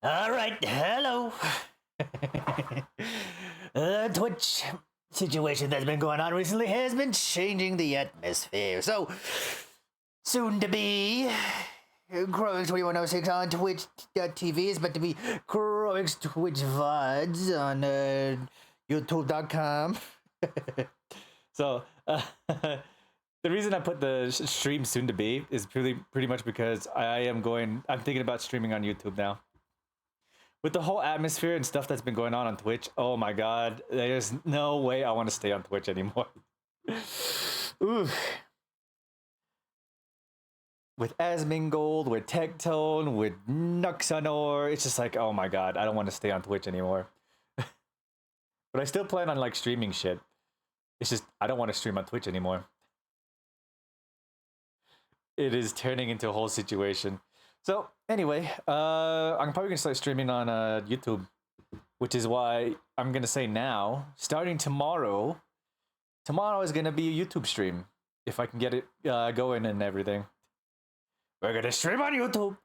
All right, hello. Twitch situation that's been going on recently has been changing the atmosphere. So, soon to be Crowix2106 on Twitch.tv is meant to be Crowix Twitch VODs on YouTube.com. So, the reason I put the stream soon to be is pretty much because I'm thinking about streaming on YouTube now. With the whole atmosphere and stuff that's been going on Twitch, oh my god, there's no way I want to stay on Twitch anymore. Ooh. With Asmongold, with Tectone, with Nuxanor, it's just like, oh my god, I don't want to stay on Twitch anymore. But I still plan on like streaming shit. It's just, I don't want to stream on Twitch anymore. It is turning into a whole situation. So anyway, I'm probably gonna start streaming on YouTube, which is why I'm gonna say now, starting tomorrow is gonna be a YouTube stream if I can get it going and everything. We're gonna stream on YouTube,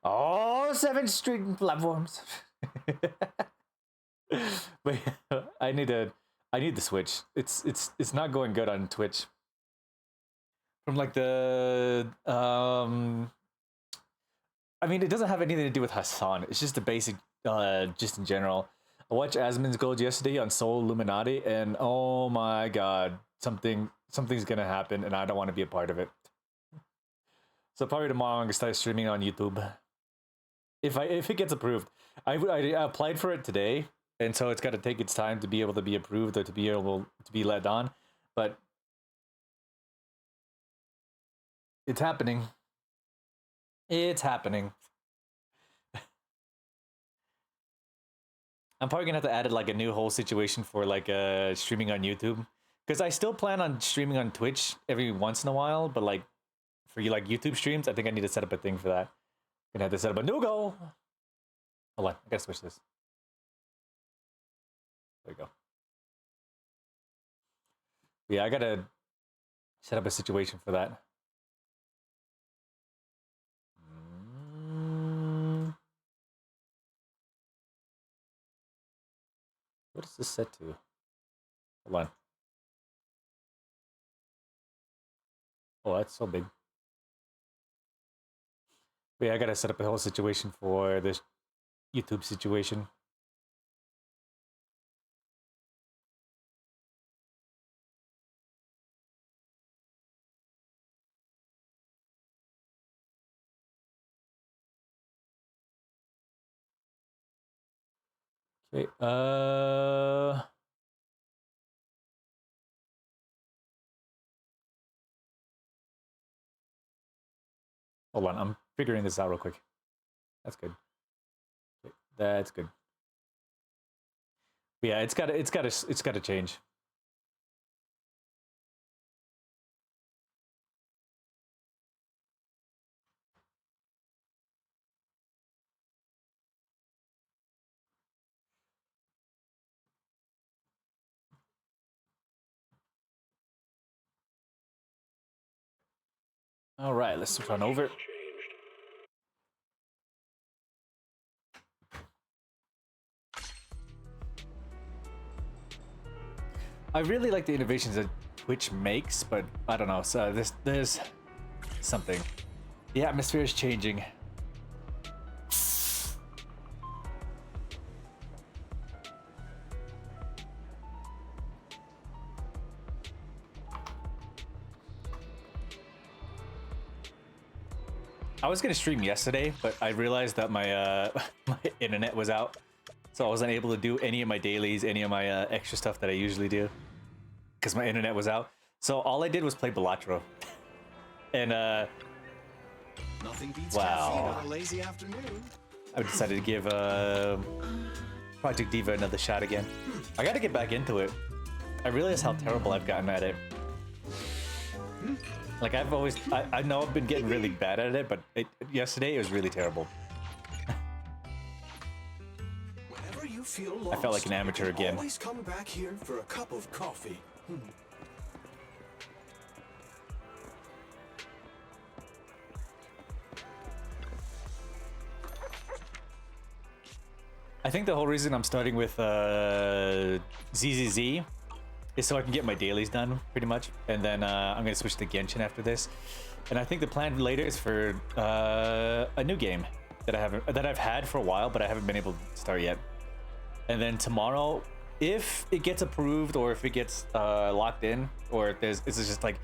all 7 streaming platforms. But I need the Switch. It's not going good on Twitch. From like the I mean, it doesn't have anything to do with Hassan. It's just the basic, just in general. I watched Asmongold yesterday on Soul Illuminati, and oh my god, something's gonna happen, and I don't want to be a part of it. So probably tomorrow I'm gonna start streaming on YouTube. If it gets approved, I applied for it today, and so it's got to take its time to be able to be approved or to be able to be let on, but it's happening. It's happening. I'm probably gonna have to add like a new whole situation for like streaming on YouTube, because I still plan on streaming on Twitch every once in a while, but like for like YouTube streams, I think I need to set up a thing for that. Gonna have to set up a new goal. Hold on, I gotta switch this. There we go. Yeah, I gotta set up a situation for that. What is this set to? Hold on. Oh, that's so big. But yeah, I gotta set up a whole situation for this YouTube situation. Okay, hold on, I'm figuring this out real quick. That's good. Okay, that's good. But yeah, it's gotta change. All right, let's run over. I really like the innovations that Twitch makes, but I don't know. So there's something. The atmosphere is changing. I was gonna stream yesterday, but I realized that my my internet was out, so I wasn't able to do any of my dailies, any of my extra stuff that I usually do, because my internet was out. So all I did was play Balatro, and Nothing beats wow. on a lazy afternoon. I decided to give Project Diva another shot again. I got to get back into it. I realize how terrible I've gotten at it. Like I know I've been getting really bad at it, but yesterday it was really terrible. Whenever you feel lost, I felt like an amateur again. Always come back here for a cup of coffee. I think the whole reason I'm starting with ZZZ is so I can get my dailies done, pretty much, and then I'm gonna switch to Genshin after this. And I think the plan later is for a new game that I've had for a while, but I haven't been able to start yet. And then tomorrow, if it gets approved or if it gets locked in, or if it's just like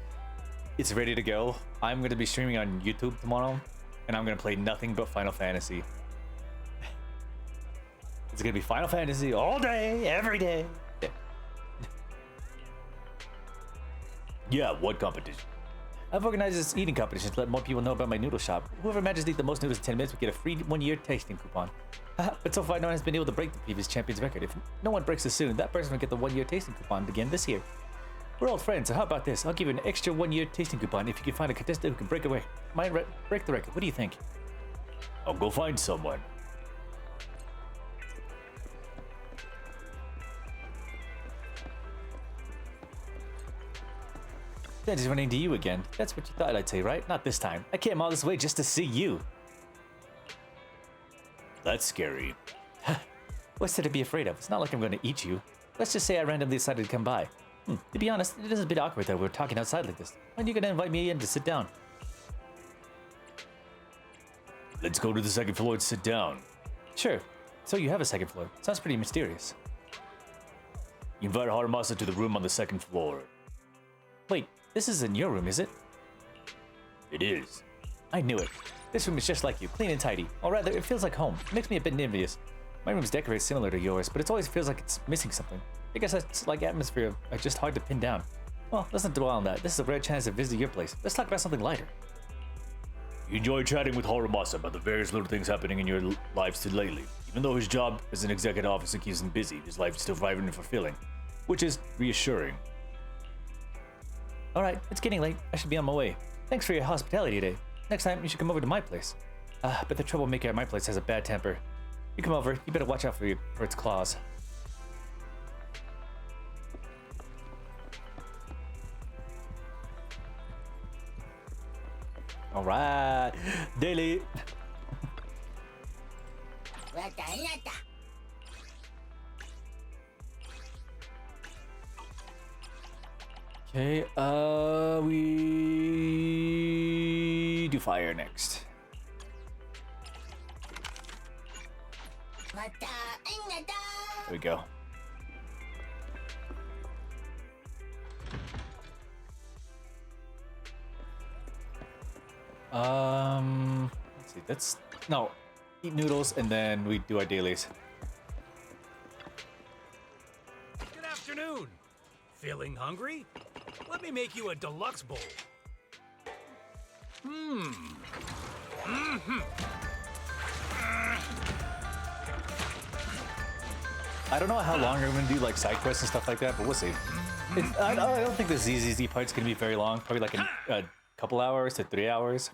it's ready to go, I'm gonna be streaming on YouTube tomorrow, and I'm gonna play nothing but Final Fantasy. It's gonna be Final Fantasy all day, every day. Yeah. Yeah, what competition? I've organized this eating competition to let more people know about my noodle shop. Whoever manages to eat the most noodles in 10 minutes will get a free 1-year tasting coupon. But so far, no one has been able to break the previous champion's record. If no one breaks this soon, that person will get the 1-year tasting coupon again this year. We're old friends, so how about this? I'll give you an extra 1-year tasting coupon if you can find a contestant who can break the record. What do you think? I'll go find someone. Then just running to you again. That's what you thought I'd say, right? Not this time. I came all this way just to see you. That's scary. What's there to be afraid of? It's not like I'm going to eat you. Let's just say I randomly decided to come by. To be honest, it is a bit awkward that we're talking outside like this. When are you going to invite me in to sit down? Let's go to the second floor and sit down. Sure. So you have a second floor. Sounds pretty mysterious. You invite Haramasa to the room on the second floor. Wait, this isn't your room, is it? It is. I knew it. This room is just like you, clean and tidy. Or rather, it feels like home. It makes me a bit envious. My room's decorated similar to yours, but it always feels like it's missing something. I guess that's like atmosphere are just hard to pin down. Well, let's not dwell on that. This is a rare chance to visit your place. Let's talk about something lighter. You enjoy chatting with Haramasa about the various little things happening in your lives lately. Even though his job as an executive officer keeps him busy, his life is still vibrant and fulfilling, which is reassuring. Alright, it's getting late. I should be on my way. Thanks for your hospitality today. Next time, you should come over to my place. But the troublemaker at my place has a bad temper. You come over, you better watch out for its claws. Alright, daily. Okay, we do fire next. There we go. Let's see. No, eat noodles and then we do our dailies. Good afternoon. Feeling hungry? Let me make you a deluxe bowl. I don't know how long we're gonna do like side quests and stuff like that, but we'll see. I don't think the ZZZ part's gonna be very long. Probably like a couple hours to 3 hours.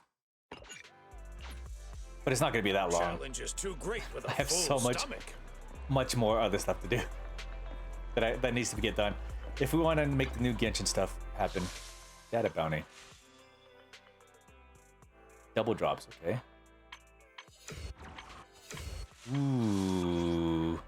But it's not gonna be that long. Challenge is too great with a I have full so stomach. much more other stuff to do that needs to get done. If we want to make the new Genshin stuff happen, data bounty, double drops, okay. Ooh.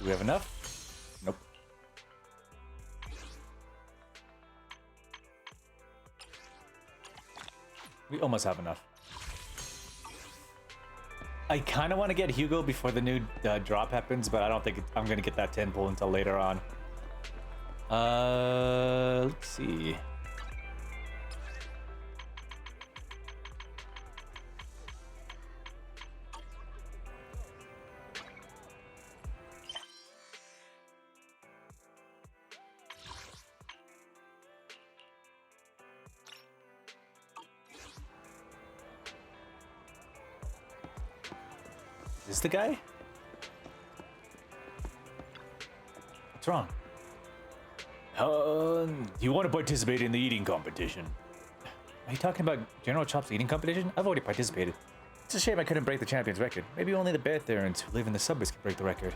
Do we have enough? Nope. We almost have enough. I kind of want to get Hugo before the new drop happens, but I don't think I'm going to get that 10 pull until later on. Let's see. Is this the guy? What's wrong? Do you want to participate in the eating competition? Are you talking about General Chop's eating competition? I've already participated. It's a shame I couldn't break the champion's record. Maybe only the Bear Therans who live in the suburbs can break the record.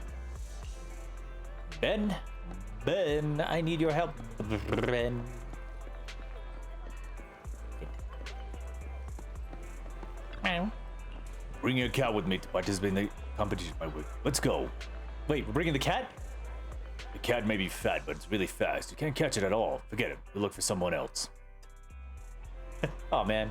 Ben? Ben, I need your help. Ben. Bring your cat with me to participate in the competition, my boy. Let's go. Wait, we're bringing the cat? The cat may be fat, but it's really fast. You can't catch it at all. Forget it. You'll look for someone else. Oh, man.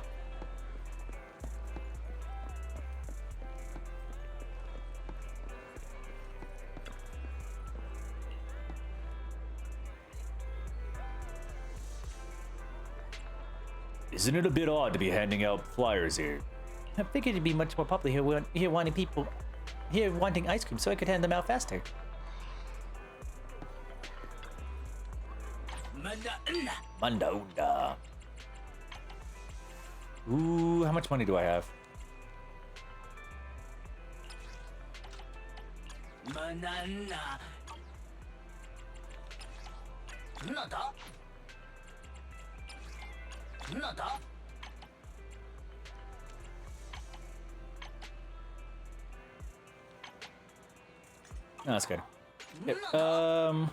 Isn't it a bit odd to be handing out flyers here? I figured it'd be much more popular here wanting ice cream, so I could hand them out faster. Manda unda. Ooh, how much money do I have? No, that's good. Yep. Oh,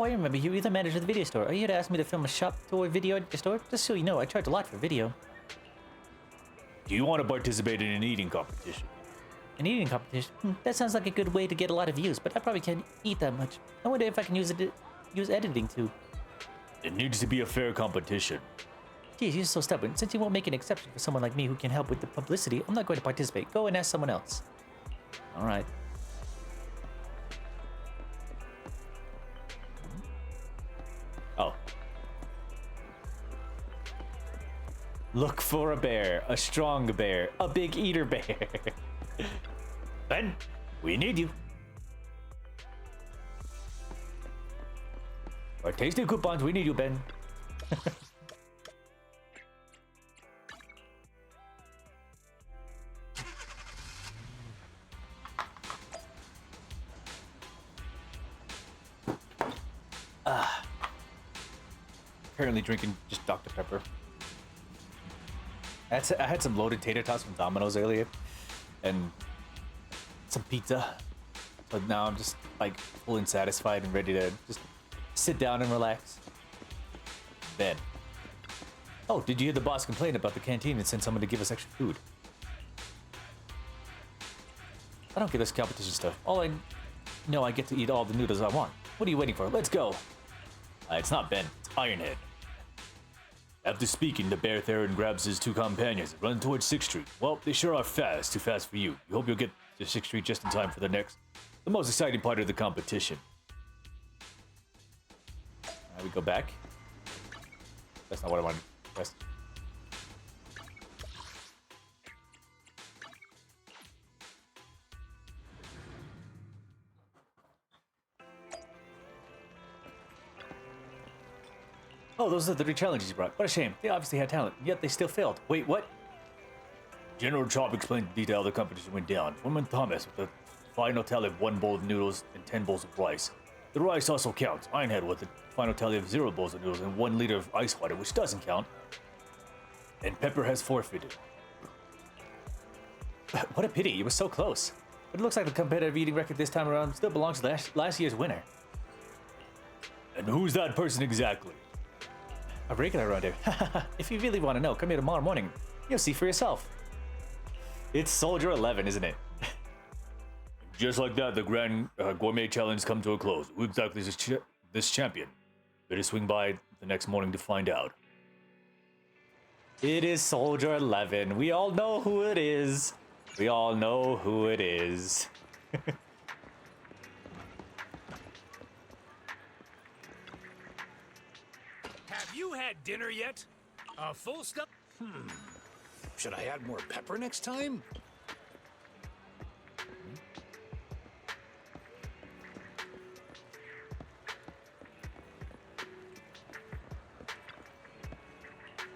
I remember you. You're the manager of the video store. Are you here to ask me to film a shop tour video at your store? Just so you know, I charge a lot for video. Do you want to participate in an eating competition? An eating competition? That sounds like a good way to get a lot of views, but I probably can't eat that much. I wonder if I can use editing too. It needs to be a fair competition. Geez, you're so stubborn. Since you won't make an exception for someone like me who can help with the publicity, I'm not going to participate. Go and ask someone else. All right. Oh. Look for a bear, a strong bear, a big eater bear. Ben, we need you. Our tasty coupons, we need you, Ben. Apparently drinking just Dr. Pepper. I had some loaded tater tots from Domino's earlier, and some pizza. But now I'm just like full and satisfied and ready to just sit down and relax. Ben. Oh, did you hear the boss complain about the canteen and send someone to give us extra food? I don't get this competition stuff. All I know, I get to eat all the noodles I want. What are you waiting for? Let's go. It's not Ben, it's Ironhead. After speaking, the Bear Theron grabs his two companions and runs towards 6th Street. Well, they sure are fast, too fast for you. We hope you'll get to 6th Street just in time for the most exciting part of the competition. We go back. That's not what I wanted to press. Oh, those are the 3 challenges you brought. What a shame. They obviously had talent, yet they still failed. Wait, what? General Chop explained in detail how the competition went down. Foreman Thomas with the final tally of 1 bowl of noodles and 10 bowls of rice. The rice also counts. Ironhead with the final tally of 0 bowls of noodles and 1 liter of ice water, which doesn't count. And Pepper has forfeited. What a pity. It was so close. But it looks like the competitive eating record this time around still belongs to last year's winner. And who's that person exactly? A regular around here. If you really want to know, come here tomorrow morning. You'll see for yourself. It's Soldier 11, isn't it? Just like that, the Grand Gourmet Challenge come to a close. Who exactly is this champion? Better swing by the next morning to find out. It is Soldier 11. We all know who it is. We all know who it is. Have you had dinner yet? A full stuff? Should I add more pepper next time?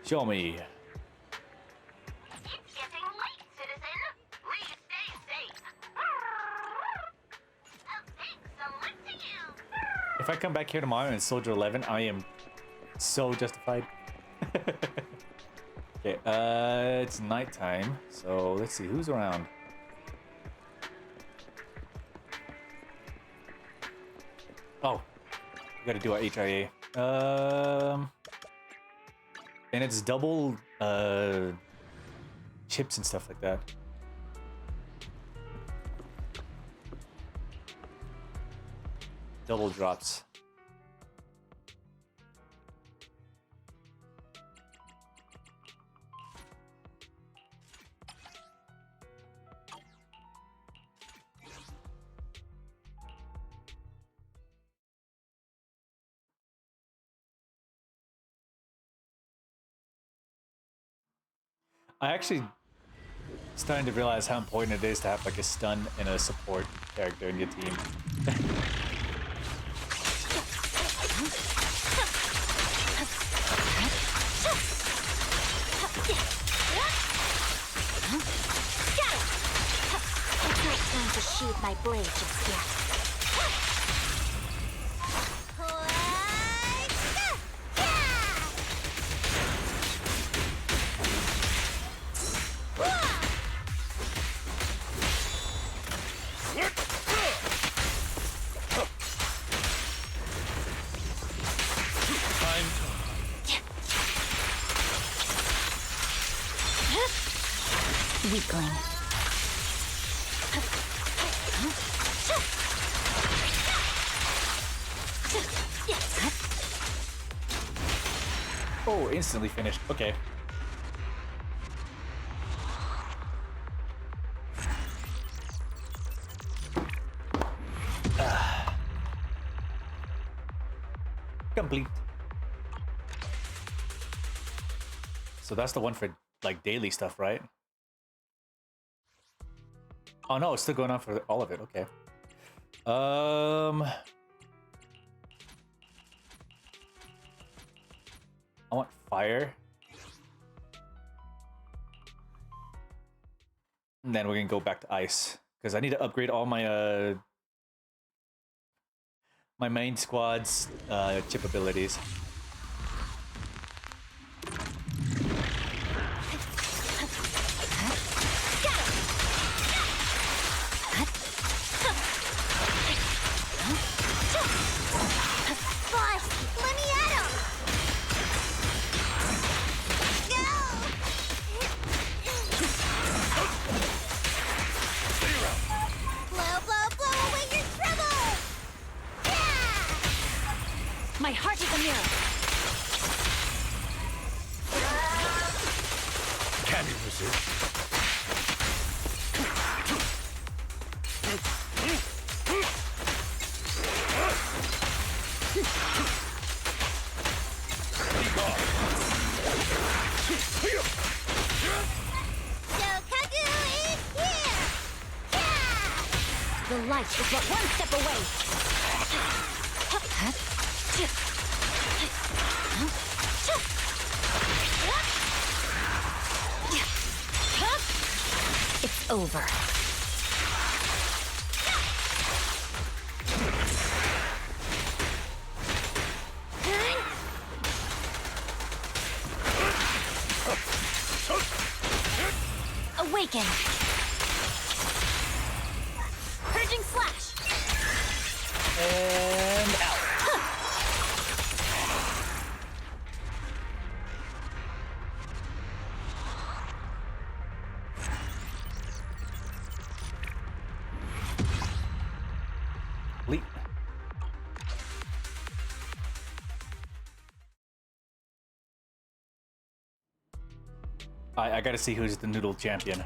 Show me. It's getting late, citizen. Please stay safe. I'll take some lick to you. If I come back here tomorrow and it's Soldier 11, I am so justified. Okay, it's nighttime, so let's see who's around. Oh, we gotta do our HIA. And it's double chips and stuff like that. Double drops. I actually starting to realize how important it is to have like a stun and a support character in your team. It's not time to sheathe my blade just yet. Weakling. Oh, instantly finished. Okay. Complete. So that's the one for like daily stuff, right? Oh no, it's still going on for all of it. Okay. I want fire. And then we're gonna go back to ice because I need to upgrade all my my main squad's chip abilities. My heart is a mirror. Can you resist? Shokaku is here! The light is but one step away. It's over. Awaken! Purging slash! And out. Leap. I gotta see who's the noodle champion.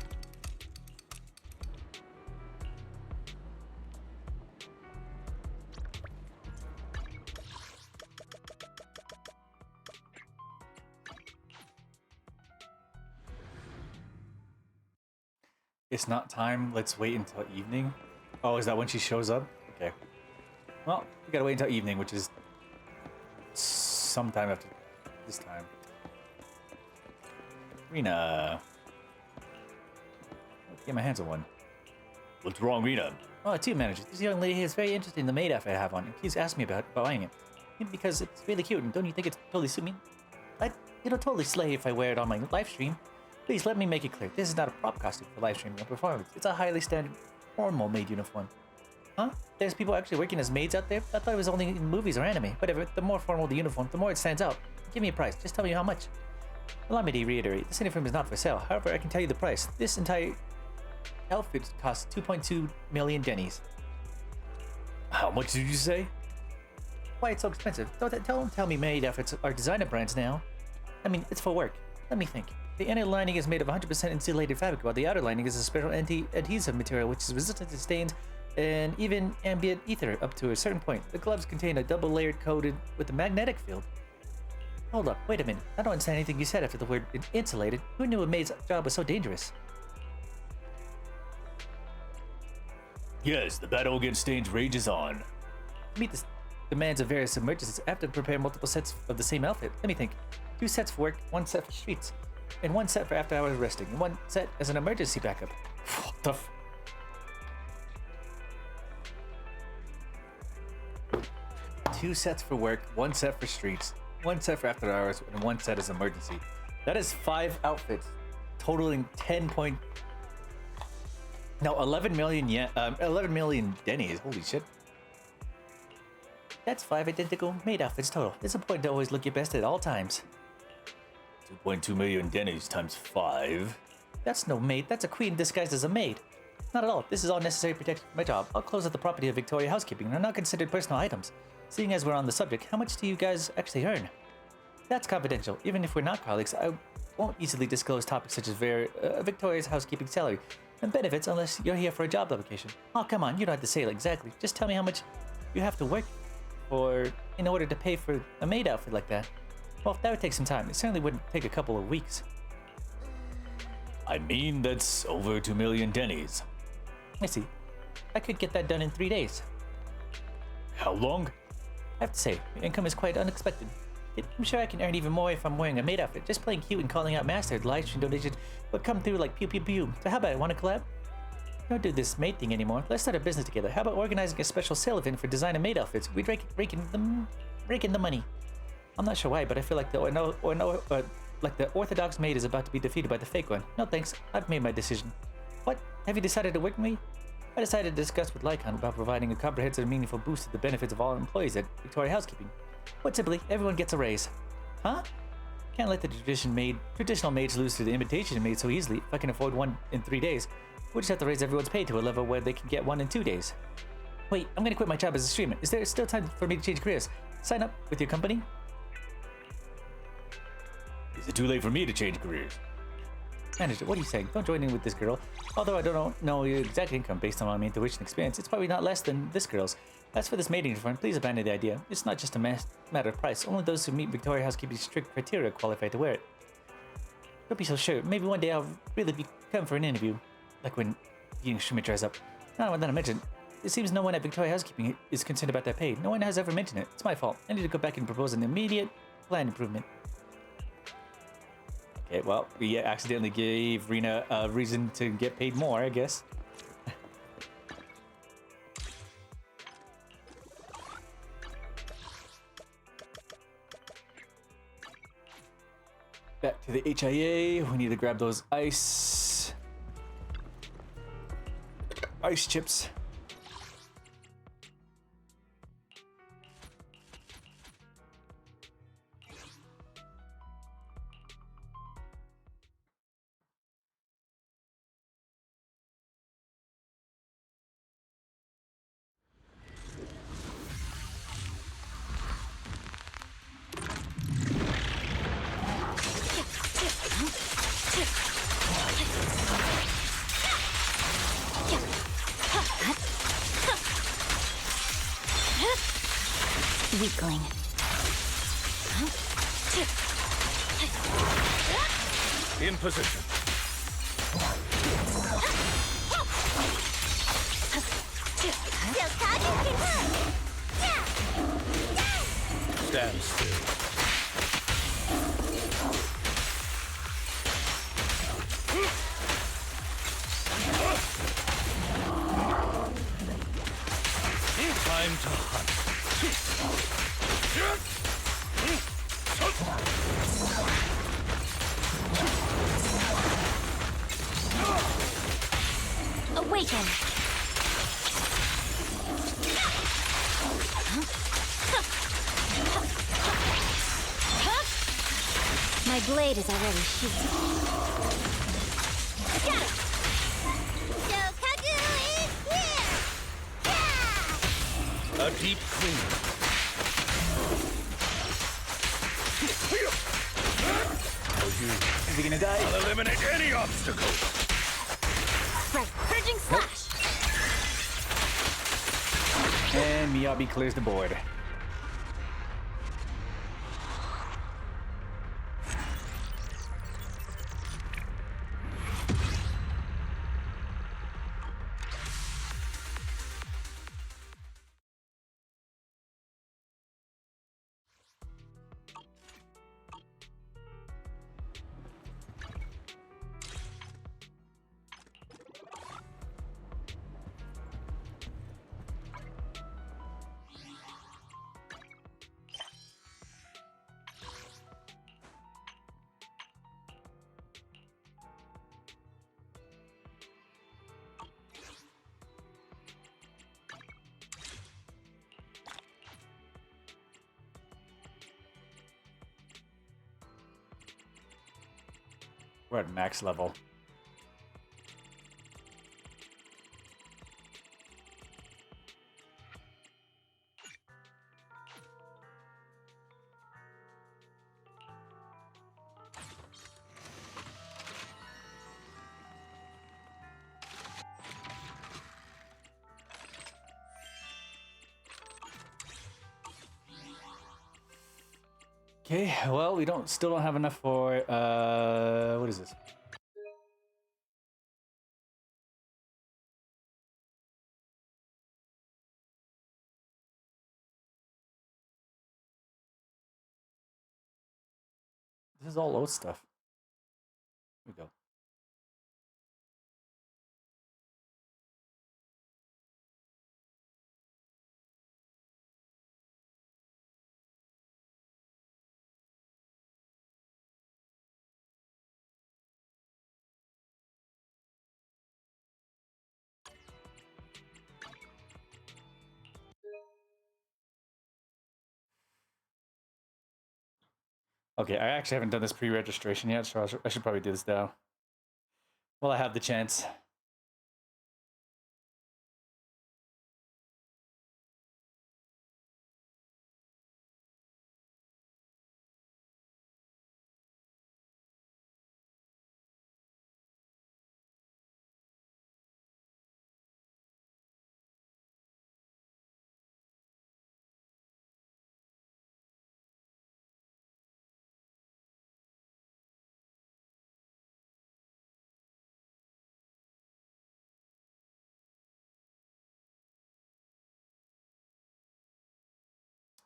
It's not time. Let's wait until evening. Oh, is that when she shows up? Okay. Well, we gotta wait until evening, which is sometime after this time. Rena. Get my hands on one. What's wrong, Rena? Oh, team manager. This young lady is very interested in the maid outfit I have on. She's asked me about buying it. Maybe because it's really cute, and don't you think it's totally suit me? It'll totally slay if I wear it on my live stream. Please let me make it clear. This is not a prop costume for live streaming or performance. It's a highly standard, formal maid uniform. Huh? There's people actually working as maids out there? I thought it was only in movies or anime. Whatever, the more formal the uniform, the more it stands out. Give me a price. Just tell me how much. Allow me to reiterate. This uniform is not for sale. However, I can tell you the price. This entire outfit costs 2.2 million dennies. How much did you say? Why it's so expensive? Don't tell me maid outfits are designer brands now. I mean, it's for work. Let me think. The inner lining is made of 100% insulated fabric, while the outer lining is a special anti-adhesive material which is resistant to stains and even ambient ether up to a certain point. The gloves contain a double-layered coated with a magnetic field. Hold up, wait a minute. I don't understand anything you said after the word insulated. Who knew a maid's job was so dangerous? Yes, the battle against stains rages on. To meet the demands of various emergencies, I have to prepare multiple sets of the same outfit. Let me think. 2 sets for work, 1 set for streets, and 1 set for after hours resting, and 1 set as an emergency backup. What the f- 2 sets for work, 1 set for streets, 1 set for after hours, and 1 set as emergency. That is 5 outfits, totaling 11 million 11 million dennies. Holy shit. That's 5 identical maid outfits total. It's important to always look your best at all times. 2.2 million dennies times 5. That's no maid. That's a queen disguised as a maid. Not at all. This is all necessary protection for my job. I'll close at the property of Victoria Housekeeping and are not considered personal items. Seeing as we're on the subject, how much do you guys actually earn? That's confidential. Even if we're not colleagues, I won't easily disclose topics such as Victoria's housekeeping salary and benefits unless you're here for a job application. Oh, come on. You don't have to say it exactly. Just tell me how much you have to work for in order to pay for a maid outfit like that. Well, that would take some time. It certainly wouldn't take a couple of weeks. I mean, that's over 2 million dennies. I see. I could get that done in 3 days. How long? I have to say, your income is quite unexpected. I'm sure I can earn even more if I'm wearing a maid outfit. Just playing cute and calling out master live stream donations would come through like pew pew pew. So how about it? Want to collab? Don't do this maid thing anymore. Let's start a business together. How about organizing a special sale event for designer maid outfits? We'd rake in the money. I'm not sure why, but I feel like the orthodox maid is about to be defeated by the fake one. No thanks. I've made my decision. What? Have you decided to work with me? I decided to discuss with Lycon about providing a comprehensive and meaningful boost to the benefits of all employees at Victoria Housekeeping. Quite simply, everyone gets a raise. Huh? Can't let the traditional maids lose to the imitation maid so easily. If I can afford one in 3 days, we'll just have to raise everyone's pay to a level where they can get one in 2 days. Wait, I'm gonna quit my job as a streamer. Is there still time for me to change careers? Sign up with your company? Is it too late for me to change careers? Manager, what are you saying? Don't join in with this girl. Although I don't know your exact income based on my intuition experience, it's probably not less than this girl's. As for this maid uniform, please abandon the idea. It's not just a matter of price. Only those who meet Victoria Housekeeping's strict criteria qualify to wear it. Don't be so sure. Maybe one day I'll really come for an interview. Like when Ian Schmidt dries up. Not that I mentioned. It seems no one at Victoria Housekeeping is concerned about that pay. No one has ever mentioned it. It's my fault. I need to go back and propose an immediate plan improvement. Okay, well, we accidentally gave Rena a reason to get paid more, I guess. Back to the HIA. We need to grab those ice chips. Weakling. In position. Stand still. My blade is already sheathed. Got it! Shokaku is here! Yeah! A deep clean. Is he gonna die? I'll eliminate any obstacle. Right, purging slash! And Miyabi clears the board. We're at max level. Okay, well, we still don't have enough for what is this? This is all old stuff. Here we go. Okay, I actually haven't done this pre-registration yet, so I should probably do this now. Well, I have the chance.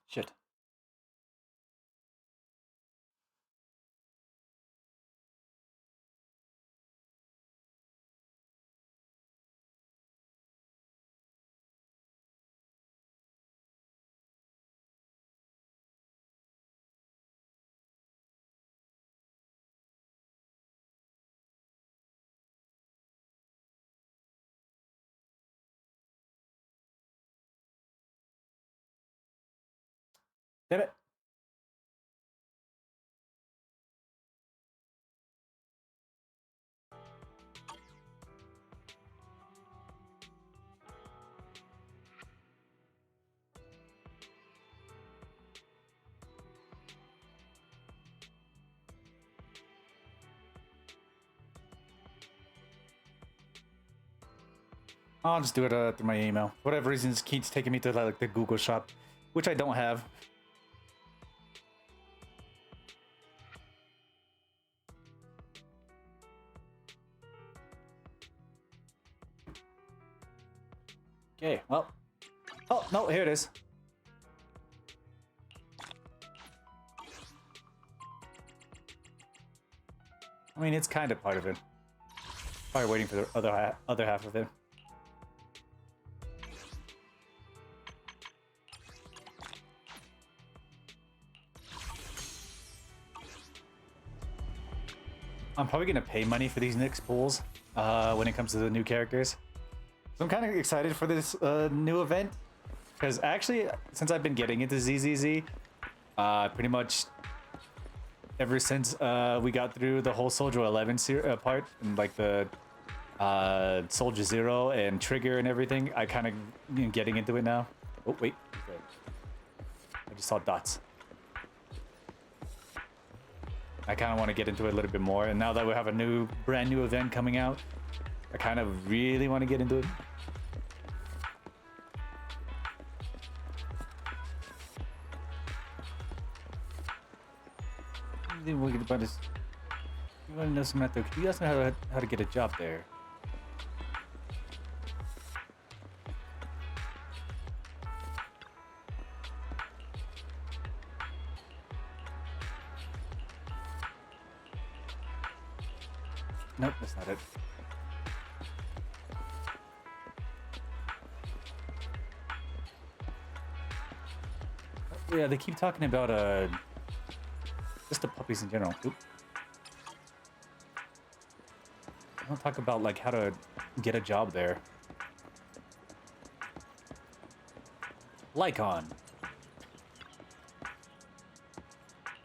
Shit. Damn it. I'll just do it through my email. For whatever reason, it keeps taking me to like the Google Shop, which I don't have. Okay, well. Oh, no, here it is. I mean, it's kind of part of it. Probably waiting for the other half of it. I'm probably gonna pay money for these next pools when it comes to the new characters. So I'm kind of excited for this new event because actually, since I've been getting into ZZZ, pretty much ever since we got through the whole Soldier 11 part and like the Soldier Zero and Trigger and everything. I kind of getting into it now. Oh wait, I just saw dots. I kind of want to get into it a little bit more, and now that we have a brand new event coming out, I kind of really want to get into it. We can find this. You want to know some method? You guys know how to get a job there. Nope, that's not it. Yeah, they keep talking about just the puppies in general. Oop. I don't talk about like how to get a job there. Lycon.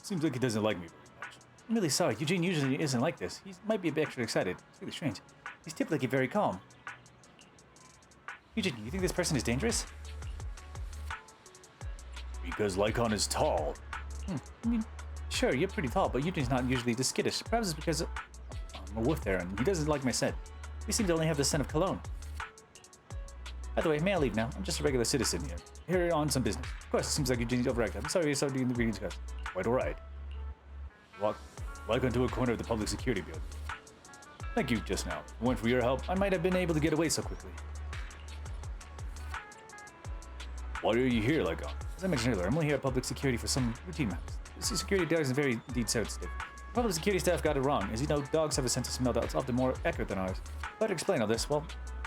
Seems like he doesn't like me very much. I'm really sorry. Eugene usually isn't like this. He might be a bit extra excited. It's really strange. He's typically very calm. Eugene, you think this person is dangerous? Because Lycon is tall. I mean, sure, you're pretty tall, but Eugene's not usually this skittish. Perhaps it's because I'm a wolf there and he doesn't like my scent. We seem to only have the scent of cologne. By the way, may I leave now? I'm just a regular citizen here. Here on some business. Of course, it seems like Eugene's overactive. I'm sorry you're starting the greetings, guys. Quite alright. Walk into a corner of the public security building. Thank you just now. If it weren't for your help, I might have been able to get away so quickly. Why are you here, Lycon? As I mentioned earlier, I'm only here at public security for some routine matters. This security dog is very indeed sensitive. The public security staff got it wrong. As you know, dogs have a sense of smell that's often more accurate than ours. But to explain all this, well,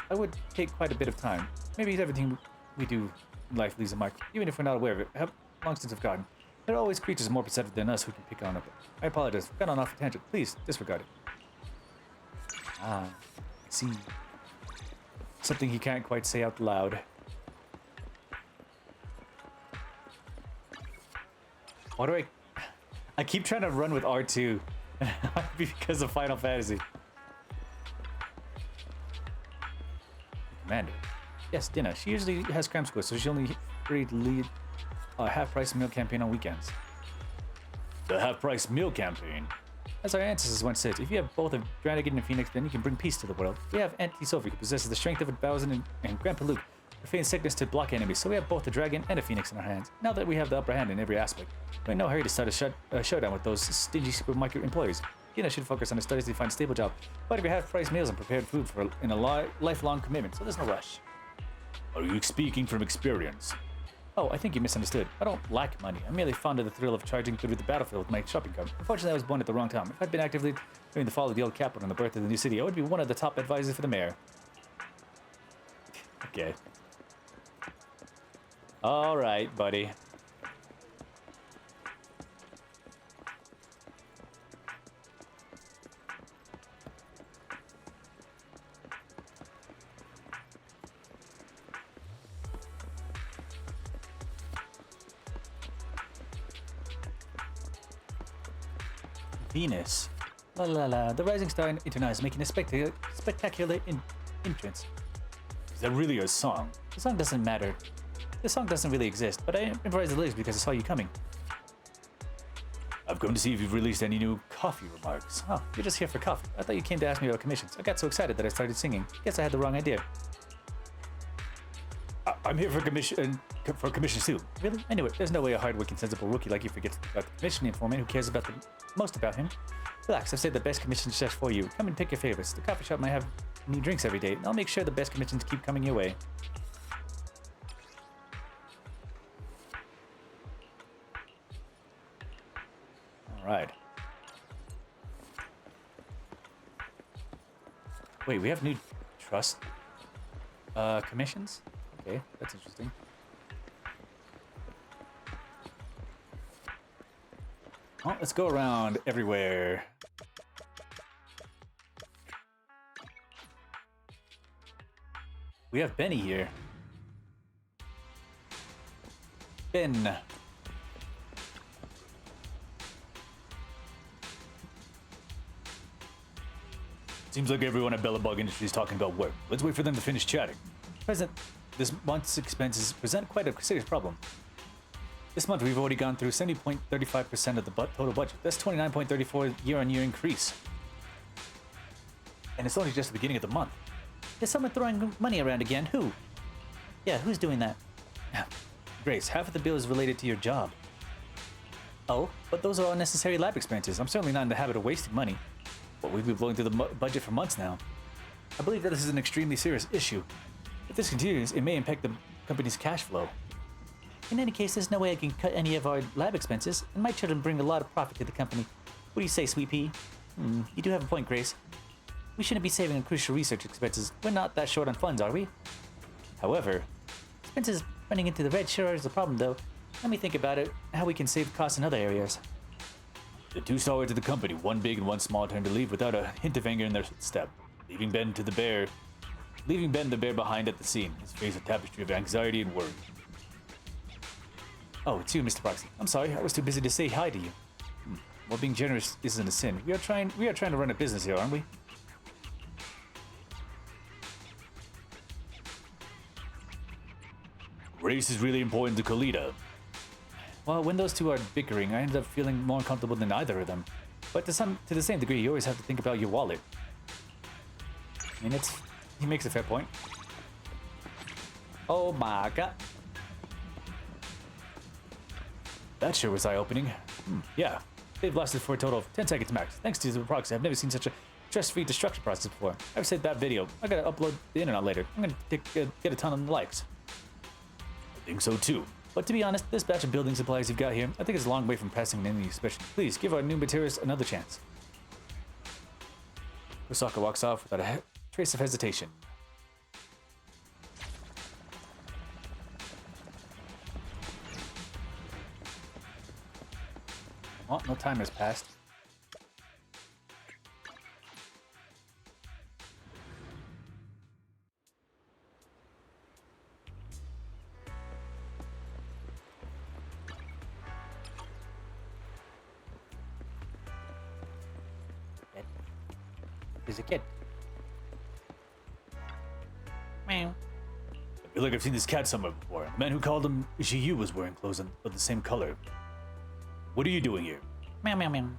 I would take quite a bit of time. Maybe everything we do in life leaves a mark, even if we're not aware of it. I have long since forgotten. There are always creatures more perceptive than us who can pick on it. I apologize. Got on off a tangent. Please, disregard it. Ah, see. Something he can't quite say out loud. Why do I keep trying to run with R2 because of Final Fantasy. Commander. Yes, Dinah. She usually has cram school, so she only free to lead a half-price meal campaign on weekends. The half-price meal campaign? As our ancestors once said, if you have both a Dragon and a Phoenix, then you can bring peace to the world. We have Auntie Sophie, who possesses the strength of a thousand, and Grandpa Luke, who feigns sickness to block enemies, so we have both a dragon and a phoenix in our hands. Now that we have the upper hand in every aspect, we're in no hurry to start a showdown with those stingy supermarket employees. Dina should focus on her studies to find a stable job, but if you have price meals and prepared food in a lifelong commitment, so there's no rush. Are you speaking from experience? Oh, I think you misunderstood. I don't lack money. I'm merely fond of the thrill of charging through the battlefield with my shopping cart. Unfortunately, I was born at the wrong time. If I'd been actively during the fall of the old capital and the birth of the new city, I would be one of the top advisors for the mayor. Okay. All right, buddy. Venus. La la la. The Rising Star International is making a spectacular entrance. Is that really a song? The song doesn't matter. The song doesn't really exist, but I improvised the lyrics because I saw you coming. I've come to see if you've released any new coffee remarks. Oh, you're just here for coffee. I thought you came to ask me about commissions. I got so excited that I started singing. Guess I had the wrong idea. I'm here for commissions too. Really? I knew it. There's no way a hardworking, sensible rookie like you forgets about the commission informant who cares about the most about him. Relax, I've saved the best commissions just for you. Come and pick your favorites. The coffee shop might have new drinks every day, and I'll make sure the best commissions keep coming your way. All right. Wait, we have new trust commissions? Okay, that's interesting. Well, let's go around everywhere. We have Benny here. Ben. Seems like everyone at Bellabug Industries is talking about work. Let's wait for them to finish chatting. President, this month's expenses present quite a serious problem. This month we've already gone through 70.35% of the total budget. That's 29.34 year-on-year increase. And it's only just the beginning of the month. Is someone throwing money around again? Who? Yeah, who's doing that? Grace, half of the bill is related to your job. Oh, but those are unnecessary lab expenses. I'm certainly not in the habit of wasting money. But we've been blowing through the budget for months now. I believe that this is an extremely serious issue. If this continues, it may impact the company's cash flow. In any case, there's no way I can cut any of our lab expenses, and my children bring a lot of profit to the company. What do you say, Sweet Pea? You do have a point, Grace. We shouldn't be saving on crucial research expenses. We're not that short on funds, are we? However, expenses running into the red sure is a problem, though. Let me think about it, how we can save costs in other areas. The two stalwarts of the company, one big and one small, turned to leave without a hint of anger in their step, leaving Ben the bear behind at the scene, his face a tapestry of anxiety and worry. Oh, it's you, Mr. Proxy. I'm sorry, I was too busy to say hi to you. Well, being generous isn't a sin. We are trying to run a business here, aren't we? Race is really important to Kalita. Well, when those two are bickering, I ended up feeling more uncomfortable than either of them. But to the same degree, you always have to think about your wallet. I mean, he makes a fair point. Oh my god. That sure was eye-opening. Yeah, they've lasted for a total of 10 seconds max. Thanks to the proxy, I've never seen such a stress-free destruction process before. I've saved that video. I gotta upload the internet later. I'm gonna get a ton of likes. I think so too. But to be honest, this batch of building supplies you've got here, I think it's a long way from passing any inspection. Please, give our new materials another chance. Osaka walks off without a trace of hesitation. Oh, no time has passed. There's a kid. Meow. I feel like I've seen this cat somewhere before. The man who called him Ishiyu was wearing clothes of the same color. What are you doing here? Meow, meow, meow.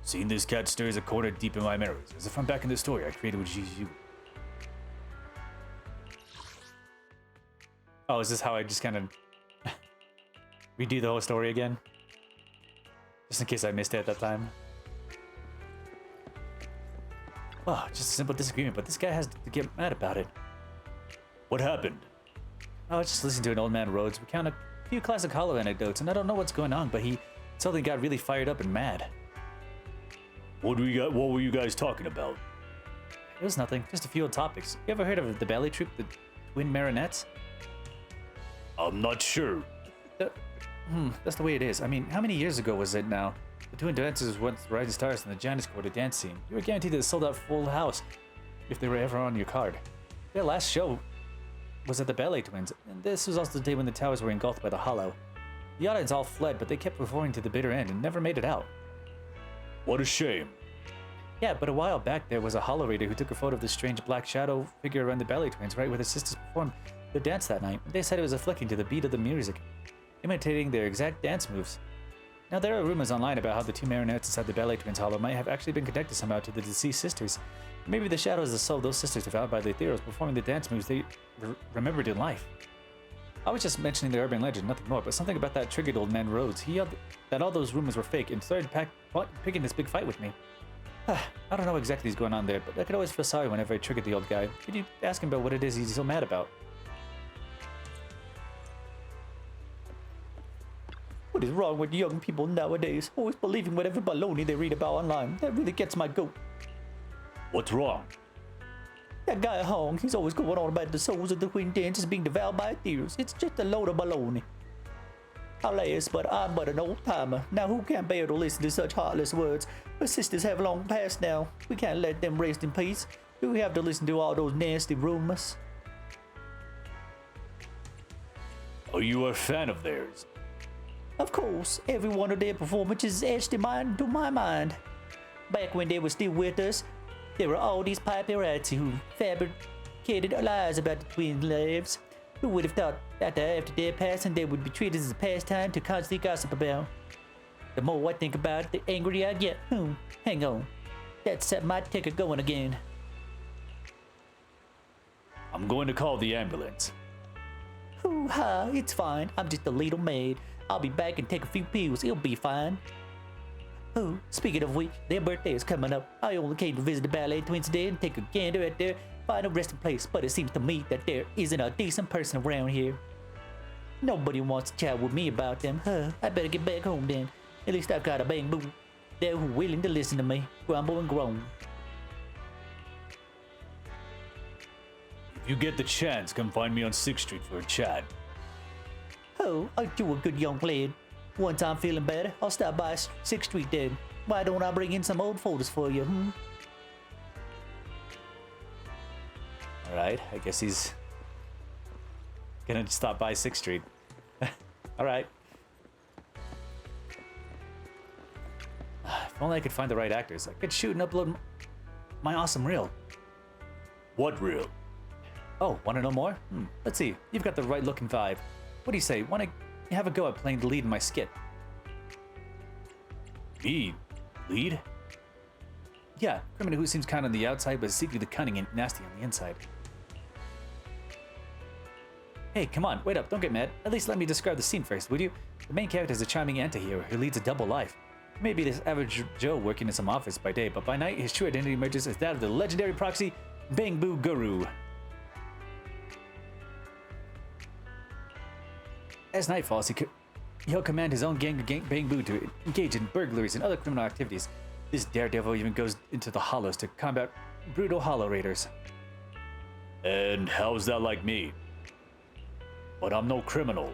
Seeing this cat stirs a corner deep in my memories, as if I'm back in the story I created with Ishiyu. Oh, is this how I just kind of redo the whole story again? Just in case I missed it at that time. Oh, just a simple disagreement, but this guy has to get mad about it. What happened? I was just listening to an old man Rhodes recount a few classic Hollow anecdotes, and I don't know what's going on, but he suddenly got really fired up and mad. What were you guys talking about? It was nothing, just a few old topics. You ever heard of the ballet troupe, the Twin Marionettes? I'm not sure. That's the way it is. I mean, how many years ago was it now? The twin dancers were once rising stars in the Janus Quarter dance scene. You were guaranteed a sold-out full house if they were ever on your card. Their last show was at the Ballet Twins, and this was also the day when the towers were engulfed by the Hollow. The audience all fled, but they kept performing to the bitter end and never made it out. What a shame. Yeah, but a while back there was a Hollow Raider who took a photo of this strange black shadow figure around the Ballet Twins right where the sisters performed their dance that night. They said it was afflicting to the beat of the music, imitating their exact dance moves. Now, there are rumors online about how the two marionettes inside the Ballet Twins Hollow might have actually been connected somehow to the deceased sisters. Maybe the shadow is the soul of those sisters devoured by the Ethereals performing the dance moves they remembered in life. I was just mentioning the urban legend, nothing more, but something about that triggered old man Rhodes. He yelled that all those rumors were fake and started picking this big fight with me. I don't know what exactly is going on there, but I could always feel sorry whenever I triggered the old guy. Could you ask him about what it is he's so mad about? What is wrong with young people nowadays? Always believing whatever baloney they read about online. That really gets my goat. What's wrong? That guy Hong, he's always going on about the souls of the Twin Dancers being devoured by Ethereals. It's just a load of baloney. Alas, but I'm but an old-timer. Now who can bear to listen to such heartless words? Our sisters have long passed now. We can't let them rest in peace. Do we have to listen to all those nasty rumors? Are you a fan of theirs? Of course, every one of their performances is etched into my mind. Back when they were still with us, There were all these paparazzi who fabricated lies about the twin lives. Who would have thought that after their passing they would be treated as a pastime to constantly gossip about? The more I think about it, the angrier I get. Hang on. That set my ticker going again. I'm going to call the ambulance. Hoo-ha, it's fine. I'm just a little maid. I'll be back and take a few pills. It'll be fine. Oh, speaking of which, their birthday is coming up. I only came to visit the ballet twins today and take a gander at their final resting place, but it seems to me that there isn't a decent person around here. Nobody wants to chat with me about them. I better get back home then. At least I've got a bang boo there who's willing to listen to me, grumble and groan. If you get the chance, come find me on 6th Street for a chat. Oh, aren't you a good young lad? Once I'm feeling better, I'll stop by 6th Street then. Why don't I bring in some old photos for you, Alright, I guess he's gonna stop by 6th Street. Alright. If only I could find the right actors. I could shoot and upload my awesome reel. What reel? Oh, wanna know more? Let's see. You've got the right look and vibe. What do you say? Wanna have a go at playing the lead in my skit? Me? Lead? Yeah, criminal who seems kind on the outside but is secretly cunning and nasty on the inside. Hey, come on, wait up, don't get mad. At least let me describe the scene first, would you? The main character is a charming anti-hero who leads a double life. Maybe this average Joe working in some office by day, but by night his true identity emerges as that of the legendary proxy, Bang Boo Guru. As night falls, he'll command his own gang Bang Boo to engage in burglaries and other criminal activities. This daredevil even goes into the hollows to combat brutal hollow raiders. And how's that like me? But I'm no criminal.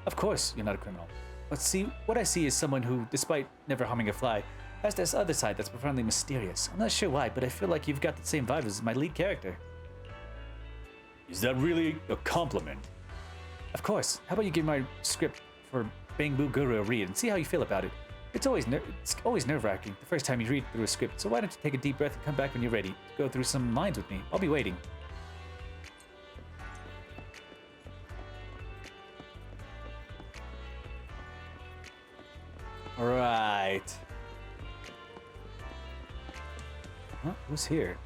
Of course, you're not a criminal. But see, what I see is someone who, despite never harming a fly, has this other side that's profoundly mysterious. I'm not sure why, but I feel like you've got the same vibe as my lead character. Is that really a compliment? Of course. How about you give my script for Bang Boo Guru a read and see how you feel about it? It's always nerve-wracking the first time you read through a script, so why don't you take a deep breath and come back when you're ready to go through some lines with me. I'll be waiting. Right. Huh? Who's here?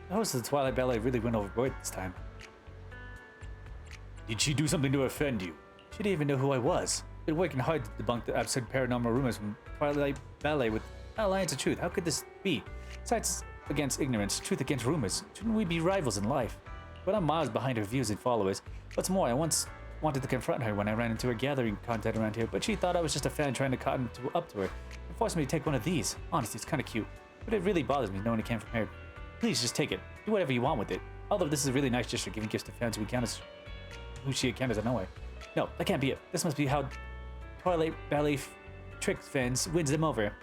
Oh, so the Twilight Ballet really went overboard this time. Did she do something to offend you? She didn't even know who I was. Been working hard to debunk the absurd paranormal rumors from Twilight Ballet with Alliance of Truth. How could this be? Science against ignorance, truth against rumors. Shouldn't we be rivals in life? But I'm miles behind her views and followers. What's more, I once wanted to confront her when I ran into her gathering content around here, but she thought I was just a fan trying to cotton up to her and forced me to take one of these. Honestly, it's kind of cute, but it really bothers me knowing it came from her. Please just take it. Do whatever you want with it. Although this is a really nice gesture, giving gifts to fans who she encounters out of nowhere. No, that can't be it. This must be how Twilight Ballet tricks fans, wins them over.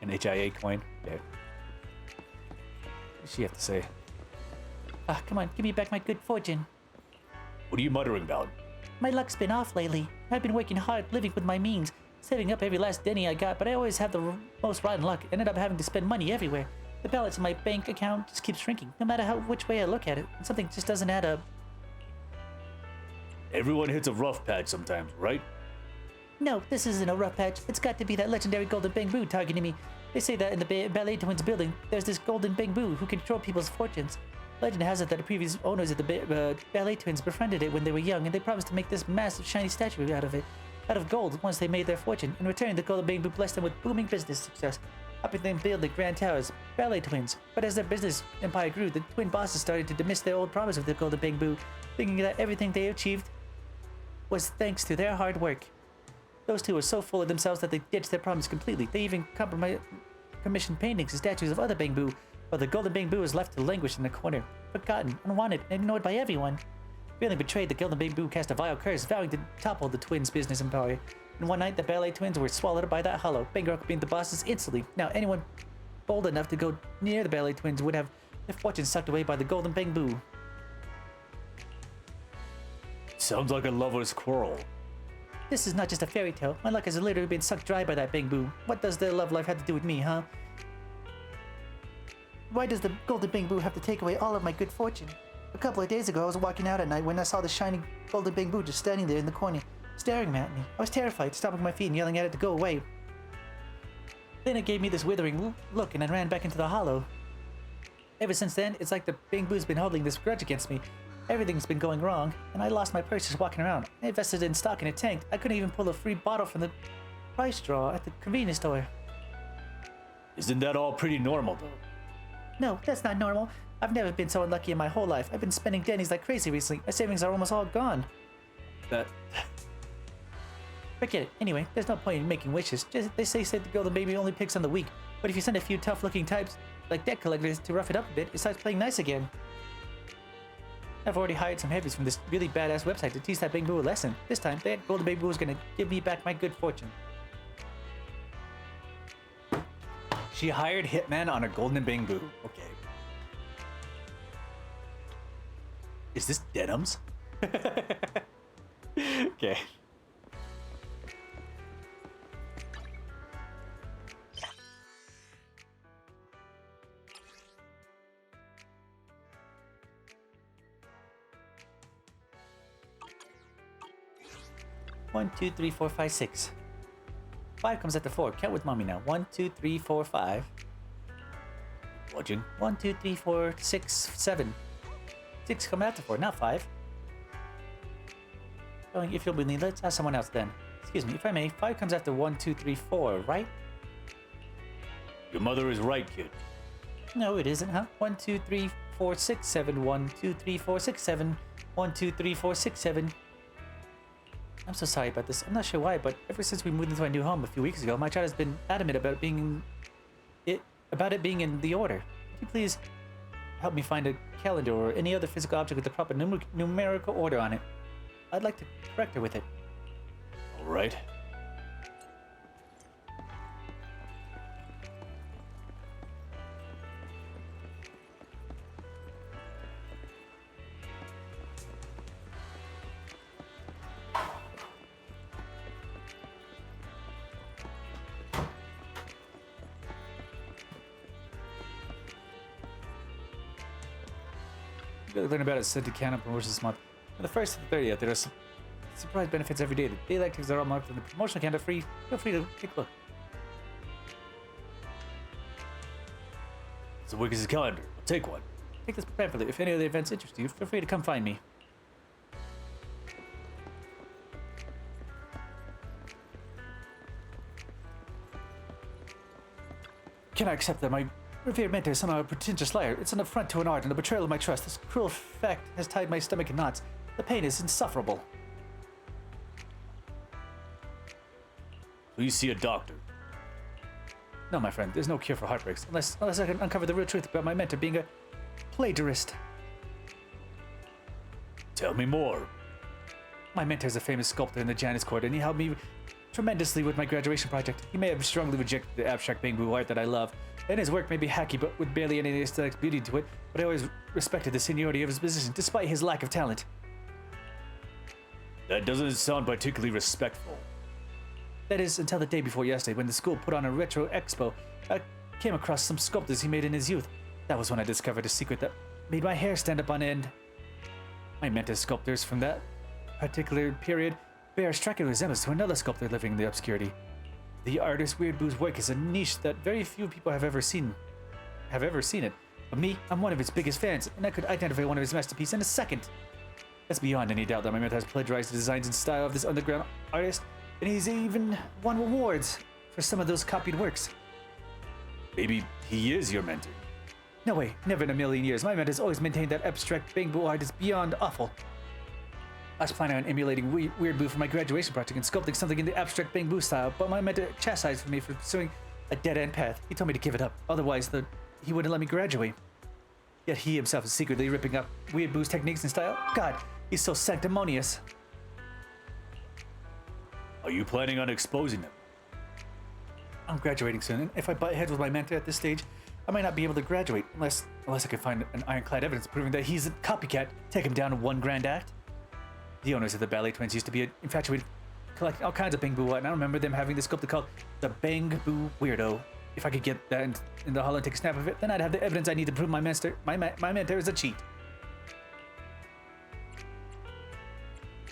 An HIA coin. Yeah. What does she have to say? Ah, come on, give me back my good fortune. What are you muttering about? My luck's been off lately. I've been working hard, living with my means, saving up every last penny I got, but I always have the most rotten luck. Ended up having to spend money everywhere. The balance in my bank account just keeps shrinking, no matter which way I look at it. Something just doesn't add up. Everyone hits a rough patch sometimes, right? No, this isn't a rough patch. It's got to be that legendary Golden Bang Boo targeting me. They say that in the Ballet Twins building, there's this Golden Bang Boo who can control people's fortunes. Legend has it that the previous owners of the Ballet Twins befriended it when they were young, and they promised to make this massive shiny statue out of it, out of gold, once they made their fortune. In return, the Golden Bang Boo blessed them with booming business success, helping them build the Grand Towers, Ballet Twins. But as their business empire grew, the twin bosses started to dismiss their old promise of the Golden Bang Boo, thinking that everything they achieved was thanks to their hard work. Those two were so full of themselves that they ditched their promise completely. They even commissioned paintings and statues of other Bang Boo, while the Golden Bang Boo was left to languish in the corner, forgotten, unwanted, and ignored by everyone. Feeling betrayed, the Golden Bang Boo cast a vile curse, vowing to topple the twins' business empire. And one night, the Ballet Twins were swallowed up by that hollow, bankrupting the bosses instantly. Now, anyone bold enough to go near the Ballet Twins would have their fortunes sucked away by the Golden Bang Boo. Sounds like a lover's quarrel. This is not just a fairy tale. My luck has literally been sucked dry by that Bing-Boo. What does their love life have to do with me, huh? Why does the golden Bing-Boo have to take away all of my good fortune? A couple of days ago, I was walking out at night when I saw the shining golden Bing-Boo just standing there in the corner, staring at me. I was terrified, stomping my feet and yelling at it to go away. Then it gave me this withering look and I ran back into the hollow. Ever since then, it's like the Bing-Boo's been holding this grudge against me. Everything's been going wrong, and I lost my purse just walking around. I invested in stock and it tanked. I couldn't even pull a free bottle from the price drawer at the convenience store. Isn't that all pretty normal, though? No, that's not normal. I've never been so unlucky in my whole life. I've been spending Denny's like crazy recently. My savings are almost all gone. That... Forget it. Anyway, there's no point in making wishes. They say the golden baby only picks on the weak. But if you send a few tough-looking types like debt collectors to rough it up a bit, it starts playing nice again. I've already hired some heavies from this really badass website to teach that Bing-Boo a lesson. This time, that golden Bing-Boo is gonna give me back my good fortune. She hired Hitman on a golden Bing-Boo. Okay. Is this Denims? Okay. One, 2, 3, 4, 5, 6. 5 comes after 4. Count with mommy now. 1, 2, 3, 4, 5. Watching. 1, 2, 3, 4, 6, 7. 6 come after 4, not 5. Oh, if you'll believe, let's ask someone else then. Excuse me, if I may, 5 comes after 1, 2, 3, 4, right? Your mother is right, kid. No, it isn't, huh? 1, 2, 3, 4, 6, 7. 1, 2, 3, 4, 6, 7. 1, 2, 3, 4, 6, 7. I'm so sorry about this. I'm not sure why, but ever since we moved into our new home a few weeks ago, my child has been adamant about it being in the order. Could you please help me find a calendar or any other physical object with the proper numerical order on it? I'd like to correct her with it. All right. Really learn about it said to count up promotions this month. On the 1st to the 30th, there are some surprise benefits every day. The daily activities are all marked on the promotional calendar free. Feel free to take a look. It's the Wicked's calendar. I'll take one. Take this pamphlet. If any of the events interest you, feel free to come find me. Can I accept that my revered mentor is somehow a pretentious liar? It's an affront to an art and a betrayal of my trust. This cruel fact has tied my stomach in knots. The pain is insufferable. Please see a doctor. No, my friend, there's no cure for heartbreaks unless I can uncover the real truth about my mentor being a plagiarist. Tell me more. My mentor is a famous sculptor in the Janus Court, and he helped me tremendously with my graduation project. He may have strongly rejected the abstract Bing-Boo art that I love, and his work may be hacky but with barely any aesthetic beauty to it, but I always respected the seniority of his position despite his lack of talent. That doesn't sound particularly respectful. That is, until the day before yesterday, when the school put on a retro expo. I came across some sculptures he made in his youth. That was when I discovered a secret that made my hair stand up on end. My mentor's sculptors from that particular period bear a striking resemblance to another sculptor living in the obscurity. The artist Weird Boo's work is a niche that very few people have ever seen it. But me, I'm one of its biggest fans, and I could identify one of his masterpieces in a second. It's beyond any doubt that my mentor has plagiarized the designs and style of this underground artist, and he's even won awards for some of those copied works. Maybe he is your mentor. No way, never in a million years. My mentor's always maintained that abstract Bing-Boo art is beyond awful. I was planning on emulating Weird Boo for my graduation project and sculpting something in the abstract Bing-Boo style, but my mentor chastised me for pursuing a dead-end path. He told me to give it up, otherwise he wouldn't let me graduate. Yet he himself is secretly ripping up Weird Boo's techniques and style. God, he's so sanctimonious. Are you planning on exposing him? I'm graduating soon, and if I butt heads with my mentor at this stage, I might not be able to graduate unless I can find an ironclad evidence proving that he's a copycat. Take him down in one grand act. The owners of the Ballet Twins used to be infatuated collecting all kinds of Bang Boo, and I remember them having this sculpted called the Bang Boo Weirdo. If I could get that in the hollow and take a snap of it, then I'd have the evidence I need to prove my mentor is a cheat.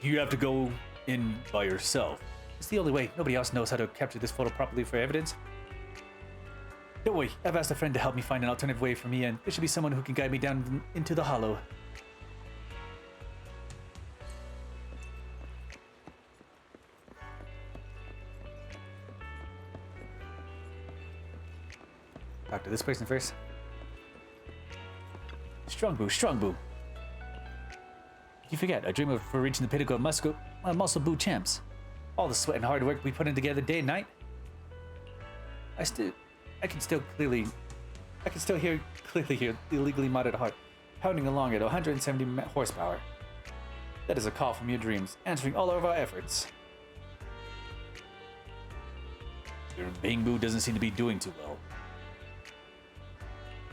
You have to go in by yourself. It's the only way. Nobody else knows how to capture this photo properly for evidence. Don't worry, I've asked a friend to help me find an alternative way for me, and there should be someone who can guide me down into the hollow. Talk to this person first. Strong Boo, Strong Boo. You forget, I dream of for reaching the pinnacle of Muscle Boo champs. All the sweat and hard work we put in together day and night. I can still clearly hear the illegally modded heart pounding along at 170 horsepower. That is a call from your dreams, answering all of our efforts. Your Bang Boo doesn't seem to be doing too well.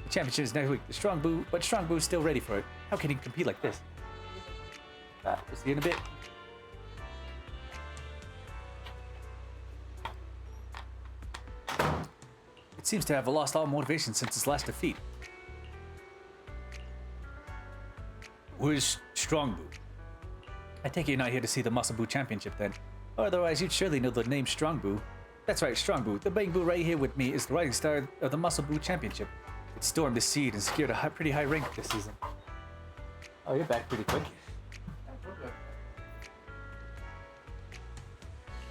The championship is next week. Strong Boo's still ready for it. How can he compete like this? We'll see you in a bit. It seems to have lost all motivation since his last defeat. Where's Strong Boo? I take it you're not here to see the Muscle Boo Championship then. Otherwise, you'd surely know the name Strong Boo. That's right, Strong Boo. The Bang Boo right here with me is the rising star of the Muscle Boo Championship. It stormed the seed and secured a pretty high rank this season. Oh, you're back pretty quick.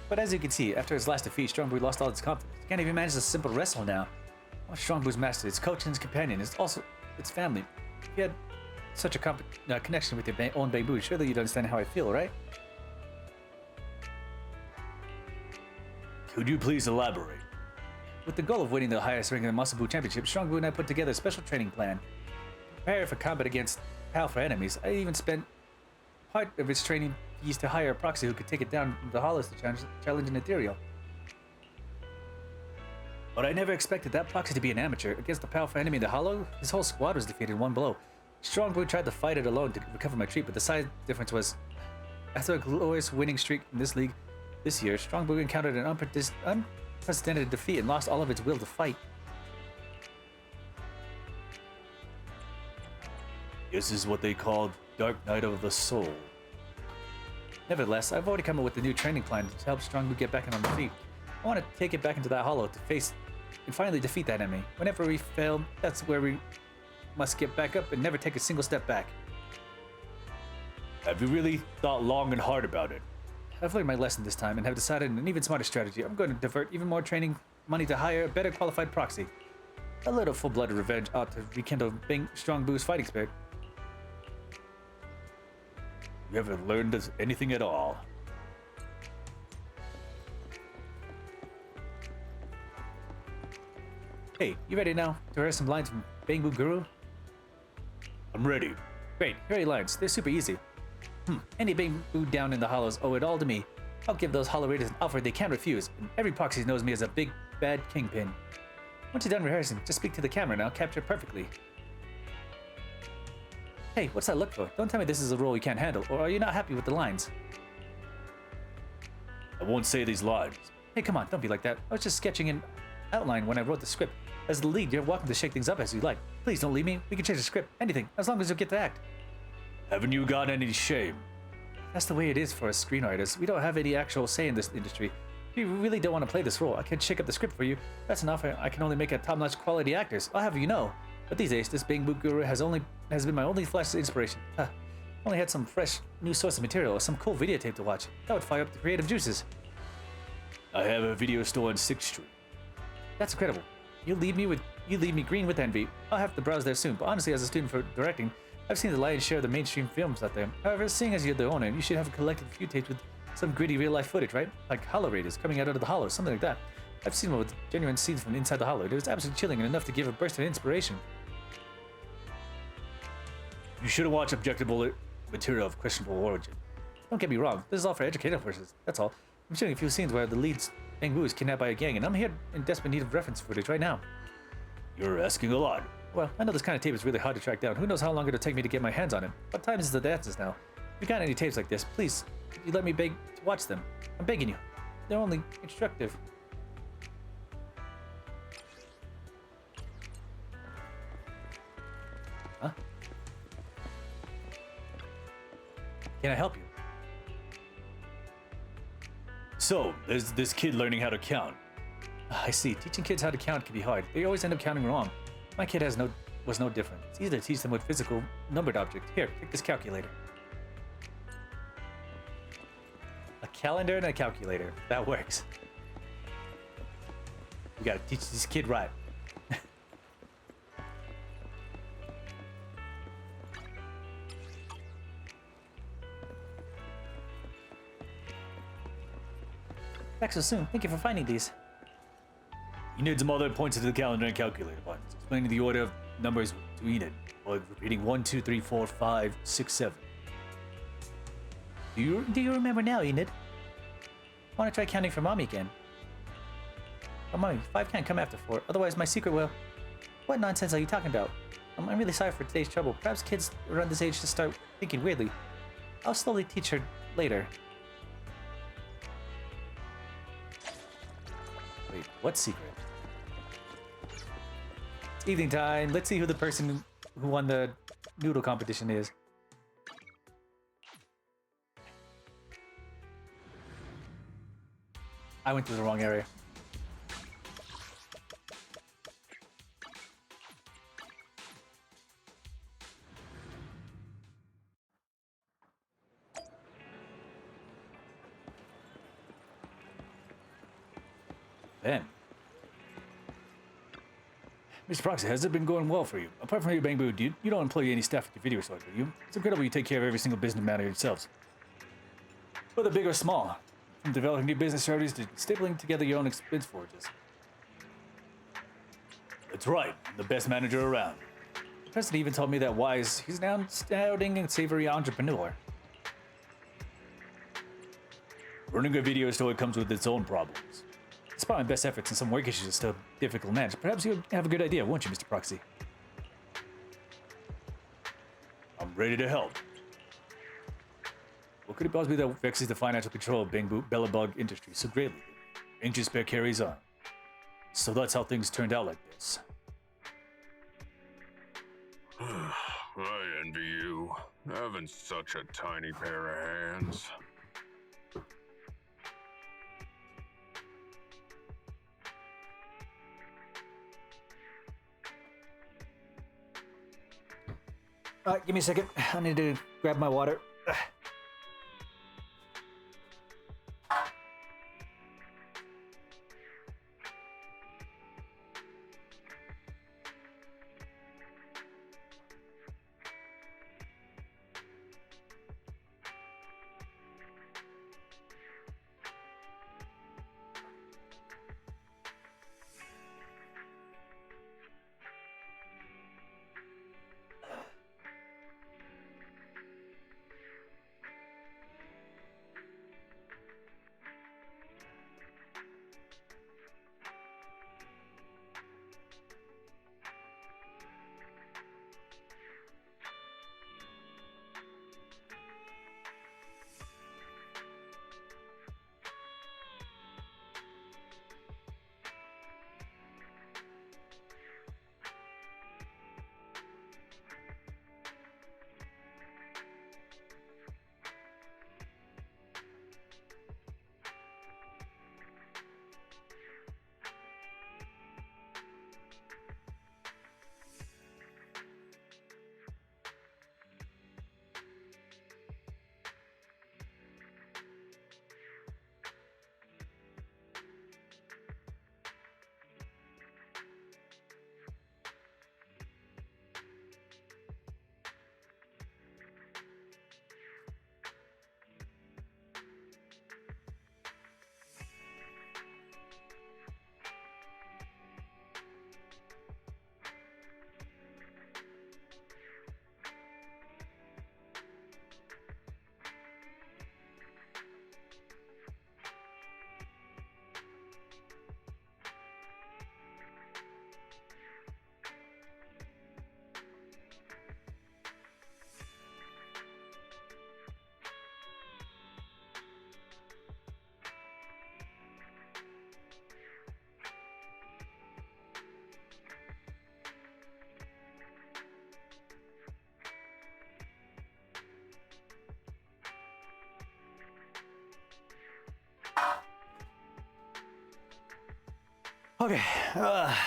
But as you can see, after his last defeat, Strong Boo lost all his confidence. He can't even manage a simple wrestle now. Well, Strong Boo's master, his coach and his companion, is also its family. If you had such a connection with your own Bang Boo, surely you'd understand how I feel, right? Could you please elaborate? With the goal of winning the highest rank in the Muscle Boo Championship, Strong Boo and I put together a special training plan. Prepare for combat against powerful enemies. I even spent part of its training used to hire a proxy who could take it down from the hollows to challenge an ethereal. But I never expected that proxy to be an amateur. Against the powerful enemy in the hollow, his whole squad was defeated in one blow. Strong Boo tried to fight it alone to recover my treat, but the side difference was, after a glorious winning streak in this league this year, Strong Boo encountered an unprecedented defeat and lost all of its will to fight. This is what they call Dark Night of the Soul. Nevertheless, I've already come up with a new training plan to help Strong Boo get back on the feet. I want to take it back into that hollow to face and finally defeat that enemy. Whenever we fail, that's where we must get back up and never take a single step back. Have you really thought long and hard about it? I've learned my lesson this time and have decided an even smarter strategy. I'm going to divert even more training money to hire a better qualified proxy. A little full-blooded revenge ought to rekindle Strong Boo's fighting spirit. You haven't learned anything at all. Hey, you ready now to hear some lines from Bang Boo Guru? I'm ready. Great, here are your lines. They're super easy. Any Bang Boo down in the hollows owe it all to me. I'll give those hollow raiders an offer they can't refuse, and every proxy knows me as a big, bad kingpin. Once you're done rehearsing, just speak to the camera and I'll capture it perfectly. Hey, what's that look for? Don't tell me this is a role you can't handle, or are you not happy with the lines? I won't say these lines. Hey, come on, don't be like that. I was just sketching an outline when I wrote the script. As the lead, you're welcome to shake things up as you like. Please don't leave me. We can change the script, anything, as long as you get to act. Haven't you got any shame? That's the way it is for us screenwriters. We don't have any actual say in this industry. If you really don't want to play this role, I can shake up the script for you. That's an offer I can only make at top-notch quality actors. I'll have you know. But these days, this Bang Boo Guru has been my only flash of inspiration. Only had some fresh new source of material or some cool videotape to watch. That would fire up the creative juices. I have a video store on 6th Street. That's incredible. You leave me green with envy. I'll have to browse there soon, but honestly, as a student for directing, I've seen the lion's share of the mainstream films out there. However, seeing as you're the owner, you should have collected a few tapes with some gritty real-life footage, right? Like Hollow Raiders coming out of the hollow, something like that. I've seen one with genuine scenes from inside the hollow. It was absolutely chilling and enough to give a burst of inspiration. You shouldn't watch objectionable material of questionable origin. Don't get me wrong, this is all for educational purposes, that's all. I'm showing a few scenes where the lead Bang Boo is kidnapped by a gang, and I'm here in desperate need of reference footage right now. You're asking a lot. Well, I know this kind of tape is really hard to track down. Who knows how long it'll take me to get my hands on it. What time is the dances now? If you got any tapes like this, please, could you let me beg to watch them? I'm begging you. They're only instructive. Huh? Can I help you? So, there's this kid learning how to count. I see. Teaching kids how to count can be hard. They always end up counting wrong. My kid was no different. It's easy to teach them with physical, numbered objects. Here, take this calculator. A calendar and a calculator. That works. We gotta teach this kid right. Back so soon. Thank you for finding these. You need some other points to the calendar and calculator buttons, explaining the order of numbers to Enid, or repeating 1, 2, 3, 4, 5, 6, 7. Do you remember now, Enid? I want to try counting for Mommy again. Oh, Mommy, 5 can't come after 4. Otherwise, my secret will... What nonsense are you talking about? I'm really sorry for today's trouble. Perhaps kids around this age just start thinking weirdly. I'll slowly teach her later. Wait, what secret? It's evening time. Let's see who the person who won the noodle competition is. I went to the wrong area. Ben. Mr. Proxy, has it been going well for you? Apart from your Bang Boo, you don't employ any staff at your video store, do you? It's incredible you take care of every single business matter yourselves. Whether big or small. From developing new business strategies to stapling together your own expense forges. That's right, I'm the best manager around. The president even told me that Wise, he's an astounding and savory entrepreneur. Running a video store comes with its own problems. Despite my best efforts, and some work issues are still difficult to manage. Perhaps you have a good idea, won't you, Mr. Proxy? I'm ready to help. What could it possibly that vexes the financial control of Bellabug Industries so greatly? Ancient Spare carries on. So that's how things turned out like this. I envy you, having such a tiny pair of hands. Give me a second. I need to grab my water. Okay. I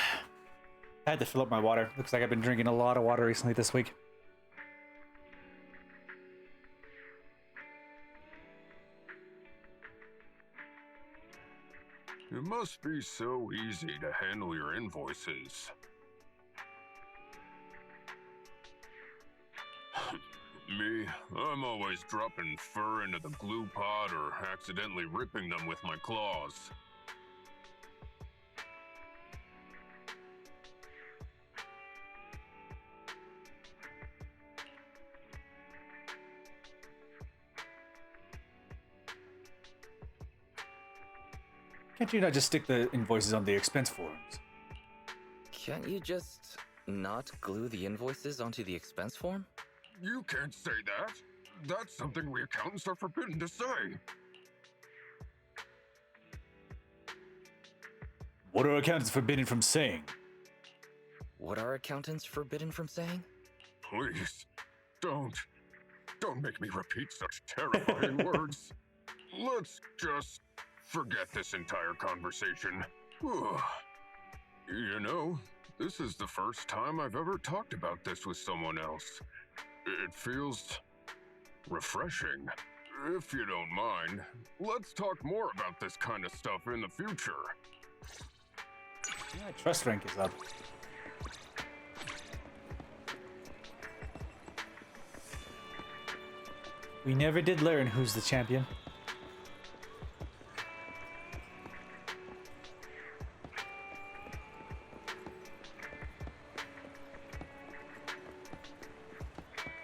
had to fill up my water. Looks like I've been drinking a lot of water recently this week. It must be so easy to handle your invoices. Me, I'm always dropping fur into the glue pot or accidentally ripping them with my claws. Can't you not just stick the invoices on the expense forms? Can't you just not glue the invoices onto the expense form? You can't say that. That's something we accountants are forbidden to say. What are accountants forbidden from saying? What are accountants forbidden from saying? Please, don't make me repeat such terrifying words. Let's just forget this entire conversation. You know, this is the first time I've ever talked about this with someone else. It feels refreshing. If you don't mind, let's talk more about this kind of stuff in the future. Yeah, trust rank is up. We never did learn who's the champion.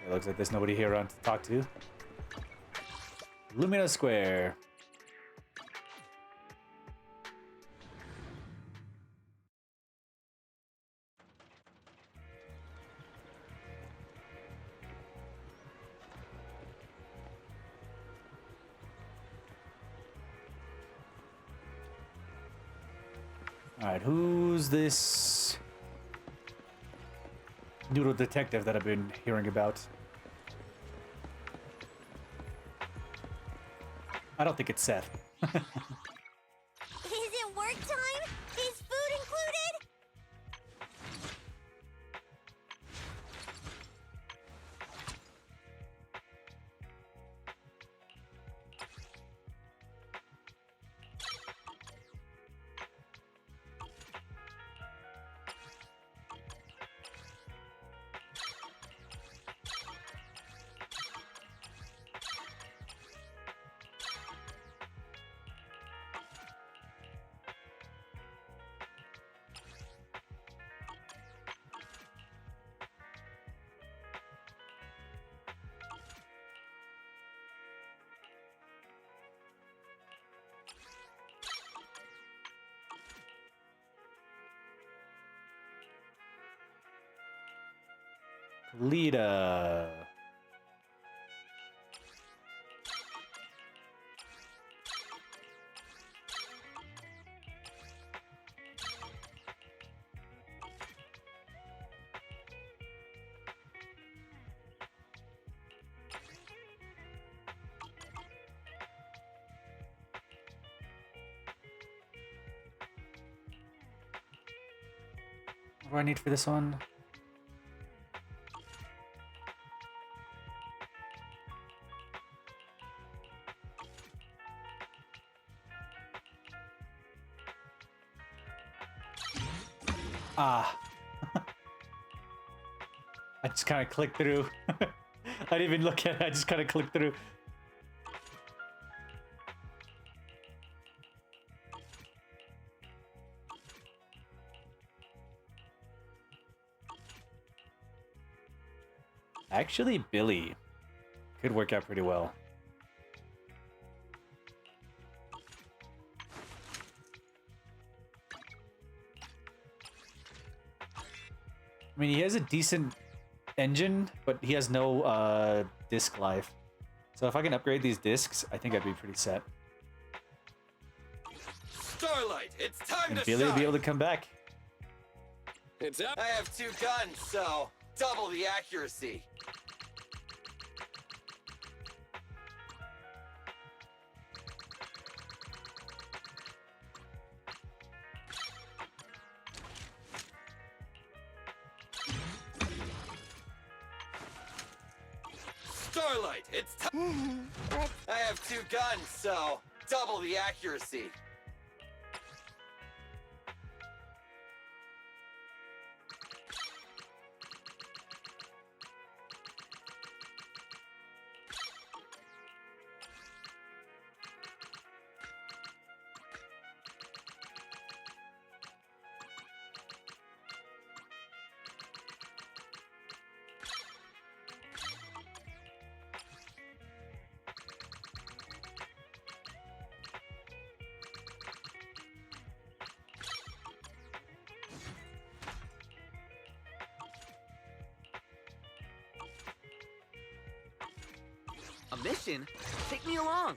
It looks like there's nobody here around to talk to. Lumina Square. Alright, who's this noodle detective that I've been hearing about? I don't think it's Seth. Is it work time? Is food included? Lita. What do I need for this one? Ah. I just kind of clicked through. I didn't even look at it, I just kind of clicked through. Actually, Billy could work out pretty well. I mean, he has a decent engine, but he has no disc life. So if I can upgrade these discs, I think I'd be pretty set. Starlight, it's time And to Billy will be shine. able to come back. It's up. I have 2 guns, so double the accuracy. Starlight, it's time. I have 2 guns, so double the accuracy. A mission? Take me along.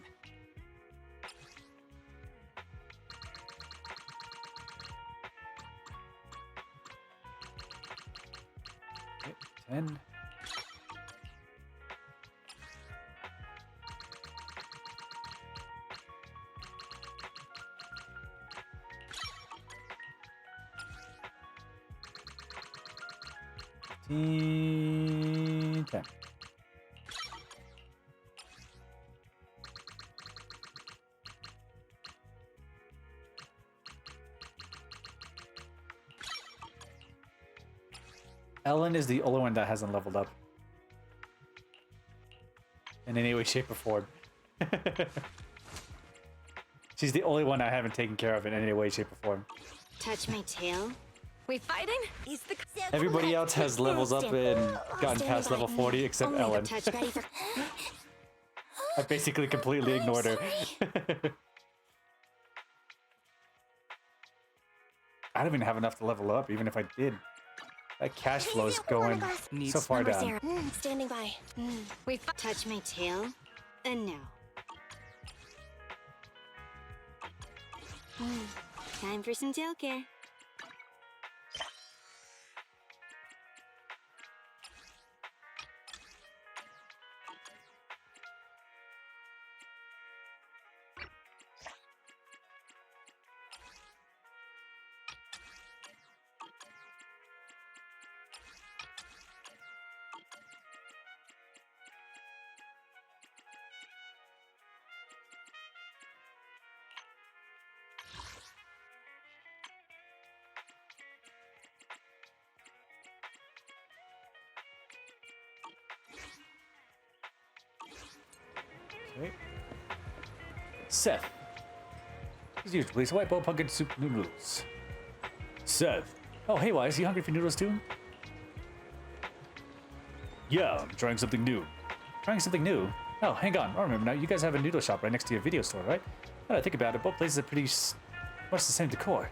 Okay, 10. Ten. Ellen is the only one that hasn't leveled up in any way, shape, or form. She's the only one I haven't taken care of in any way, shape, or form. Touch my tail. We fighting? He's the Everybody else has levels up and gotten past level 40 except Ellen. I basically completely ignored her. I don't even have enough to level up, even if I did. That cash flow is going so far down. Standing by. We touch my tail, and now. Time for some tail care. Okay. Seth. As usual, please. White bowl pumpkin soup noodles. Seth. Oh, hey, Wise. You hungry for noodles too? Yeah, I'm trying something new. Trying something new? Oh, hang on. I remember now. You guys have a noodle shop right next to your video store, right? Now that I think about it, both places are pretty much the same decor.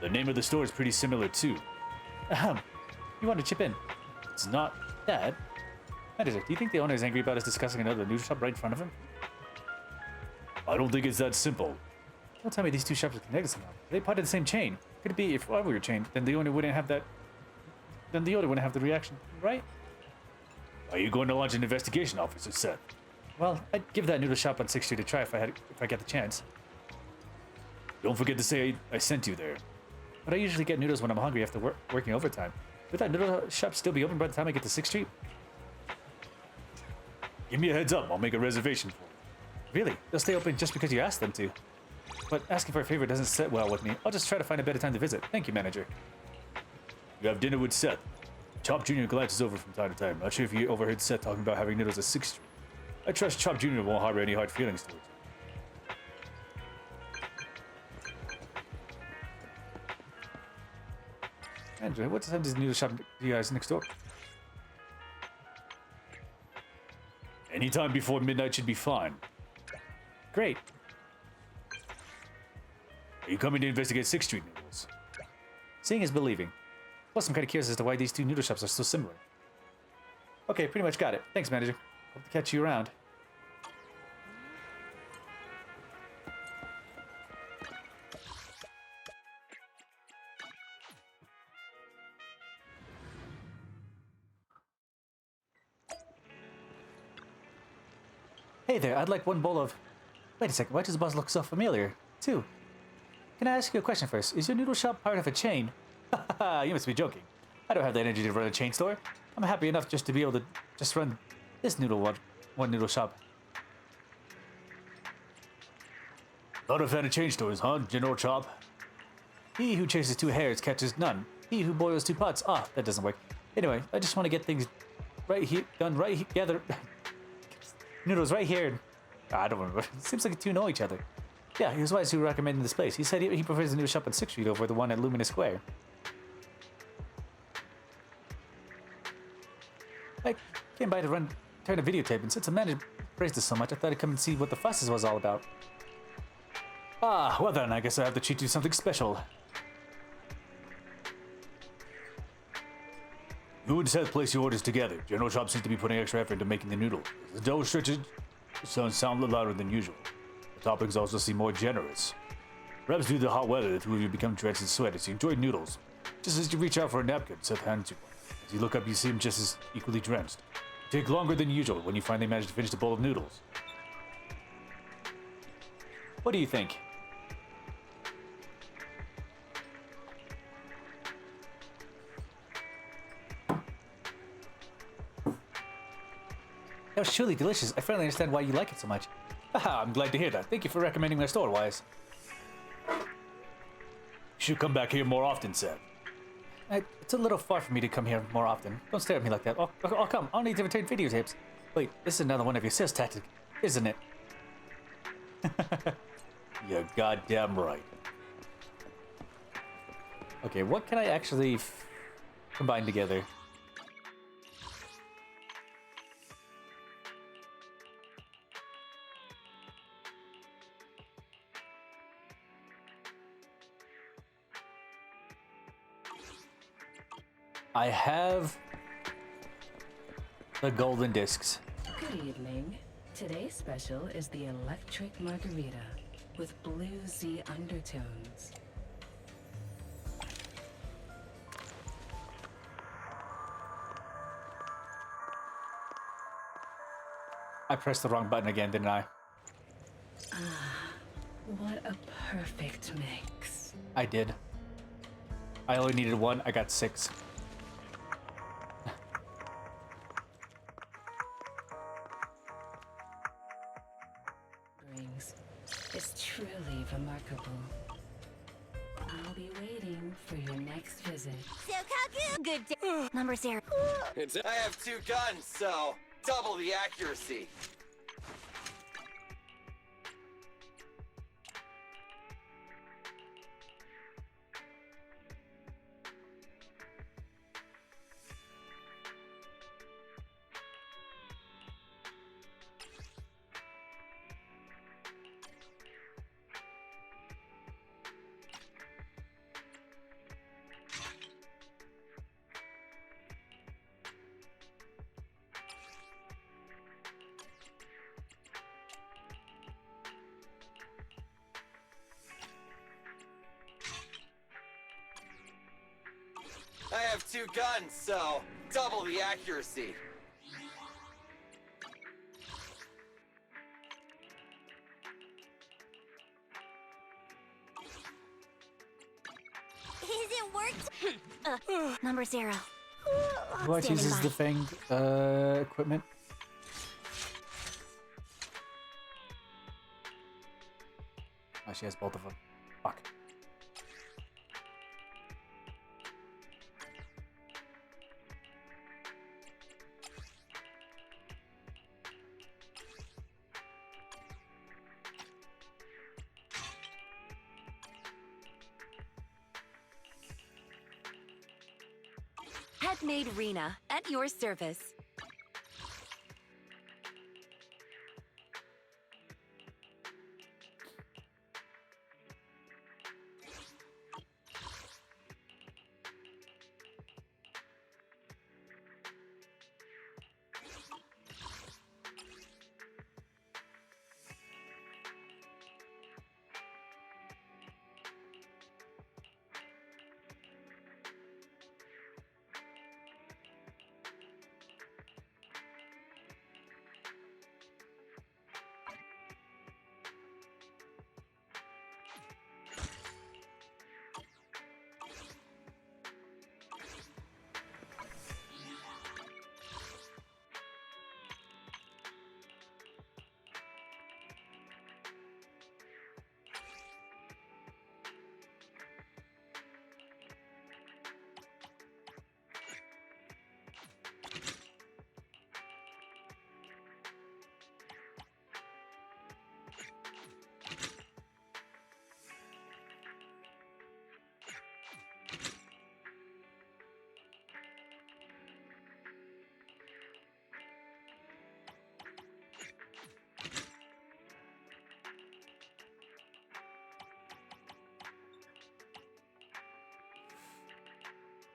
The name of the store is pretty similar too. You want to chip in? It's not that. That is it. Do you think the owner is angry about us discussing another noodle shop right in front of him? I don't think it's that simple. Don't tell me these two shops are connected somehow. They part of the same chain. Could it be if I were chained, then the owner wouldn't have that. Then the owner wouldn't have the reaction, right? Are you going to launch an investigation, Officer Seth? Well, I'd give that noodle shop on 6th Street a try if I get the chance. Don't forget to say I sent you there. But I usually get noodles when I'm hungry after working overtime. Would that noodle shop still be open by the time I get to 6th Street? Give me a heads up, I'll make a reservation for you. Really? They'll stay open just because you asked them to. But asking for a favor doesn't sit well with me. I'll just try to find a better time to visit. Thank you, manager. You have dinner with Seth. Chop Jr. glances over from time to time. Not sure if you overheard Seth talking about having noodles at 6th Street. I trust Chop Jr. won't harbor any hard feelings towards you. Andrew, what time does the noodle shop you guys next door? Anytime before midnight should be fine. Great. Are you coming to investigate 6th Street noodles? Seeing is believing. Plus, I'm kind of curious as to why these two noodle shops are so similar. Okay, pretty much got it. Thanks, manager. Hope to catch you around. Hey there, I'd like one bowl of... Wait a second, why does the boss look so familiar? Two. Can I ask you a question first? Is your noodle shop part of a chain? Haha, you must be joking. I don't have the energy to run a chain store. I'm happy enough just to be able to just run this one noodle shop. Not a fan of chain stores, huh, General Chop? He who chases two hares catches none. He who boils two pots. Ah, that doesn't work. Anyway, I just want to get things right here, done right together. Noodles right here. I don't remember. It seems like the two know each other. Yeah, he was wise who recommended this place. He said he prefers the noodle shop on 6th Street over the one at Lumina Square. I came by to turn a videotape, and since the manager praised us so much, I thought I'd come and see what the fuss was all about. Ah, well then, I guess I have to treat you to something special. You and Seth place your orders together. General Chop seems to be putting extra effort into making the noodle. The dough stretches sound a little louder than usual. The toppings also seem more generous. Perhaps due to the hot weather, the two of you become drenched in sweat as you enjoy noodles. Just as you reach out for a napkin, Seth hands you one. As you look up, you see him just as equally drenched. You take longer than usual when you finally manage to finish the bowl of noodles. What do you think? That was truly delicious. I finally understand why you like it so much. Haha, I'm glad to hear that. Thank you for recommending my store, Wise. You should come back here more often, Seth. It's a little far for me to come here more often. Don't stare at me like that. I'll come. I'll need to return videotapes. Wait, this is another one of your sales tactics, isn't it? You're goddamn right. Okay, what can I actually combine together? I have the golden discs. Good evening. Today's special is the electric margarita with bluesy undertones. I pressed the wrong button again, didn't I? Ah, what a perfect mix. I did. I only needed one, I got 6. Is truly remarkable. I'll be waiting for your next visit. Sokaku! Good day. Number 0. I have 2 guns, so double the accuracy. I have 2 guns, so double the accuracy. Is it worked? Number 0. What uses the Fang equipment? Oh, she has both of them. Fuck. Headmaid Rena, at your service.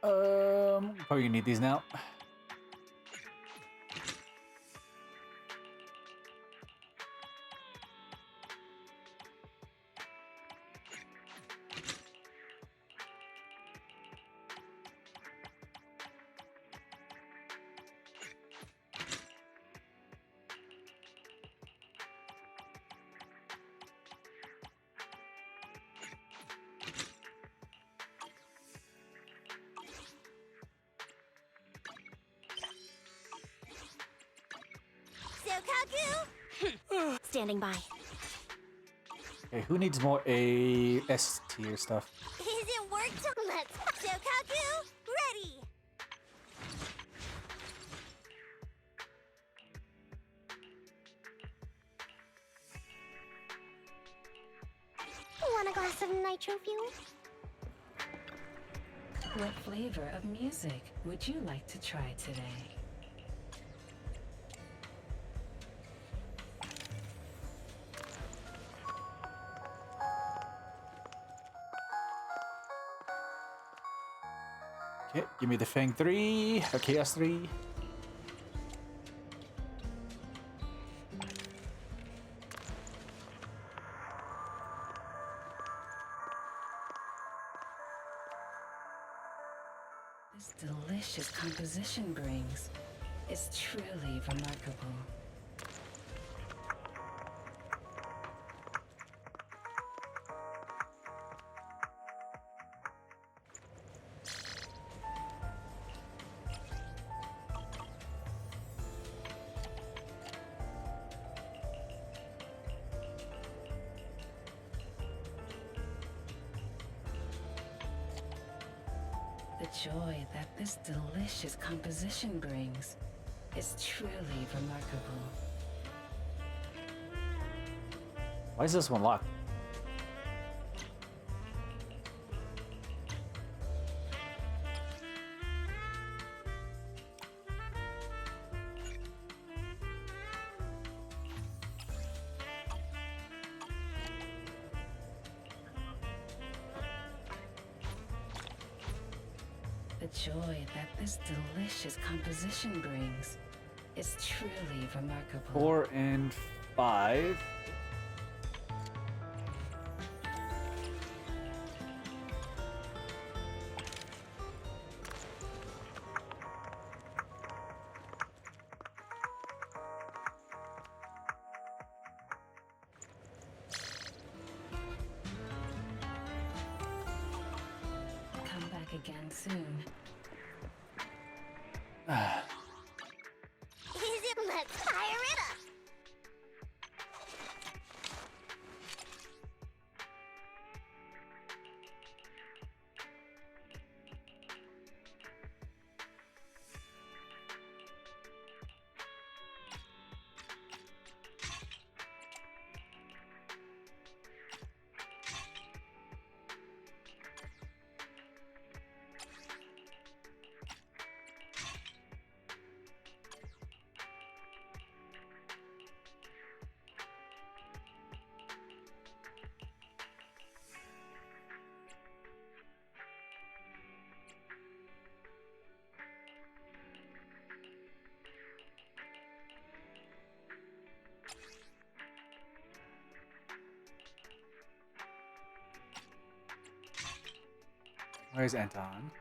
Probably gonna need these now. Sokaku! Standing by. Okay, who needs more A S tier stuff? Is it work to let's Sokaku? Ready! Want a glass of nitro fuel? What flavor of music would you like to try today? Okay, give me the Fang 3 or Chaos 3. This delicious composition brings is truly remarkable. The joy that this delicious composition brings is truly remarkable. Why is this one locked? The joy that this delicious composition brings is truly remarkable. 4 and 5. Come back again soon. Is it let's fire it up? Where's Anton?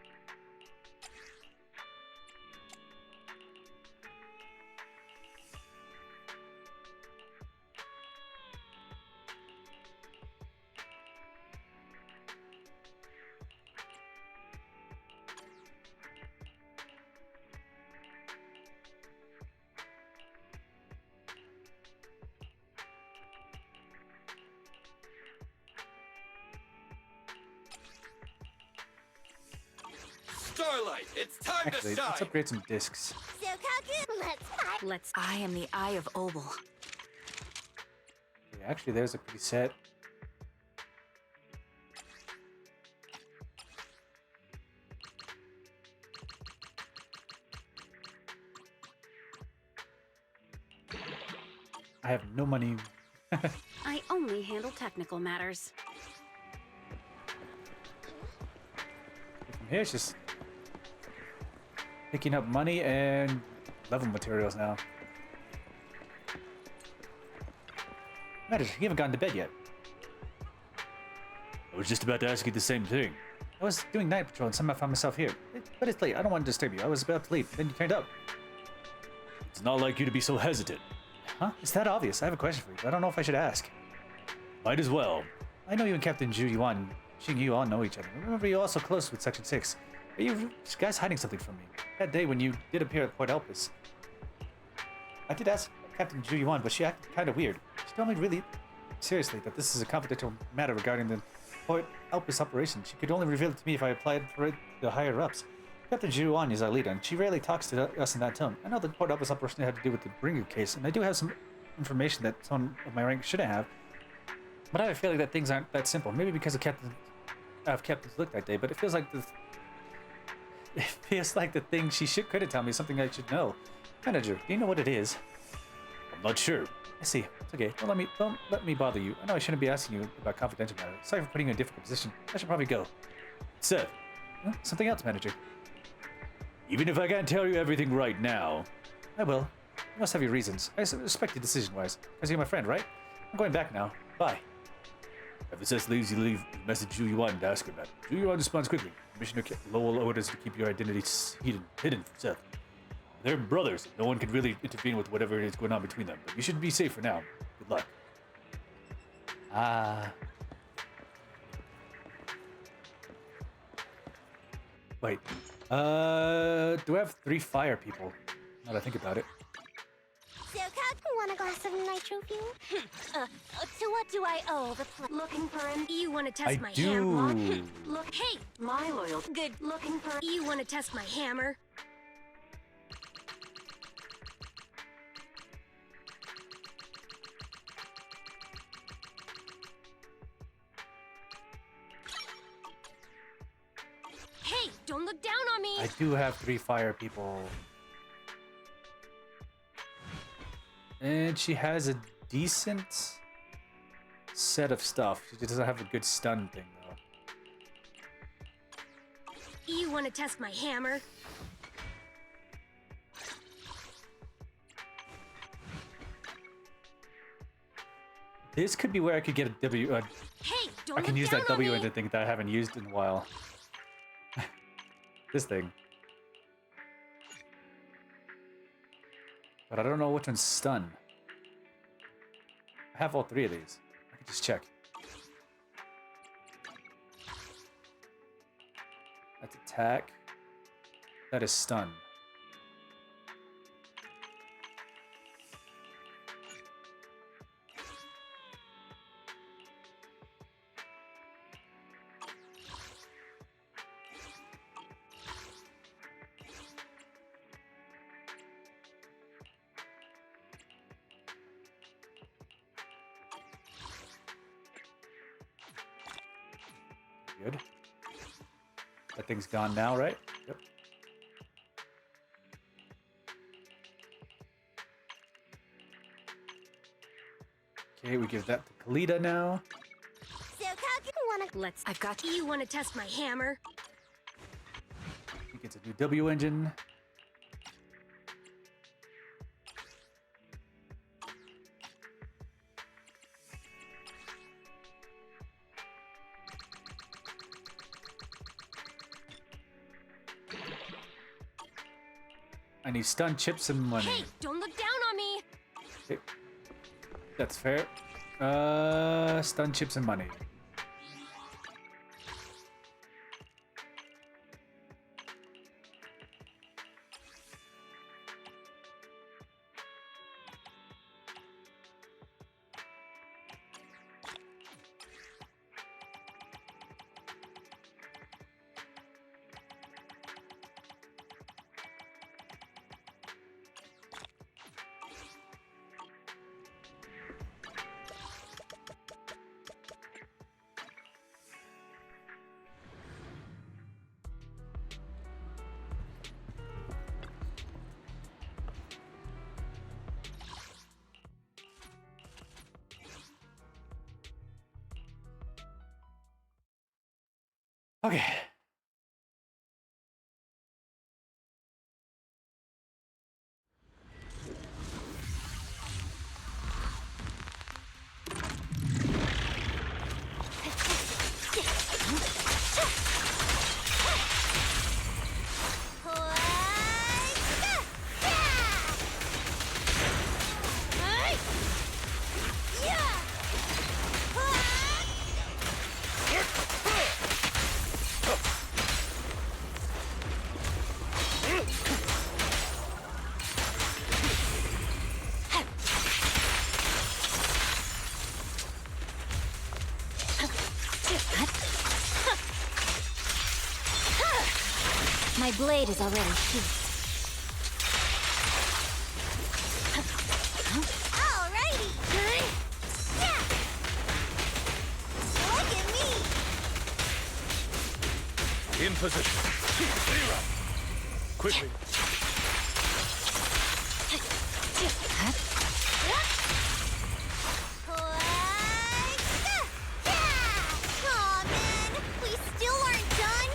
Starlight, it's time Actually, to shine! let's upgrade some discs. Sokaku, let's fire. I am the Eye of Obel. Yeah, actually, there's a pretty set. I have no money. I only handle technical matters. From here, it's just picking up money and level materials now. Manager, you haven't gotten to bed yet. I was just about to ask you the same thing. I was doing night patrol and somehow found myself here. But it's late. I don't want to disturb you. I was about to leave. Then you turned up. It's not like you to be so hesitant. Huh? It's that obvious. I have a question for you, but I don't know if I should ask. Might as well. I know you and Captain Zhu Yuan, Xing Yu all know each other. Remember, you're also close with Section 6. Are you guys hiding something from me? That day when you did appear at Port Elpis. I did ask Captain Zhu Yuan, but she acted kind of weird. She told me really seriously that this is a confidential matter regarding the Port Elpis operation. She could only reveal it to me if I applied for it to the higher-ups. Captain Zhu Yuan is our leader, and she rarely talks to us in that tone. I know the Port Elpis operation had to do with the Bringer case, and I do have some information that someone of my rank shouldn't have. But I have a feeling that things aren't that simple. Maybe because of Captain's look that day, but it feels like the thing she couldn't tell me is something I should know. Manager, do you know what it is? I'm not sure. I see. It's okay. Don't let me bother you. I know I shouldn't be asking you about confidential matters. Sorry for putting you in a difficult position. I should probably go. Sir. Huh? Something else, Manager. Even if I can't tell you everything right now. I will. You must have your reasons. I respect your decision-wise. Because you're my friend, right? I'm going back now. Bye. If the SS leaves, you leave. Message Zhu Yuan to ask her about it. Zhu Yuan responds quickly. Commissioner Lowell orders to keep your identities hidden from Seth. They're brothers. No one can really intervene with whatever it is going on between them. But you should be safe for now. Good luck. Wait. Do I have 3 fire people? Now that I think about it. Sokaku, want a glass of nitro fuel? To what do I owe the Looking for an... You want to test I my do. hammer? Look, hey, My loyal... good. Looking for... You want to test my hammer? Hey, don't look down on me! I do have 3 fire people. And she has a decent set of stuff. She doesn't have a good stun thing, though. You want to test my hammer? This could be where I could get a W. Hey, don't I can look use down that on W me! engine thing that I haven't used in a while. This thing. But I don't know which one's stun. I have all 3 of these. I can just check. That's attack. That is stun. Good. That thing's gone now, right? Yep. Okay, we give that to Kalita now. Sokaku, want a... I've got... You want to test my hammer? He gets a new W engine. I need stun chips and money. Hey, don't look down on me! Okay. That's fair. Stun chips and money. Okay. My blade is already sheathed. Alrighty! Yeah. Look at me! In position. Zero. Quickly. Aw, man! We still aren't done?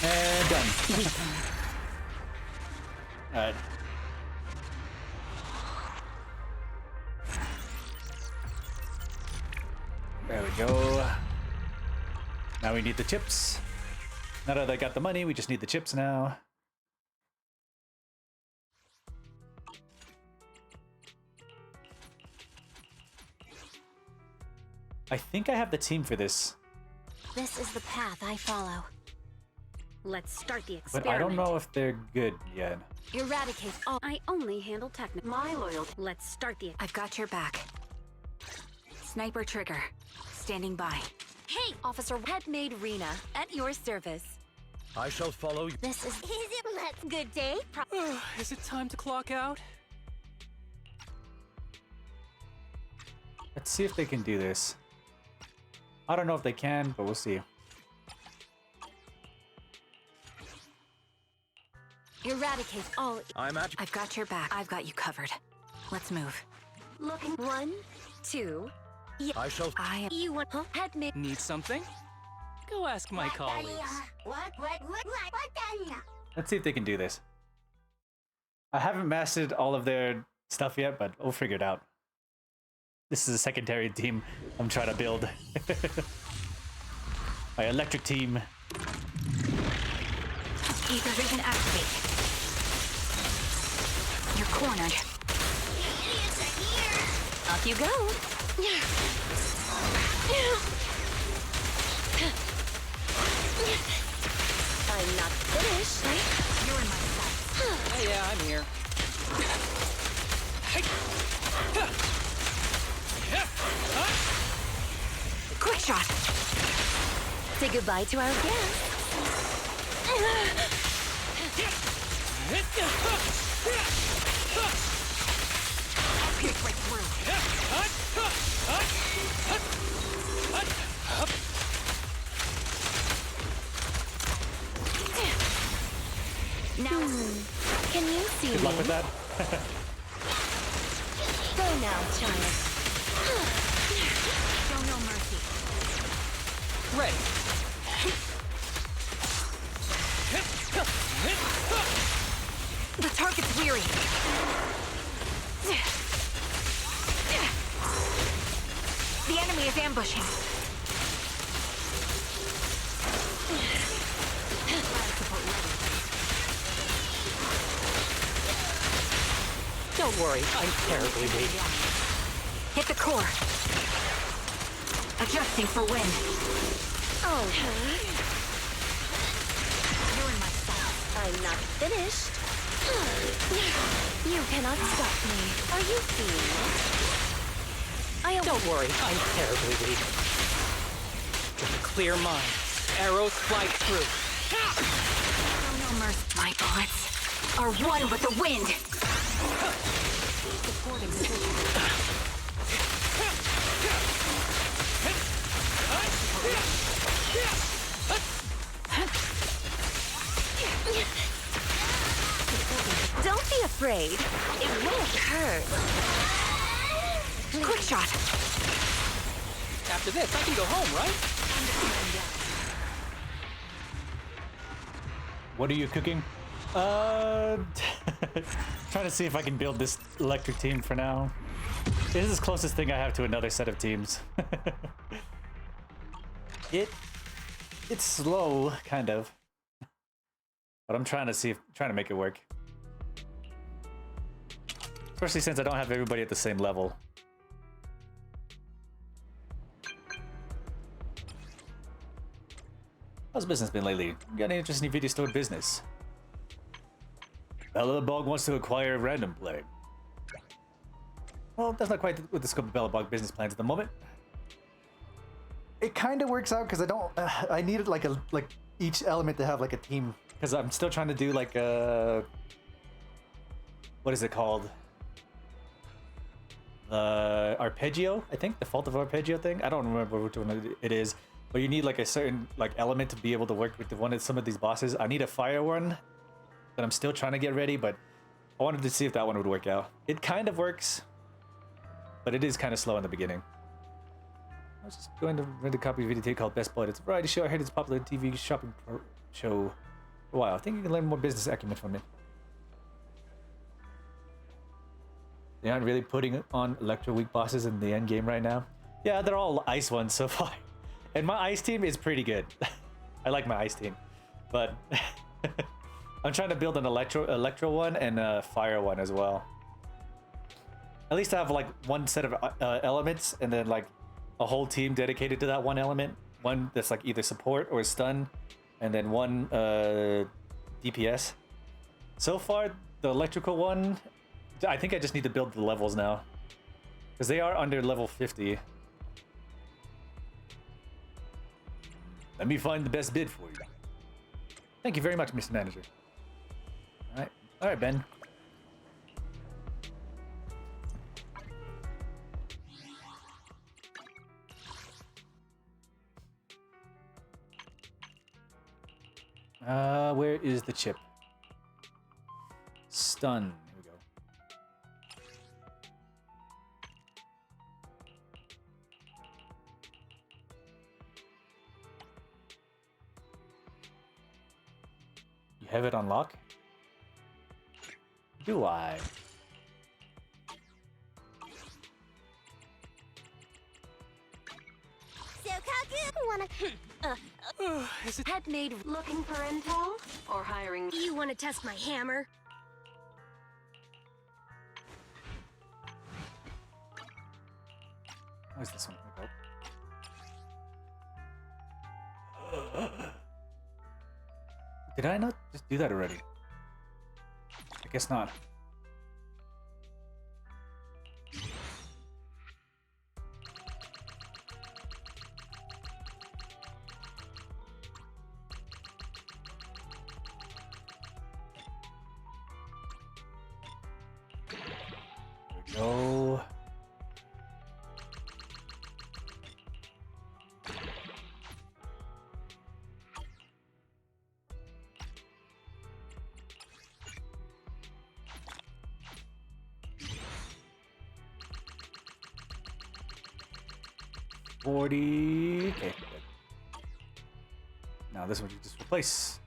And done. Alright. There we go. Now we need the chips. Now that I got the money, we just need the chips now. I think I have the team for this, This is the path I follow. Let's start the but experiment. I don't know if they're good yet. Eradicate all. I only handle technical. My loyalty. Let's start the. I've got your back. Sniper trigger. Standing by. Hey, Officer Headmaid Rena, at your service. I shall follow you. This is it. Let's good day. Is it time to clock out? Let's see if they can do this. I don't know if they can, but we'll see. Eradicate all. I'm at. I've got your back. I've got you covered. Let's move. Looking. 1, 2. I shall. You want Headmaid? Need something? Go ask my colleagues. What then? Let's see if they can do this. I haven't mastered all of their stuff yet, but we'll figure it out. This is a secondary team I'm trying to build. My electric team. Ether vision activate. You're cornered. Idiots are here. Off you go. I'm not finished. You're in my sight. Yeah, I'm here. Quick shot. Say goodbye to our guest. Pierce right through. Now, can you see Good me? luck with that. Go now, child. Show no mercy. Ready. The target's weary. The enemy is ambushing. Don't worry, I'm terribly weak. Hit the core. Adjusting for wind. Oh, You're in my sight. I'm not finished. You cannot stop me. Are you feeling it? Don't worry, I'm terribly weak. With a clear mind, arrows fly through. Show no mercy. My bullets are one with the wind. Supporting position. Don't be afraid. It won't hurt. Quick shot. After this, I can go home, right? What are you cooking? Trying to see if I can build this electric team for now. This is the closest thing I have to another set of teams. It's slow, kind of, but I'm trying to make it work. Especially since I don't have everybody at the same level. How's business been lately? You got any interesting video store business? Bella the Bog wants to acquire Random Play. Well, that's not quite with the scope of Belobog business plans at the moment. It kind of works out because I don't. I needed like each element to have like a team because I'm still trying to do like a. What is it called? The arpeggio, I think, the fault of arpeggio thing. I don't remember which one it is, but you need like a certain like element to be able to work with some of these bosses. I need a fire one that I'm still trying to get ready, but I wanted to see if that one would work out. It kind of works, but it is kind of slow in the beginning. I was just going to rent a copy of a video called Best Blood. It's a variety show. I heard it's a popular TV shopping show for a while. I think you can learn more business acumen from it. They aren't really putting on Electro weak bosses in the end game right now. Yeah, they're all ice ones so far. And my ice team is pretty good. I like my ice team. But I'm trying to build an electro one and a fire one as well. At least I have like one set of elements and then like a whole team dedicated to that one element. One that's like either support or stun, and then one DPS. So far, the electrical one, I think I just need to build the levels now, because they are under level 50. Let me find the best bid for you. Thank you very much, Mr. Manager. All right, Ben. Where is the chip? Stun. Here we go. You have it on lock? Do I? Is it head made looking for intel or hiring? You want to test my hammer? Where's this one? Here we go. Did I not just do that already? I guess not. There we go. Okay, good. Now this one you just replace.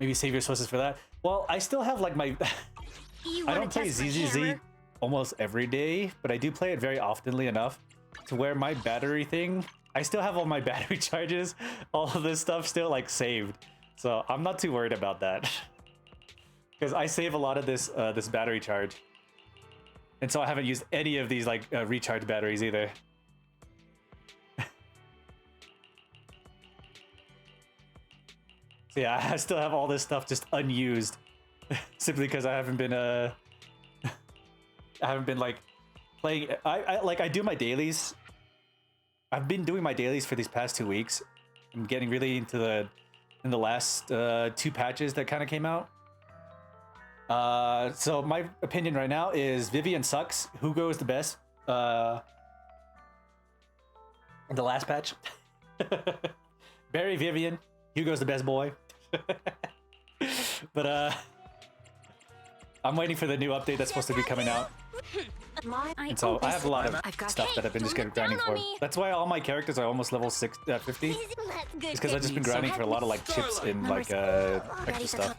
Maybe save your sources for that. Well, I still have like my... I don't play ZZZ almost every day, but I do play it very oftenly enough to where my battery thing... I still have all my battery charges, all of this stuff still like saved. So I'm not too worried about that. Because I save a lot of this this battery charge. And so I haven't used any of these like recharge batteries either. So yeah, I still have all this stuff just unused. Simply because I haven't been like playing. I do my dailies. I've been doing my dailies for these past 2 weeks. I'm getting really into the last 2 patches that kind of came out. So my opinion right now is Vivian sucks. Hugo is the best. In the last patch. Barry, Vivian, Hugo's the best boy. But I'm waiting for the new update that's supposed to be coming out. And so I have a lot of stuff that I've been just grinding for. That's why all my characters are almost level 50. It's because I've just been grinding for a lot of like chips and like extra stuff.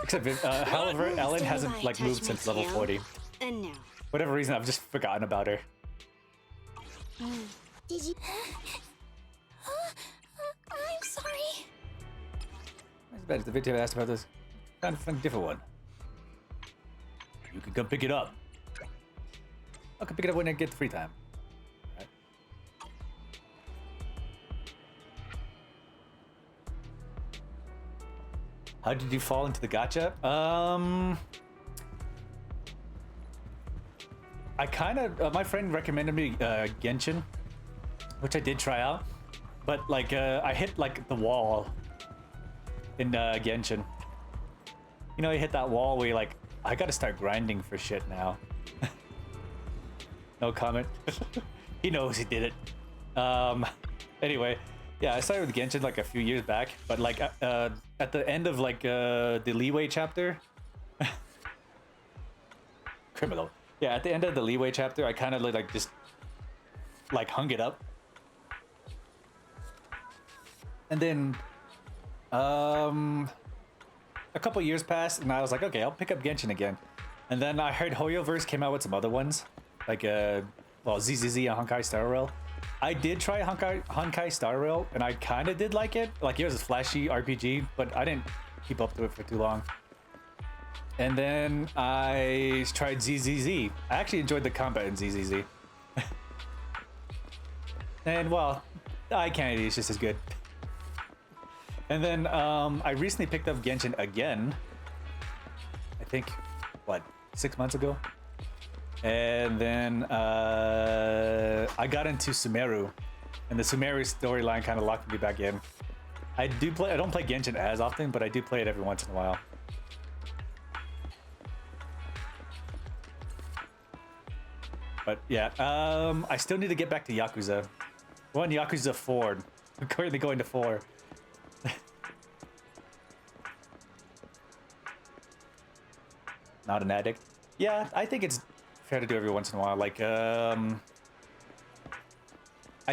Except however, Ellen hasn't like moved since level 40. Whatever reason, I've just forgotten about her. Did you? I'm sorry. It's bad if the victim asked about this. Kind of a different one. You can come pick it up. I'll come pick it up when I get the free time. All right. How did you fall into the gacha? I kind of my friend recommended me Genshin, which I did try out, but like I hit like the wall in Genshin. You know, you hit that wall where you're like, I gotta start grinding for shit now. No comment. He knows he did it. Anyway, yeah, I started with Genshin like a few years back, but like at the end of like the Leeway chapter, criminal. Yeah, at the end of the Leeway chapter, I kind of like just like hung it up, and then a couple years passed, and I was like, okay, I'll pick up Genshin again. And then I heard Hoyoverse came out with some other ones, like well, ZZZ and Honkai Star Rail. I did try Honkai Star Rail, and I kind of did like it. Like, it was a flashy RPG, but I didn't keep up to it for too long. And then I tried ZZZ. I actually enjoyed the combat in ZZZ. And, well, Eye Candy is just as good. And then I recently picked up Genshin again. I think, what, 6 months ago? And then I got into Sumeru, and the Sumeru storyline kind of locked me back in. I don't play Genshin as often, but I do play it every once in a while. But yeah, I still need to get back to Yakuza. We're on Yakuza 4. I'm currently going to 4. Not an addict. Yeah, I think it's fair to do every once in a while. Like, I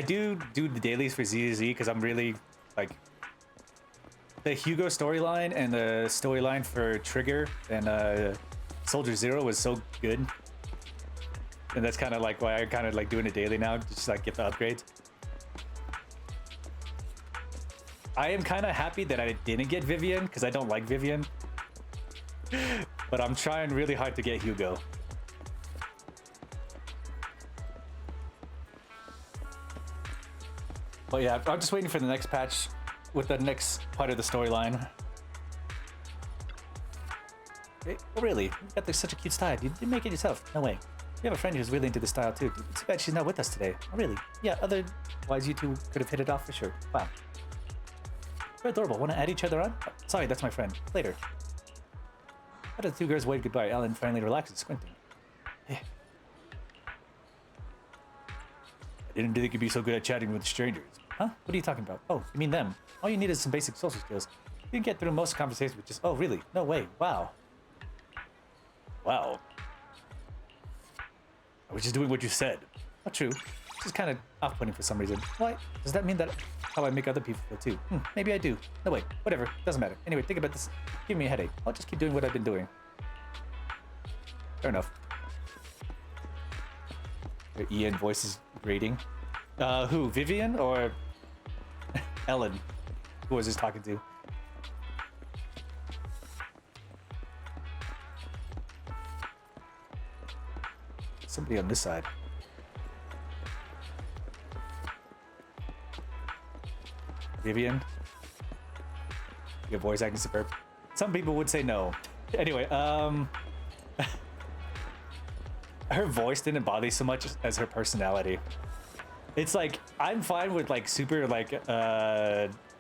do the dailies for ZZ because I'm really like the Hugo storyline and the storyline for Trigger and Soldier Zero was so good, and that's kind of like why I kind of like doing it daily now, just like get the upgrades. I am kind of happy that I didn't get Vivian because I don't like Vivian, but I'm trying really hard to get Hugo. But yeah, I'm just waiting for the next patch with the next part of the storyline. Hey, oh really? You got such a cute style. You didn't make it yourself? No way. You have a friend who's really into the style too. It's too bad she's not with us today. Oh really? Yeah, otherwise you two could have hit it off for sure. Wow. Very adorable. Want to add each other on? Oh, sorry, that's my friend. Later. How the two girls wave goodbye? Alan finally relaxes, squinting. Yeah. I didn't think you'd be so good at chatting with strangers. Huh? What are you talking about? Oh, you mean them? All you need is some basic social skills. You can get through most conversations with just, oh, really? No way. Wow. Wow. I was just doing what you said. Not true. It's just kind of off-putting for some reason. Why? Does that mean that how I make other people feel too? Maybe I do. No, wait. Whatever. Doesn't matter. Anyway, think about this. Give me a headache. I'll just keep doing what I've been doing. Fair enough. Your Ian voice is grating. Who? Vivian or Ellen? Who was just talking to? Somebody on this side. Vivian? Your voice acting superb. Some people would say no. Anyway, her voice didn't bother me so much as her personality. It's like, I'm fine with like super like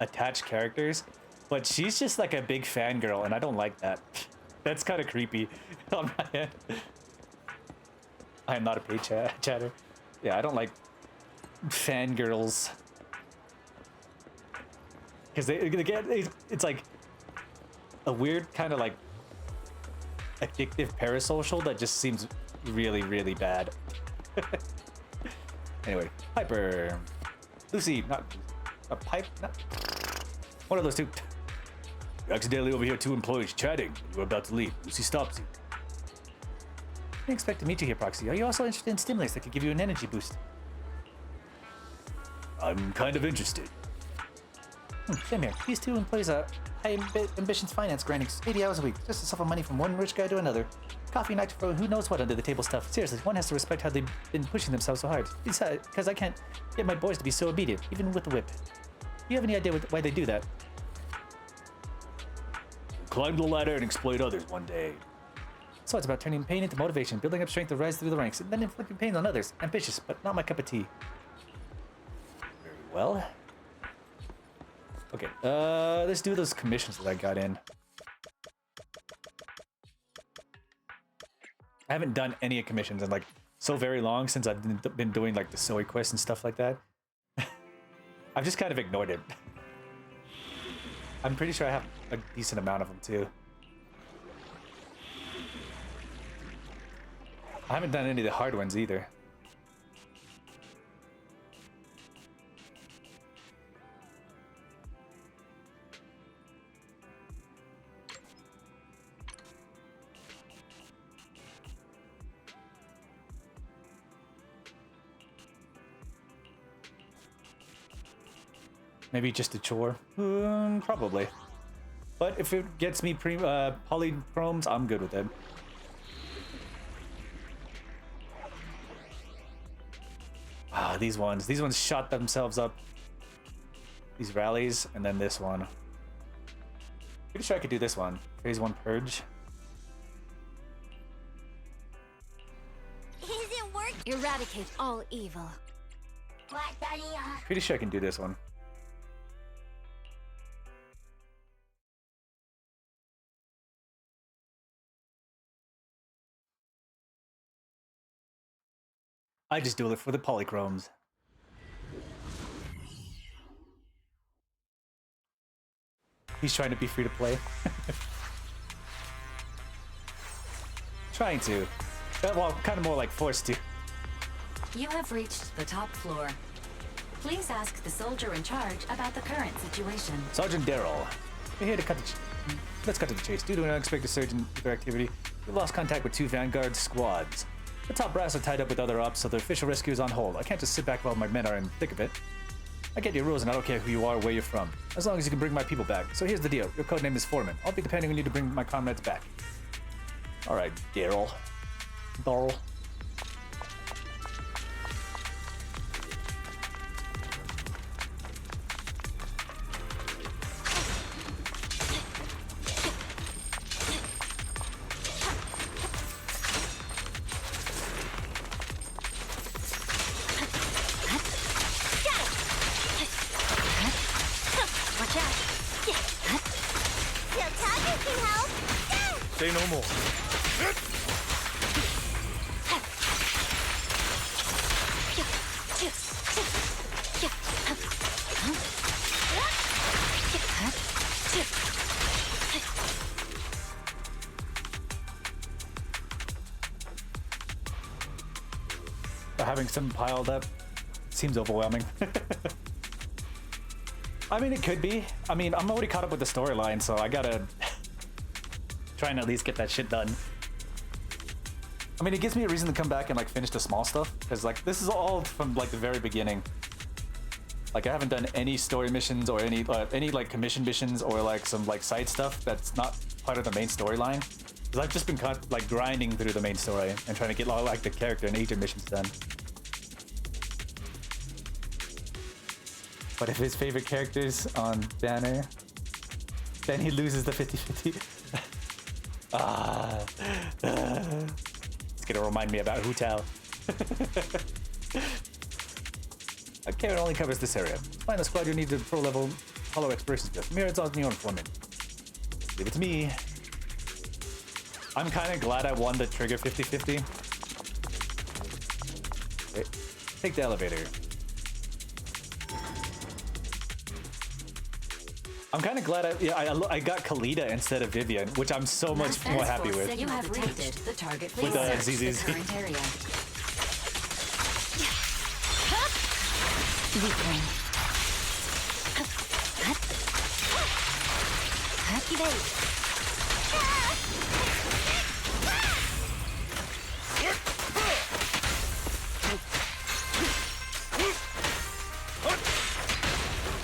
attached characters, but she's just like a big fangirl, and I don't like that. That's kind of creepy on my end. I am not a paid chatter. Yeah, I don't like fangirls. Because they get, it's like a weird kind of like addictive parasocial that just seems really, really bad. Anyway, Piper. Lucy, not a pipe, not one of those two. You accidentally overhear two employees chatting. You're about to leave. Lucy stops you. I didn't expect to meet you here, Proxy. Are you also interested in stimulants that could give you an energy boost? I'm kind of interested. Same here. These two employees are high ambitions finance grinding 80 hours a week just to suffer money from one rich guy to another. Coffee night for who knows what under the table stuff. Seriously, one has to respect how they've been pushing themselves so hard. Besides, because I can't get my boys to be so obedient, even with the whip. Do you have any idea why they do that? climb the ladder and exploit others one day. So it's about turning pain into motivation, building up strength to rise through the ranks, and then inflicting pain on others. Ambitious, but not my cup of tea. Very well. Okay, let's do those commissions that I got in. I haven't done any commissions in like so very long since I've been doing like the Zoe quests and stuff like that. I've just kind of ignored it. I'm pretty sure I have a decent amount of them too. I haven't done any of the hard ones either. Maybe just a chore? Probably. But if it gets me polychromes, I'm good with it. Ah, these ones shot themselves up. These rallies, and then this one. Pretty sure I could do this one. Phase 1 Purge. Isn't work. Eradicate all evil. Pretty sure I can do this one. I just do it for the polychromes. He's trying to be free to play. Trying to. Well, kind of more like forced to. You have reached the top floor. Please ask the soldier in charge about the current situation. Sergeant Darrell, we're here to let's cut to the chase. Due to an unexpected surge in nuclear activity, we've lost contact with 2 Vanguard squads. The top brass are tied up with other ops, so the official rescue is on hold. I can't just sit back while my men are in the thick of it. I get your rules, and I don't care who you are or where you're from, as long as you can bring my people back. So here's the deal. Your codename is Foreman. I'll be depending on you to bring my comrades back. All right, Darrell. Darrell. Say no more. Having some piled up seems overwhelming. I mean, it could be. I mean, I'm already caught up with the storyline, so I gotta try and at least get that shit done. I mean, it gives me a reason to come back and like finish the small stuff, because like this is all from like the very beginning. Like I haven't done any story missions or any like commission missions or like some like side stuff that's not part of the main storyline. Because I've just been like grinding through the main story and trying to get all like the character and agent missions done. But if his favorite character's on Banner, then he loses the 50-50. It's gonna remind me about Hu Tao. Okay, it only covers this area. Find the squad you need to pro level hollow exploration skills. Mirrors on your informant. Leave it to me. I'm kind of glad I won the trigger 50-50. Okay. Take the elevator. I'm kind of glad I got Khalida instead of Vivian, which I'm so much more happy with. You have reached the target. Please with search ZZZ. the current area.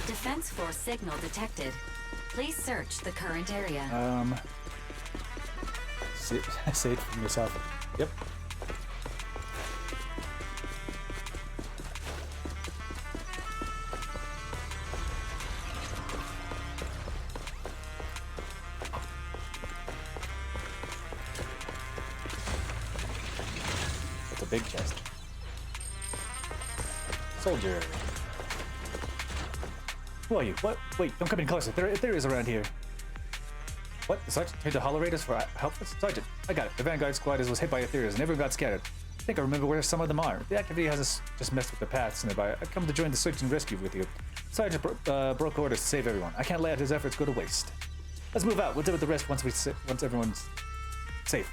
Defense force signal detected. Please search the current area. Say it from yourself. Yep. a big chest. Soldier. Who are you? What? Wait, don't come in closer. There is around here. What? The Sergeant came to Hollow Raiders for help? Sergeant, I got it. The Vanguard squad was hit by Aetherials and everyone got scattered. I think I remember where some of them are. The activity has us just messed with the paths nearby. I've come to join the search and rescue with you. Sergeant broke orders to save everyone. I can't let his efforts go to waste. Let's move out. We'll deal with the rest once everyone's safe.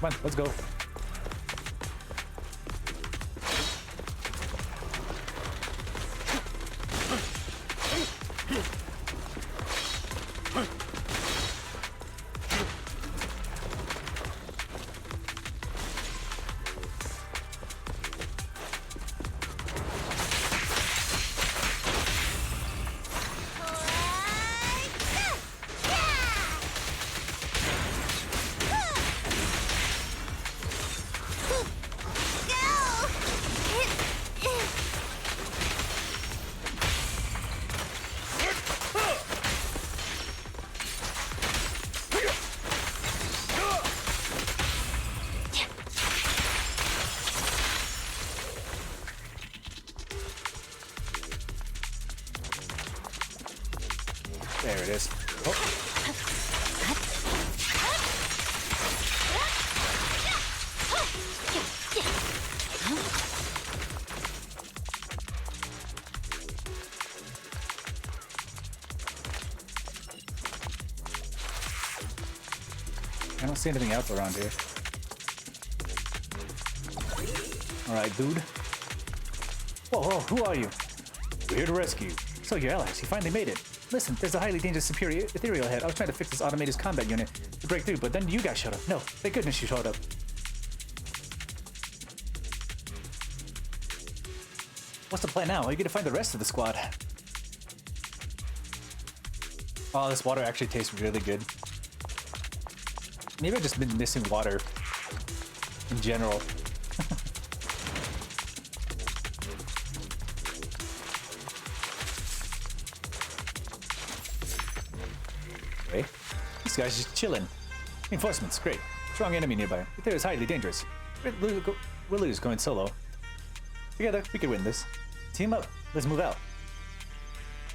Come on, let's go. There it is. Oh. I don't see anything else around here. Alright, dude. Whoa, who are you? We're here to rescue. So your allies, you finally made it. Listen, there's a highly dangerous superior ethereal ahead. I was trying to fix this automated combat unit to break through, but then you guys showed up. No, thank goodness you showed up. What's the plan now? Are you gonna find the rest of the squad? Oh, this water actually tastes really good. Maybe I've just been missing water in general. Okay. This guy's just chilling. Reinforcements, great. Strong enemy nearby. But there is highly dangerous. We'll lose going solo. Together, we can win this. Team up. Let's move out.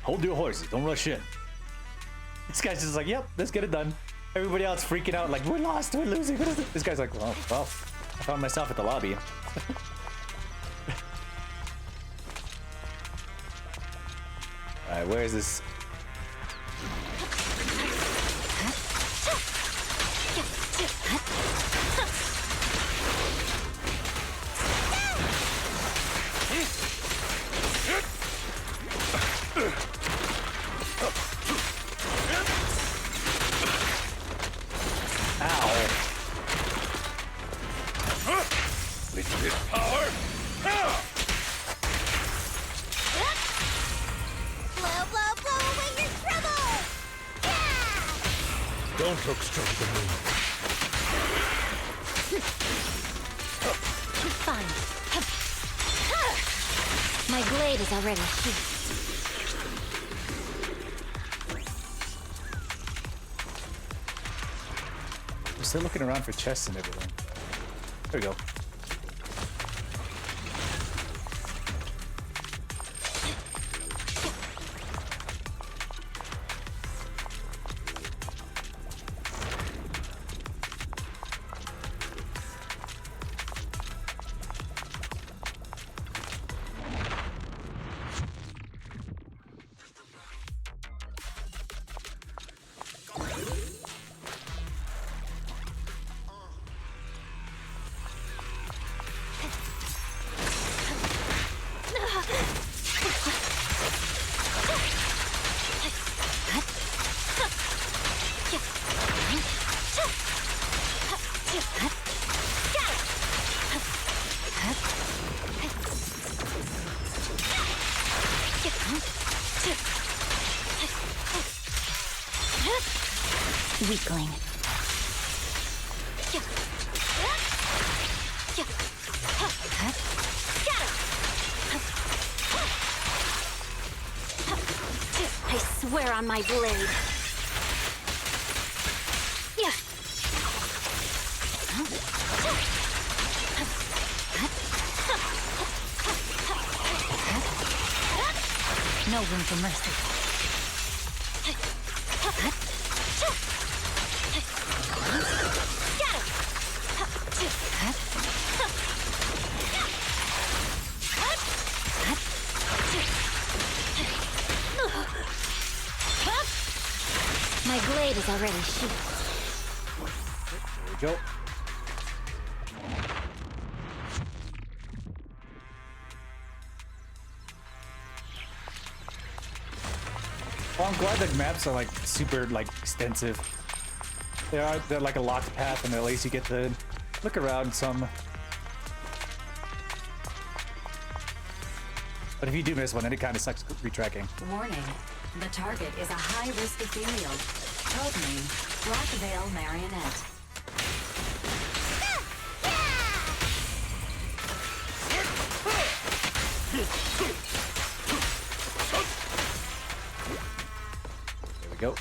Hold your horses. Don't rush in. This guy's just like, yep, let's get it done. Everybody else freaking out like, we're lost, we're losing. This guy's like, well, I found myself at the lobby. Alright, where is this? Don't look straight at me. Fine. My blade is already sheathed. I'm still looking around for chests and everything. There we go. Weakling. I swear on my blade. No room for mercy. My blade is already sheathed. There we go. Well, I'm glad the maps are like super like extensive. They're like a locked path, and at least you get to look around some. But if you do miss one, then it kind of sucks retracking. Warning. The target is a high-risk ethereal. Codename Blackveil Marionette. There we go.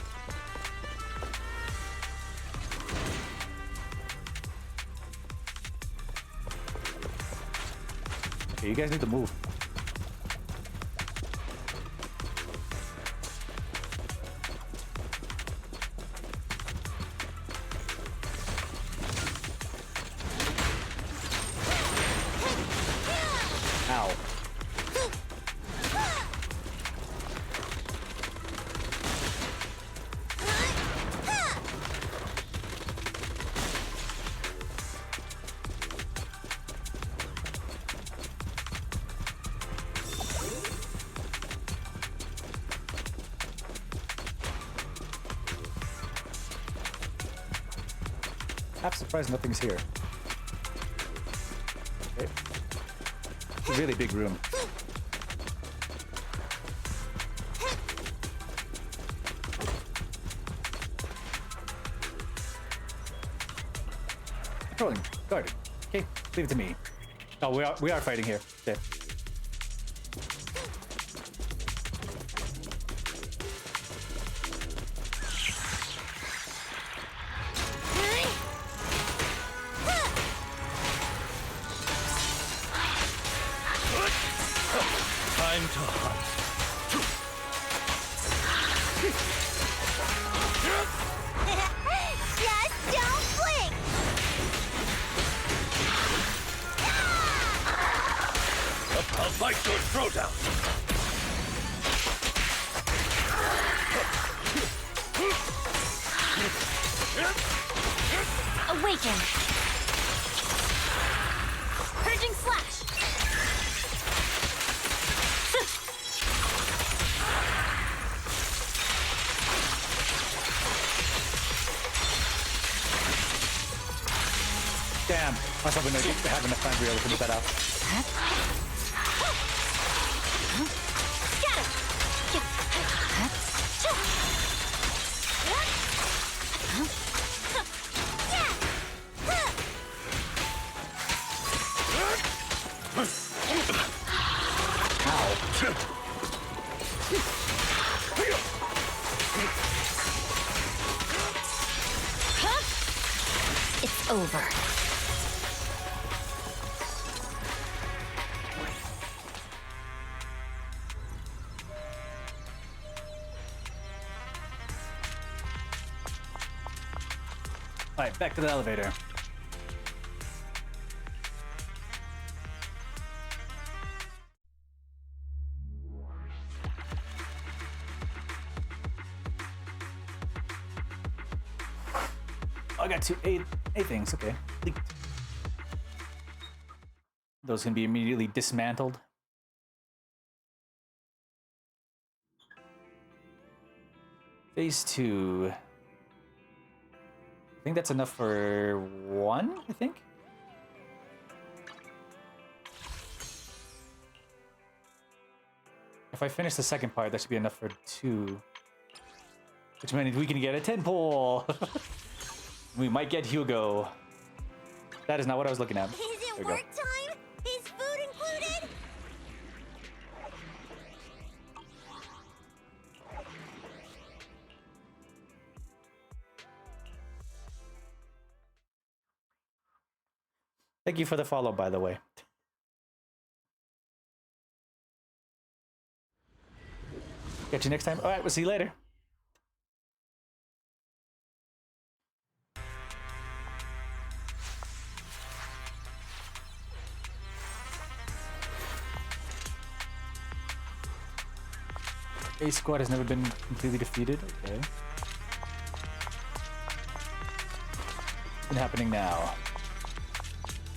Okay, you guys need to move. Ow. Half surprised nothing's here. Okay. It's a really big room. Controlling. Guarded. Okay, leave it to me. Oh, we are fighting here. Okay. Time to hunt. Just don't blink! I'll bite your throat out. Awaken! Purging slash! Damn. I was hoping they'd have enough time to be able to finish that out. It's over. Alright, back to the elevator. I got two A things, okay. Leaked. Those can be immediately dismantled. Phase 2. I think that's enough for one, I think. If I finish the second part, that should be enough for two. Which means we can get a 10 pull. We might get Hugo. That is not what I was looking at. Is it work time? Is food included? Thank you for the follow, by the way. Catch you next time. All right, we'll see you later. A squad has never been completely defeated. Okay. What's happening now?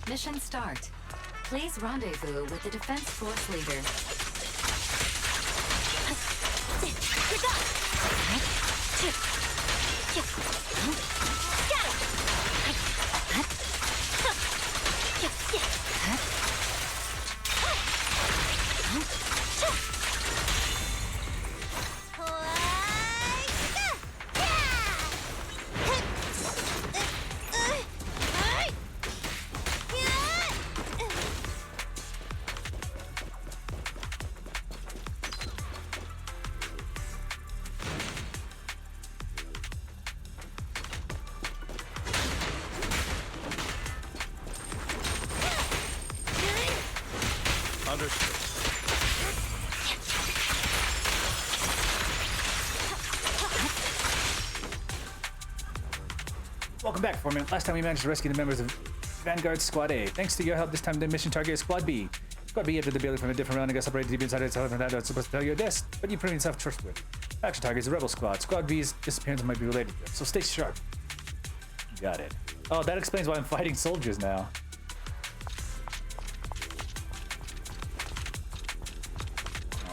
Mission start. Please rendezvous with the Defense Force leader. Welcome back, Foreman. Last time we managed to rescue the members of Vanguard Squad A. Thanks to your help, this time the mission target is Squad B. Squad B entered the building from a different round and got separated deep inside itself, and that I was supposed to tell you this, but you proved yourself trustworthy. Action target is the Rebel Squad. Squad B's disappearance might be related to it, so stay sharp. Got it. Oh, that explains why I'm fighting soldiers now.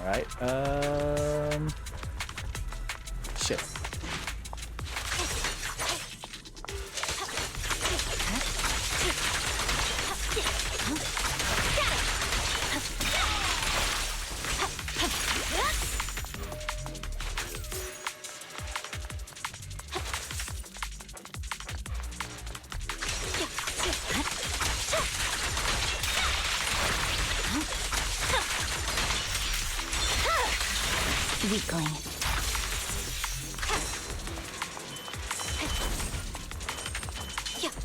Alright, shit. Weakling.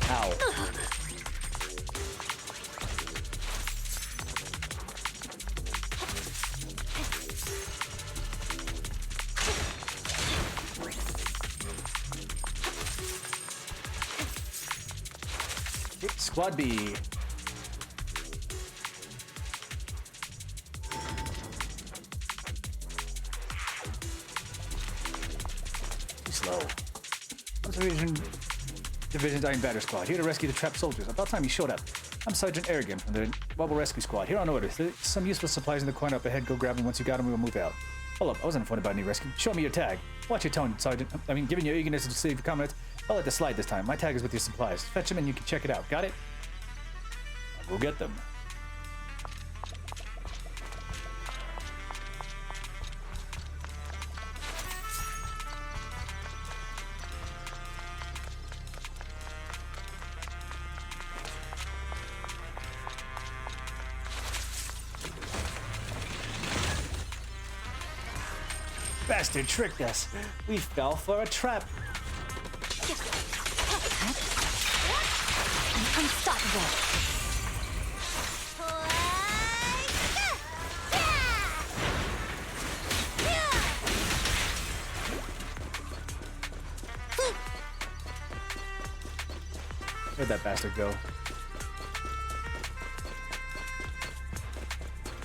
Ow. Squad B. Slow. Division's Iron Batter Squad, here to rescue the trapped soldiers. About time you showed up. I'm Sergeant Aragon from the Mobile Rescue Squad, here on orders. There's some useful supplies in the corner up ahead. Go grab them. Once you got them, we'll move out. Hold up, I wasn't informed about any rescue. Show me your tag. Watch your tone, Sergeant. I mean, given your eagerness to save your comments, I'll let this slide this time. My tag is with your supplies. Fetch them and you can check it out. Got it? I'll go get them. Bastard tricked us. We fell for a trap. I'm unstoppable. Where'd that bastard go?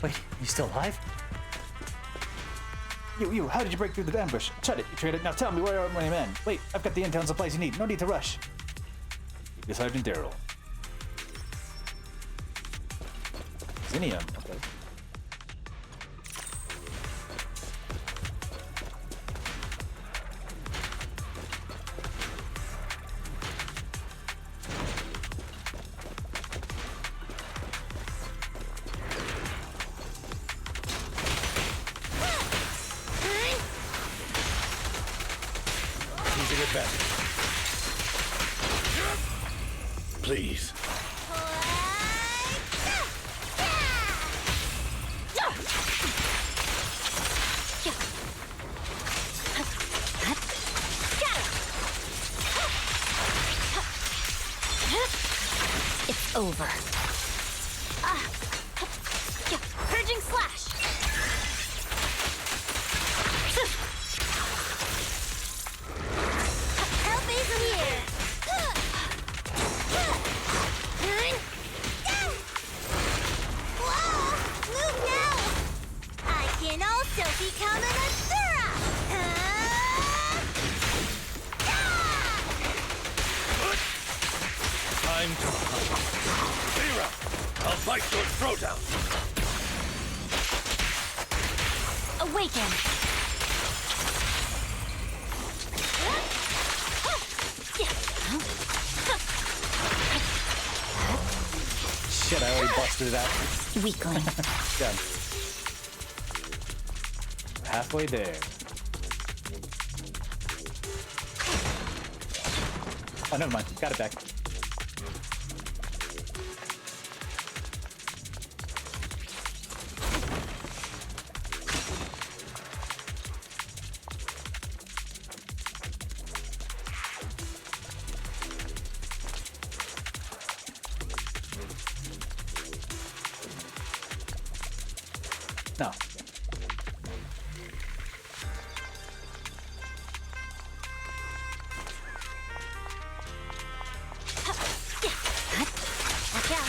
Wait, you still alive? You, how did you break through the ambush? Shut it, you traitor. Now tell me, where are my men? Wait, I've got the intel and supplies you need. No need to rush. Keep your Sergeant Daryl. Xenium, okay. losing advantage. Please. It's over. Purging slash. Help is here. Whoa! Move now! I can also become an Asura! Time to hunt. Zero! I'll bite your throat out! Awaken. Shit, I already busted it out. Weakling. Done. Halfway there. Oh, never mind. Got it back. No. Watch out.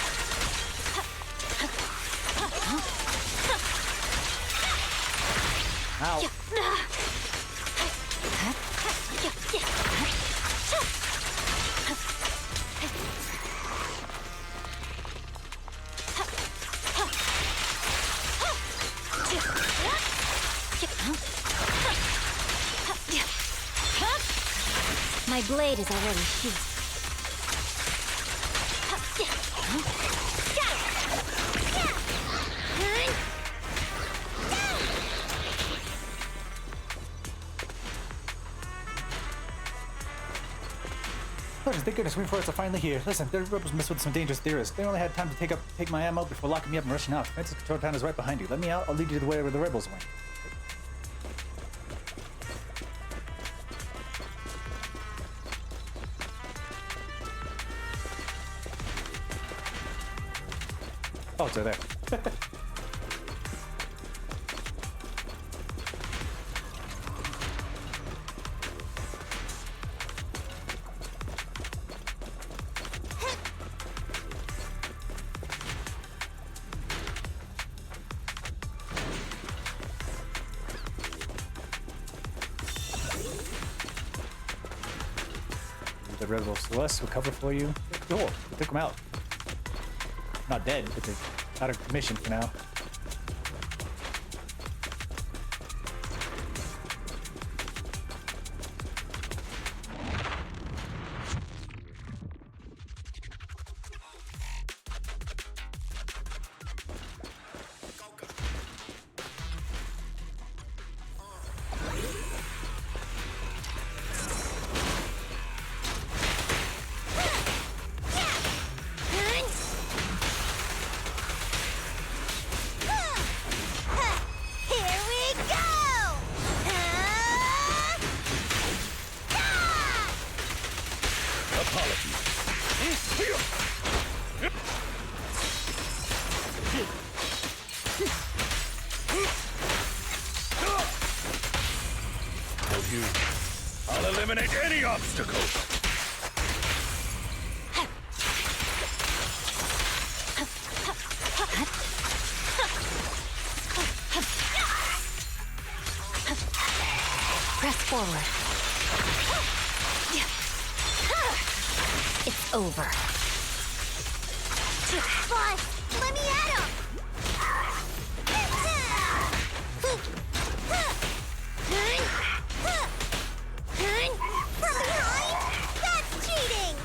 Ow. My blade is already sheathed. Oh, thank goodness Reinforcements are finally here. Listen, the rebels messed with some dangerous theorists. They only had time to take my ammo before locking me up and rushing out. Francis Control Town is right behind you. Let me out, I'll lead you to the way where the rebels went. Oh, it's right there. The rebels Celeste will cover for you. Cool. We took them out. Not dead, but they're out of commission for now. I'll eliminate any obstacle. Press forward. It's over. Boss, let me at him! From behind? That's cheating!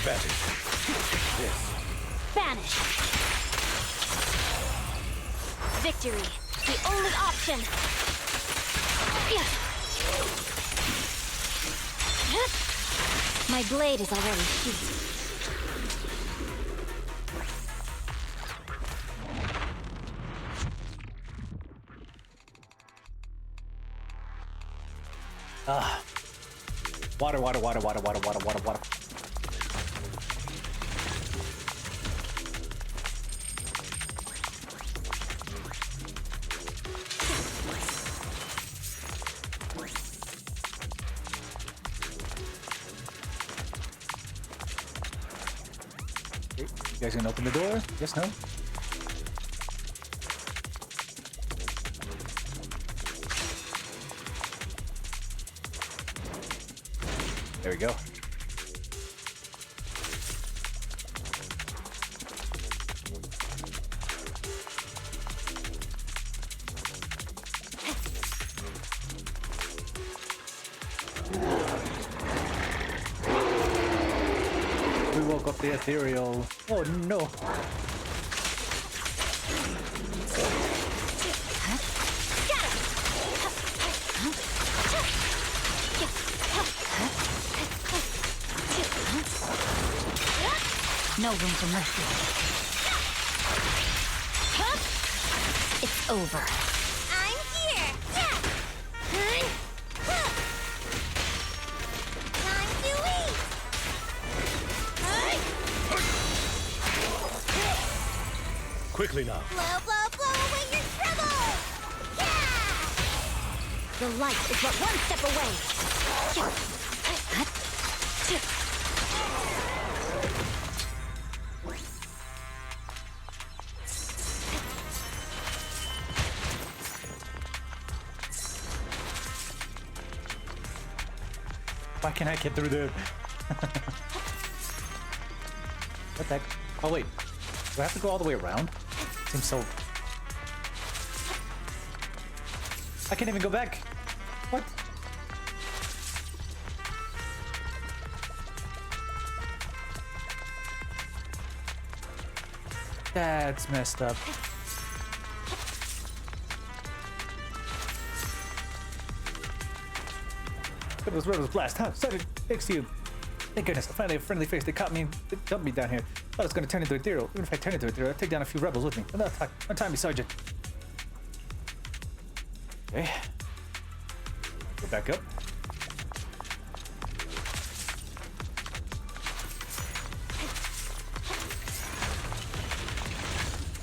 advantage. This. Vanish. Victory. The only option. My blade is already sheathed. Water, water, water, water, water, water, water, water. Okay, you guys gonna open the door? Yes, no? There we go. We woke up the ethereal. Oh no. No room for mercy. It's over. I'm here. Time to eat. Quickly now. Blow, blow, blow away your troubles. The light is but one step away. Why can't I get through there? What the heck? Oh wait, do I have to go all the way around? Seems so... I can't even go back! What? That's messed up. It was Rebel's blast, huh? Started next to you. Thank goodness, I finally have a friendly face. They caught me, they dumped me down here. Thought I was gonna turn into a ethereal. Even if I turn into a ethereal, I'd take down a few rebels with me. But no, untie me, Sergeant. Okay. Go back up.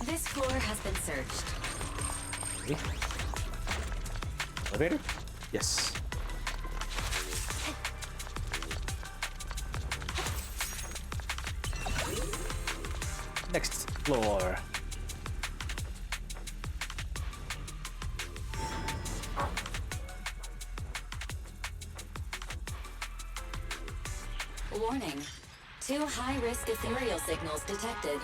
This floor has been searched. Okay. Elevator? Yes. Next floor. Warning. 2 high-risk ethereal signals detected.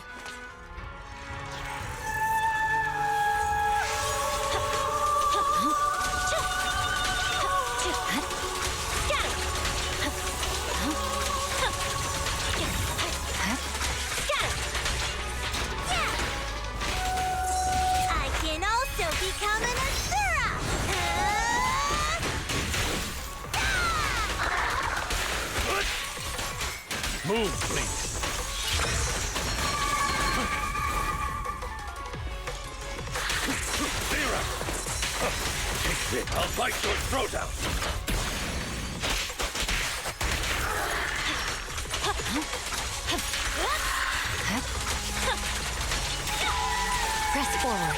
I can also become an Asura! Move, please. Zira! Take this. I'll bite your throat out. Press forward.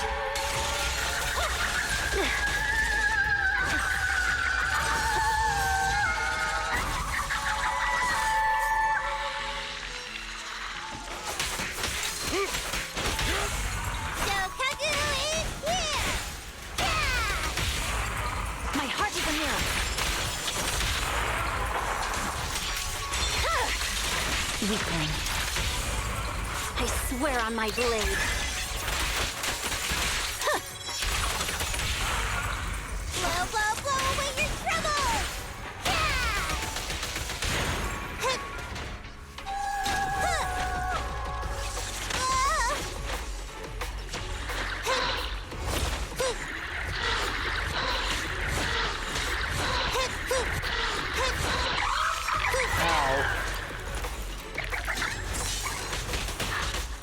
Shokaku is here! My heart is a mirror. Weakling. I swear on my blade. Blow, blow, blow away your troubles!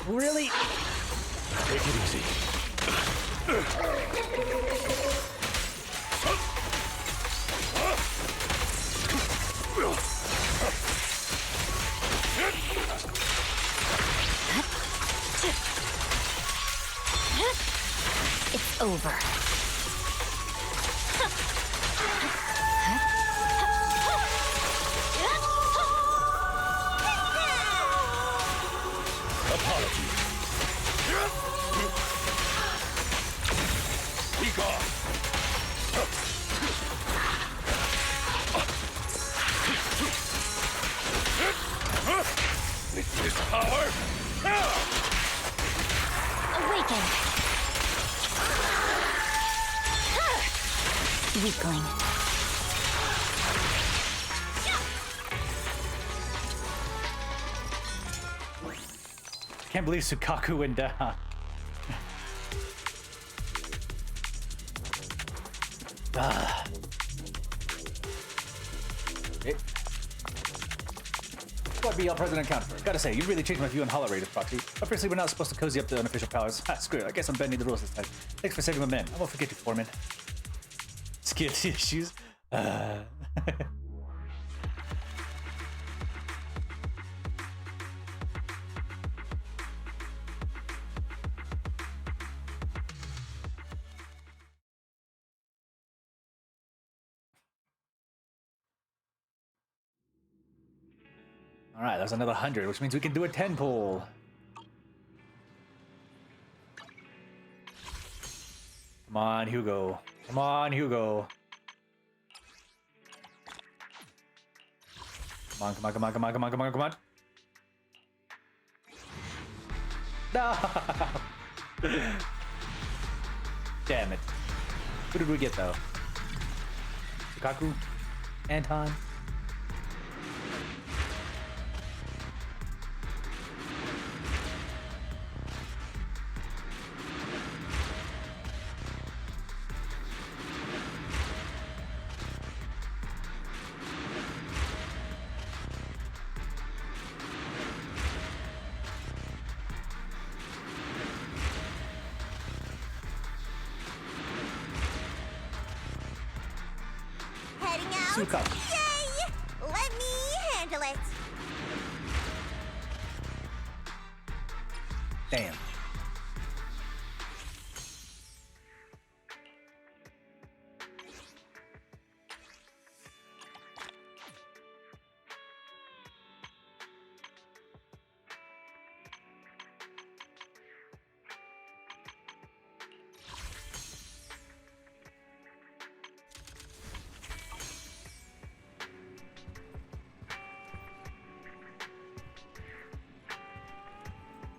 Really? Take it easy. It's over. Apologies. Be gone. With this power. Awaken. Weakling. Can't believe Sukaku went down. What be all President Counterfeit? Gotta say, you really changed my view on Hollow Raiders, Proxy. Obviously, we're not supposed to cozy up to unofficial powers. Screw it. I guess I'm bending the rules this time. Thanks for saving my men. I won't forget you, Foreman. Skill issues. All right, that's another 100, which means we can do a 10 pull. Come on, Hugo. Come on, Hugo. Come on, come on, come on, come on, come on, come on, come on. No! Damn it. Who did we get, though? Sukaku? Anton? Heading out. Sukaku. Yay! Let me handle it. Damn.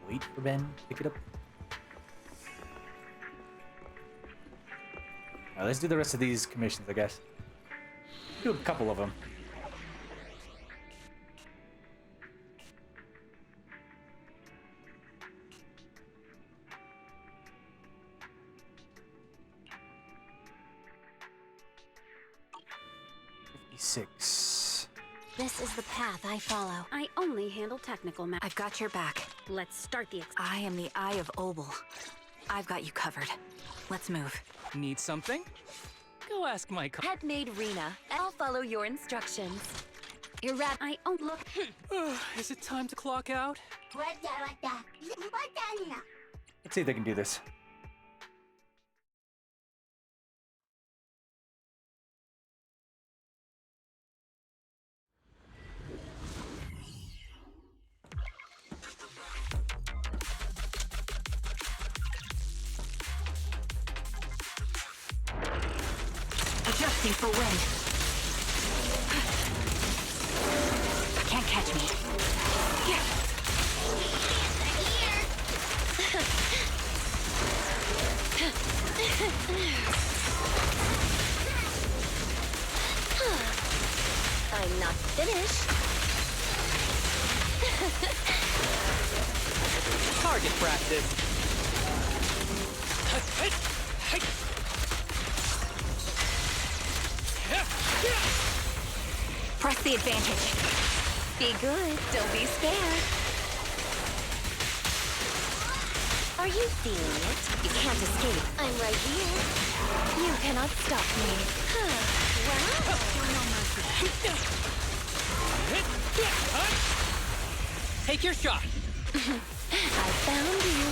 Wait for Ben. Pick it up. Alright, let's do the rest of these commissions, I guess. Do a couple of them. This is the path I follow. I only handle technical matters. I've got your back. Let's start the I am the Eye of Obel. I've got you covered. Let's move. Need something? Go ask my Head maid Rena. I'll follow your instructions. You're right. I don't look. Is it time to clock out? Let's see if they can do this. Adjusting for wind. Can't catch me. I'm not finished. Target practice. Press the advantage. Be good. Don't be scared. Are you feeling it? You can't escape. I'm right here. You cannot stop me. Wow. Take your shot. I found you.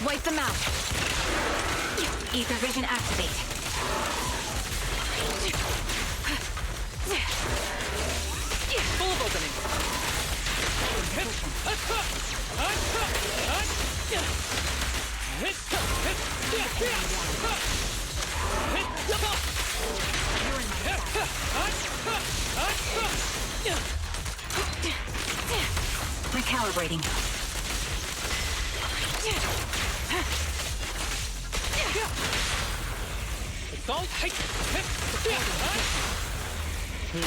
Wipe them out. Ether vision activate. Full of opening. Recalibrating. It's all tight.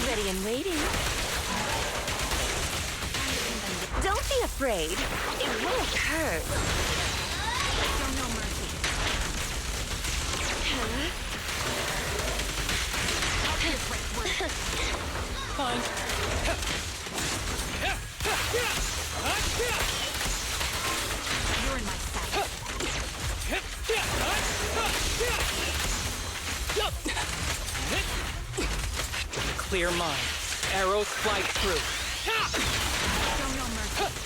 Ready and waiting. Don't be afraid. It won't hurt. Show no mercy. Fine. You're in my sight. Clear mind. Arrows fly through. Show no mercy.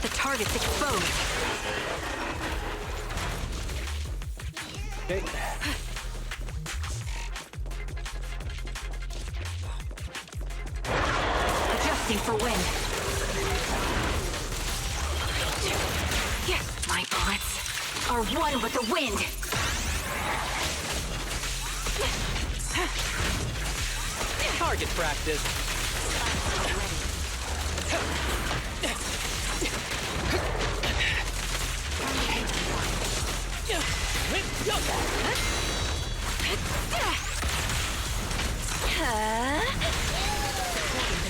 The target's exposed. Okay. Adjusting for wind. My bullets are one with the wind. Target practice.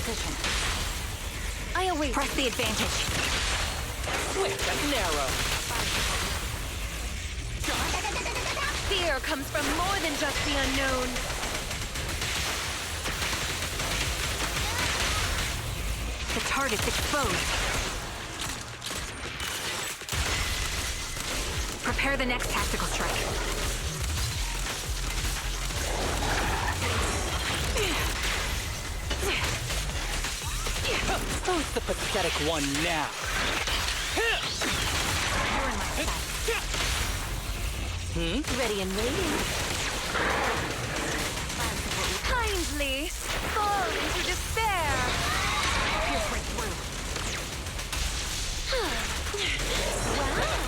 Position. I await. Press the advantage. Swift and narrow. Fear comes from more than just the unknown. The target's exposed. Prepare the next tactical strike. Who's the pathetic one now? Ready and waiting. Kindly fall into despair.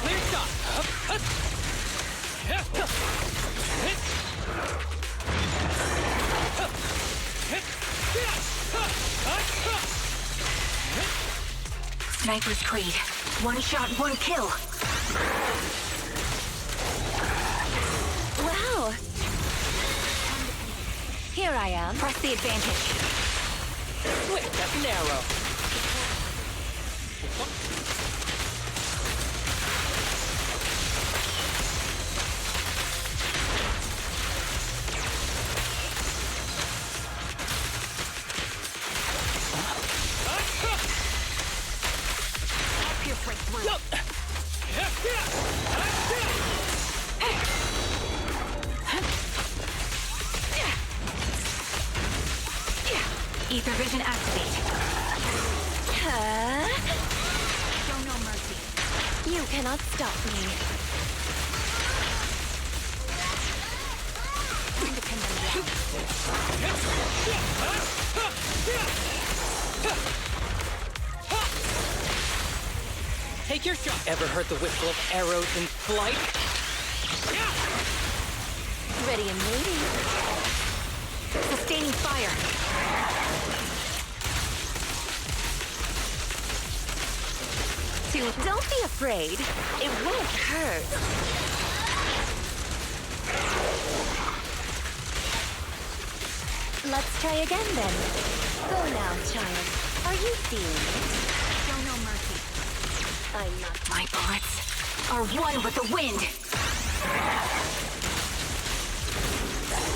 Clear shot. Sniper's Creed. One shot, one kill. Wow. Here I am. Press the advantage. Swift and narrow. Ether vision activate. Show no mercy. You cannot stop me. Take your shot. Ever heard the whistle of arrows in flight? Ready and waiting. Sustaining fire. Don't be afraid. It won't hurt. Let's try again then. Go now, child. Are you feeling it? Show no mercy. I'm not. My bullets are one with the wind.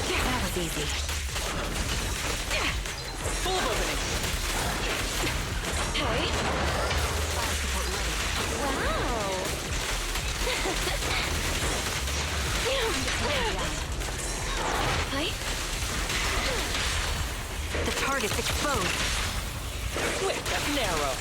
That was easy. Full of opening. Hey. Wow. Hey. The target's exposed. Quick, that's narrow.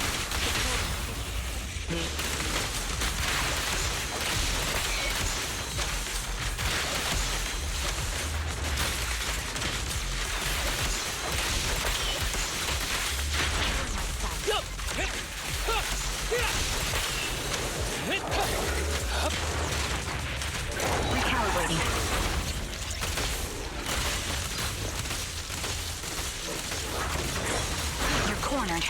Recalibrating. You're cornered.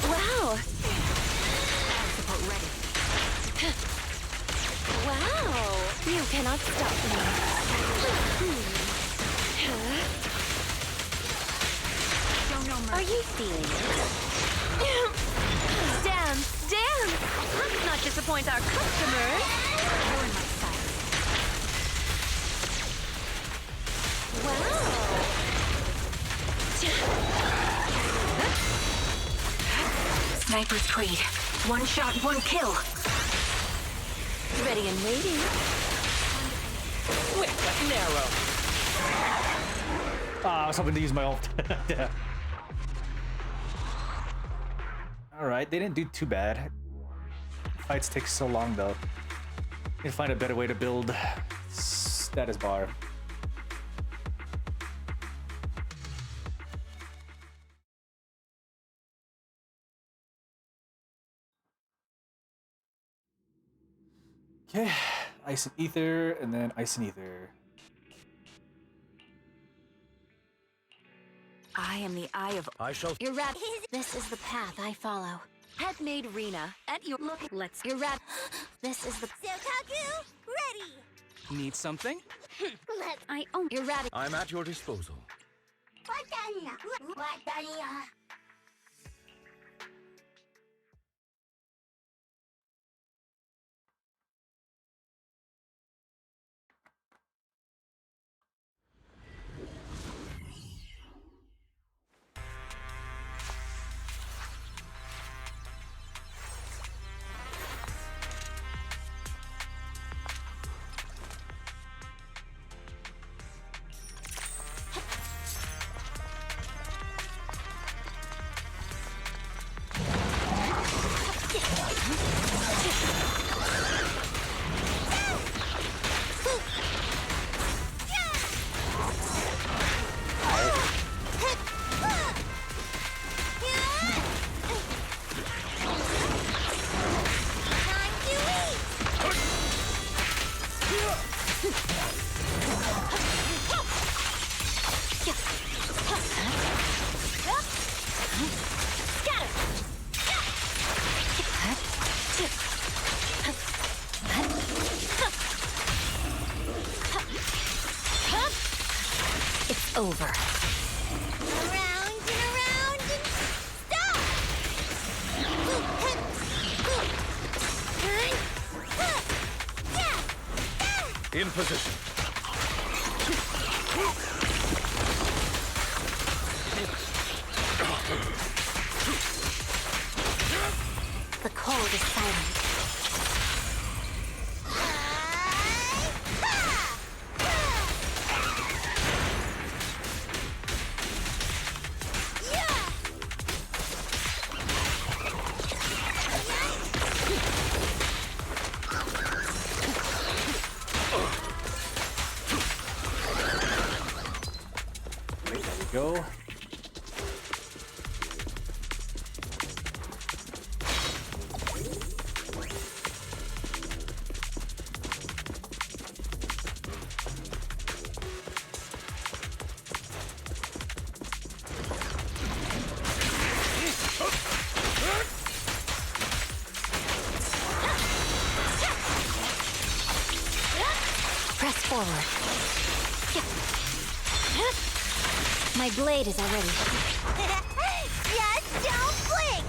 Wow. Support ready. Wow. You cannot stop me. Show no mercy. Are you feeling it? Dance, dance. Let's not disappoint our customers. You're in my sight. Wow. Sniper's creed. One shot, one kill. Ready and waiting. Quick, that's narrow. Ah, I was hoping to use my ult. Yeah. Alright, they didn't do too bad. Fights take so long though. Need to find a better way to build status bar. Okay, Ice and Ether, and then Ice and Ether. I am the eye of... I shall... Your rat. This is the path I follow. Head maid Rena at your look. Let's. Your rat. This is the. Sokaku, ready. Need something? I own your rat. I'm at your disposal. It's over. Around and stop! In position. The cold is silent. Go. Press forward. My blade is already. Just don't blink!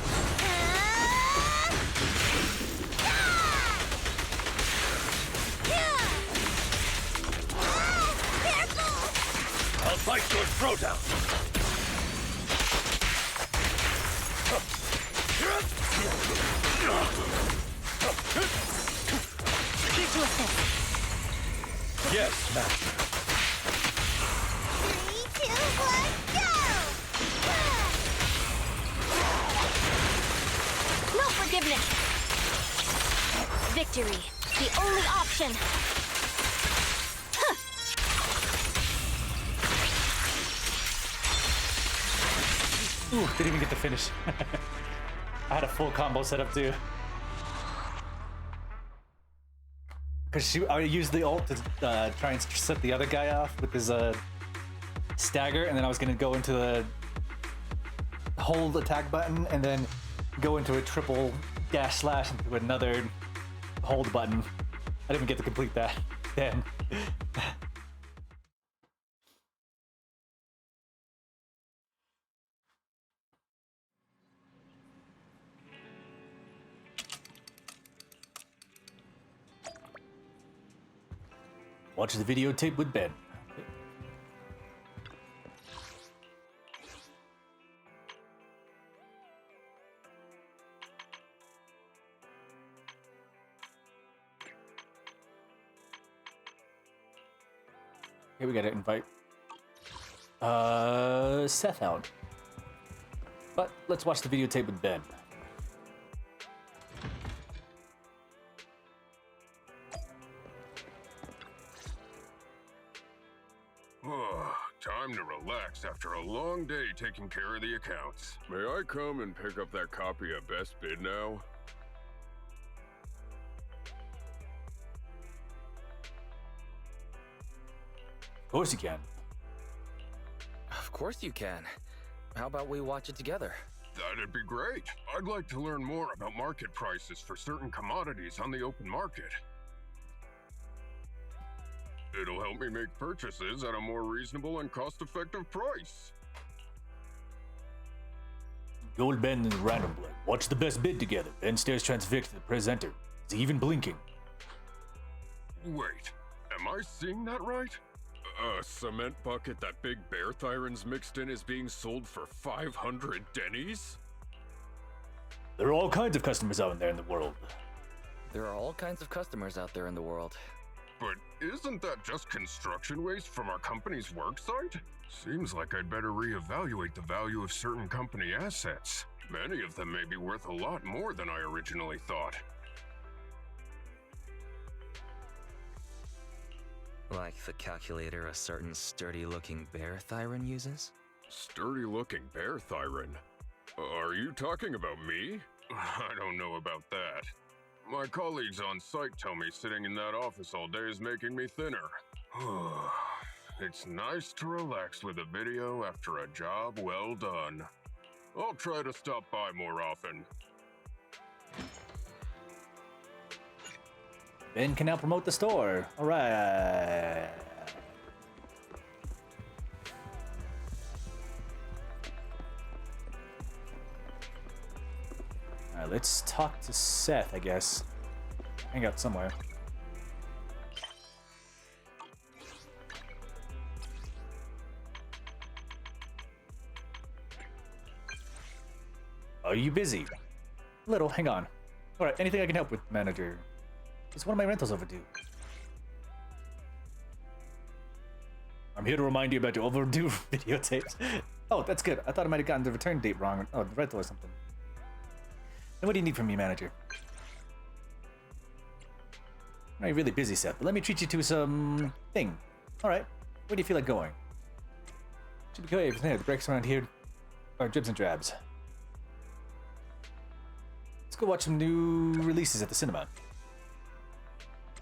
I'll bite your throat out! Here to assist. Yes, master. 3, 2, 1, go! No forgiveness! Victory, the only option! Ooh, didn't even get to finish. I had a full combo set up too. Because I used the ult to try and set the other guy off with his stagger, and then I was going to go into the hold attack button and then go into a triple dash slash into another hold button. I didn't even get to complete that. Damn. Watch the videotape with Ben. Here we gotta invite Seth out. But let's watch the videotape with Ben. Time to relax after a long day taking care of the accounts. May I come and pick up that copy of Best Bid now? Of course you can. Of course you can. How about we watch it together? That'd be great. I'd like to learn more about market prices for certain commodities on the open market. It'll help me make purchases at a more reasonable and cost-effective price. Gold Ben and Random Blade. Watch the best bid together. Ben stares transfixed at the presenter. Is he even blinking? Wait, am I seeing that right? A cement bucket that Big Bear Thyron's mixed in is being sold for 500 dennies? There are all kinds of customers out there in the world. There are all kinds of customers out there in the world. But isn't that just construction waste from our company's work site? Seems like I'd better reevaluate the value of certain company assets. Many of them may be worth a lot more than I originally thought. Like the calculator a certain sturdy-looking Bear Thyron uses? Sturdy-looking Bear Thyron? Are you talking about me? I don't know about that. My colleagues on site tell me sitting in that office all day is making me thinner. It's nice to relax with a video after a job well done. I'll try to stop by more often. Ben can now promote the store. All right. All right, let's talk to Seth, I guess. Hang out somewhere. Are you busy? Little, hang on. All right, anything I can help with, manager? Is one of my rentals overdue? I'm here to remind you about your overdue videotapes. Oh, that's good. I thought I might have gotten the return date wrong. Oh, the rental or something. Then what do you need from me, manager? I know you're really busy, Seth, but let me treat you to some thing. All right, where do you feel like going? Should be good. The breaks around here are dribs and drabs. Let's go watch some new releases at the cinema.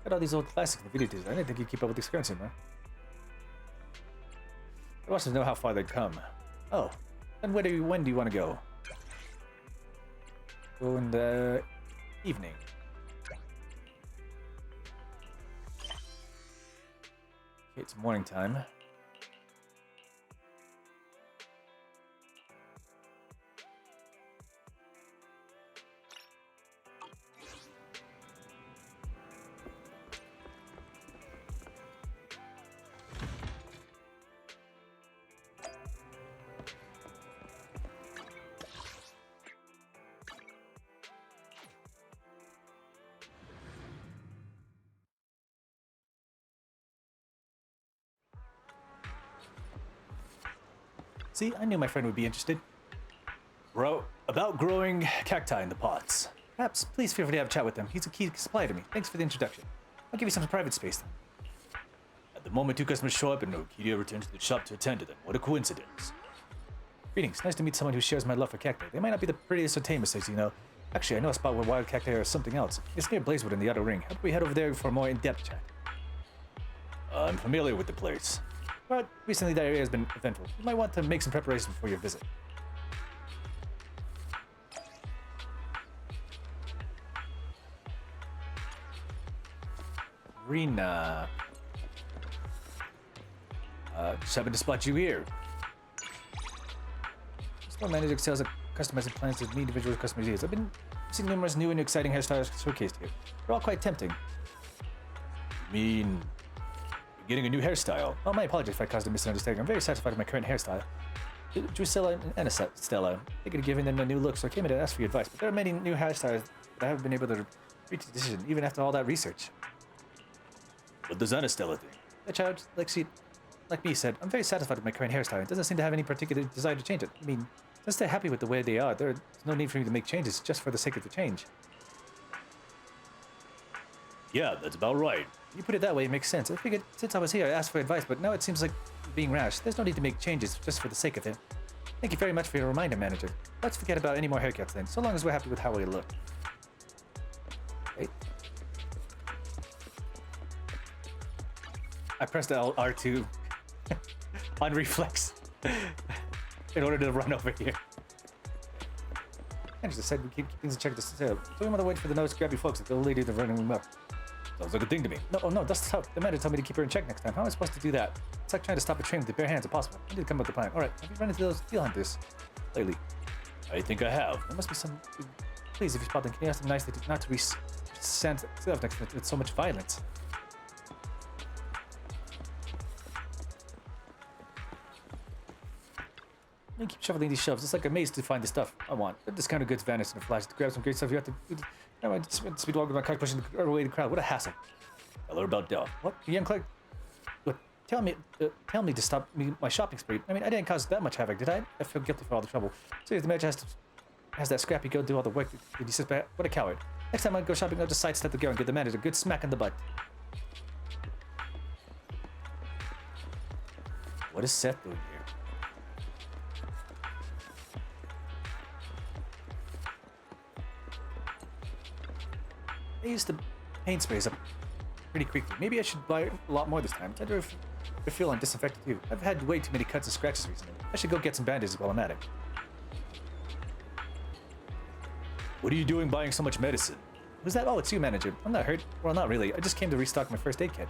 Got all these old classics in the video teams. I didn't think you'd keep up with these currency, man. I want to know how far they've come. Oh, and when do you want to go? Go in the evening. Okay, it's morning time. See, I knew my friend would be interested. About growing cacti in the pots. Perhaps, please feel free to have a chat with him. He's a key supplier to me. Thanks for the introduction. I'll give you some private space then. At the moment, 2 customers show up and Orquídea returns to the shop to attend to them. What a coincidence. Greetings. Nice to meet someone who shares my love for cacti. They might not be the prettiest or tamest, as you know. Actually, I know a spot where wild cacti are something else. It's near Blazewood in the Outer Ring. How about we head over there for a more in-depth chat? I'm familiar with the place. But recently that area has been eventful. You might want to make some preparations before your visit. Rena. Just happened to spot you here. Store manager sells a customized plans to meet individual customers' needs. I've been seeing numerous new and exciting hairstyles showcased here. They're all quite tempting. You mean you're getting a new hairstyle? Oh, my apologies if I caused a misunderstanding. I'm very satisfied with my current hairstyle. Drusilla and Stella, they could have given them a new look, so I came in to ask for your advice. But there are many new hairstyles that I haven't been able to reach a decision, even after all that research. What does Anastella think? The child, like me said, I'm very satisfied with my current hairstyle. It doesn't seem to have any particular desire to change it. I mean, since they're happy with the way they are, there's no need for me to make changes just for the sake of the change. Yeah, that's about right. You put it that way, it makes sense. I figured since I was here, I asked for advice, but now it seems like being rash. There's no need to make changes just for the sake of it. Thank you very much for your reminder, manager. Let's forget about any more haircuts then, so long as we're happy with how we look. Wait. I pressed R2 on reflex in order to run over here. I just said we keep things in check. So we want to wait for the nose grabby folks at the lady to run them up. Sounds like a thing to me. No, that's tough. The manager told me to keep her in check next time. How am I supposed to do that? It's like trying to stop a train with their bare hands. Impossible. I need to come up with a plan. All right, have you run into those steel hunters lately? I think I have. There must be some. Please, if you spot them, can you ask them nicely not to resent stuff next to with so much violence? I keep shuffling these shelves. It's like a maze to find the stuff I want. Discounted goods vanish in a flash. To grab some great stuff, you have to. I speed walk with my cart pushing the away the crowd. What a hassle. Tell her about Del. What? The young clerk? What? Tell me to stop my shopping spree. I mean, I didn't cause that much havoc, did I? I feel guilty for all the trouble. So the manager has that scrappy girl do all the work. Did he sit back? What a coward. Next time I go shopping, I'll just sidestep the girl and give the manager a good smack in the butt. What is Seth doing here? I used the paint sprays up pretty quickly. Maybe I should buy a lot more this time. I do feel I'm disinfected too. I've had way too many cuts and scratches recently. I should go get some bandages while I'm at it. What are you doing buying so much medicine? Who's that? Oh, it's you, manager. I'm not hurt. Well, not really. I just came to restock my first aid kit.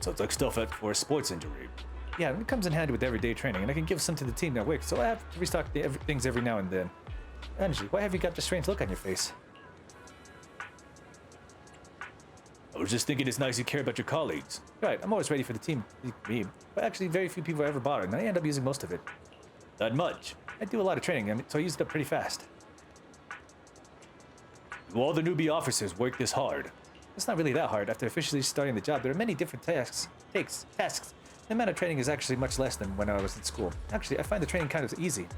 Sounds like stuff for a sports injury. Yeah, it comes in handy with everyday training, and I can give some to the team that works, so I have to restock things every now and then. Angie, why have you got this strange look on your face? I was just thinking it's nice you care about your colleagues. Right, I'm always ready for the team. Me. But actually, very few people ever bother, and I end up using most of it. Not much. I do a lot of training, so I use it up pretty fast. Do all the newbie officers work this hard? It's not really that hard. After officially starting the job, there are many different tasks. The amount of training is actually much less than when I was in school. Actually, I find the training kind of easy.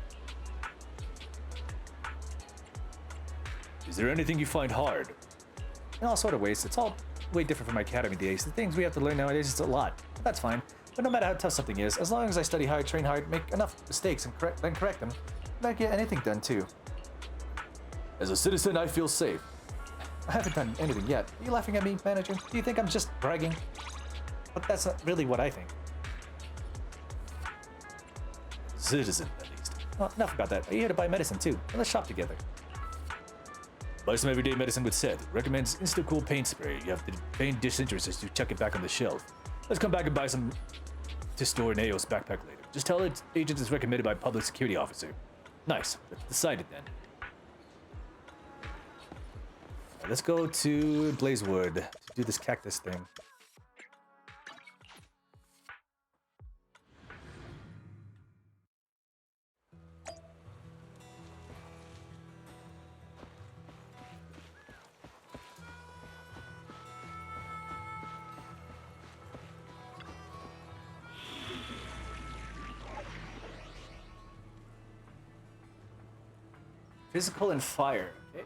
Is there anything you find hard? In all sort of ways. It's all way different from my academy days. The things we have to learn nowadays is a lot. But that's fine. But no matter how tough something is, as long as I study hard, train hard, make enough mistakes, and correct them, I get anything done too. As a citizen, I feel safe. I haven't done anything yet. Are you laughing at me, manager? Do you think I'm just bragging? But that's not really what I think. Citizen, at least. Well, enough about that. Are you here to buy medicine too? Well, let's shop together. Buy some everyday medicine with Seth. Recommends Insta-Cool paint spray. You have to feign disinterest as you chuck it back on the shelf. Let's come back and buy some to store in Ao's backpack later. Just tell it agent is recommended by public security officer. Nice. That's decided then. Right, let's go to Blazewood to do this cactus thing. Physical and fire. Okay.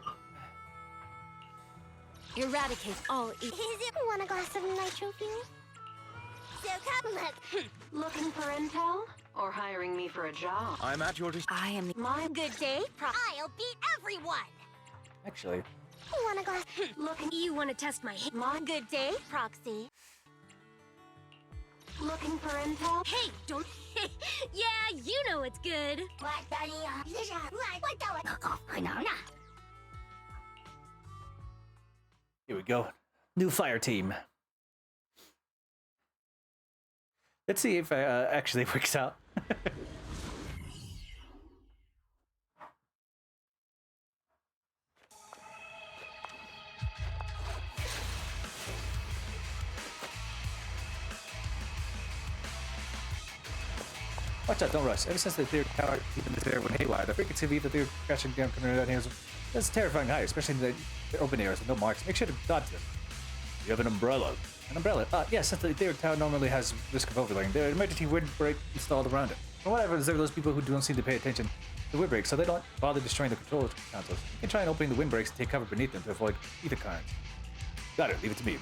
Eradicate all Is it want a glass of nitro fuel? So come look. Looking for intel? Or hiring me for a job? I'm at your I am my good day. I'll beat everyone. Actually, Want a glass? Looking. You want to test my good day, Proxy? Looking for intel? Hey, don't. Yeah, you know it's good. here we go. New fire team. Let's see if it actually works out. Watch out, don't rush. Ever since the theory tower even the theory went haywire, the frequency of the theory crashing down coming down here is terrifying high, especially in the open areas with no marks. Make sure to dodge them. You have an umbrella. An umbrella? Yes, since the theory tower normally has risk of overlaying, there are emergency windbreak installed around it. Or whatever, there are those people who don't seem to pay attention to windbreaks, so they don't bother destroying the control consoles. You can try and open the windbreaks and take cover beneath them to avoid either kind. Got it, leave it to me.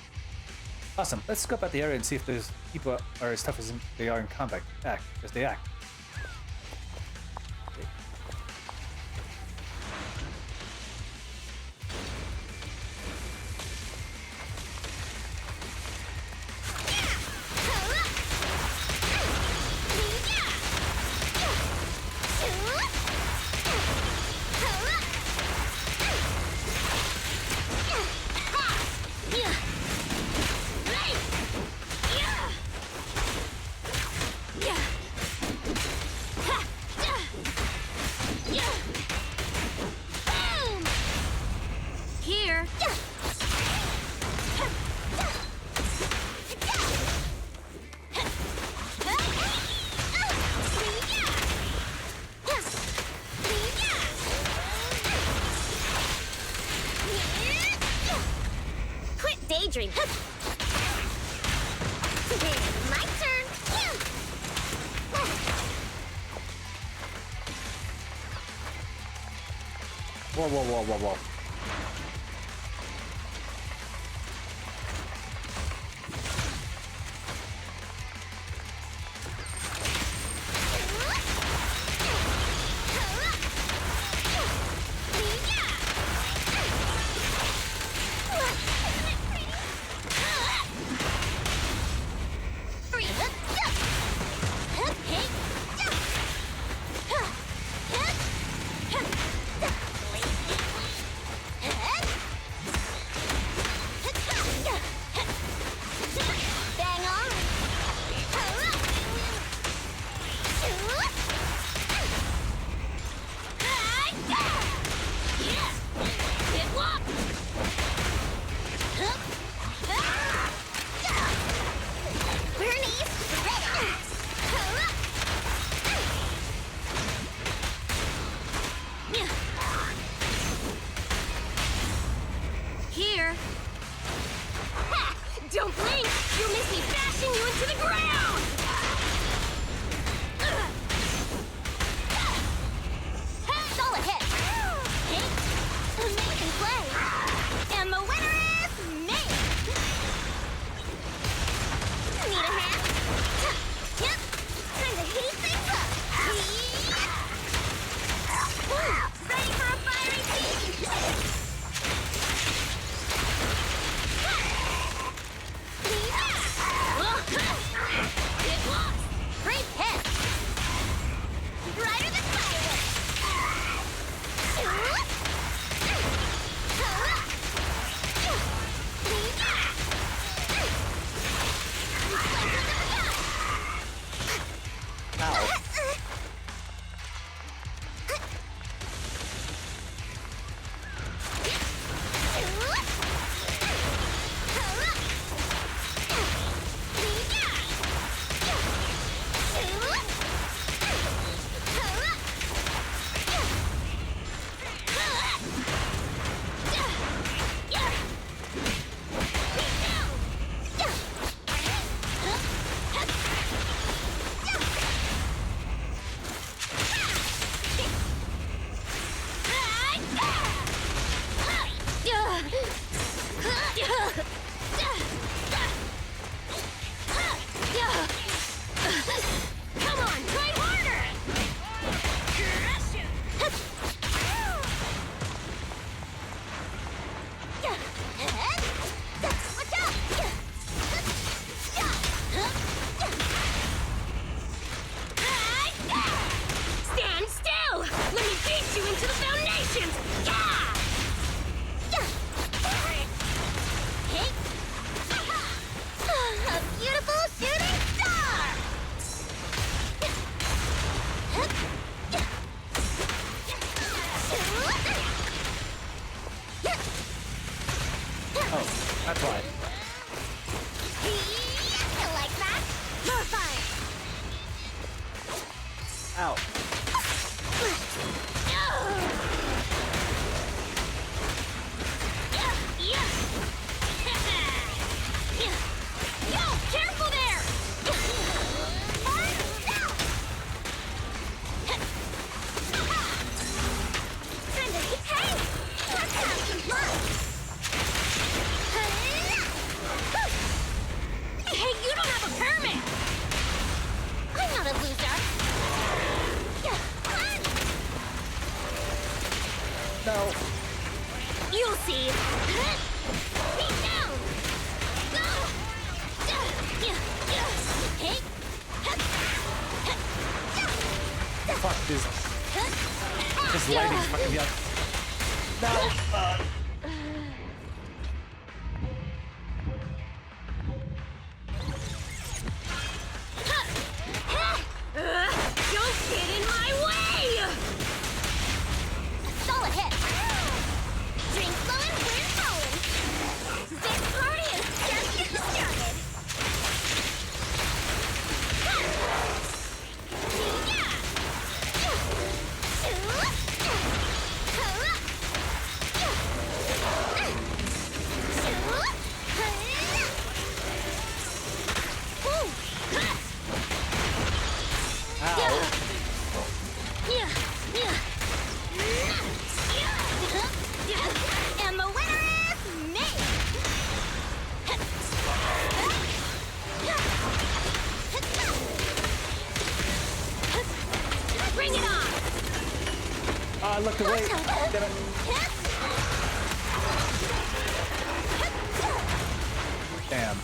Awesome, let's scope out the area and see if those people are as tough as they are in combat. As they act. Daydream. My turn. Whoa, whoa, whoa, whoa, whoa. to the foundations! Yeah! Hey! A beautiful shooting star! Oh, that's why. You like that? More fire! Ow. Yo, careful there! Hey! Let's have some fun! Hey, you don't have a permit! I'm not a loser! No. You'll see! Beat down! Hey! Fuck this. This lighting's fucking me up. No. Don't get in my way! Solid hit! Drink flowing, we're rolling! This party is just getting started! And the winner is me! Bring it on! I looked away. Damn it. Damn.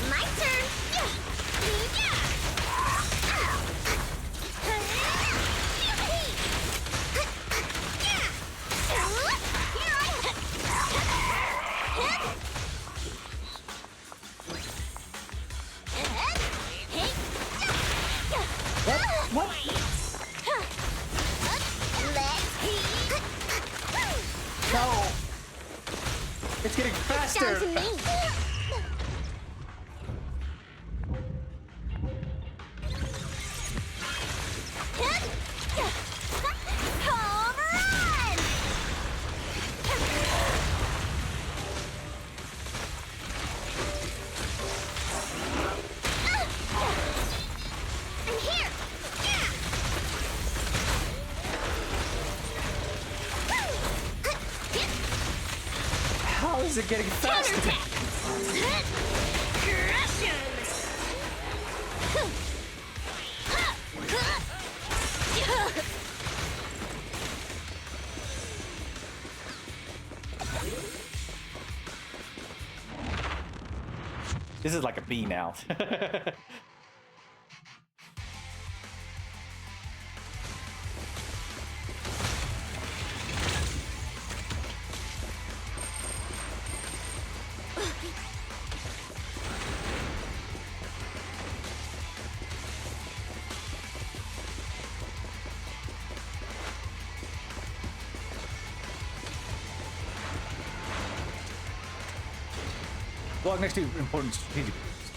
My turn! What? No! It's getting faster! Down to me! Home run! I'm here! How is it getting faster? This is like a bee now. Walk next to important strategic moves.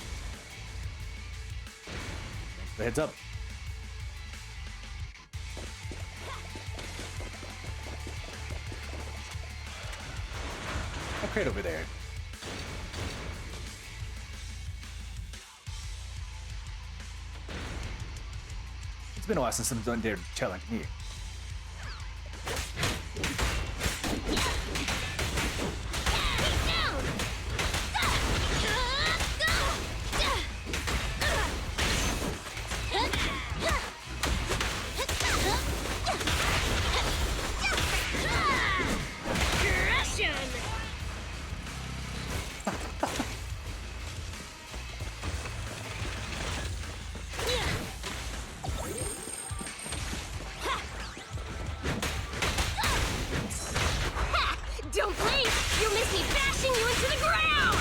The heads up. Upgrade over there. It's been a while since someone dared challenge me. Don't blink! You'll miss me bashing you into the ground!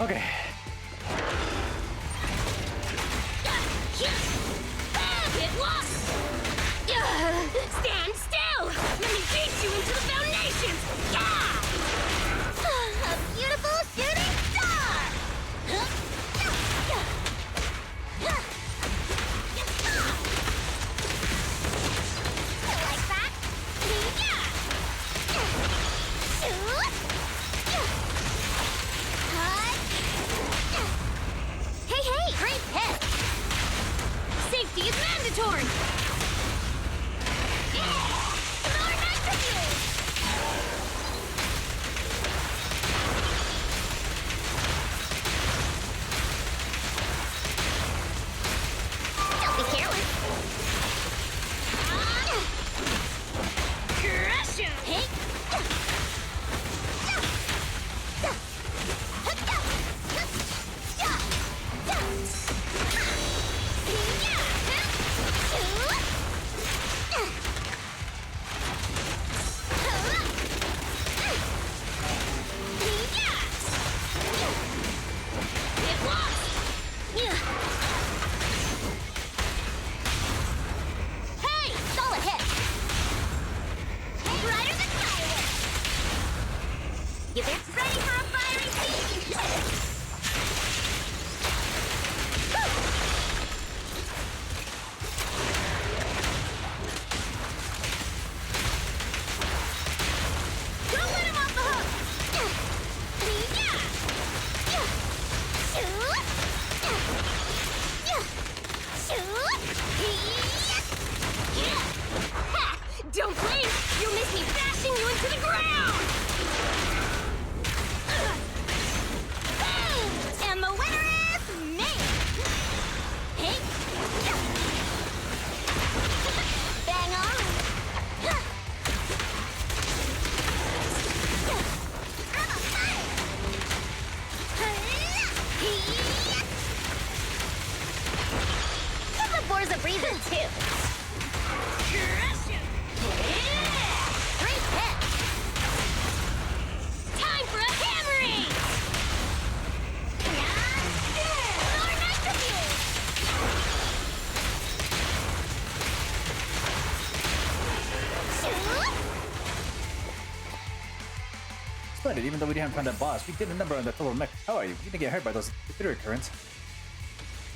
Okay. Get lost! Stand still! Let me beat you into the foundations! A beautiful shooting star! Like that? Hey, hey! Great hit! Safety is mandatory! More nitrogen! Don't be careless! Crush him! Hey! Hey! Solid hit! Brighter than fireworks! You been ready for a firing scene? Don't let him off the hook! Don't blink! You'll miss me bashing you into the ground! And the winner is me! Hey! Bang on! I'm a fire! Give the boars a breather, too! Great hit! Time for a hammering! More nitrogen! Splendid, even though we didn't find that boss, we did a number on that little mech. How are you? You didn't get hurt by those bitter currents.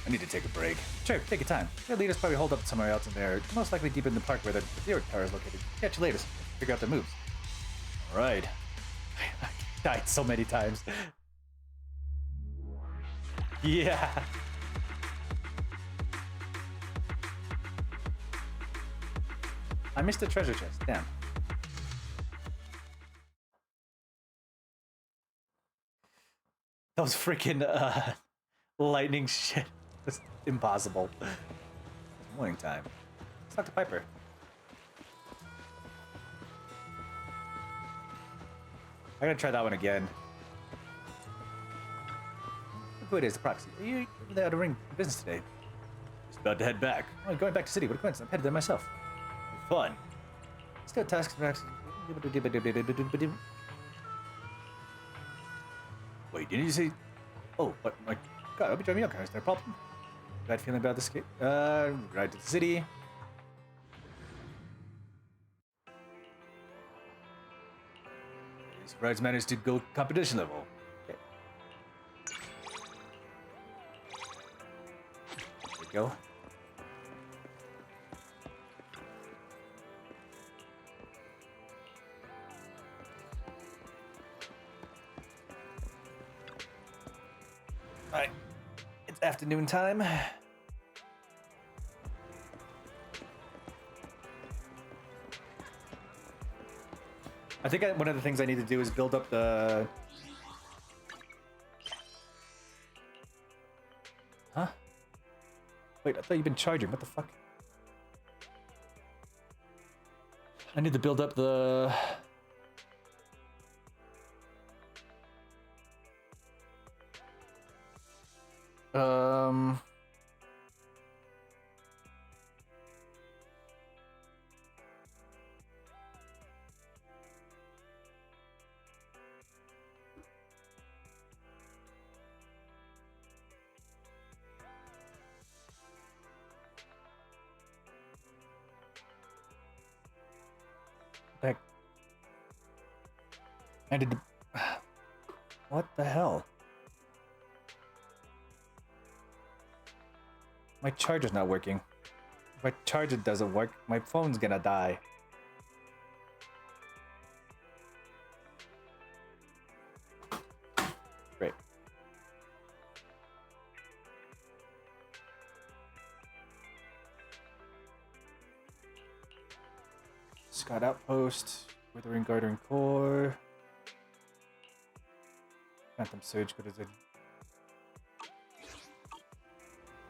I need to take a break. Sure, take your time. Your leaders probably hold up somewhere else in there, most likely deep in the park where the Zero Tower is located. Catch you later. figure out the moves. All right. I died so many times. Yeah. I missed the treasure chest. Damn. Those freaking lightning shit was impossible. It's morning time. Let's talk to Piper. I gotta try that one again. Look who it is, the proxy. Are you over there to ring business today? Just about to head back. Oh, going back to city. What a coincidence. I'm headed there myself. Fun. Still tasks. Wait, didn't you say? Oh, but my God, I'll be driving your car. Is there a problem? Bad feeling about this game. Ride to the city. These rides managed to go competition level. Okay. There we go. Alright, it's afternoon time. I think one of the things I need to do is build up the... Huh? Wait, I thought you'd been charging. What the fuck? I need to build up the... Heck. I did. What the hell? My charger's not working. If my charger doesn't work, my phone's gonna die. Great. Scott Outpost, Withering Garden Core, Phantom Surge, what is it?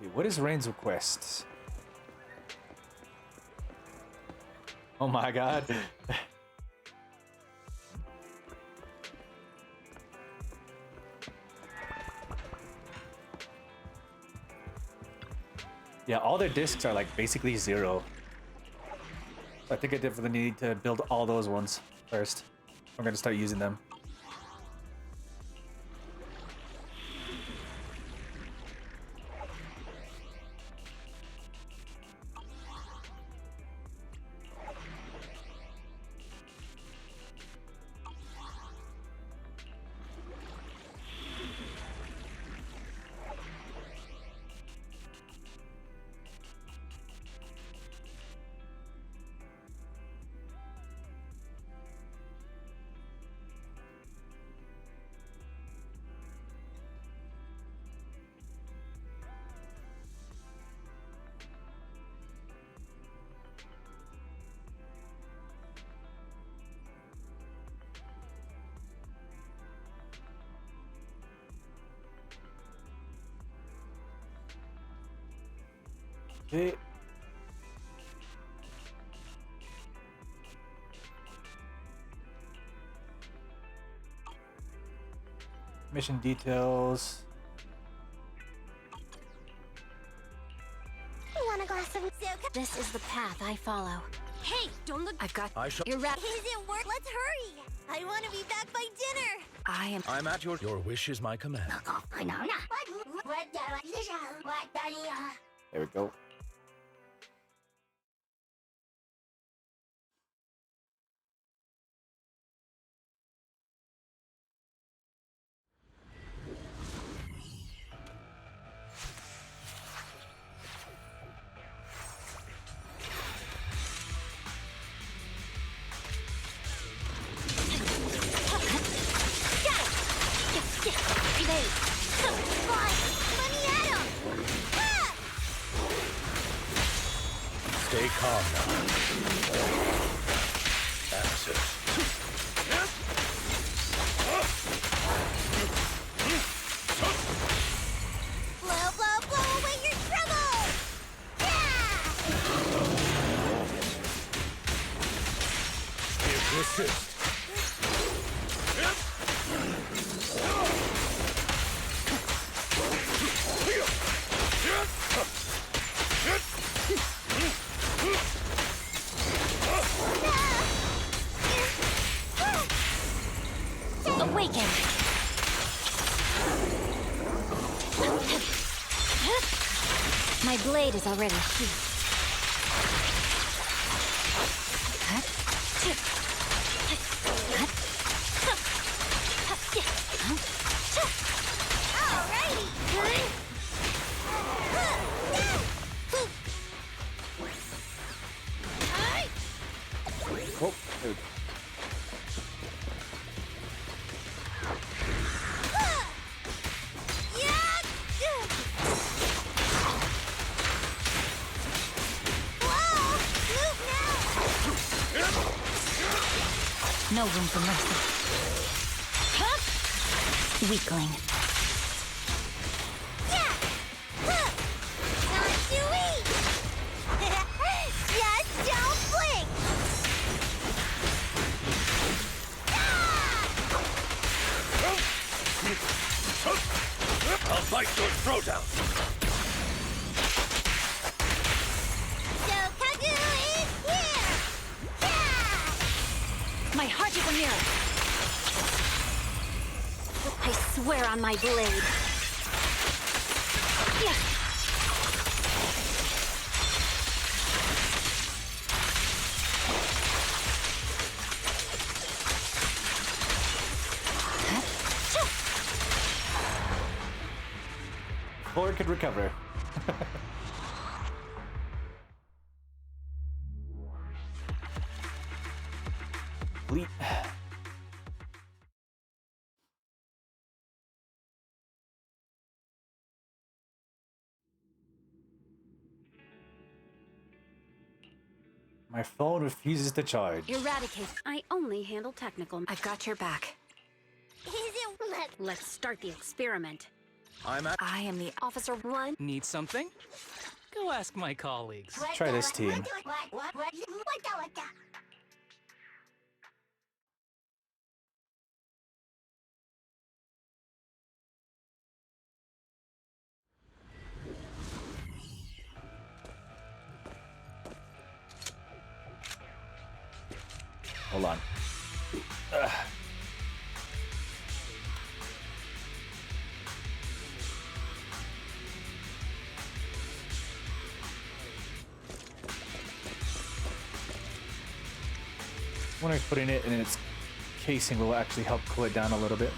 Wait, what is Rain's request? Oh my god. Yeah, all their discs are like basically 0. I think I definitely need to build all those ones first. I'm gonna start using them. Okay. Mission details. Want a glass of milk? This is the path I follow. Hey, don't look. I've got. You're right. Is it work? Let's hurry. I want to be back by dinner. I'm at your wish is my command. There we go. Stay calm now. That's it. Blow, blow, blow away your trouble! Yeah! Give resist. Awaken! My blade is already sheathed. Oh, dude. No room for mercy. Weakling. Not too weak! Just don't blink! I'll bite your throat out. Shokagu is here! My heart is a mirror. I swear on my blade. Or it could recover. Bleep. My phone refuses to charge. Eradicate. I only handle technical. I've got your back. Is it? Let's start the experiment. I am the Officer 1. Need something? Go ask my colleagues. Try this team. Hold on. I wonder if putting it in its casing will actually help cool it down a little bit.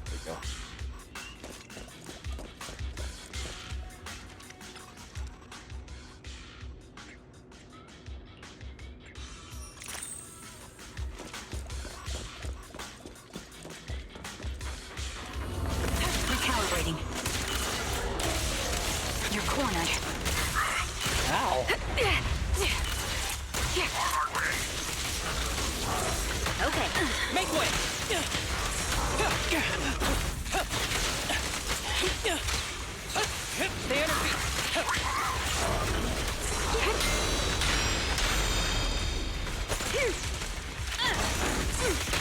There we go. Recalibrating. You're cornered. Ow! Okay. Make way! Stay on your feet.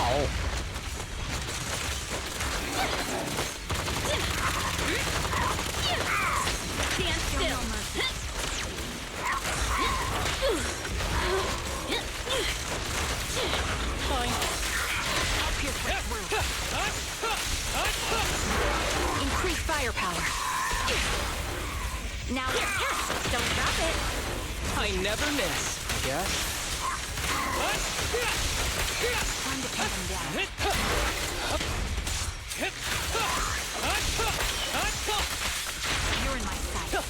Ow! Stand still. Fine. Increase firepower. Now, Don't drop it. I never miss. Yes? time to pin them down. You're in my sight.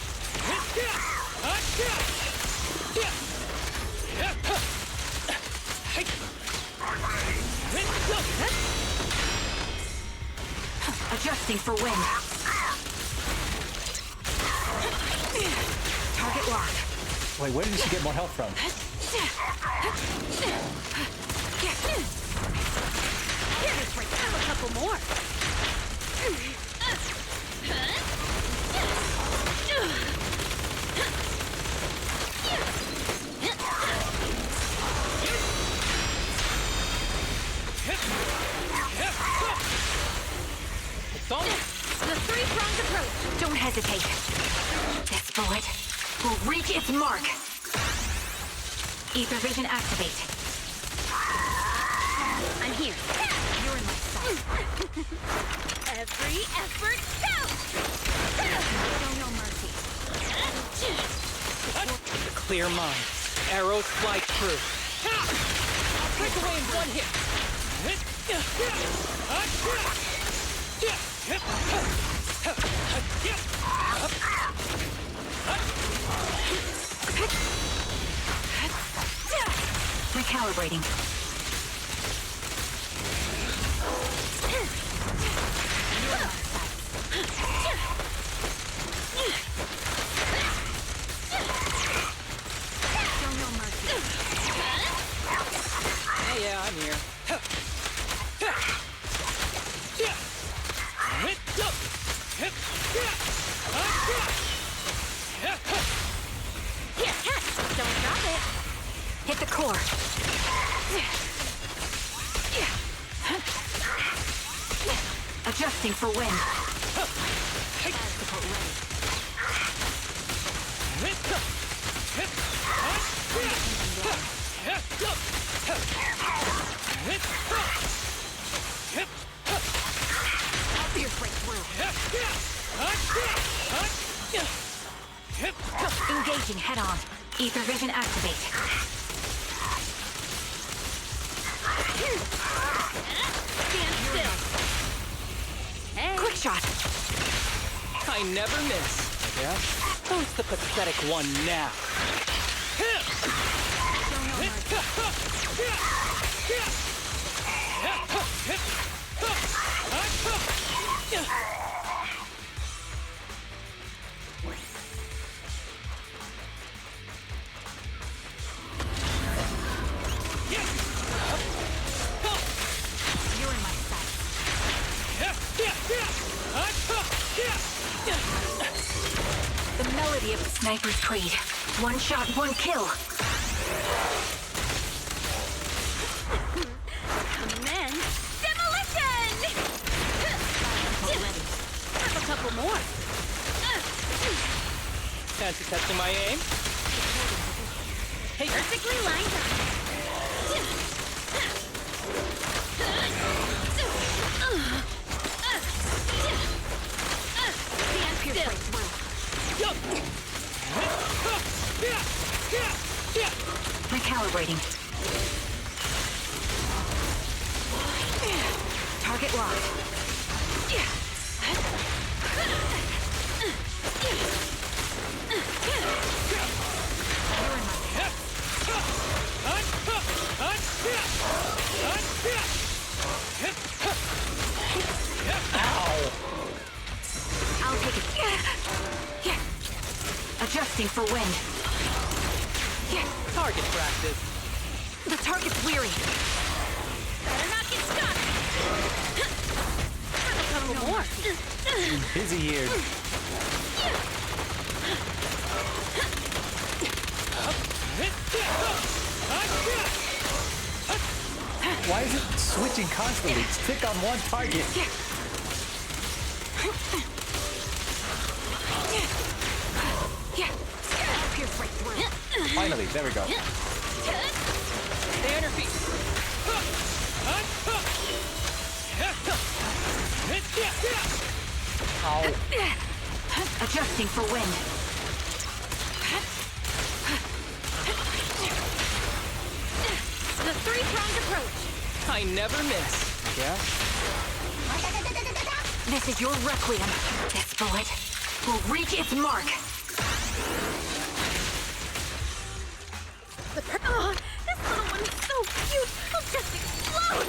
Adjusting for wind. Target locked. Wait, where did she get more health from? Have a couple more. The three-pronged approach. Don't hesitate. This bullet will reach its mark. Ether vision activate. I'm here. You're in my sight. Every effort counts. Show no mercy. With a clear mind, arrows fly true. I'll break away in one hit. Recalibrating. Show no mercy. Yeah, I'm here. Don't drop it. Hit the core. Adjusting for wind. Catapult ready. Fierce breakthrough. Engaging head on. Ether vision activate. Stand still. Hey. Quick shot. I never miss. Yeah? Who's the pathetic one now? You're in my sight. The melody of the sniper's creed. One shot, one kill. Men, demolition! Have a couple more. Fancy testing my aim? Hey, Perfectly lined up. Stand still. Recalibrating. Target locked. I'll take it. Adjusting for wind. target practice. The target's weary. Better not get stuck. Have a couple more. Busy here. Why is it switching constantly? Stick on one target. Finally, there we go. Stay on your feet. Ow. Adjusting for wind. The three-pronged approach. I never miss. Yeah? This is your requiem. This bullet will reach its mark. Oh, this little one's so cute. He'll just explode.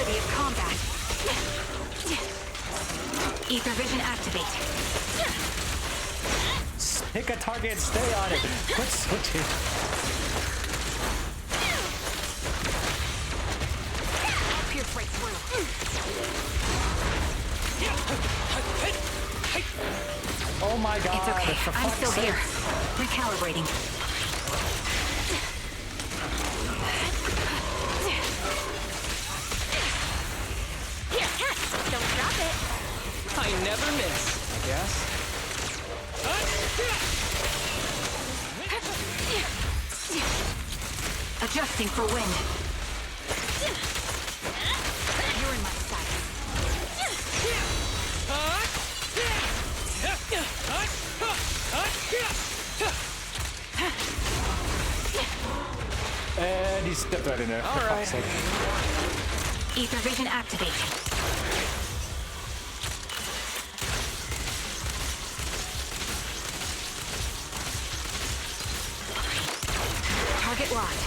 intensity of combat. Ether vision activate. Pick a target and stay on it. Quit switching. I'll pierce right through. Oh my god. It's okay. For I'm fuck's still sake. here. Recalibrating. Don't drop it. I never miss. I guess. Adjusting for wind. You're in my sight. And he stepped right in there. For fuck's sake. Ether vision activate. Target locked.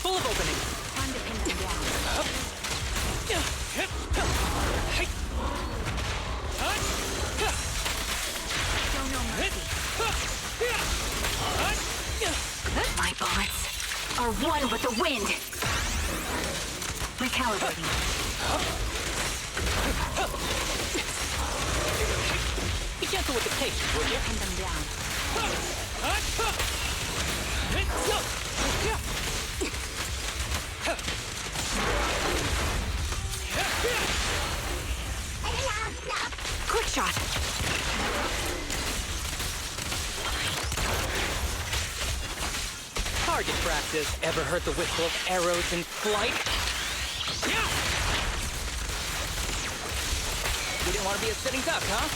Full of opening. Time to pin them down. Show no mercy. My bullets are one with the wind. Recalibrating. Be gentle with the pace, would you? Pin them down. Quick shot. Target practice. Ever heard the whistle of arrows in flight? You didn't want to be a sitting duck, huh?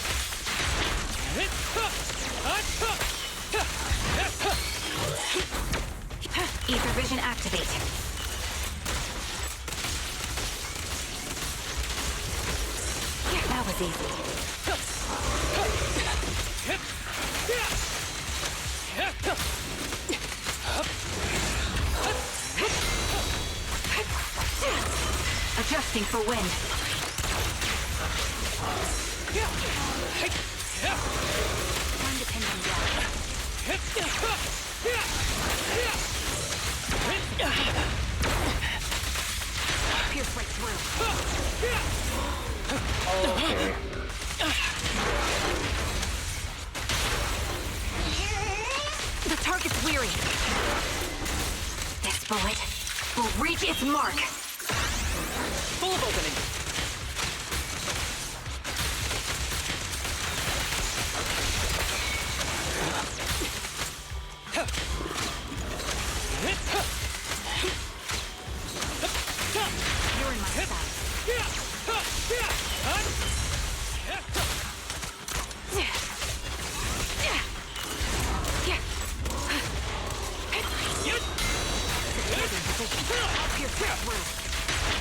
Ether vision activate. That was easy. Adjusting for wind. Time to pin them down. Pierce right through. Okay. The target's weary. This bullet will reach its mark. Full of opening. You're in my sight.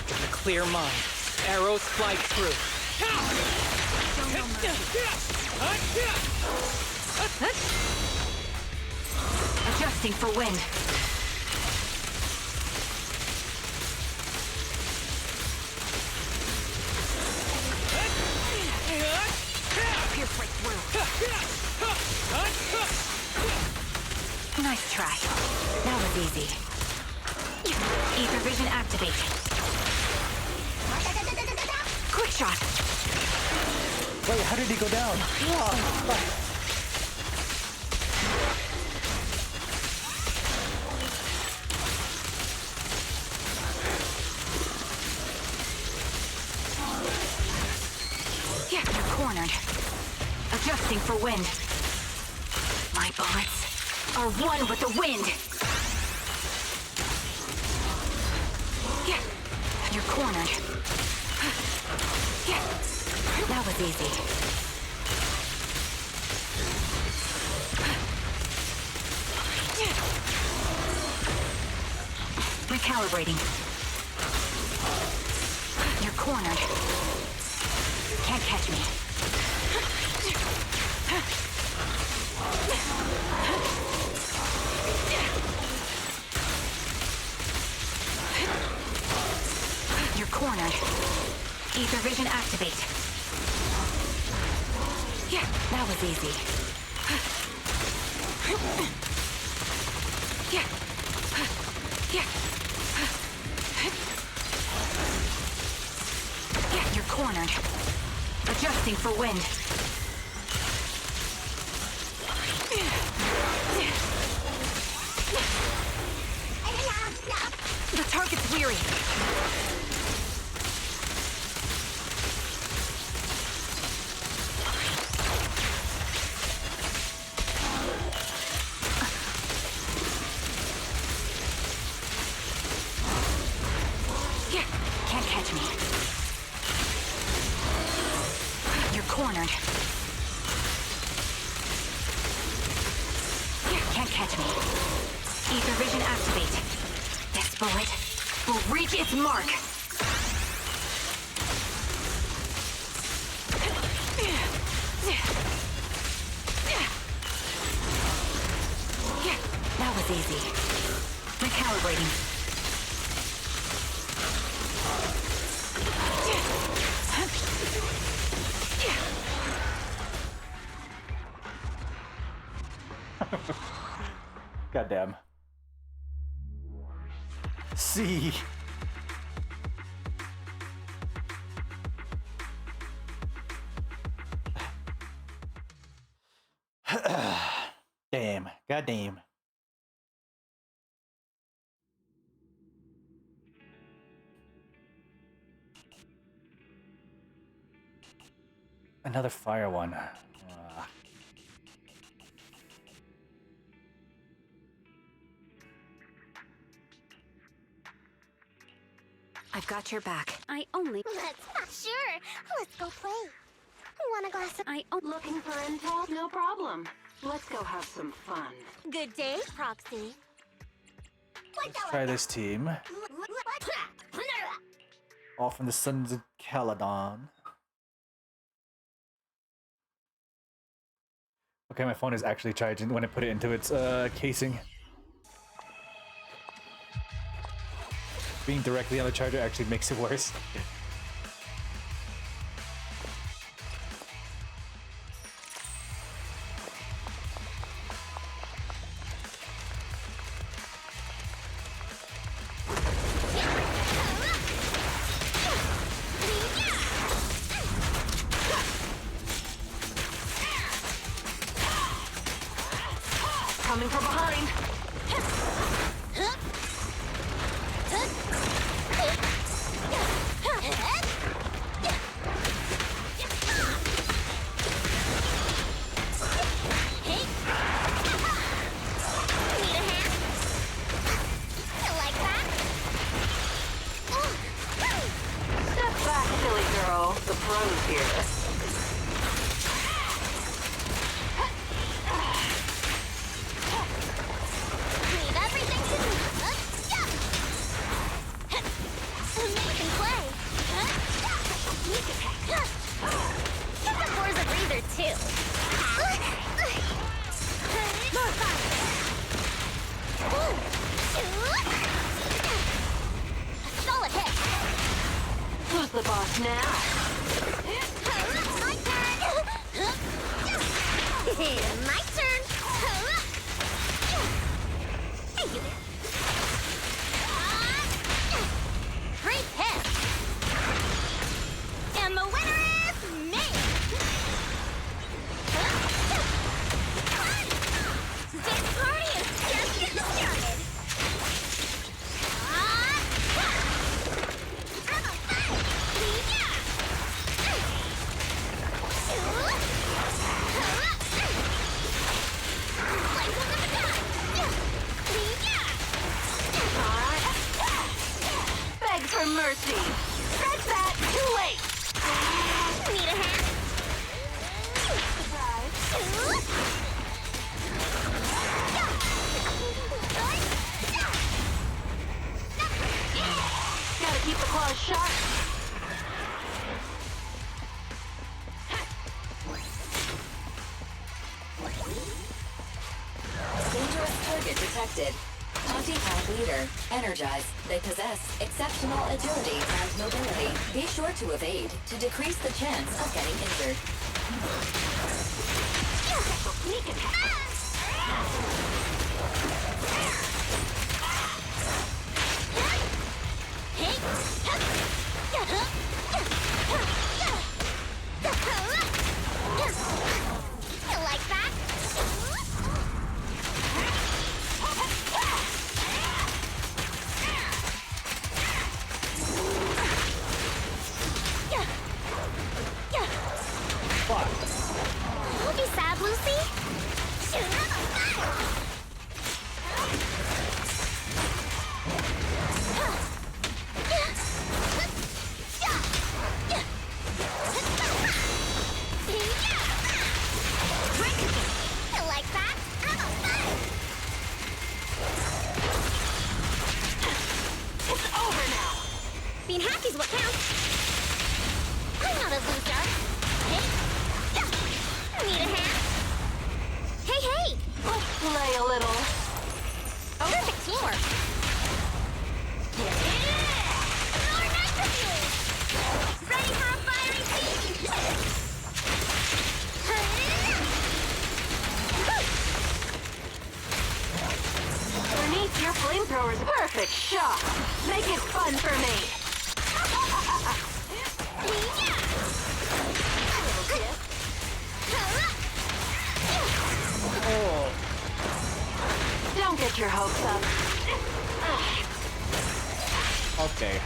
With a clear mind, arrows fly through. Adjusting for wind. Pierce right through. Nice try. That was easy. Ether vision activate. Quick shot. Wait, how did he go down? Oh, fuck. Yeah, you're cornered. Adjusting for wind. My bullets are one with the wind. Yeah, you're cornered. Yeah, that was easy. Recalibrating. You're cornered. Can't catch me. cornered. Ether vision activate. Yeah, that was easy. Yeah. Yeah. Yeah, you're cornered. Adjusting for wind. The target's weary. Yeah, can't catch me. You're cornered. Yeah, can't catch me. Ether vision activate. This bullet will reach its mark. Yeah, that was easy. Recalibrating. Goddamn. See. Damn. Goddamn. Another fire one. I've got your back. I only... Sure. Let's go play. Want a glass of... Looking for intel? No problem. Let's go have some fun. Good day, Proxy. Let's try this team. All from the Sons of Caledon. Okay, my phone is actually charging when I put it into its casing. Being directly on the charger actually makes it worse. Coming from behind. Step back, silly girl. The pro's here. Leave everything to me. Amazing play. Get the force of breather too. More fire. A solid hit. Who's the boss now? My turn. My turn. Hey, you there. Great hit. And the winner is me. This party is just getting started. I'm a fight. Beg for mercy. That's that. Too late. Need a hand? Gotta keep the claws sharp. Dangerous target detected. Anti-pack leader. Energy. Energize. They possess exceptional agility and mobility. Be sure to evade to decrease the chance of getting injured. You like that? Don't be sad, Lucy. You like that? It's over now. Being happy's what counts. I'm not a loser. Hey, need a hand? Hey, hey! Let's play a little. Perfect teamwork. More nitrogen! Ready for a fiery feast? Beneath your flamethrower's perfect shot. Make it fun for me. Don't get your hopes up. Okay.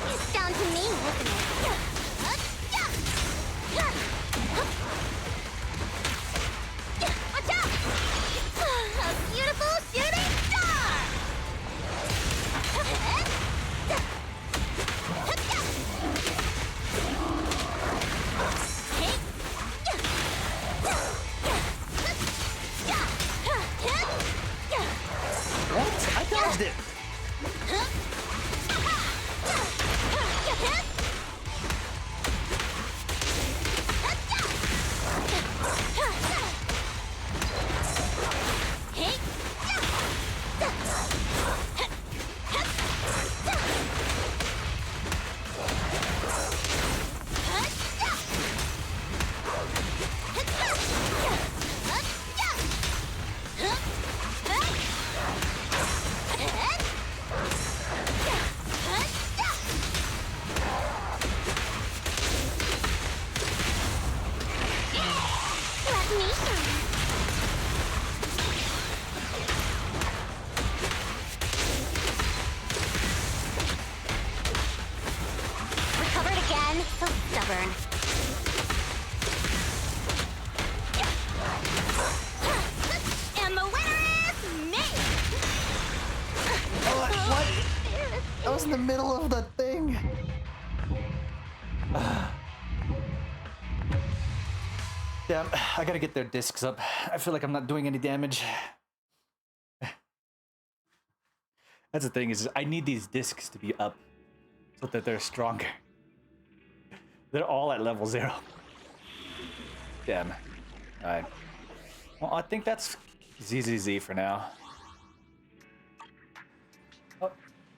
It's down to me, isn't it? Watch out! A beautiful shooting star! What? I dodged it. Let me shine. Recovered again. So stubborn. And the winner is me! What? I was in the middle of the thing. Damn, I gotta get their discs up. I feel like I'm not doing any damage. That's the thing, is I need these discs to be up so that they're stronger. They're all at level 0. Damn. Alright. Well, I think that's ZZZ for now. Oh,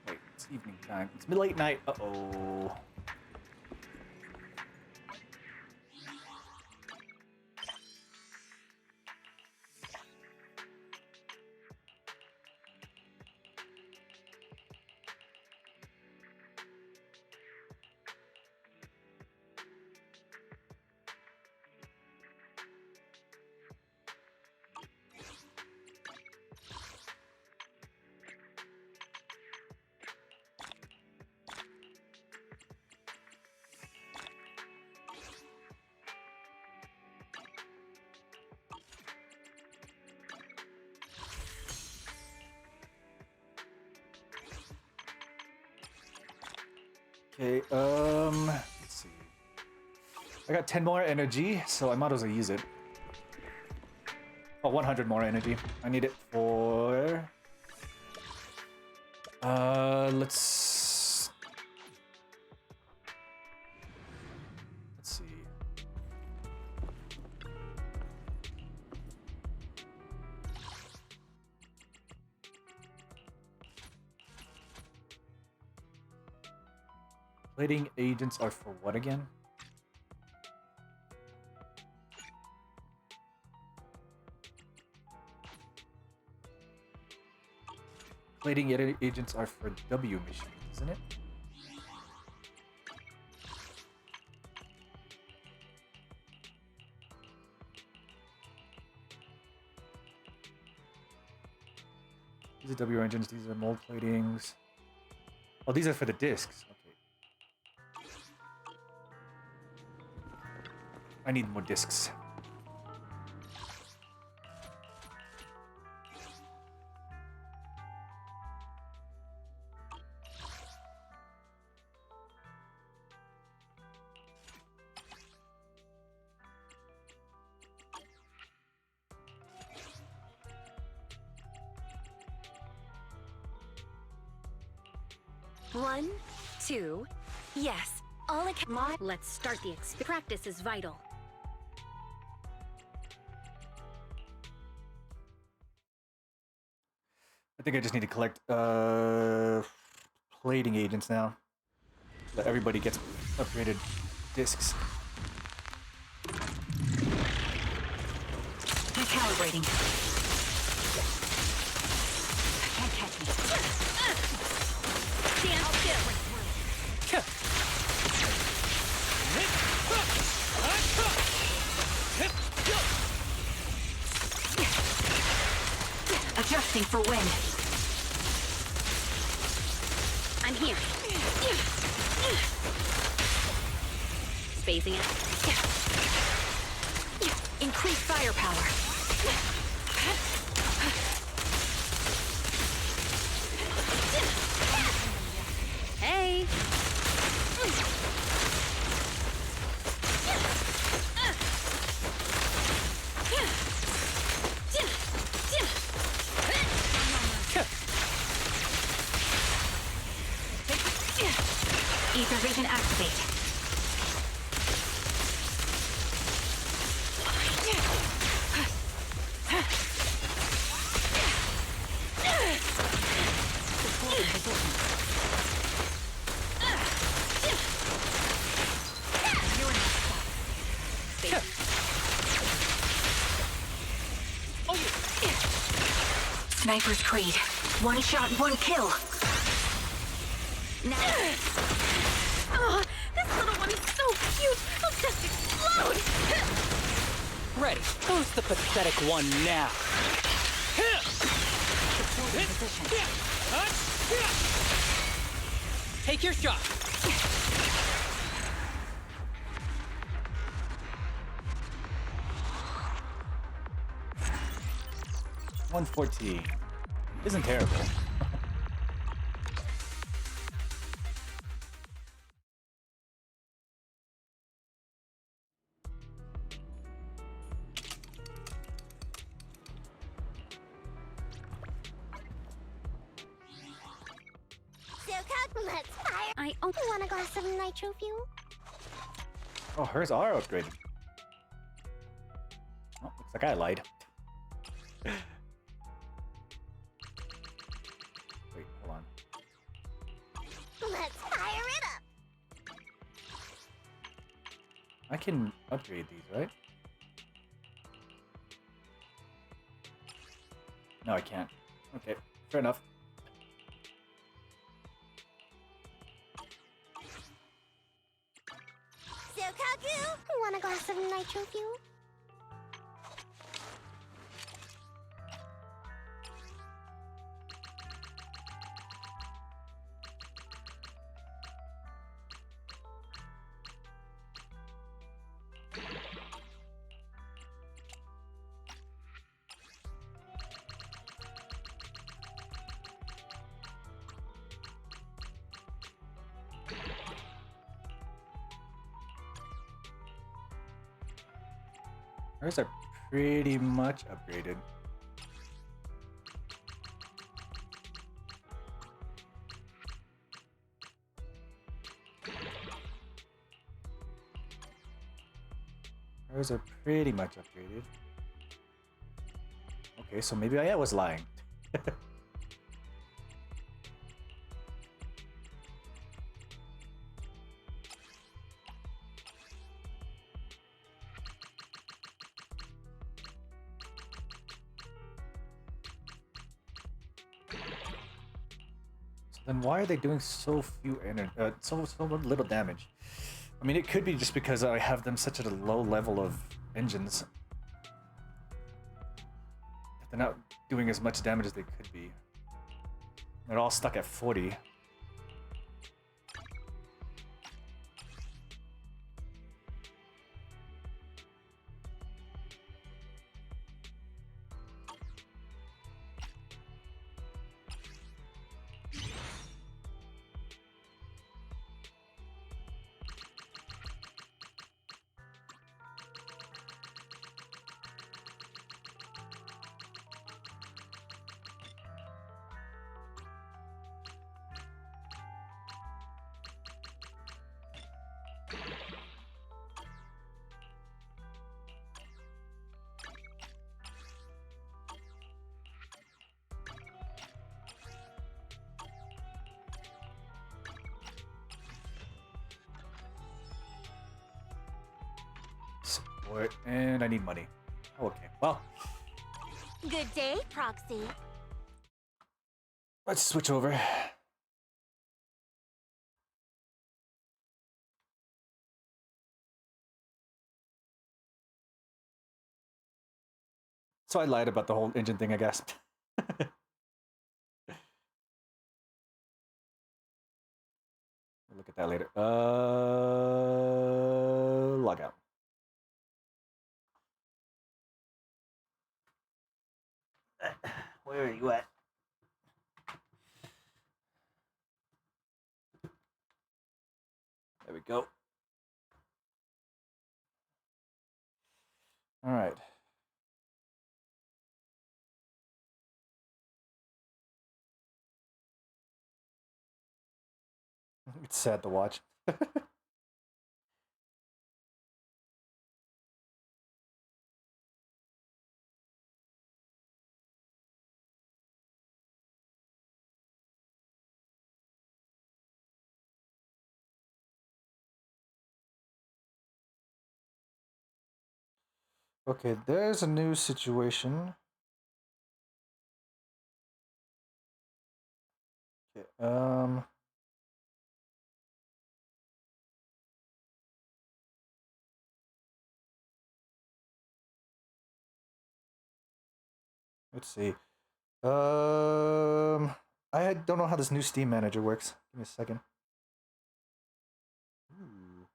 wait, it's evening time. It's late night. Uh-oh. Okay, let's see. I got 10 more energy, so I might as well use it. Oh, 100 more energy. I need it for... let's see. Plating agents are for what again? Plating agents are for W missions, isn't it? These are W engines, these are mold platings. Oh, these are for the discs. Okay. I need more discs. One, two, yes. Let's start the practice is vital. I think I just need to collect plating agents now. So that everybody gets upgraded discs. Recalibrating. Can't catch me. Stand still. Adjusting for wind. I'm here. Spacing it. Increase firepower. Hey. Ether vision activate. Sniper's Creed. One shot, one kill. Now. Oh, this little one is so cute. I'll just explode. Ready. Who's the pathetic one now? Take your shot. 114. Isn't terrible. Let's fire. I want a glass of nitro fuel. Oh, hers are upgraded. Oh, looks like I lied. Wait, hold on. Let's fire it up. I can upgrade these, right? No, I can't. Okay, fair enough. Sokaku, want a glass of nitro fuel? Hers are pretty much upgraded. Hers are pretty much upgraded. Okay, so maybe I was lying. Then why are they doing so few so little damage? I mean, it could be just because I have them such at a low level of engines. They're not doing as much damage as they could be. They're all stuck at 40. And I need money. Okay, well. Good day, Proxy. Let's switch over. So I lied about the whole engine thing, I guess. We'll look at that later. Log out. Where are you at? There we go. All right. It's sad to watch. Okay, there's a new situation. Okay, let's see. I don't know how this new Steam manager works. Give me a second.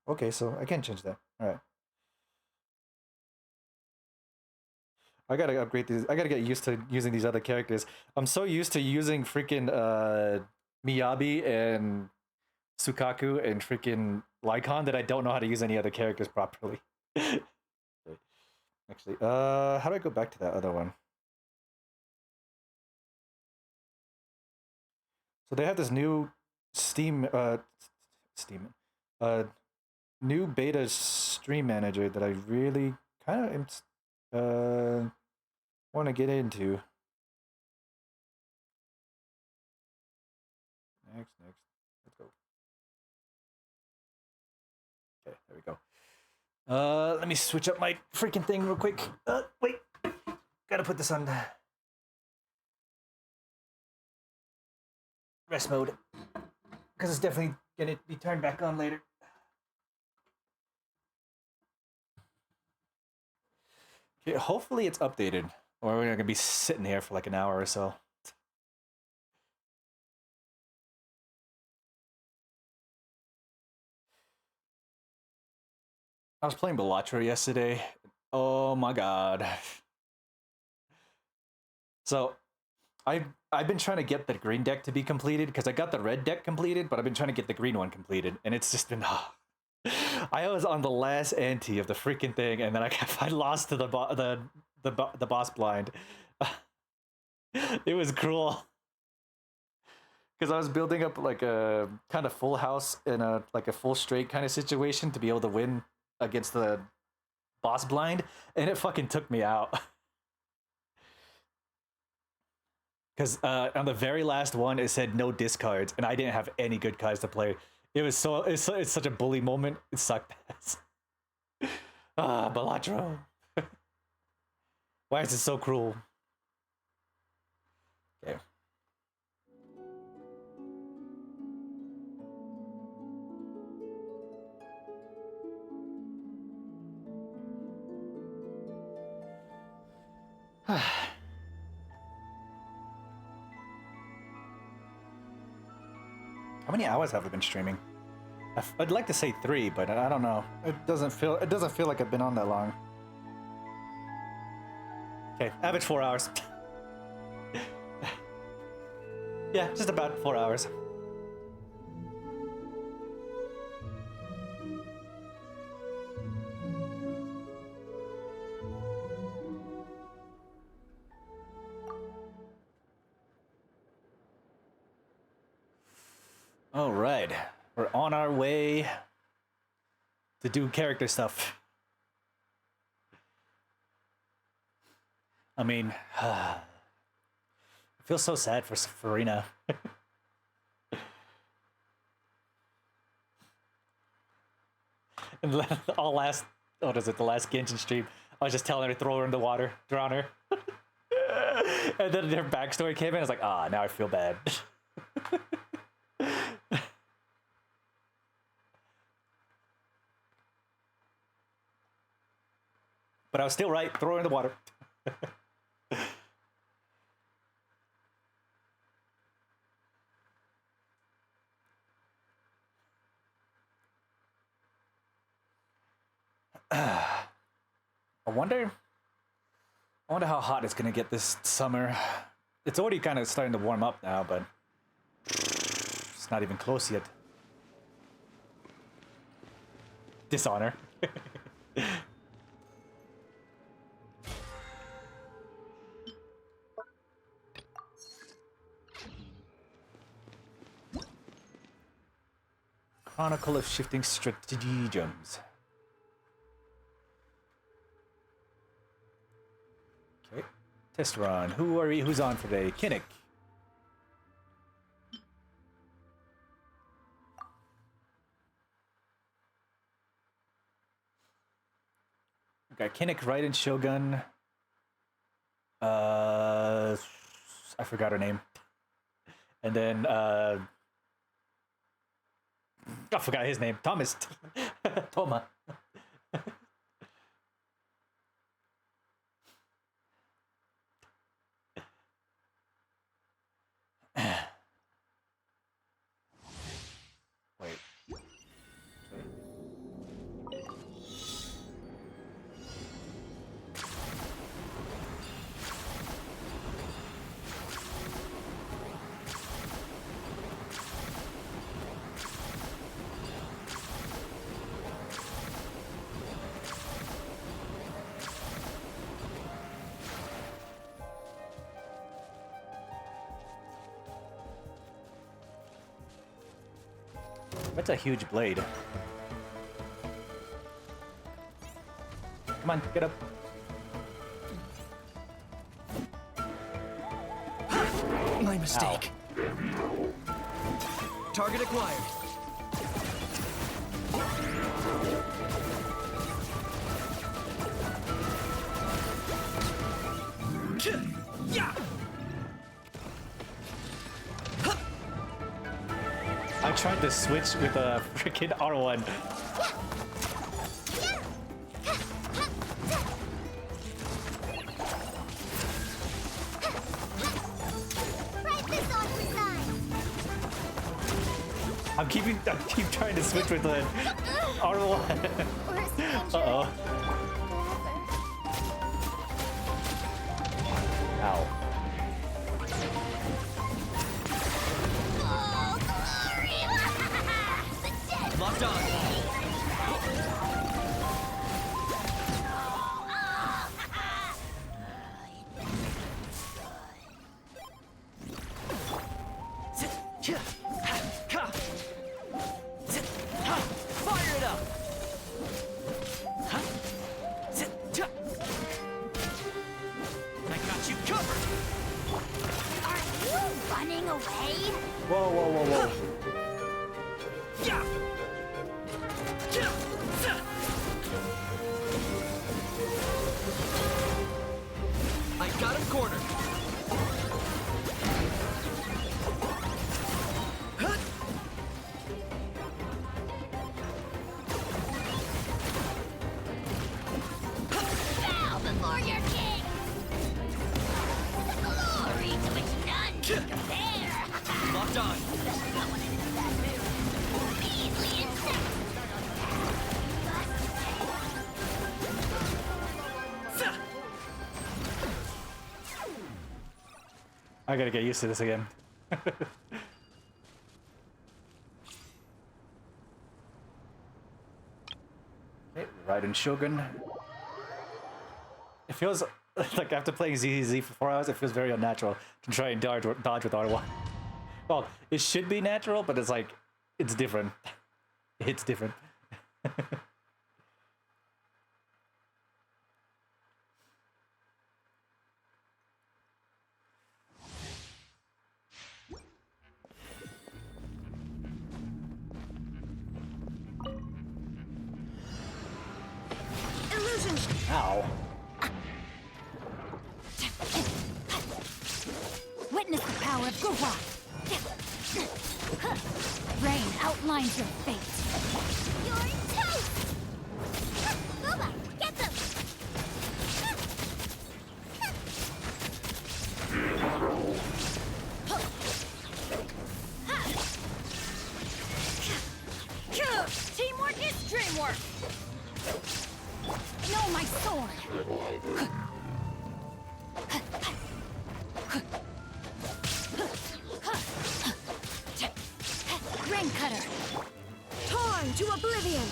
Okay, so I can't change that. All right. I gotta upgrade these. I gotta get used to using these other characters. I'm so used to using freaking Miyabi and Sukaku and freaking Lycon that I don't know how to use any other characters properly. Actually, how do I go back to that other one? So they have this new new beta stream manager that I really kind of want to get into. Next, let's go. Okay, there we go. Let me switch up my freaking thing real quick. Wait, gotta put this on rest mode because it's definitely gonna be turned back on later. Okay, hopefully it's updated, or we're gonna be sitting here for like an hour or so. I was playing Balatro yesterday. Oh my god. So I've been trying to get the green deck to be completed because I got the red deck completed, but I've been trying to get the green one completed, and it's just been I was on the last ante of the freaking thing, and then I lost to the boss blind. It was cruel because I was building up like a kind of full house in a like a full straight kind of situation to be able to win against the boss blind, and it fucking took me out. Because on the very last one, it said no discards, and I didn't have any good cards to play. It was it's such a bully moment. It sucked ass. Balatro. Why is it so cruel? Okay. How many hours have I been streaming? I'd like to say 3, but I don't know. It doesn't feel like I've been on that long. Okay, average 4 hours. Yeah, just about 4 hours. All right, we're on our way to do character stuff. I mean, I feel so sad for Farina. And all last, what is it, the last Genshin stream, I was just telling her to throw her in the water, drown her. And then their backstory came in, I was like, ah, now I feel bad. But I was still right, throw her in the water. I wonder how hot it's gonna get this summer. It's already kind of starting to warm up now, but it's not even close yet. Dishonor. Chronicle of Shifting Stratagems. Okay, test run. Who's on today? Kinnick. We got Kinnick, Raiden, Shogun. I forgot her name. And then I forgot his name. Thomas. Toma. Wait. That's a huge blade. Come on, get up. My mistake. Ow. Target acquired. Yeah. I tried to switch with a freaking R1. I keep trying to switch with the R1. Uh-oh. Ow. Locked on. Fire it up. I got you covered. I gotta get used to this again. Okay, Raiden Shogun. It feels like after playing ZZ for 4 hours, it feels very unnatural to try and dodge with R1. Well, it should be natural, but it's like, it's different. It's different. Illusion. Ow. Witness the power of Gurwa. Rain outlines your fate. You're toast! Guba, get them! Teamwork is dreamwork. Know my sword. Rain cutter. Torn to oblivion!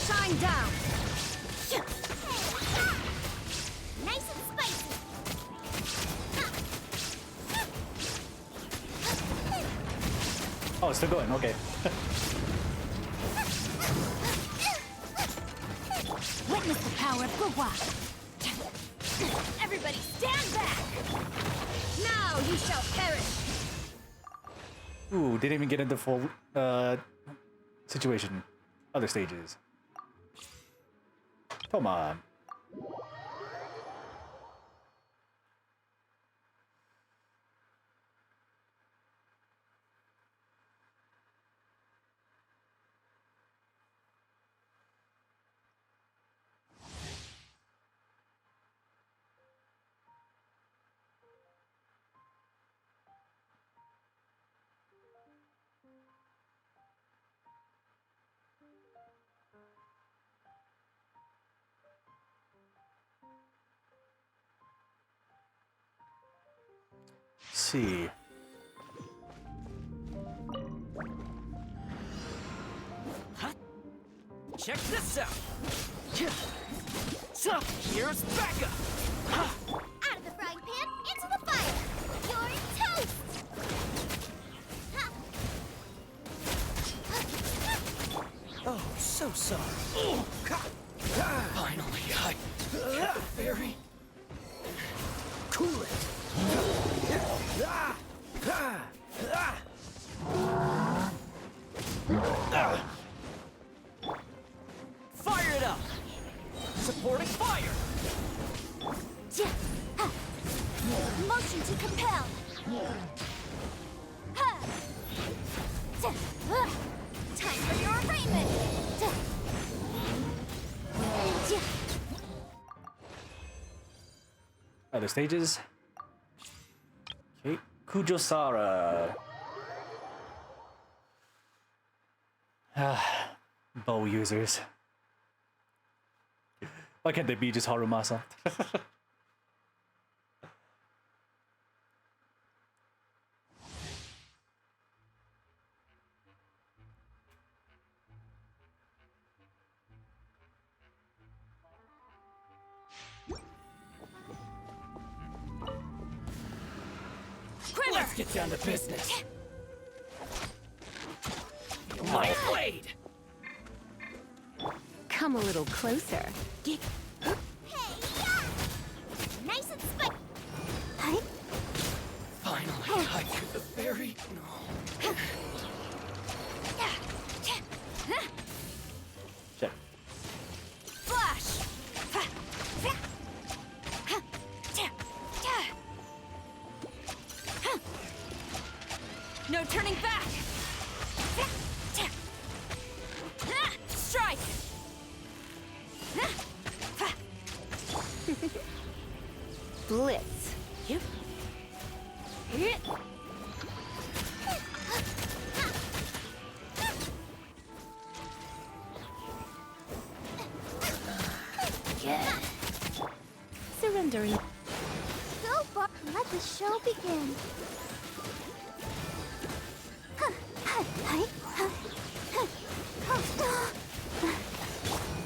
Shine down! Nice and spicy! Oh, it's still going. Okay. Witness the power of Gurwa. Everybody stand back! Now you shall perish! Ooh, didn't even get into full situation. Other stages. Come on. See. Check this out. So, here's Becca. Out of the frying pan, into the fire! You're toast! Oh, so sorry. Finally, I get the fairy. Cool it. Fire it up! Supporting fire! Motion to compel! Time for your arraignment! Other stages. Okay. Kujosara. Bow users. Why can't they be just Harumasa? Let's get down to business. My blade! Come a little closer. Hey, yeah! Nice and spicy! Finally, I get the fairy. No. Check. Flash! No turning back. Strike. Blitz. Yep. wondering. Go, Bart. Let the show begin.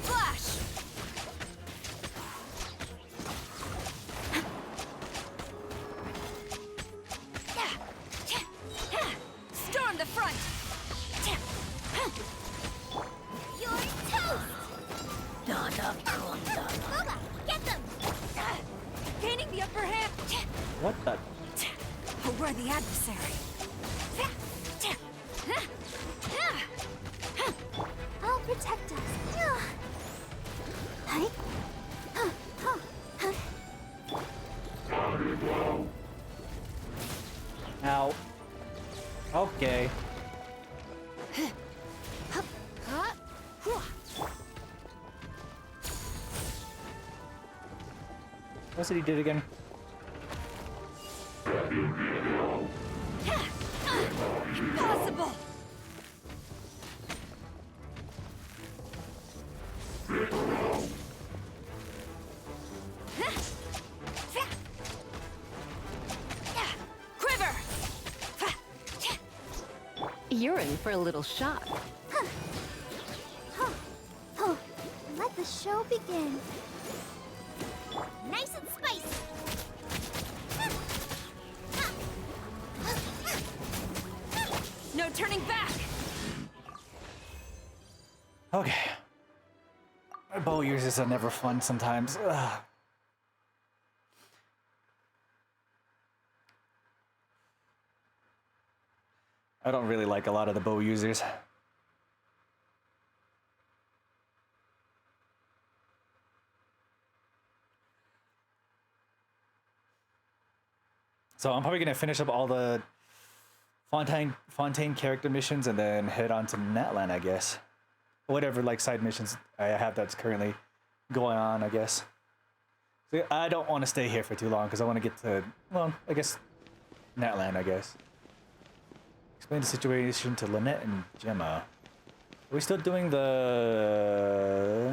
Flash! Storm the front! You're toast! Booga, get them! Gaining the upper hand! What the? A worthy adversary. I'll protect us. Hi. Ow. Okay. What's it he did again? Impossible! Quiver! You're in for a little shock. Let the show begin. Nice and spicy. No turning back! Okay. Bow users are never fun sometimes. Ugh. I don't really like a lot of the bow users. So I'm probably gonna finish up all the Fontaine character missions and then head on to Natlan, I guess. Whatever like side missions I have that's currently going on, I guess. So I don't want to stay here for too long because I want to get to, well, I guess Natlan, I guess. Explain the situation to Lynette and Gemma. Are we still doing the...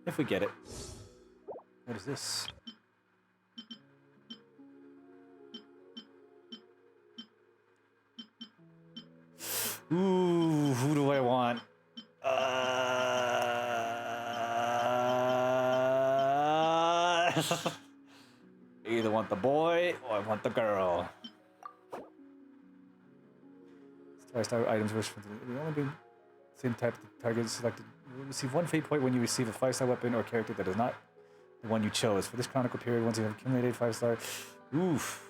If we get it. What is this? Ooh, who do I want? I either want the boy or I want the girl. Star items wish for the only be same type of target selected. You receive 1 fate point when you receive a 5-star weapon or character that is not the one you chose. For this chronicle period, once you have accumulated 5-star. Oof.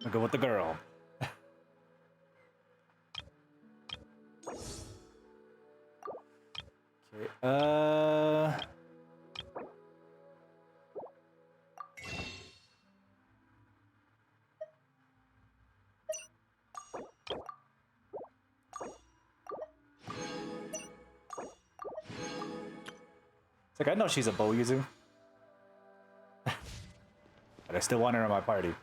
I'll go with the girl. Okay, it's like, I know she's a bow user. But I still want her in my party.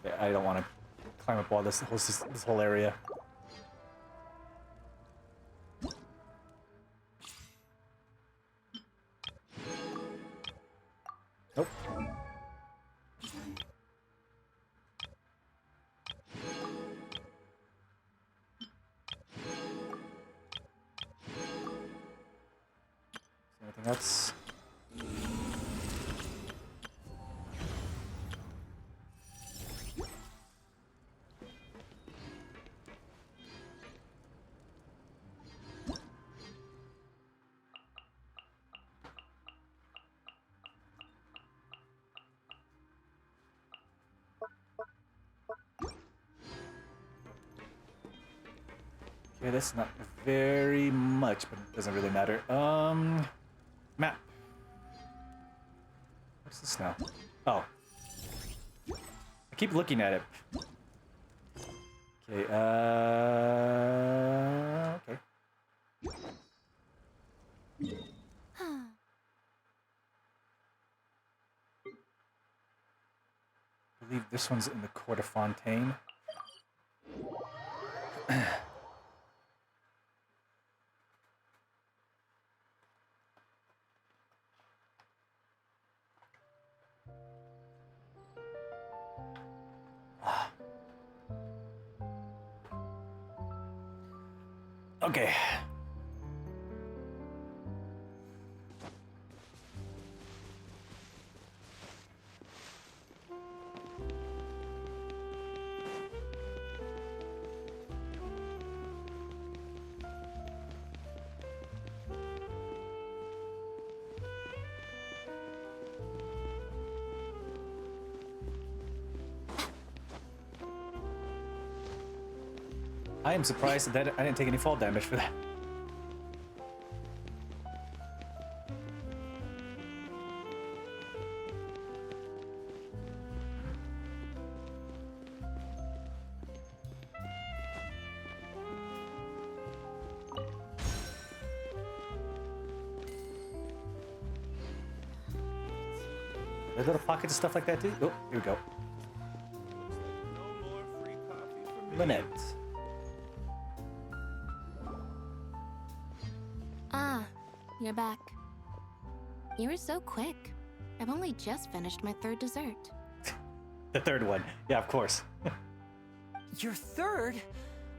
Yeah, I don't want to climb up all this whole area. Nope. Anything else? Okay, that's not very much, but it doesn't really matter. Map. What's this now? Oh. I keep looking at it. Okay, okay. I believe this one's in the Court of Fontaine. Okay. I am surprised that I didn't take any fall damage for that. There's little pockets of stuff like that too. Oh, here we go. Lynette. Ah, you're back. You were so quick. I've only just finished my third dessert. The third one. Yeah, of course. Your third?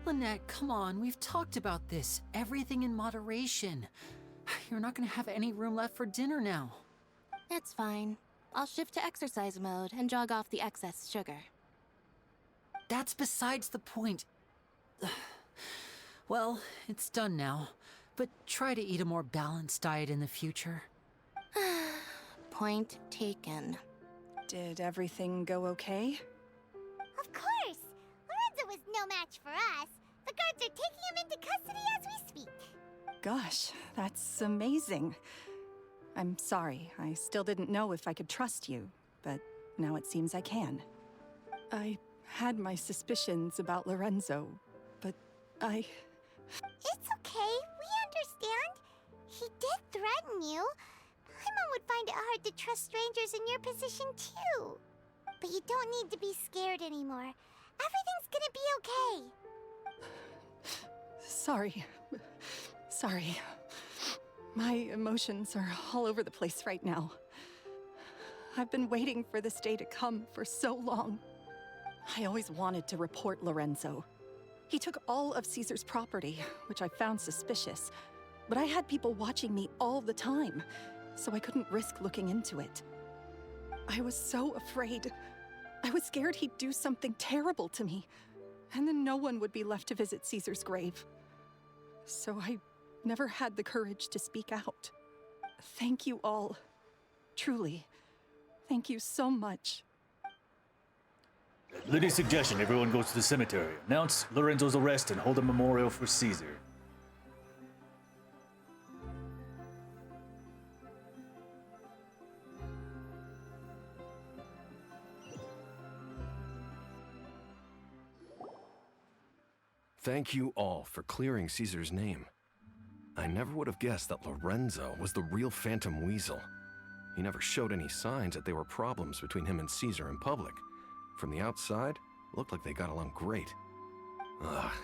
Lynette, come on, we've talked about this. Everything in moderation. You're not gonna have any room left for dinner now. It's fine. I'll shift to exercise mode and jog off the excess sugar. That's besides the point. Well, it's done now. But try to eat a more balanced diet in the future. Point taken. Did everything go okay? Of course! Lorenzo was no match for us. The guards are taking him into custody as we speak. Gosh, that's amazing. I'm sorry, I still didn't know if I could trust you, but now it seems I can. I had my suspicions about Lorenzo, but It's okay, we understand. He did threaten you. Paimon would find it hard to trust strangers in your position too. But you don't need to be scared anymore. Everything's gonna be okay. sorry. Sorry. My emotions are all over the place right now. I've been waiting for this day to come for so long. I always wanted to report Lorenzo. He took all of Caesar's property, which I found suspicious. But I had people watching me all the time, so I couldn't risk looking into it. I was so afraid. I was scared he'd do something terrible to me, and then no one would be left to visit Caesar's grave. So I never had the courage to speak out. Thank you all. Truly. Thank you so much. Lydia's suggestion, everyone goes to the cemetery. Announce Lorenzo's arrest and hold a memorial for Caesar. Thank you all for clearing Caesar's name. I never would have guessed that Lorenzo was the real Phantom Weasel. He never showed any signs that there were problems between him and Caesar in public. From the outside, it looked like they got along great.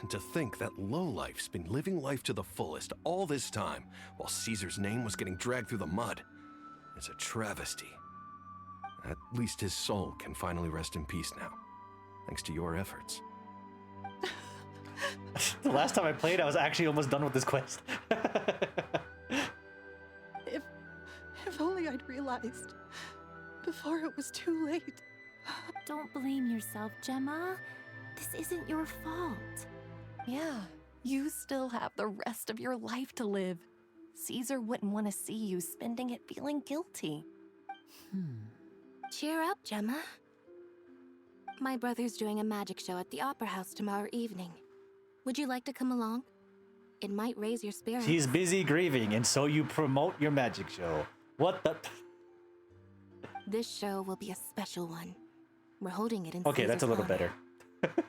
To think that lowlife's been living life to the fullest all this time, while Caesar's name was getting dragged through the mud. It's a travesty. At least his soul can finally rest in peace now, thanks to your efforts. The last time I played, I was actually almost done with this quest. If only I'd realized before it was too late. Don't blame yourself, Gemma. This isn't your fault. Yeah, you still have the rest of your life to live. Caesar wouldn't want to see you spending it feeling guilty. Cheer up, Gemma. My brother's doing a magic show at the Opera House tomorrow evening. Would you like to come along? It might raise your spirits. She's busy grieving, and so you promote your magic show. What the? This show will be a special one. We're holding it in Okay, that's a Caesar's little honor. better.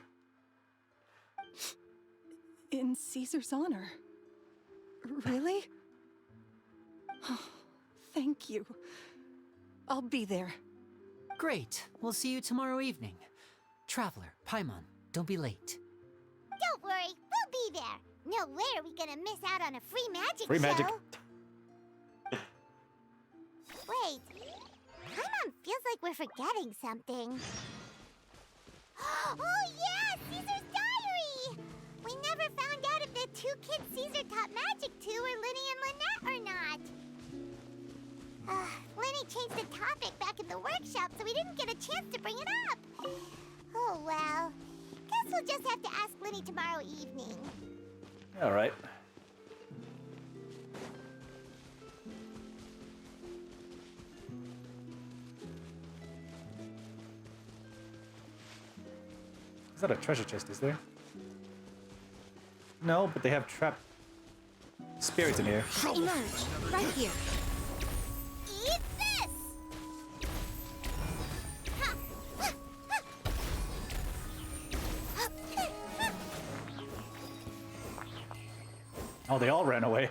In Caesar's honor? Really? Oh, thank you. I'll be there. Great. We'll see you tomorrow evening. Traveler, Paimon, don't be late. Don't worry, we'll be there. No way are we gonna miss out on a free magic Free show. magic. Wait, Paimon feels like we're forgetting something. Oh yeah, Caesar's diary! We never found out if the two kids Caesar taught magic to were Linny and Lynette or not. Linny changed the topic back in the workshop, so we didn't get a chance to bring it up. Oh well, guess we'll just have to ask Linny tomorrow evening. All right. Is that a treasure chest, is there? No, but they have trapped spirits in here. Emerge, right here. Eat this! Oh, they all ran away.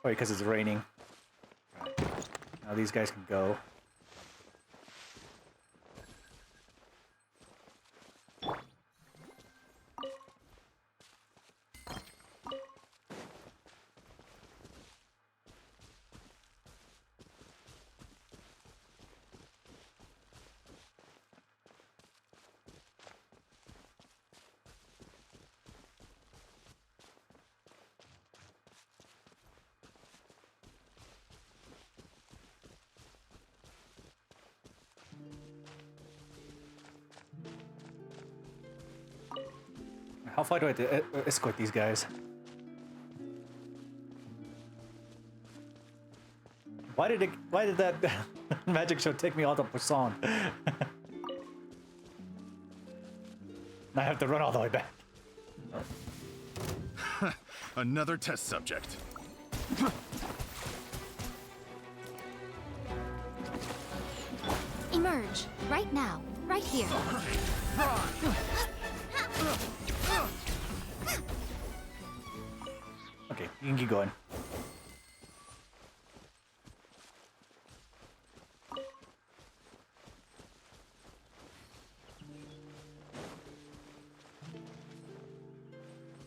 Oh, because it's raining. Right. Now these guys can go. How far do I have to escort these guys? Why did that magic show take me all to Busan? I have to run all the way back. Another test subject. Emerge, right now, right here. Okay, you can keep going.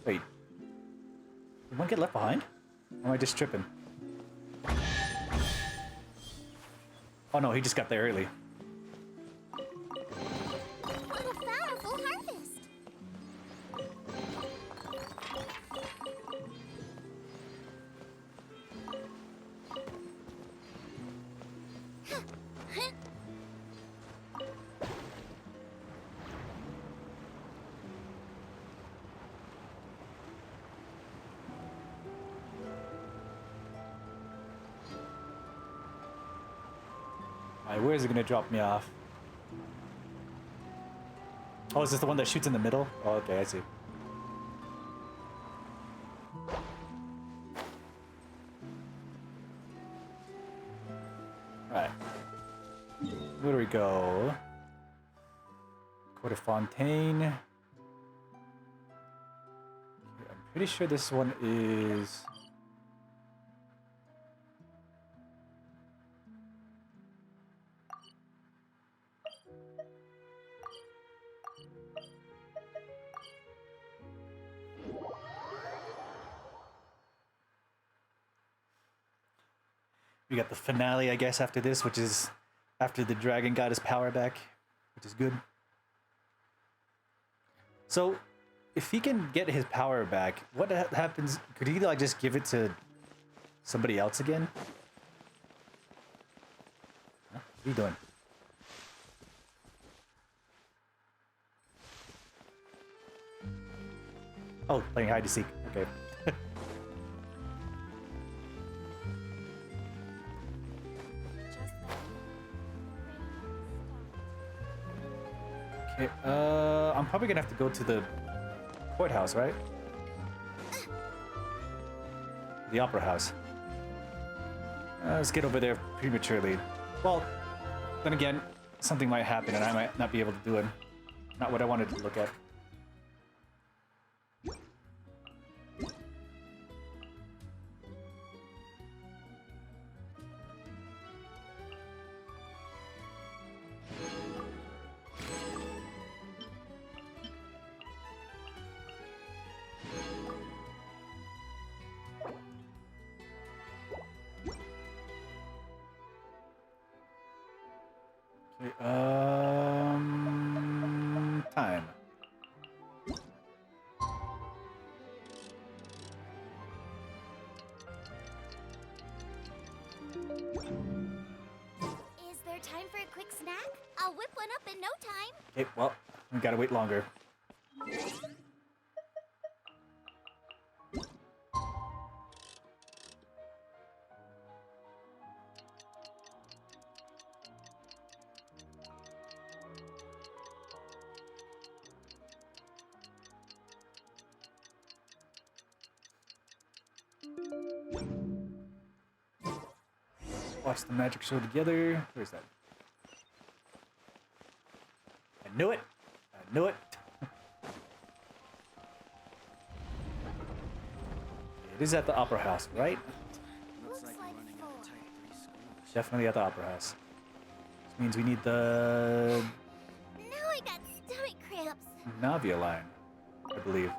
Wait. Did one get left behind? Or am I just tripping? Oh no, he just got there early. What a bountiful harvest! Alright, where is it gonna drop me off? Oh, is this the one that shoots in the middle? Oh, okay, I see. Alright. Where do we go? Court of Fontaine. Okay, I'm pretty sure this one is... We got the finale, I guess, after this, which is after the dragon got his power back, which is good. So, if he can get his power back, what happens? Could he like just give it to somebody else again? Huh? What are you doing? Oh, playing hide and seek. Okay. Okay, I'm probably gonna have to go to the courthouse, right? The opera house. Let's get over there prematurely. Well, then again, something might happen and I might not be able to do it. Not what I wanted to look at. Okay, time. Is there time for a quick snack? I'll whip one up in no time. Okay, well, we gotta wait longer. Watch the magic show together. Where's that? I knew it. I knew it. It is at the opera house, right? Looks like Definitely at the opera house. Which means we need the Now I got stomach cramps. Navia line, I believe.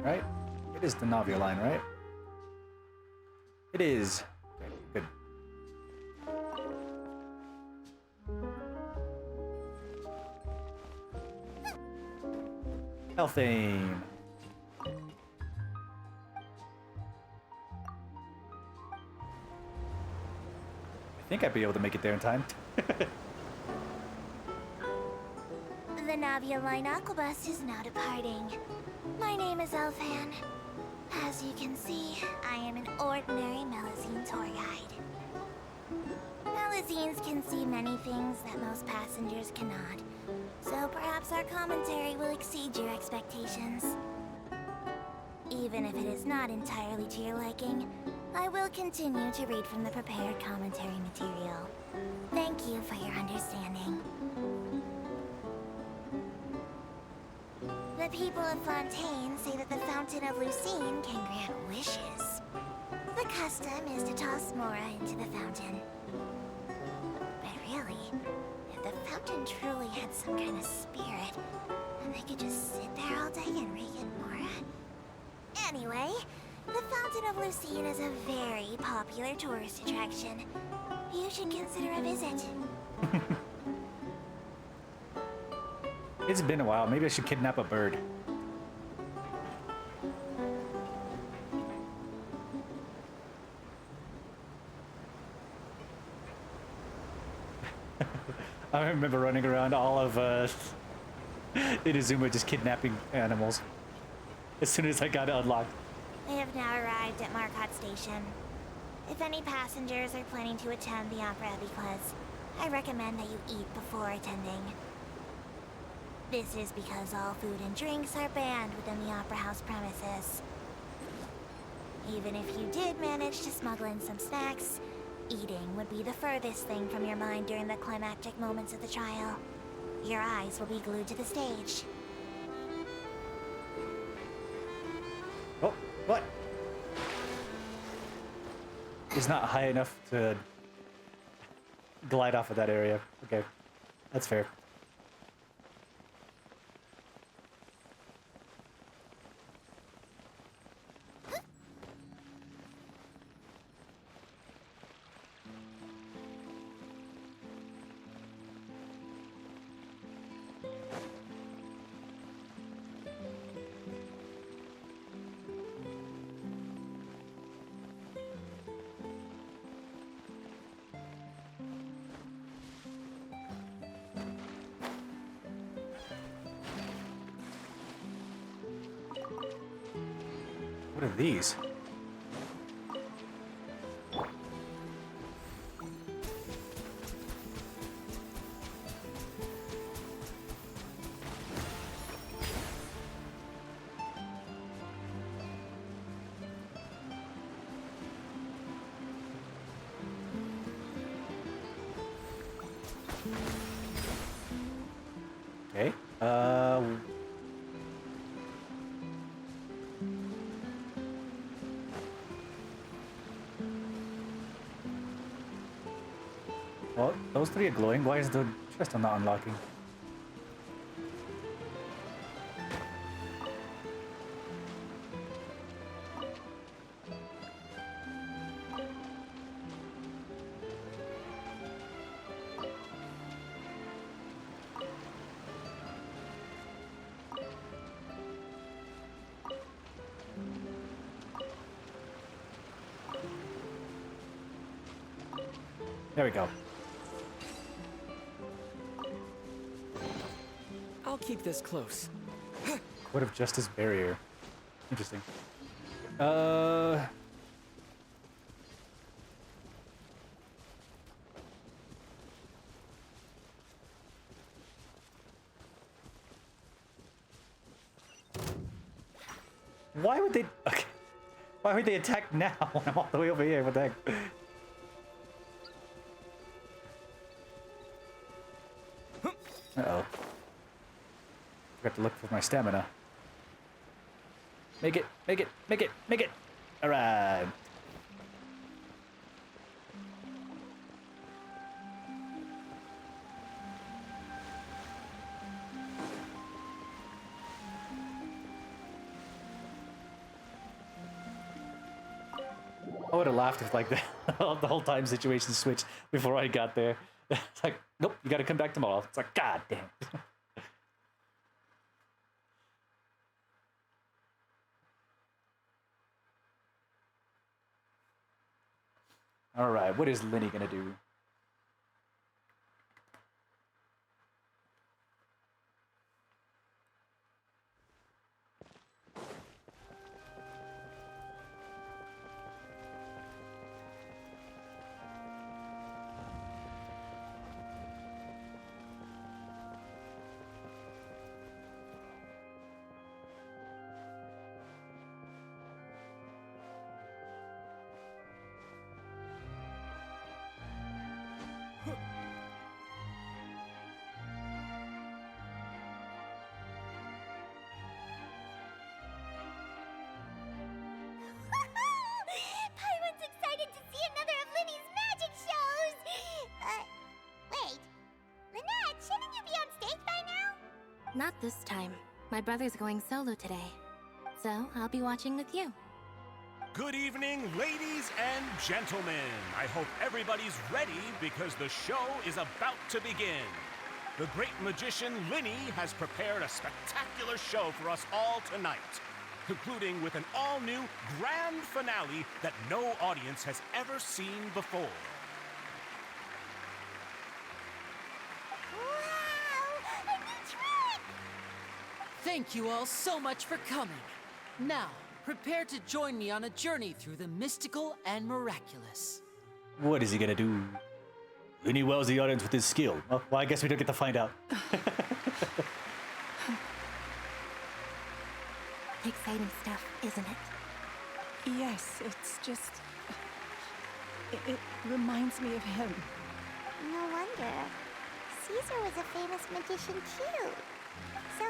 Right? It is the Navia line, right? It is. Okay, good. Healthane. I think I'd be able to make it there in time. The Navia Line Aquabus is now departing. My name is Elfan. As you can see, I am an ordinary Melazine tour guide. Melazines can see many things that most passengers cannot, so perhaps our commentary will exceed your expectations. Even if it is not entirely to your liking, I will continue to read from the prepared commentary material. Thank you for your understanding. The people of Fontaine say that the Fountain of Lucine can grant wishes. The custom is to toss Mora into the fountain. But really, if the fountain truly had some kind of spirit, then they could just sit there all day and rake in Mora. Anyway, the Fountain of Lucine is a very popular tourist attraction. You should consider a visit. It's been a while. Maybe I should kidnap a bird. I remember running around all of Inazuma just kidnapping animals as soon as I got it unlocked. We have now arrived at Marcotte Station. If any passengers are planning to attend the Opera Epiclase, I recommend that you eat before attending. This is because all food and drinks are banned within the Opera House premises. Even if you did manage to smuggle in some snacks, eating would be the furthest thing from your mind during the climactic moments of the trial. Your eyes will be glued to the stage. Oh, what? It's not high enough to glide off of that area. Okay, that's fair. What are these? Okay. Well, those three are glowing. Why is the chest not unlocking? There we go. I'll keep this close. Court of Justice barrier. Interesting. Why would they? Okay. Why would they attack now when I'm all the way over here? What the heck? Uh-oh. Forgot to look for my stamina. Make it, make it, make it, make it! Alright. I would have laughed if like the whole time situation switched before I got there. It's like, nope, you gotta come back tomorrow. It's like, god damn. Alright, what is Lenny gonna do? Paimon's excited to see another of Linny's magic shows! Wait. Lynette, shouldn't you be on stage by now? Not this time. My brother's going solo today. So, I'll be watching with you. Good evening, ladies and gentlemen. I hope everybody's ready because the show is about to begin. The great magician Linny has prepared a spectacular show for us all tonight, concluding with an all-new grand finale that no audience has ever seen before. Wow! A new trick! Thank you all so much for coming. Now, prepare to join me on a journey through the mystical and miraculous. What is he gonna do? Lenny wows the audience with his skill. Well, I guess we don't get to find out. Exciting stuff, isn't it? Yes, it's just... It reminds me of him. No wonder. Caesar was a famous magician too. So,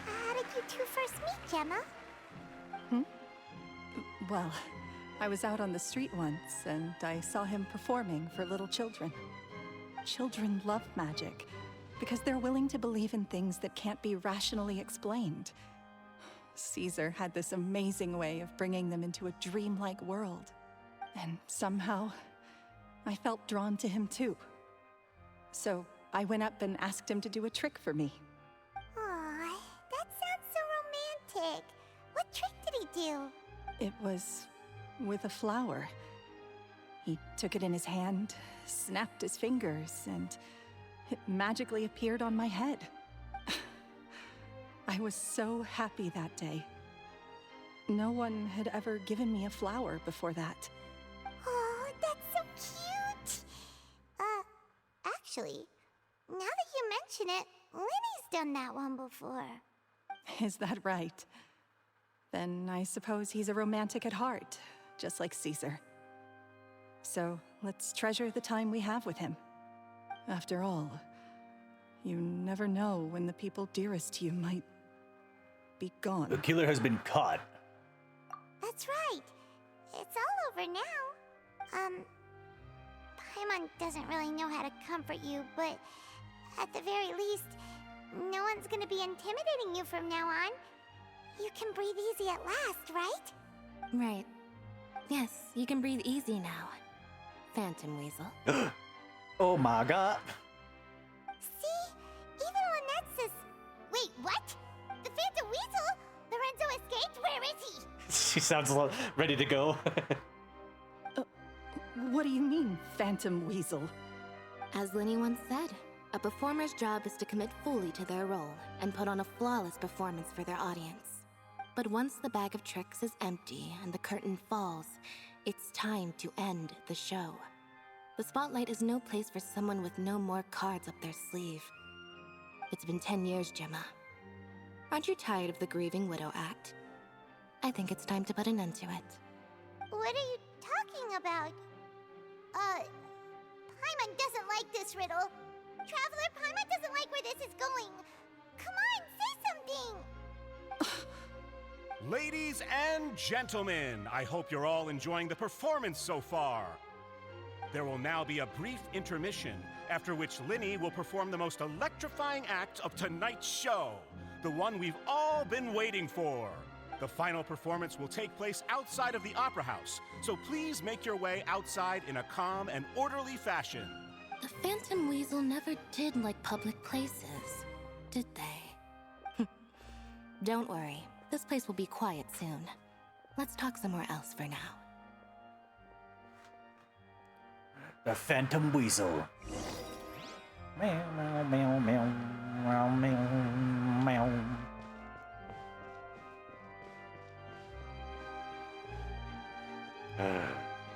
how did you two first meet, Gemma? Well, I was out on the street once, and I saw him performing for little children. Children love magic, because they're willing to believe in things that can't be rationally explained. Caesar had this amazing way of bringing them into a dreamlike world. And somehow, I felt drawn to him too. So I went up and asked him to do a trick for me. Aw, that sounds so romantic. What trick did he do? It was with a flower. He took it in his hand, snapped his fingers, and it magically appeared on my head. I was so happy that day. No one had ever given me a flower before that. Oh, that's so cute! Actually, now that you mention it, Linny's done that one before. Is that right? Then I suppose he's a romantic at heart, just like Caesar. So let's treasure the time we have with him. After all, you never know when the people dearest to you might be gone. The killer has been caught. That's right. It's all over now. Paimon doesn't really know how to comfort you, but at the very least, no one's gonna be intimidating you from now on. You can breathe easy at last, right? Right. Yes, you can breathe easy now. Phantom Weasel. Oh my god. See? Even Lynette says... Wait, what? The Phantom Weasel? Lorenzo escaped? Where is he? She sounds ready to go. What do you mean, Phantom Weasel? As Linny once said, a performer's job is to commit fully to their role and put on a flawless performance for their audience. But once the bag of tricks is empty and the curtain falls, it's time to end the show. The spotlight is no place for someone with no more cards up their sleeve. It's been 10 years, Gemma. Aren't you tired of the grieving widow act? I think it's time to put an end to it. What are you talking about? Paimon doesn't like this riddle. Traveler, Paimon doesn't like where this is going. Come on, say something! Ladies and gentlemen, I hope you're all enjoying the performance so far. There will now be a brief intermission, after which Linny will perform the most electrifying act of tonight's show, the one we've all been waiting for. The final performance will take place outside of the Opera House, so please make your way outside in a calm and orderly fashion. The Phantom Weasel never did like public places, did they? Don't worry, this place will be quiet soon. Let's talk somewhere else for now. The Phantom Weasel. Meow, meow, meow, meow, meow, meow, meow.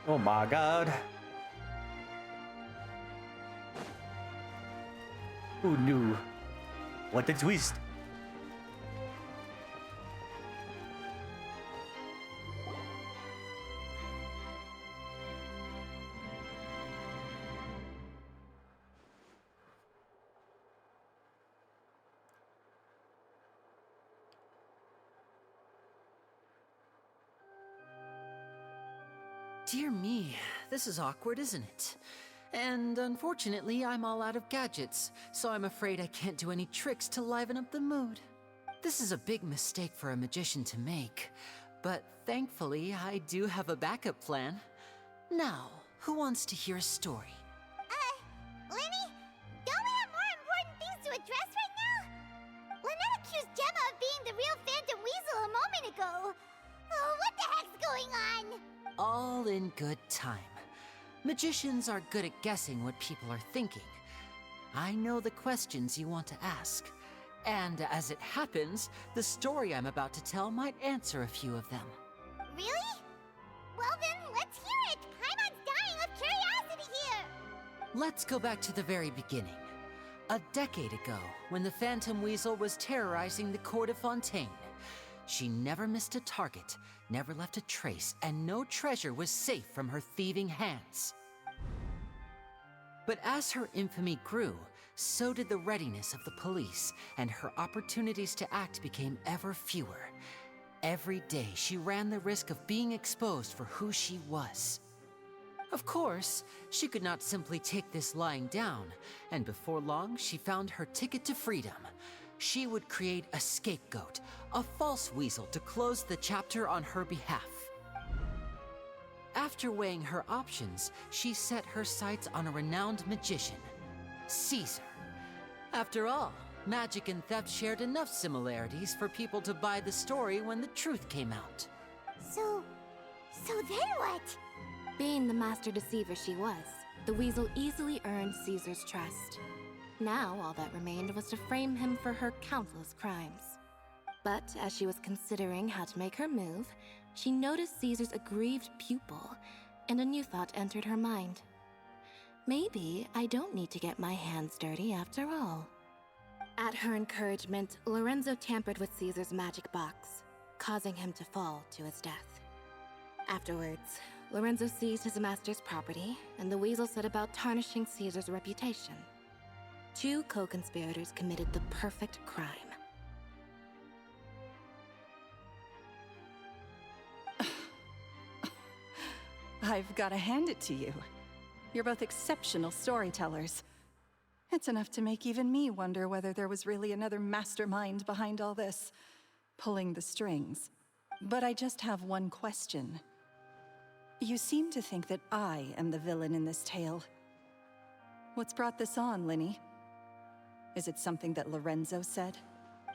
Oh my god. Who knew? What a twist. Dear me, this is awkward, isn't it? And unfortunately, I'm all out of gadgets, so I'm afraid I can't do any tricks to liven up the mood. This is a big mistake for a magician to make, but thankfully, I do have a backup plan. Now, who wants to hear a story? Linny? Don't we have more important things to address right now? Lynette accused Gemma of being the real Phantom Weasel a moment ago. Oh, what the heck's going on? All in good time. Magicians are good at guessing what people are thinking. I know the questions you want to ask. And as it happens, the story I'm about to tell might answer a few of them. Really? Well then, let's hear it! Paimon's dying of curiosity here! Let's go back to the very beginning. A decade ago, when the Phantom Weasel was terrorizing the court of Fontaine. She never missed a target, never left a trace, and no treasure was safe from her thieving hands. But as her infamy grew, so did the readiness of the police, and her opportunities to act became ever fewer. Every day, she ran the risk of being exposed for who she was. Of course, she could not simply take this lying down, and before long, she found her ticket to freedom. She would create a scapegoat, a false weasel to close the chapter on her behalf. After weighing her options, she set her sights on a renowned magician, Caesar. After all, magic and theft shared enough similarities for people to buy the story when the truth came out. So then what? Being the master deceiver she was, the weasel easily earned Caesar's trust. Now, all that remained was to frame him for her countless crimes. But as she was considering how to make her move, she noticed Caesar's aggrieved pupil, and a new thought entered her mind. Maybe I don't need to get my hands dirty after all. At her encouragement, Lorenzo tampered with Caesar's magic box, causing him to fall to his death. Afterwards, Lorenzo seized his master's property, and the Weasel set about tarnishing Caesar's reputation. 2 co-conspirators committed the perfect crime. I've got to hand it to you. You're both exceptional storytellers. It's enough to make even me wonder whether there was really another mastermind behind all this, pulling the strings. But I just have one question. You seem to think that I am the villain in this tale. What's brought this on, Linny? Is it something that Lorenzo said?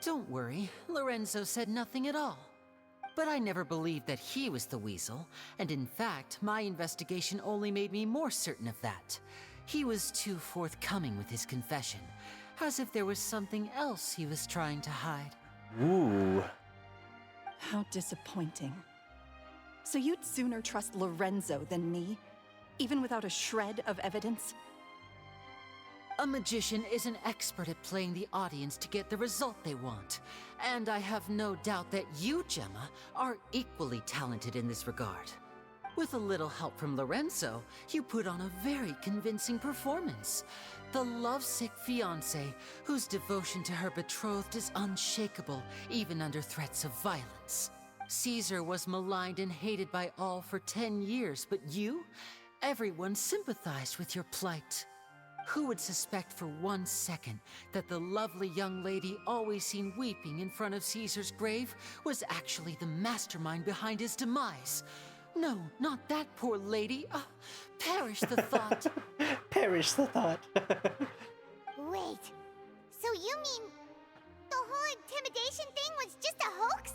Don't worry, Lorenzo said nothing at all. But I never believed that he was the Weasel, and in fact, my investigation only made me more certain of that. He was too forthcoming with his confession, as if there was something else he was trying to hide. Ooh. How disappointing. So you'd sooner trust Lorenzo than me, even without a shred of evidence? A magician is an expert at playing the audience to get the result they want. And I have no doubt that you, Gemma, are equally talented in this regard. With a little help from Lorenzo, you put on a very convincing performance. The lovesick fiancé, whose devotion to her betrothed is unshakable, even under threats of violence. Caesar was maligned and hated by all for 10 years, but you? Everyone sympathized with your plight. Who would suspect for 1 second that the lovely young lady always seen weeping in front of Caesar's grave was actually the mastermind behind his demise? No, not that poor lady. Perish the thought. Perish the thought. Wait, so you mean the whole intimidation thing was just a hoax?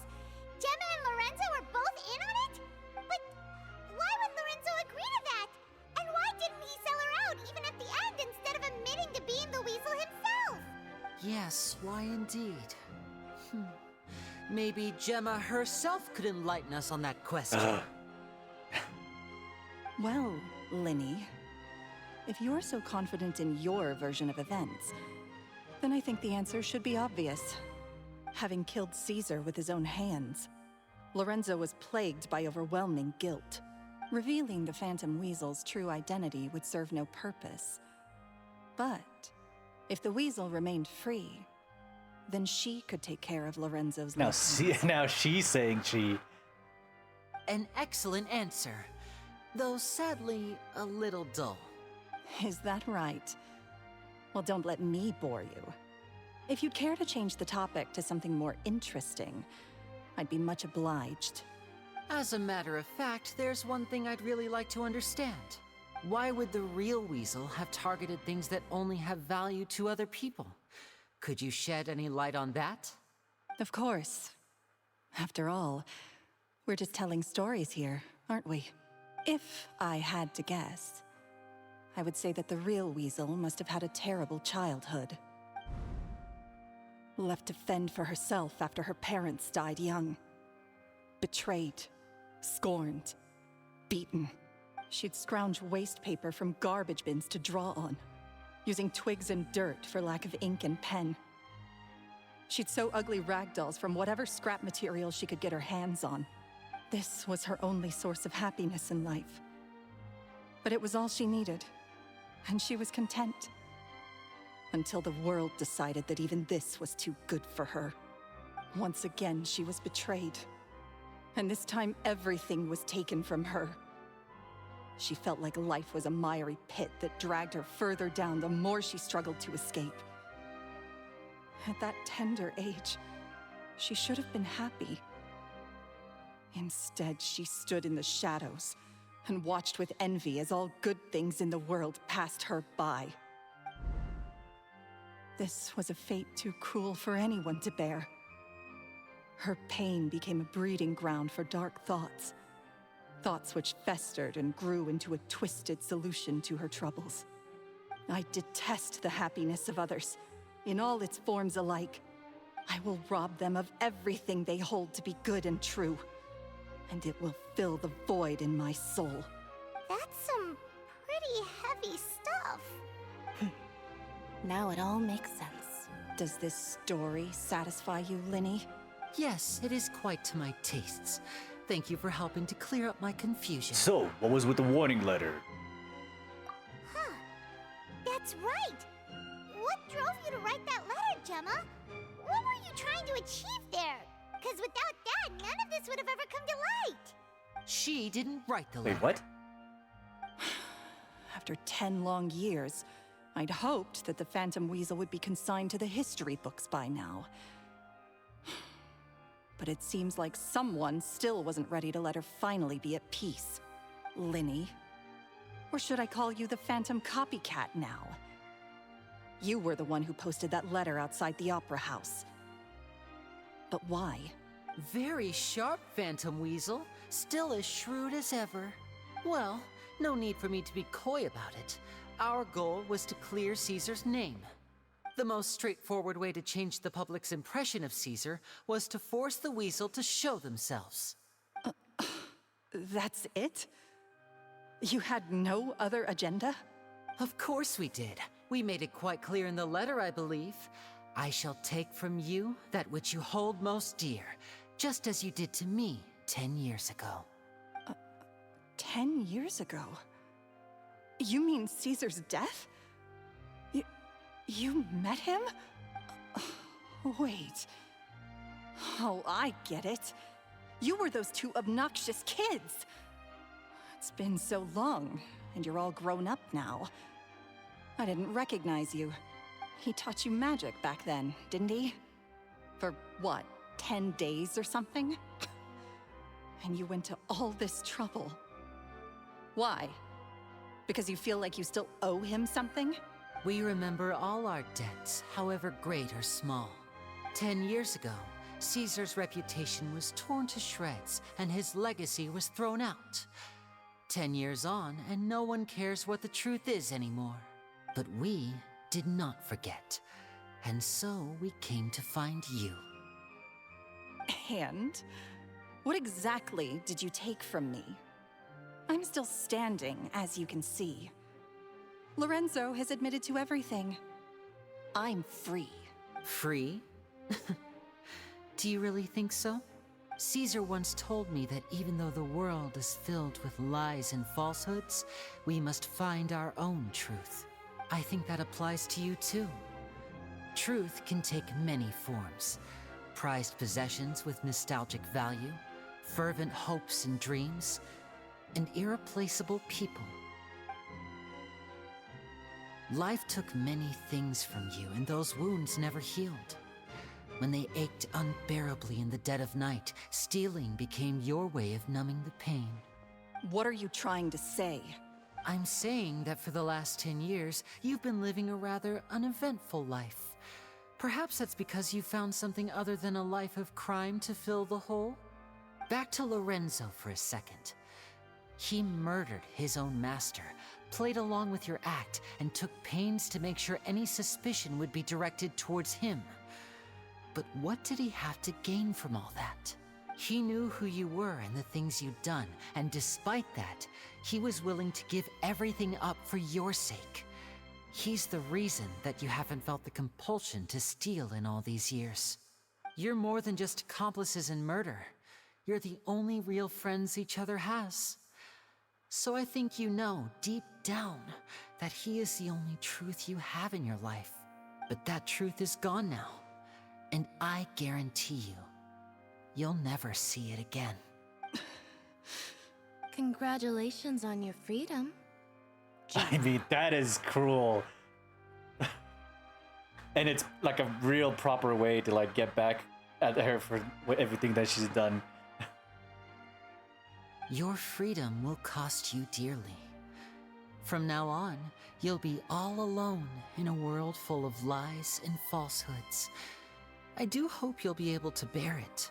Gemma and Lorenzo were both in on it? But why would Lorenzo agree to that? And why didn't he sell her out even at the end instead of admitting to being the Weasel himself? Yes, why indeed? Maybe Gemma herself could enlighten us on that question. Well, Linny, if you're so confident in your version of events, then I think the answer should be obvious. Having killed Caesar with his own hands, Lorenzo was plagued by overwhelming guilt. Revealing the Phantom Weasel's true identity would serve no purpose. But if the Weasel remained free, then she could take care of Lorenzo's Now, lessons. now she's saying she. An excellent answer, though sadly a little dull. Is that right? Well, don't let me bore you. If you'd care to change the topic to something more interesting, I'd be much obliged. As a matter of fact, there's one thing I'd really like to understand. Why would the real Weasel have targeted things that only have value to other people? Could you shed any light on that? Of course. After all, we're just telling stories here, aren't we? If I had to guess, I would say that the real Weasel must have had a terrible childhood. Left to fend for herself after her parents died young. Betrayed, scorned, beaten. She'd scrounge waste paper from garbage bins to draw on, using twigs and dirt for lack of ink and pen. She'd sew ugly rag dolls from whatever scrap material she could get her hands on. This was her only source of happiness in life. But it was all she needed, and she was content. Until the world decided that even this was too good for her. Once again, she was betrayed. And this time, everything was taken from her. She felt like life was a miry pit that dragged her further down the more she struggled to escape. At that tender age, she should have been happy. Instead, she stood in the shadows and watched with envy as all good things in the world passed her by. This was a fate too cruel for anyone to bear. Her pain became a breeding ground for dark thoughts. Thoughts which festered and grew into a twisted solution to her troubles. I detest the happiness of others, in all its forms alike. I will rob them of everything they hold to be good and true. And it will fill the void in my soul. That's some pretty heavy stuff. Now it all makes sense. Does this story satisfy you, Lyney? Yes, it is quite to my tastes. Thank you for helping to clear up my confusion. So, what was with the warning letter? Huh. That's right. What drove you to write that letter, Gemma? What were you trying to achieve there? Because without that, none of this would have ever come to light. She didn't write the letter. Wait, what? After 10 long years, I'd hoped that the Phantom Weasel would be consigned to the history books by now. But it seems like someone still wasn't ready to let her finally be at peace. Lyney. Or should I call you the Phantom Copycat now? You were the one who posted that letter outside the Opera House. But why? Very sharp, Phantom Weasel. Still as shrewd as ever. Well, no need for me to be coy about it. Our goal was to clear Caesar's name. The most straightforward way to change the public's impression of Caesar was to force the Weasel to show themselves. That's it? You had no other agenda? Of course we did. We made it quite clear in the letter, I believe. I shall take from you that which you hold most dear, just as you did to me 10 years ago. 10 years ago? You mean Caesar's death? You met him? Wait. Oh, I get it. You were those two obnoxious kids. It's been so long, and you're all grown up now. I didn't recognize you. He taught you magic back then, didn't he? For what, 10 days or something? And you went to all this trouble. Why? Because you feel like you still owe him something? We remember all our debts, however great or small. 10 years ago, Caesar's reputation was torn to shreds, and his legacy was thrown out. 10 years on, and no one cares what the truth is anymore. But we did not forget, and so we came to find you. And? What exactly did you take from me? I'm still standing, as you can see. Lorenzo has admitted to everything. I'm free. Free? Do you really think so? Caesar once told me that even though the world is filled with lies and falsehoods, we must find our own truth. I think that applies to you too. Truth can take many forms. Prized possessions with nostalgic value, fervent hopes and dreams, and irreplaceable people. Life took many things from you, and those wounds never healed. When they ached unbearably in the dead of night, stealing became your way of numbing the pain. What are you trying to say? I'm saying that for the last 10 years, you've been living a rather uneventful life. Perhaps that's because you found something other than a life of crime to fill the hole? Back to Lorenzo for a second. He murdered his own master, played along with your act, and took pains to make sure any suspicion would be directed towards him. But what did he have to gain from all that? He knew who you were and the things you'd done, and despite that, he was willing to give everything up for your sake. He's the reason that you haven't felt the compulsion to steal in all these years. You're more than just accomplices in murder. You're the only real friends each other has. So I think you know, deep down, that he is the only truth you have in your life. But that truth is gone now. And I guarantee you, you'll never see it again. Congratulations on your freedom. I mean, that is cruel. And it's like a real proper way to like get back at her for everything that she's done. Your freedom will cost you dearly. From now on, you'll be all alone in a world full of lies and falsehoods. I do hope you'll be able to bear it.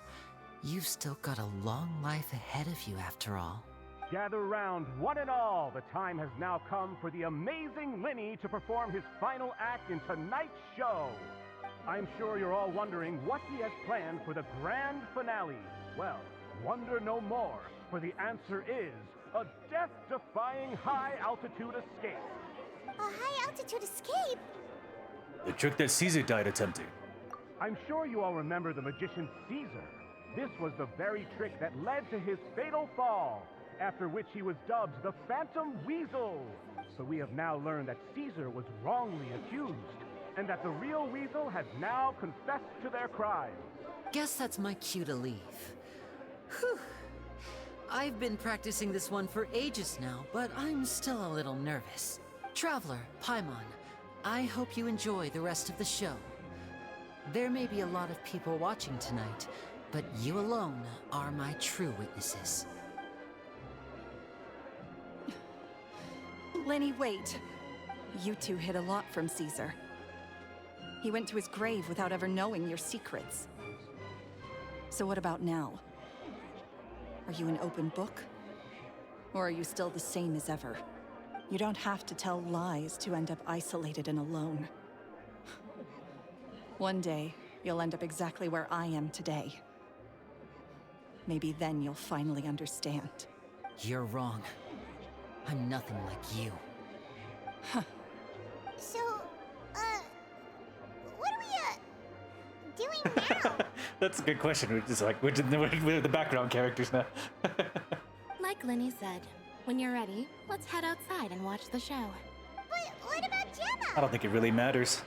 You've still got a long life ahead of you after all. Gather round, one and all. The time has now come for the amazing Lyney to perform his final act in tonight's show. I'm sure you're all wondering what he has planned for the grand finale. Well, wonder no more, for the answer is a death-defying high-altitude escape. A high-altitude escape? The trick that Caesar died attempting. I'm sure you all remember the magician Caesar. This was the very trick that led to his fatal fall, after which he was dubbed the Phantom Weasel. But we have now learned that Caesar was wrongly accused, and that the real Weasel has now confessed to their crimes. Guess that's my cue to leave. Whew. I've been practicing this one for ages now, but I'm still a little nervous. Traveler, Paimon, I hope you enjoy the rest of the show. There may be a lot of people watching tonight, but you alone are my true witnesses. Lenny, wait. You two hid a lot from Caesar. He went to his grave without ever knowing your secrets. So what about now? Are you an open book? Or are you still the same as ever? You don't have to tell lies to end up isolated and alone. One day, you'll end up exactly where I am today. Maybe then you'll finally understand. You're wrong. I'm nothing like you. Huh. So, what are we, doing now? That's a good question. We're just like, we're the background characters now. Like Lenny said, when you're ready, let's head outside and watch the show. But what about Gemma? I don't think it really matters.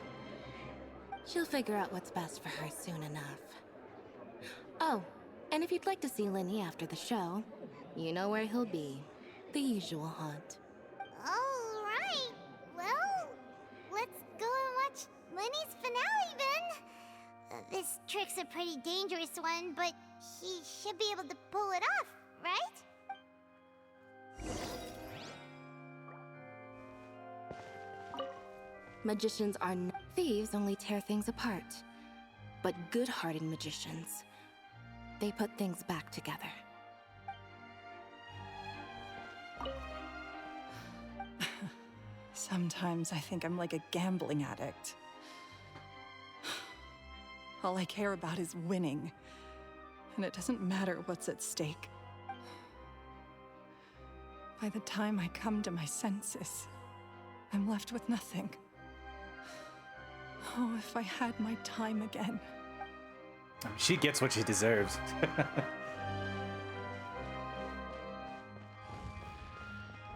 She'll figure out what's best for her soon enough. Oh, and if you'd like to see Lenny after the show, you know where he'll be. The usual haunt. All right. Well, let's go and watch Lenny's finale then. This trick's a pretty dangerous one, but he should be able to pull it off, right? Magicians are not thieves, only tear things apart. But good-hearted magicians, they put things back together. Sometimes I think I'm like a gambling addict. All I care about is winning, and it doesn't matter what's at stake. By the time I come to my senses, I'm left with nothing. Oh, if I had my time again. I mean, she gets what she deserves.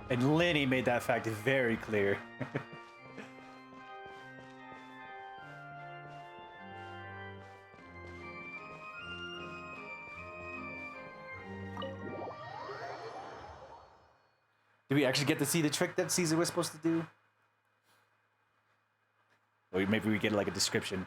And Lenny made that fact very clear. Did we actually get to see the trick that Caesar was supposed to do? Or maybe we get like a description.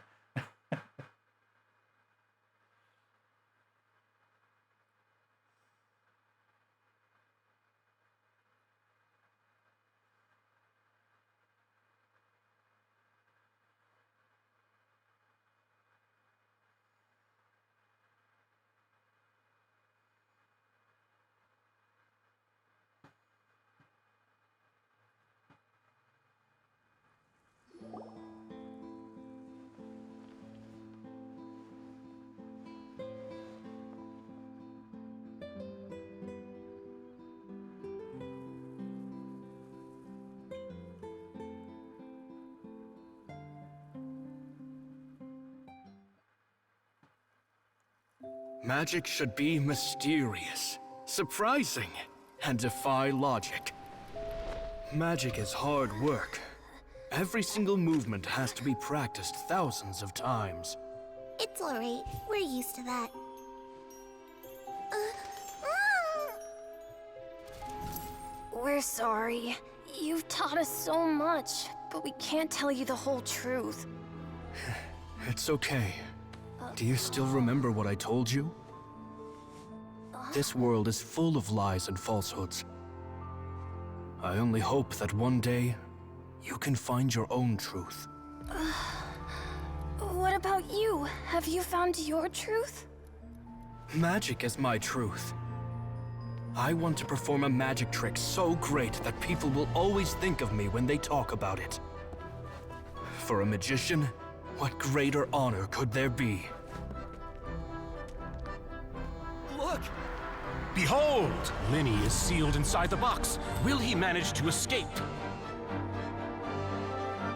Magic should be mysterious, surprising, and defy logic. Magic is hard work. Every single movement has to be practiced thousands of times. It's alright. We're used to that. We're sorry. You've taught us so much, but we can't tell you the whole truth. It's okay. Do you still remember what I told you? This world is full of lies and falsehoods. I only hope that one day, you can find your own truth. What about you? Have you found your truth? Magic is my truth. I want to perform a magic trick so great that people will always think of me when they talk about it. For a magician, What greater honor could there be? Look! Behold! Lenny is sealed inside the box. Will he manage to escape?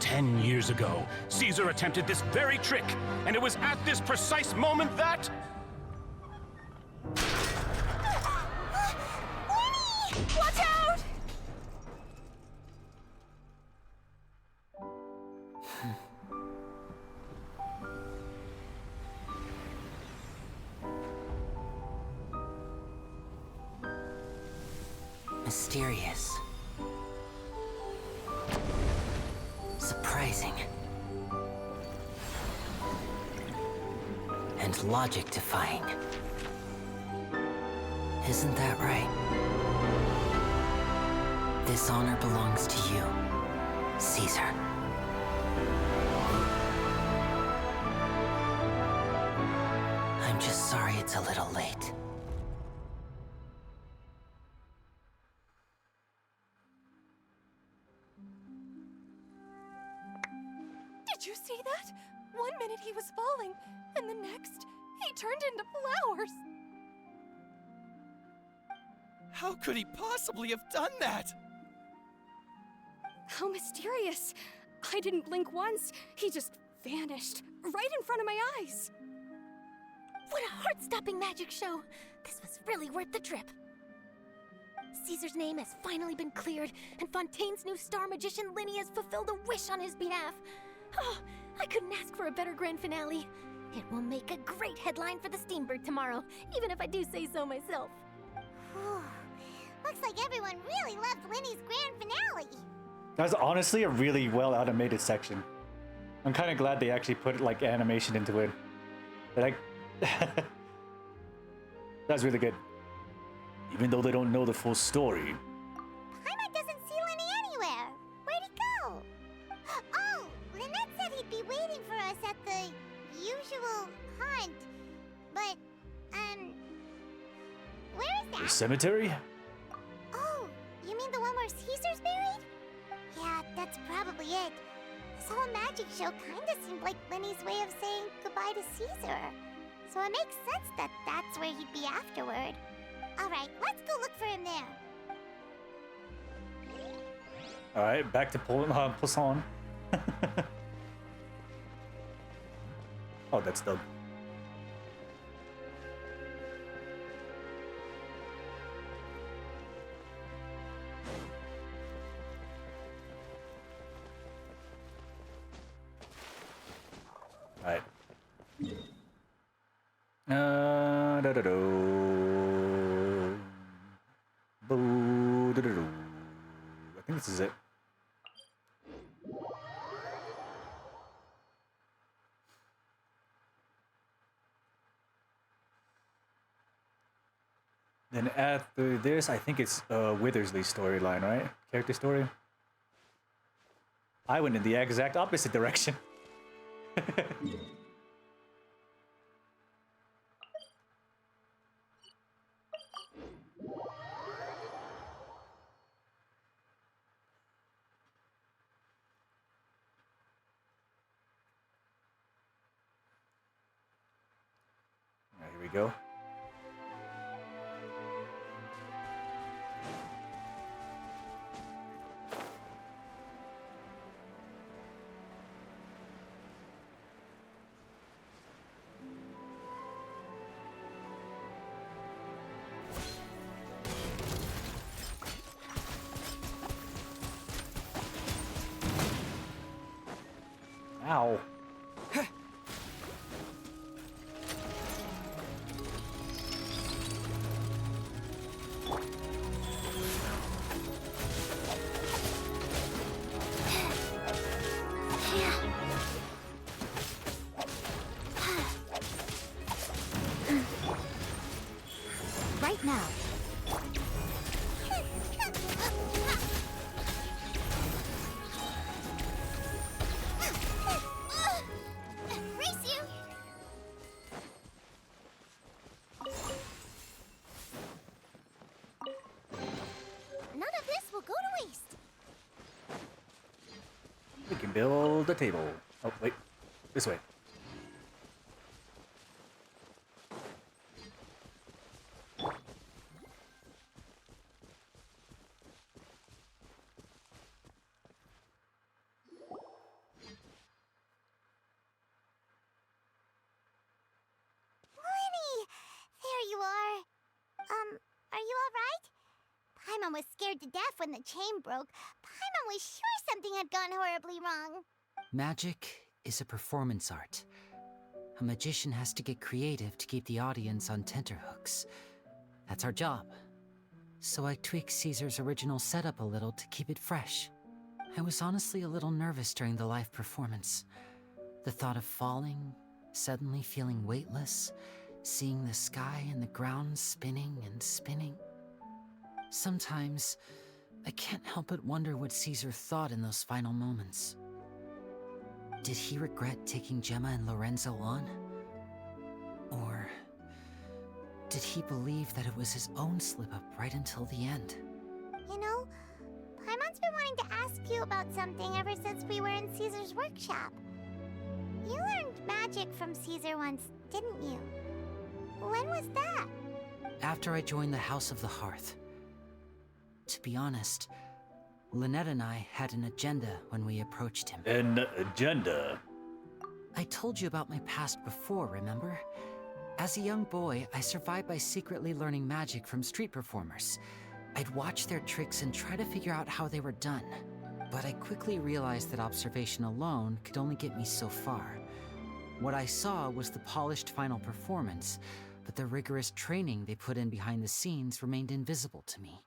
10 years ago, Caesar attempted this very trick, and it was at this precise moment that... Watch out! Mysterious. Surprising. And logic-defying. Isn't that right? This honor belongs to you, Caesar. I'm just sorry it's a little late. Did you see that? 1 minute he was falling, and the next, he turned into flowers. How could he possibly have done that? How mysterious. I didn't blink once. He just vanished, right in front of my eyes. What a heart-stopping magic show! This was really worth the trip. Caesar's name has finally been cleared, and Fontaine's new star magician Linny has fulfilled a wish on his behalf. Oh, I couldn't ask for a better grand finale. It will make a great headline for the Steambird tomorrow, even if I do say so myself. Looks like everyone really loved Linny's grand finale. That's honestly a really well animated section. I'm kind of glad they actually put like animation into it. Like, that's really good. Even though they don't know the full story. Paimon doesn't see Linny anywhere. Where'd he go? Oh, Lynette said he'd be waiting for us at the usual hunt. But, where is The that? cemetery? Oh, you mean the one where Caesar's buried? Yeah, that's probably it. This whole magic show kinda seemed like Linny's way of saying goodbye to Caesar. So it makes sense that that's where he'd be afterward. Alright, let's go look for him there. Alright, back to Poisson. Oh, that's Doug. Alright. I think this is it. Then after this, I think it's Withersley's storyline, right? Character story. I went in the exact opposite direction. Here we go. Ow. Right now. Race you! None of this will go to waste. We can build a table. Oh, wait. This way. There you are. Are you alright? Paimon was scared to death when the chain broke. Paimon was sure something had gone horribly wrong. Magic is a performance art. A magician has to get creative to keep the audience on tenterhooks. That's our job. So I tweaked Caesar's original setup a little to keep it fresh. I was honestly a little nervous during the live performance. The thought of falling, suddenly feeling weightless, seeing the sky and the ground spinning and spinning. Sometimes, I can't help but wonder what Caesar thought in those final moments. Did he regret taking Gemma and Lorenzo on? Or did he believe that it was his own slip-up right until the end? You know, Paimon's been wanting to ask you about something ever since we were in Caesar's workshop. You learned magic from Caesar once, didn't you? When was that? After I joined the House of the Hearth. To be honest, Lynette and I had an agenda when we approached him. An agenda? I told you about my past before, remember? As a young boy, I survived by secretly learning magic from street performers. I'd watch their tricks and try to figure out how they were done. But I quickly realized that observation alone could only get me so far. What I saw was the polished final performance, but the rigorous training they put in behind the scenes remained invisible to me.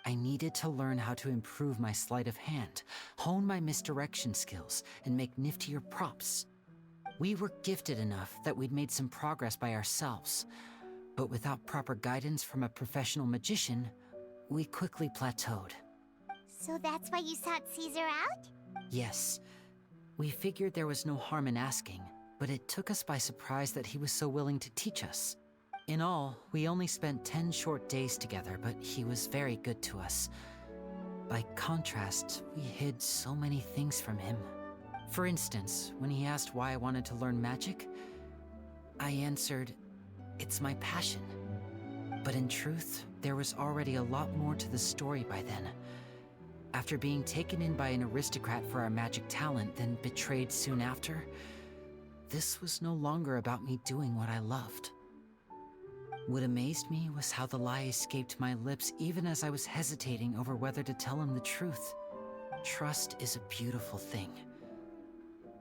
I needed to learn how to improve my sleight of hand, hone my misdirection skills, and make niftier props. We were gifted enough that we'd made some progress by ourselves, but without proper guidance from a professional magician, we quickly plateaued. So that's why you sought Caesar out? Yes. We figured there was no harm in asking, but it took us by surprise that he was so willing to teach us. In all, we only spent 10 short days together, but he was very good to us. By contrast, we hid so many things from him. For instance, when he asked why I wanted to learn magic, I answered, "It's my passion." But in truth, there was already a lot more to the story by then. After being taken in by an aristocrat for our magic talent, then betrayed soon after, this was no longer about me doing what I loved. What amazed me was how the lie escaped my lips even as I was hesitating over whether to tell him the truth. Trust is a beautiful thing.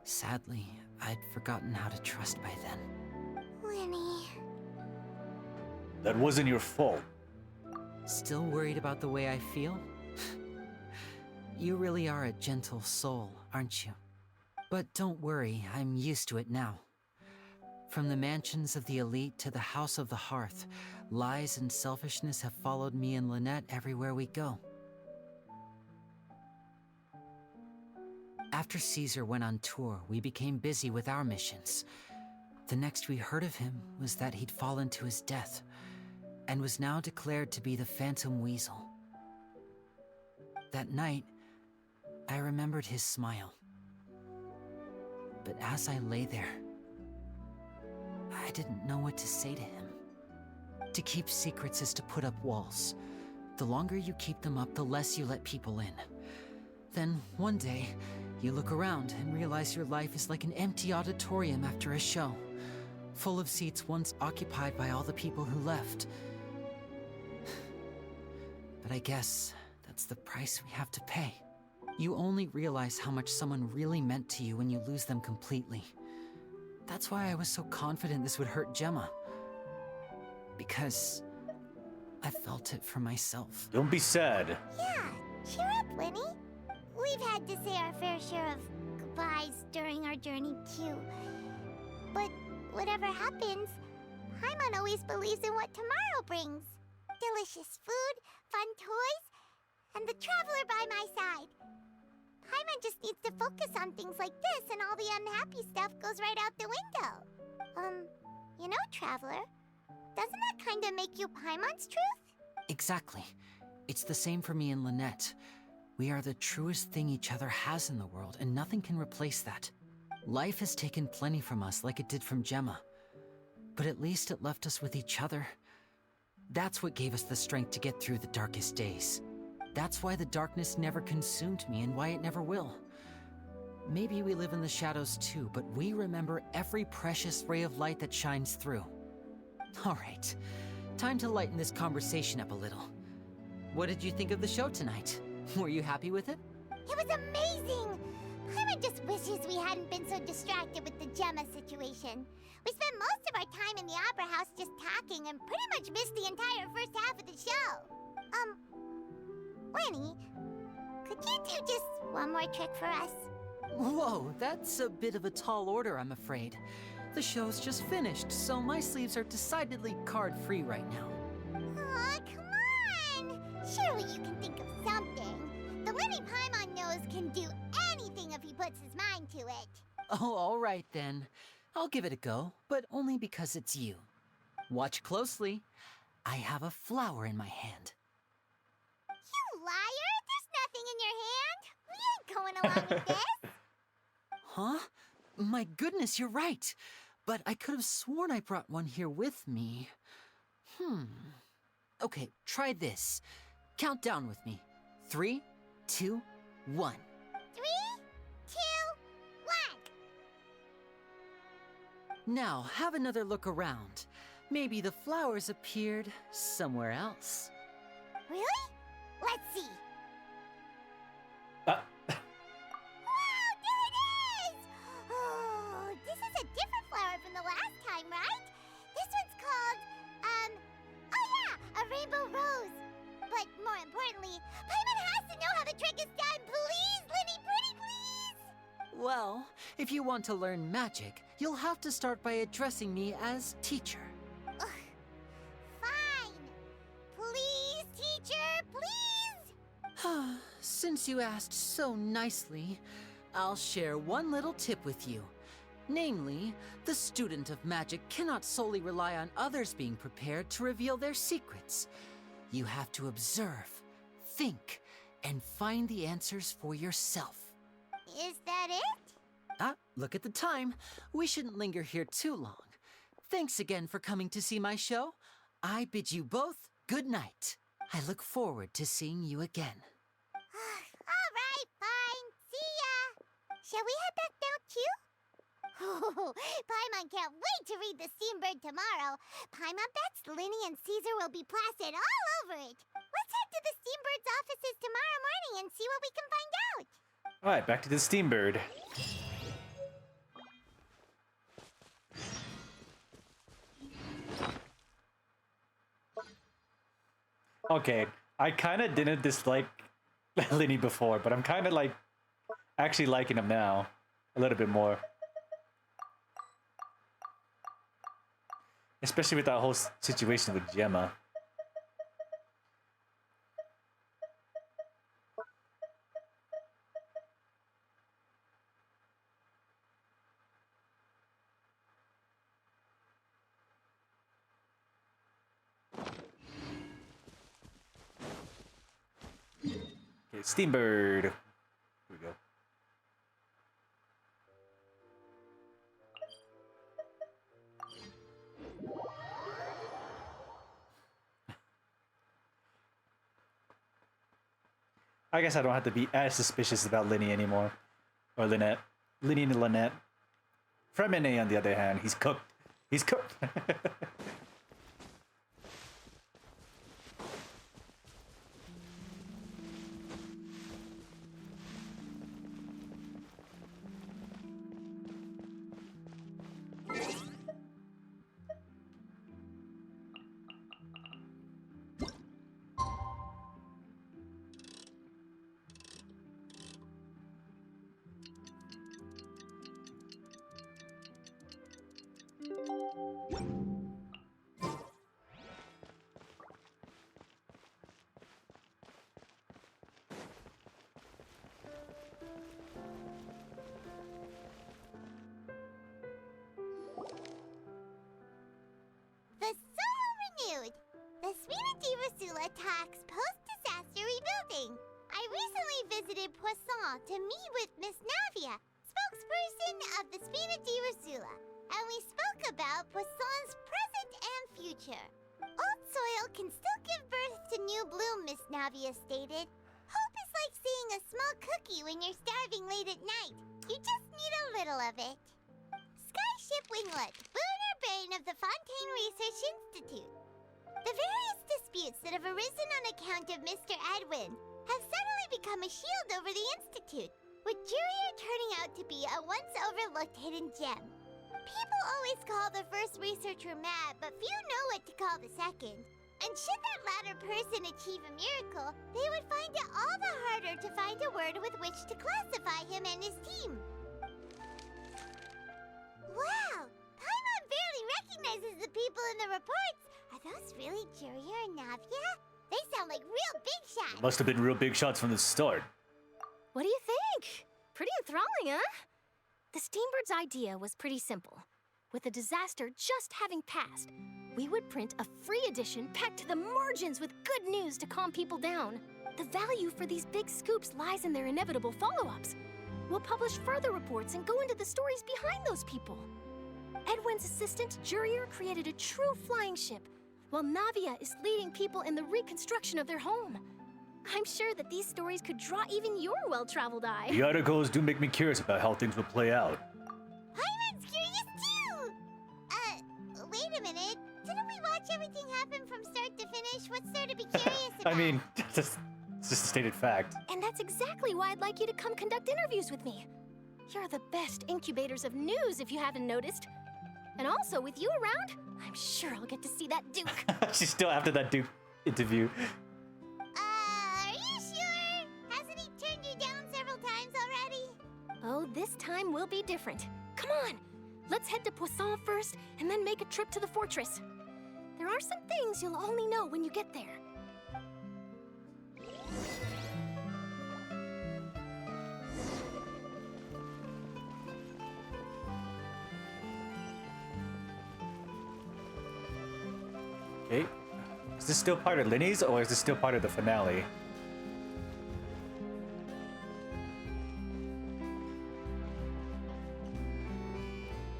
Sadly, I'd forgotten how to trust by then. Lenny. That wasn't your fault. Still worried about the way I feel? You really are a gentle soul, aren't you? But don't worry, I'm used to it now. From the mansions of the elite to the House of the Hearth, lies and selfishness have followed me and Lynette everywhere we go. After Caesar went on tour, we became busy with our missions. The next we heard of him was that he'd fallen to his death, and was now declared to be the Phantom Weasel. That night, I remembered his smile. But as I lay there, I didn't know what to say to him. To keep secrets is to put up walls. The longer you keep them up, the less you let people in. Then, one day, you look around and realize your life is like an empty auditorium after a show, full of seats once occupied by all the people who left. But I guess that's the price we have to pay. You only realize how much someone really meant to you when you lose them completely. That's why I was so confident this would hurt Gemma. Because I felt it for myself. Don't be sad. Yeah, cheer up, Lenny. We've had to say our fair share of goodbyes during our journey, too. But whatever happens, Paimon always believes in what tomorrow brings. Delicious food, fun toys, and the Traveler by my side. Paimon just needs to focus on things like this, and all the unhappy stuff goes right out the window. You know, Traveler, doesn't that kind of make you Paimon's truth? Exactly. It's the same for me and Lynette. We are the truest thing each other has in the world, and nothing can replace that. Life has taken plenty from us like it did from Gemma. But at least it left us with each other. That's what gave us the strength to get through the darkest days. That's why the darkness never consumed me and why it never will. Maybe we live in the shadows too, but we remember every precious ray of light that shines through. All right, time to lighten this conversation up a little. What did you think of the show tonight? Were you happy with it? It was amazing! Paimon just wishes we hadn't been so distracted with the Gemma situation. We spent most of our time in the Opera House just talking and pretty much missed the entire first half of the show. Lenny, could you do just one more trick for us? Whoa, that's a bit of a tall order, I'm afraid. The show's just finished, so my sleeves are decidedly card-free right now. Aw, come on! Surely you can think of something. The Lenny Paimon knows can do anything if he puts his mind to it. Oh, all right then. I'll give it a go, but only because it's you. Watch closely. I have a flower in my hand. You liar! There's nothing in your hand! We ain't going along with this! Huh? My goodness, you're right. But I could have sworn I brought one here with me. Okay, try this. Count down with me. 3, 2, 1. 3, 2, 1. Now, have another look around. Maybe the flowers appeared somewhere else. Really? Let's see. Wow, there it is! Oh, this is a different flower from the last time, right? This one's called, oh yeah, a rainbow rose. But more importantly, Paimon has to know how the trick is done. Please, Lenny, pretty please! Well, if you want to learn magic, you'll have to start by addressing me as teacher. Fine. Please, teacher, please! Since you asked so nicely, I'll share one little tip with you. Namely, the student of magic cannot solely rely on others being prepared to reveal their secrets. You have to observe, think, and find the answers for yourself. Is that it? Look at the time. We shouldn't linger here too long. Thanks again for coming to see my show. I bid you both good night. I look forward to seeing you again. All right, fine. See ya. Shall we head back now too? Oh, Paimon can't wait to read The Steambird tomorrow. Paimon bets Lenny and Caesar will be plastered all over it. Let's head to the Steambird's offices tomorrow morning and see what we can find out. All right, back to the Steambird. Okay, I kind of didn't dislike Lenny before, but I'm kind of like actually liking him now a little bit more. Especially with that whole situation with Gemma. Okay, Steambird. Here we go. I guess I don't have to be as suspicious about Lenny anymore. Or Lynette. Lenny and Lynette. Fremine, on the other hand, he's cooked. He's cooked. The Solo renewed. The Suite di Rasula talks post-disaster rebuilding. I recently visited Poisson to meet with Miss Navia. Spoke spokesperson of the Spina di Rosula, and we spoke about Poisson's present and future. Old soil can still give birth to new bloom, Miss Navia stated. Hope is like seeing a small cookie when you're starving late at night. You just need a little of it. Skyship Winglet, boon or bane of the Fontaine Research Institute. The various disputes that have arisen on account of Mr. Edwin have suddenly become a shield over the Institute, with Jurier turning out to be a once overlooked hidden gem. People always call the first researcher mad, but few know what to call the second. And should that latter person achieve a miracle, they would find it all the harder to find a word with which to classify him and his team. Wow! Paimon barely recognizes the people in the reports. Are those really Jurier and Navia? They sound like real big shots. Must have been real big shots from the start. What do you think? Pretty enthralling, huh? The Steambird's idea was pretty simple. With the disaster just having passed, we would print a free edition packed to the margins with good news to calm people down. The value for these big scoops lies in their inevitable follow-ups. We'll publish further reports and go into the stories behind those people. Edwin's assistant, Jurier, created a true flying ship, while Navia is leading people in the reconstruction of their home. I'm sure that these stories could draw even your well-traveled eye. The articles do make me curious about how things will play out. Paimon's curious too! Wait a minute. Didn't we watch everything happen from start to finish? What's there to be curious about? I mean, it's just a stated fact. And that's exactly why I'd like you to come conduct interviews with me. You're the best incubators of news, if you haven't noticed. And also, with you around, I'm sure I'll get to see that Duke. She's still after that Duke interview. Are you sure? Hasn't he turned you down several times already? Oh, this time will be different. Come on, let's head to Poisson first, and then make a trip to the fortress. There are some things you'll only know when you get there. Okay. Is this still part of Linny's, or is this still part of the finale?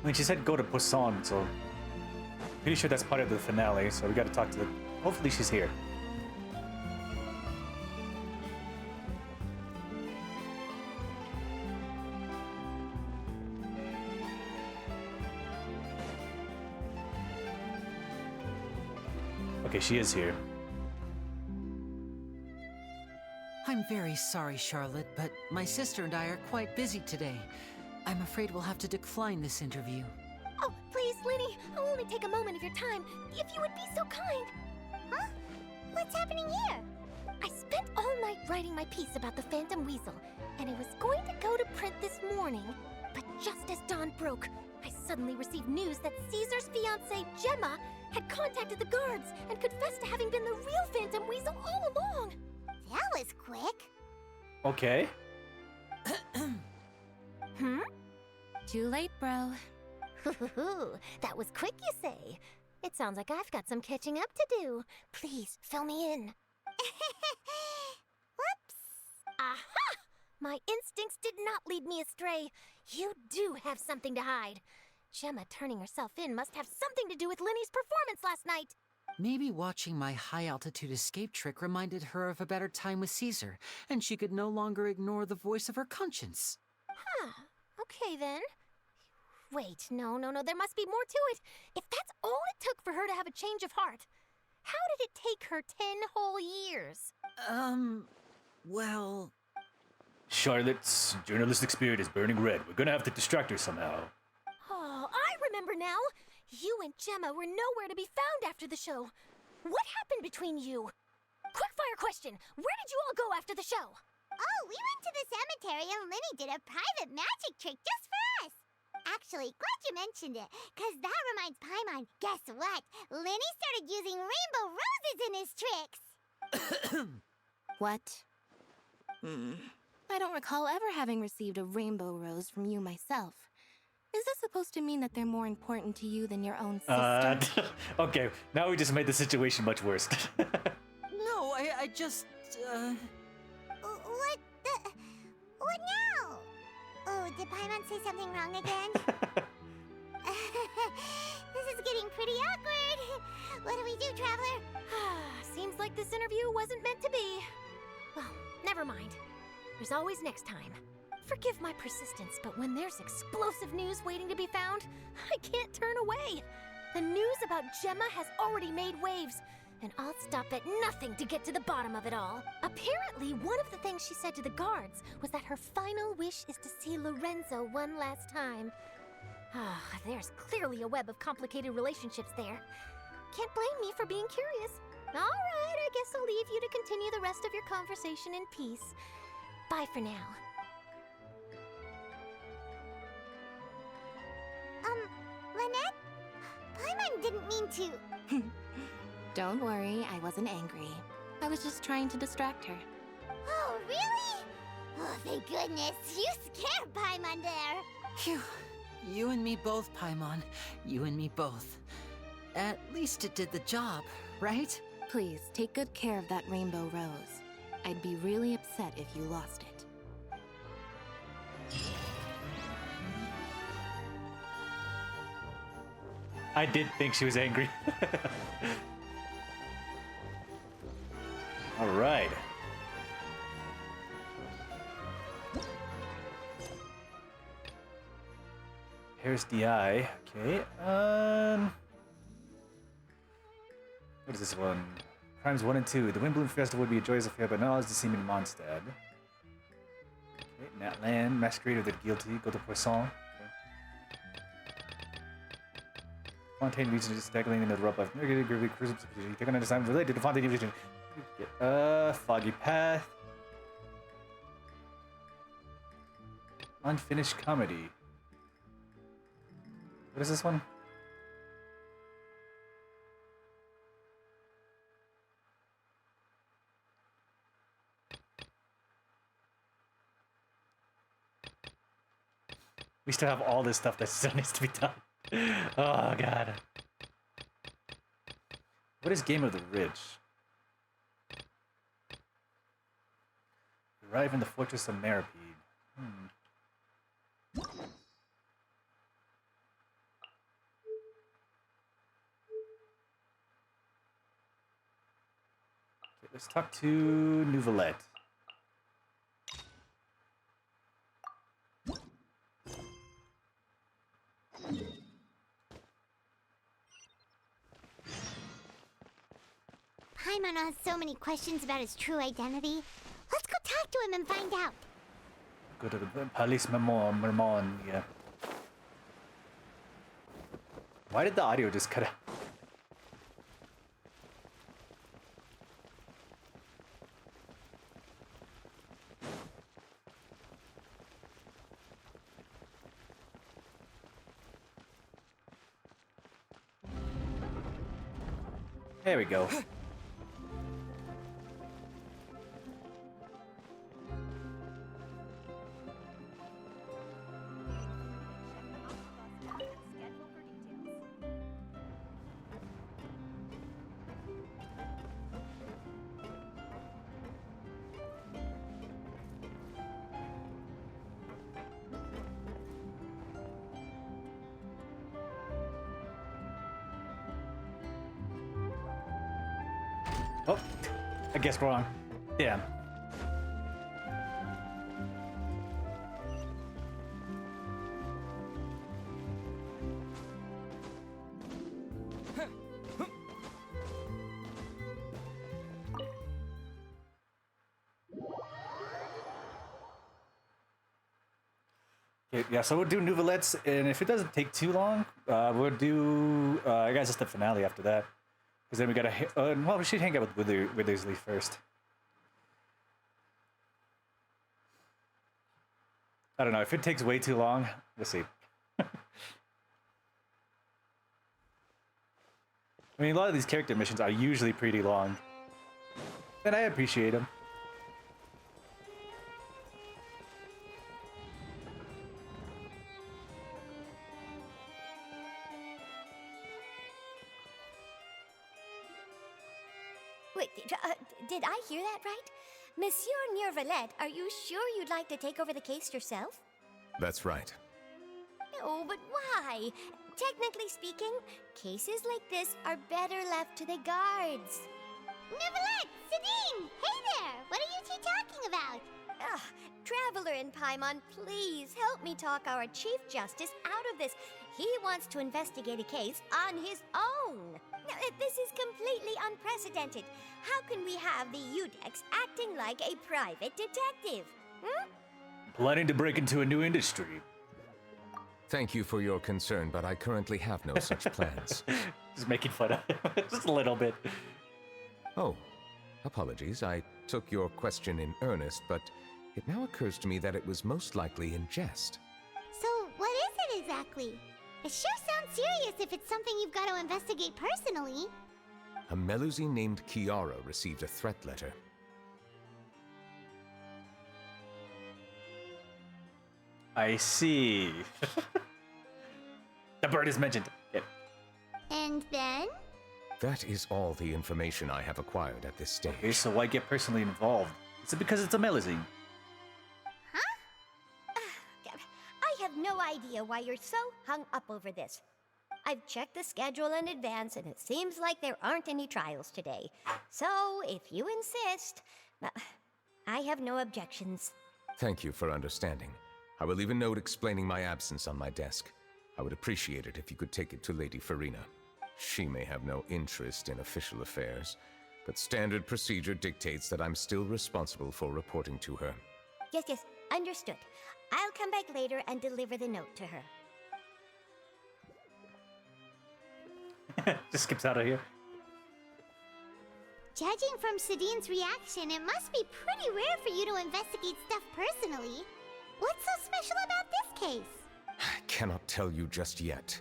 I mean, she said go to Poisson, so pretty sure that's part of the finale, so we gotta talk to the... Hopefully she's here. Okay, she is here. I'm very sorry, Charlotte, but my sister and I are quite busy today. I'm afraid we'll have to decline this interview. Oh, please, Linny, I'll only take a moment of your time, if you would be so kind. Huh? What's happening here? I spent all night writing my piece about the Phantom Weasel, and it was going to go to print this morning. But just as dawn broke, I suddenly received news that Caesar's fiancée, Gemma, had contacted the guards and confessed to having been the real Phantom Weasel all along. That was quick. Okay. Too late, bro. That was quick, you say? It sounds like I've got some catching up to do. Please, fill me in. Whoops. Aha! My instincts did not lead me astray. You do have something to hide. Gemma turning herself in must have something to do with Linny's performance last night. Maybe watching my high-altitude escape trick reminded her of a better time with Caesar, and she could no longer ignore the voice of her conscience. Huh. Okay, then. Wait, no, there must be more to it. If that's all it took for her to have a change of heart, how did it take her 10 whole years? Well... Charlotte's journalistic spirit is burning red. We're gonna have to distract her somehow. Oh, I remember now. You and Gemma were nowhere to be found after the show. What happened between you? Quickfire question. Where did you all go after the show? Oh, we went to the cemetery and Linny did a private magic trick just for us. Actually, glad you mentioned it, because that reminds Paimon. Guess what? Linny started using rainbow roses in his tricks. What? I don't recall ever having received a rainbow rose from you myself. Is this supposed to mean that they're more important to you than your own sister? Okay, now we just made the situation much worse. No, I just, What now? Oh, Did Paimon say something wrong again? This is getting pretty awkward. What do we do, Traveler? Seems like this interview wasn't meant to be. Well, never mind. There's always next time. Forgive my persistence, but when there's explosive news waiting to be found, I can't turn away. The news about Gemma has already made waves, and I'll stop at nothing to get to the bottom of it all. Apparently, one of the things she said to the guards was that her final wish is to see Lorenzo one last time. There's clearly a web of complicated relationships there. Can't blame me for being curious. All right, I guess I'll leave you to continue the rest of your conversation in peace. Bye for now. Lynette? Paimon didn't mean to. Don't worry, I wasn't angry. I was just trying to distract her. Oh, really? Oh, thank goodness. You scared Paimon there. Phew. You and me both, Paimon. You and me both. At least it did the job, right? Please, take good care of that rainbow rose. I'd be really upset if you lost it. I did think she was angry. All right. Here's the eye. Okay. What is this one? Crimes 1 and 2. The Windbloom Festival would be a joyous affair, but not always to see him in Mondstadt. Okay. Natlan, Masquerade of the Guilty. Go to Poisson. Fontaine region is tackling in the rough life. Take on a design related to Fontaine region. Foggy Path. Unfinished Comedy. What is this one? We still have all this stuff that still needs to be done. Oh god. What is Game of the Ridge? Arrive in the Fortress of Meripede. Okay, let's talk to Neuvillette. Paimon has so many questions about his true identity. Let's go talk to him and find out. Go to the Palace Mermon, yeah. Why did the audio just cut out? There we go. Oh, I guessed wrong. Damn. Okay, yeah, so we'll do Neuvillette's, and if it doesn't take too long, we'll do, I guess it's the finale after that. Because then we gotta, well, we should hang out with Withersley first. I don't know, if it takes way too long, we'll see. I mean, a lot of these character missions are usually pretty long. And I appreciate them. Wait, did I hear that right? Monsieur Neuvillette, are you sure you'd like to take over the case yourself? That's right. No, but why? Technically speaking, cases like this are better left to the guards. Neverlet! Sidine! Hey there! What are you two talking about? Ugh, Traveler and Paimon, please help me talk our Chief Justice out of this. He wants to investigate a case on his own. Now, this is completely unprecedented. How can we have the Udex acting like a private detective? Hmm? Planning to break into a new industry. Thank you for your concern, but I currently have no such plans. Just making fun of him. Just a little bit. Oh, apologies. I took your question in earnest, but it now occurs to me that it was most likely in jest. So, what is it exactly? It sure sounds serious if it's something you've got to investigate personally. A Melusine named Kiara received a threat letter. I see. The bird is mentioned. Yep. And then? That is all the information I have acquired at this stage. Okay, so why get personally involved? Is it because it's a Melusine? I have no idea why you're so hung up over this. I've checked the schedule in advance, and it seems like there aren't any trials today. So, if you insist, I have no objections. Thank you for understanding. I will leave a note explaining my absence on my desk. I would appreciate it if you could take it to Lady Farina. She may have no interest in official affairs, but standard procedure dictates that I'm still responsible for reporting to her. Yes, understood. I'll come back later and deliver the note to her. Just skips out of here. Judging from Sidine's reaction, it must be pretty rare for you to investigate stuff personally. What's so special about this case? I cannot tell you just yet,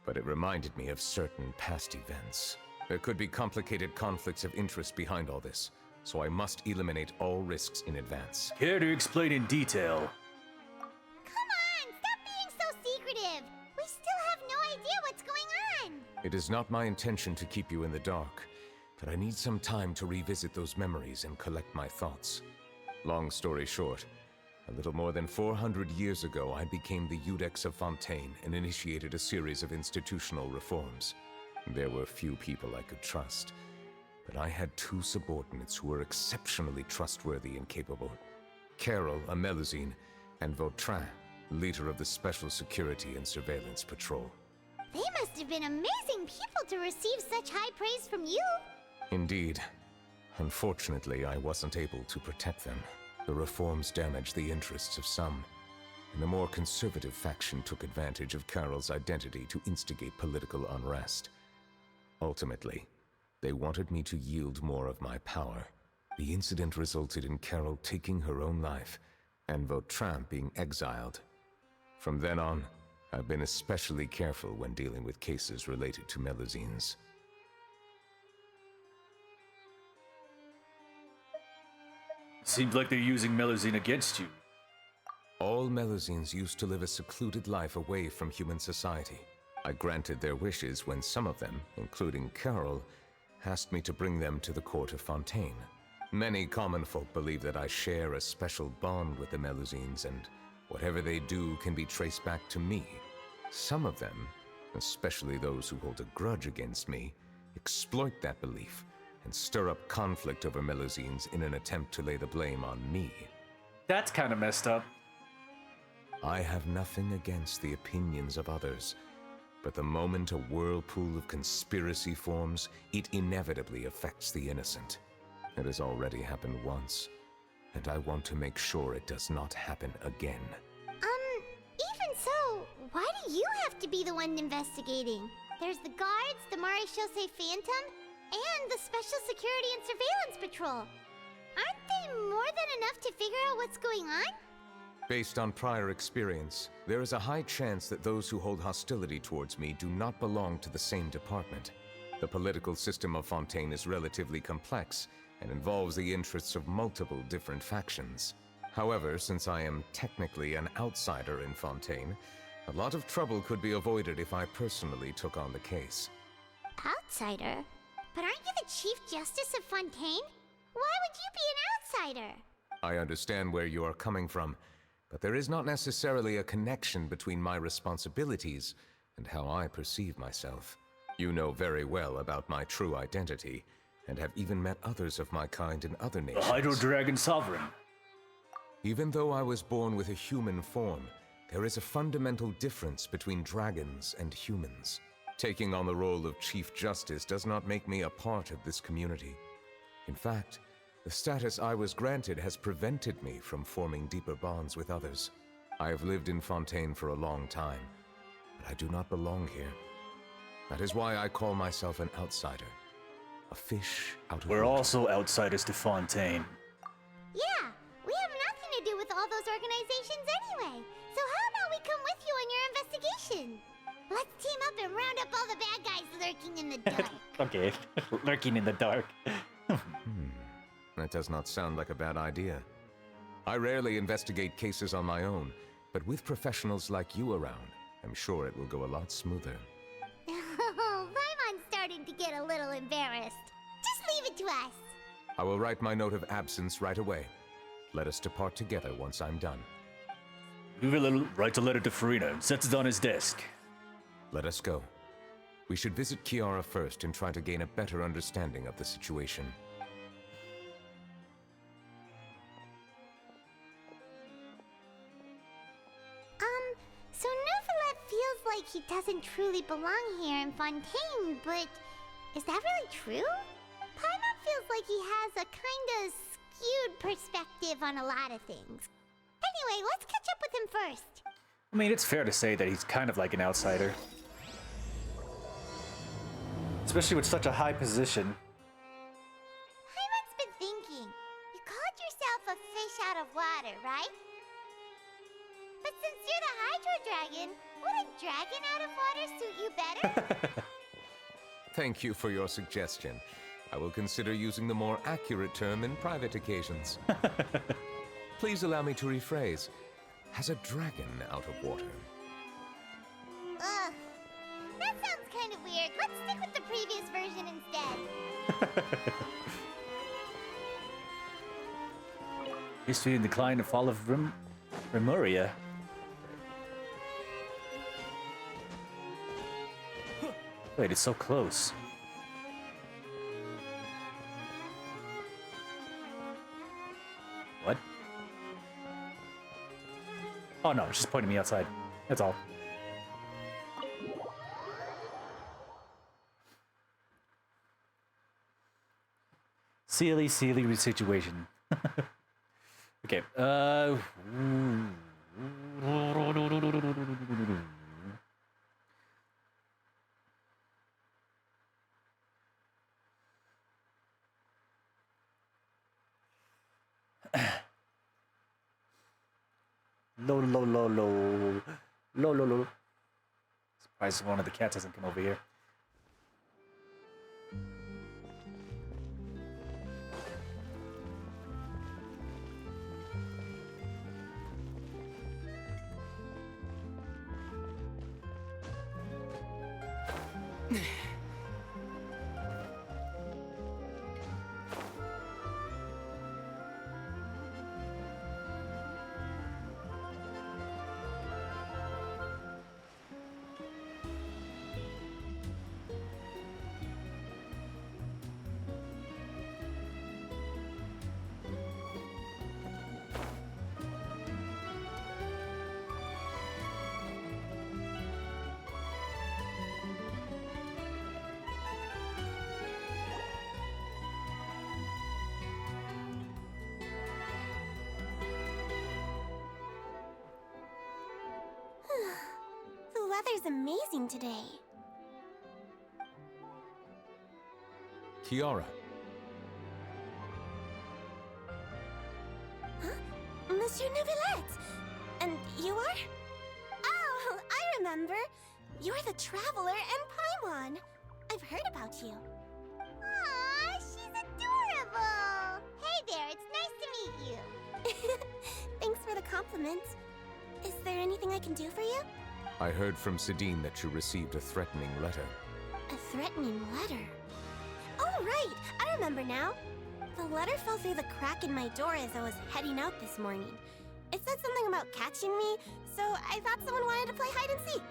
but it reminded me of certain past events. There could be complicated conflicts of interest behind all this, so I must eliminate all risks in advance. Care to explain in detail? Come on, stop being so secretive! We still have no idea what's going on! It is not my intention to keep you in the dark, but I need some time to revisit those memories and collect my thoughts. Long story short, a little more than 400 years ago, I became the Udex of Fontaine and initiated a series of institutional reforms. There were few people I could trust, but I had two subordinates who were exceptionally trustworthy and capable. Carol, a Melusine, and Vautrin, leader of the Special Security and Surveillance Patrol. They must have been amazing people to receive such high praise from you! Indeed. Unfortunately, I wasn't able to protect them. The reforms damaged the interests of some, and the more conservative faction took advantage of Carol's identity to instigate political unrest. Ultimately, they wanted me to yield more of my power. The incident resulted in Carol taking her own life, and Vautrin being exiled. From then on, I've been especially careful when dealing with cases related to Melusines. Seems like they're using Melusine against you. All Melusines used to live a secluded life away from human society. I granted their wishes when some of them, including Carol, asked me to bring them to the court of Fontaine. Many common folk believe that I share a special bond with the Melusines, and whatever they do can be traced back to me. Some of them, especially those who hold a grudge against me, exploit that belief and stir up conflict over Melusines in an attempt to lay the blame on me. That's kind of messed up. I have nothing against the opinions of others, but the moment a whirlpool of conspiracy forms, it inevitably affects the innocent. It has already happened once, and I want to make sure it does not happen again. Even so, why do you have to be the one investigating? There's the guards, the Maréchaussée Phantom, and the Special Security and Surveillance Patrol. Aren't they more than enough to figure out what's going on? Based on prior experience, there is a high chance that those who hold hostility towards me do not belong to the same department. The political system of Fontaine is relatively complex and involves the interests of multiple different factions. However, since I am technically an outsider in Fontaine, a lot of trouble could be avoided if I personally took on the case. Outsider? But aren't you the Chief Justice of Fontaine? Why would you be an outsider? I understand where you are coming from, but there is not necessarily a connection between my responsibilities and how I perceive myself. You know very well about my true identity, and have even met others of my kind in other nations. The Hydro Dragon Sovereign. Even though I was born with a human form, there is a fundamental difference between dragons and humans. Taking on the role of Chief Justice does not make me a part of this community. In fact, the status I was granted has prevented me from forming deeper bonds with others. I have lived in Fontaine for a long time, but I do not belong here. That is why I call myself an outsider. A fish out of We're water. also outsiders to Fontaine. Yeah, we have nothing to do with all those organizations anyway. So how about we come with you on your investigation? Let's team up and round up all the bad guys lurking in the dark. Okay, lurking in the dark. That does not sound like a bad idea. I rarely investigate cases on my own, but with professionals like you around, I'm sure it will go a lot smoother. Oh, Paimon's starting to get a little embarrassed. Just leave it to us. I will write my note of absence right away. Let us depart together once I'm done. Louis writes a letter to Farina and sets it on his desk. Let us go. We should visit Kiara first and try to gain a better understanding of the situation. So Neuvillette feels like he doesn't truly belong here in Fontaine, but is that really true? Paimon feels like he has a kinda skewed perspective on a lot of things. Anyway, let's catch up with him first. I mean, it's fair to say that he's kind of like an outsider. Especially with such a high position. Paimon's been thinking. You called yourself a fish out of water, right? But since you're the Hydro Dragon, would a dragon out of water suit you better? Thank you for your suggestion. I will consider using the more accurate term in private occasions. Please allow me to rephrase. Has a dragon out of water? Ugh. That sounds kind of weird. Let's stick with the previous version instead. History and decline and fall of Remuria. Wait, it's so close. What? Oh no, it's just pointing me outside. That's all. Silly situation. Okay, Low. Surprised one of the cats hasn't come over here. The weather's amazing today. Kiara. Monsieur Neuvillette! And you are? Oh, I remember. You're the Traveler and Paimon. I've heard about you. Aw, she's adorable! Hey there, it's nice to meet you. Thanks for the compliment. Is there anything I can do for you? I heard from Sidine that you received a threatening letter. A threatening letter? Oh, right! I remember now. The letter fell through the crack in my door as I was heading out this morning. It said something about catching me, so I thought someone wanted to play hide and seek.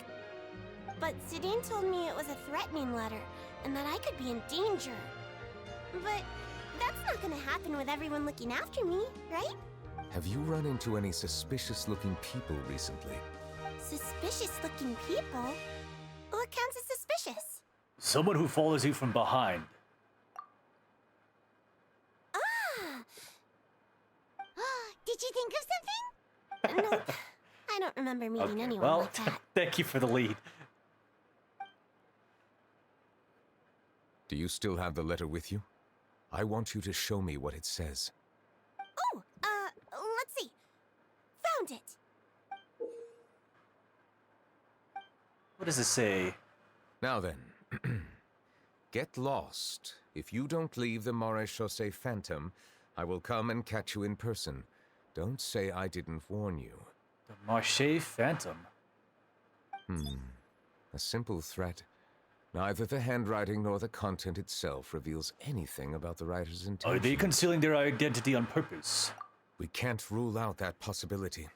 But Zidane told me it was a threatening letter, and that I could be in danger. But that's not gonna happen with everyone looking after me, right? Have you run into any suspicious-looking people recently? Suspicious-looking people? What counts as suspicious? Someone who follows you from behind. Ah! Did you think of something? Nope. I don't remember meeting anyone Well, like that. thank you for the lead. Do you still have the letter with you? I want you to show me what it says. Oh, let's see. Found it. What does it say? Now then, get lost. If you don't leave the Maréchaussée Phantom, I will come and catch you in person. Don't say I didn't warn you. The Marché Phantom. A simple threat. Neither the handwriting nor the content itself reveals anything about the writer's intention. Are they concealing their identity on purpose? We can't rule out that possibility.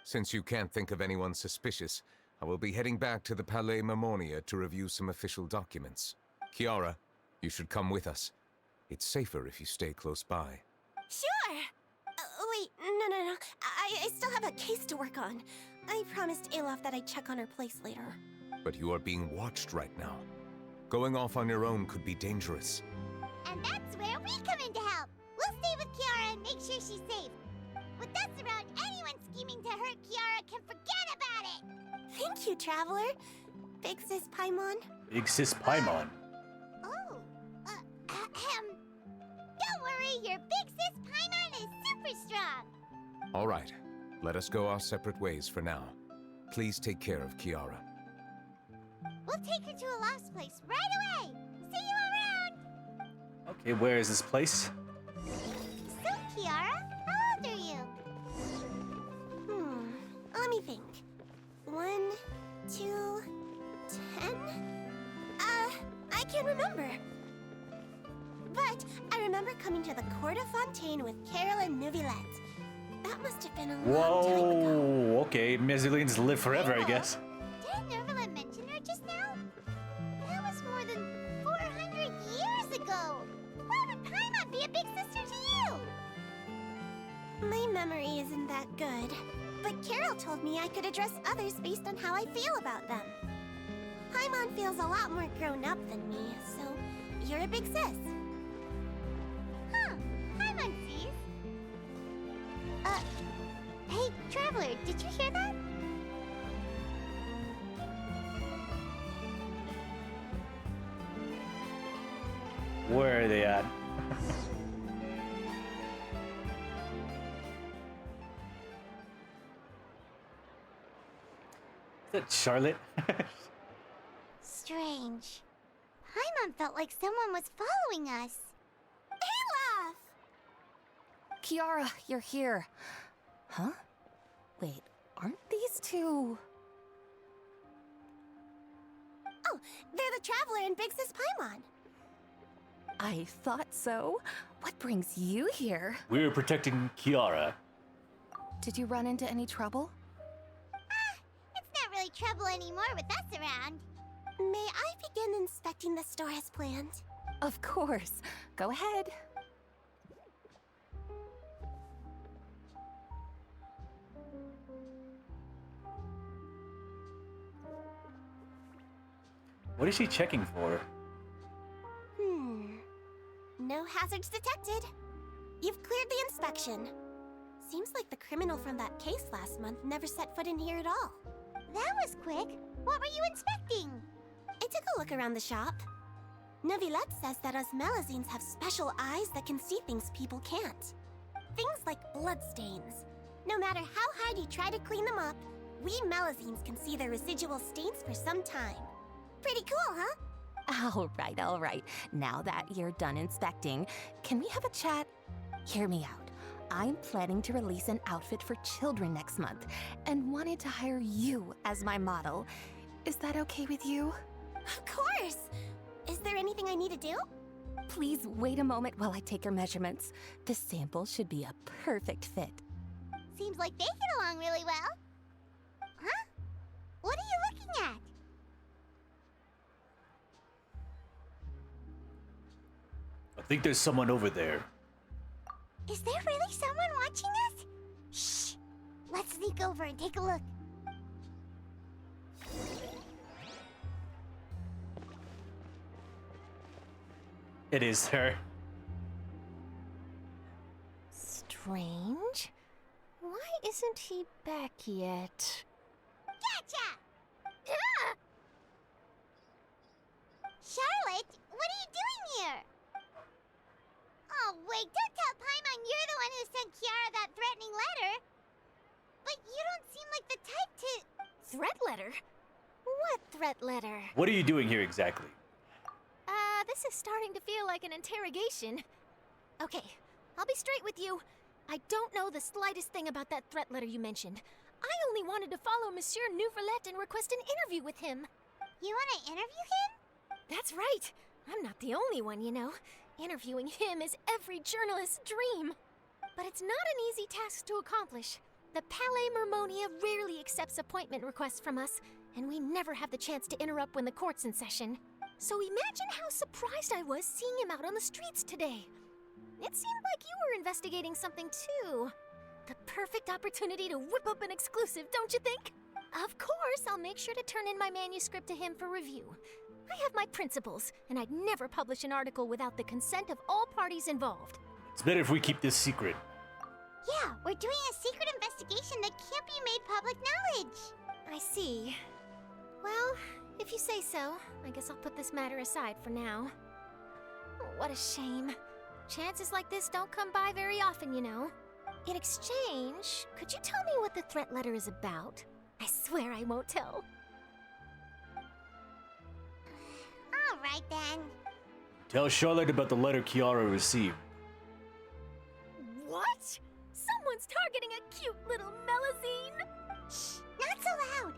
Since you can't think of anyone suspicious, I will be heading back to the Palais Mermonia to review some official documents. Kiara, you should come with us. It's safer if you stay close by. Sure. Wait, no. I still have a case to work on. I promised Alof that I'd check on her place later. But you are being watched right now. Going off on your own could be dangerous. And that's where we come in to help. We'll stay with Kiara and make sure she's safe. With us around, anyone scheming to hurt Kiara can forget about it. Thank you, Traveler. Big Sis Paimon. Big Sis Paimon. Oh, don't worry, your Big Sis Paimon is super strong. All right, let us go our separate ways for now. Please take care of Kiara. We'll take her to a lost place right away. See you around. Okay, where is this place? So, Kiara, how old are you? Let me think. 1, 2, 10? I can't remember. But I remember coming to the Court of Fontaine with Carol and Neuvillette. That must have been a long time ago. Whoa, okay. Mesalines live forever, I guess. Didn't Neuvillette mention her just now? That was more than 400 years ago. Why would Paimon be a big sister to you? My memory isn't that good. But Carol told me I could address others based on how I feel about them. Paimon feels a lot more grown up than me, so you're a big sis. Huh, Paimon sees. Hey, Traveler, did you hear that? Where are they at? Is that Charlotte? Strange. Paimon felt like someone was following us. Alof! Kiara, you're here. Huh? Wait, aren't these two... Oh, they're the Traveler and Big Sis Paimon. I thought so. What brings you here? We're protecting Kiara. Did you run into any trouble? It's not really trouble anymore with us around. May I begin inspecting the store as planned? Of course. Go ahead. What is she checking for? No hazards detected. You've cleared the inspection. Seems like the criminal from that case last month never set foot in here at all. That was quick. What were you inspecting? I took a look around the shop. Neuvillette says that us Melazines have special eyes that can see things people can't. Things like bloodstains. No matter how hard you try to clean them up, we Melazines can see their residual stains for some time. Pretty cool, huh? All right. Now that you're done inspecting, can we have a chat? Hear me out. I'm planning to release an outfit for children next month and wanted to hire you as my model. Is that okay with you? Of course! Is there anything I need to do? Please wait a moment while I take your measurements. The sample should be a perfect fit. Seems like they get along really well. Huh? What are you looking at? I think there's someone over there. Is there really someone watching us? Shh! Let's sneak over and take a look. It is her. Strange. Why isn't he back yet? Gotcha! Ah! Charlotte, what are you doing here? Oh, wait, don't tell Paimon you're the one who sent Kiara that threatening letter. But you don't seem like the type to... Threat letter? What threat letter? What are you doing here exactly? This is starting to feel like an interrogation. Okay, I'll be straight with you. I don't know the slightest thing about that threat letter you mentioned. I only wanted to follow Monsieur Neuvillette and request an interview with him. You want to interview him? That's right. I'm not the only one, you know. Interviewing him is every journalist's dream. But it's not an easy task to accomplish. The Palais Mermonia rarely accepts appointment requests from us, and we never have the chance to interrupt when the court's in session. So imagine how surprised I was seeing him out on the streets today. It seemed like you were investigating something too. The perfect opportunity to whip up an exclusive, don't you think? Of course, I'll make sure to turn in my manuscript to him for review. I have my principles, and I'd never publish an article without the consent of all parties involved. It's better if we keep this secret. Yeah, we're doing a secret investigation that can't be made public knowledge. I see. Well, if you say so, I guess I'll put this matter aside for now. What a shame. Chances like this don't come by very often, you know. In exchange, could you tell me what the threat letter is about? I swear I won't tell. All right, then. Tell Charlotte about the letter Kiara received. What? Someone's targeting a cute little Melusine? Shh, not so loud.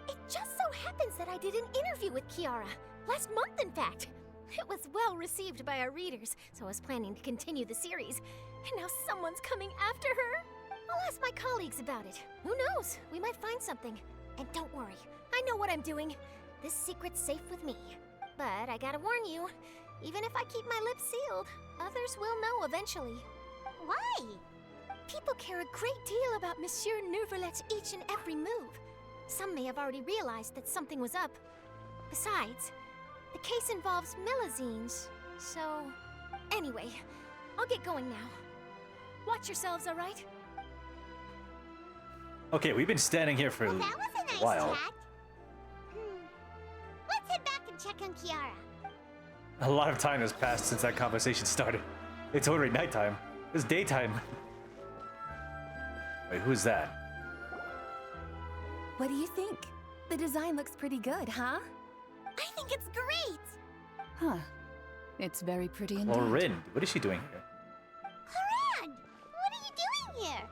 It just so happens that I did an interview with Kiara. Last month, in fact. It was well received by our readers, so I was planning to continue the series. And now someone's coming after her? I'll ask my colleagues about it. Who knows? We might find something. And don't worry, I know what I'm doing. This secret's safe with me. But I gotta warn you, even if I keep my lips sealed, others will know eventually. Why? People care a great deal about Monsieur Neuvillette's each and every move. Some may have already realized that something was up. Besides, the case involves Melusines, so... Anyway, I'll get going now. Watch yourselves, all right? Okay, we've been standing here for That was a nice while. chat. Let's head back and check on Kiara. A lot of time has passed since that conversation started. It's already nighttime. It's daytime. Wait, who's that? What do you think? The design looks pretty good, huh? I think it's great! Huh. It's very pretty indeed. Lauren, what is she doing here? Haran! What are you doing here?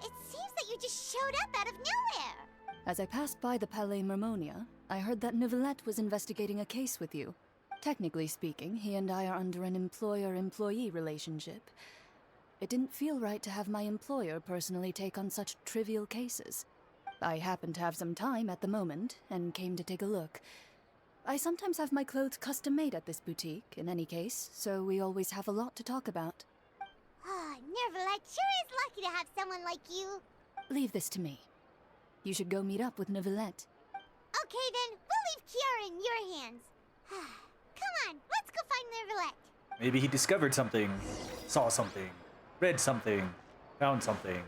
It seems that you just showed up out of nowhere. As I passed by the Palais Mermonia, I heard that Neuvillette was investigating a case with you. Technically speaking, he and I are under an employer-employee relationship. It didn't feel right to have my employer personally take on such trivial cases. I happened to have some time at the moment, and came to take a look. I sometimes have my clothes custom-made at this boutique, in any case, so we always have a lot to talk about. Ah, Neuvillette sure is lucky to have someone like you. Leave this to me. You should go meet up with Neuvillette. Okay then, we'll leave Kiara in your hands. Come on, let's go find Neuvillette. Maybe he discovered something, saw something, read something, found something.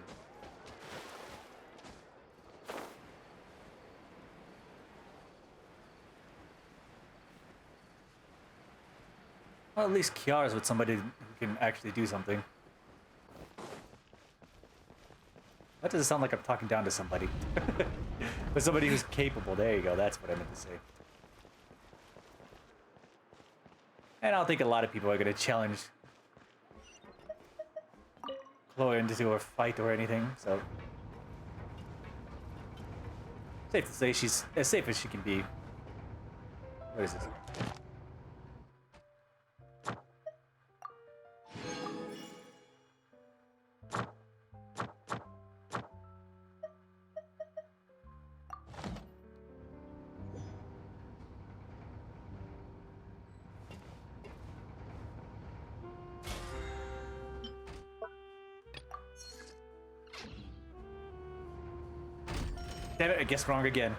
Well, at least Kiara's with somebody who can actually do something. That doesn't sound like I'm talking down to somebody. But somebody who's capable. There you go. That's what I meant to say. And I don't think a lot of people are going to challenge Chloe into a fight or anything, so... Safe to say she's as safe as she can be. What is this? Damn it, I guessed wrong again.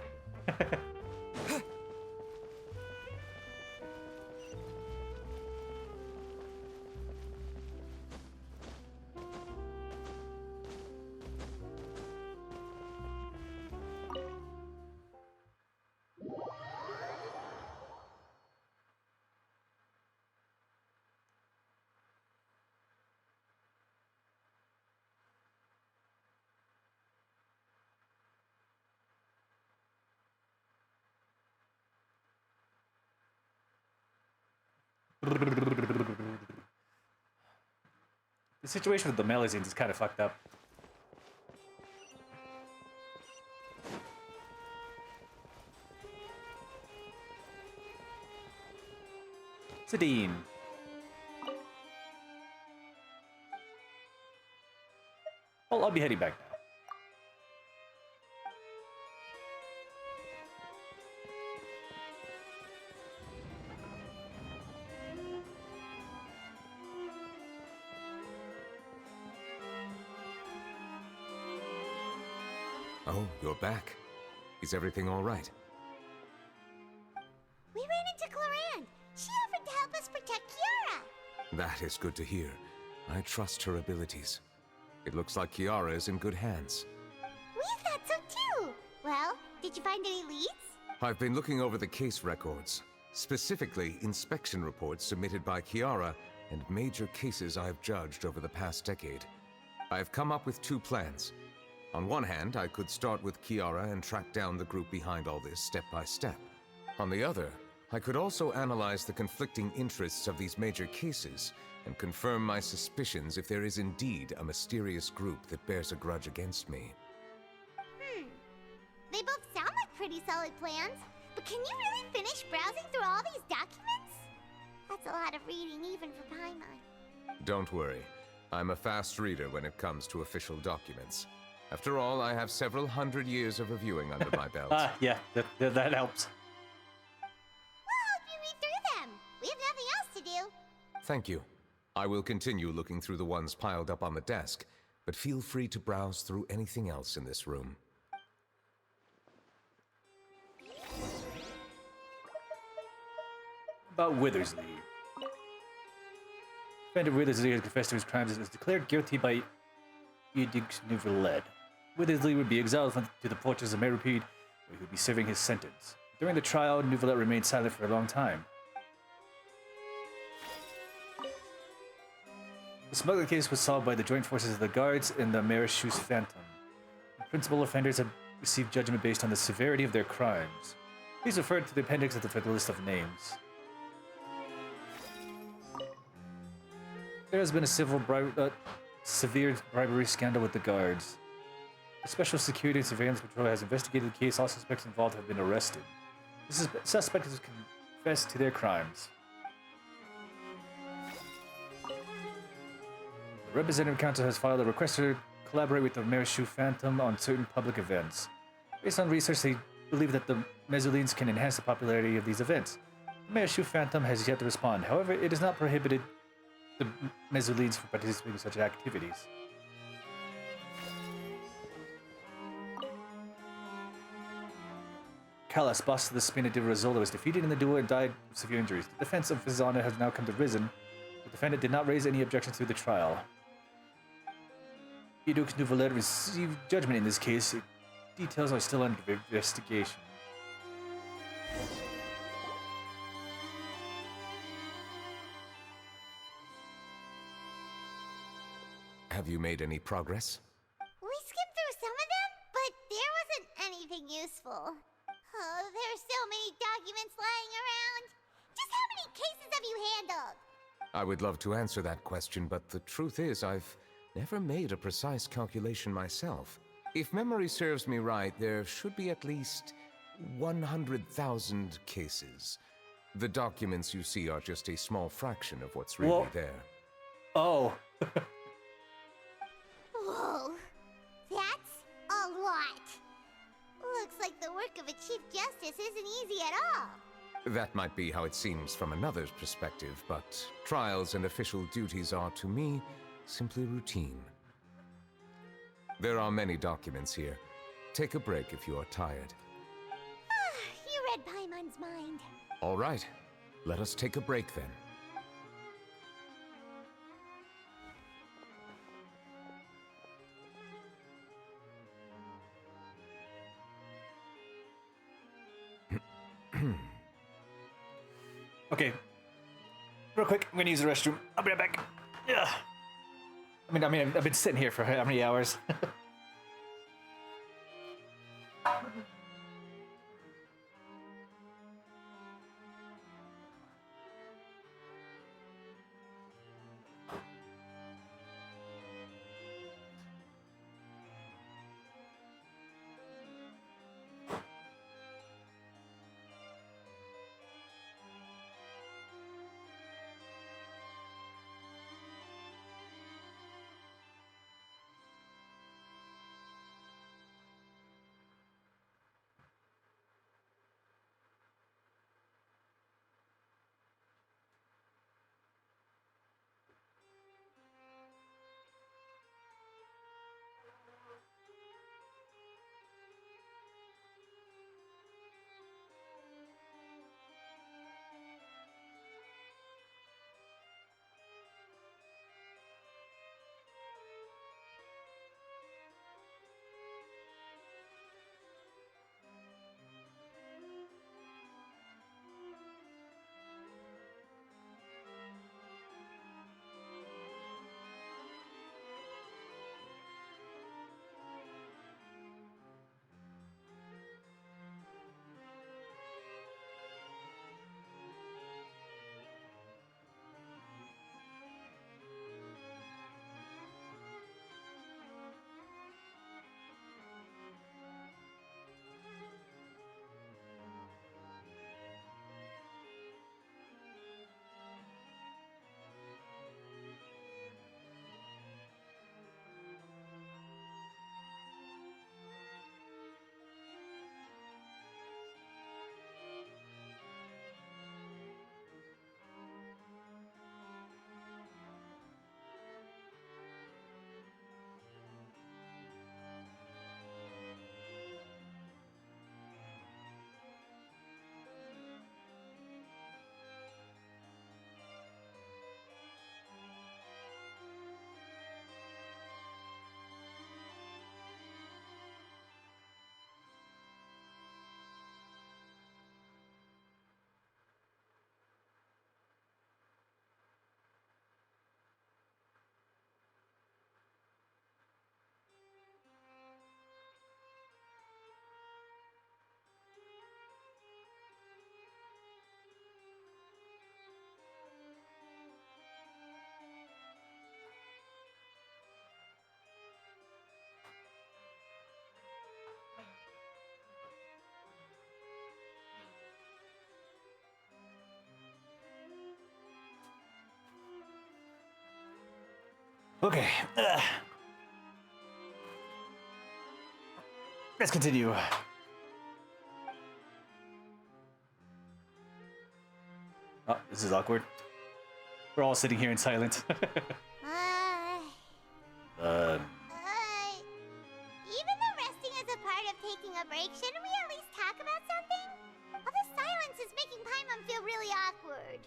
The situation with the Melusines is kind of fucked up. Sadine. Well, I'll be heading back now. Oh, you're back. Is everything all right? We ran into Cloran. She offered to help us protect Kiara. That is good to hear. I trust her abilities. It looks like Kiara is in good hands. We thought so too. Well, did you find any leads? I've been looking over the case records, specifically inspection reports submitted by Kiara and major cases I have judged over the past decade. I have come up with 2 plans. On one hand, I could start with Kiara and track down the group behind all this step by step. On the other, I could also analyze the conflicting interests of these major cases and confirm my suspicions if there is indeed a mysterious group that bears a grudge against me. They both sound like pretty solid plans, but can you really finish browsing through all these documents? That's a lot of reading even for Paimon. Don't worry. I'm a fast reader when it comes to official documents. After all, I have several hundred years of reviewing under my belt. Yeah, that helps. We'll help you read through them. We have nothing else to do. Thank you. I will continue looking through the ones piled up on the desk, but feel free to browse through anything else in this room. About Withersley. Defendant Withersley has confessed to his crimes and was declared guilty by Edict Neuvillette. Withersley would be exiled to the fortress of Meripede, where he would be serving his sentence. During the trial, Neuvillette remained silent for a long time. The smuggling case was solved by the joint forces of the Guards and the Mareschus Phantom. The principal offenders have received judgment based on the severity of their crimes. Please refer to the appendix of the list of names. There has been a severe bribery scandal with the Guards. The Special Security and Surveillance Patrol has investigated the case. All suspects involved have been arrested. The suspect has confessed to their crimes. The Representative Council has filed a request to collaborate with the Mareschus Phantom on certain public events. Based on research, they believe that the Mezzolines can enhance the popularity of these events. The Mareschus Phantom has yet to respond. However, it is not prohibited the Mezzolines from participating in such activities. Callas, boss of the Spina di Rossola, was defeated in the duel and died of severe injuries. The defense of his honor has now come to risen. The defendant did not raise any objections through the trial. Edux Neuvillette received judgment in this case. Details are still under investigation. Have you made any progress? We skimmed through some of them, but there wasn't anything useful. Oh, there are so many documents lying around. Just how many cases have you handled? I would love to answer that question, but the truth is I've never made a precise calculation myself. If memory serves me right, there should be at least 100,000 cases. The documents you see are just a small fraction of what's really there. Oh. Whoa, that's a lot. Looks like the work of a Chief Justice isn't easy at all. That might be how it seems from another's perspective, but trials and official duties are, to me, simply routine. There are many documents here. take a break if you are tired. You read Paimon's mind. All right, let us take a break then. Okay. Real quick, I'm gonna use the restroom. I'll be right back. Yeah. I mean, I've been sitting here for how many hours? Okay. Let's continue. Oh, this is awkward. We're all sitting here in silence. Even though resting is a part of taking a break, shouldn't we at least talk about something? All this silence is making Paimon feel really awkward.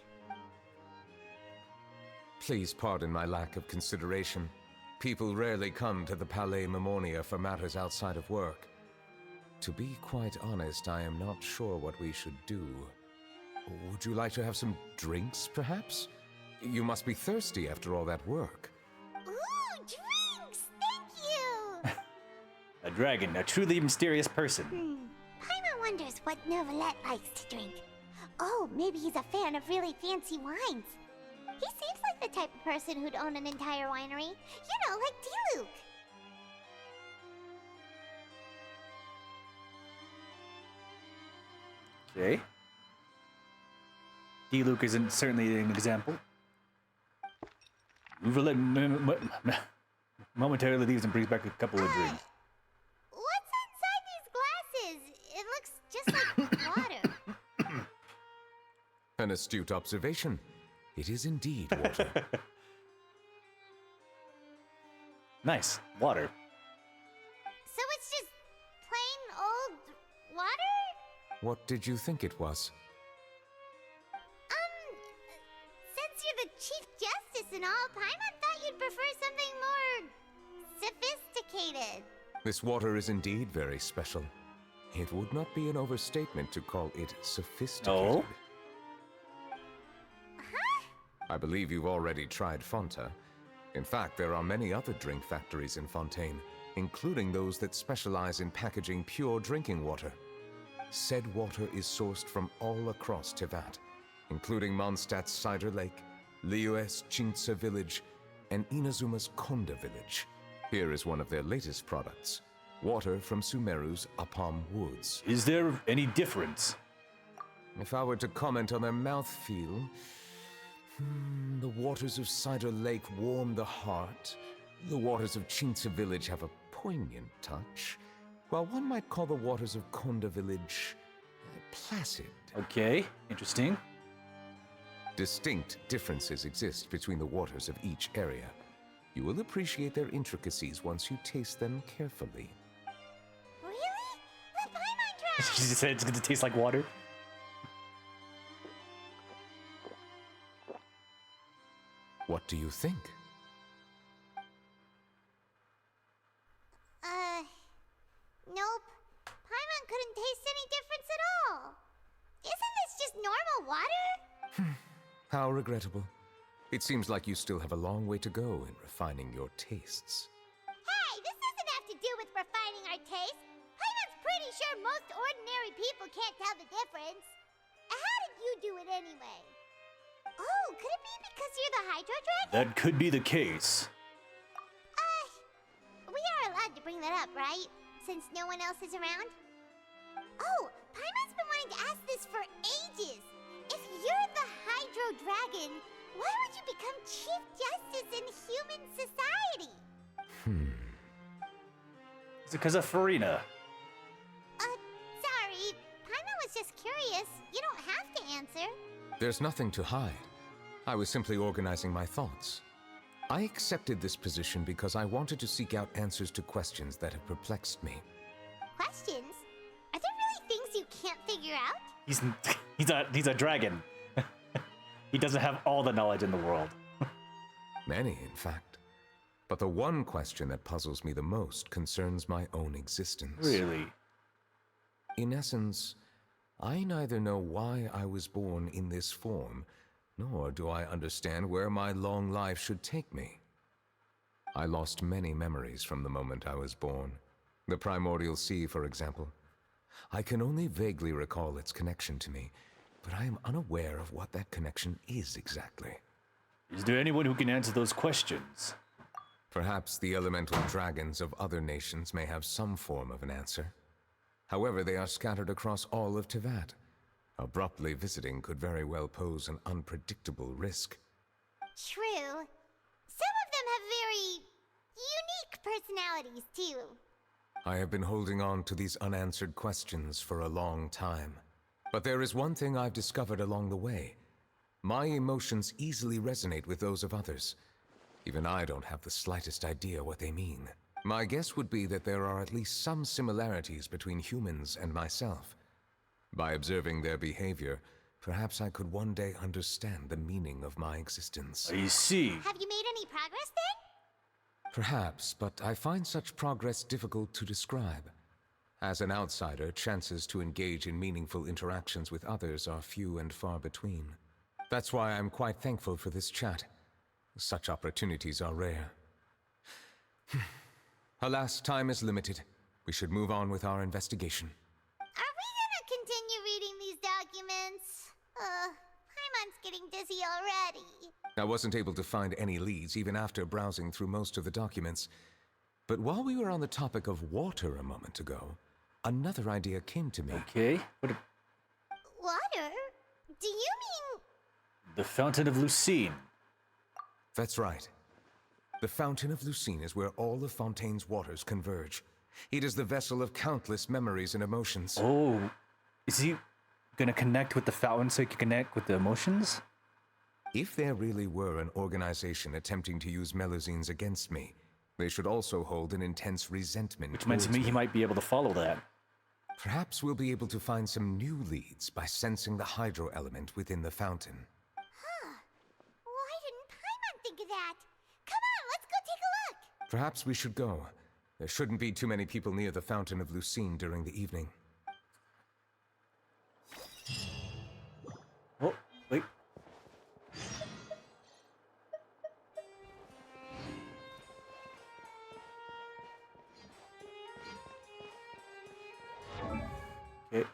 Please pardon my lack of consideration. People rarely come to the Palais Mermonia for matters outside of work. To be quite honest, I am not sure what we should do. Would you like to have some drinks, perhaps? You must be thirsty after all that work. Ooh, drinks! Thank you! A dragon, a truly mysterious person. Paimon wonders what Neuvillette likes to drink. Oh, maybe he's a fan of really fancy wines. He seems like the type of person who'd own an entire winery. You know, like Diluc. Okay. Diluc isn't certainly an example. Neuvillette momentarily leaves and brings back a couple of drinks. What's inside these glasses? It looks just like water. An astute observation. It is indeed water. Nice. Water. So it's just plain What did you think it was? Since you're the Chief Justice and all, Paimon thought you'd prefer something more sophisticated. This water is indeed very special. It would not be an overstatement to call it sophisticated. Oh? I believe you've already tried Fonta. In fact, there are many other drink factories in Fontaine, including those that specialize in packaging pure drinking water. Said water is sourced from all across Tevat, including Mondstadt's Cider Lake, Liyue's Chintsa Village, and Inazuma's Konda Village. Here is one of their latest products, water from Sumeru's Apam Woods. Is there any difference? If I were to comment on their mouthfeel, the waters of Cider Lake warm the heart. The waters of Chintsa Village have a poignant touch, while one might call the waters of Konda Village placid. Okay, interesting. Distinct differences exist between the waters of each area. You will appreciate their intricacies once you taste them carefully. Really? Let Paimon try! She said it's going to taste like water. What do you think? Nope. Paimon couldn't taste any difference at all. Isn't this just normal water? How regrettable. It seems like you still have a long way to go in refining your tastes. Hey, this doesn't have to do with refining our taste. Paimon's pretty sure most ordinary people can't tell the difference. How did you do it anyway? Oh, could it be because you're the Hydro Dragon? That could be the case. We are allowed to bring that up, right? Since no one else is around? Oh, Paimon's been wanting to ask this for ages. If you're the Hydro Dragon, why would you become Chief Justice in human society? Is it because of Farina? Sorry. Paimon was just curious. You don't have to answer. There's nothing to hide. I was simply organizing my thoughts. I accepted this position because I wanted to seek out answers to questions that have perplexed me. Questions? Are there really things you can't figure out? He's a dragon. He doesn't have all the knowledge in the world. Many, in fact. But the one question that puzzles me the most concerns my own existence. Really? In essence, I neither know why I was born in this form, nor do I understand where my long life should take me. I lost many memories from the moment I was born. The primordial sea, for example. I can only vaguely recall its connection to me, but I am unaware of what that connection is exactly. Is there anyone who can answer those questions? Perhaps the elemental dragons of other nations may have some form of an answer. However, they are scattered across all of Tevat. Abruptly visiting could very well pose an unpredictable risk. True. Some of them have very unique personalities, too. I have been holding on to these unanswered questions for a long time. But there is one thing I've discovered along the way. My emotions easily resonate with those of others. Even I don't have the slightest idea what they mean. My guess would be that there are at least some similarities between humans and myself. By observing their behavior, perhaps I could one day understand the meaning of my existence. I see. Have you made any progress then? Perhaps, but I find such progress difficult to describe. As an outsider, chances to engage in meaningful interactions with others are few and far between. That's why I'm quite thankful for this chat. Such opportunities are rare. Alas, time is limited. We should move on with our investigation. Are we gonna continue reading these documents? Paimon's getting dizzy already. I wasn't able to find any leads even after browsing through most of the documents. But while we were on the topic of water a moment ago, another idea came to me. Okay. Water? Do you mean... The Fountain of Lucine. That's right. The Fountain of Lucine is where all of Fontaine's waters converge. It is the vessel of countless memories and emotions. Oh, is he gonna connect with the fountain so he can connect with the emotions? If there really were an organization attempting to use Melusines against me, they should also hold an intense resentment. Which means he might be able to follow that. Perhaps we'll be able to find some new leads by sensing the hydro element within the fountain. Huh. Why didn't Paimon think of that? Come on, let's go take a look! Perhaps we should go. There shouldn't be too many people near the Fountain of Lucine during the evening. Oh, wait. Okay.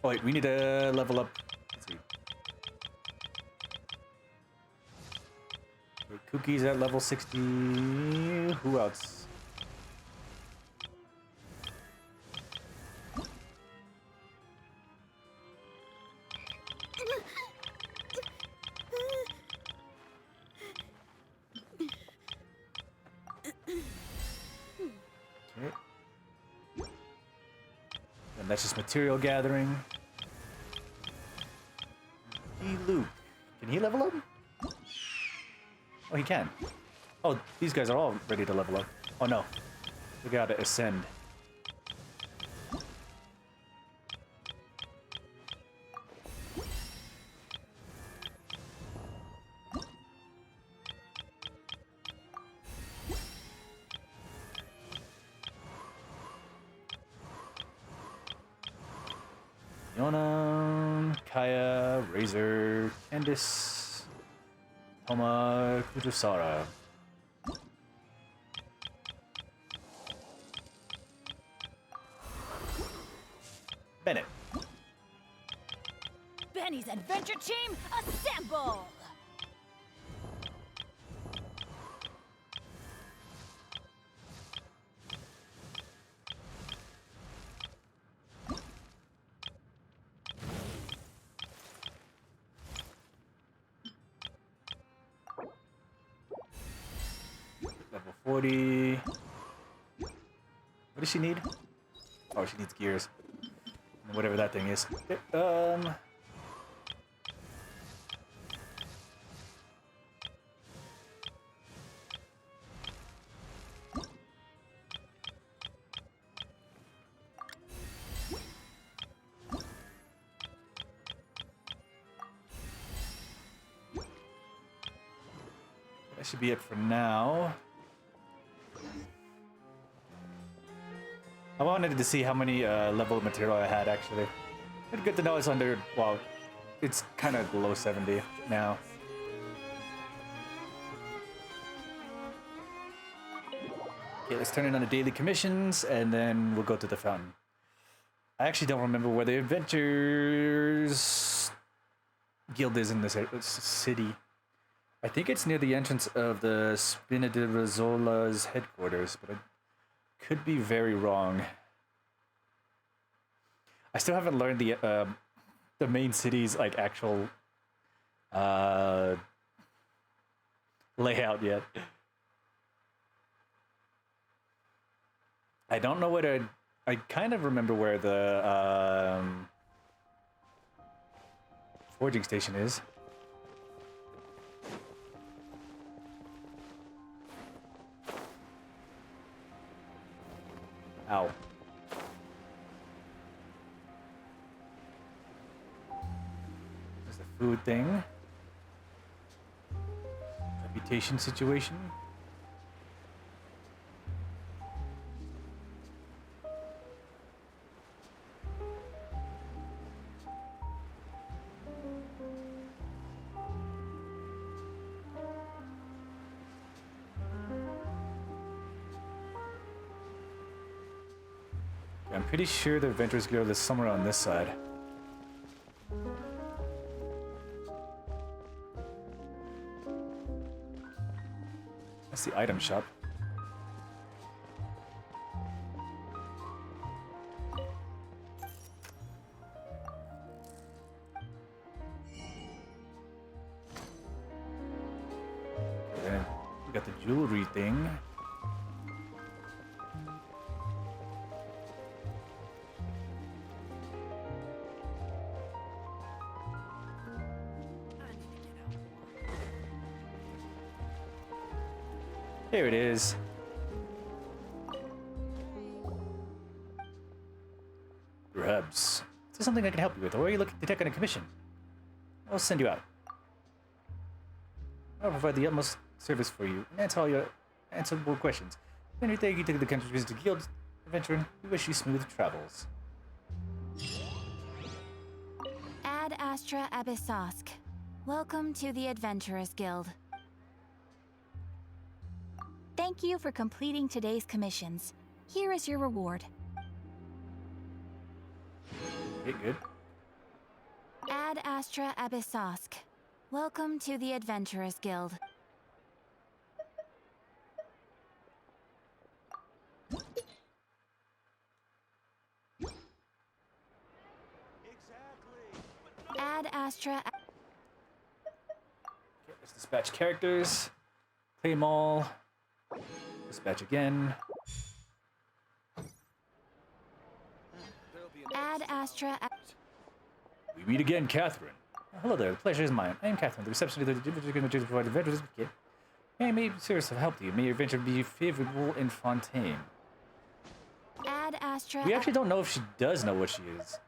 Oh, wait, we need to level up. Let's see. Okay, Cookie's at level 60. Who else? Okay. And that's just material gathering. Luke. Can he level up? Oh, he can. Oh, these guys are all ready to level up. Oh no. We gotta ascend. Yona, Kaya, Razor, Candice, Toma, Kujusara. Bennett. Benny's adventure team, assemble! Level 40. What does she need? Oh, she needs gears. Whatever that thing is. Okay, that should be it for now. I wanted to see how many level of material I had, actually. It's good to know it's under, well, it's kind of below 70 now. Okay, let's turn in on the daily commissions, and then we'll go to the fountain. I actually don't remember where the Adventures Guild is in this city. I think it's near the entrance of the Spina di Rizzola's headquarters, but I could be very wrong. I still haven't learned the main city's like actual layout yet. I don't know where I kind of remember where the forging station is. Ow. There's the food thing. Reputation situation. I'm pretty sure the Adventurers Guild is somewhere on this side. That's the item shop. Then we got the jewelry thing. Here it is. Perhaps. Is there something I can help you with, or are you looking to take on a commission? I'll send you out. I'll provide the utmost service for you and answer all your answerable questions. Anything you take the country visit to Guild Adventurer, we wish you smooth travels. Ad Astra Abyssosk. Welcome to the Adventurers Guild. Thank you for completing today's commissions. Here is your reward. Okay, good. Ad Astra Abyssosk. Welcome to the Adventurers Guild. Ad Astra. Okay, let's dispatch characters. Claim all. Dispatch again. Ad Astra. We meet again, Catherine. Hello there, the pleasure is mine. I am Catherine, the receptionist of the provide adventures. May I be serious to help you. May your adventure be favorable in Fontaine. Ad Astra. We actually don't know if she does know what she is.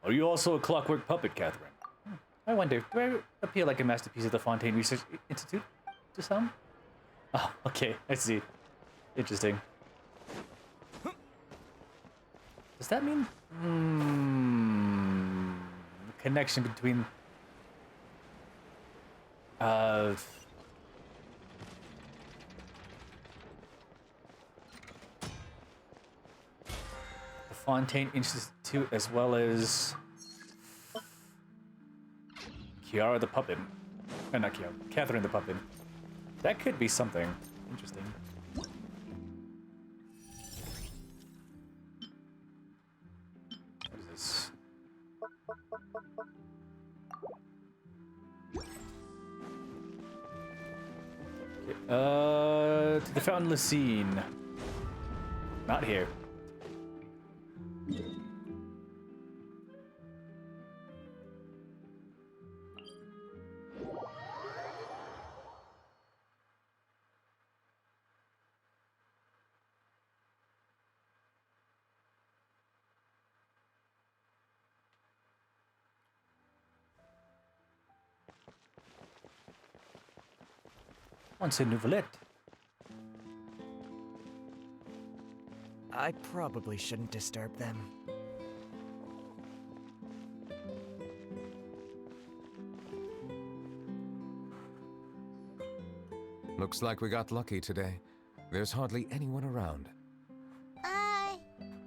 Are you also a clockwork puppet, Catherine? I wonder, do I appear like a masterpiece of the Fontaine Research Institute to some? Oh, okay, I see. Interesting. Does that mean the connection between the Fontaine Institute as well as Kiara the puppet? Not Kiara, Catherine the puppet. That could be something interesting. What is this? Okay, to the Fountain Lucine. Not here. Once in Nouvellette. I probably shouldn't disturb them. Looks like we got lucky today. There's hardly anyone around.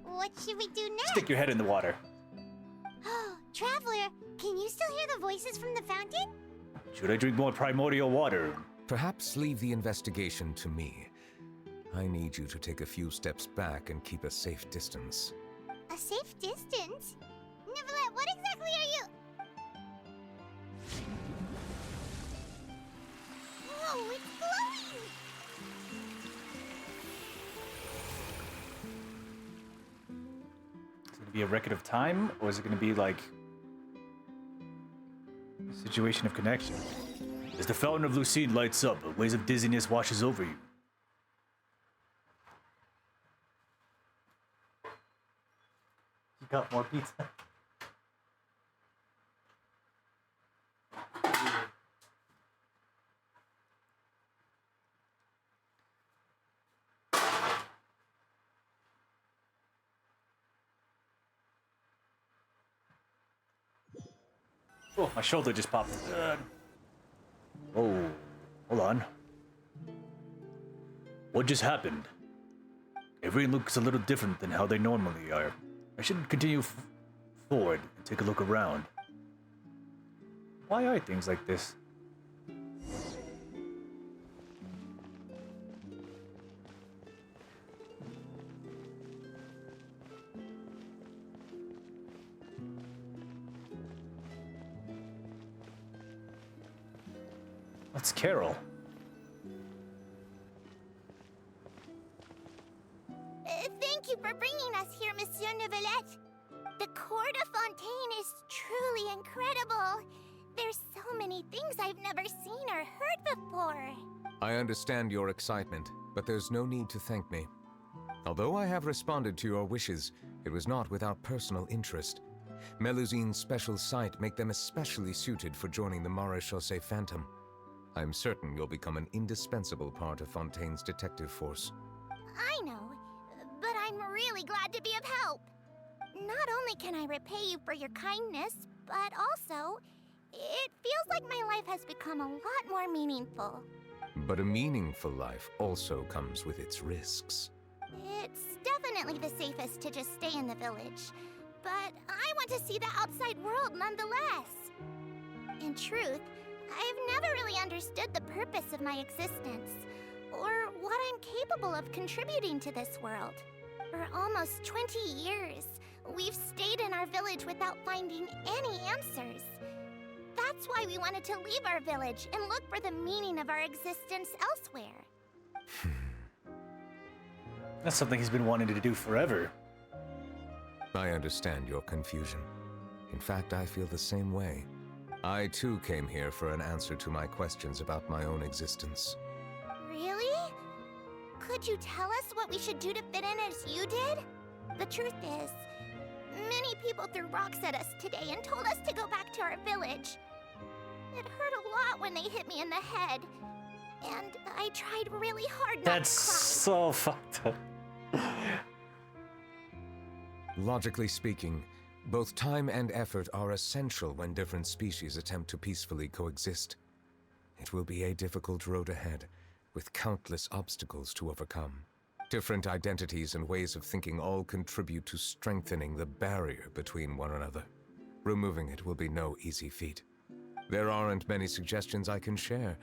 What should we do next? Stick your head in the water. Oh, Traveler, can you still hear the voices from the fountain? Should I drink more primordial water? Perhaps leave the investigation to me. I need you to take a few steps back and keep a safe distance. A safe distance? Nouvellette, what exactly are you? Whoa, it's glowing! Is it gonna be a record of time, or is it gonna be like a situation of connection? As the Fountain of Lucine lights up, a wave of dizziness washes over you. You got more pizza. Oh, my shoulder just popped. Oh, hold on. What just happened? Everything looks a little different than how they normally are. I should continue forward and take a look around. Why are things like this? That's Carol. Thank you for bringing us here, Monsieur Nouvellette. The Court of Fontaine is truly incredible. There's so many things I've never seen or heard before. I understand your excitement, but there's no need to thank me. Although I have responded to your wishes, it was not without personal interest. Melusine's special sight make them especially suited for joining the Maréchaussée Phantom. I'm certain you'll become an indispensable part of Fontaine's detective force. I know, but I'm really glad to be of help. Not only can I repay you for your kindness, but also, it feels like my life has become a lot more meaningful. But a meaningful life also comes with its risks. It's definitely the safest to just stay in the village, but I want to see the outside world nonetheless. In truth, I've never really understood the purpose of my existence, or what I'm capable of contributing to this world. For almost 20 years, we've stayed in our village without finding any answers. That's why we wanted to leave our village and look for the meaning of our existence elsewhere. That's something he's been wanting to do forever. I understand your confusion. In fact, I feel the same way. I too came here for an answer to my questions about my own existence. Really? Could you tell us what we should do to fit in as you did? The truth is, many people threw rocks at us today and told us to go back to our village. It hurt a lot when they hit me in the head, and I tried really hard not That's to cry. so fucked up. Logically speaking, both time and effort are essential when different species attempt to peacefully coexist. It will be a difficult road ahead, with countless obstacles to overcome. Different identities and ways of thinking all contribute to strengthening the barrier between one another. Removing it will be no easy feat. There aren't many suggestions I can share,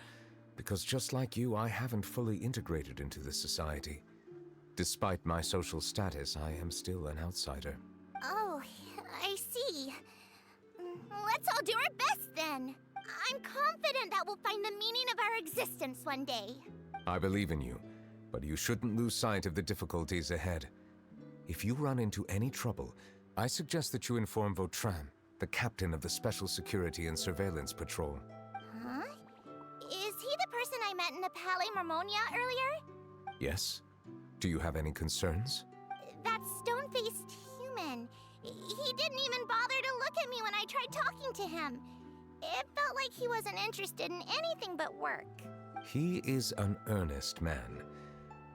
because just like you, I haven't fully integrated into this society. Despite my social status, I am still an outsider. Oh, I see. Let's all do our best then. I'm confident that we'll find the meaning of our existence one day. I believe in you, but you shouldn't lose sight of the difficulties ahead. If you run into any trouble, I suggest that you inform Vautrin, the captain of the Special Security and Surveillance Patrol. Huh? Is he the person I met in the Palais Marmonia earlier? Yes? Do you have any concerns? That stone-faced human. He didn't even bother to look at me when I tried talking to him. It felt like he wasn't interested in anything but work. He is an earnest man.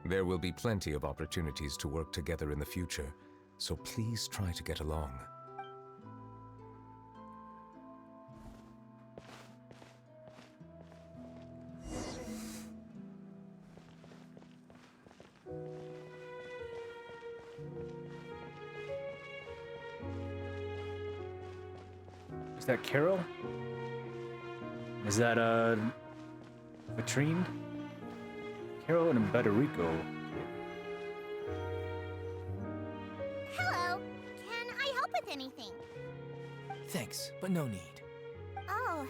There will be plenty of opportunities to work together in the future, so please try to get along. Is that Carol? Is that Vitrine? Carol and Federico. Hello. Can I help with anything? Thanks, but no need. Oh.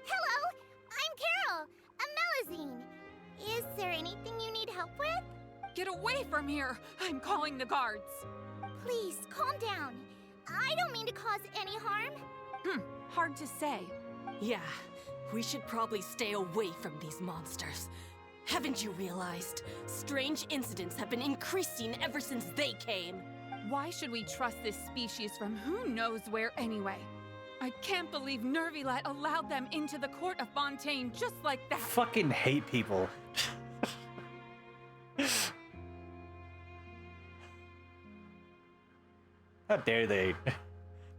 Hello. I'm Carol. A Melusine. Is there anything you need help with? Get away from here! I'm calling the guards. Please, calm down. I don't mean to cause any harm. Hard to say. Yeah, we should probably stay away from these monsters. Haven't you realized? Strange incidents have been increasing ever since they came. Why should we trust this species from who knows where anyway? I can't believe Nervilet allowed them into the court of Fontaine just like that. Fucking hate people. How dare they?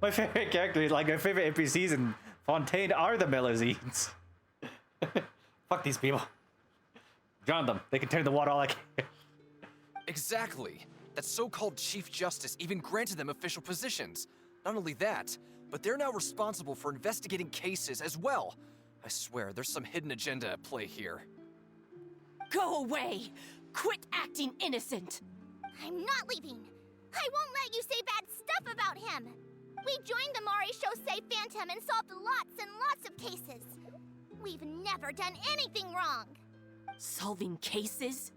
My favorite characters, like my favorite NPCs in Fontaine, are the Melusines. Fuck these people. Drown them. They can turn the water all I care. Exactly. That so-called Chief Justice even granted them official positions. Not only that, but they're now responsible for investigating cases as well. I swear, there's some hidden agenda at play here. Go away! Quit acting innocent! I'm not leaving. I won't let you say bad stuff about him. We joined the Maréchaussée Phantom and solved lots and lots of cases. We've never done anything wrong. Solving cases?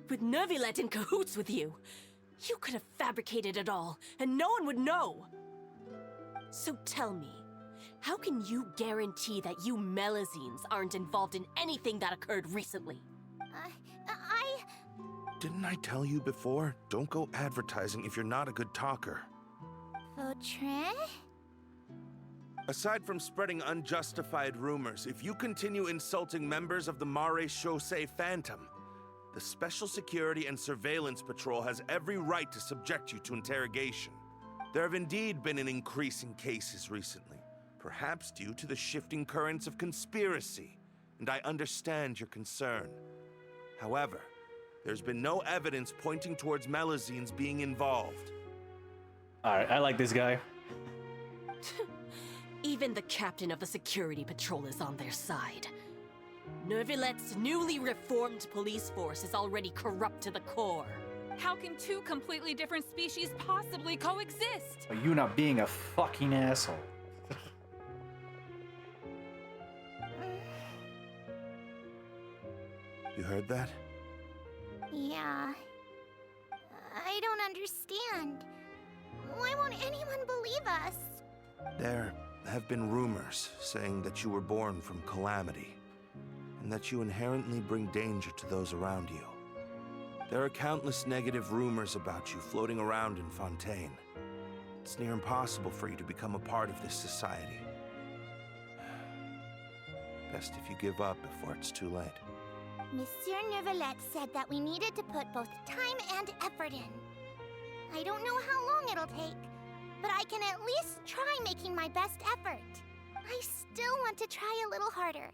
With Nervilet in cahoots with you? You could have fabricated it all, and no one would know. So tell me, how can you guarantee that you Melazines aren't involved in anything that occurred recently? Didn't I tell you before? Don't go advertising if you're not a good talker. Vautrin? Aside from spreading unjustified rumors, if you continue insulting members of the Maréchaussée Phantom, the Special Security and Surveillance Patrol has every right to subject you to interrogation. There have indeed been an increase in cases recently, perhaps due to the shifting currents of conspiracy, and I understand your concern. However, there's been no evidence pointing towards Melazines being involved. Alright, I like this guy. Even the captain of the security patrol is on their side. Neuvillette newly reformed police force is already corrupt to the core. How can two completely different species possibly coexist? Are you not being a fucking asshole? You heard that? Yeah. I don't understand. Why won't anyone believe us? There have been rumors saying that you were born from calamity, and that you inherently bring danger to those around you. There are countless negative rumors about you floating around in Fontaine. It's near impossible for you to become a part of this society. Best if you give up before it's too late. Monsieur Neuvillette said that we needed to put both time and effort in. I don't know how long it'll take, but I can at least try making my best effort. I still want to try a little harder.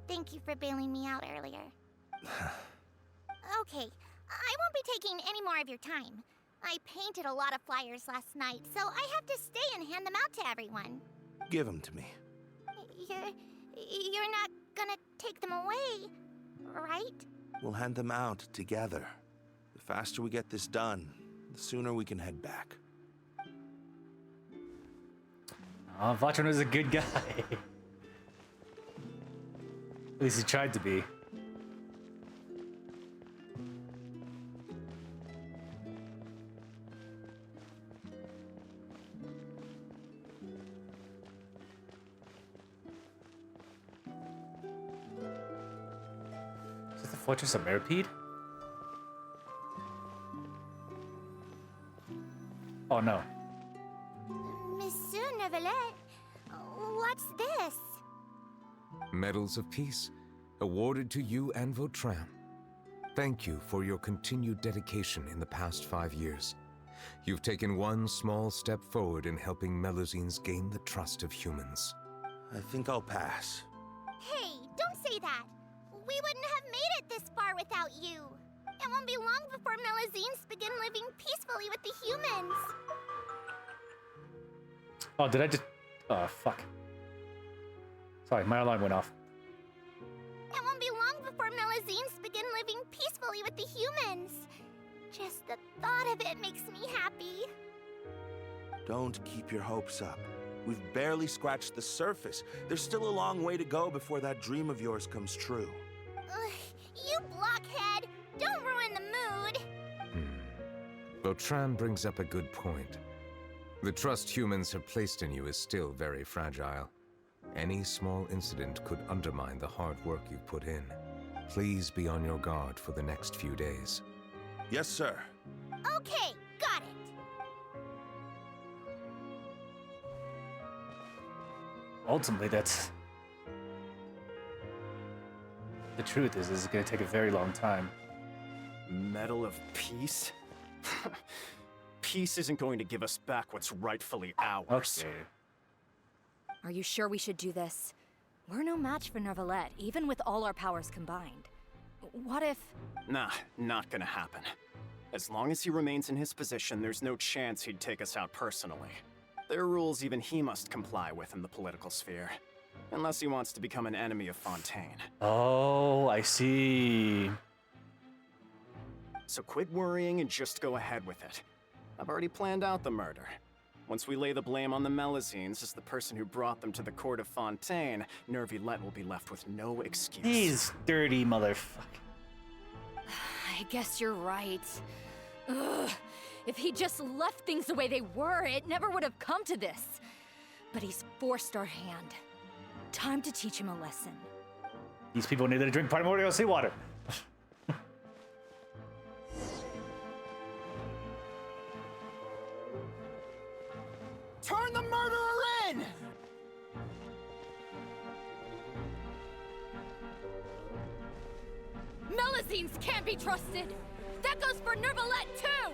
Thank you for bailing me out earlier. Okay, I won't be taking any more of your time. I painted a lot of flyers last night, so I have to stay and hand them out to everyone. Give them to me. You're not gonna take them away, right? We'll hand them out together. The faster we get this done, the sooner we can head back. Vautrin was a good guy. At least he tried to be. Is this the Fortress of Meripede? Oh no. Monsieur Neuvillette, what's this? Medals of Peace, awarded to you and Vautrin. Thank you for your continued dedication in the past 5 years. You've taken one small step forward in helping Melazines gain the trust of humans. I think I'll pass. Hey, don't say that. We wouldn't have made it this far without you. It won't be long before Melazines begin living peacefully with the humans. Oh, did I just... Oh, fuck. Sorry, my alarm went off. It won't be long before Melazines begin living peacefully with the humans. Just the thought of it makes me happy. Don't keep your hopes up. We've barely scratched the surface. There's still a long way to go before that dream of yours comes true. Ugh, you blockhead! Don't ruin the mood! Vautrin brings up a good point. The trust humans have placed in you is still very fragile. Any small incident could undermine the hard work you've put in. Please be on your guard for the next few days. Yes, sir. Okay, got it. Ultimately, that's... The truth is, this is going to take a very long time. Medal of Peace? Peace isn't going to give us back what's rightfully ours. Okay. Are you sure we should do this? We're no match for Neuvillette, even with all our powers combined. What if... Nah, not gonna happen. As long as he remains in his position, there's no chance he'd take us out personally. There are rules even he must comply with in the political sphere. Unless he wants to become an enemy of Fontaine. Oh, I see. So quit worrying and just go ahead with it. I've already planned out the murder. Once we lay the blame on the Melazines as the person who brought them to the court of Fontaine, Neuvillette will be left with no excuse. He's dirty motherfucker. I guess you're right. Ugh. If he just left things the way they were, it never would have come to this. But he's forced our hand. Time to teach him a lesson. These people needed to drink primordial seawater. Turn the murderer in! Melazines can't be trusted! That goes for Neuvillette, too!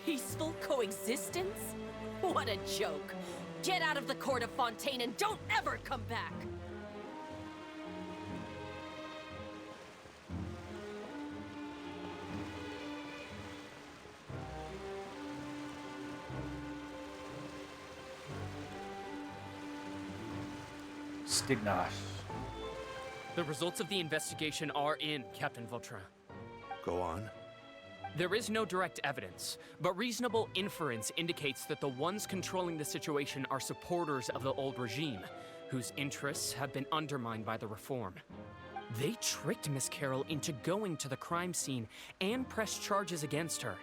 Peaceful coexistence? What a joke. Get out of the court of Fontaine and don't ever come back! Stignash. The results of the investigation are in, Captain Vautrin. Go on. There is no direct evidence, but reasonable inference indicates that the ones controlling the situation are supporters of the old regime, whose interests have been undermined by the reform. They tricked Miss Carroll into going to the crime scene and pressed charges against her.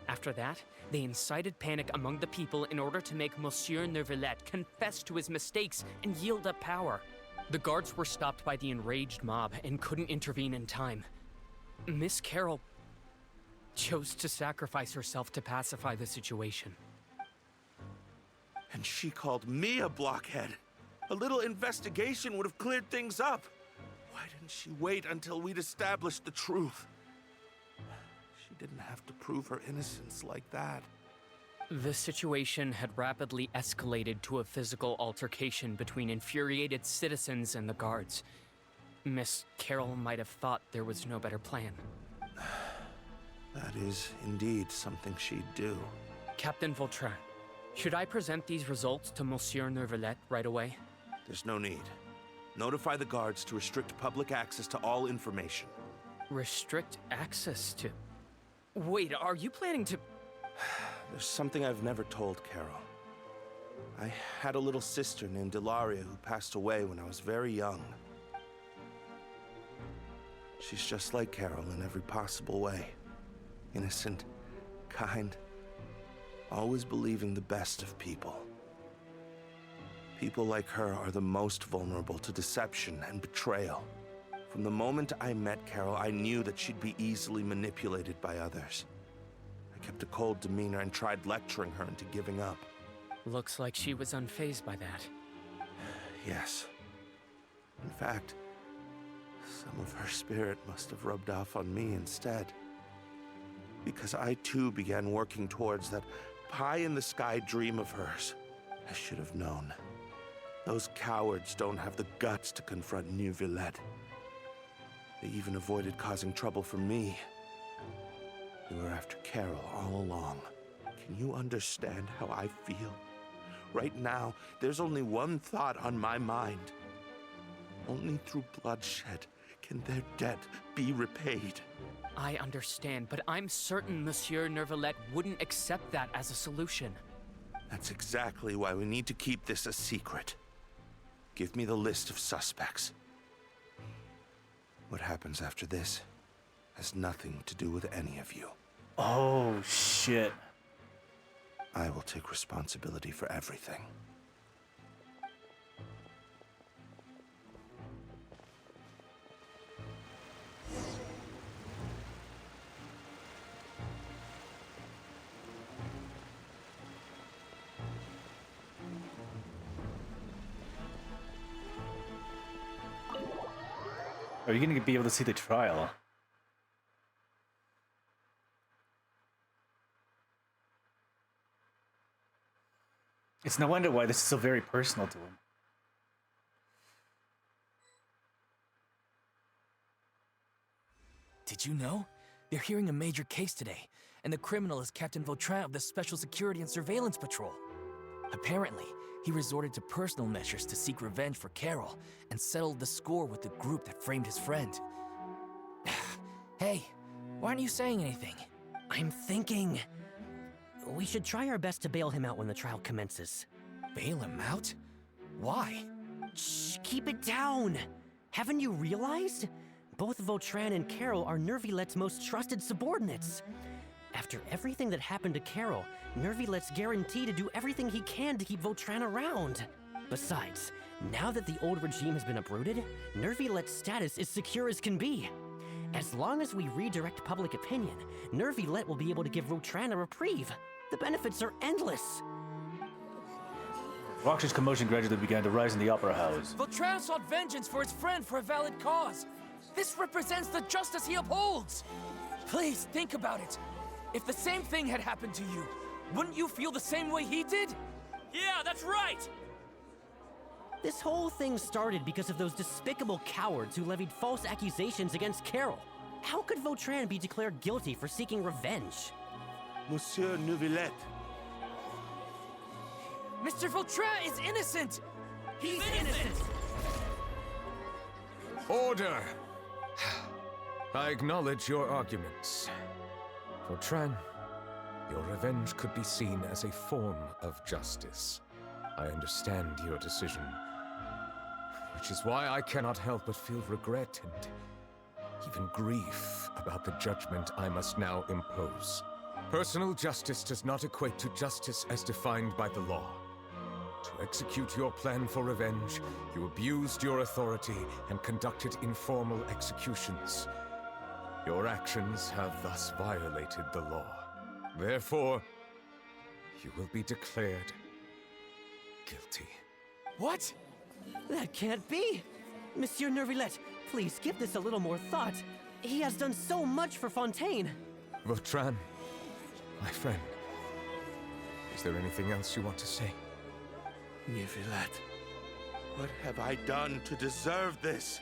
After that, they incited panic among the people in order to make Monsieur Neuvillette confess to his mistakes and yield up power. The guards were stopped by the enraged mob and couldn't intervene in time. Miss Carroll chose to sacrifice herself to pacify the situation. And she called me a blockhead. A little investigation would have cleared things up. Why didn't she wait until we'd established the truth? She didn't have to prove her innocence like that. The situation had rapidly escalated to a physical altercation between infuriated citizens and the guards. Miss Carroll might have thought there was no better plan. That is indeed something she'd do. Captain Vautrin, should I present these results to Monsieur Neuvillette right away? There's no need. Notify the guards to restrict public access to all information. Restrict access to... Wait, are you planning to... There's something I've never told Carol. I had a little sister named Ilaria who passed away when I was very young. She's just like Carol in every possible way. Innocent, kind, always believing the best of people. People like her are the most vulnerable to deception and betrayal. From the moment I met Carol, I knew that she'd be easily manipulated by others. I kept a cold demeanor and tried lecturing her into giving up. Looks like she was unfazed by that. Yes. In fact, some of her spirit must have rubbed off on me instead. Because I too began working towards that pie-in-the-sky dream of hers. I should have known. Those cowards don't have the guts to confront Neuvillette. They even avoided causing trouble for me. They were after Carol all along. Can you understand how I feel? Right now, there's only one thought on my mind. Only through bloodshed can their debt be repaid. I understand, but I'm certain Monsieur Neuvillette wouldn't accept that as a solution. That's exactly why we need to keep this a secret. Give me the list of suspects. What happens after this has nothing to do with any of you. Oh, shit. I will take responsibility for everything. Are you gonna be able to see the trial? It's no wonder why this is so very personal to him. Did you know? They're hearing a major case today, and the criminal is Captain Vautrin of the Special Security and Surveillance Patrol. Apparently, he resorted to personal measures to seek revenge for Carol and settled the score with the group that framed his friend. Hey, why aren't you saying anything? I'm thinking... we should try our best to bail him out when the trial commences. Bail him out? Why? Shh, keep it down! Haven't you realized? Both Vautrin and Carol are Nervilette's most trusted subordinates. After everything that happened to Carol, Nervilette's guaranteed to do everything he can to keep Vautrin around. Besides, now that the old regime has been uprooted, Nervilette's status is secure as can be. As long as we redirect public opinion, Nervilette will be able to give Vautrin a reprieve. The benefits are endless. Raucous commotion gradually began to rise in the opera house. Vautrin sought vengeance for his friend for a valid cause. This represents the justice he upholds. Please think about it. If the same thing had happened to you, wouldn't you feel the same way he did? Yeah, that's right! This whole thing started because of those despicable cowards who levied false accusations against Carol. How could Vautrin be declared guilty for seeking revenge? Monsieur Neuvillette. Mr. Vautrin is innocent! He's innocent! Order! I acknowledge your arguments. Vautrin, your revenge could be seen as a form of justice. I understand your decision, which is why I cannot help but feel regret and even grief about the judgment I must now impose. Personal justice does not equate to justice as defined by the law. To execute your plan for revenge, you abused your authority and conducted informal executions. Your actions have thus violated the law. Therefore, you will be declared guilty. What? That can't be! Monsieur Nervillette, please give this a little more thought. He has done so much for Fontaine. Vautrin, my friend, is there anything else you want to say? Neuvillette, what have I done to deserve this?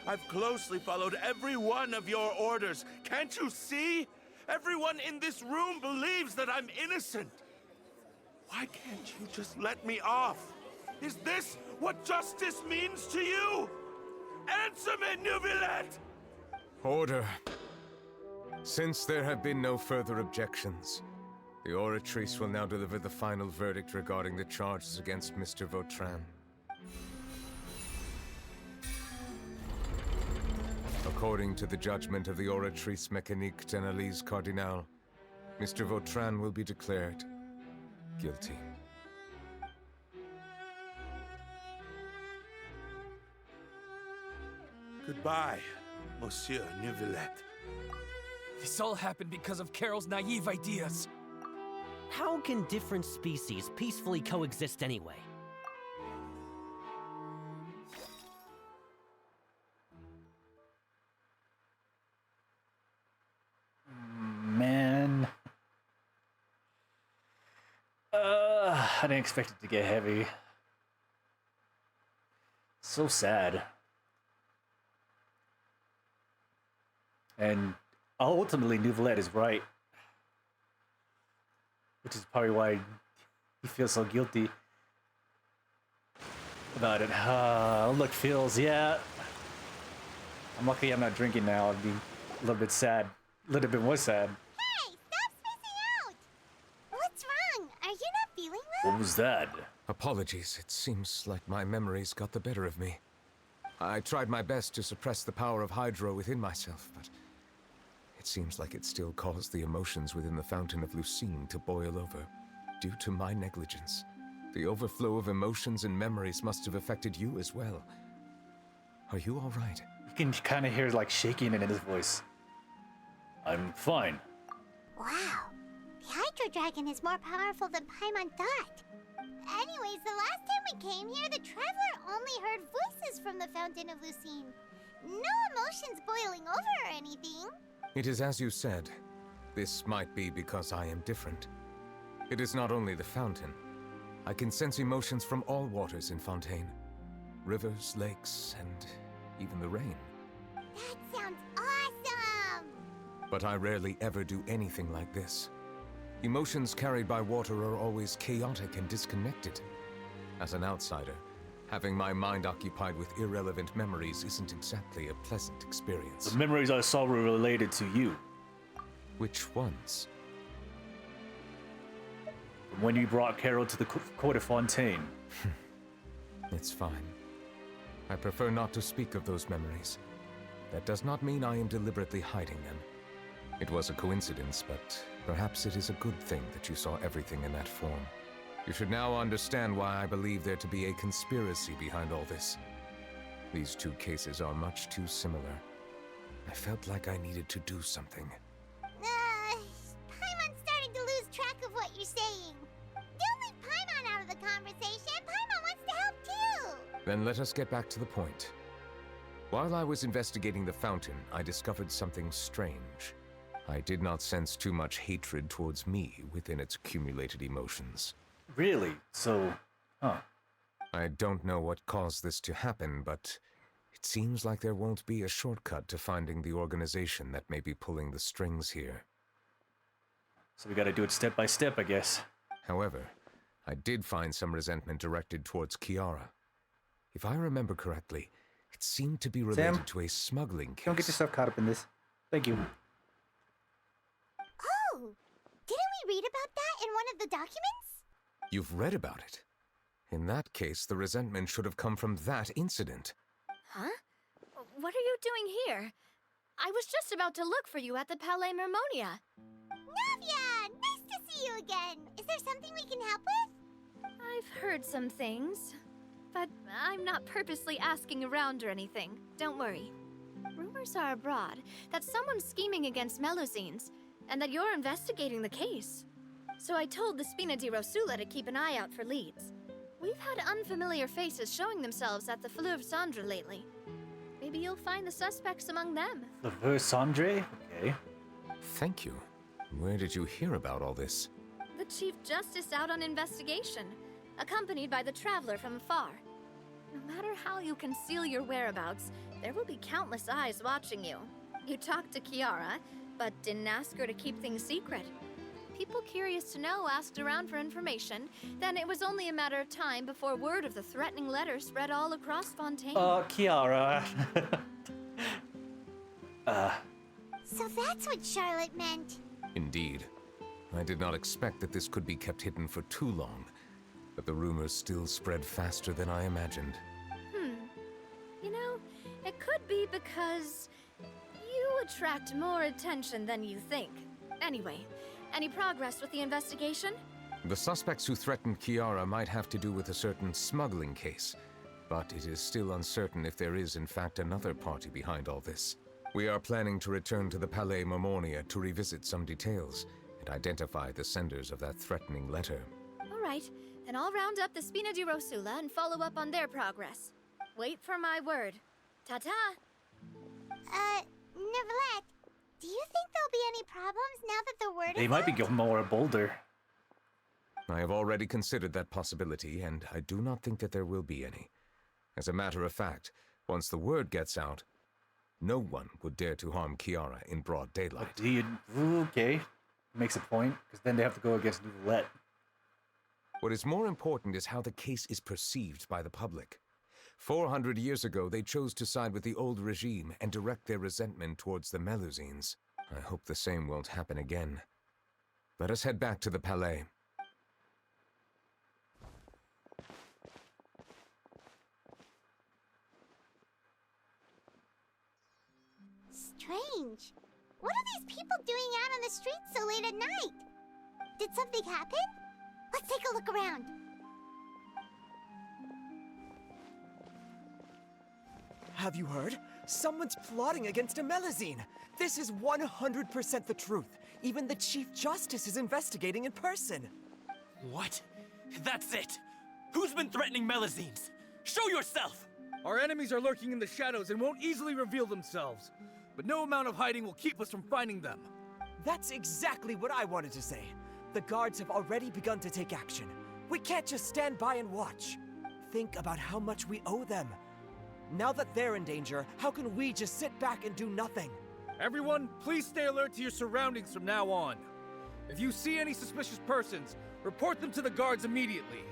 I've closely followed every one of your orders. Can't you see? Everyone in this room believes that I'm innocent. Why can't you just let me off? Is this what justice means to you? Answer me, Neuvillette! Order. Since there have been no further objections, the Oratrice will now deliver the final verdict regarding the charges against Mr. Vautrin. According to the judgment of the Oratrice Mécanique d'Analyse Cardinal, Mr. Vautrin will be declared guilty. Goodbye, Monsieur Neuvillette. This all happened because of Carol's naive ideas. How can different species peacefully coexist anyway? Man. I didn't expect it to get heavy. So sad. And ultimately, Neuvillette is right. Which is probably why he feels so guilty about it. Look, feels, yeah. I'm lucky I'm not drinking now. I'd be a little bit sad. A little bit more sad. Hey, stop spacing out! What's wrong? Are you not feeling well? What was that? Apologies, it seems like my memories got the better of me. I tried my best to suppress the power of Hydro within myself, but it seems like it still caused the emotions within the Fountain of Lucine to boil over, due to my negligence. The overflow of emotions and memories must have affected you as well. Are you all right? You can kind of hear like shaking in his voice. I'm fine. Wow. The Hydro Dragon is more powerful than Paimon thought. Anyways, the last time we came here, the Traveler only heard voices from the Fountain of Lucine. No emotions boiling over or anything. It is as you said. This might be because I am different. It is not only the fountain. I can sense emotions from all waters in Fontaine. Rivers, lakes, and even the rain. That sounds awesome! But I rarely ever do anything like this. Emotions carried by water are always chaotic and disconnected. As an outsider, having my mind occupied with irrelevant memories isn't exactly a pleasant experience. The memories I saw were related to you. Which ones? When you brought Carol to the court of Fontaine. It's fine. I prefer not to speak of those memories. That does not mean I am deliberately hiding them. It was a coincidence, but perhaps it is a good thing that you saw everything in that form. You should now understand why I believe there to be a conspiracy behind all this. These two cases are much too similar. I felt like I needed to do something. Paimon's starting to lose track of what you're saying. Don't leave Paimon out of the conversation. Paimon wants to help too. Then let us get back to the point. While I was investigating the fountain, I discovered something strange. I did not sense too much hatred towards me within its accumulated emotions. Really? So, huh. I don't know what caused this to happen, but it seems like there won't be a shortcut to finding the organization that may be pulling the strings here. So we gotta do it step by step, I guess. However, I did find some resentment directed towards Kiara. If I remember correctly, it seemed to be related to a smuggling case. Don't get yourself caught up in this. Thank you. Oh! Didn't we read about that in one of the documents? You've read about it? In that case, the resentment should have come from that incident. Huh? What are you doing here? I was just about to look for you at the Palais Mermonia. Navia! Nice to see you again! Is there something we can help with? I've heard some things, but I'm not purposely asking around or anything. Don't worry. Rumors are abroad that someone's scheming against Melusines, and that you're investigating the case. So I told the Spina di Rosula to keep an eye out for leads. We've had unfamiliar faces showing themselves at the Fleuve Cendre lately. Maybe you'll find the suspects among them. Fleuve Cendre? Okay. Thank you. Where did you hear about all this? The Chief Justice out on investigation, accompanied by the Traveler from afar. No matter how you conceal your whereabouts, there will be countless eyes watching you. You talked to Kiara, but didn't ask her to keep things secret. People curious to know asked around for information, then it was only a matter of time before word of the threatening letter spread all across Fontaine. Kiara. So that's what Charlotte meant. Indeed. I did not expect that this could be kept hidden for too long, but the rumors still spread faster than I imagined. You know, it could be because you attract more attention than you think. Anyway, any progress with the investigation? The suspects who threatened Kiara might have to do with a certain smuggling case, but it is still uncertain if there is in fact another party behind all this. We are planning to return to the Palais Mermonia to revisit some details and identify the senders of that threatening letter. All right, then I'll round up the Spina di Rosula and follow up on their progress. Wait for my word. Ta-ta! Neverlet, do you think there'll be any problems now that the word They is might be out? going more bolder. I have already considered that possibility, and I do not think that there will be any. As a matter of fact, once the word gets out, no one would dare to harm Kiara in broad daylight. Okay. Makes a point, because then they have to go against Nouvellette. What is more important is how the case is perceived by the public. 400 years ago, they chose to side with the old regime and direct their resentment towards the Melusines. I hope the same won't happen again. Let us head back to the Palais. Strange. What are these people doing out on the streets so late at night? Did something happen? Let's take a look around. Have you heard? Someone's plotting against a Melusine. This is 100% the truth. Even the Chief Justice is investigating in person. What? That's it! Who's been threatening Melusines? Show yourself! Our enemies are lurking in the shadows and won't easily reveal themselves. But no amount of hiding will keep us from finding them. That's exactly what I wanted to say. The guards have already begun to take action. We can't just stand by and watch. Think about how much we owe them. Now that they're in danger, how can we just sit back and do nothing? Everyone, please stay alert to your surroundings from now on. If you see any suspicious persons, report them to the guards immediately.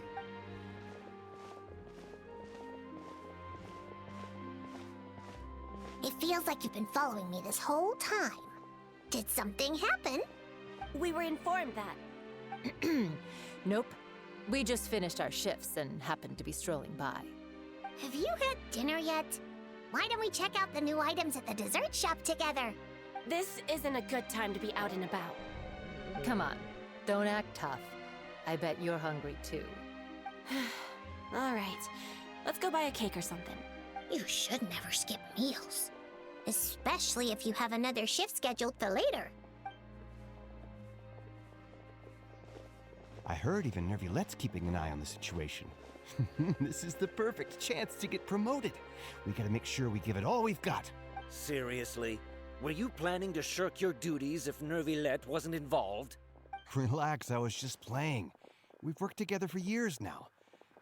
It feels like you've been following me this whole time. Did something happen? We were informed that. Nope. We just finished our shifts and happened to be strolling by. Have you had dinner yet? Why don't we check out the new items at the dessert shop together? This isn't a good time to be out and about. Come on, don't act tough. I bet you're hungry too. All right, let's go buy a cake or something. You should never skip meals. Especially if you have another shift scheduled for later. I heard even Nervulette's keeping an eye on the situation. This is the perfect chance to get promoted. We gotta make sure we give it all we've got. Seriously? Were you planning to shirk your duties if Nervylette wasn't involved? Relax, I was just playing. We've worked together for years now.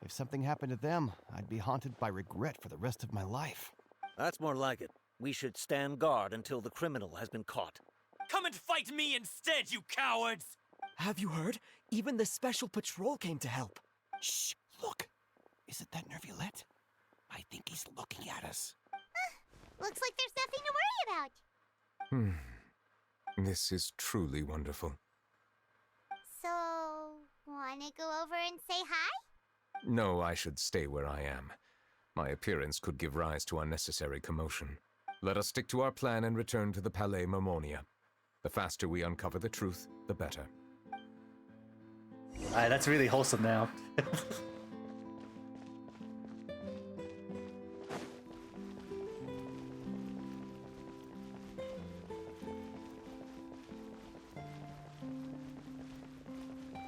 If something happened to them, I'd be haunted by regret for the rest of my life. That's more like it. We should stand guard until the criminal has been caught. Come and fight me instead, you cowards! Have you heard? Even the Special Patrol came to help. Shh! Look! Isn't that Nervylette? I think he's looking at us. Looks like there's nothing to worry about. This is truly wonderful. So, wanna go over and say hi? No, I should stay where I am. My appearance could give rise to unnecessary commotion. Let us stick to our plan and return to the Palais Mermonia. The faster we uncover the truth, the better. Alright, that's really wholesome now.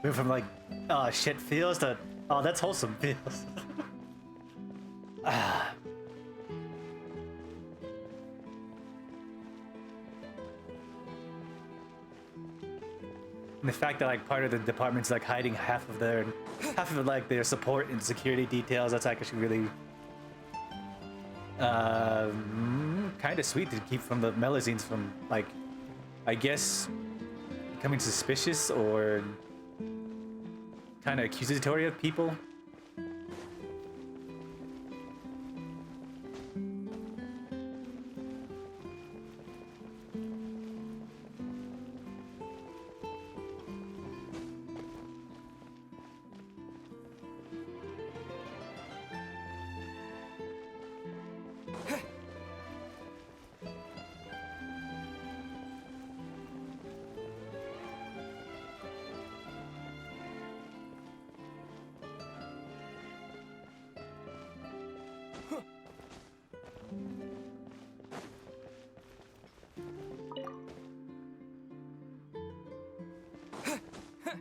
We're from like, oh shit feels to, oh that's wholesome feels. Ah. And the fact that like part of the department's like hiding half of like their support and security details, that's actually really kind of sweet to keep from the Melusines from like, I guess, becoming suspicious or kind of accusatory of people.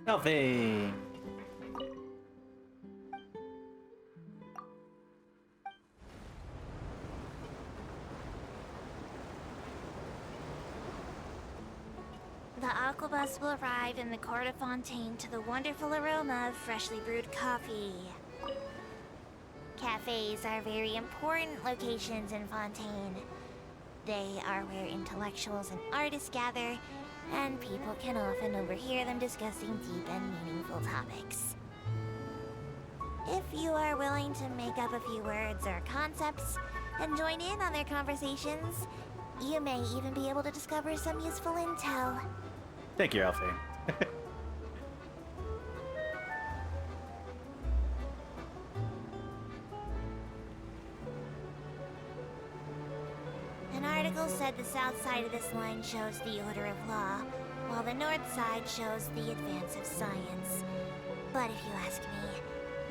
Nothing. The Aquabus will arrive in the Court of Fontaine to the wonderful aroma of freshly brewed coffee. Cafes are very important locations in Fontaine. They are where intellectuals and artists gather, and people can often overhear them discussing deep and meaningful topics. If you are willing to make up a few words or concepts and join in on their conversations, you may even be able to discover some useful intel. Thank you, Alfie. An article said the south side of this line shows the order of law, while the north side shows the advance of science. But if you ask me,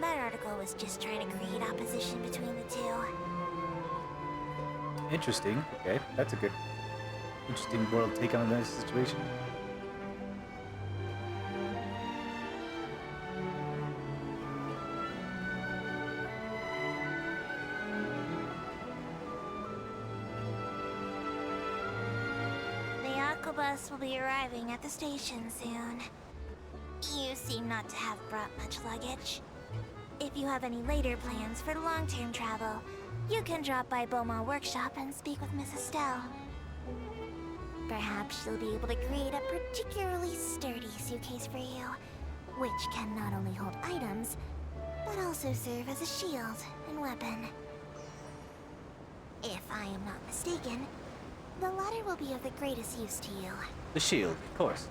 that article was just trying to create opposition between the two. Interesting. Okay, that's a good, interesting world take on this situation. Bus will be arriving at the station soon. You seem not to have brought much luggage. If you have any later plans for long-term travel, you can drop by Beaumont Workshop and speak with Miss Estelle. Perhaps she'll be able to create a particularly sturdy suitcase for you, which can not only hold items, but also serve as a shield and weapon. If I am not mistaken, the latter will be of the greatest use to you. The shield, of course.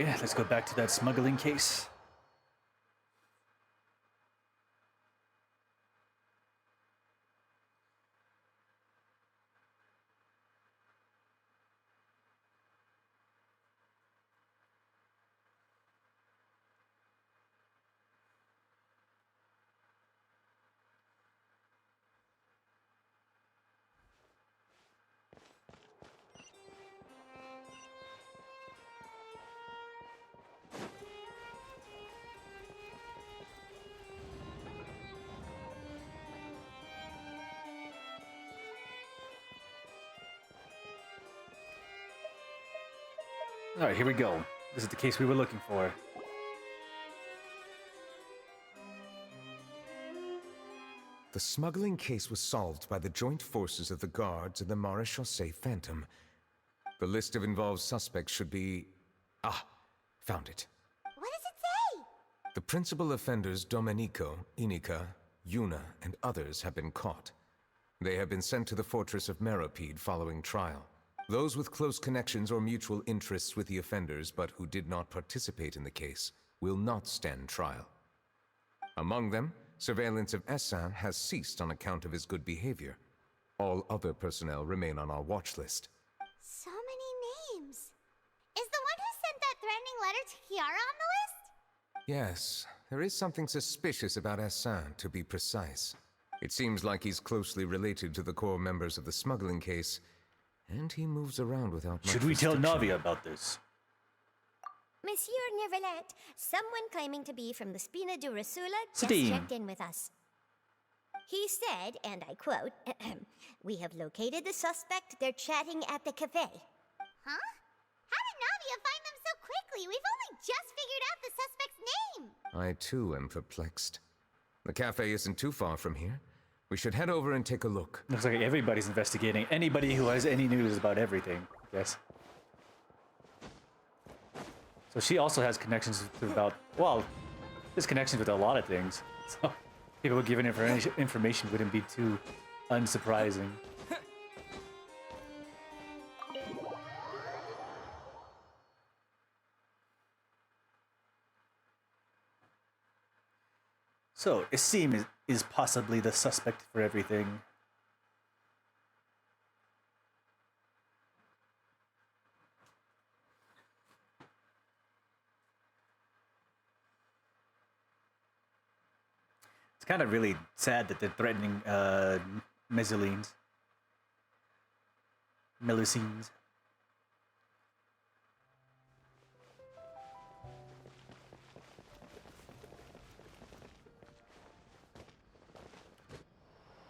Okay, let's go back to that smuggling case. All right, here we go. This is the case we were looking for. The smuggling case was solved by the joint forces of the guards and the Marechaussee Phantom. The list of involved suspects should be... Ah, found it. What does it say? The principal offenders Domenico, Inica, Yuna, and others have been caught. They have been sent to the fortress of Meropide following trial. Those with close connections or mutual interests with the offenders but who did not participate in the case will not stand trial. Among them, surveillance of Essin has ceased on account of his good behavior. All other personnel remain on our watch list. So many names. Is the one who sent that threatening letter to Kiara on the list? Yes, there is something suspicious about Essin, to be precise. It seems like he's closely related to the core members of the smuggling case, and he moves around without much Should we tell restriction. Navi about this? Monsieur Neverlet, someone claiming to be from the Spina di Rosula just Steam. checked in with us. He said, and I quote, "We have located the suspect. They're chatting at the cafe." Huh? How did Navia find them so quickly? We've only just figured out the suspect's name. I too am perplexed. The cafe isn't too far from here. We should head over and take a look. Looks like everybody's investigating. Anybody who has any news about everything, yes. So she also has connections to about, well, there's connections with a lot of things. So people giving information wouldn't be too unsurprising. So Isim is possibly the suspect for everything. It's kind of really sad that they're threatening Melusines.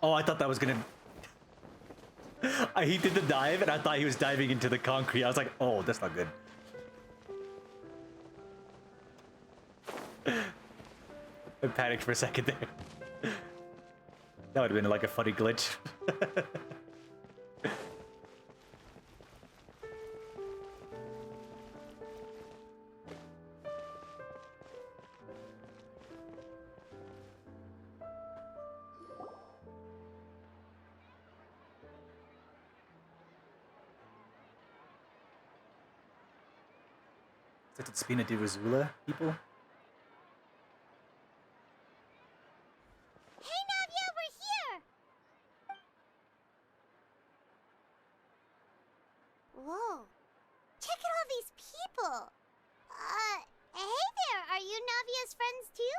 Oh, I thought that was gonna... He did the dive, and I thought he was diving into the concrete. I was like, oh, that's not good. I panicked for a second there. That would have been like a funny glitch. Is that the Spina di Rosula people? Hey, Navia, we're here! Whoa. Check out all these people. Hey there, are you Navia's friends too?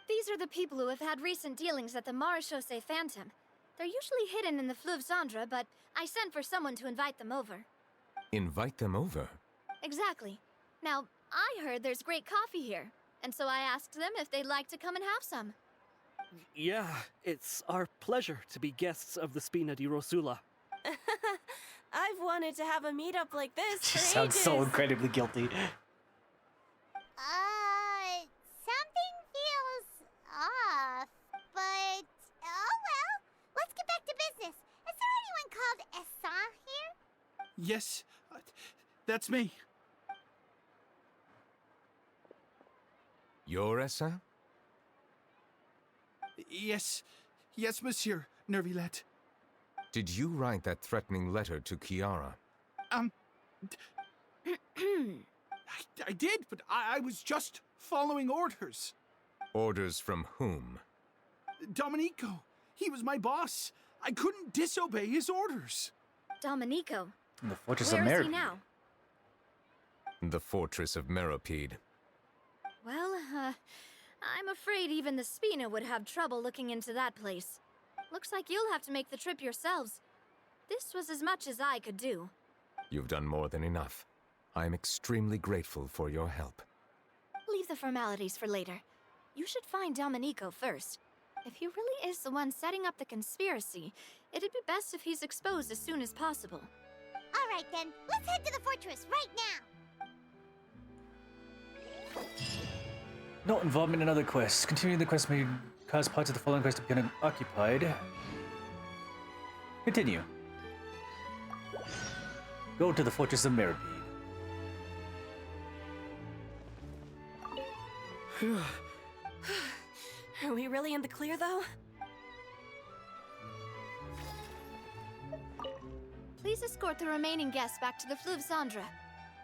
These are the people who have had recent dealings at the Marechaussee Phantom. They're usually hidden in the Fleuve Cendre, but I sent for someone to invite them over. Invite them over? Exactly. Now, I heard there's great coffee here, and so I asked them if they'd like to come and have some. Yeah, it's our pleasure to be guests of the Spina di Rosula. I've wanted to have a meetup like this for She sounds so ages. incredibly guilty. Something feels off, but oh well. Let's get back to business. Is there anyone called Essin here? Yes, that's me. You're Essin? Yes, monsieur, Nervilette. Did you write that threatening letter to Kiara? I did, but I was just following orders. Orders from whom? Dominico. He was my boss. I couldn't disobey his orders. Dominico. In the Fortress Where of is Meropide. he now? The Fortress of Meropide. Well, I'm afraid even the Spina would have trouble looking into that place. Looks like you'll have to make the trip yourselves. This was as much as I could do. You've done more than enough. I am extremely grateful for your help. Leave the formalities for later. You should find Dominico first. If he really is the one setting up the conspiracy, it'd be best if he's exposed as soon as possible. All right then, let's head to the fortress right now. No involvement in other quests. Continuing the quest may cause parts of the following quest to become occupied. Continue. Go to the Fortress of Meropide. Are we really in the clear, though? Please escort the remaining guests back to the Fleuve Cendra.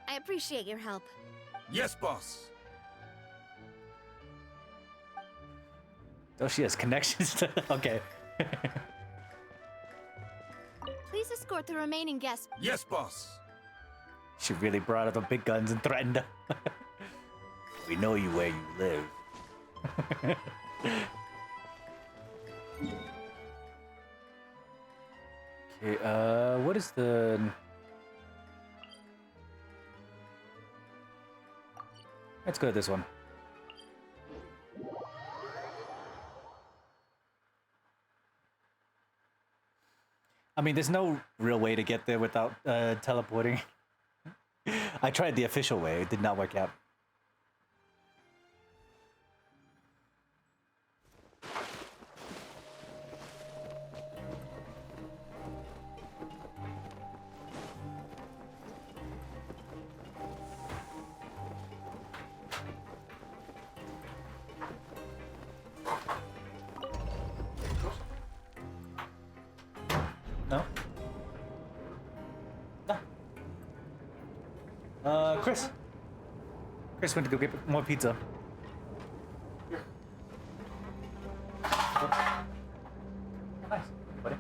I appreciate your help. Yes, boss. Oh, she has connections to... Okay. Please escort the remaining guests. Yes, boss. She really brought out the big guns and threatened them. We know you where you live. Okay, what is the... Let's go to this one. I mean, there's no real way to get there without teleporting. I tried the official way, it did not work out. No? No. Chris. Chris went to go get more pizza. Nice, buddy.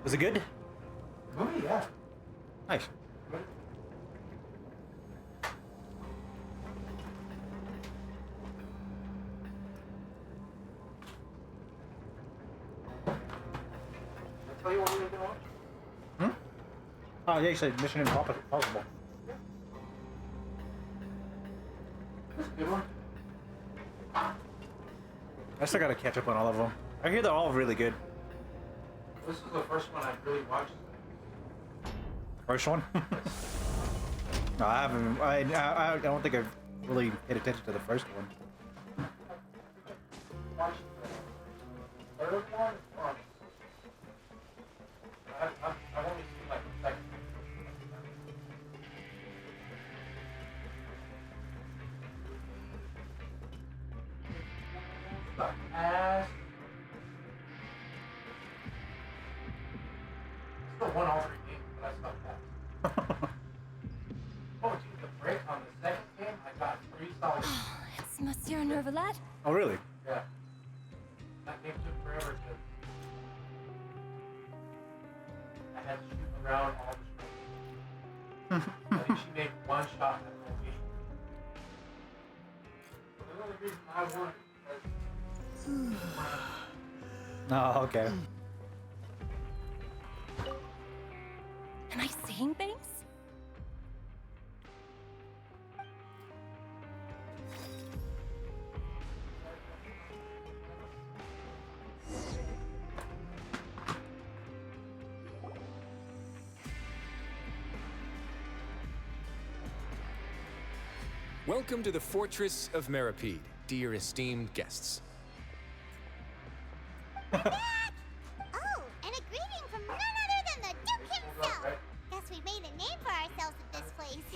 Was it good? Oh, yeah. Nice. Tell you what we were doing? Oh, yeah, you said Mission Impossible. That's a good one. I still gotta catch up on all of them. I hear they're all really good. This is the first one I really watched. First one? No, I haven't. I don't think I've really paid attention to the first one. Watched the third one. I've only seen like the second. Ass. Still won all 3 games, but I stopped that. Oh, geez, the break on the second game, I got 3 solid. It's Monsieur Nervalet. Oh, really? Yeah. That game took forever to. I had to shoot around all the strings. I think she made 1 shot in that whole game. The only reason I won is Oh, okay. Am I seeing things? Welcome to the Fortress of Meropide, dear esteemed guests. Oh, and a greeting from none other than the Duke himself. Guess we made a name for ourselves at this place.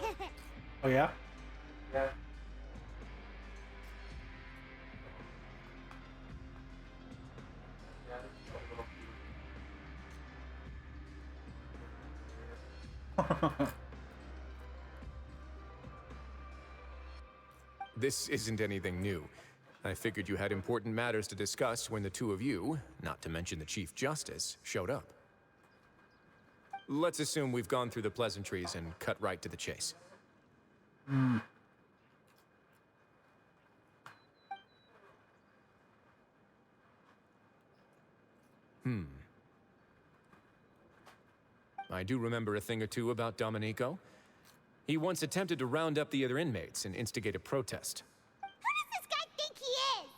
Oh, yeah? Yeah. This isn't anything new. I figured you had important matters to discuss when the two of you, not to mention the Chief Justice, showed up. Let's assume we've gone through the pleasantries and cut right to the chase. I do remember a thing or two about Domenico. He once attempted to round up the other inmates and instigate a protest. Who does this guy think he is?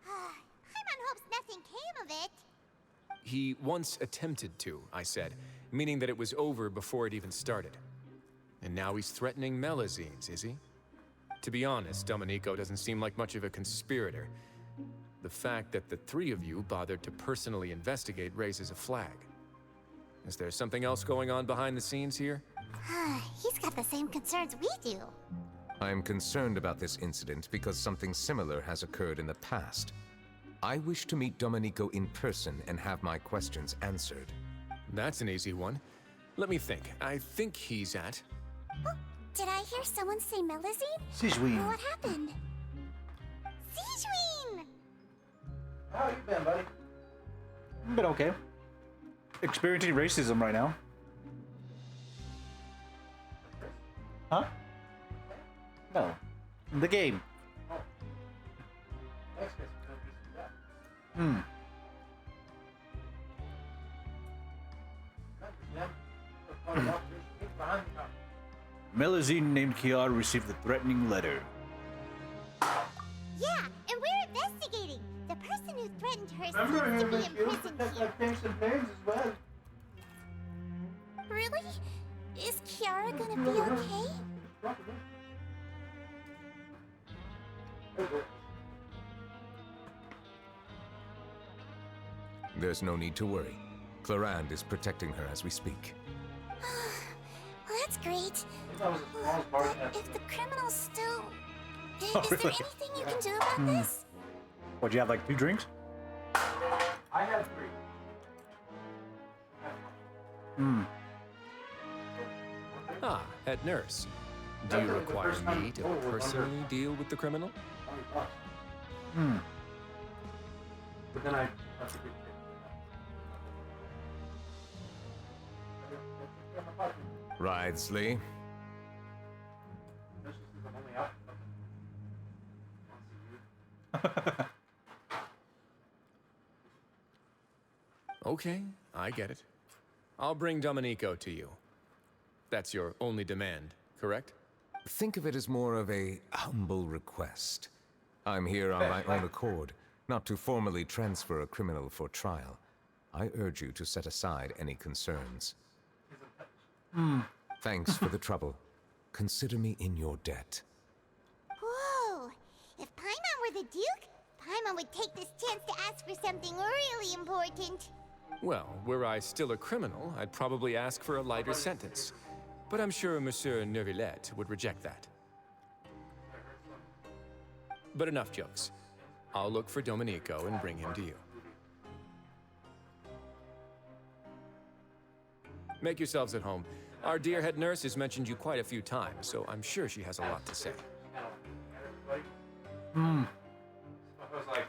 Paimon hopes nothing came of it. He once attempted to, I said, meaning that it was over before it even started. And now he's threatening Melazines, is he? To be honest, Domenico doesn't seem like much of a conspirator. The fact that the three of you bothered to personally investigate raises a flag. Is there something else going on behind the scenes here? He's got the same concerns we do. I'm concerned about this incident because something similar has occurred in the past. I wish to meet Domenico in person and have my questions answered. That's an easy one. Let me think. I think he's at... Oh, did I hear someone say Melazine? Sigewinne. What happened? Sigewinne! How you been, buddy? But okay. Experiencing racism right now. Huh? No. The game. Melazine named Kiara received a threatening letter. Yeah, and we're investigating. The person who threatened her Remember seems to him be and in he was prison protect here. our pinks and pains as well. Really? Is Kiara gonna be okay? There's no need to worry. Clarande is protecting her as we speak. Well, that's great. That was the smallest part But of if the criminal's still... Oh, Is there really? anything you can do about this? What, you have like 2 drinks? I had 3. Ah, head nurse. Do you Definitely the require first time me to before, personally deal with the criminal? $20. But then that's a good thing. Wriothesley. Okay, I get it. I'll bring Domenico to you. That's your only demand, correct? Think of it as more of a humble request. I'm here on my own accord, not to formally transfer a criminal for trial. I urge you to set aside any concerns. Thanks for the trouble. Consider me in your debt. Whoa! If Paimon were the Duke, Paimon would take this chance to ask for something really important. Well, were I still a criminal, I'd probably ask for a lighter sentence. But I'm sure Monsieur Neuvillette would reject that. But enough jokes. I'll look for Domenico and bring him to you. Make yourselves at home. Our dear head nurse has mentioned you quite a few times, so I'm sure she has a lot to say. I was like,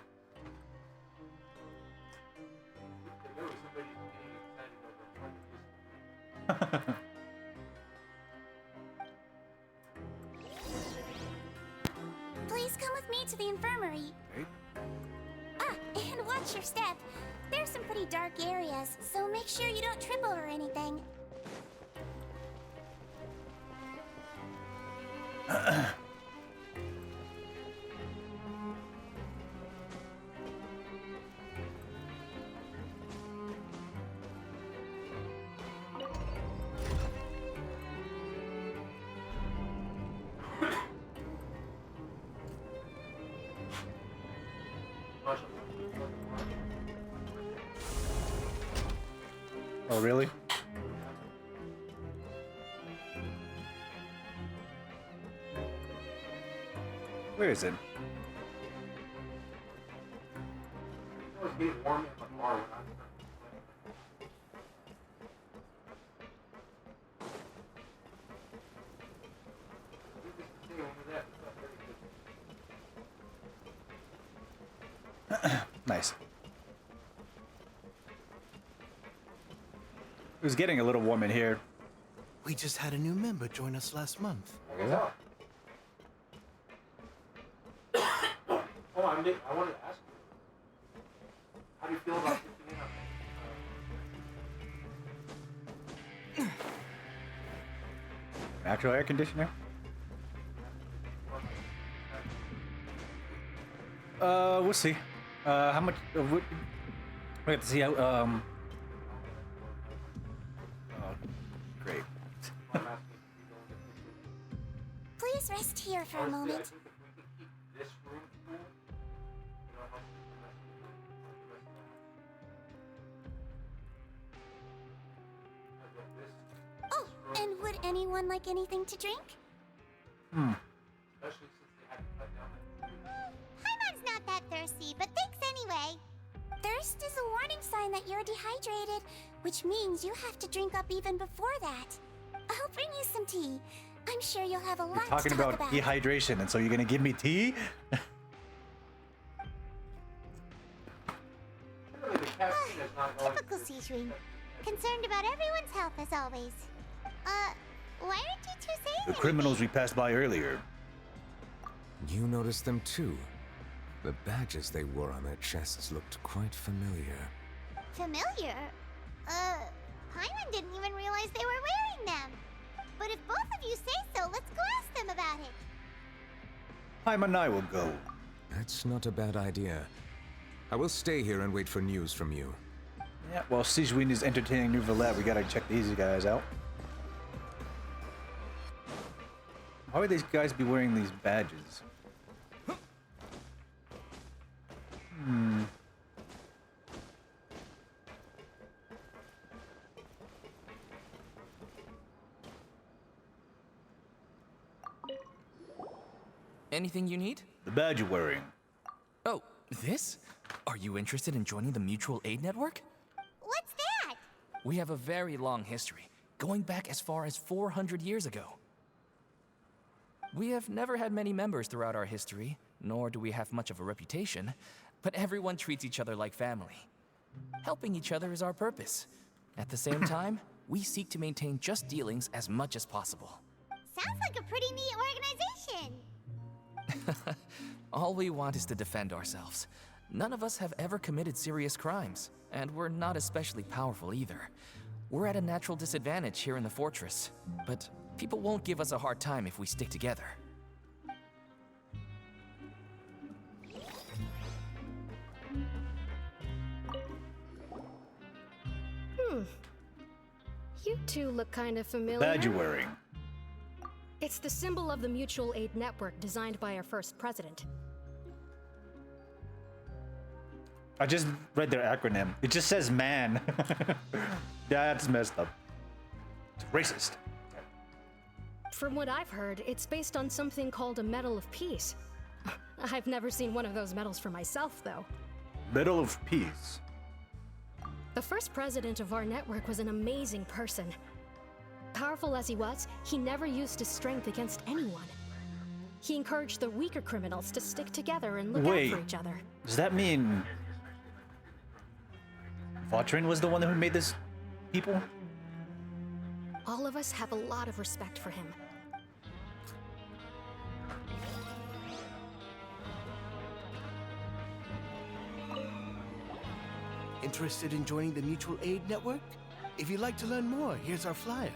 Please come with me to the infirmary. Ah, and watch your step. There's some pretty dark areas, so make sure you don't trip over anything. Oh, really? Where is it? it was getting warm in the bar when I Nice. It was getting a little warm in here. We just had a new member join us last month. Yeah. Oh, I wanted to ask you. How do you feel about picking it up? Actual air conditioner? We'll see. How much? We have to see how. Oh, great. Please rest here for a moment. Oh, and would anyone like anything to drink? Paimon's not that thirsty, but thanks anyway. Thirst is a warning sign that you're dehydrated, which means you have to drink up even before that. I'll bring you some tea. I'm sure you'll have a lot to Talking talk about dehydration, and so you're gonna give me tea? Typical Seishun. Concerned about everyone's health as always. Why aren't you two saying The criminals we passed by earlier. You noticed them too. The badges they wore on their chests looked quite familiar. Familiar? Paimon didn't even realize they were wearing them. But if both of you say so, let's go ask them about it. Paimon and I will go. That's not a bad idea. I will stay here and wait for news from you. Yeah, while Seishun is entertaining Neuvillette, we gotta check these guys out. How would these guys be wearing these badges? Anything you need? The badge you're wearing. Oh, this? Are you interested in joining the Mutual Aid Network? What's that? We have a very long history, going back as far as 400 years ago. We have never had many members throughout our history, nor do we have much of a reputation, but everyone treats each other like family. Helping each other is our purpose. At the same time, we seek to maintain just dealings as much as possible. Sounds like a pretty neat organization. All we want is to defend ourselves. None of us have ever committed serious crimes, and we're not especially powerful either. We're at a natural disadvantage here in the fortress, but people won't give us a hard time if we stick together. You two look kind of familiar. Badge you're wearing. It's the symbol of the Mutual Aid Network designed by our first president. I just read their acronym. It just says man. That's messed up. It's racist. From what I've heard, it's based on something called a Medal of Peace. I've never seen one of those medals for myself, though. Medal of Peace. The first president of our network was an amazing person. Powerful as he was, he never used his strength against anyone. He encouraged the weaker criminals to stick together and look out for each other. Does that mean Vautrin was the one who made this people? All of us have a lot of respect for him. Interested in joining the Mutual Aid Network? If you'd like to learn more, here's our flyer.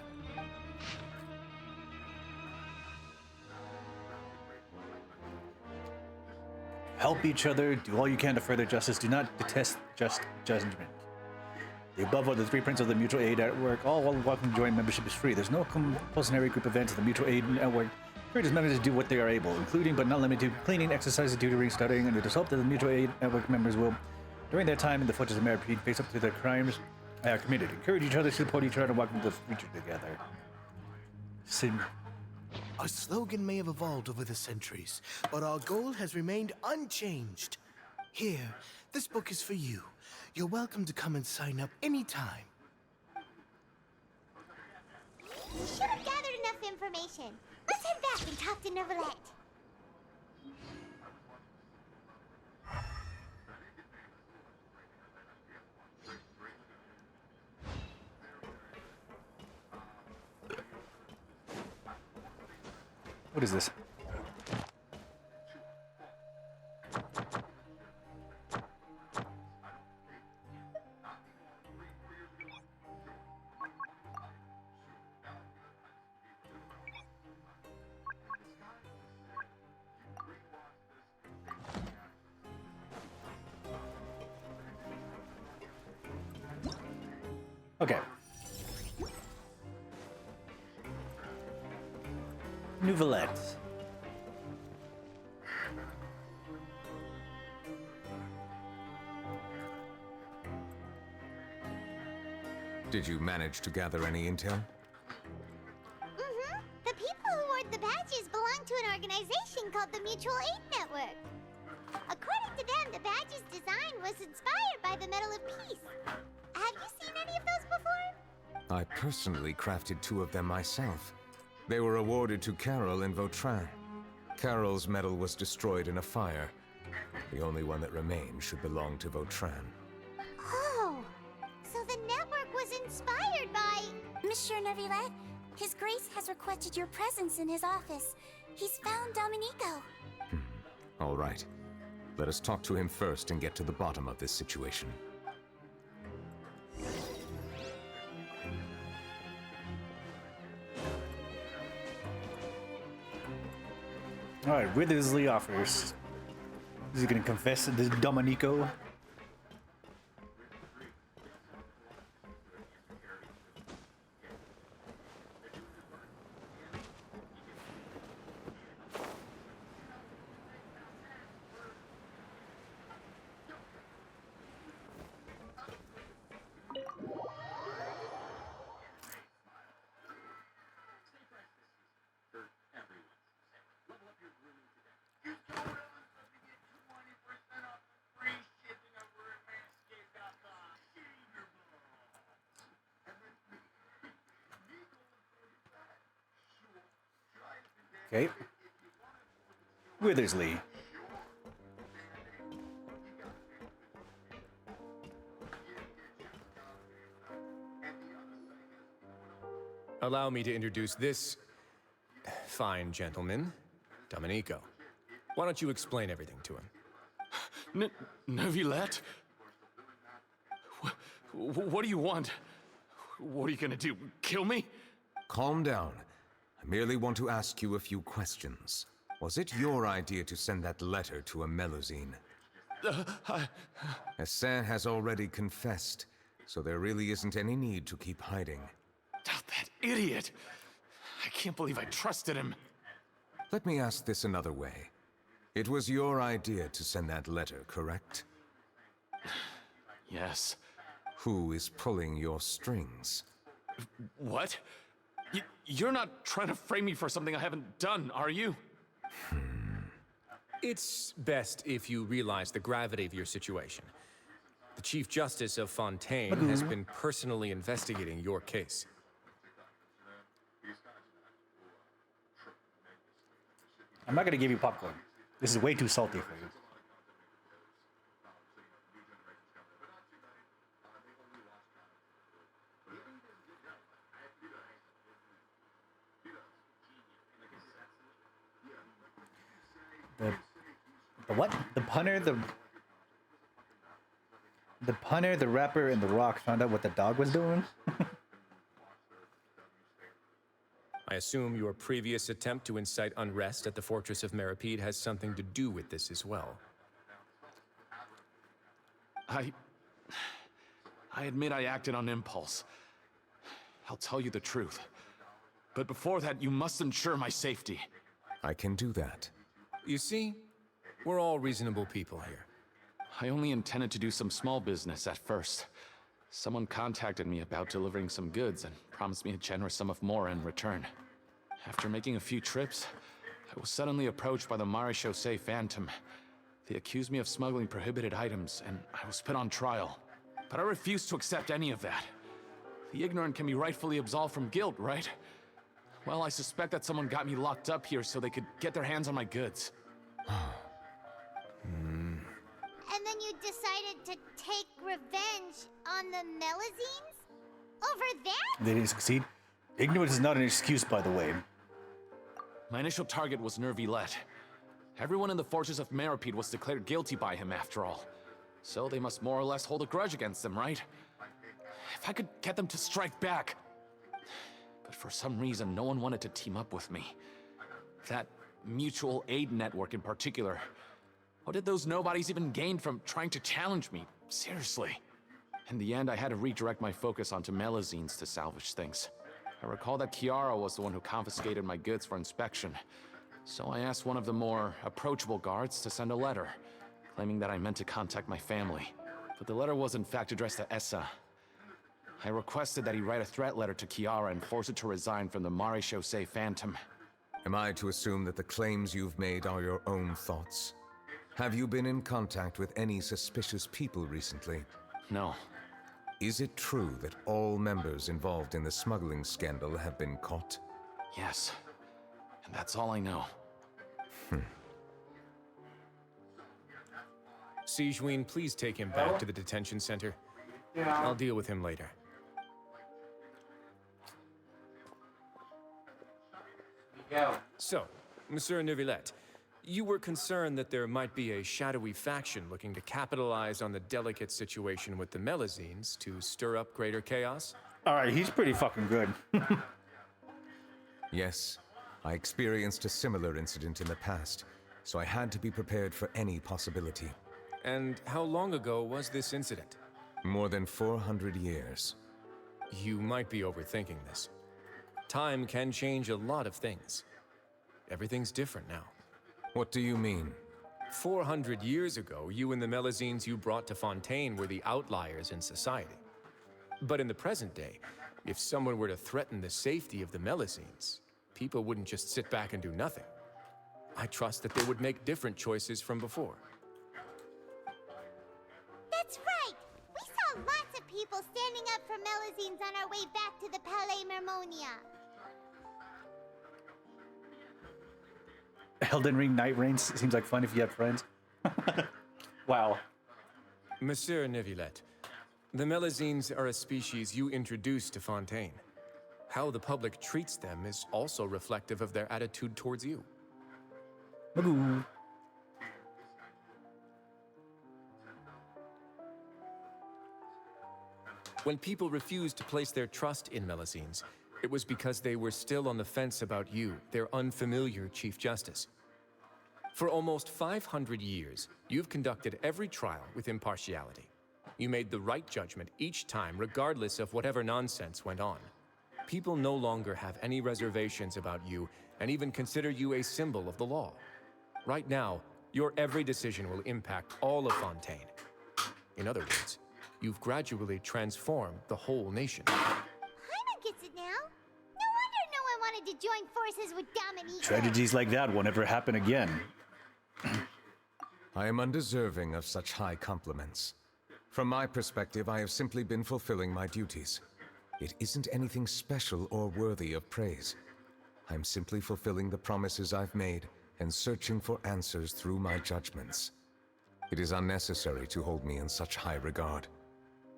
Help each other, do all you can to further justice, do not detest just judgment. The above are the 3 principles of the Mutual Aid Network. All welcome to join. Membership is free. There's no compulsory group events of the Mutual Aid Network. Encourages members to do what they are able, including but not limited to cleaning, exercising, tutoring, studying, and it is hoped that the Mutual Aid Network members will, during their time in the Fortress of Maripede, face up to their crimes they are committed. Encourage each other, support each other, and welcome to the future together. Sim. Our slogan may have evolved over the centuries, but our goal has remained unchanged. Here, this book is for you. You're welcome to come and sign up anytime. We should have gathered enough information. Let's head back and talk to Neuvillette. What is this? Okay. Nouvellette. Did you manage to gather any intel? Mm-hmm. The people who wore the badges belong to an organization called the Mutual Aid Network. According to them, the badge's design was inspired by the Medal of Peace. Have you seen any of those before? I personally crafted 2 of them myself. They were awarded to Carol and Vautrin. Carol's medal was destroyed in a fire. The only one that remained should belong to Vautrin. Oh, so the network was inspired by... Monsieur Neuvillette, His Grace has requested your presence in his office. He's found Domenico. All right. Let us talk to him first and get to the bottom of this situation. Alright, Withersley offers. Is he gonna confess to Domenico? Okay. Withersley. Allow me to introduce this fine gentleman, Domenico. Why don't you explain everything to him? Neuvillette? What do you want? What are you gonna do? Kill me? Calm down. I merely want to ask you a few questions. Was it your idea to send that letter to a Melusine? Hassan has already confessed, so there really isn't any need to keep hiding. That idiot! I can't believe I trusted him. Let me ask this another way. It was your idea to send that letter, correct? Yes. Who is pulling your strings? What? You're not trying to frame me for something I haven't done, are you? It's best if you realize the gravity of your situation. The Chief Justice of Fontaine has been personally investigating your case. I'm not gonna give you popcorn. This is way too salty for you. The what? The punter, the punter, the rapper, and the rock found out what the dog was doing? I assume your previous attempt to incite unrest at the Fortress of Meripede has something to do with this as well. I admit I acted on impulse. I'll tell you the truth. But before that, you must ensure my safety. I can do that. You see, we're all reasonable people here. I only intended to do some small business at first. Someone contacted me about delivering some goods and promised me a generous sum of more in return. After making a few trips, I was suddenly approached by the Marechaussee Phantom. They accused me of smuggling prohibited items, and I was put on trial. But I refused to accept any of that. The ignorant can be rightfully absolved from guilt, right? Well, I suspect that someone got me locked up here so they could get their hands on my goods. And then you decided to take revenge on the Melusines? Over that? They didn't succeed. Ignorance is not an excuse, by the way. My initial target was Nervilette. Everyone in the fortress of Meropide was declared guilty by him after all. So they must more or less hold a grudge against him, right? If I could get them to strike back. But for some reason, no one wanted to team up with me. That mutual aid network in particular. What did those nobodies even gain from trying to challenge me? Seriously. In the end, I had to redirect my focus onto Melazines to salvage things. I recall that Kiara was the one who confiscated my goods for inspection. So I asked one of the more approachable guards to send a letter, claiming that I meant to contact my family. But the letter was in fact addressed to Essa. I requested that he write a threat letter to Kiara and force her to resign from the Maréchaussée Phantom. Am I to assume that the claims you've made are your own thoughts? Have you been in contact with any suspicious people recently? No. Is it true that all members involved in the smuggling scandal have been caught? Yes. And that's all I know. Sigewinne, please take him back to the detention center. I'll deal with him later. So, Monsieur Nervilette, you were concerned that there might be a shadowy faction looking to capitalize on the delicate situation with the Melazines to stir up greater chaos? Alright, he's pretty fucking good. Yes, I experienced a similar incident in the past, so I had to be prepared for any possibility. And how long ago was this incident? More than 400 years. You might be overthinking this. Time can change a lot of things. Everything's different now. What do you mean? 400 years ago, you and the Melazines you brought to Fontaine were the outliers in society. But in the present day, if someone were to threaten the safety of the Melazines, people wouldn't just sit back and do nothing. I trust that they would make different choices from before. That's right! We saw lots of people standing up for Melazines on our way back to the Palais Mermonia. Elden Ring Night Reigns seems like fun if you had friends. Wow. Monsieur Nervilette, the Melazines are a species you introduced to Fontaine. How the public treats them is also reflective of their attitude towards you. Magoo. When people refused to place their trust in Melazines, it was because they were still on the fence about you, their unfamiliar Chief Justice. For almost 500 years, you've conducted every trial with impartiality. You made the right judgment each time, regardless of whatever nonsense went on. People no longer have any reservations about you and even consider you a symbol of the law. Right now, your every decision will impact all of Fontaine. In other words, you've gradually transformed the whole nation. Paimon gets it now. No wonder no one wanted to join forces with Dominico. Tragedies like that won't ever happen again. I am undeserving of such high compliments. From my perspective, I have simply been fulfilling my duties. It isn't anything special or worthy of praise. I'm simply fulfilling the promises I've made and searching for answers through my judgments. It is unnecessary to hold me in such high regard.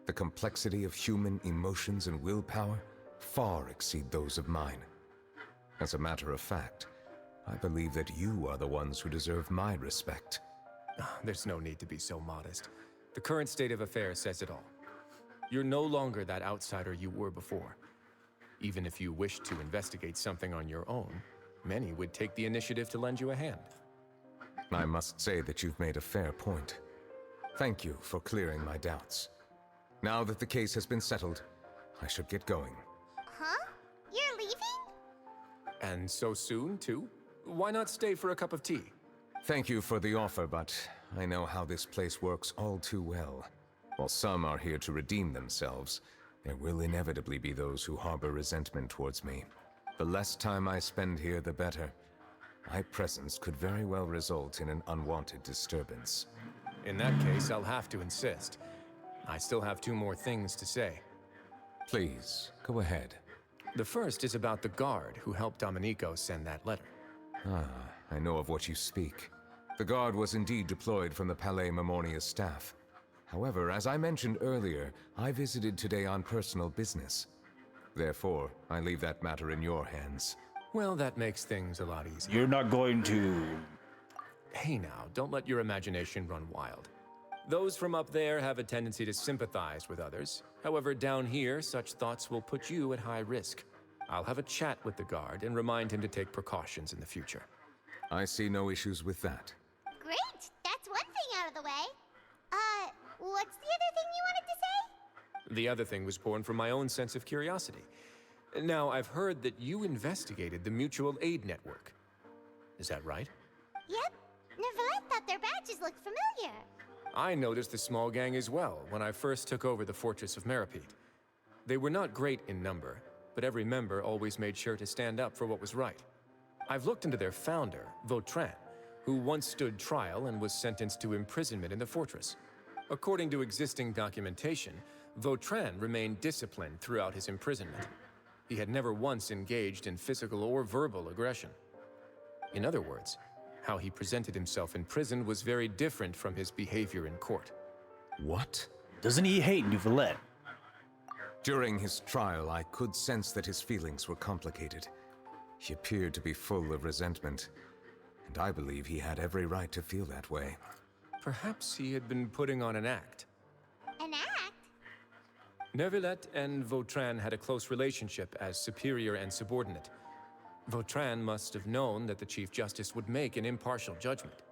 The complexity of human emotions and willpower far exceed those of mine. As a matter of fact, I believe that you are the ones who deserve my respect. There's no need to be so modest. The current state of affairs says it all. You're no longer that outsider you were before. Even if you wished to investigate something on your own, many would take the initiative to lend you a hand. I must say that you've made a fair point. Thank you for clearing my doubts. Now that the case has been settled, I should get going. Huh? You're leaving? And so soon, too? Why not stay for a cup of tea? Thank you for the offer, but I know how this place works all too well. While some are here to redeem themselves, there will inevitably be those who harbor resentment towards me. The less time I spend here, the better. My presence could very well result in an unwanted disturbance. In that case, I'll have to insist. I still have 2 more things to say. Please, go ahead. The first is about the guard who helped Dominico send that letter. I know of what you speak. The guard was indeed deployed from the Palais Mermonia staff. However, as I mentioned earlier, I visited today on personal business. Therefore, I leave that matter in your hands. Well, that makes things a lot easier. You're not going to... Hey now, don't let your imagination run wild. Those from up there have a tendency to sympathize with others. However, down here, such thoughts will put you at high risk. I'll have a chat with the guard and remind him to take precautions in the future. I see no issues with that. Great! That's one thing out of the way. What's the other thing you wanted to say? The other thing was born from my own sense of curiosity. Now, I've heard that you investigated the Mutual Aid Network. Is that right? Yep. Neverlet thought their badges looked familiar. I noticed the small gang as well when I first took over the Fortress of Meripede. They were not great in number, but every member always made sure to stand up for what was right. I've looked into their founder, Vautrin, who once stood trial and was sentenced to imprisonment in the fortress. According to existing documentation, Vautrin remained disciplined throughout his imprisonment. He had never once engaged in physical or verbal aggression. In other words, how he presented himself in prison was very different from his behavior in court. What? Doesn't he hate Neuvillette? During his trial, I could sense that his feelings were complicated. He appeared to be full of resentment, and I believe he had every right to feel that way. Perhaps he had been putting on an act. An act? Neuvillette and Vautrin had a close relationship as superior and subordinate. Vautrin must have known that the Chief Justice would make an impartial judgment.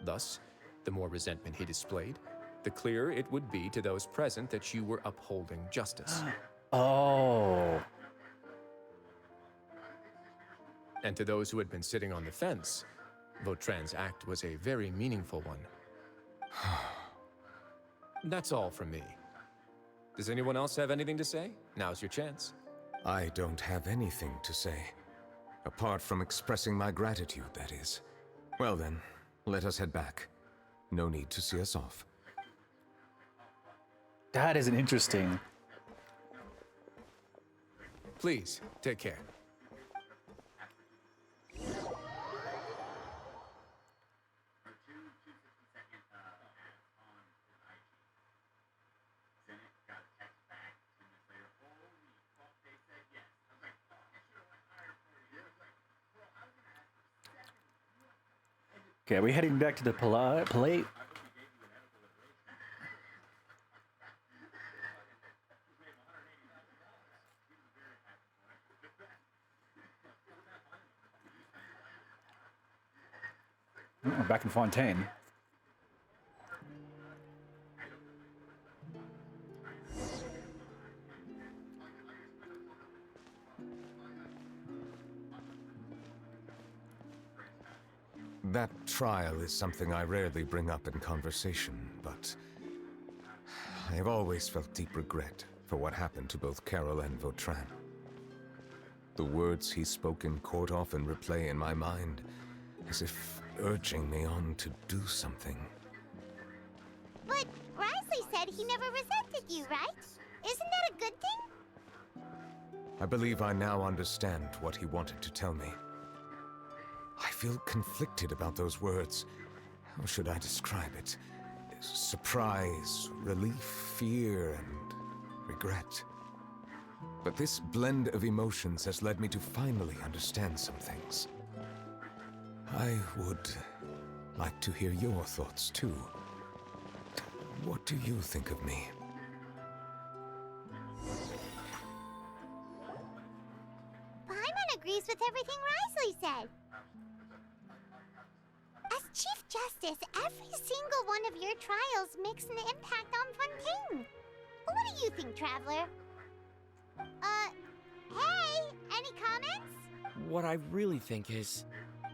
Thus, the more resentment he displayed, the clearer it would be to those present that you were upholding justice. Oh. And to those who had been sitting on the fence, Vautrin's act was a very meaningful one. That's all from me. Does anyone else have anything to say? Now's your chance. I don't have anything to say. Apart from expressing my gratitude, that is. Well then, let us head back. No need to see us off. That is an interesting... Please, take care. Okay, are we heading back to the plate? Oh, back in Fontaine. That trial is something I rarely bring up in conversation, but I have always felt deep regret for what happened to both Karol and Vautrin. The words he spoke in court often replay in my mind, as if urging me on to do something. But Wriothesley said he never resented you, right? Isn't that a good thing? I believe I now understand what he wanted to tell me. I feel conflicted about those words. How should I describe it? Surprise, relief, fear, and regret. But this blend of emotions has led me to finally understand some things. I would like to hear your thoughts, too. What do you think of me? Paimon agrees with everything Wriothesley said. As Chief Justice, every single one of your trials makes an impact on Fontaine. What do you think, Traveler? Hey, any comments? What I really think is,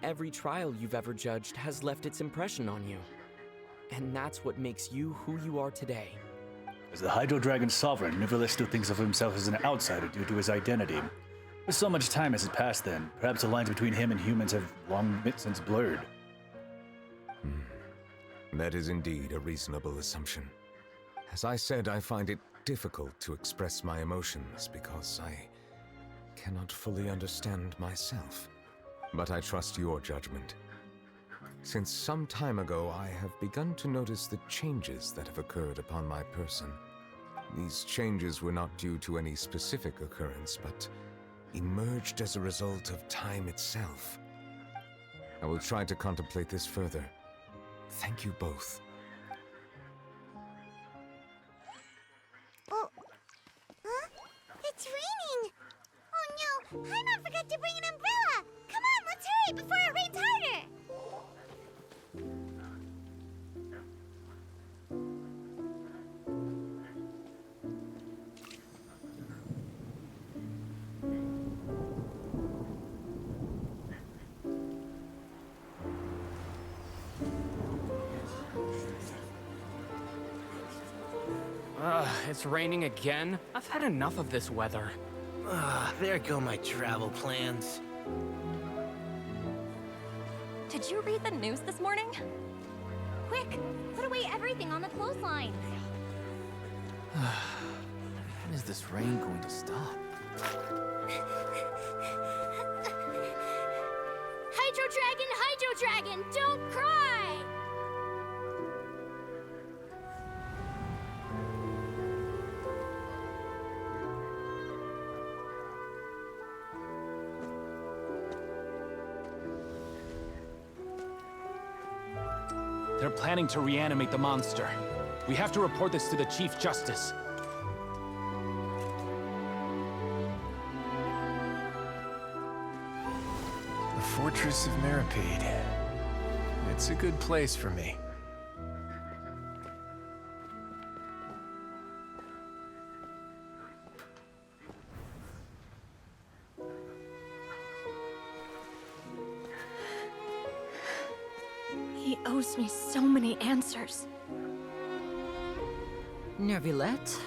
every trial you've ever judged has left its impression on you. And that's what makes you who you are today. As the Hydro Dragon Sovereign, Neuvillette still thinks of himself as an outsider due to his identity. But so much time has passed then, perhaps the lines between him and humans have long since blurred. That is indeed a reasonable assumption. As I said, I find it difficult to express my emotions because I cannot fully understand myself. But I trust your judgment. Since some time ago, I have begun to notice the changes that have occurred upon my person. These changes were not due to any specific occurrence, but emerged as a result of time itself. I will try to contemplate this further. Thank you both. Oh. Huh? It's raining! Oh no! Paimon forgot to bring an umbrella! Come on, let's hurry before it rains harder! It's raining again? I've had enough of this weather. There go my travel plans. Did you read the news this morning? Quick, put away everything on the clothesline. When is this rain going to stop? Hydro Dragon, don't cry! They're planning to reanimate the monster. We have to report this to the Chief Justice. The Fortress of Meripede. It's a good place for me. He owes me so many answers. Neuvillette?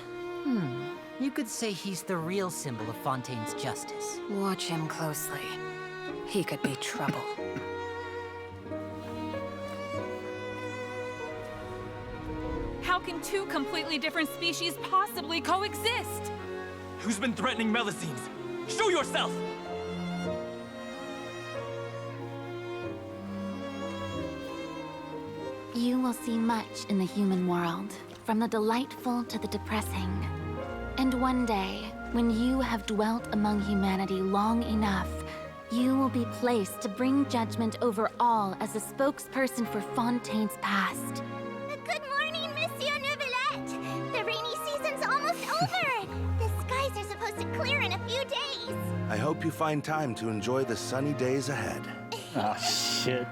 You could say he's the real symbol of Fontaine's justice. Watch him closely. He could be trouble. How can two completely different species possibly coexist? Who's been threatening Melusines? Show yourself! You will see much in the human world, from the delightful to the depressing. And one day, when you have dwelt among humanity long enough, you will be placed to bring judgment over all as a spokesperson for Fontaine's past. Good morning, Monsieur Neuvillette! The rainy season's almost over! The skies are supposed to clear in a few days! I hope you find time to enjoy the sunny days ahead. Ah, shit.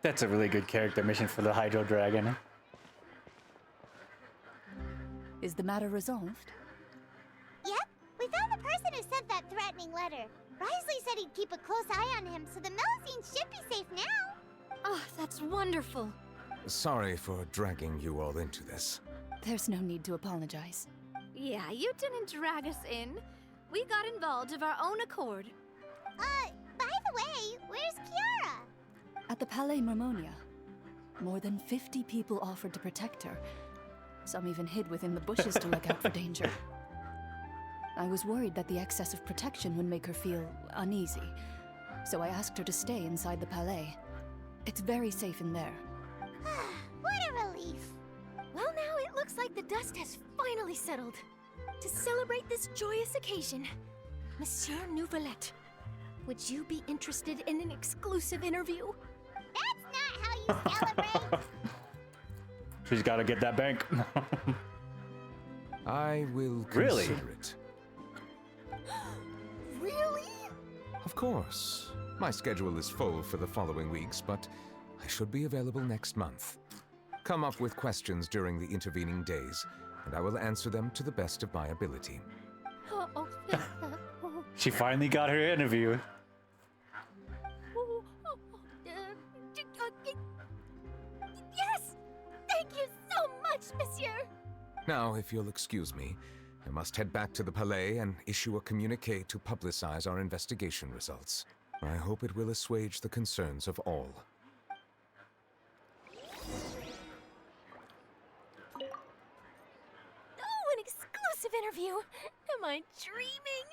That's a really good character mission for the Hydro Dragon. Is the matter resolved? Yep, we found the person who sent that threatening letter. Wriothesley said he'd keep a close eye on him, so the Melusines should be safe now. Oh, that's wonderful. Sorry for dragging you all into this. There's no need to apologize. Yeah, you didn't drag us in. We got involved of our own accord. By the way, where's Kiara? At the Palais Mermonia, more than 50 people offered to protect her. Some even hid within the bushes to look out for danger. I was worried that the excess of protection would make her feel uneasy, so I asked her to stay inside the Palais. It's very safe in there. What a relief. Well, now it looks like the dust has finally settled. To celebrate this joyous occasion, Monsieur Neuvillette, would you be interested in an exclusive interview? That's not how you celebrate! She's gotta get that bank. I will Really? consider it. Really? Of course. My schedule is full for the following weeks, but I should be available next month. Come up with questions during the intervening days, and I will answer them to the best of my ability. She finally got her interview. Now, if you'll excuse me, I must head back to the Palais and issue a communique to publicize our investigation results. I hope it will assuage the concerns of all. Oh, an exclusive interview! Am I dreaming?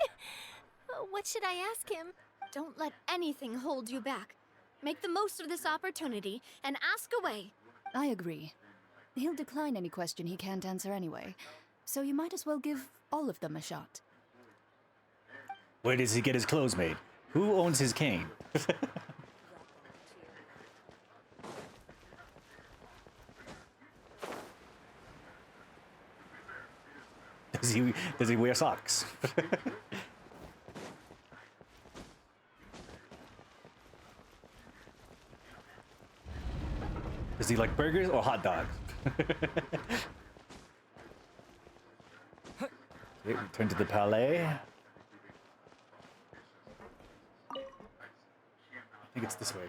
What should I ask him? Don't let anything hold you back. Make the most of this opportunity and ask away. I agree. He'll decline any question he can't answer anyway, so you might as well give all of them a shot. Where does he get his clothes made? Who owns his cane? Does he wear socks? Does he like burgers or hot dogs? Okay, return to the Palais. I think it's this way.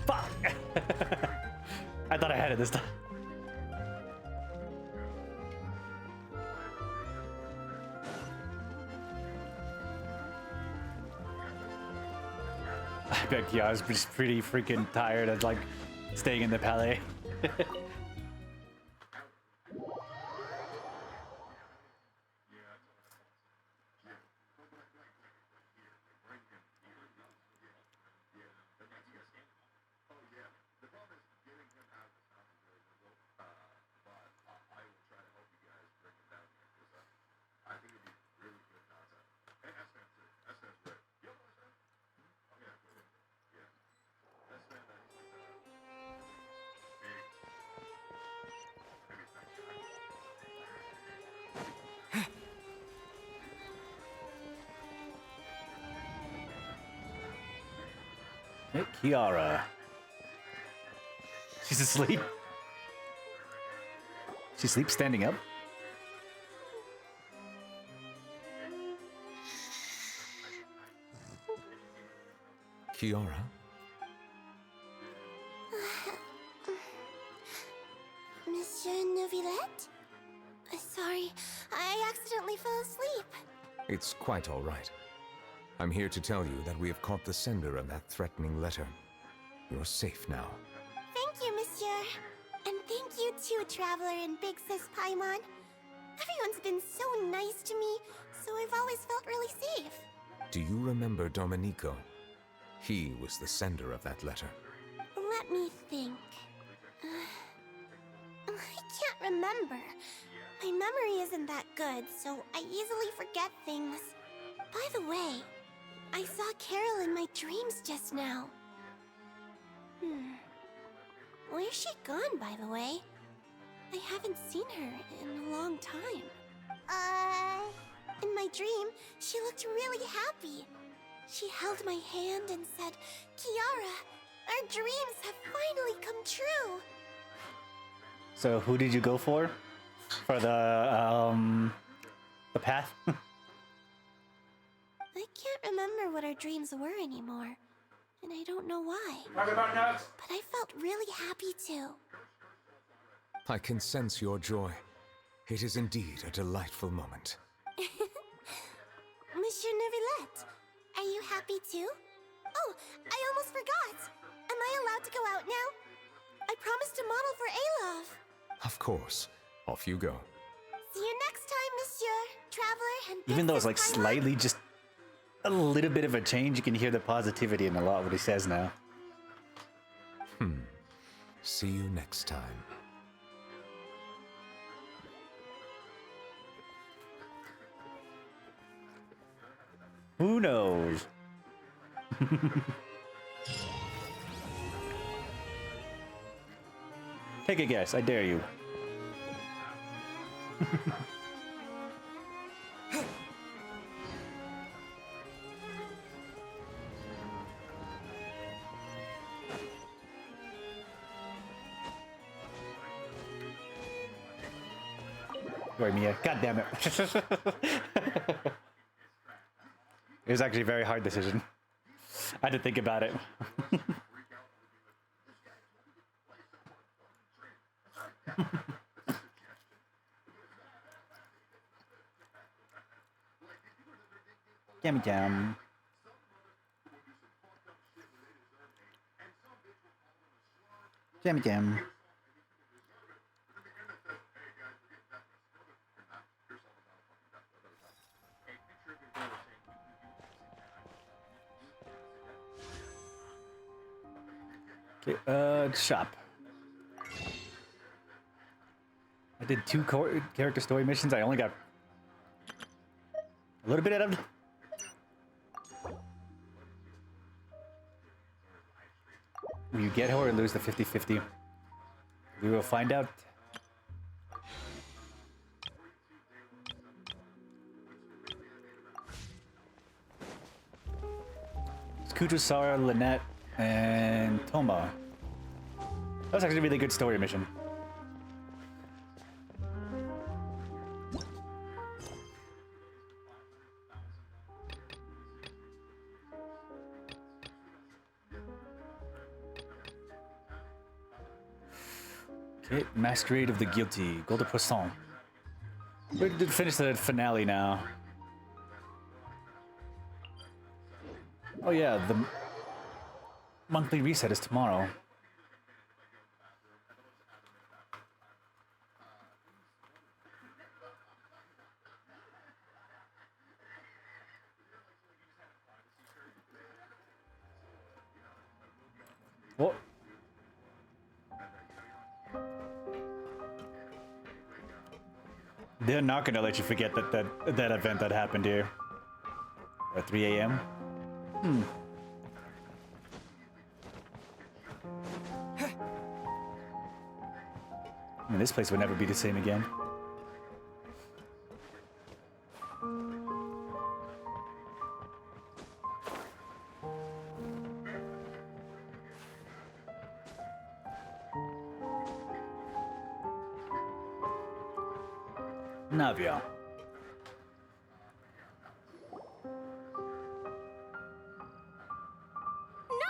Fuck! I thought I had it this time. I bet Kiara's just pretty freaking tired of like staying in the Palais. Hey, Kiara. She's asleep. She sleeps standing up. Kiara? Monsieur Neuvillette? Sorry, I accidentally fell asleep. It's quite all right. I'm here to tell you that we have caught the sender of that threatening letter. You're safe now. Thank you, Monsieur. And thank you too, Traveler and Big Sis Paimon. Everyone's been so nice to me, so I've always felt really safe. Do you remember Domenico? He was the sender of that letter. Let me think. I can't remember. My memory isn't that good, so I easily forget things. By the way, I saw Carol in my dreams just now. Where's she gone, by the way? I haven't seen her in a long time. In my dream, she looked really happy. She held my hand and said, "Kiara, our dreams have finally come true." So who did you go for? For the path? I can't remember what our dreams were anymore, and I don't know why. Talk about nuts. But I felt really happy too. I can sense your joy. It is indeed a delightful moment. Monsieur Neuvillette, are you happy too? Oh, I almost forgot. Am I allowed to go out now? I promised to model for Alof. Of course. Off you go. See you next time, Monsieur, Traveler, and Even though it's like slightly just a little bit of a change, you can hear the positivity in a lot of what he says now. See you next time. Who knows? Take a guess, I dare you. Sorry, Mia. God damn it. It was actually a very hard decision. I had to think about it. Yummy jam. Jammy jam. Okay, shop. I did 2 character story missions. I only got a little bit out of. Will you get her or lose the 50-50? We will find out. It's Kujo, Sara, Lynette, and Toma. That was actually a really good story mission. Okay, Masquerade of the Guilty, Gold de Poisson. We did finish the finale now. Oh yeah, the monthly reset is tomorrow. What? They're not gonna let you forget that event that happened here at 3 a.m. I mean, this place would never be the same again. Navia.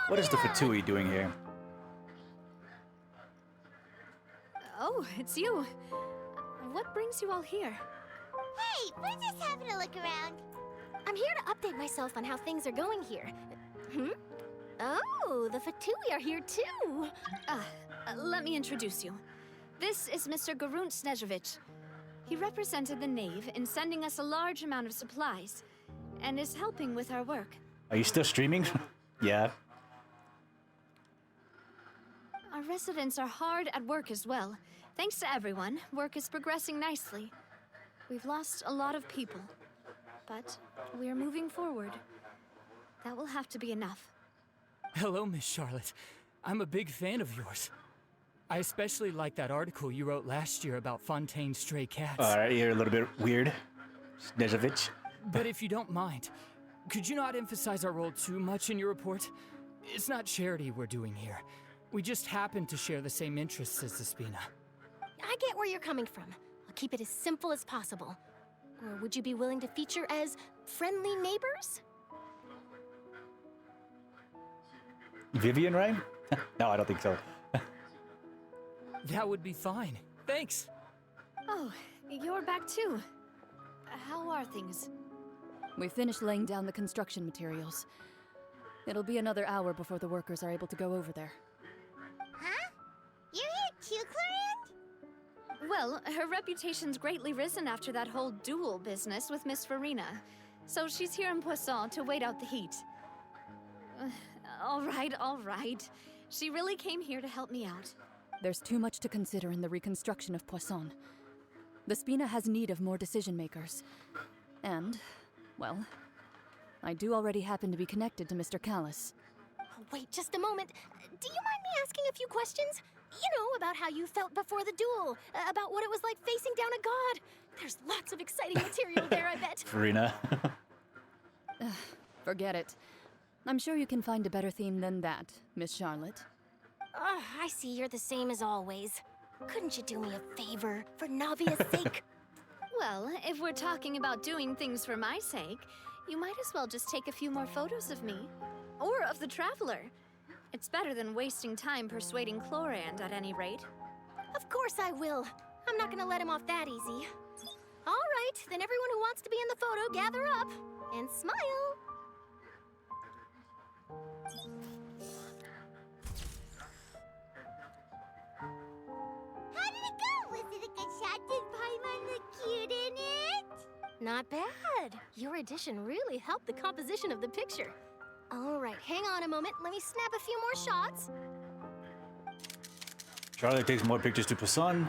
What is the Fatui doing here? Oh, it's you. What brings you all here? Hey, we're just having a look around. I'm here to update myself on how things are going here. Oh, the Fatui are here too. Let me introduce you. This is Mr. Garunt Snežević. He represented the Knave in sending us a large amount of supplies, and is helping with our work. Are you still streaming? Yeah. Our residents are hard at work as well. Thanks to everyone, work is progressing nicely. We've lost a lot of people, but we're moving forward. That will have to be enough. Hello, Miss Charlotte. I'm a big fan of yours. I especially like that article you wrote last year about Fontaine's stray cats. Alright, you're a little bit weird, Snežević. But if you don't mind, could you not emphasize our role too much in your report? It's not charity we're doing here. We just happen to share the same interests as the Spina. I get where you're coming from. I'll keep it as simple as possible. Or would you be willing to feature as friendly neighbors? Vivian, right? No, I don't think so. That would be fine. Thanks. Oh, you're back too. How are things? We finished laying down the construction materials. It'll be another hour before the workers are able to go over there. Huh? You're here too, Clarence? Well, her reputation's greatly risen after that whole duel business with Miss Farina. So she's here in Poisson to wait out the heat. All right. She really came here to help me out. There's too much to consider in the reconstruction of Poisson. The Spina has need of more decision makers. And, well, I do already happen to be connected to Mr. Callis. Oh, wait just a moment. Do you mind me asking a few questions? You know, about how you felt before the duel, about what it was like facing down a god. There's lots of exciting material there, I bet. Farina. Forget it. I'm sure you can find a better theme than that, Miss Charlotte. I see you're the same as always. Couldn't you do me a favor, for Navia's sake? Well, if we're talking about doing things for my sake, you might as well just take a few more photos of me. Or of the Traveler. It's better than wasting time persuading Chlorand at any rate. Of course I will. I'm not gonna let him off that easy. All right, then everyone who wants to be in the photo, gather up and smile. How did it go? Was it a good shot? Did Paimon look cute in it? Not bad. Your addition really helped the composition of the picture. All right, hang on a moment. Let me snap a few more shots. Charlie takes more pictures to Poisson.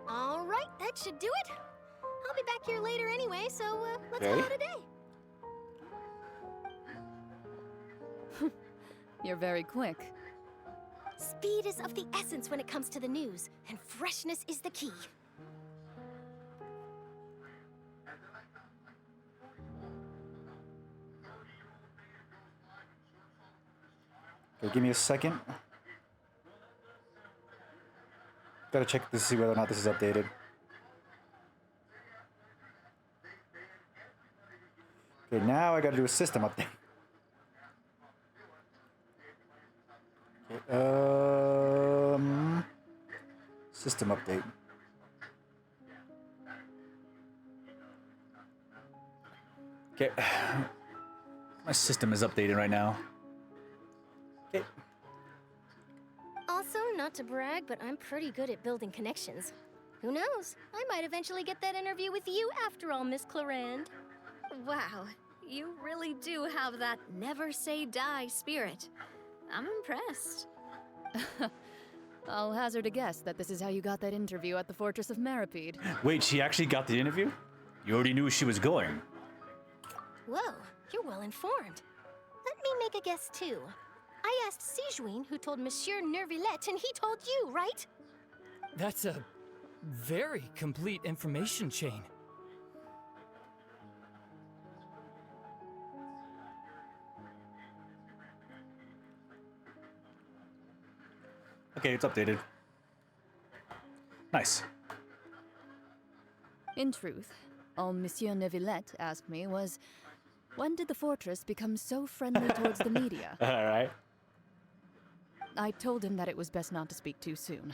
All right, that should do it. I'll be back here later anyway, so let's Okay. call it a day. You're very quick. Speed is of the essence when it comes to the news, and freshness is the key. Okay, give me a second. Gotta check to see whether or not this is updated. Okay, now I gotta do a system update. Okay, system update. Okay. My system is updated right now. Okay. Also, not to brag, but I'm pretty good at building connections. Who knows? I might eventually get that interview with you after all, Miss Clorand. Wow, you really do have that never say die spirit. I'm impressed. I'll hazard a guess that this is how you got that interview at the Fortress of Meripede. Wait, she actually got the interview? You already knew she was going. Whoa, you're well informed. Let me make a guess too. I asked Sijuin, who told Monsieur Nervillette, and he told you, right? That's a very complete information chain. Okay, it's updated. Nice. In truth, all Monsieur Neuvillette asked me was, when did the fortress become so friendly towards the media? Alright. I told him that it was best not to speak too soon.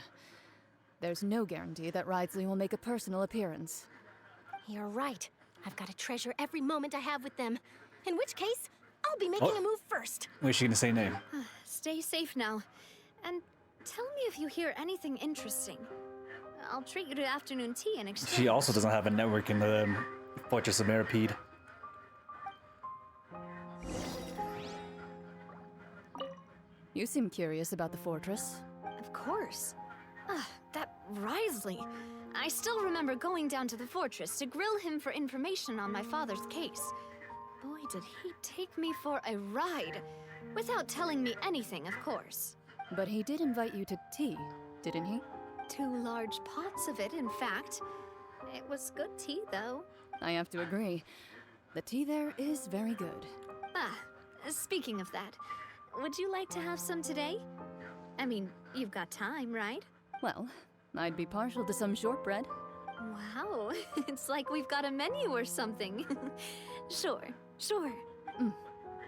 There's no guarantee that Ridsley will make a personal appearance. You're right. I've got to treasure every moment I have with them. In which case, I'll be making a move first. Wait, she gonna say name? Stay safe now. And tell me if you hear anything interesting. I'll treat you to afternoon tea in exchange. She also doesn't have a network in the Fortress of Meripede. You seem curious about the fortress. Of course. That Wriothesley. I still remember going down to the fortress to grill him for information on my father's case. Boy, did he take me for a ride. Without telling me anything, of course. But he did invite you to tea, didn't he? 2 large pots of it, in fact. It was good tea, though. I have to agree. The tea there is very good. Speaking of that, would you like to have some today? I mean, you've got time, right? Well, I'd be partial to some shortbread. Wow, it's like we've got a menu or something. Sure.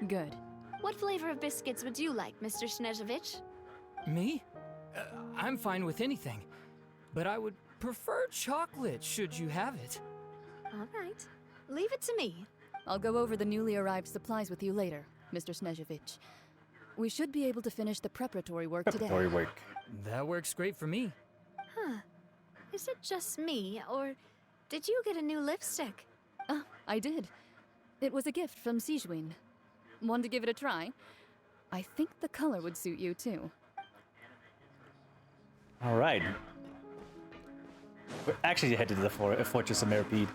Good. What flavor of biscuits would you like, Mr. Snezhevich? Me? I'm fine with anything. But I would prefer chocolate, should you have it. All right. Leave it to me. I'll go over the newly arrived supplies with you later, Mr. Snezhevich. We should be able to finish the preparatory work today. Preparatory work. That works great for me. Huh. Is it just me, or did you get a new lipstick? I did. It was a gift from Sijuin. Want to give it a try? I think the color would suit you, too. Alright. We're actually headed to the Fortress of Meripede.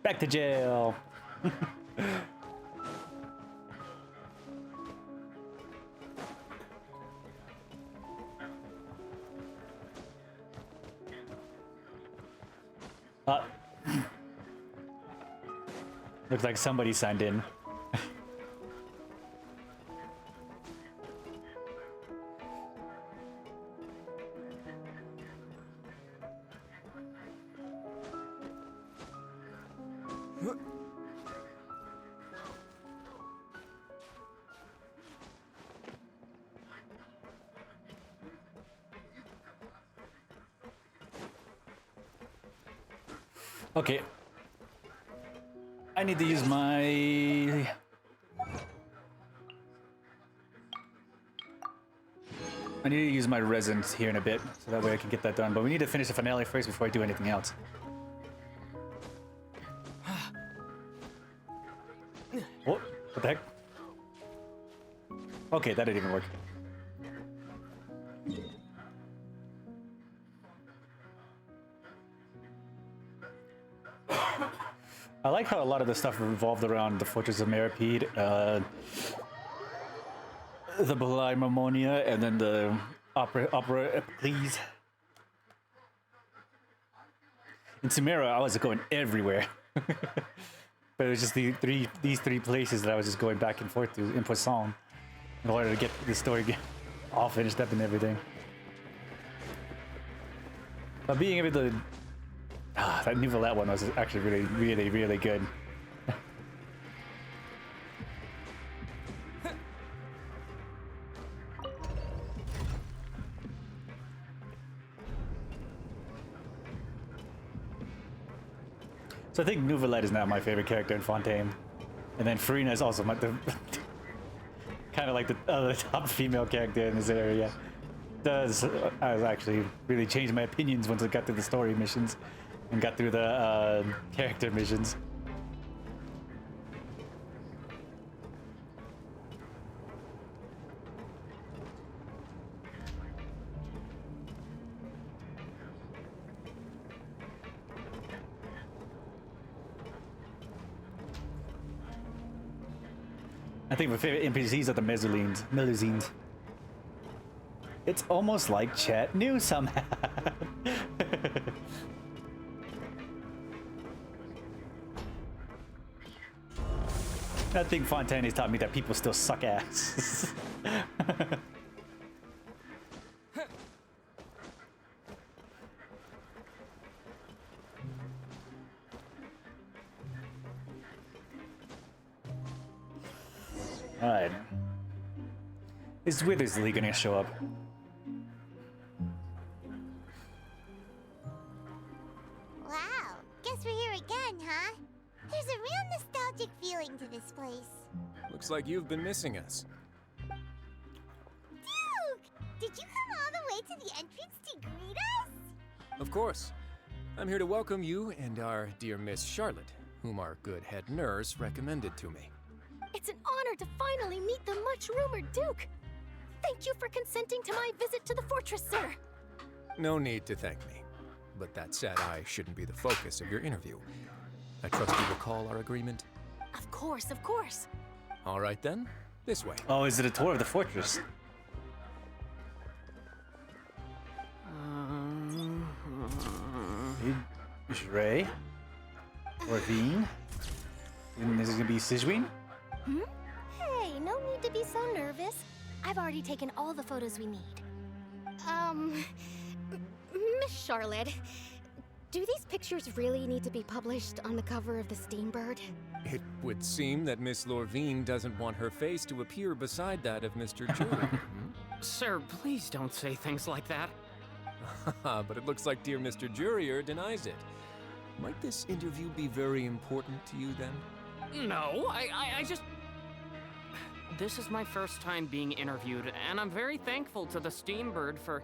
Back to jail! Looks like somebody signed in. Okay. I need to use my... I need to use my resins here in a bit, so that way I can get that done. But we need to finish the finale first before I do anything else. What? What the heck? Okay, that didn't even work. I like how a lot of the stuff revolved around the Fortress of Meripede, the Balai Marmonia, and then the Opera Epicles. In Sumeria, I was going everywhere. But it was just these three places that I was just going back and forth to in Poisson in order to get the story all finished up and everything. But being able to... that Nouvellette one was actually really good. So I think Nouvellette is now my favorite character in Fontaine. And then Furina is also kind of like the top female character in this area. I was actually really changed my opinions once I got through the story missions and got through the character missions. I think my favorite NPCs are the Melusines. It's almost like Chet knew somehow. I think Fontaine has taught me that people still suck ass. Alright. Is Withersley gonna show up? Wow, guess we're here again, huh? There's a real nostalgic feeling to this place. Looks like you've been missing us. Duke! Did you come all the way to the entrance to greet us? Of course. I'm here to welcome you and our dear Miss Charlotte, whom our good head nurse recommended to me. It's an honor to finally meet the much-rumored Duke. Thank you for consenting to my visit to the fortress, sir. No need to thank me. But that said, I shouldn't be the focus of your interview. I trust you recall our agreement? Of course, of course. All right then, this way. Oh, is it a tour of the fortress? Ray? Orvine? And this is gonna be Sigewinne? Hmm? Hey, no need to be so nervous. I've already taken all the photos we need. Miss Charlotte, do these pictures really need to be published on the cover of the Steambird? It would seem that Miss Lorvine doesn't want her face to appear beside that of Mr. Jury. Sir, please don't say things like that. But it looks like dear Mr. Jurier denies it. Might this interview be very important to you then? No, I just... This is my first time being interviewed, and I'm very thankful to the Steambird for...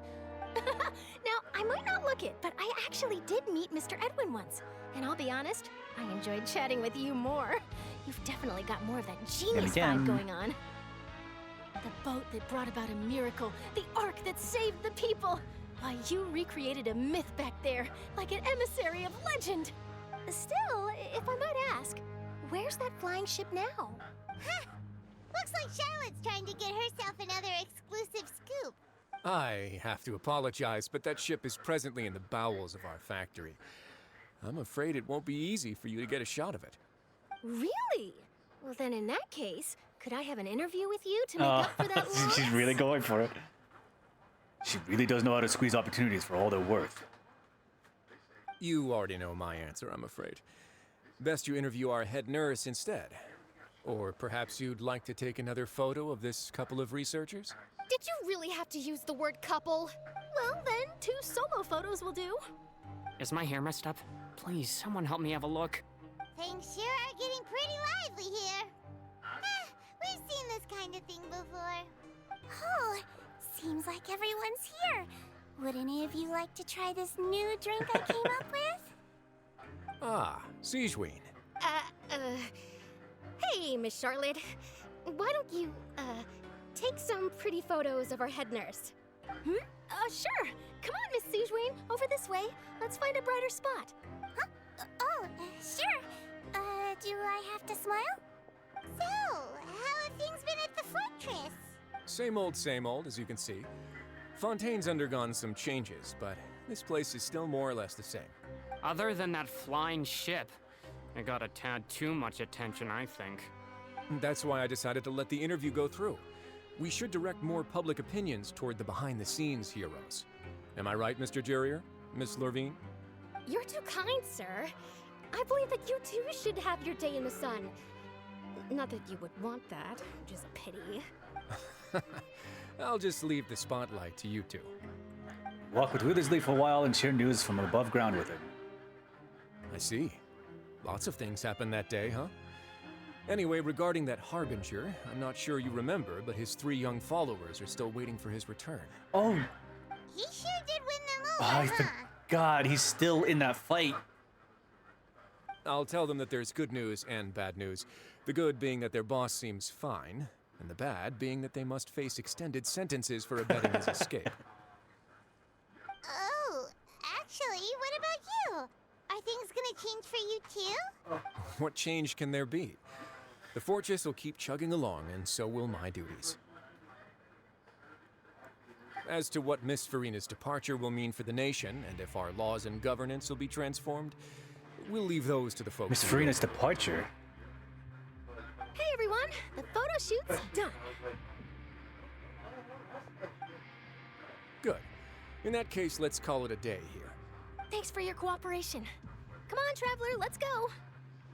Now, I might not look it, but I actually did meet Mr. Edwin once. And I'll be honest, I enjoyed chatting with you more. You've definitely got more of that genius vibe going on. The boat that brought about a miracle, the ark that saved the people. Why, you recreated a myth back there, like an emissary of legend. Still, if I might ask, where's that flying ship now? Huh! Looks like Charlotte's trying to get herself another exclusive scoop. I have to apologize, but that ship is presently in the bowels of our factory. I'm afraid it won't be easy for you to get a shot of it. Really? Well, then in that case, could I have an interview with you to make up for that loss? She's really going for it. She really does know how to squeeze opportunities for all they're worth. You already know my answer, I'm afraid. Best you interview our head nurse instead. Or perhaps you'd like to take another photo of this couple of researchers? Did you really have to use the word couple? Well, then, 2 solo photos will do. Is my hair messed up? Please, someone help me have a look. Things sure are getting pretty lively here. We've seen this kind of thing before. Oh, seems like everyone's here. Would any of you like to try this new drink I came up with? Ah, Sigewinne. Hey, Miss Charlotte. Why don't you, take some pretty photos of our head nurse? Sure. Come on, Miss Sigewinne. Over this way. Let's find a brighter spot. Huh? Sure. Do I have to smile? So, how have things been at the fortress? Same old, as you can see. Fontaine's undergone some changes, but this place is still more or less the same. Other than that flying ship, it got a tad too much attention, I think. That's why I decided to let the interview go through. We should direct more public opinions toward the behind-the-scenes heroes. Am I right, Mr. Jurrier? Miss Lurvine? You're too kind, sir. I believe that you too should have your day in the sun. Not that you would want that, which is a pity. I'll just leave the spotlight to you two. Walk with Withersley for a while and share news from above ground with him. I see. Lots of things happened that day, huh? Anyway, regarding that Harbinger, I'm not sure you remember, but his 3 young followers are still waiting for his return. Oh, He sure did win them over, I huh? forgot. He's still in that fight. I'll tell them that there's good news and bad news. The good being that their boss seems fine, and the bad being that they must face extended sentences for abetting his escape. Oh, actually, what about you? Are things gonna change for you too? What change can there be? The fortress will keep chugging along, and so will my duties. As to what Miss Farina's departure will mean for the nation, and if our laws and governance will be transformed, we'll leave those to the folks. Miss who Farina's departure. Hey, everyone. The photo shoot's done. Good. In that case, let's call it a day here. Thanks for your cooperation. Come on, Traveler, let's go.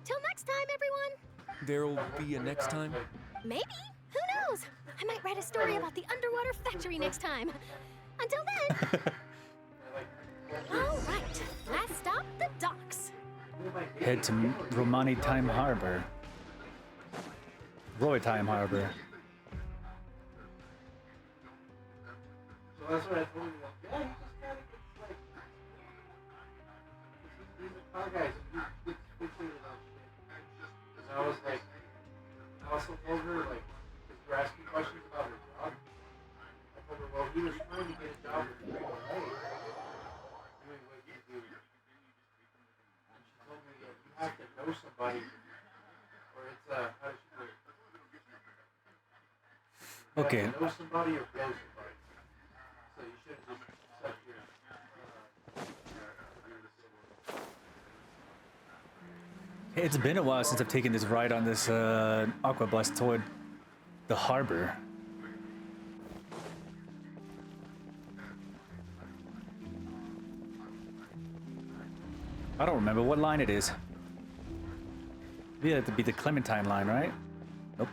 Till next time, everyone. There'll be a next time? Maybe. Who knows? I might write a story about the underwater factory next time. Until then. All right. Last stop, the docks. Head to Romani Time Harbor. Roy Time Harbor. So that's what I told you. Yeah, you just gotta get like. He's a car guy, so he's fixing it up. Because I was like, I also told her, like, because you were asking questions about her job. I told her, well, he was trying to get a job with free away, doing what you do. And she told me that you have to know somebody, or it's, how does she put it? Okay. You have to know somebody or know somebody. So you shouldn't just set your, Hey, it's been a while since I've taken this ride on this Aqua Blast toward the harbor. I don't remember what line it is. Yeah, it'd be the Clementine line, right? Nope.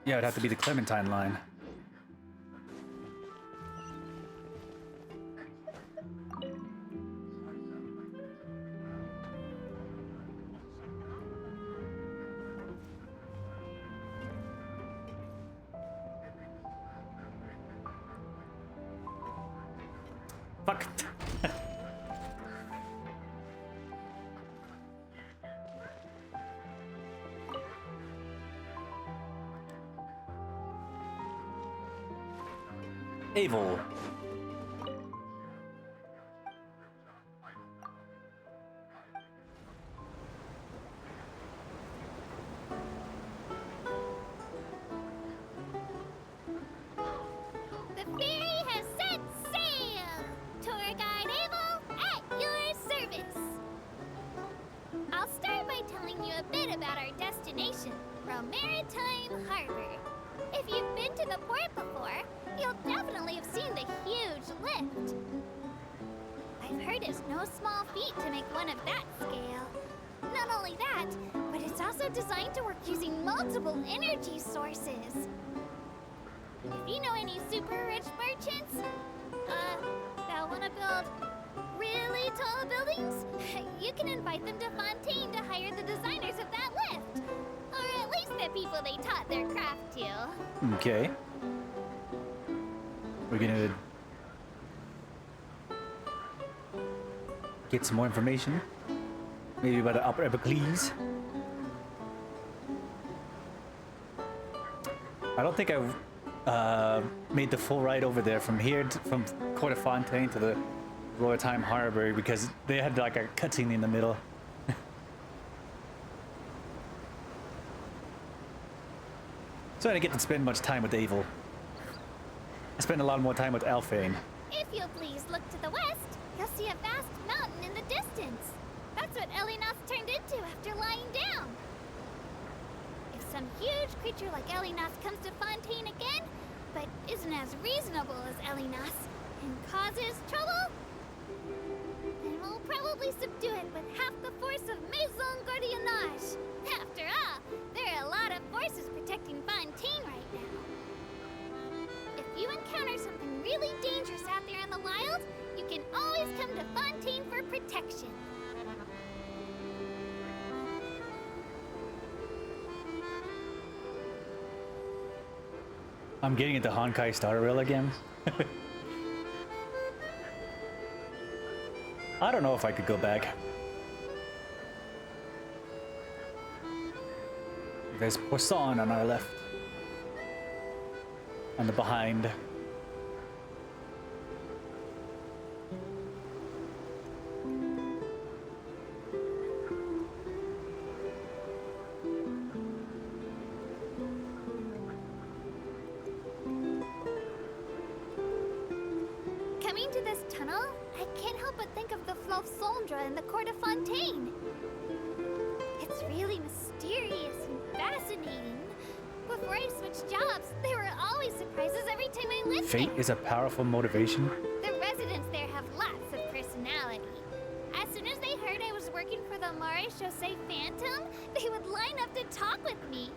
Yeah, it'd have to be the Clementine line. Fuck. Evil. The ferry has set sail! Tour guide Abel at your service! I'll start by telling you a bit about our destination, Romaritime Harbor. If you've been to the port before, you'll definitely have seen the huge lift. I've I've heard it's no small feat to make one of that scale. Not only that, but it's also designed to work using multiple energy sources. If you know any super rich merchants, that want to build really tall buildings, you can invite them to Fontaine to hire the designers of that lift. Or at least the people they taught their craft to. Okay. We're gonna get some more information. Maybe about the Upper Everglades. I don't think I've made the full ride over there from here, from Court of Fontaine to the Royal Time Harbor, because they had like a cutscene in the middle. So I didn't get to spend much time with Abel. I spent a lot more time with Alphane. If you'll please look to the west, you'll see a vast mountain in the distance. That's what Elinath turned into after lying down. If some huge creature like Elinath comes to Fontaine again, but isn't as reasonable as Elinath, and causes trouble, then we'll probably subdue it with half the force of Maison Gardiennage. After all, there are a lot of forces protecting Fontaine right now. If you encounter something really dangerous out there in the wild, you can always come to Fontaine for protection. I'm getting into Honkai Star Rail again. I don't know if I could go back. There's Poisson on our left. On the behind. Coming to this tunnel, I can't help but think of the Fleuve Sondre in the Court of Fontaine. It's really mysterious and fascinating. Before I switched jobs, there were always surprises every time I lived Fate there. is a powerful motivation. The residents there have lots of personality. As soon as they heard I was working for the Maréchaussée Phantom, they would line up to talk with me.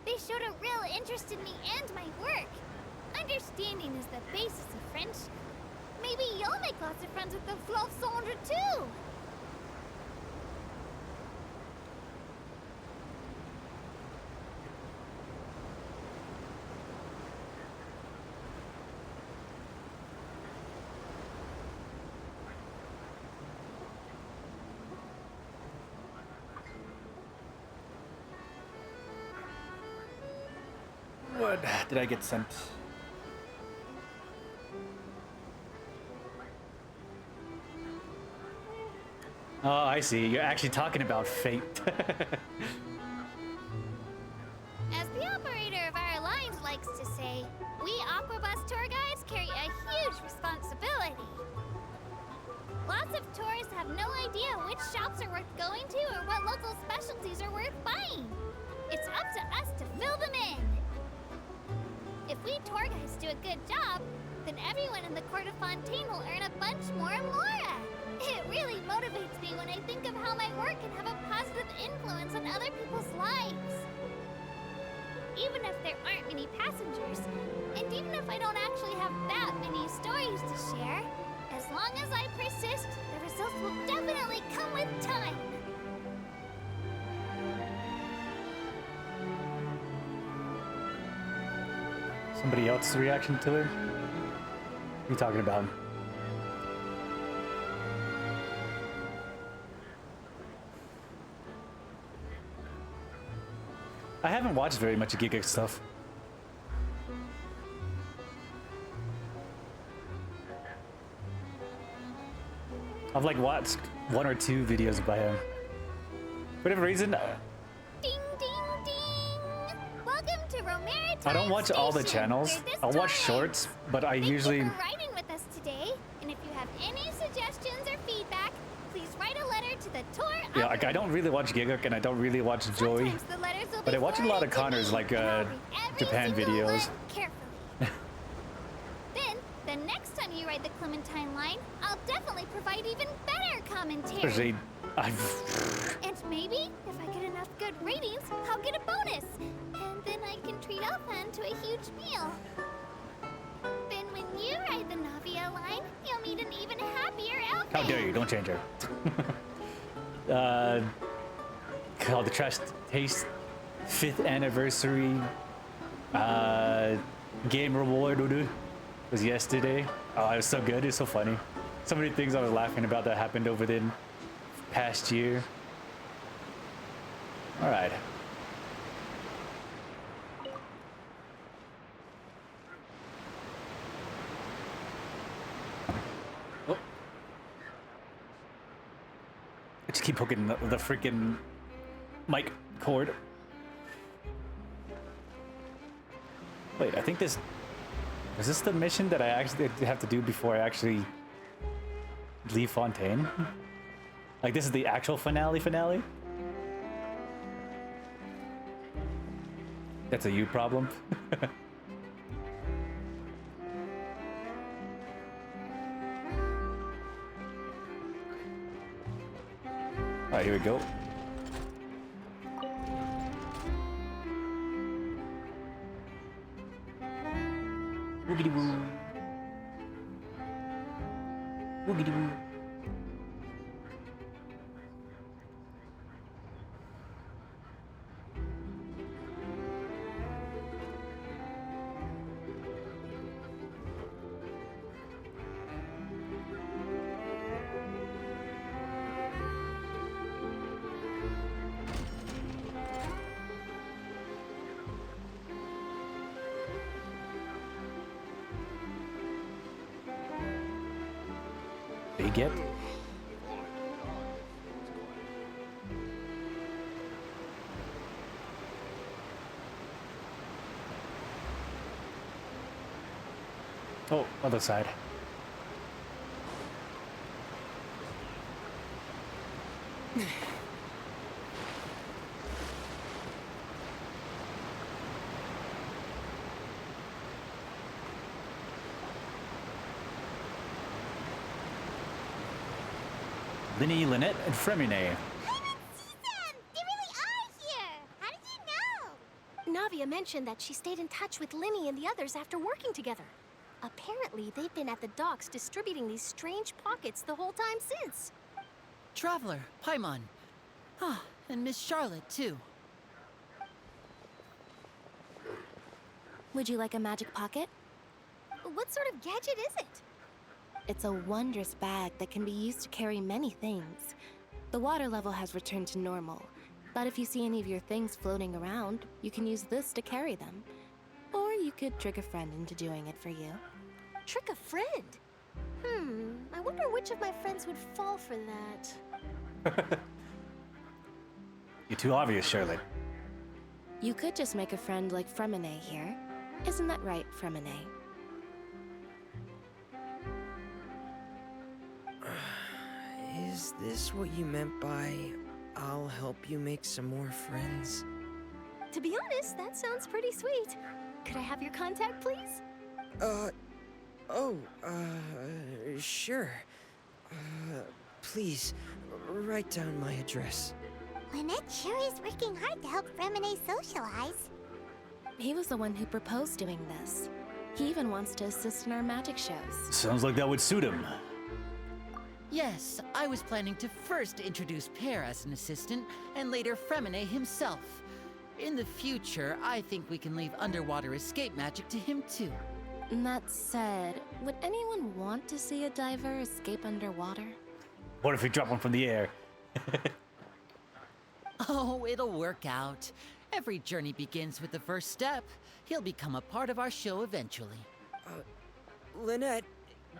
They showed a real interest in me and my work. Understanding is the basis of friendship. Maybe you'll make lots of friends with the Fleuve Sondre too. What did I get sent? Oh, I see. You're actually talking about Fate. As the operator of our lines likes to say, we Aquabus tour guides carry a huge responsibility. Lots of tourists have no idea which shops are worth going to or what local specialties are worth buying. It's up to us to fill them in. If we tour guides do a good job, then everyone in the Court of Fontaine will earn a bunch more mora. It really motivates me when I think of how my work can have a positive influence on other people's lives. Even if there aren't many passengers, and even if I don't actually have that many stories to share, as long as I persist, the results will definitely come with time. Somebody else's reaction to it? What are you talking about? I haven't watched very much of Giga stuff. I've like watched one or two videos by him. For whatever reason, Ding, ding, ding! Welcome to Romero I don't watch all the Station, channels. where this I'll watch tour shorts, but I usually Thank you for riding with us today, and if you have any suggestions or feedback, please write a letter to the tour. yeah, like I don't really watch Giguk and I don't really watch Joey, Sometimes the letters will but be I watch a lot of forwarded to Connor's me, like and I'll read every Japan single videos. line carefully. Then, the next time time you ride the Clementine line, I'll definitely provide even better commentary. Especially, I've... And maybe, if I get enough good ratings, I'll get a bonus. And then I can treat Elfan to a huge meal. Then when you ride the Navia line, you'll meet an even happier Elfan. How dare you? Don't change her. Called the Trash Taste 5th anniversary game reward was yesterday. Oh, it was so good. It was so funny. So many things I was laughing about that happened over the past year. All right. Oh. I just keep hooking the freaking mic cord. Wait, I think this... Is this the mission that I actually have to do before I actually leave Fontaine? Like, this is the actual finale? That's a you problem. Alright, here we go. Woogity woo. Woogity woo. Get? Oh, other side. Linny, Lynette, and Fremine. They really are here! How did you know? Navia mentioned that she stayed in touch with Linny and the others after working together. Apparently, they've been at the docks distributing these strange pockets the whole time since. Traveler, Paimon. Ah, and Miss Charlotte, too. Would you like a magic pocket? What sort of gadget is it? It's a wondrous bag that can be used to carry many things. The water level has returned to normal, but if you see any of your things floating around, you can use this to carry them. Or you could trick a friend into doing it for you. Trick a friend? I wonder which of my friends would fall for that. You're too obvious, Charlotte. You could just make a friend like Fremine here. Isn't that right, Fremine? Is this what you meant by, I'll help you make some more friends? To be honest, that sounds pretty sweet. Could I have your contact, please? Sure. Please, write down my address. Lynette sure is working hard to help Fremine socialize. He was the one who proposed doing this. He even wants to assist in our magic shows. Sounds like that would suit him. Yes, I was planning to first introduce Pear as an assistant, and later Fremine himself. In the future, I think we can leave underwater escape magic to him too. That said, would anyone want to see a diver escape underwater? What if we drop one from the air? Oh, it'll work out. Every journey begins with the first step. He'll become a part of our show eventually. Lynette,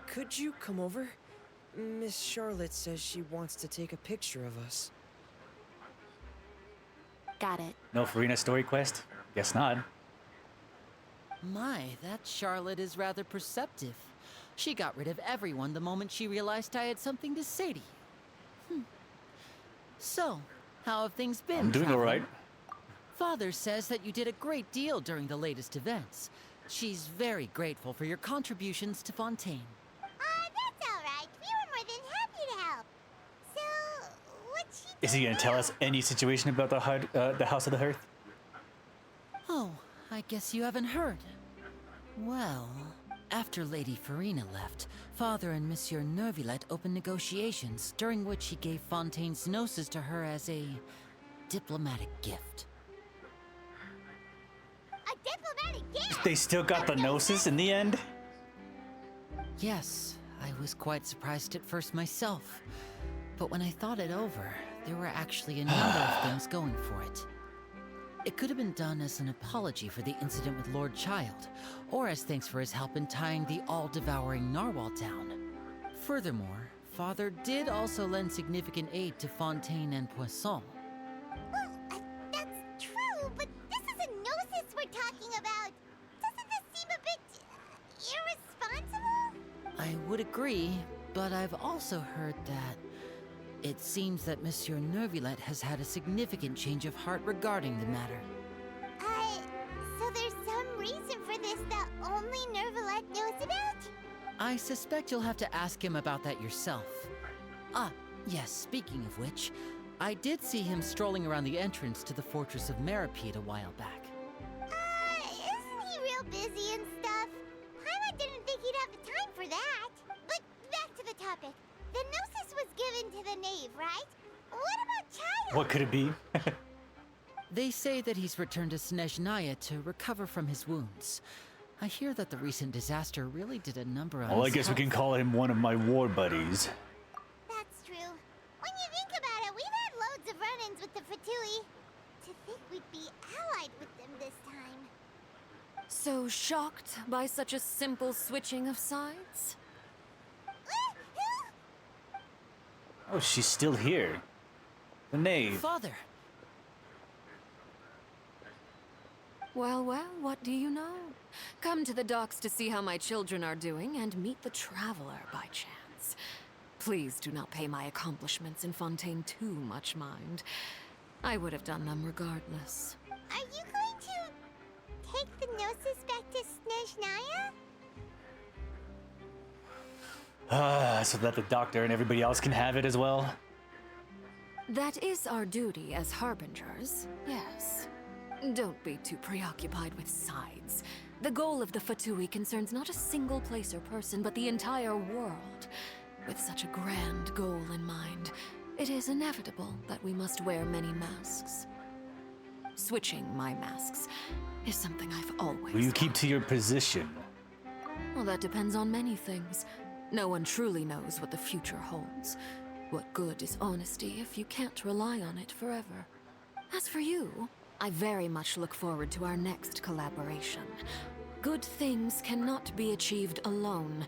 could you come over? Miss Charlotte says she wants to take a picture of us. Got it. No Farina story quest? Guess not. My, that Charlotte is rather perceptive. She got rid of everyone the moment she realized I had something to say to you. So, how have things been, I'm doing traveler? all right. Father says that you did a great deal during the latest events. She's very grateful for your contributions to Fontaine. Is he gonna tell us any situation about the House of the Hearth? Oh, I guess you haven't heard. Well, after Lady Farina left, Father and Monsieur Neuvillette opened negotiations, during which he gave Fontaine's Gnosis to her as a diplomatic gift. A diplomatic gift? They still got the Gnosis in the end? Yes, I was quite surprised at first myself. But when I thought it over, there were actually a number of things going for it. It could have been done as an apology for the incident with Lord Child, or as thanks for his help in tying the all-devouring narwhal down. Furthermore, Father did also lend significant aid to Fontaine and Poisson. Well, that's true, but this is a Gnosis we're talking about. Doesn't this seem a bit irresponsible? I would agree, but I've also heard that it seems that Monsieur Neuvillette has had a significant change of heart regarding the matter. So there's some reason for this that only Neuvillette knows about? I suspect you'll have to ask him about that yourself. Ah, yes, speaking of which, I did see him strolling around the entrance to the Fortress of Meripede a while back. Isn't he real busy and stuff? Paimon didn't think he'd have the time for that. But back to the topic. The Gnosis was given to the knave, right? What about Child? What could it be? They say that he's returned to Snezhnaya to recover from his wounds. I hear that the recent disaster really did a number on Well, I his guess we health. can call him one of my war buddies. That's true. When you think about it, we've had loads of run-ins with the Fatui. To think we'd be allied with them this time. So shocked by such a simple switching of sides? Oh, she's still here. The knave. Father! Well, well, what do you know? Come to the docks to see how my children are doing and meet the Traveler by chance. Please do not pay my accomplishments in Fontaine too much mind. I would have done them regardless. Are you going to take the Gnosis back to Snezhnaya? So that the doctor and everybody else can have it as well? That is our duty as harbingers, yes. Don't be too preoccupied with sides. The goal of the Fatui concerns not a single place or person, but the entire world. With such a grand goal in mind, it is inevitable that we must wear many masks. Switching my masks is something I've always Will you keep to your position? Well, that depends on many things. No one truly knows what the future holds. What good is honesty if you can't rely on it forever? As for you, I very much look forward to our next collaboration. Good things cannot be achieved alone,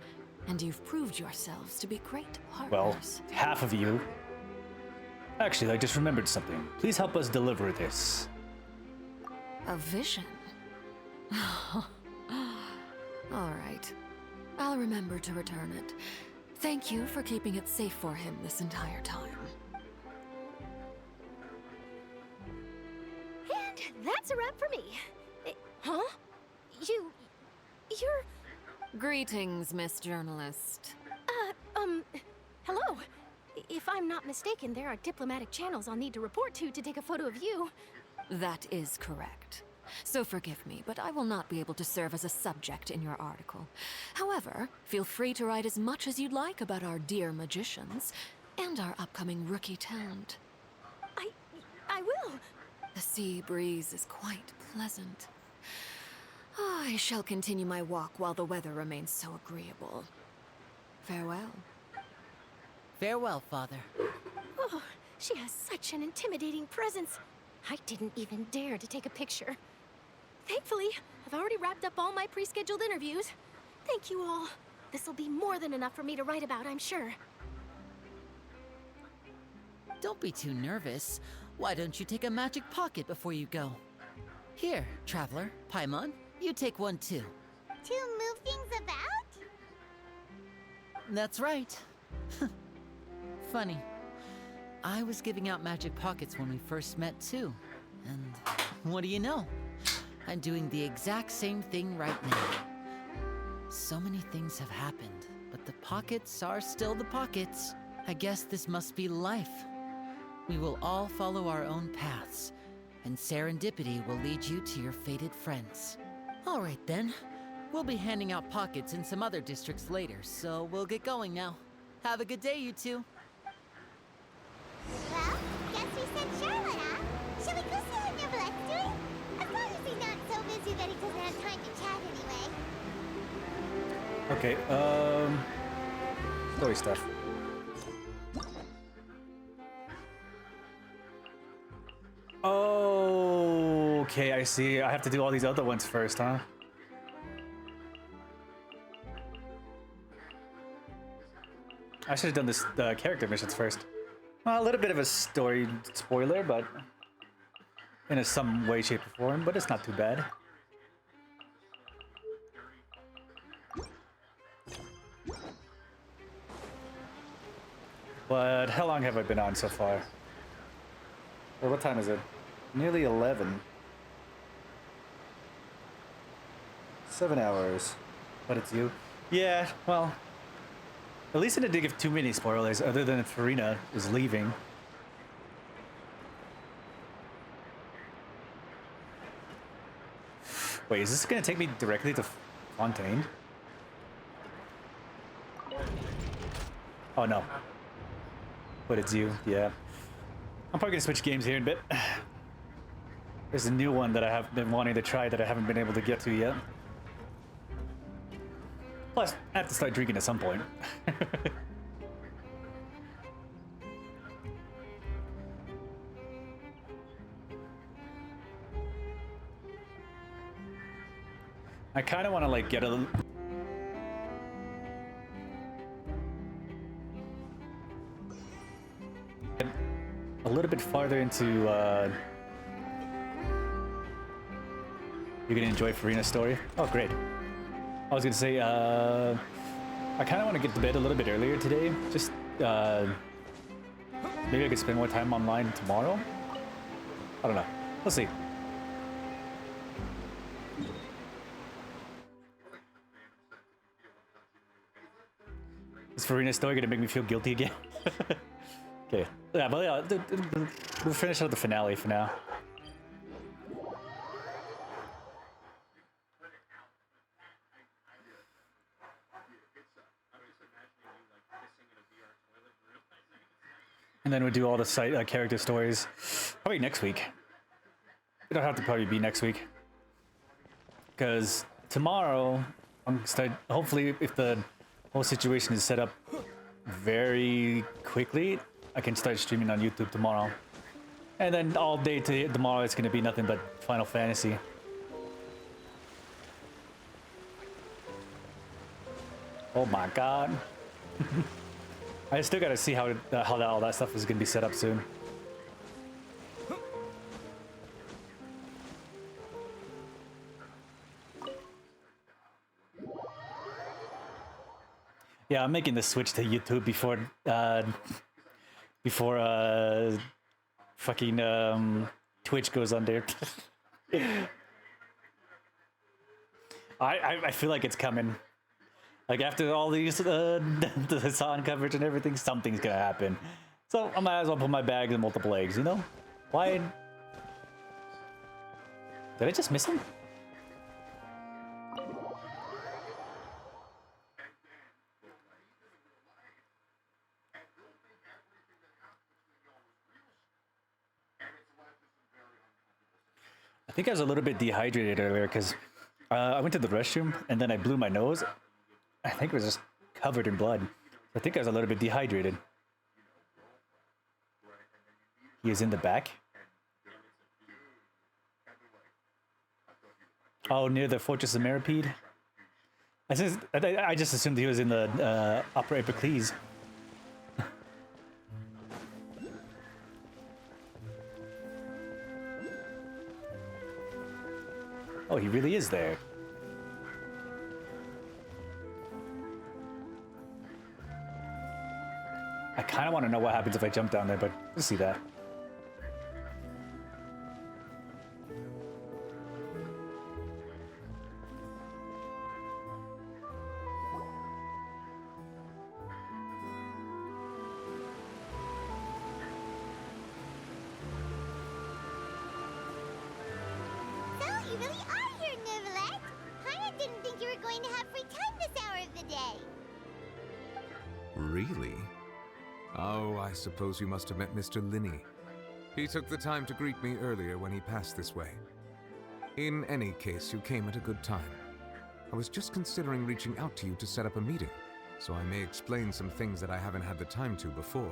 and you've proved yourselves to be great Well, partners. half of you. Actually, I just remembered something. Please help us deliver this. A vision? All right. I'll remember to return it. Thank you for keeping it safe for him this entire time. And that's a wrap for me. Huh? You're... Greetings, Miss Journalist. Hello. If I'm not mistaken, there are diplomatic channels I'll need to report to take a photo of you. That is correct. So forgive me, but I will not be able to serve as a subject in your article. However, feel free to write as much as you'd like about our dear magicians and our upcoming rookie talent. I will. The sea breeze is quite pleasant. I shall continue my walk while the weather remains so agreeable. Farewell. Farewell, Father. Oh, she has such an intimidating presence. I didn't even dare to take a picture. Thankfully, I've already wrapped up all my pre-scheduled interviews. Thank you all. This'll be more than enough for me to write about, I'm sure. Don't be too nervous. Why don't you take a magic pocket before you go? Here, Traveler, Paimon, you take one too. To move things about? That's right. Funny. I was giving out magic pockets when we first met too. And what do you know? I'm doing the exact same thing right now. So many things have happened, but the pockets are still the pockets. I guess this must be life. We will all follow our own paths, and serendipity will lead you to your fated friends. All right then. We'll be handing out pockets in some other districts later, so we'll get going now. Have a good day, you two. Well, guess we sent Charlotte, huh? Shall we go see how Neuvlette's doing? As long as he's not so busy that he doesn't have time to chat anyway. Okay, story stuff. Oh, okay, I see. I have to do all these other ones first, huh? I should have done this character missions first. Well, a little bit of a story spoiler, but in some way, shape, or form, but it's not too bad. But how long have I been on so far? Well, what time is it? Nearly 11. 7 hours. But it's you. Yeah, well, at least I didn't give too many spoilers, other than Farina is leaving. Wait, is this gonna take me directly to Fontaine? Oh no. But it's you, yeah. I'm probably gonna switch games here in a bit. There's a new one that I have been wanting to try that I haven't been able to get to yet. Plus, I have to start drinking at some point. I kind of want to like get a little bit farther into you're gonna enjoy Farina's story. Oh, great. I was gonna say, I kind of want to get to bed a little bit earlier today. Just, maybe I could spend more time online tomorrow? I don't know. We'll see. Is Farina's story gonna make me feel guilty again? Okay. Yeah, but yeah, we'll finish out the finale for now. And then we'll do all the site character stories probably next week. It'll have to probably be next week. Because tomorrow, hopefully if the whole situation is set up very quickly, I can start streaming on YouTube tomorrow. And then all day tomorrow it's going to be nothing but Final Fantasy. Oh my god. I still got to see how all that stuff is going to be set up soon. Yeah, I'm making the switch to YouTube before fucking Twitch goes under. I feel like it's coming. Like after all these the Hassan coverage and everything, something's gonna happen. So I might as well put my bags in multiple eggs, you know? Why? Did I just miss him? I think I was a little bit dehydrated earlier because I went to the restroom and then I blew my nose. I think it was just covered in blood. I think I was a little bit dehydrated. He is in the back. Oh, near the Fortress of Meripede. I just assumed he was in the Upper Epicles. Oh, he really is there. I kind of want to know what happens if I jump down there, but we'll see that. were going to have free time this hour of the day. Really? Oh, I suppose you must have met Mr. Linney. He took the time to greet me earlier when he passed this way. In any case, you came at a good time. I was just considering reaching out to you to set up a meeting, so I may explain some things that I haven't had the time to before.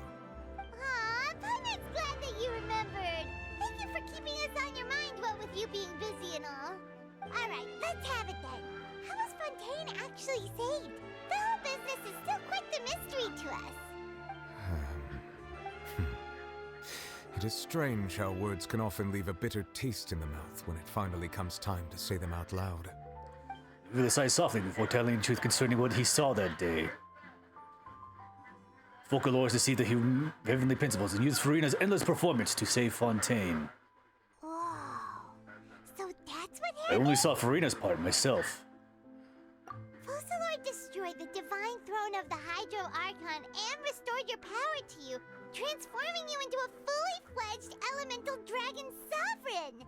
Aw, Paimon's glad that you remembered. Thank you for keeping us on your mind, what with you being busy and all. Alright, let's have it then. How was Fontaine actually saved? The whole business is still quite the mystery to us. It is strange how words can often leave a bitter taste in the mouth when it finally comes time to say them out loud. He really sighed softly before telling the truth concerning what he saw that day. Focalors to see the heavenly principles and use Furina's endless performance to save Fontaine. So that's what I happened? only saw Furina's part myself. Focalor destroyed the divine throne of the Hydro Archon and restored your power to you, transforming you into a fully fledged elemental dragon sovereign.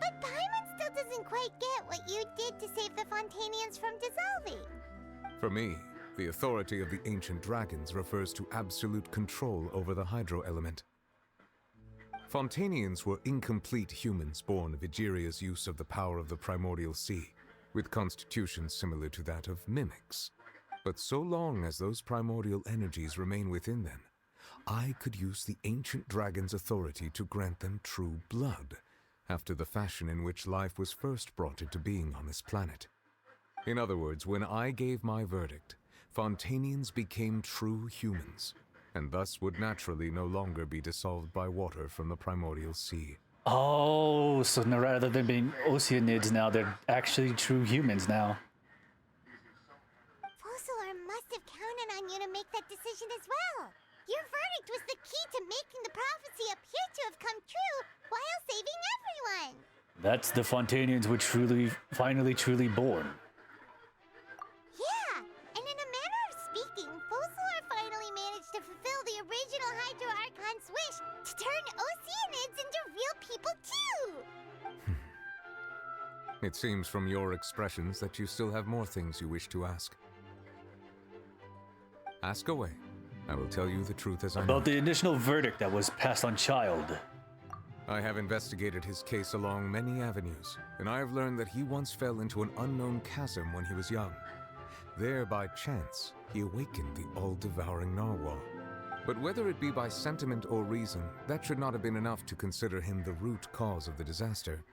But Paimon still doesn't quite get what you did to save the Fontainians from dissolving. For me, the authority of the ancient dragons refers to absolute control over the hydro element. Fontainians were incomplete humans born of Egeria's use of the power of the primordial sea, with constitutions similar to that of mimics. But so long as those primordial energies remain within them, I could use the ancient dragon's authority to grant them true blood, after the fashion in which life was first brought into being on this planet. In other words, when I gave my verdict, Fontainians became true humans, and thus would naturally no longer be dissolved by water from the primordial sea. Oh, so now rather than being Oceanids now, they're actually true humans now. Focalor must have counted on you to make that decision as well. Your verdict was the key to making the prophecy appear to have come true while saving everyone. That's the Fontainians were finally truly born. Yeah, and in a manner of speaking, Focalor finally managed to fulfill the original Hydro Archon's wish to turn Oceanids into real people too. It seems from your expressions that you still have more things you wish to ask. Ask away. I will tell you the truth as I know. About the initial verdict that was passed on Child. I have investigated his case along many avenues, and I have learned that he once fell into an unknown chasm when he was young. There, by chance, he awakened the all-devouring narwhal. But whether it be by sentiment or reason, that should not have been enough to consider him the root cause of the disaster.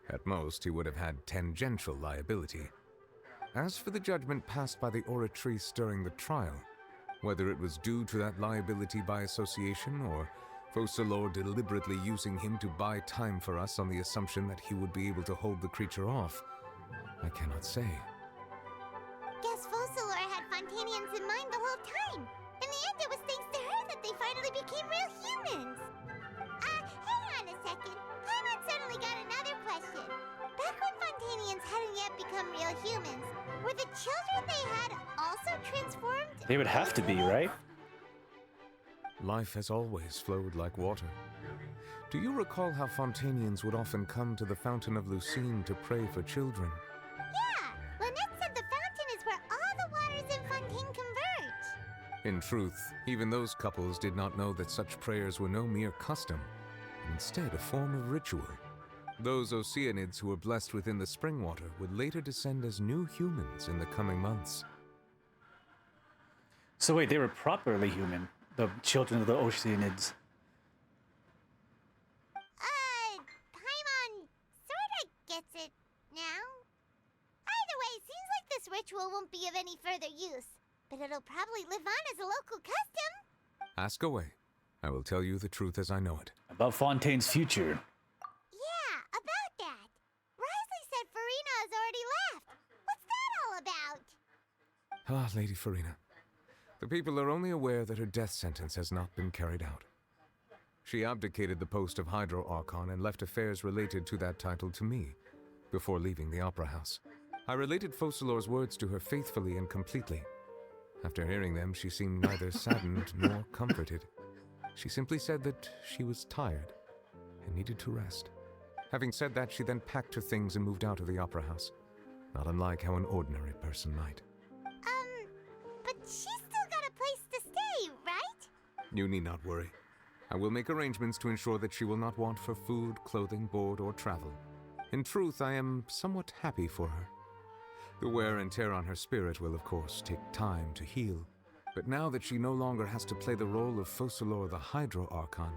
At most, he would have had tangential liability. As for the judgment passed by the Oratrice during the trial, whether it was due to that liability by association or Focalor deliberately using him to buy time for us on the assumption that he would be able to hold the creature off, I cannot say. Guess Focalor had Fontainians in mind the whole time. In the end, it was thanks to her that they finally became real humans. Hang on a second. Paimon suddenly got another question. Back when Fontainians hadn't yet become real humans, were the children they had also transformed? They would have to be, right? Life has always flowed like water. Do you recall how Fontainians would often come to the Fountain of Lucine to pray for children? Yeah! Lynette said the fountain is where all the waters in Fontaine converge. In truth, even those couples did not know that such prayers were no mere custom, but instead a form of ritual. Those Oceanids who were blessed within the spring water would later descend as new humans in the coming months. So wait, they were properly human, the children of the Oceanids. Paimon sorta gets it now. Either way, it seems like this ritual won't be of any further use, but it'll probably live on as a local custom. Ask away. I will tell you the truth as I know it. About Fontaine's future. Yeah, about that. Wriothesley said Furina has already left. What's that all about? Ah, Lady Furina. The people are only aware that her death sentence has not been carried out. She abdicated the post of Hydro Archon and left affairs related to that title to me, before leaving the Opera House. I related Focalor's words to her faithfully and completely. After hearing them, she seemed neither saddened nor comforted. She simply said that she was tired and needed to rest. Having said that, she then packed her things and moved out of the Opera House. not unlike how an ordinary person might. But she's still got a place to stay, right? You need not worry. I will make arrangements to ensure that she will not want for food, clothing, board, or travel. In truth, I am somewhat happy for her. The wear and tear on her spirit will, of course, take time to heal. But now that she no longer has to play the role of Focalor the Hydro Archon,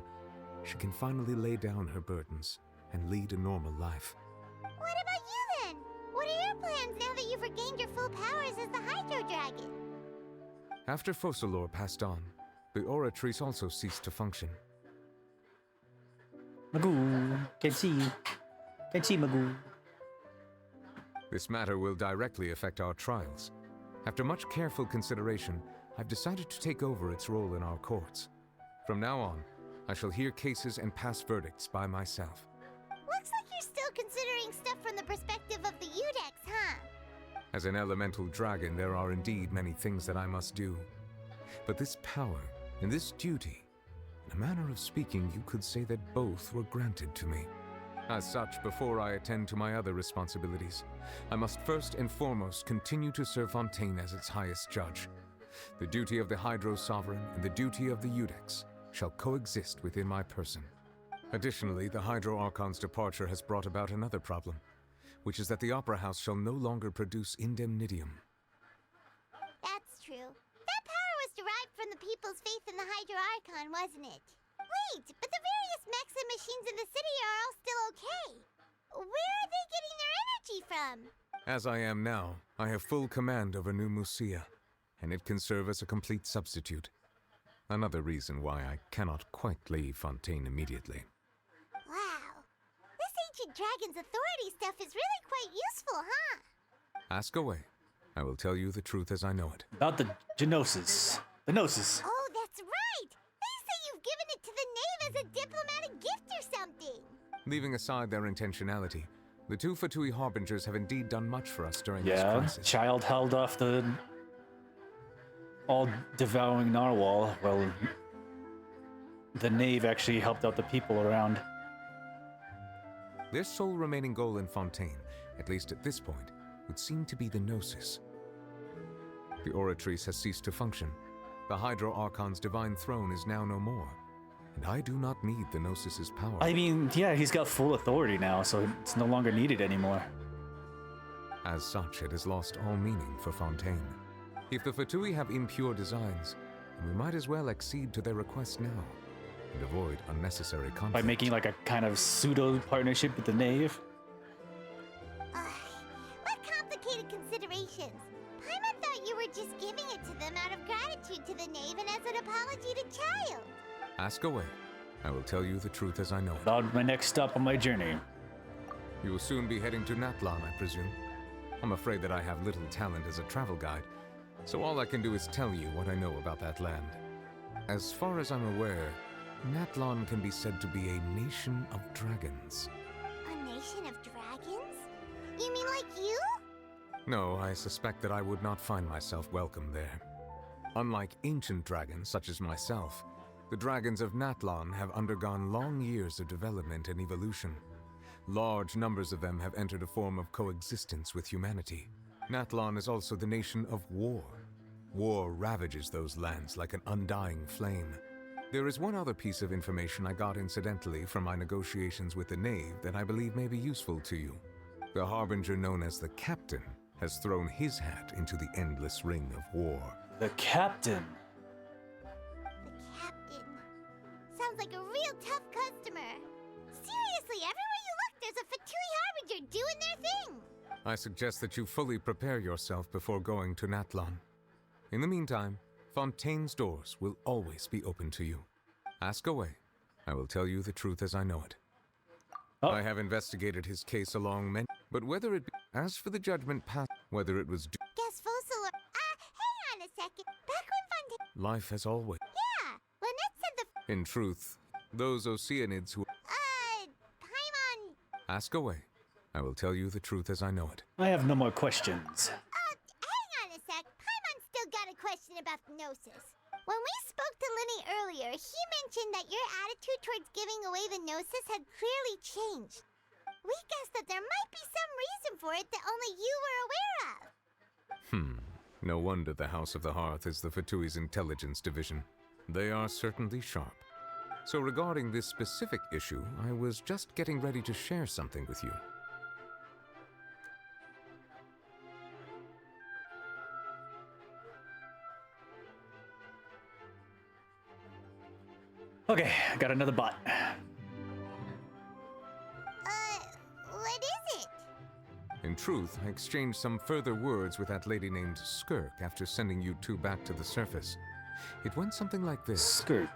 she can finally lay down her burdens and lead a normal life. What about you then? What are your plans now that you've regained your full powers as the Hydro Dragon? After Focalor passed on, the Oratrice also ceased to function. Magoo, can't see you. Can't see Magoo. This matter will directly affect our trials. After much careful consideration, I've decided to take over its role in our courts. From now on, I shall hear cases and pass verdicts by myself. Looks like you're still considering stuff from the perspective of the Udex, huh? As an elemental dragon, there are indeed many things that I must do. But this power and this duty, in a manner of speaking, you could say that both were granted to me. As such, before I attend to my other responsibilities, I must first and foremost continue to serve Fontaine as its highest judge. The duty of the Hydro Sovereign and the duty of the Udex shall coexist within my person. Additionally, the Hydro Archon's departure has brought about another problem, which is that the Opera House shall no longer produce indemnitium. That's true. That power was derived from the people's faith in the Hydro Archon, wasn't it? Wait, but the various mechs and machines in the city are all still okay. Where are they getting their energy from? As I am now, I have full command over New Musia, and it can serve as a complete substitute. Another reason why I cannot quite leave Fontaine immediately. Wow. This ancient dragon's authority stuff is really quite useful, huh? Ask away. I will tell you the truth as I know it. About the Genosis. The Gnosis. Oh, that's right! They say you've given it to the Knave as a diplomatic gift or something! Leaving aside their intentionality, the two Fatui Harbingers have indeed done much for us during this Yeah, crisis. child held off the all-devouring narwhal. Well, the knave actually helped out the people around. Their sole remaining goal in Fontaine, at least at this point, would seem to be the Gnosis. The Oratrice has ceased to function. The Hydro Archon's divine throne is now no more, and I do not need the Gnosis's power. I mean, yeah, he's got full authority now, so it's no longer needed anymore. As such, it has lost all meaning for Fontaine. If the Fatui have impure designs, then we might as well accede to their request now, and avoid unnecessary conflict. By making like a kind of pseudo-partnership with the knave? What complicated considerations? Paimon thought you were just giving it to them out of gratitude to the Knave and as an apology to Child. Ask away. I will tell you the truth as I know it. About my next stop on my journey. You will soon be heading to Natlan, I presume. I'm afraid that I have little talent as a travel guide, so all I can do is tell you what I know about that land. As far as I'm aware, Natlan can be said to be a nation of dragons. A nation of dragons? You mean like you? No, I suspect that I would not find myself welcome there. Unlike ancient dragons such as myself, the dragons of Natlan have undergone long years of development and evolution. Large numbers of them have entered a form of coexistence with humanity. Natlan is also the nation of war. War ravages those lands like an undying flame. There is one other piece of information I got incidentally from my negotiations with the Knave that I believe may be useful to you. The Harbinger known as the Captain has thrown his hat into the endless ring of war. The Captain? The Captain. Sounds like a real tough customer. Seriously, everywhere you look, there's a Fatui Harbinger doing their thing. I suggest that you fully prepare yourself before going to Natlan. In the meantime, Fontaine's doors will always be open to you. Ask away. I will tell you the truth as I know it. I have investigated his case along many, but whether it be, as for the judgment passed, whether it was Guess Fossil hang on a second. Back when Fontaine... life has always. Yeah, Lynette said the... In truth, those Oceanids who... Paimon... Ask away. I will tell you the truth as I know it. I have no more questions. Hang on a sec. Paimon's still got a question about the Gnosis. When we spoke to Linny earlier, he mentioned that your attitude towards giving away the Gnosis had clearly changed. We guessed that there might be some reason for it that only you were aware of. No wonder the House of the Hearth is the Fatui's intelligence division. They are certainly sharp. So regarding this specific issue, I was just getting ready to share something with you. Okay, I got another bot. What is it? In truth, I exchanged some further words with that lady named Skirk after sending you two back to the surface. It went something like this. Skirk.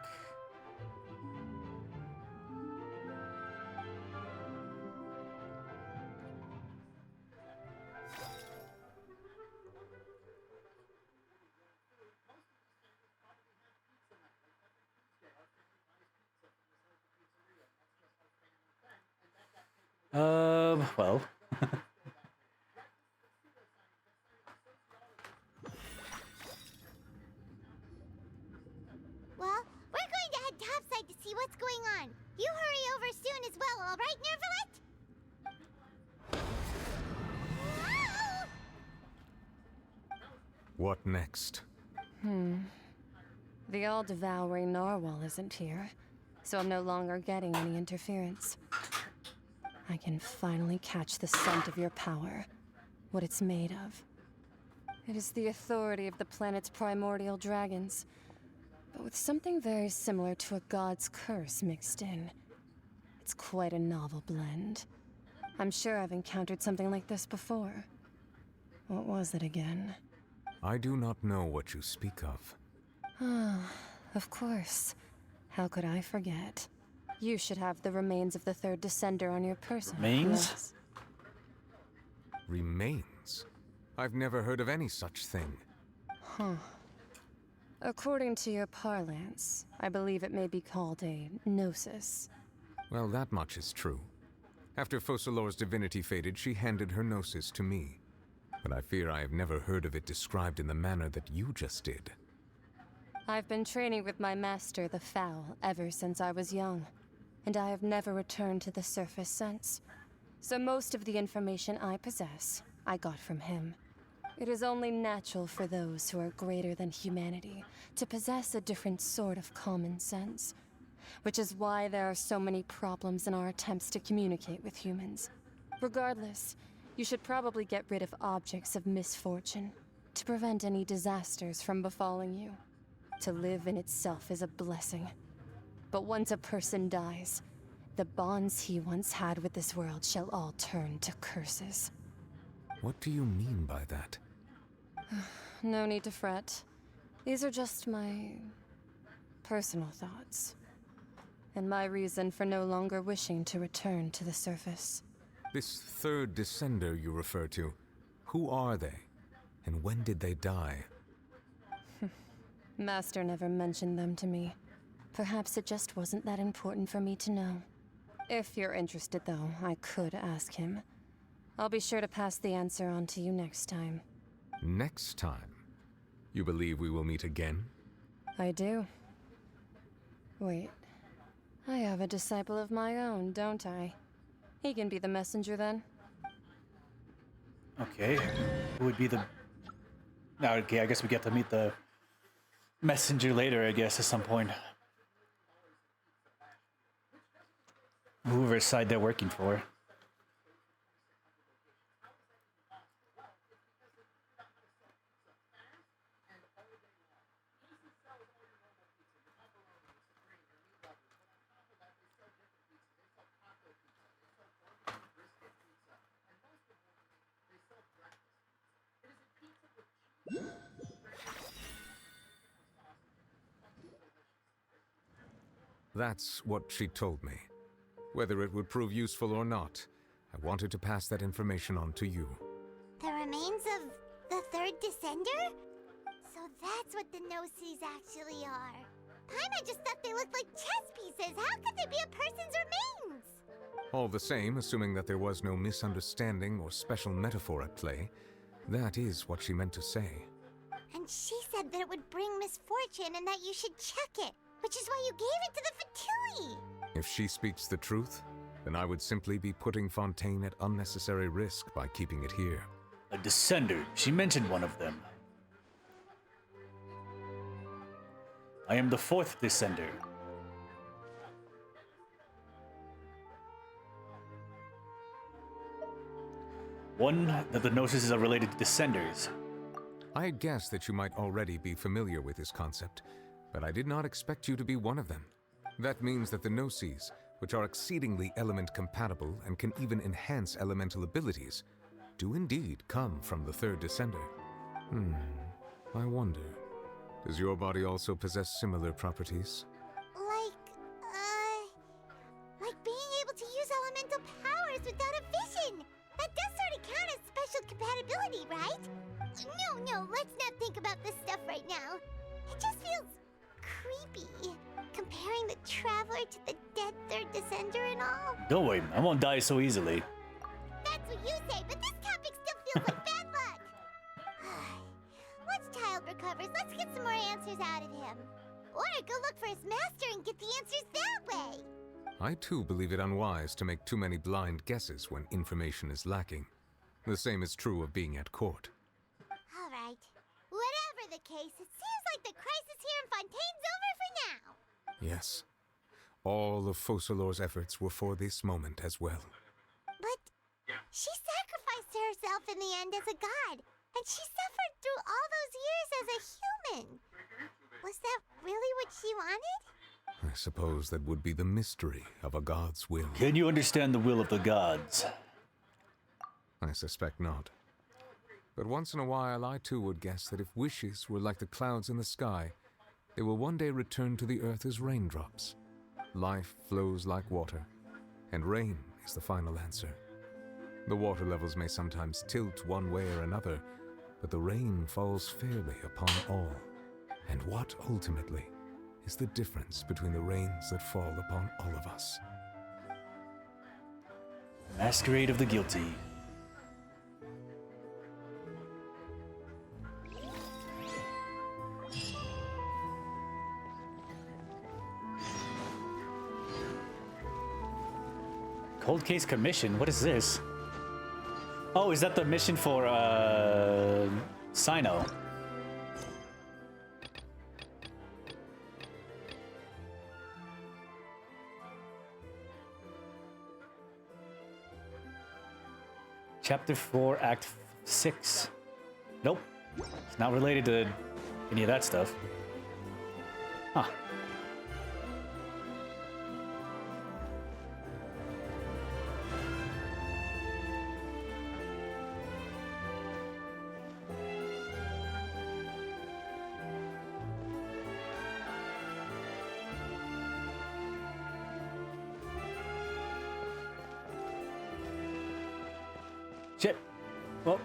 Well. Well, we're going to head topside to see what's going on. You hurry over soon as well, all right, Nervalet? What next? The all-devouring narwhal isn't here, so I'm no longer getting any interference. I can finally catch the scent of your power, what it's made of. It is the authority of the planet's primordial dragons, but with something very similar to a god's curse mixed in. It's quite a novel blend. I'm sure I've encountered something like this before. What was it again? I do not know what you speak of. Ah, of course. How could I forget? You should have the remains of the third descender on your person. Remains? Remains? I've never heard of any such thing. Huh. According to your parlance, I believe it may be called a gnosis. Well, that much is true. After Focalor's divinity faded, she handed her gnosis to me. But I fear I have never heard of it described in the manner that you just did. I've been training with my master, the Foul, ever since I was young, and I have never returned to the surface since. So most of the information I possess, I got from him. It is only natural for those who are greater than humanity to possess a different sort of common sense, which is why there are so many problems in our attempts to communicate with humans. Regardless, you should probably get rid of objects of misfortune to prevent any disasters from befalling you. To live in itself is a blessing. But once a person dies, the bonds he once had with this world shall all turn to curses. What do you mean by that? No need to fret. These are just my personal thoughts. And my reason for no longer wishing to return to the surface. This third descender you refer to, who are they? And when did they die? Master never mentioned them to me. Perhaps it just wasn't that important for me to know. If you're interested, though, I could ask him. I'll be sure to pass the answer on to you next time. Next time? You believe we will meet again? I do. Wait. I have a disciple of my own, don't I? He can be the messenger then. Okay. Who would be the... No, okay, I guess we get to meet the messenger later, I guess, at some point. Whoever's side they're working for. That's what she told me. Whether it would prove useful or not, I wanted to pass that information on to you. The remains of the third descender? So that's what the Gnosis actually are. Paimon just thought they looked like chess pieces. How could they be a person's remains? All the same, assuming that there was no misunderstanding or special metaphor at play, that is what she meant to say. And she said that it would bring misfortune and that you should check it, which is why you gave it to the Fatui. If she speaks the truth, then I would simply be putting Fontaine at unnecessary risk by keeping it here. A descender. She mentioned one of them. I am the 4th descender. One, that the Gnosis are related to descenders. I had guessed that you might already be familiar with this concept, but I did not expect you to be one of them. That means that the Gnosis, which are exceedingly element compatible and can even enhance elemental abilities, do indeed come from the 3rd descender. I wonder, does your body also possess similar properties? Like being able to use elemental powers without a vision. That does sort of count as special compatibility, right? No, let's not think about this stuff right now. It just feels creepy, comparing the Traveler to the dead 3rd descender and all. Don't worry, I won't die so easily. That's what you say, but this topic still feels like bad luck. Once Child recovers, let's get some more answers out of him. Or go look for his master and get the answers that way. I too believe it unwise to make too many blind guesses when information is lacking. The same is true of being at court. All right. Whatever the case, it seems like the crisis here in Fontaine's over for now. Yes. All of Focalors' efforts were for this moment as well. But she sacrificed herself in the end as a god, and she suffered through all those years as a human. Was that really what she wanted? I suppose that would be the mystery of a god's will. Can you understand the will of the gods? I suspect not. But once in a while, I too would guess that if wishes were like the clouds in the sky, they will one day return to the earth as raindrops. Life flows like water, and rain is the final answer. The water levels may sometimes tilt one way or another, but the rain falls fairly upon all. And what, ultimately, is the difference between the rains that fall upon all of us? Masquerade of the Guilty. Cold Case Commission? What is this? Oh, is that the mission for, Sino? Chapter 4, Act 6. Nope. It's not related to any of that stuff. Huh. Shit. Well.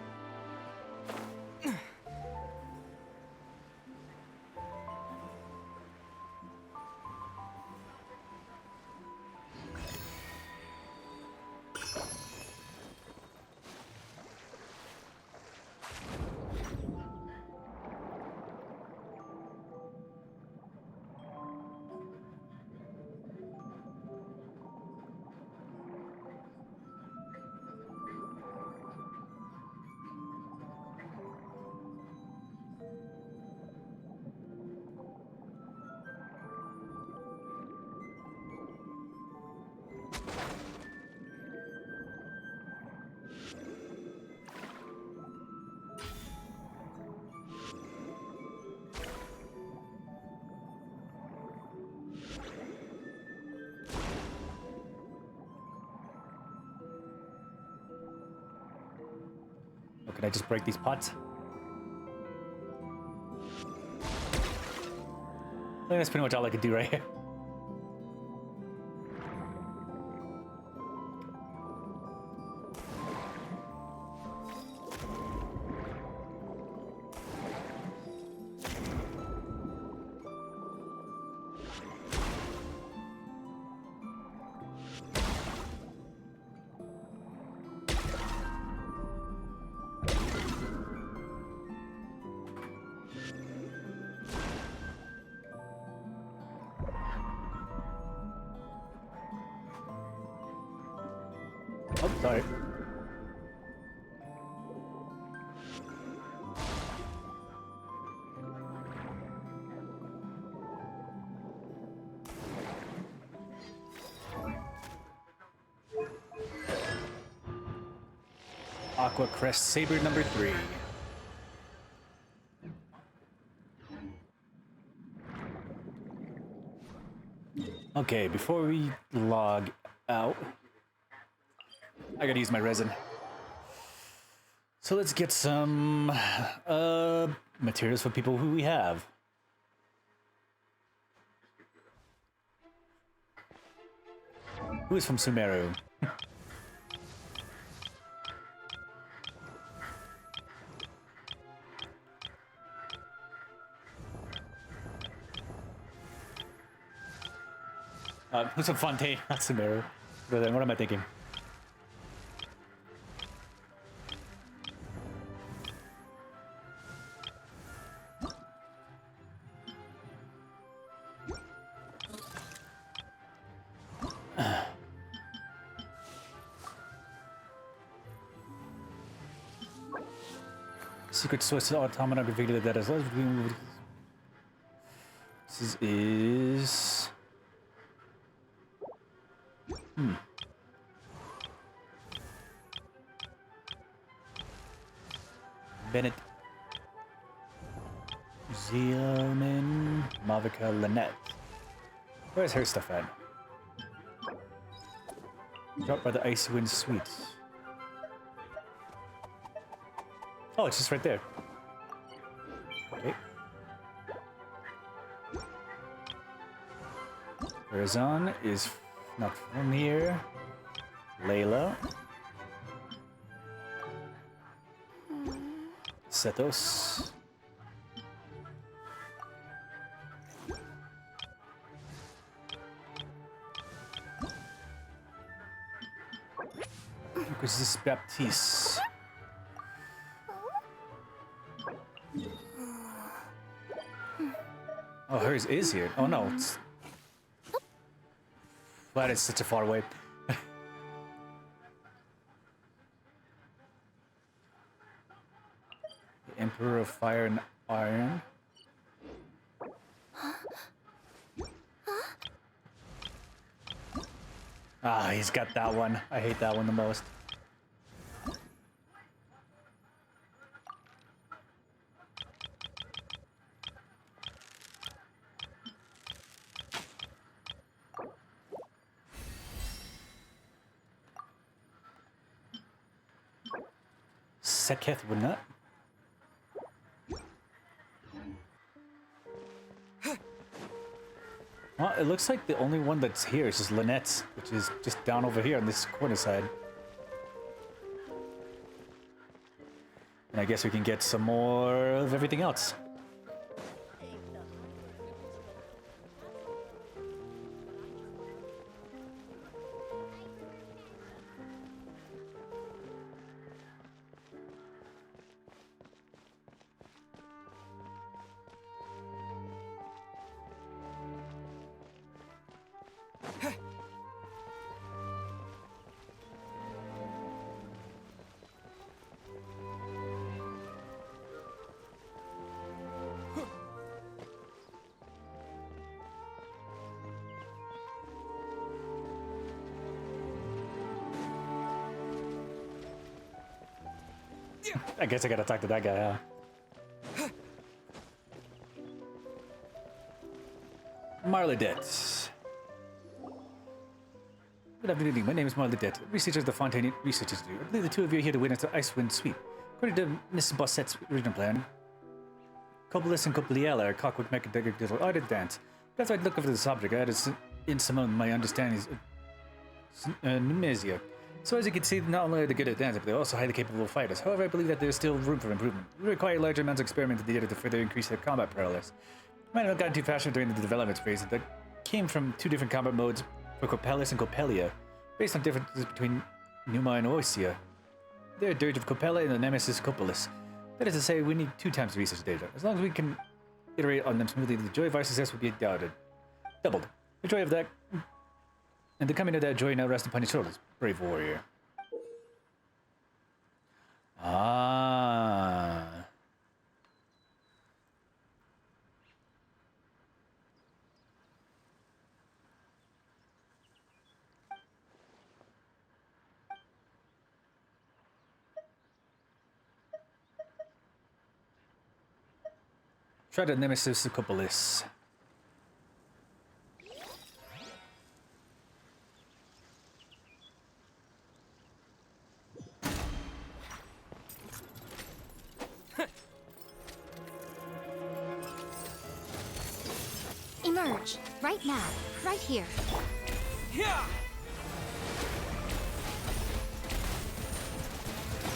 Or can I just break these pots? I think that's pretty much all I could do right here. Oh, sorry. Aqua Crest Saber number 3. Okay, before we log out, I gotta use my resin. So let's get some materials for people who we have. Who is from Sumeru? Who's from Fontaine? Not Sumeru. What am I thinking? Secret source automata configured that as well as this is Bennett Zealman Mavica Lynette. Where's her stuff at? Dropped by the Icewind Suites. Oh, it's just right there. Okay. Horizon is not from here. Layla. Sethos. Because this is Baptiste. Oh, hers is here. Oh no, it's... That is such a far away. The Emperor of Fire and Iron. Ah, he's got that one. I hate that one the most. Seketh would not. Well, it looks like the only one that's here is just Lynette's, which is just down over here on this corner side. And I guess we can get some more of everything else. I guess I gotta talk to that guy, huh? Marlidet. Good afternoon, my name is Marlidet, researcher of the Fontaine Research Institute. I believe the two of you are here to witness the Icewind Sweep. According to Mrs. Bossett's original plan, Copolis and Copliella are clockwork mechanical digital art and dance. But as I look over this object, I had in some of my understandings of Nemesia. So as you can see, not only are they good at dancing, but they're also highly capable fighters. However, I believe that there's still room for improvement. We require larger amounts of experimental data to further increase their combat prowess. Might have gotten too fast during the development phase that came from two different combat modes for Copelis and Copelia, based on differences between Numa and Oisia. They're a dirge of Copella and the nemesis Copolis. That is to say, we need 2 times the research data. As long as we can iterate on them smoothly, the joy of our success will be doubled. The joy of that, and the coming of that joy now rests upon your shoulders, brave warrior. Ah. Try the Nemesis Cupolis. Emerge. Right now. Right here. Yeah!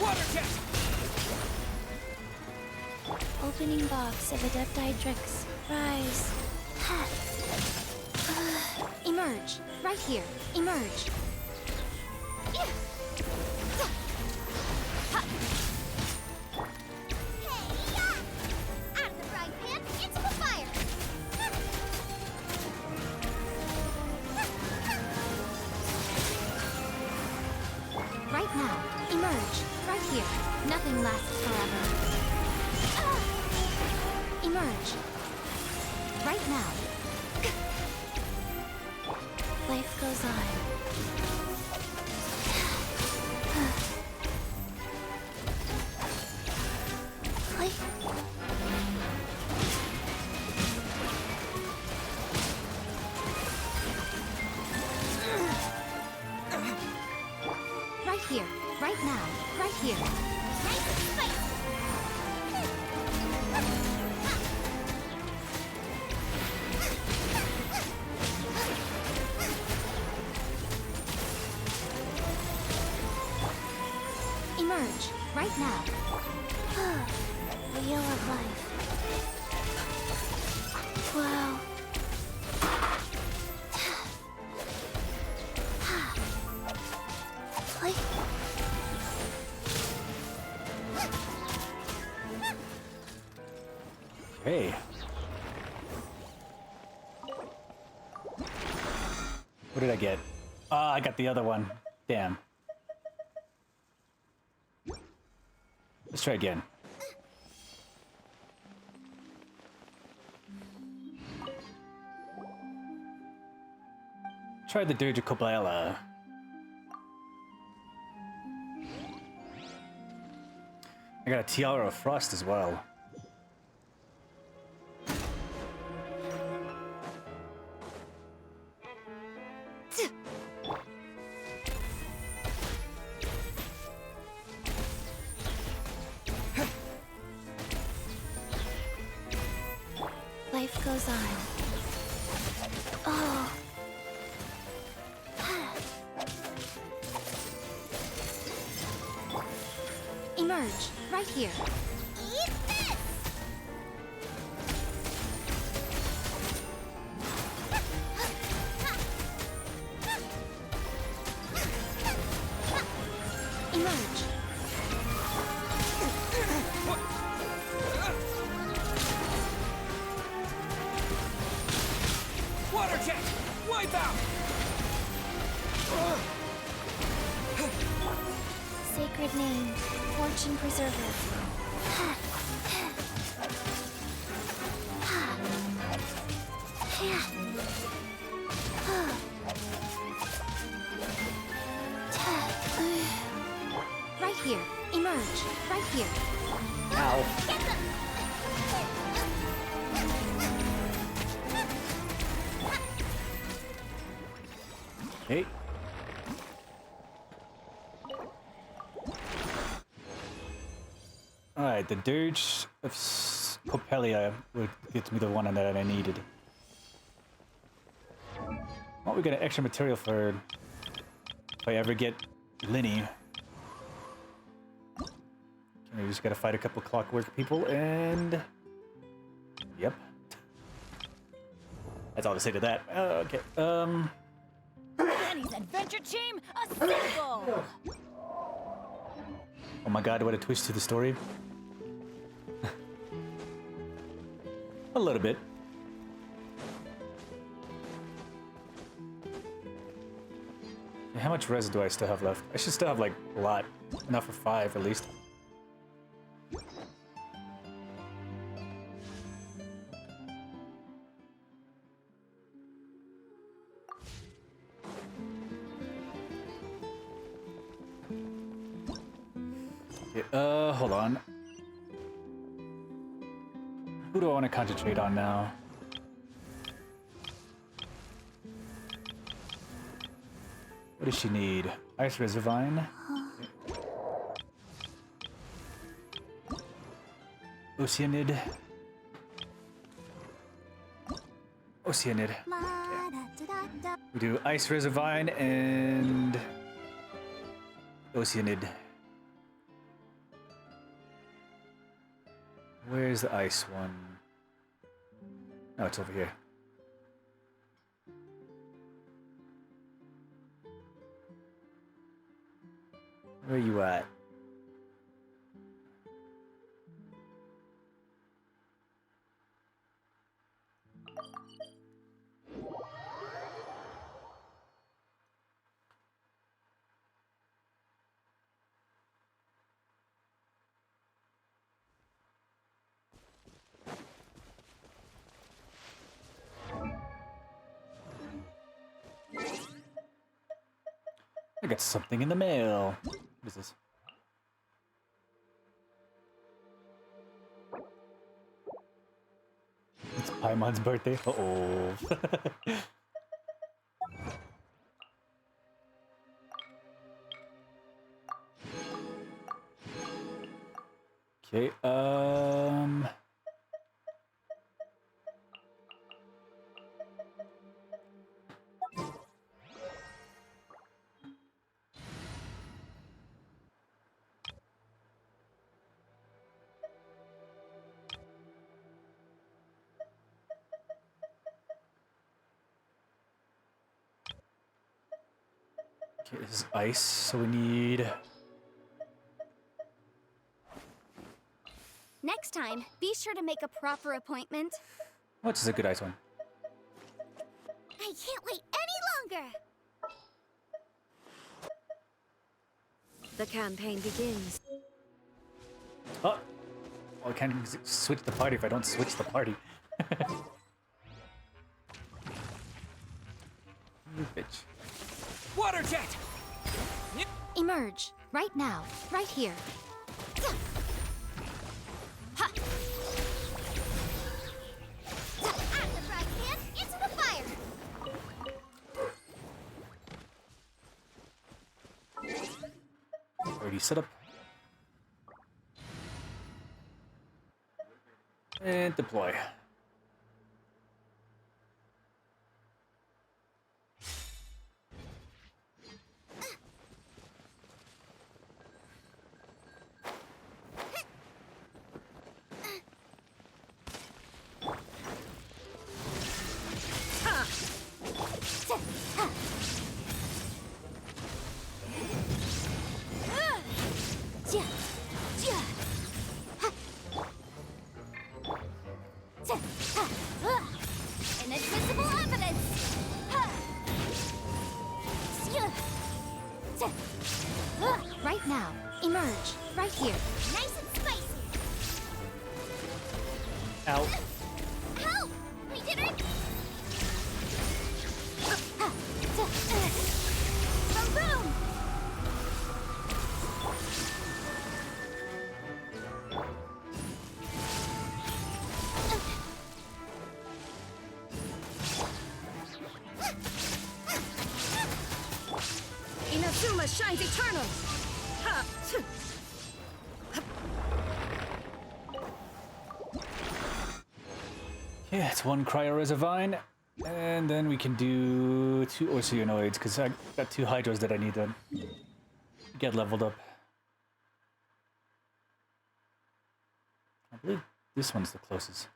Water jet! Opening box of Adeptidrix. Rise. Emerge. Right here. Emerge. Out of the frying pan, into the fire! Right now. Emerge. Right here. Nothing lasts forever. Emerge. Right now. Life goes on. Life. Right here. Right now. Right here. Nice and spicy. Emerge, right now. Wheel of life. Wow. Hey. What did I get? Ah, I got the other one. Damn. Let's try again. Try the Dirge of Kobala. I got a Tiara of Frost as well. Life goes on. Oh. Emerge, right here. Eat this! Emerge. Water jet! Wipe out! Sacred name, fortune preserver. Right here, emerge, right here. Ow. Get them! Hey. Alright, the Dirge of Copelia would get me the one that I needed. Well, we got extra material for if I ever get Linny. Okay, we just gotta fight a couple clockwork people and... Yep. That's all to say to that. Okay, Lenny's adventure team, assemble! Oh my god, what a twist to the story. A little bit. How much res do I still have left? I should still have like a lot. Enough for 5 at least. Okay, hold on. Who do I want to concentrate on now? What does she need? Ice Reservine. Oceanid. Oceanid. We do Ice Reservine and Oceanid. Where's the ice one? Oh, it's over here. Where are you at? I got something in the mail. What is this? It's Paimon's birthday. Uh-oh. Okay, okay, this is ice, so we need... Next time, be sure to make a proper appointment. Which is a good ice one? I can't wait any longer! The campaign begins. Oh! Well, I can't switch the party if I don't switch the party. You bitch. Water jet! Emerge. Right now. Right here. Ha! At the frying pan, into the fire! Already set up. And deploy. Inadmissible evidence! Right now. Emerge. Right here. Nice and spicy! Ow. Help! We did it! Boom! Inazuma shines eternal! Ha! Yeah, it's one Cryo Reservine, and then we can do 2 Oceanoids, because I got 2 Hydros that I need to get leveled up. I believe this one's the closest.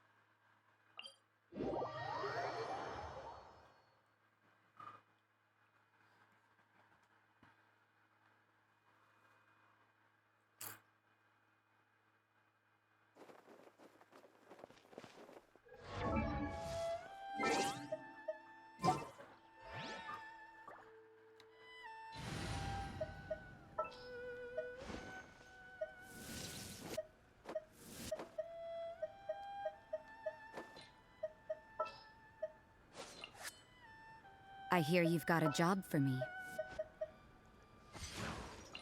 I hear you've got a job for me.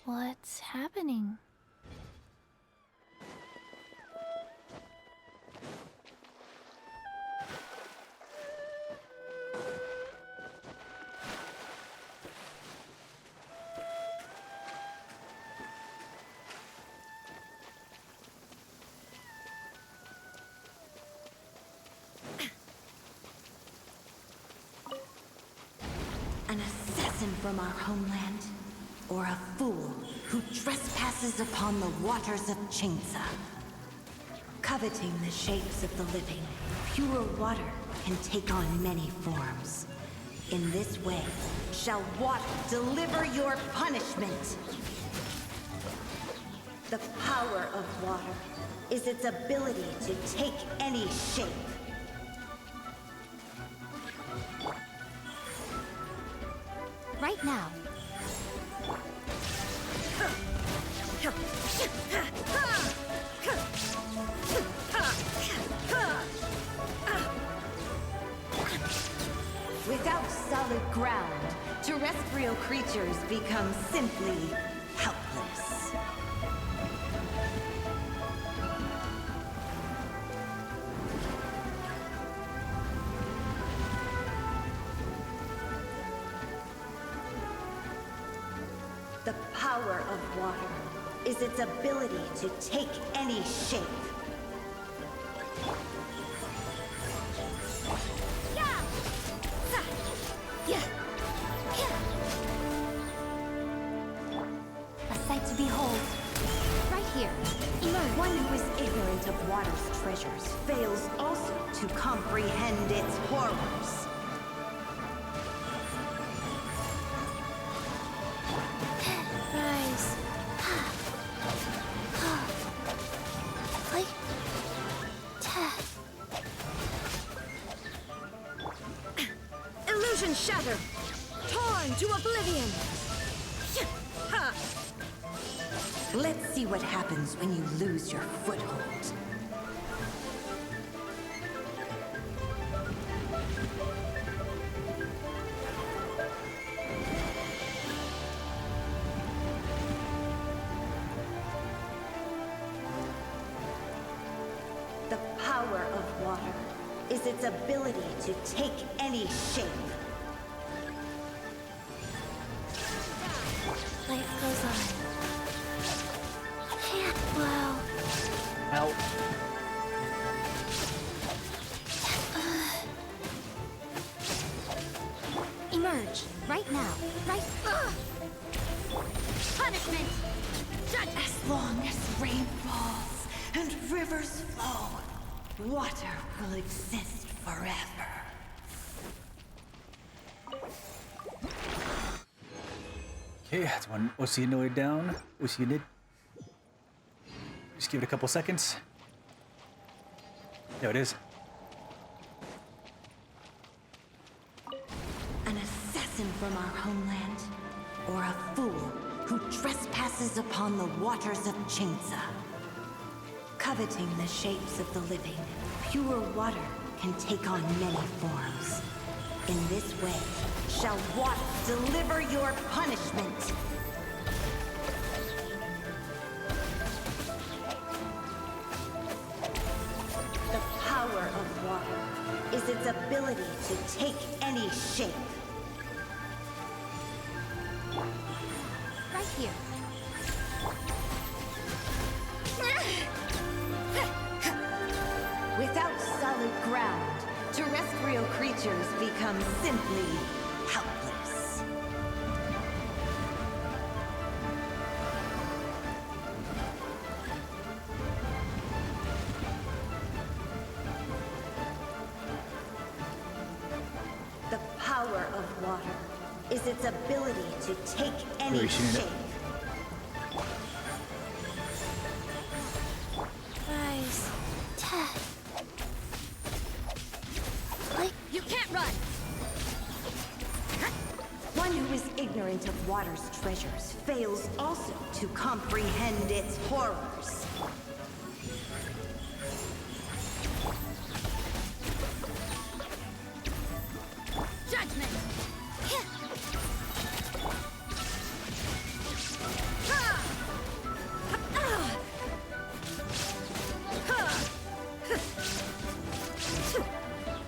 What's happening? assassin from our homeland, or a fool who trespasses upon the waters of Chingsa. Coveting the shapes of the living, pure water can take on many forms. In this way, shall water deliver your punishment. The power of water is its ability to take any shape. Right now. Without solid ground, terrestrial creatures become simply helpless. The power of water is its ability to take any shape. A sight to behold. Right here. Emerge. One who is ignorant of water's treasures fails also to comprehend its horrors. Rise. Like. Illusion shattered! Torn to oblivion! Let's see what happens when you lose your foothold. The power of water is its ability to take any shape. Life goes on. Wow. Ow. Emerge. Right now. Right. Punishment. Judge. As long as rain falls and rivers flow, water will exist forever. Okay, that's one Oceanoid down. Oceanid. Just give it a couple seconds. There it is. An assassin from our homeland, or a fool who trespasses upon the waters of Chingsa. Coveting the shapes of the living, pure water can take on many forms. In this way, shall water deliver your punishment. The power of water is its ability to take any shape. Right here. Without solid ground, terrestrial creatures become simply helpless. The power of water is its ability to take any Very soon. shape. Rise. You can't run! One who is ignorant of water's treasures fails also to comprehend its horrors. Judgment!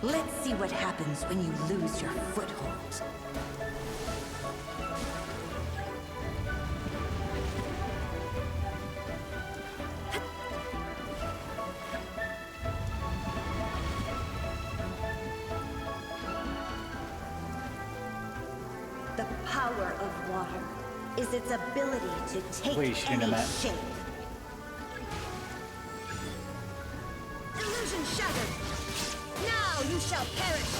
Let's see what happens when you lose your foothold. The power of water is its ability to take Wait, she didn't know any that. shape. Illusion shattered! Now you shall perish!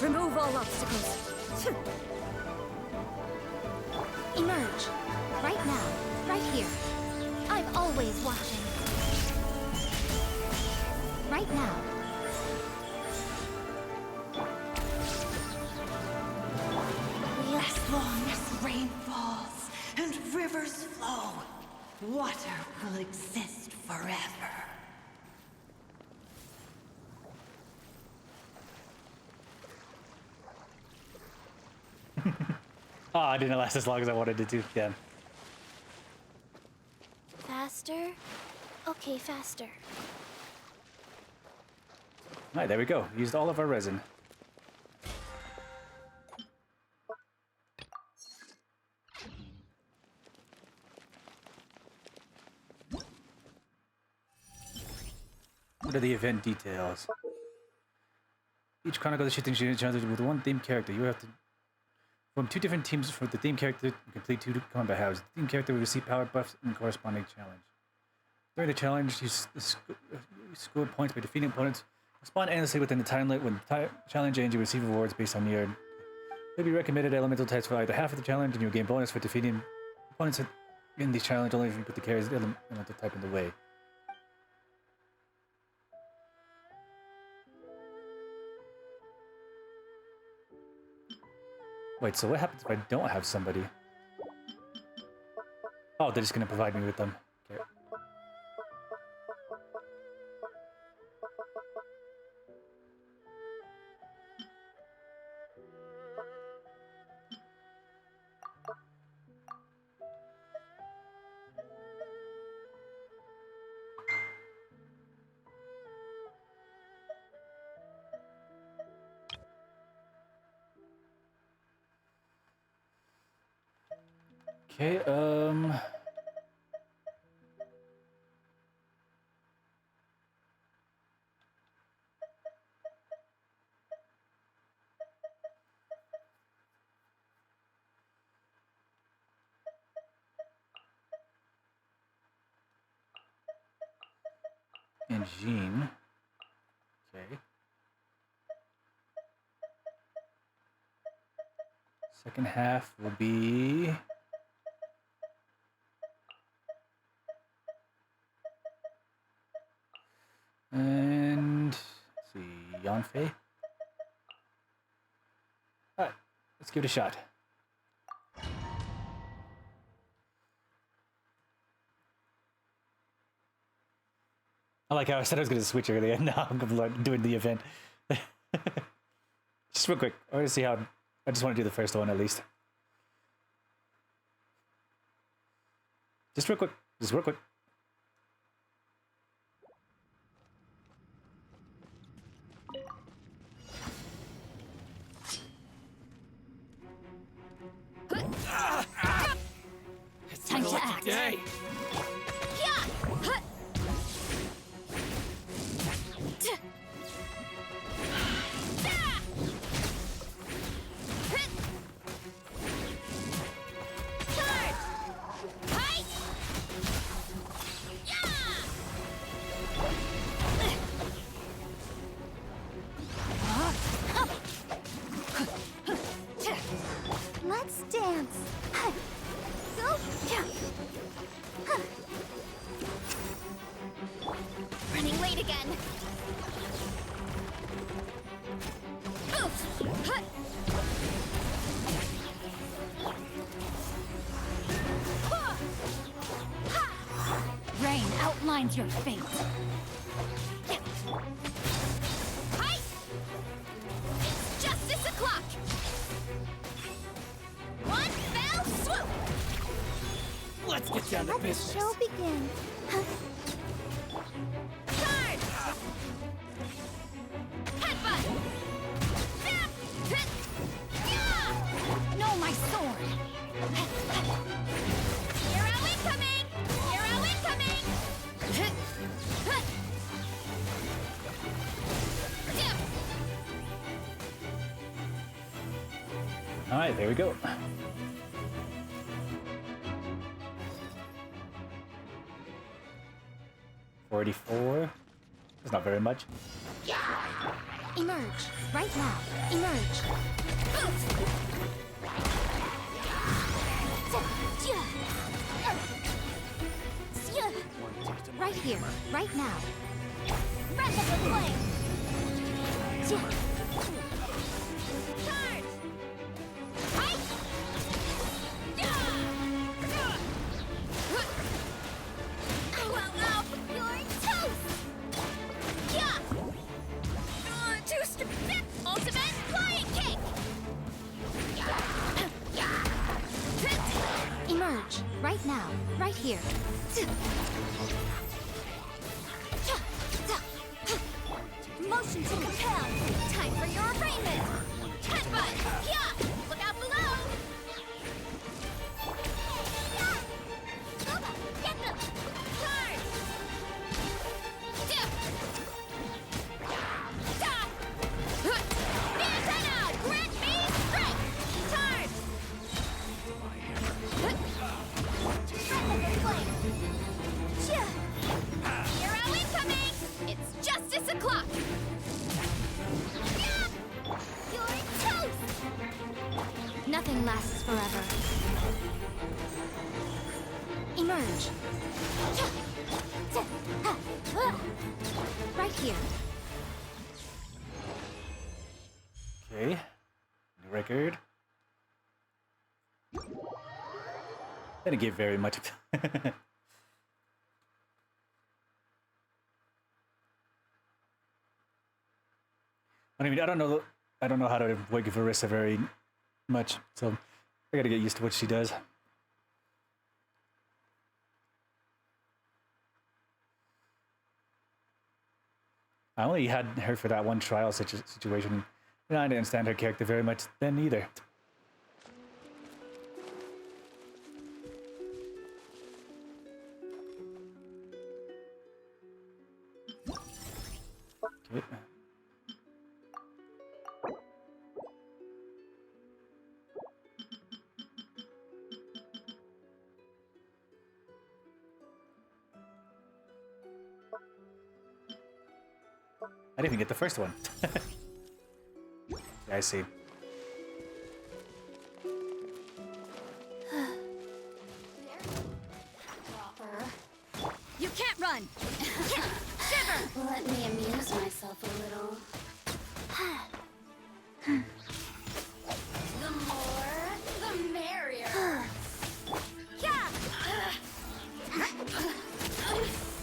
Remove all obstacles. Emerge. Right now. Right here. I'm always watching. Right now. As long as rain falls and rivers flow, water will exist forever. Oh, I didn't last as long as I wanted it to. Yeah. Faster? Okay, faster. Alright, there we go. Used all of our resin. What are the event details? Each chronicle of the shifting challenges with one themed character. You have to form 2 different teams for the themed character and complete 2 combat halves. The themed character will receive power buffs and corresponding challenge. During the challenge, you score points by defeating opponents. Spawn endlessly within the time limit. When the challenge ends, you receive rewards based on your... There'll be recommended elemental types for either half of the challenge, and you'll gain bonus for defeating opponents in the challenge only if you put the carrier's elemental type in the way. Wait, so what happens if I don't have somebody? Oh, they're just gonna provide me with them. Okay. Okay, and Jean. Okay. Second half will be... And let's see, Yanfei. Alright, let's give it a shot. I like how I said I was going to switch earlier. Now I'm doing the event. Just real quick. I want to see how. I just want to do the first one at least. Just real quick. Just real quick. It's time to act. Day. Let's dance. Go. Running late again. Rain outlines your fate. It's justice o'clock. One fell swoop. Let's get down to Let business. the show begin. Charge! Headbutt! Snap! Yeah! No, my sword! Hero incoming! Hero incoming! All right, there we go. $44. That's not very much. Emerge. Right now. Emerge. Right here. Right now. Breath of the flame. Charge! Right! I will out your toast! Yeah! Two step ultimate flying kick! Emerge. Right now. Right here. Motion to compel. Time for your arraignment. Headbutt. Yeah. Look out below. Get them. Charge. Antenna, grant me strength. Charge. Hero incoming. It's justice o'clock. You're toast! Nothing lasts forever. Emerge. Right here. Okay. New record. Didn't give very much. I mean, I don't know how to wake Varissa very much, so I gotta get used to what she does. I only had her for that one trial situation, and I didn't understand her character very much then either. Okay. I didn't even get the first one. Yeah, I see. You can't run! Shiver! Let me amuse myself a little. The more, the merrier.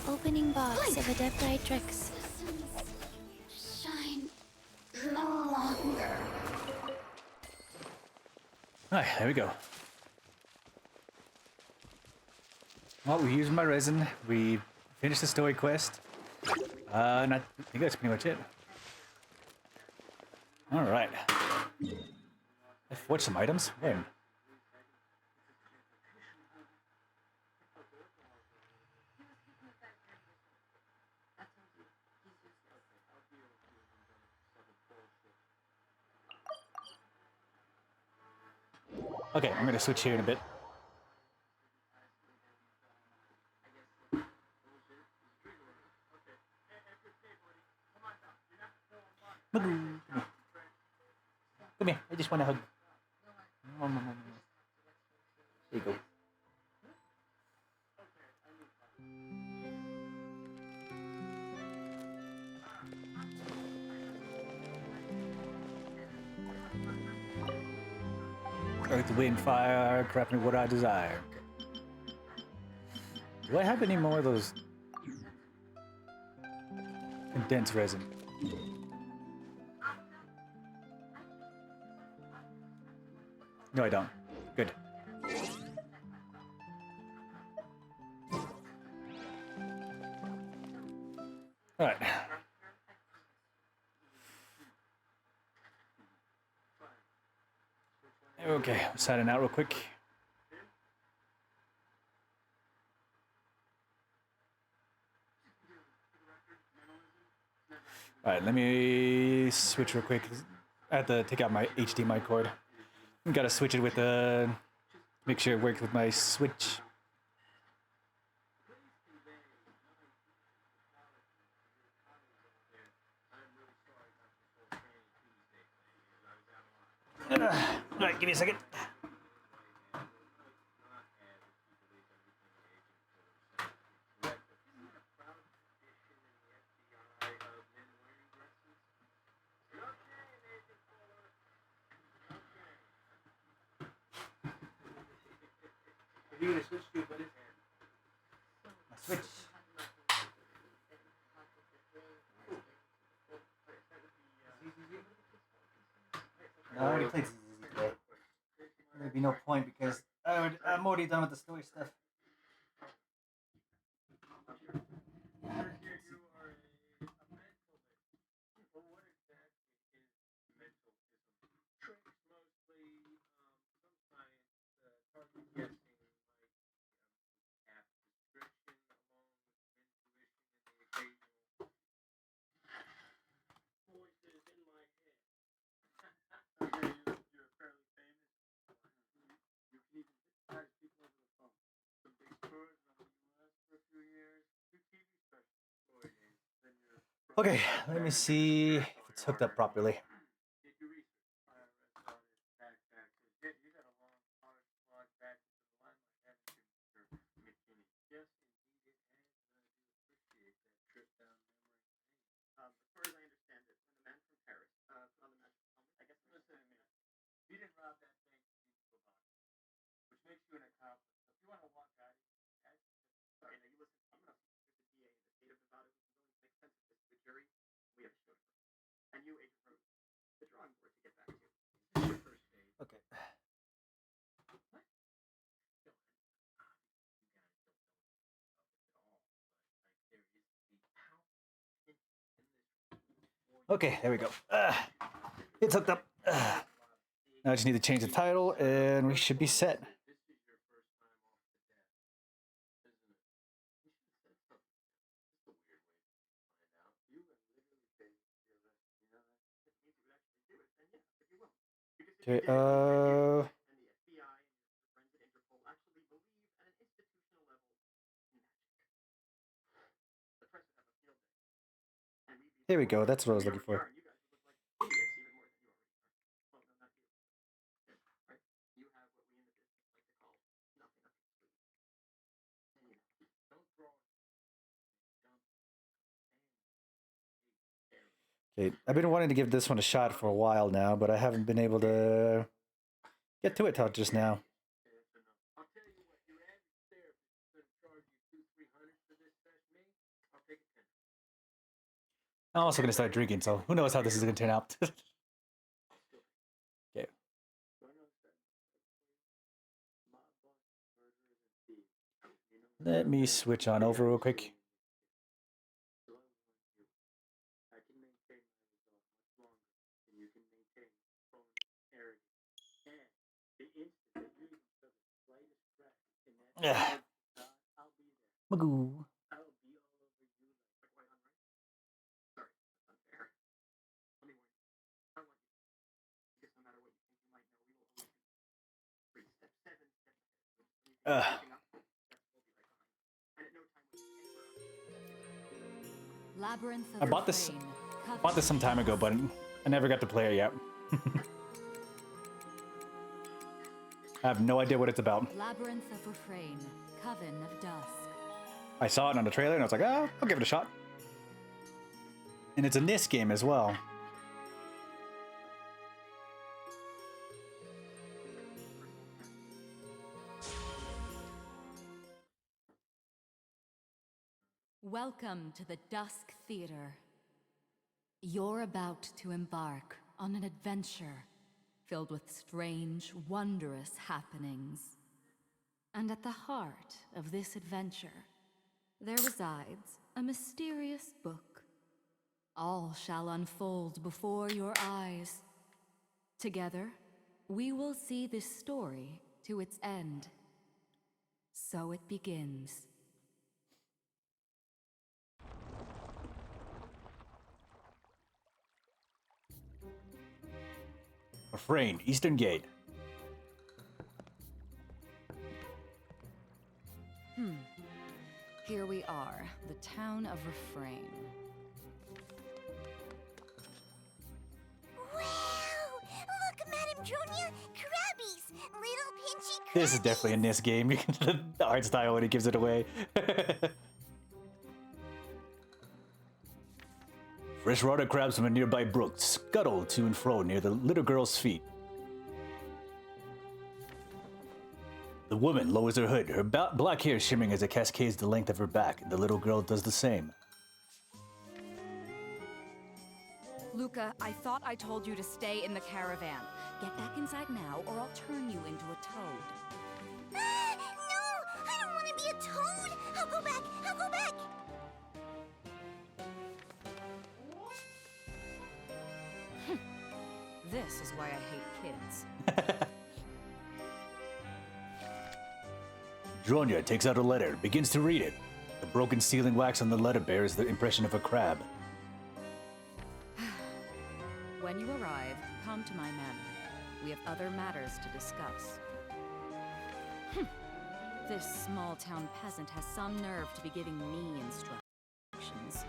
Opening box of Adepti Tricks. Shine no longer. Alright, there we go. Well, we used my resin. We finished the story quest. And I think that's pretty much it. Alright. I forged some items. When? Okay, I'm gonna switch here in a bit. Come here, I just want a hug. There you go. Earth, wind, fire, craft me what I desire. Do I have any more of those condensed resin? No, I don't. Good. All right. Okay, I'm signing out real quick. All right, let me switch real quick. I have to take out my HDMI cord. Gotta switch it with make sure it works with my Switch. Alright, give me a second. If you're gonna switch to it, but it's My Switch. No, I already played ZZZ today. There'd be no point because I'm already done with the story stuff. Okay, let me see if it's hooked up properly. Okay. Okay, there we go. It's hooked up. Now I just need to change the title and we should be set. Okay, here we go. That's what I was looking for. Okay, I've been wanting to give this one a shot for a while now, but I haven't been able to get to it till just now. I'm also going to start drinking, so who knows how this is going to turn out. Okay. Let me switch on over real quick. Magoo. Labyrinth of I bought this some time ago, but I never got to play it yet. I have no idea what it's about. Labyrinth of Refrain, Coven of Dusk. I saw it on the trailer and I was like, oh, I'll give it a shot. And it's a NIS game as well. Welcome to the Dusk Theater. You're about to embark on an adventure filled with strange, wondrous happenings. And at the heart of this adventure, there resides a mysterious book. All shall unfold before your eyes. Together, we will see this story to its end. So it begins. Refrain, Eastern Gate. town of Refrain. Wow! Look, Madame Dronia, crabbies! Little pinchy crabbies! This is definitely a NIS game. The art style already gives it away. Freshwater crabs from a nearby brook scuttle to and fro near the little girl's feet. The woman lowers her hood, her black hair shimmering as it cascades the length of her back. The little girl does the same. Luca, I thought I told you to stay in the caravan. Get back inside now, or I'll turn you into a toad. Ah, no! I don't want to be a toad! I'll go back! I'll go back! This is why I hate kids. Dronia takes out a letter, begins to read it. The broken sealing wax on the letter bears the impression of a crab. When you arrive, come to my manor. We have other matters to discuss. This small-town peasant has some nerve to be giving me instructions.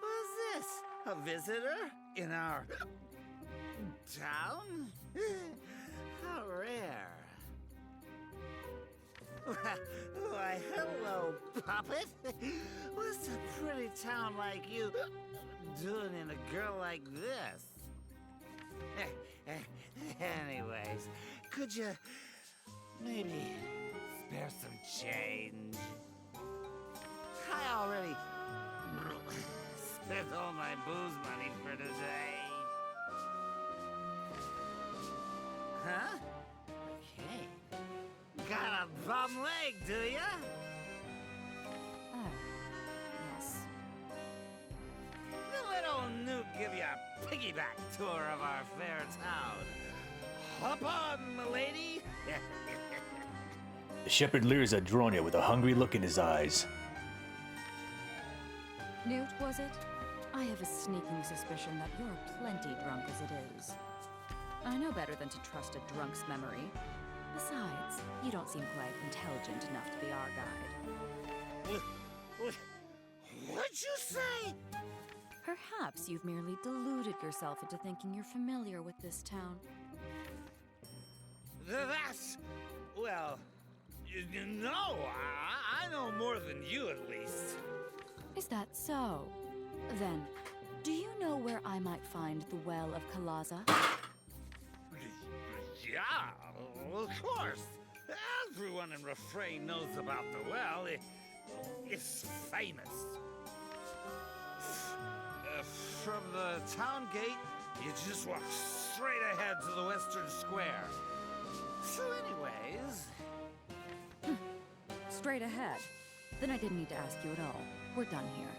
What's this? A visitor in our town? How rare. Why, hello, puppet. What's a pretty town like you doing in a girl like this? Anyways, could you maybe spare some change? I already spent all my booze money for today. Huh? Okay. Got a bum leg, do ya? Oh, yes. Let old Newt give you a piggyback tour of our fair town. Hop on, milady. The shepherd leers at Dronia with a hungry look in his eyes. Newt, was it? I have a sneaking suspicion that you're plenty drunk as it is. I know better than to trust a drunk's memory. Besides, you don't seem quite intelligent enough to be our guide. What'd you say? Perhaps you've merely deluded yourself into thinking you're familiar with this town. That's... well... no, I know more than you, at least. Is that so? Then, do you know where I might find the Well of Kalaza? Yeah, of course. Everyone in Refrain knows about the well. It's famous. From the town gate, you just walk straight ahead to the western square. So anyways... Straight ahead. Then I didn't need to ask you at all. We're done here.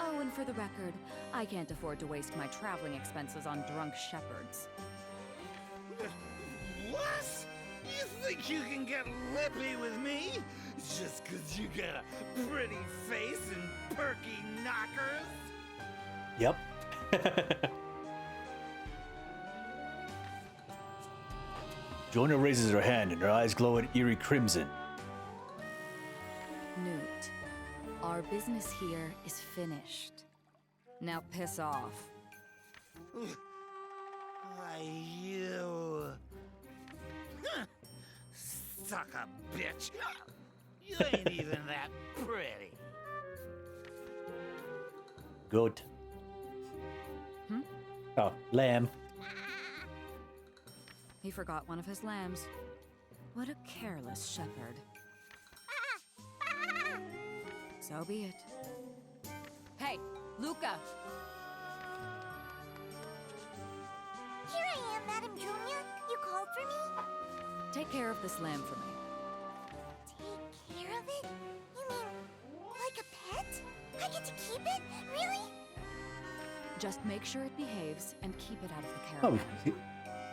Oh, and for the record, I can't afford to waste my traveling expenses on drunk shepherds. What? You think you can get lippy with me? Just 'cause you got a pretty face and perky knockers? Yep. Dronia raises her hand and her eyes glow an eerie crimson. Newt, our business here is finished. Now piss off. Why, you... Suck a bitch. You ain't even that pretty. Goat. Oh, lamb. He forgot one of his lambs. What a careless shepherd. So be it. Hey, Luca! Here I am, Madame Dronia. You called for me? Take care of this lamb for me. Take care of it? You mean, like a pet? I get to keep it? Really? Just make sure it behaves and keep it out of the Oh, caravan.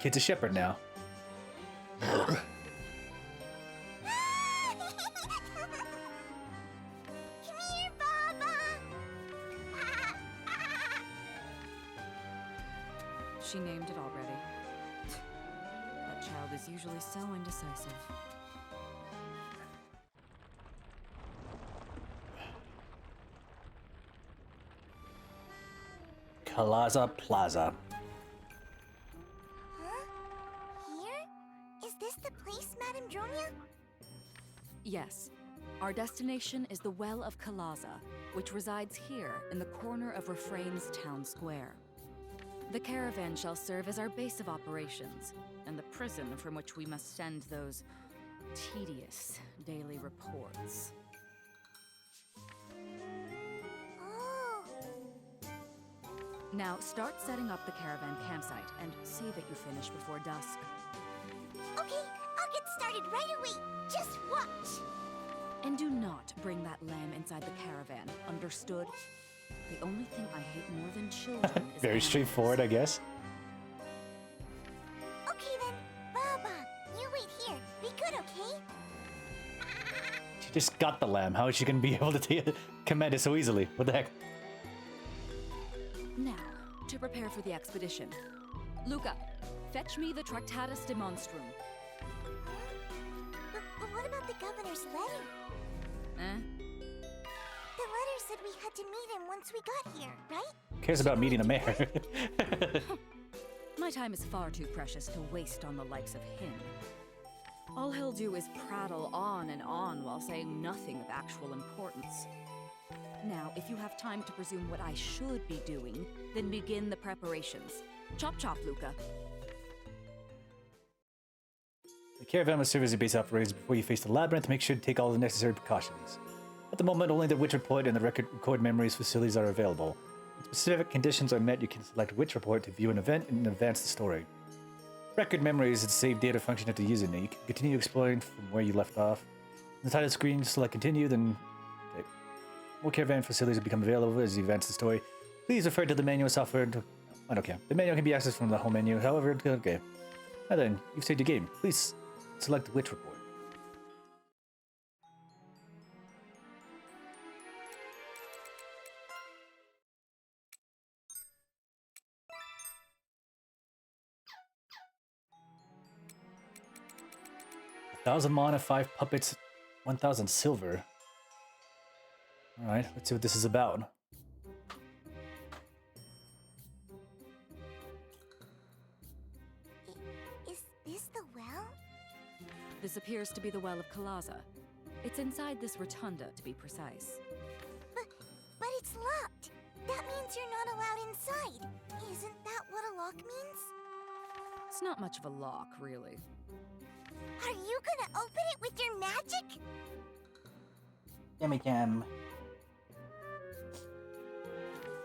kid's a shepherd now. Come here, Baba! She named it already. is usually so indecisive. Kalaza Plaza. Huh? Here? Is this the place, Madame Dronia? Yes. Our destination is the Well of Kalaza, which resides here in the corner of Refrain's town square. The caravan shall serve as our base of operations, and the prison from which we must send those tedious daily reports. Oh. Now, start setting up the caravan campsite, and see that you finish before dusk. Okay, I'll get started right away. Just watch. And do not bring that lamb inside the caravan, understood? The only thing I hate more than children is Very animals. straightforward, I guess. Okay then, Baba, you wait here. Be good, okay? She just got the lamb. How is she gonna be able to command it so easily? What the heck? Now, to prepare for the expedition. Luca, fetch me the Tractatus de Monstrum. But what about the governor's letter? Eh? The letter said we had to meet him once we got here, right? Who cares about meeting a mayor? My time is far too precious to waste on the likes of him. All he'll do is prattle on and on while saying nothing of actual importance. Now, if you have time to presume what I should be doing, then begin the preparations. Chop chop, Luca. The caravan will serve as your base operations before you face the labyrinth. Make sure to take all the necessary precautions. At the moment, only the Witch Report and the Record Memories facilities are available. When specific conditions are met, you can select Witch Report to view an event and advance the story. Record Memories is a save data function at the user, and you can continue exploring from where you left off. On the title screen, select Continue, then okay. More caravan facilities will become available as you advance the story. Please refer to the manual software. I don't care. The manual can be accessed from the home menu, however, okay. Now then, you've saved your game. Please select the Witch Report. $1,000 mana, 5 puppets, 1,000 silver. Alright, let's see what this is about. Is this the well? This appears to be the Well of Kalaza. It's inside this rotunda, to be precise. But it's locked. That means you're not allowed inside. Isn't that what a lock means? It's not much of a lock, really. Are you gonna open it with your magic? Gimme jam.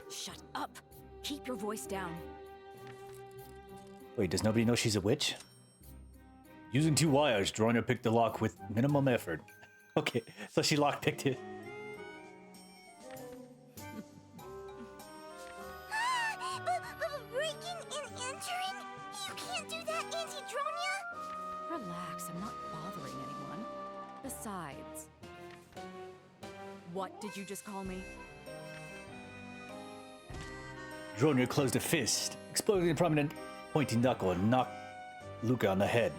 Shut up! Keep your voice down. Wait, does nobody know she's a witch? Using 2 wires, Dronia picked the lock with minimum effort. Okay, so she lockpicked it. Breaking and entering? You can't do that, Auntie Dronia! Relax, I'm not bothering anyone. Besides... What did you just call me? Dronia closed a fist, exploding a prominent pointy knuckle and knocked Luca on the head.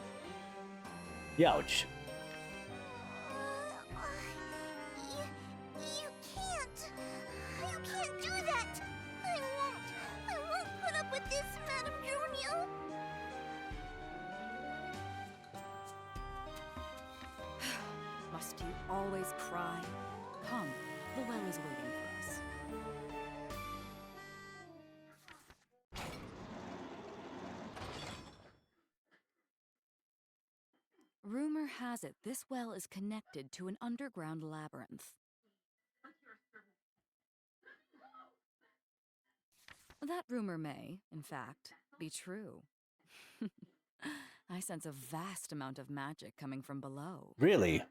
Youch. You can't. You can't do that. I won't put up with this, Madame Dronia. Must you always cry? Come, the well is waiting for us. Rumor has it this well is connected to an underground labyrinth. That rumor may, in fact, be true. I sense a vast amount of magic coming from below. Really?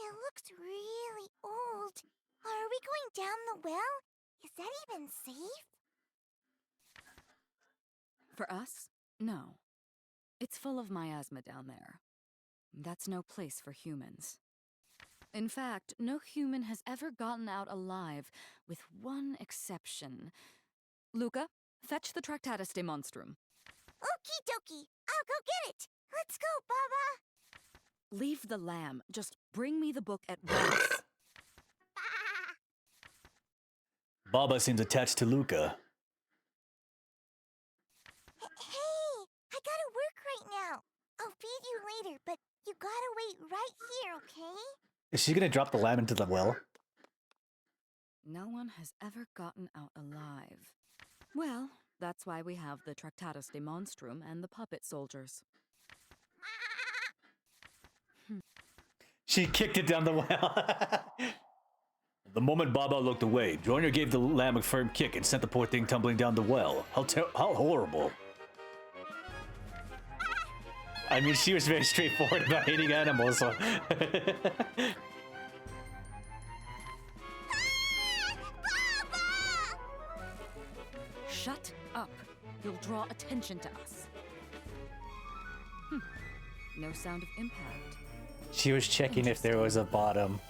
It looks really old. Are we going down the well? Is that even safe? For us? No. It's full of miasma down there. That's no place for humans. In fact, no human has ever gotten out alive, with one exception. Luca, fetch the Tractatus de Monstrum. Okie dokie. I'll go get it. Let's go, Baba. Leave the lamb. Just bring me the book at once. Baba seems attached to Luca. Hey, I gotta work right now. I'll feed you later, but you gotta wait right here, okay? Is she gonna drop the lamb into the well? No one has ever gotten out alive. Well, that's why we have the Tractatus de Monstrum and the puppet soldiers. She kicked it down the well. The moment Baba looked away, Junior gave the lamb a firm kick and sent the poor thing tumbling down the well. How horrible. I mean, she was very straightforward about hating animals, so... Shut up. You'll draw attention to us. No sound of impact. She was checking if there was a bottom.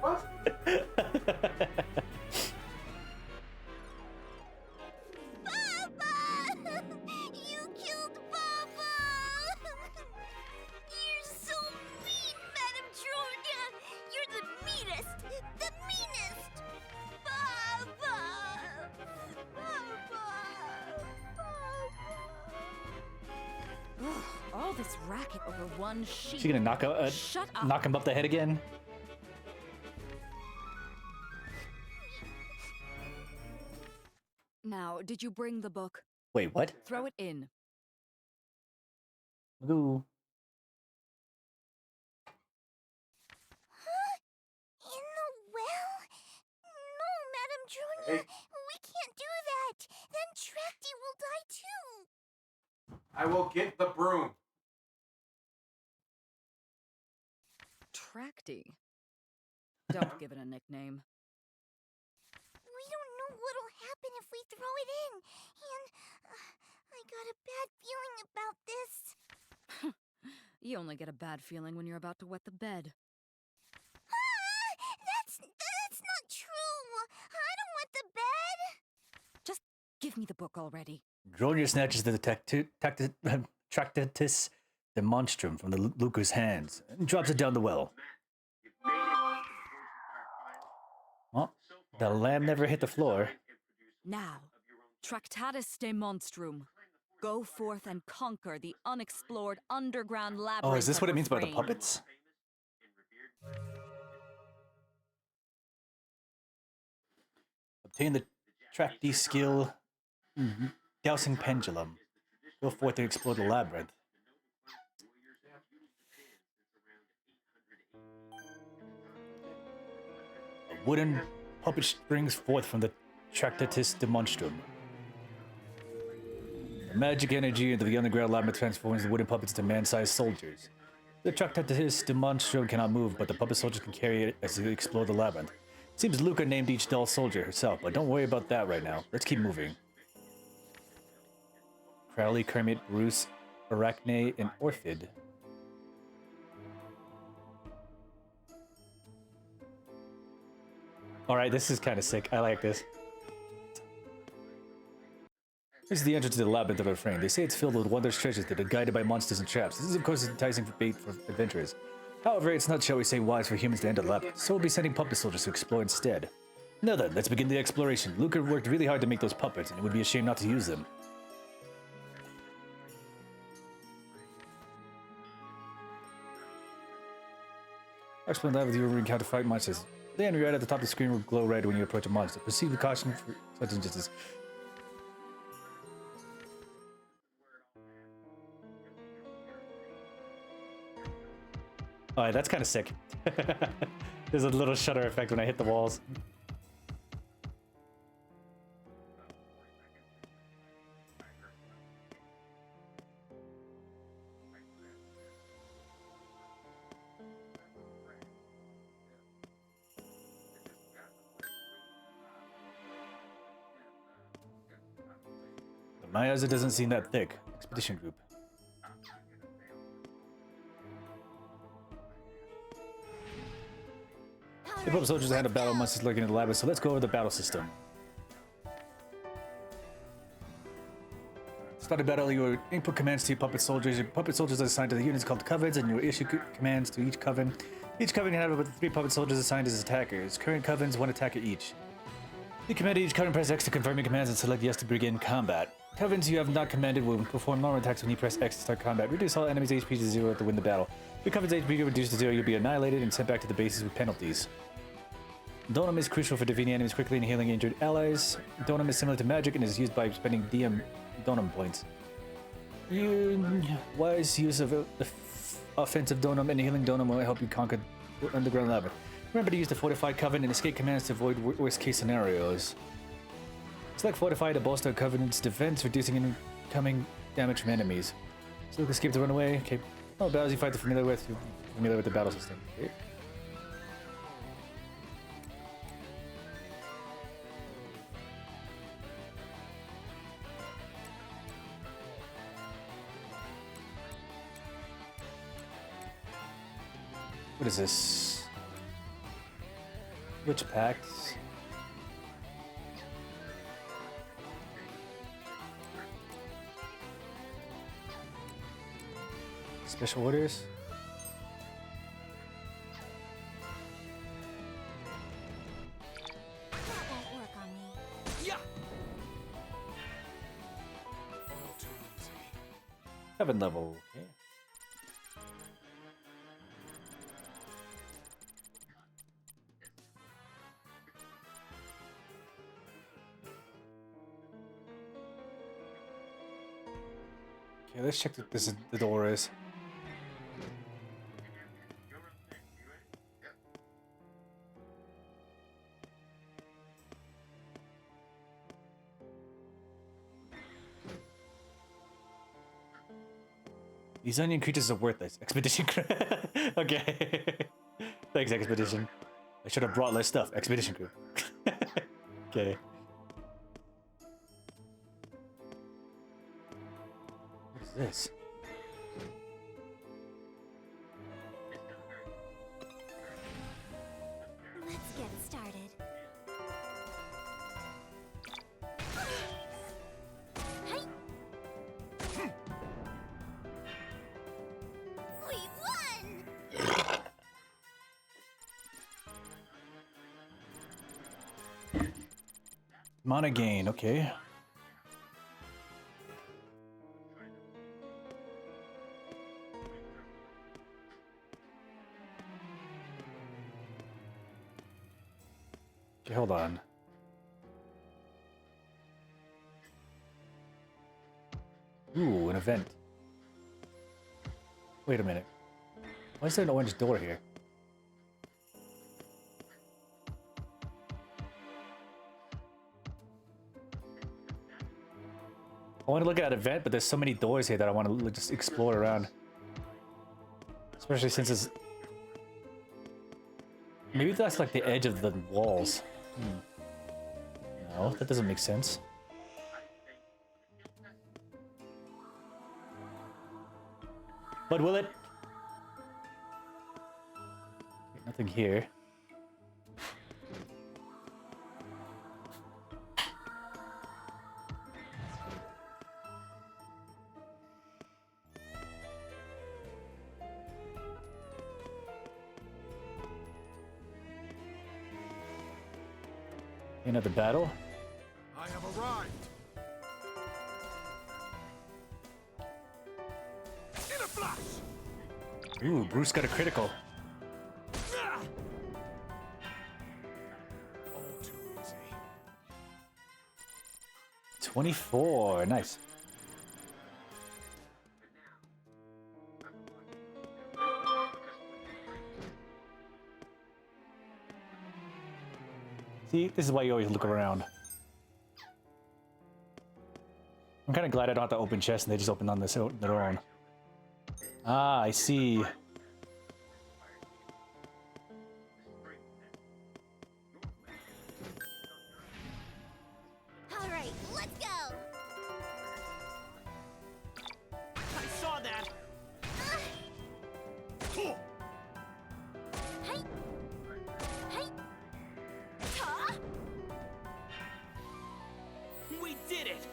You killed Baba! You're so mean, Madame Georgia! You're the meanest! The meanest! Baba! Ugh, all this racket over one sheep. She gonna knock him up the head again? Now, did you bring the book? Wait, what? Throw it in. Ooh. In the well? No, Madame Junior. We can't do that. Then Tracty will die too. I will get the broom. Tracty. Don't give it a nickname. We don't know what'll happen if we throw it in. And I got a bad feeling about this. You only get a bad feeling when you're about to wet the bed. That's not true. I don't want the bed. Just give me the book already. Junior snatches the Tractatus de Monstrum from the Luca's hands and drops it down the well. Well, the lamb never hit the floor. Now, Tractatus de Monstrum. Go forth and conquer the unexplored underground labyrinth. Oh, is this what it means by the refrain. puppets? Obtain the Tracty skill Dowsing Pendulum. Go forth and explore the labyrinth. A wooden puppet springs forth from the Tractatus de Monstrum. The magic energy into the underground labyrinth transforms the wooden puppets to man-sized soldiers. The Tractatus de Monstrum cannot move, but the puppet soldiers can carry it as they explore the labyrinth. Seems Luca named each doll soldier herself, but don't worry about that right now. Let's keep moving. Crowley, Kermit, Bruce, Arachne, and Orphid. Alright, this is kind of sick. I like this. This is the entrance to the labyrinth of Refrain. They say it's filled with wondrous treasures that are guided by monsters and traps. This is, of course, enticing for bait for adventurers. However, it's not, shall we say, wise for humans to enter the labyrinth, so we'll be sending puppet soldiers to explore instead. Now then, let's begin the exploration. Luca worked really hard to make those puppets, and it would be a shame not to use them. Explain that with you encounter fight monsters. The enemy right at the top of the screen will glow red when you approach a monster. Proceed with caution for such instances. Alright, that's kind of sick. There's a little shutter effect when I hit the walls. My eyes, it doesn't seem that thick. Expedition group. The puppet soldiers had a battle monsters lurking in the labyrinth, so let's go over the battle system. Start a battle, you will input commands to your puppet soldiers. Your puppet soldiers are assigned to the units called covens, and you will issue commands to each coven. Each coven can have up to 3 puppet soldiers assigned as attackers. Current covens, 1 attacker each. You command each coven, press X to confirm your commands and select yes to begin combat. Covens you have not commanded will perform normal attacks when you press X to start combat. Reduce all enemies' HP to 0 to win the battle. If your coven's HP reduced to 0, you'll be annihilated and sent back to the bases with penalties. Donum is crucial for defeating enemies quickly and healing injured allies. Donum is similar to magic and is used by spending DM Donum points. Wise use of the offensive Donum and healing Donum will help you conquer the underground lava. Remember to use the Fortified Coven and escape commands to avoid worst case scenarios. Select Fortified to bolster a Covenant's defense, reducing incoming damage from enemies. So escape to run away. Okay. Oh, battles you fight are familiar with the battle system. Okay. What is this? Which packs? Special orders? That won't work on me. Yeah. Heaven level. Okay. Okay, let's check that this is the door is. These onion creatures are worthless. Expedition. Crew. Okay. Thanks, Expedition. I should have brought less stuff. Expedition crew. Okay. What's this? Let's get started. Hi. We won! Mana gain, okay. Okay, hold on. Ooh, an event. Wait a minute. Why is there an orange door here? I want to look at an event, but there's so many doors here that I want to just explore around. Especially since it's... Maybe that's like the edge of the walls. No, that doesn't make sense. But will it? Nothing here. Another battle? I have arrived. In a flash. Ooh, Bruce got a critical. All too easy. 24, nice. See, this is why you always look around. I'm kind of glad I don't have to open chests and they just open on their own. Ah, I see. All right, let's go. I saw that. Hey. Hey. Huh? We did it.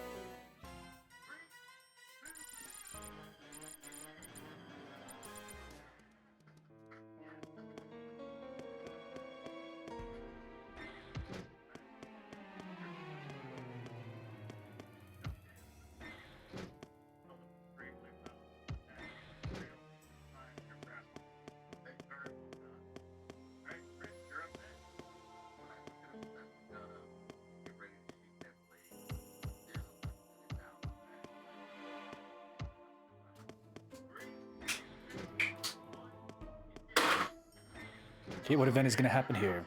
Okay, what event is going to happen here?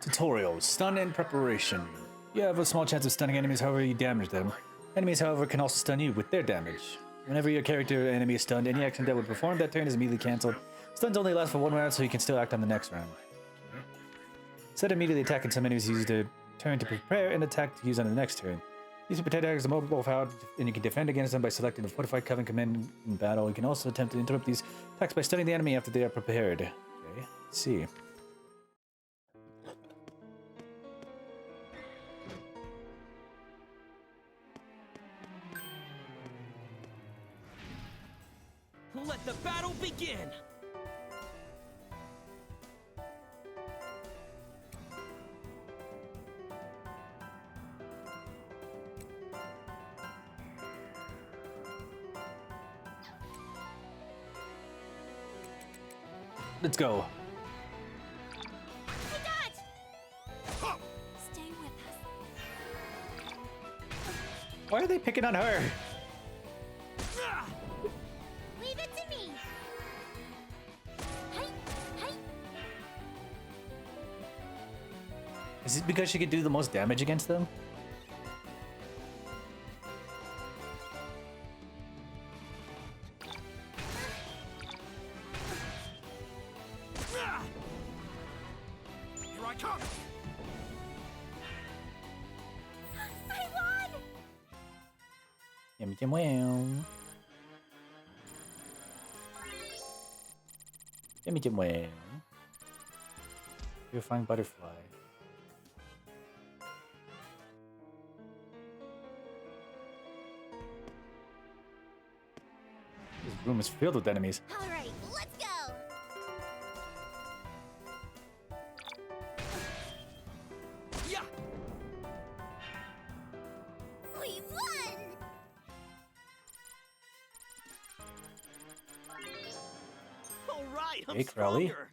Tutorial. Stun and preparation. You have a small chance of stunning enemies however you damage them. Enemies, however, can also stun you with their damage. Whenever your character or enemy is stunned, any action that would perform that turn is immediately cancelled. Stuns only last for 1 round, so you can still act on the next round. Instead of immediately attacking, some enemies use the turn to prepare and attack to use on the next turn. These protect attackers are mobile powered, and you can defend against them by selecting the Fortified Covenant command in battle. You can also attempt to interrupt these attacks by stunning the enemy after they are prepared. Okay, let's see. Let the battle begin! Let's go. Stay with us. Why are they picking on her? Leave it to me. Hey, hey. Is it because she could do the most damage against them? Here I come! I won! Yum, yum, wow. Yum, yum, wow. You'll find butterfly. This room is filled with enemies. All right, let's go. Yeah! We won! Alright, I'm Hey, Crowley. stronger!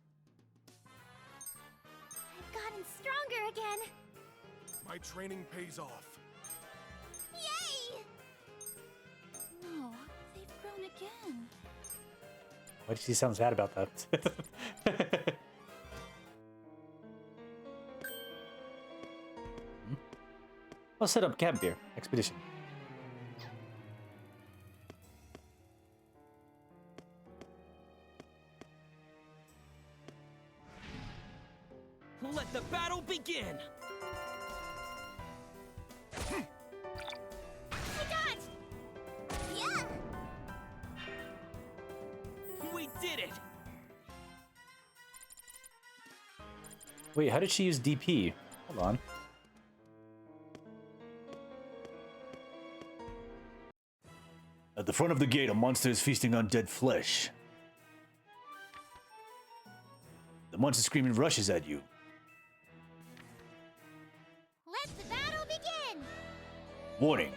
I've gotten stronger again. My training pays off. Yay! No, they've grown again. Why does she sound sad about that? I'll set up camp here. Expedition. Let the battle begin! I got! Yeah! We did it! Wait, how did she use DP? Hold on. At the front of the gate, a monster is feasting on dead flesh. The monster screaming rushes at you. Let the battle begin! Warning.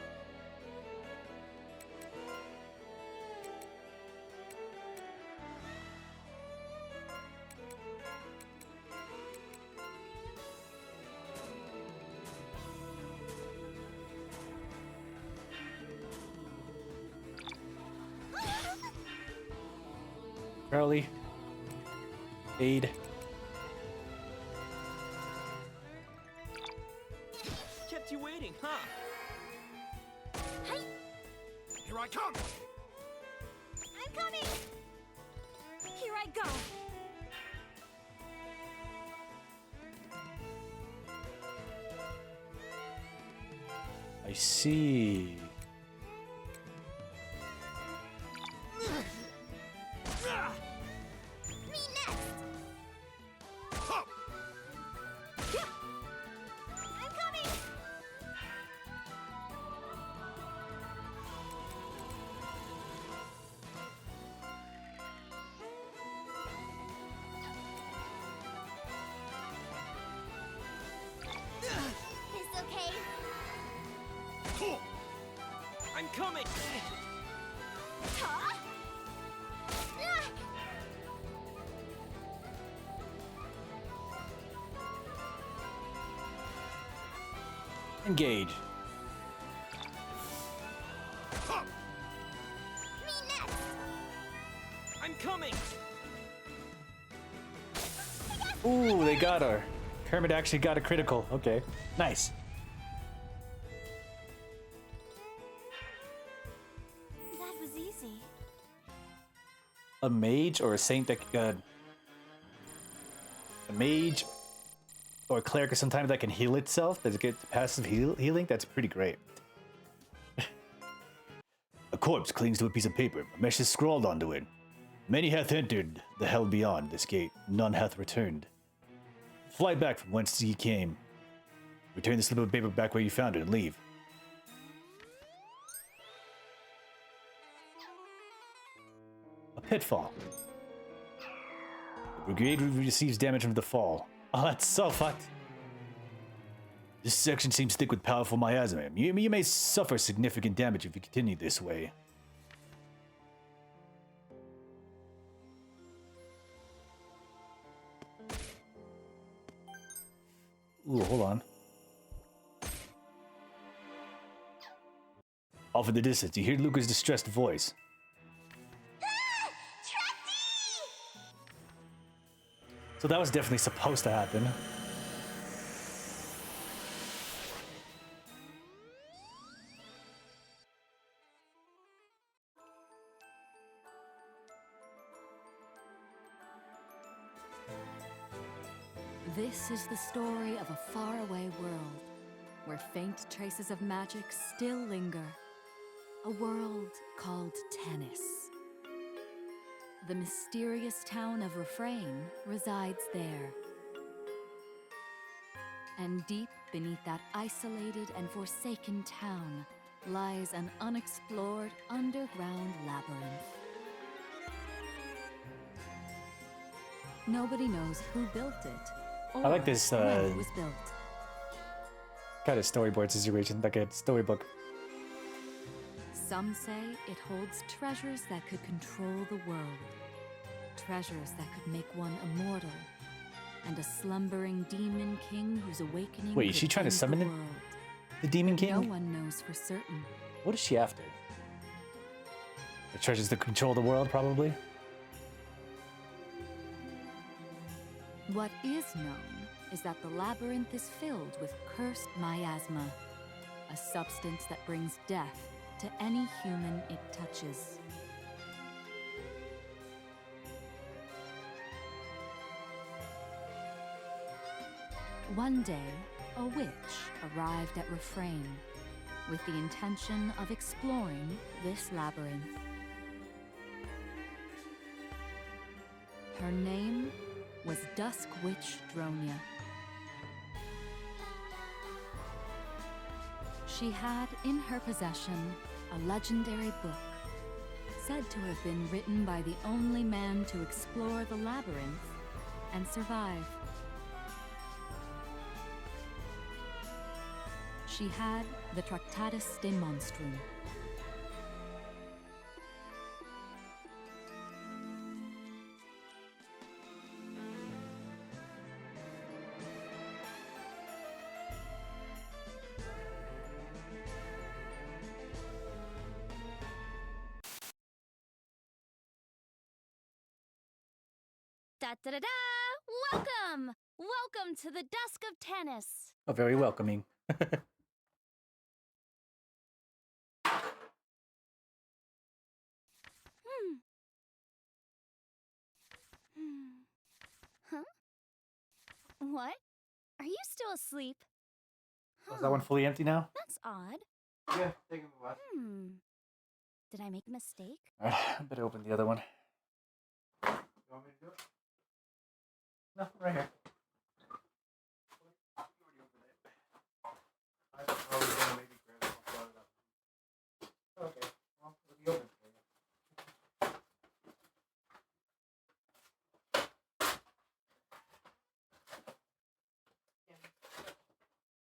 Charlie. Aid. Kept you waiting, huh? Hey! Here I come! I'm coming! Here I go! I see. Me next! I'm coming! It's okay. I'm coming! Huh? Ah! Engage. Me next! I'm coming! Ooh, they got her. Kermit actually got a critical. Okay, nice. That was easy. A mage or a saint that a mage or a cleric or sometimes that can heal itself, that gets passive healing, that's pretty great. A corpse clings to a piece of paper. A message is scrawled onto it. Many hath entered the hell beyond this gate. None hath returned. Fly back from whence ye came. Return the slip of paper back where you found it and leave. A pitfall. The brigade receives damage from the fall. Oh, that's so fucked. This section seems thick with powerful miasma. You may suffer significant damage if you continue this way. Ooh, hold on. Off in the distance, you hear Luca's distressed voice. So that was definitely supposed to happen. This is the story of a faraway world, where faint traces of magic still linger. A world called Tennis. The mysterious town of Refrain resides there. And deep beneath that isolated and forsaken town lies an unexplored underground labyrinth. Nobody knows who built it. I like this when it was built. kind of storyboard situation, like a storybook. Some say it holds treasures that could control the world. Treasures that could make one immortal. And a slumbering demon king whose awakening Wait, is she could trying to end summon the it? world. The Demon King? No one knows for certain. What is she after? The treasures that control the world, probably? What is known is that the labyrinth is filled with cursed miasma, a substance that brings death to any human it touches. One day, a witch arrived at Refrain with the intention of exploring this labyrinth. Her name was Dusk Witch Dronia. She had in her possession a legendary book, said to have been written by the only man to explore the labyrinth and survive. She had the Tractatus de Monstrum. Da da da da! Welcome! Welcome to the Dusk of Tennis! Oh, very welcoming. Huh? What? Are you still asleep? Is that one fully empty now? That's odd. Yeah, take him a bath. Did I make a mistake? Alright, I better open the other one. You want me to do it? No, right here. I was gonna maybe grab it and start it up. Okay, well, it'll be open for you.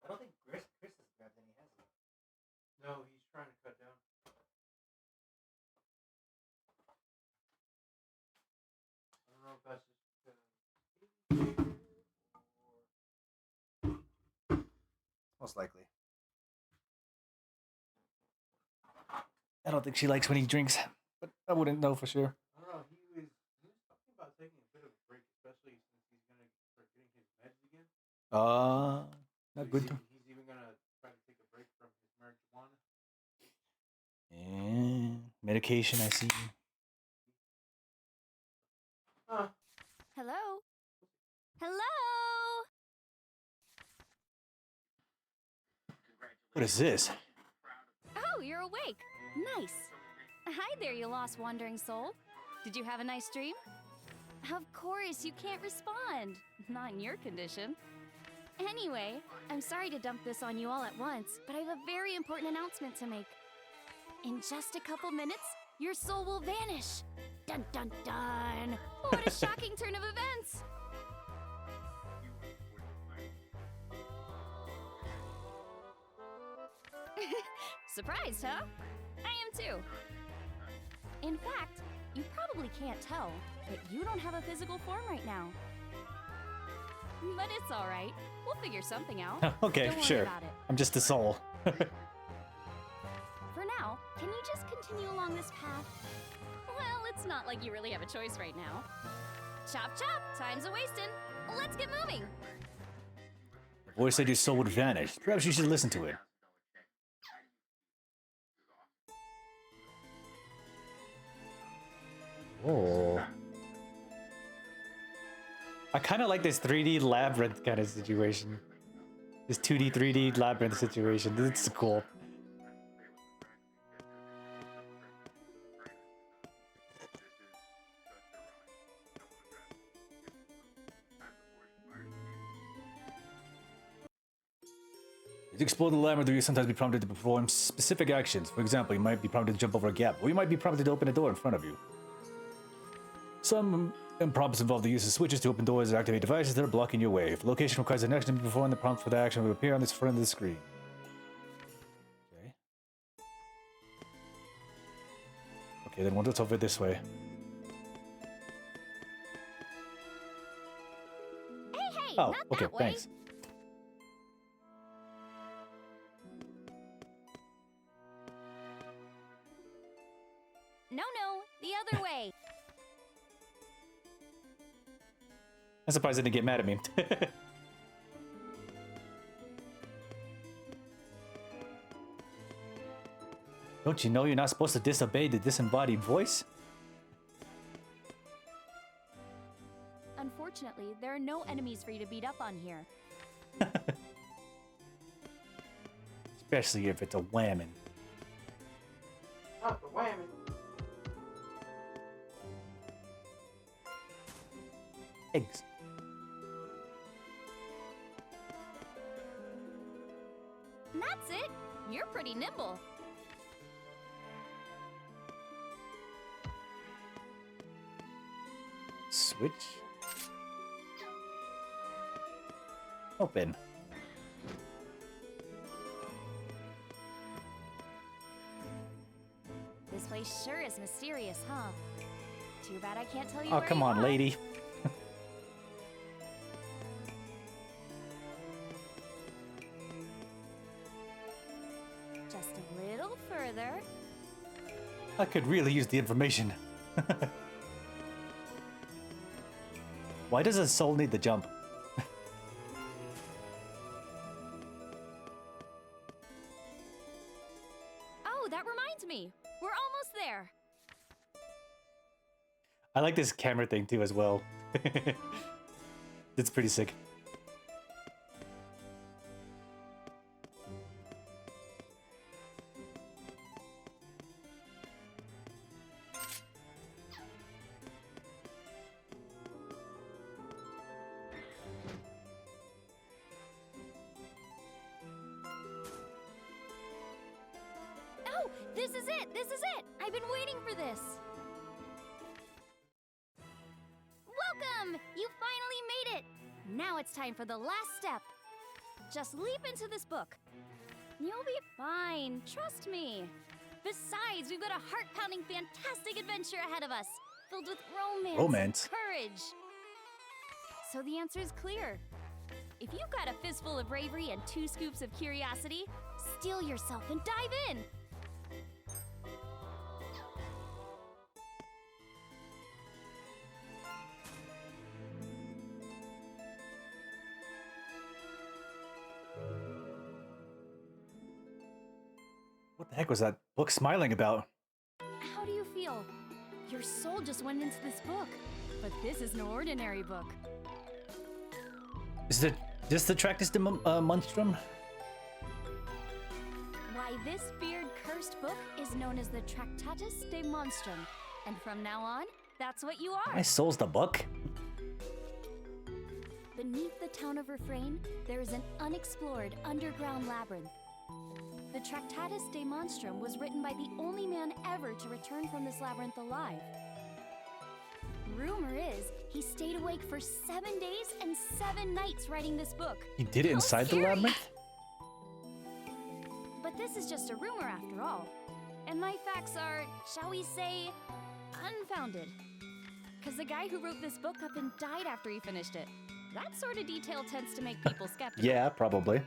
I don't think Chris has grabbed any, has he? No, he's trying to cut down. I don't know if that's just Most likely. I don't think she likes when he drinks, but I wouldn't know for sure. I don't know, he was Not good. He's even gonna try to take a break from his marijuana. And medication, I see. Hello? Hello? What is this? Oh, you're awake. Nice. Hi there, you lost wandering soul. Did you have a nice dream? Of course, you can't respond. Not in your condition. Anyway, I'm sorry to dump this on you all at once, but I have a very important announcement to make. In just a couple minutes, your soul will vanish. Dun dun dun! What a shocking turn of events! Surprised, huh? I am too. In fact, you probably can't tell, but you don't have a physical form right now. But it's alright. We'll figure something out. Okay, Don't worry sure. about it. I'm just a soul. For now, can you just continue along this path? Well, it's not like you really have a choice right now. Chop chop, time's a-wasting. Let's get moving. The voice said your soul would vanish. Perhaps you should listen to it. Oh. I kind of like this 3D labyrinth kind of situation. This 2D, 3D labyrinth situation. It's cool. To explore the labyrinth, you sometimes be prompted to perform specific actions. For example, you might be prompted to jump over a gap, or you might be prompted to open a door in front of you. Some prompts involve the use of switches to open doors or activate devices that are blocking your way. If the location requires an action to be performed, the prompt for the action will appear on this front of the screen. Okay. Okay, then what's over this way? Hey, Oh, not okay, that way. thanks. No, the other way. I'm surprised they didn't get mad at me. Don't you know you're not supposed to disobey the disembodied voice? Unfortunately, there are no enemies for you to beat up on here. Especially if it's a whammon. Not the whammon. Eggs. That's it. You're pretty nimble. Switch. Open. This place sure is mysterious, huh? Too bad I can't tell you Oh, where come you on, are. lady. Just a little further. I could really use the information. Why does a soul need the jump? Oh, that reminds me. We're almost there. I like this camera thing too as well. It's pretty sick. Oh, this is it. This is it. I've been waiting for this. Welcome! You finally made it! Now it's time for the last step. Just leap into this book. You'll be fine, trust me. Besides, we've got a heart-pounding, fantastic adventure ahead of us, filled with romance, Romance? and courage. So the answer is clear. If you've got a fistful of bravery and 2 scoops of curiosity, steel yourself and dive in. heck was that book smiling about? How do you feel? Your soul just went into this book. But this is no ordinary book. Is this the Tractus de Monstrum? Why, this beard-cursed book is known as the Tractatus de Monstrum. And from now on, that's what you are. My soul's the book. Beneath the town of Refrain, there is an unexplored underground labyrinth. The Tractatus de Monstrum was written by the only man ever to return from this labyrinth alive. Rumor is, he stayed awake for 7 days and 7 nights writing this book. He did it inside the labyrinth? But this is just a rumor after all. And my facts are, shall we say, unfounded. Because the guy who wrote this book up and died after he finished it. That sort of detail tends to make people skeptical. Yeah, probably.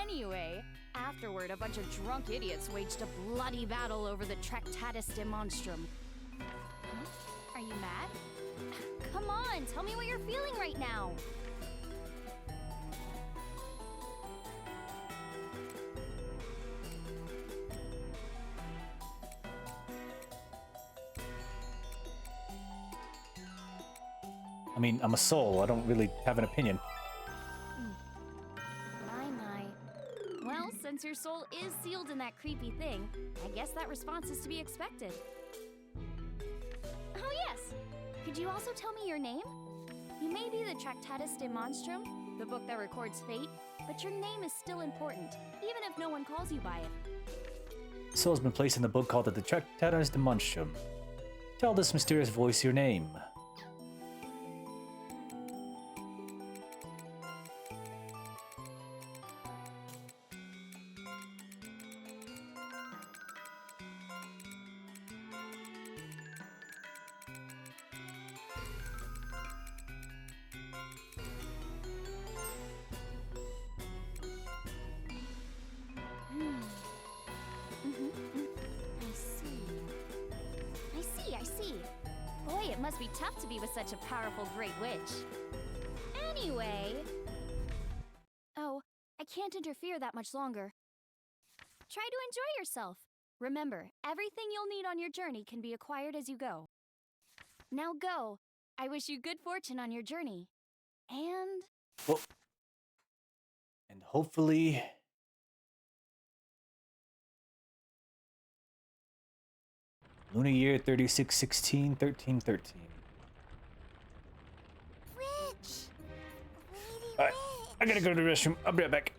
Anyway, afterward, a bunch of drunk idiots waged a bloody battle over the Tractatus de Monstrum. Huh? Are you mad? Come on, tell me what you're feeling right now. I mean, I'm a soul. I don't really have an opinion. My. Well, since your soul is sealed in that creepy thing, I guess that response is to be expected. Oh yes! Could you also tell me your name? You may be the Tractatus de Monstrum, the book that records fate, but your name is still important, even if no one calls you by it. Soul's been placed in the book called the Tractatus de Monstrum. Tell this mysterious voice your name. I see. Boy, it must be tough to be with such a powerful Great Witch. Anyway... Oh, I can't interfere that much longer. Try to enjoy yourself. Remember, everything you'll need on your journey can be acquired as you go. Now go. I wish you good fortune on your journey. And... Well, and hopefully... Lunar year 3616 1313. Alright, I gotta go to the restroom. I'll be right back.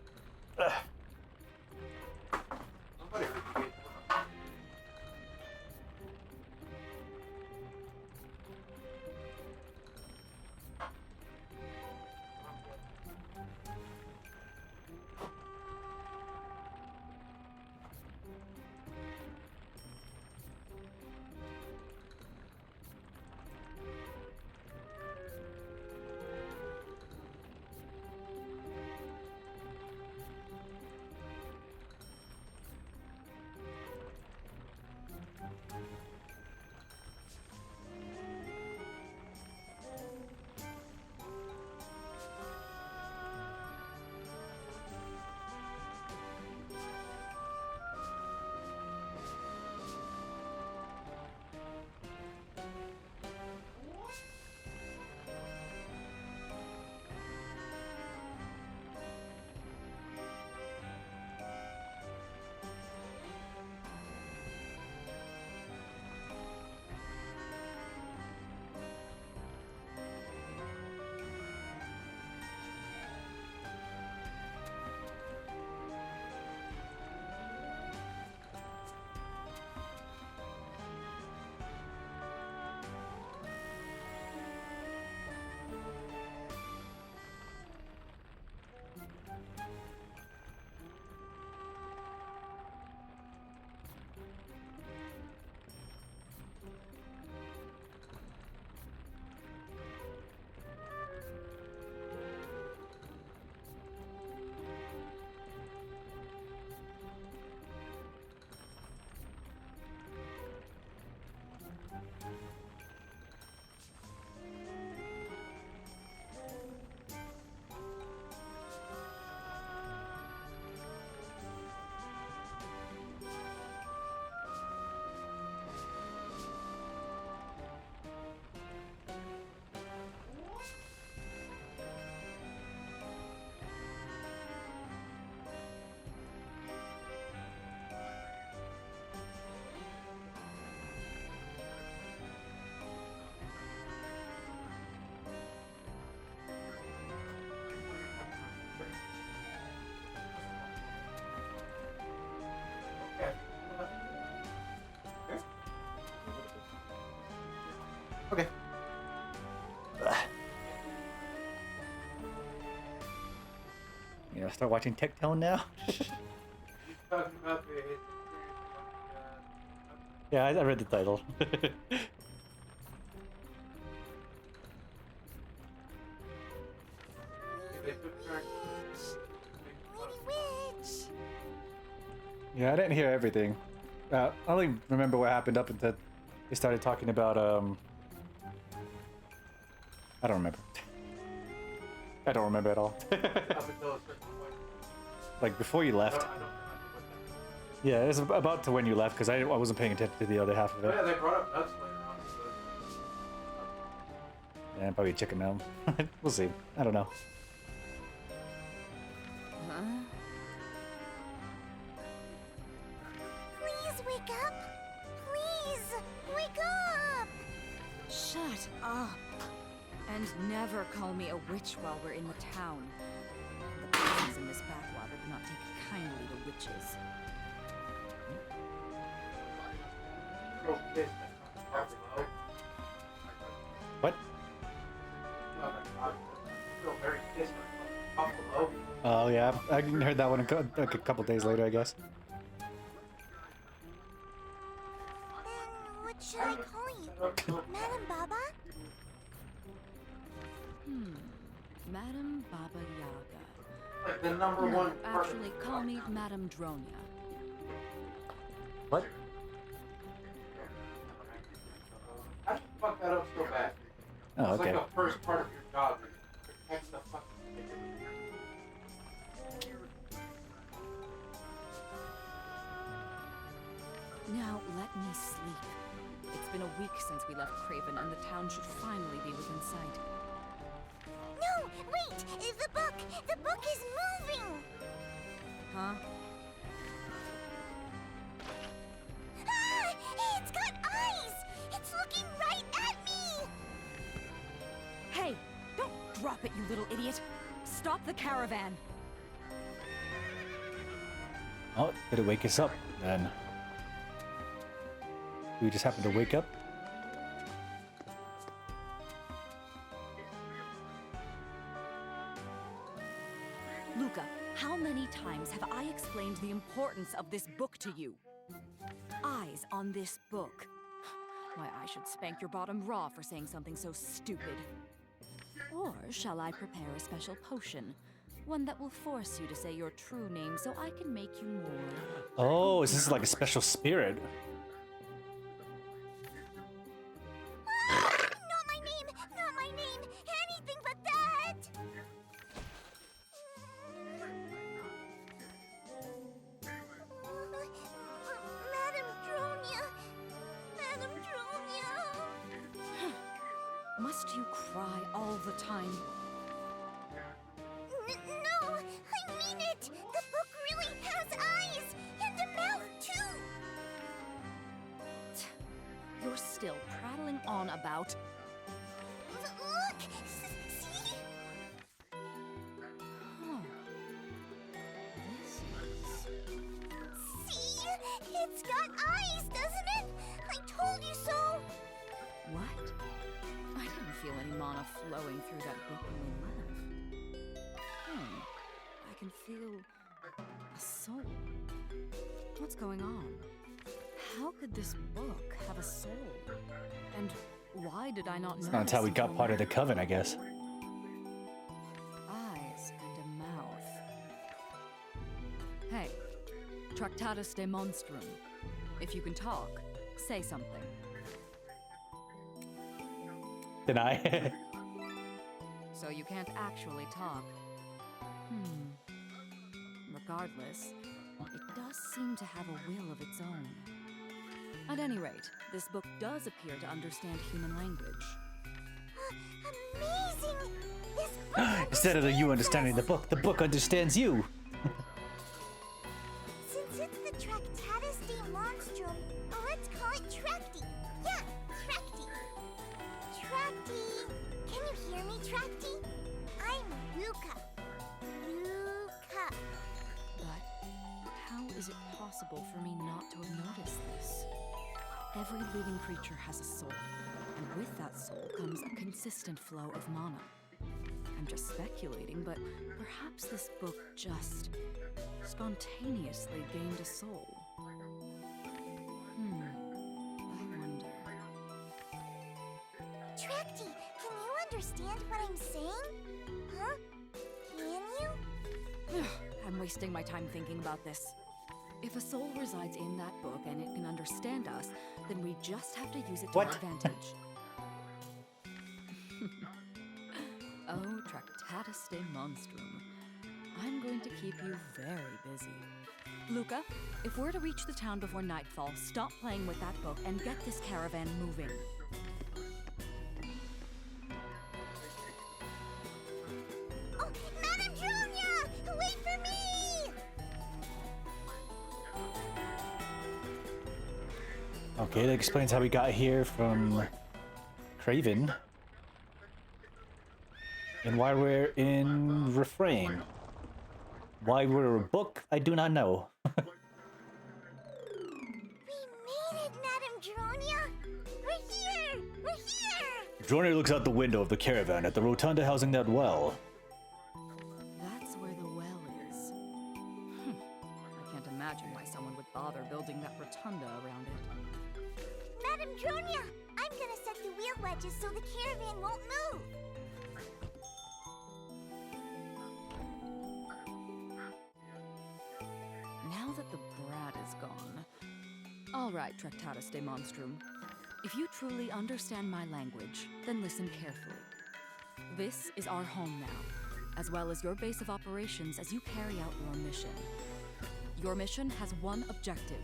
start watching Tectone now. He's talking about the Yeah, I read the title. Yeah, I didn't hear everything. I only remember what happened up until they started talking about, I don't remember. I don't remember at all. Like, before you left. Yeah, it was about to when you left, because I wasn't paying attention to the other half of it. Yeah, they brought up Nutslinger once. Yeah, probably chicken now. We'll see. I don't know. Please wake up! Please wake up! Shut up! And never call me a witch while we're in the town. The persons in this backwater do not take kindly to witches. What? Oh yeah, I heard that one like a couple days later, I guess. What should I call you? Madam Baba? Madam Baba Yaga. Like the number No, one. actually, call me Madam Dronia. What? How did you fuck that up so bad? Oh, It's okay. like the first part of your job. Protects the fucking. Now, let me sleep. It's been a week since we left Craven, and the town should finally be within sight. No! Wait! The book! The book is moving! Huh? Ah! It's got eyes! It's looking right at me! Hey! Don't drop it, you little idiot! Stop the caravan! Oh, did it wake us up then? We just happened to wake up? Luca, how many times have I explained the importance of this book to you? Eyes on this book. Why, I should spank your bottom raw for saying something so stupid. Or shall I prepare a special potion? One that will force you to say your true name so I can make you more. Oh, is this like a special spirit? Not my name! Not my name! Anything but that! Madam Dronia! Madam Dronia! Must you cry all the time? No! I mean it! The book really has eyes! And a mouth, too! You're still prattling on about... Look! See? Oh. This is... See? It's got eyes, doesn't it? I told you so! What? I didn't feel any mana flowing through that book when we left. I can feel... a soul. What's going on? How could this book have a soul? And why did I not know? That's how we got part of the coven, I guess. Eyes and a mouth. Hey, Tractatus de Monstrum. If you can talk, say something. Did I? So you can't actually talk. Regardless, it does seem to have a will of its own. At any rate, this book does appear to understand human language. Amazing! This book Instead of you understanding the book understands you. Since it's the Tractatus de Monstrum, let's call it Tracti. Yeah, Tracti. Tracti. Can you hear me, Tracti? I'm Luca. Luca. But how is it possible for me not to have noticed this? Every living creature has a soul, and with that soul comes a consistent flow of mana. And I'm just speculating, but perhaps this book just spontaneously gained a soul. I wonder. Trakti, can you understand what I'm saying? Huh? Can you? I'm wasting my time thinking about this. If a soul resides in that book and it can understand us, then we just have to use it to our advantage. Oh, Tractatus de Monstrum. I'm going to keep you very busy. Luca, if we're to reach the town before nightfall, stop playing with that book and get this caravan moving. Oh, Madame Dronia! Wait for me! Okay, that explains how we got here from Craven. And why we're in Refrain. Why we're a book, I do not know. We made it, Madame Dronia! We're here! We're here! Droner looks out the window of the caravan at the rotunda housing that well. That's where the well is. I can't imagine why someone would bother building that rotunda around it. Madame Dronia! I'm gonna set the wheel wedges so the caravan won't move! Now that the brat is gone... All right, Tractatus de Monstrum. If you truly understand my language, then listen carefully. This is our home now, as well as your base of operations as you carry out your mission. Your mission has one objective.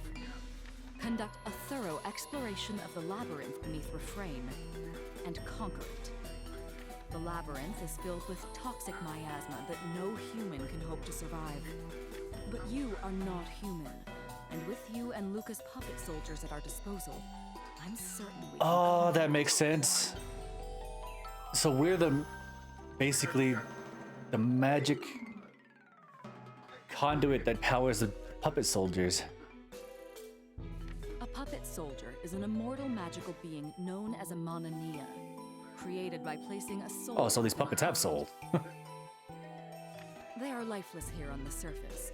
Conduct a thorough exploration of the labyrinth beneath Refrain, and conquer it. The labyrinth is filled with toxic miasma that no human can hope to survive. But you are not human, and with you and Luca's puppet soldiers at our disposal, I'm certain we can... Oh, that makes sense. So we're basically the magic conduit that powers the puppet soldiers. A puppet soldier is an immortal magical being known as a Manania, created by placing a soul... Oh, so these puppets have soul. They are lifeless here on the surface,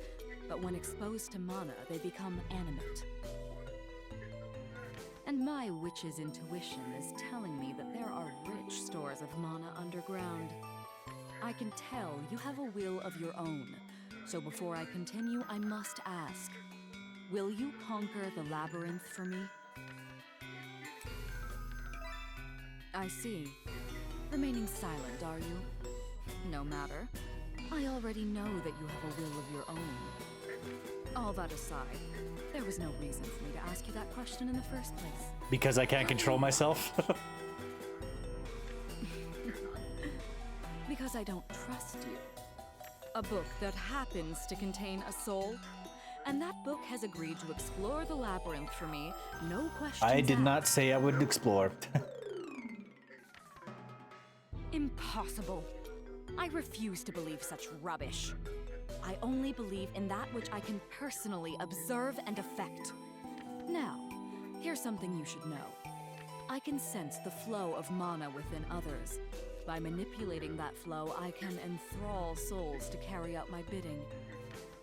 but when exposed to mana, they become animate. And my witch's intuition is telling me that there are rich stores of mana underground. I can tell you have a will of your own, so before I continue, I must ask, will you conquer the labyrinth for me? I see. Remaining silent, are you? No matter. I already know that you have a will of your own. All that aside, there was no reason for me to ask you that question in the first place. Because I can't control myself? Because I don't trust you. A book that happens to contain a soul, and that book has agreed to explore the labyrinth for me, no questions I did asked. not say I would explore. Impossible. I refuse to believe such rubbish. I only believe in that which I can personally observe and affect. Now, here's something you should know. I can sense the flow of mana within others. By manipulating that flow, I can enthrall souls to carry out my bidding.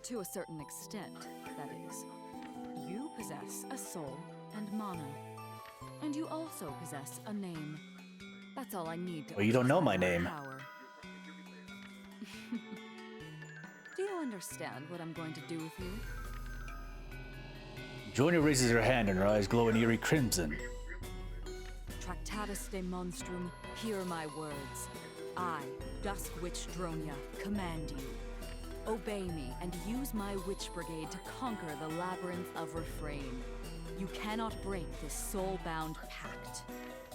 To a certain extent, that is. You possess a soul and mana. And you also possess a name. That's all I need to Well, you don't know my exercise name. power. Do you understand what I'm going to do with you? Jonia raises her hand and her eyes glow an eerie crimson. Tractatus de Monstrum, hear my words. I, Dusk Witch Dronia, command you. Obey me and use my witch brigade to conquer the labyrinth of Refrain. You cannot break this soul-bound pact.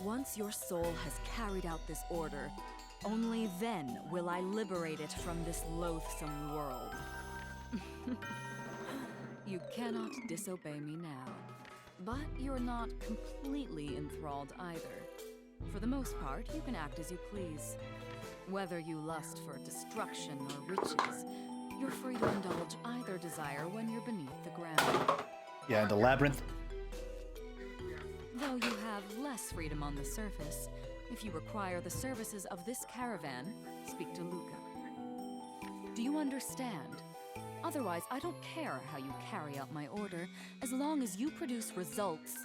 Once your soul has carried out this order, only then will I liberate it from this loathsome world. You cannot disobey me now, but you're not completely enthralled either. For the most part, you can act as you please. Whether you lust for destruction or riches, you're free to indulge either desire when you're beneath the ground. Yeah, the labyrinth. Though you have less freedom on the surface, If you require the services of this caravan, speak to Luca. Do you understand? Otherwise, I don't care how you carry out my order, as long as you produce results.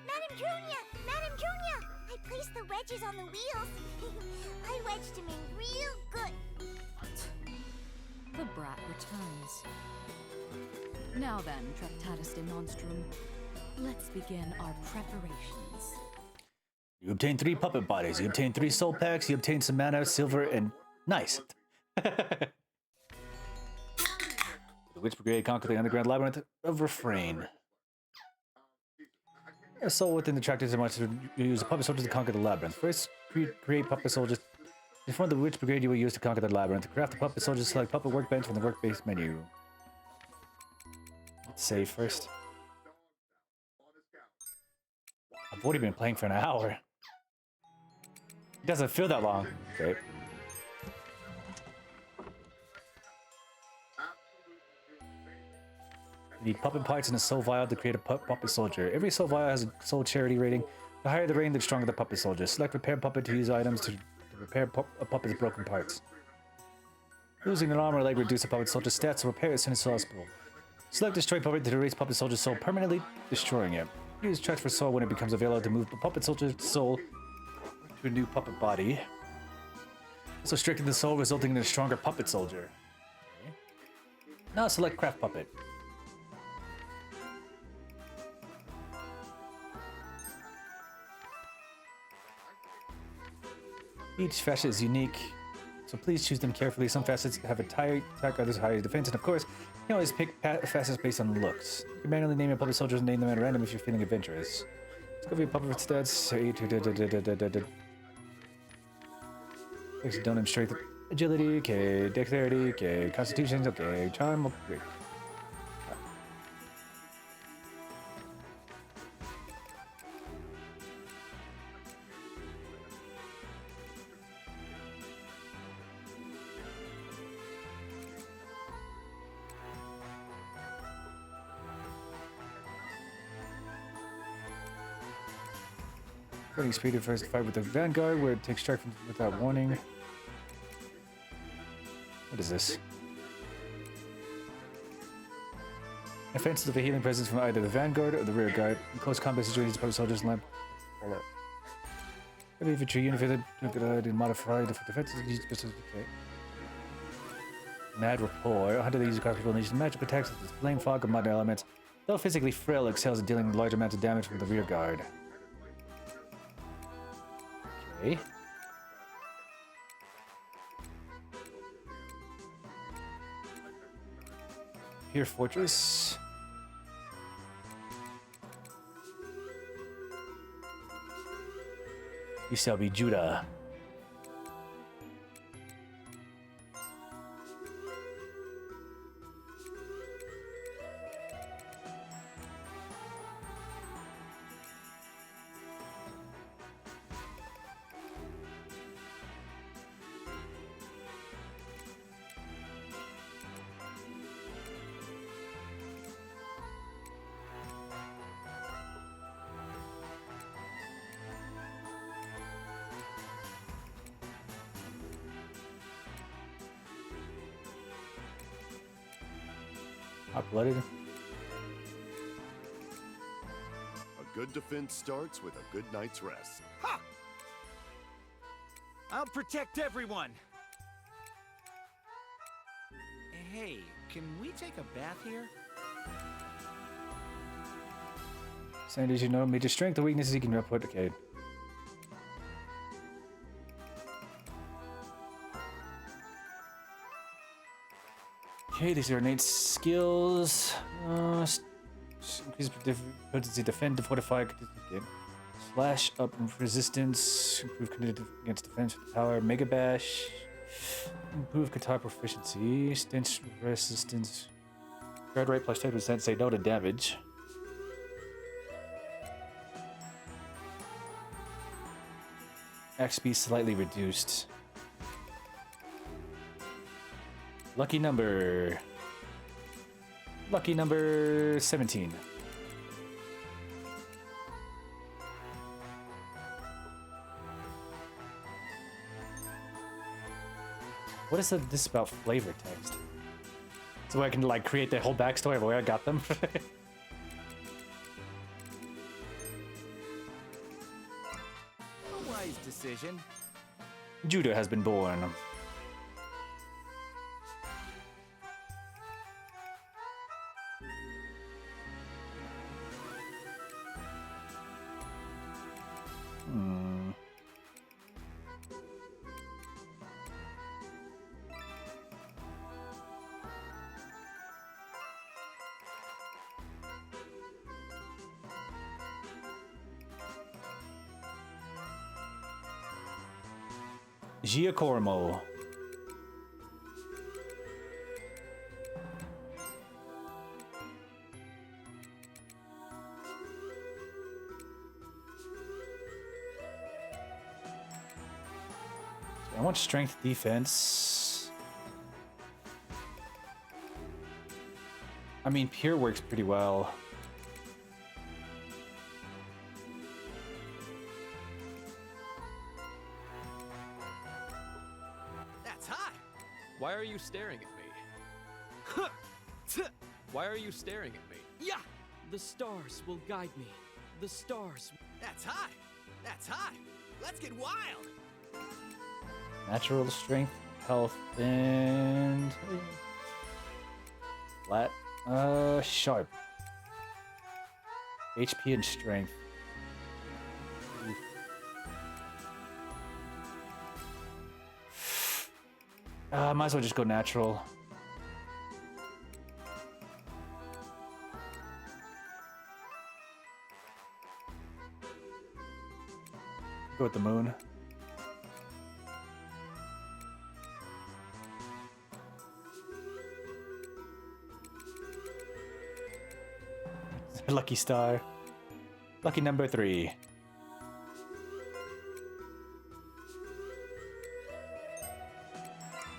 Madame Junior! Madame Junior! I placed the wedges on the wheels. I wedged them in real good. The brat returns. Now then, Tractatus de Monstrum, let's begin our preparations. You obtain 3 puppet bodies, you obtain 3 soul packs, you obtain some mana, silver, and nice. The Witch Brigade conquer the underground labyrinth of Refrain. A soul within the Tractatus de Monstrum, you use a puppet soldier to conquer the labyrinth. First, create puppet soldiers. Inform the Witch Brigade you will use to conquer the labyrinth. Craft the puppet soldiers, select puppet workbench from the workbench menu. Let's save first. I've already been playing for an hour. It doesn't feel that long. Okay. You need puppet parts and a soul vial to create a puppet soldier. Every soul vial has a soul charity rating. The higher the rating, the stronger the puppet soldier. Select repair puppet to use items to repair a puppet's broken parts. Losing an arm or leg reduces a puppet soldier's stats, so repair it as soon as possible. Select destroy puppet to erase puppet soldier's soul, permanently destroying it. Use transfer soul when it becomes available to move the puppet soldier's soul to a new puppet body. Also strengthen the soul, resulting in a stronger puppet soldier. Okay. Now select craft puppet. Each facet is unique, so please choose them carefully. Some facets have a higher attack, others higher defense, and of course, you can always pick facets based on looks. You can manually name your puppet soldiers and name them at random if you're feeling adventurous. Let's go for your puppet stats. Don't strength, agility, okay, dexterity, okay, constitution, okay, charm, okay. Fighting speed at first fight with the Vanguard, where it takes strike without warning. What is this? Offenses of a healing presence from either the Vanguard or the rear guard. In close combat situations, puppet soldiers lamp. Hold up. Heavy infantry unit and modify the defenses. Okay. Mad Rapport. Hunter that uses craft people unleashes magical attacks with flame fog of mud elements. Though physically frail, excels at dealing large amounts of damage from the rear guard. Okay. Here, Fortress. You shall be Judah. Hot-blooded. A good defense starts with a good night's rest. Ha! I'll protect everyone. Hey, can we take a bath here? Sandy, you know, major strength or weaknesses you can report. Okay. Okay, these are innate skills. Increase potency, defend, fortify, okay. Slash up resistance, improve conditive against defense with power, mega bash, improve guitar proficiency, stench resistance, guard rate plus 10%, say no to damage. Axe speed slightly reduced. Lucky number 17. What is this about flavor text? So I can like create the whole backstory of where I got them. A wise decision. Judah has been born. Hmm. Giacomo. I want strength defense. I mean, pure works pretty well. That's high! Why are you staring at me? Why are you staring at me? Yeah! The stars will guide me. The stars. That's high! That's high! Let's get wild! Natural strength, health, and flat. Sharp. HP and strength. Might as well just go natural. Go with the moon. Lucky star. Lucky number 3.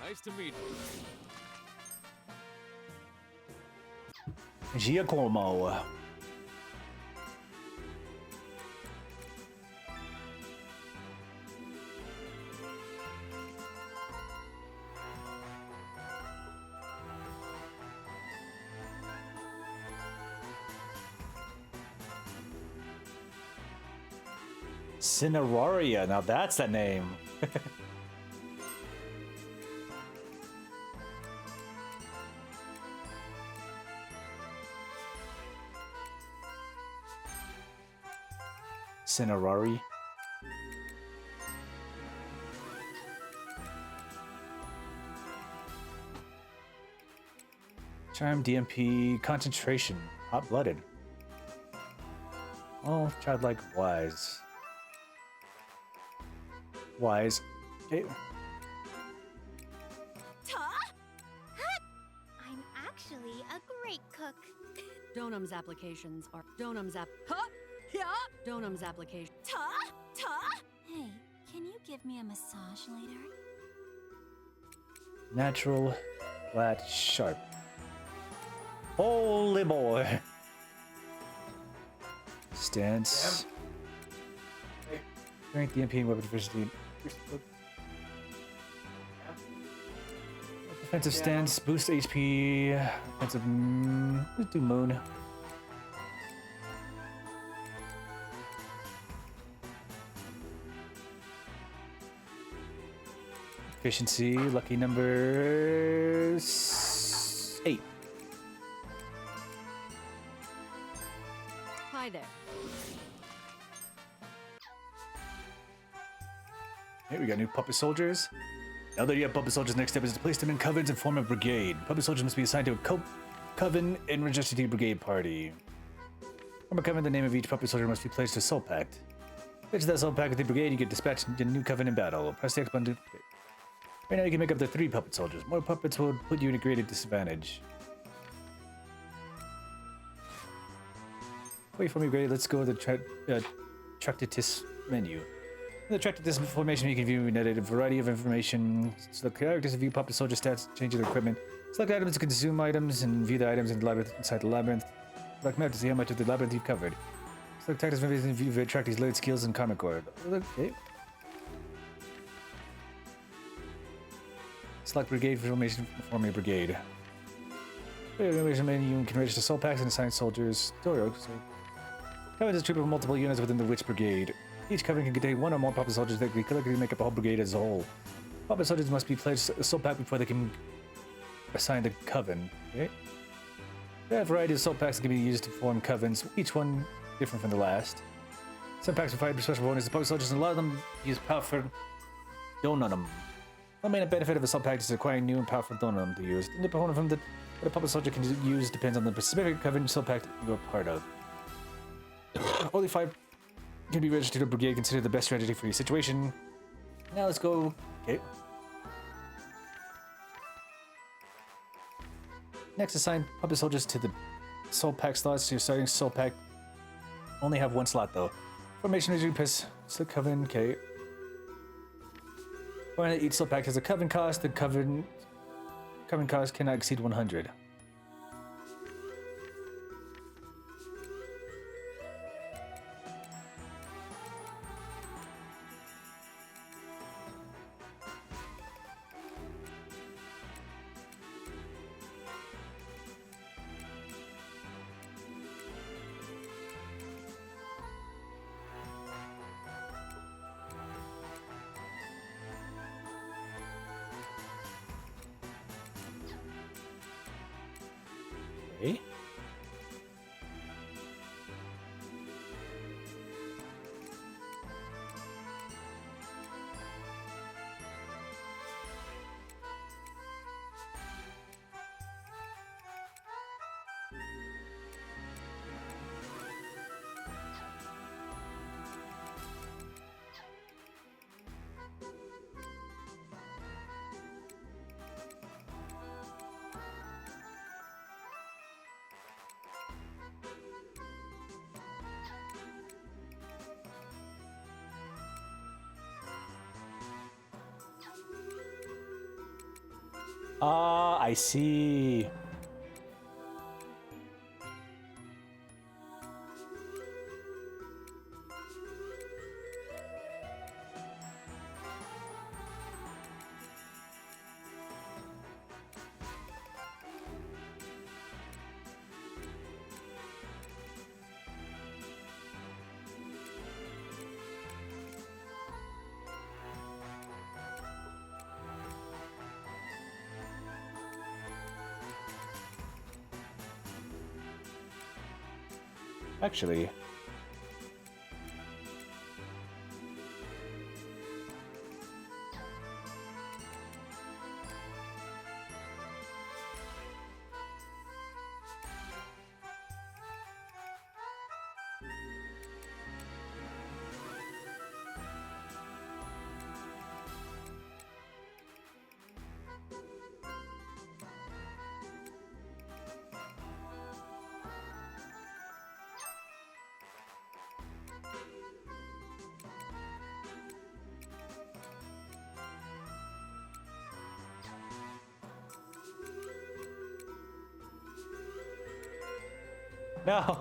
Nice to meet you. Giacomo. Cineraria, now that's the name. Cinerari. Charm, DMP, concentration, hot-blooded. Oh, childlike, wise. Wise. Okay. I'm actually a great cook. Donum's applications are Donum's application. Hey, can you give me a massage later? Natural, flat, sharp. Holy boy. Stance. Strength, DMP, and weapon efficiency. Defensive stance, boost HP. Defensive. Let's do moon. Efficiency, lucky number 8. Hi there. Here we got new puppet soldiers. Now that you have puppet soldiers, next step is to place them in covens and form a brigade. Puppet soldiers must be assigned to a coven and registered to a brigade party. From a coven, the name of each puppet soldier must be placed to Soul Pact. Place that Soul Pact with the brigade, you get dispatched to a new coven in battle. Press the X button to... Right now you can make up to 3 puppet soldiers. More puppets will put you in a greater disadvantage. Wait for me, Gray. Let's go to the Tractatus menu. In the Tractatus formation, you can view a variety of information. Select characters to view puppet soldier stats, change their equipment. Select items to consume items, and view the items in the labyrinth, inside the labyrinth. Select map to see how much of the labyrinth you've covered. Select tactics for view the Tractatus load skills and karma cord. Okay. select brigade formation, form a brigade. Formation menu can register soul packs and assign soldiers. Covenant is troop of multiple units within the Witch Brigade. Each covenant can contain one or more puppet soldiers that collectively make up a whole brigade as a whole. Puppet soldiers must be pledged a soul pack before they can assign the coven. Okay. There are a variety of soul packs that can be used to form covens, each one different from the last. Some packs provide special bonus to puppet soldiers, and a lot of them use powerful donum. One main benefit of a soul pack is acquiring new and powerful donum to use. The component from the a puppet soldier can use depends on the specific coven soul pack you are part of. Only 5 can be registered to a brigade considered the best strategy for your situation. Now let's go. Okay. Next, assign puppet soldiers to the soul pack slots. Your starting soul pack only have 1 slot though. Formation is press the coven. Okay. Each soul pack has a coven cost. The coven cost cannot exceed 100. Okay. Ah, I see. Actually, no.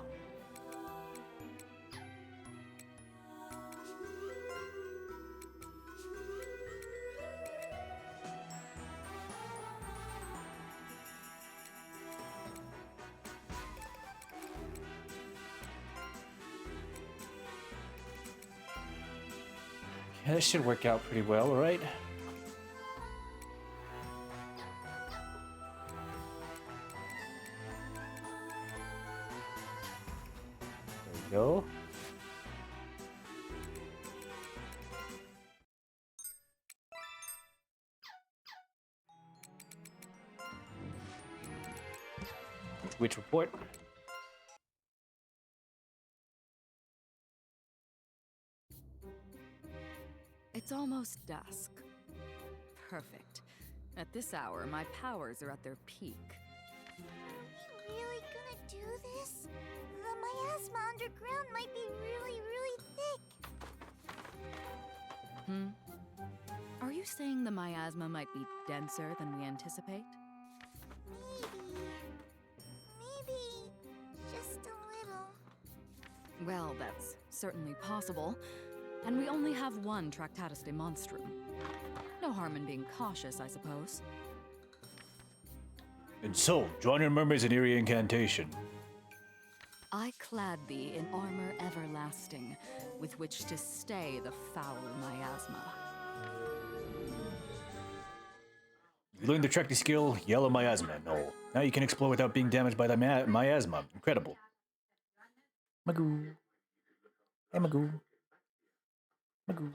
Yeah, this should work out pretty well, right? Go. Which report? It's almost dusk. Perfect. At this hour, my powers are at their peak. Are you really gonna do this? The miasma underground might be really, really thick. Are you saying the miasma might be denser than we anticipate? Maybe just a little. Well, that's certainly possible. And we only have one Tractatus de Monstrum. No harm in being cautious, I suppose. And so, join your mermaids in eerie incantation. I clad thee in armor everlasting, with which to stay the foul miasma. You learned the Trekkie skill, Yellow Miasma, Noel. Now you can explore without being damaged by the miasma. Incredible. Magoo. Hey, Magoo. Magoo.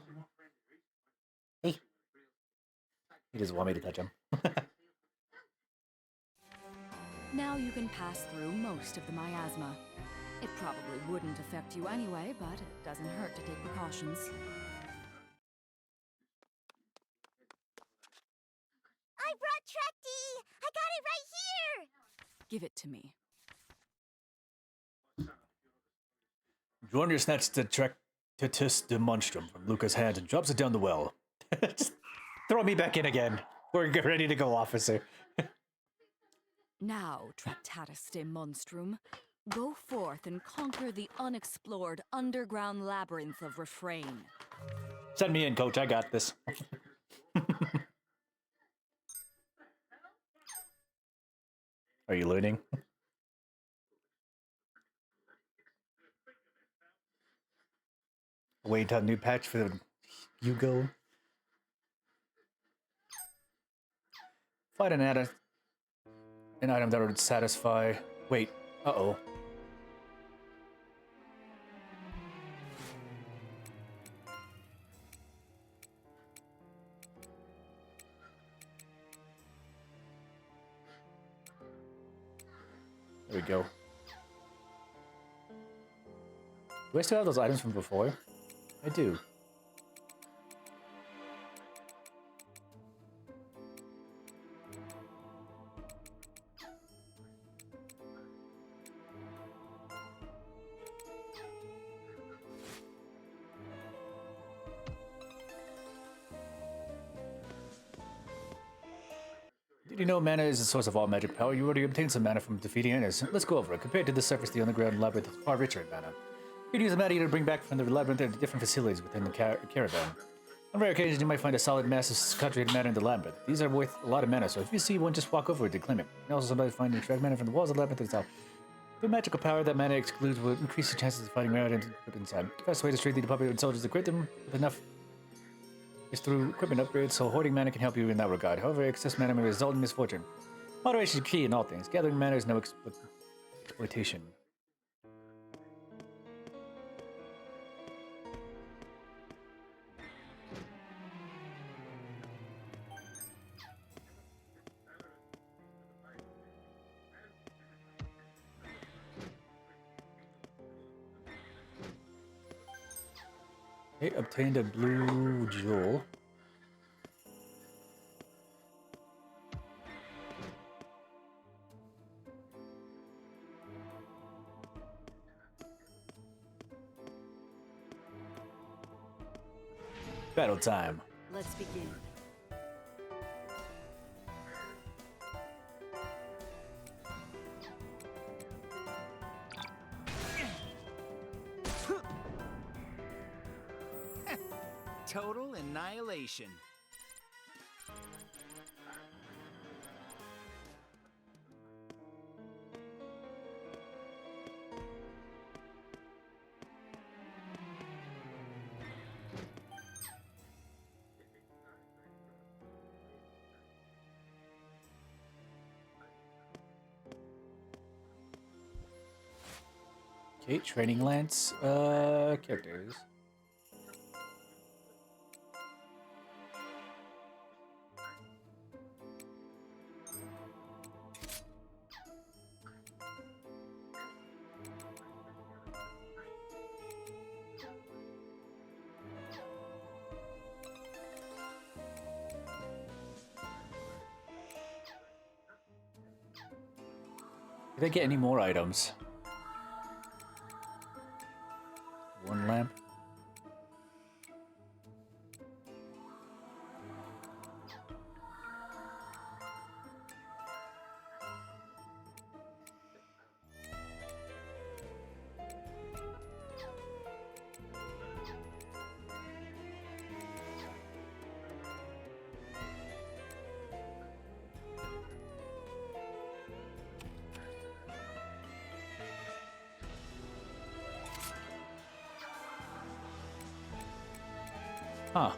Hey. He doesn't want me to touch him. Now you can pass through most of the miasma. It probably wouldn't affect you anyway, but it doesn't hurt to take precautions. I brought Trekkie! I got it right here! Give it to me. Jornir snatches the Trectatus de Monstrum from Luca's hand and drops it down the well. Just throw me back in again. We're ready to go, officer. Now, Tractatus de Monstrum, go forth and conquer the unexplored underground labyrinth of Refrain. Send me in, coach. I got this. Are you learning? Wait on new patch for the Hugo. Find an item that would satisfy. Wait. Uh-oh. There we go. Do I still have those items from before? I do. Did you know mana is the source of all magic power? You already obtained some mana from defeating enemies. Let's go over it. Compared to the surface, the underground labyrinth is far richer in mana. You can use the mana to bring back from the labyrinth at different facilities within the caravan. On rare occasions, you might find a solid mass of concentrated mana in the labyrinth. These are worth a lot of mana, so if you see one, just walk over it to claim it. You can also sometimes find and extract mana from the walls of the labyrinth itself. Through magical power that mana excludes will increase the chances of finding rare items equipped inside. The best way to strengthen the puppet and soldiers equip them with enough is through equipment upgrades, so hoarding mana can help you in that regard. However, excess mana may result in misfortune. Moderation is key in all things. Gathering mana is no exploitation. Okay, obtained a blue jewel. Battle time. Let's begin. Total annihilation. Okay, training lance, characters. Did I get any more items? One lamp. Huh.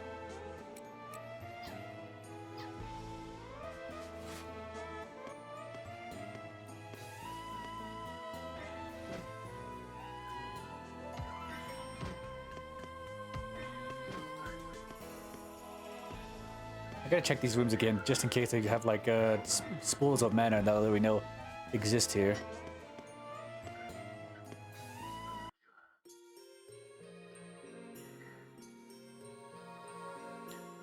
I gotta check these rooms again, just in case they have like spools of mana that we know exist here.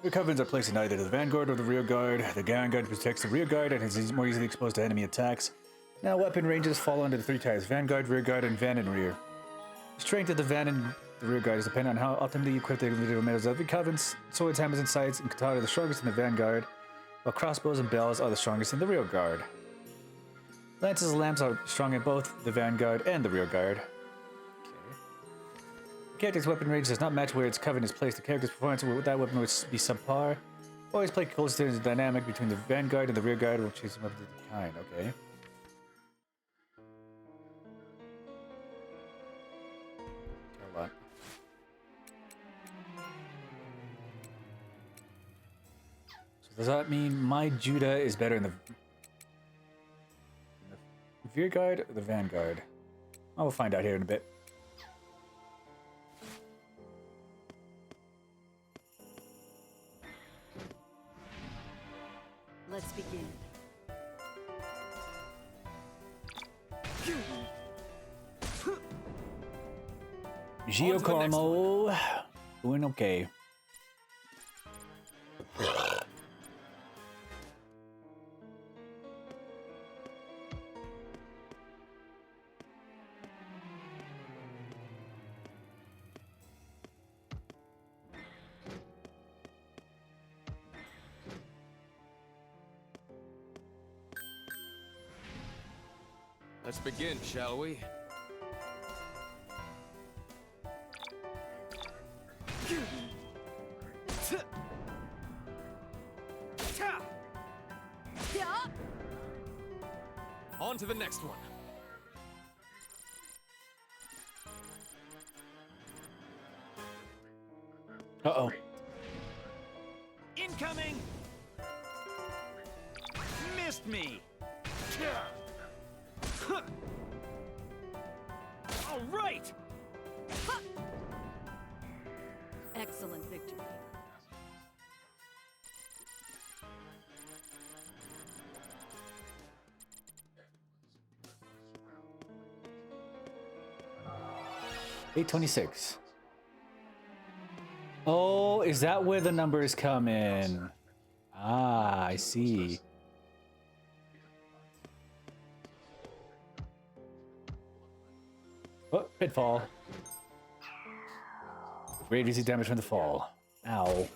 The covenants are placed in either the vanguard or the rear guard. The vanguard protects the rear guard and is more easily exposed to enemy attacks. Now weapon ranges fall under the three types: vanguard, rear guard, and van and rear. The strength of the van and the rear guard is dependent on how optimally equipped the individual members of the covenants. Swords, hammers, and scythes and katana are the strongest in the vanguard, while crossbows and bells are the strongest in the rear guard. Lances and lamps are strong in both the vanguard and the rear guard. The character's weapon range does not match where its covenant is placed. The character's performance with that weapon would be subpar. Always play close to the dynamic between the vanguard and the rear guard while choosing weapons of the kind. Okay. Hold on. So does that mean my Judah is better in the rear guard or the vanguard? I will find out here in a bit. Let's begin. Giacomo, doing okay. Let's begin, shall we? On to the next one. Uh-oh. Incoming! Missed me! All right! Excellent victory. $826. Oh, is that where the numbers come in? Ah, I see. Oh, pitfall. Great easy damage from the fall. Ow.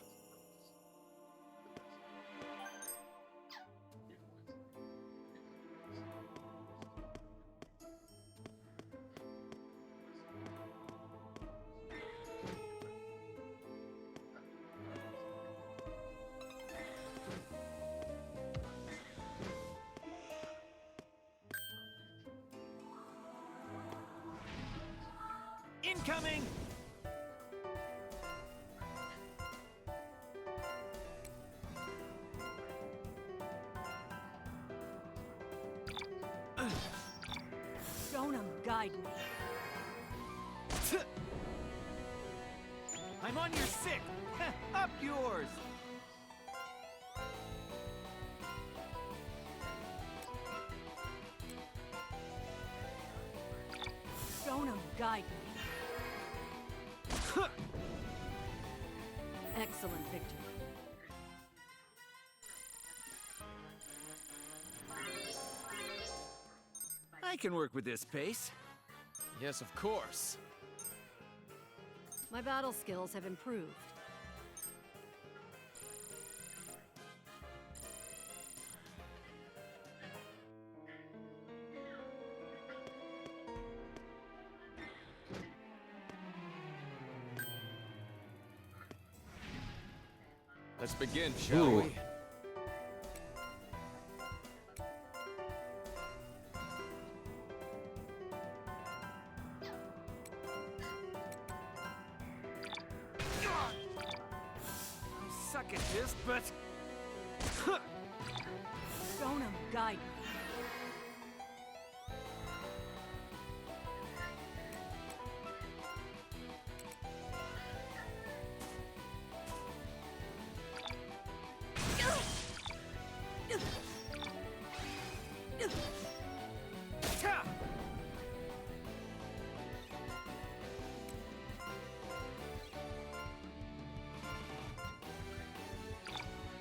Incoming! Shonen guide me. I'm on your six! Up yours! Shonen guide me. Excellent victory. I can work with this pace. Yes, of course. My battle skills have improved. Let's begin, shall Ooh. we? suck at this, but... Stonum, guide me.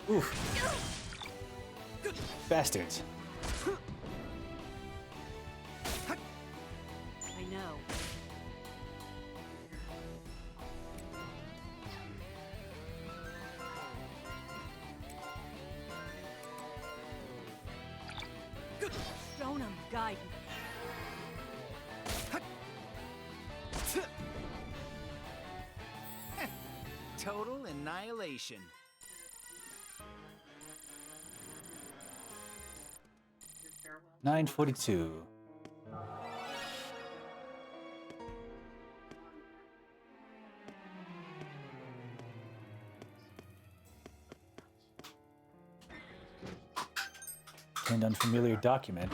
Oof. Bastards. I know. Stonum, guide me. Total annihilation. $9.42. An unfamiliar document.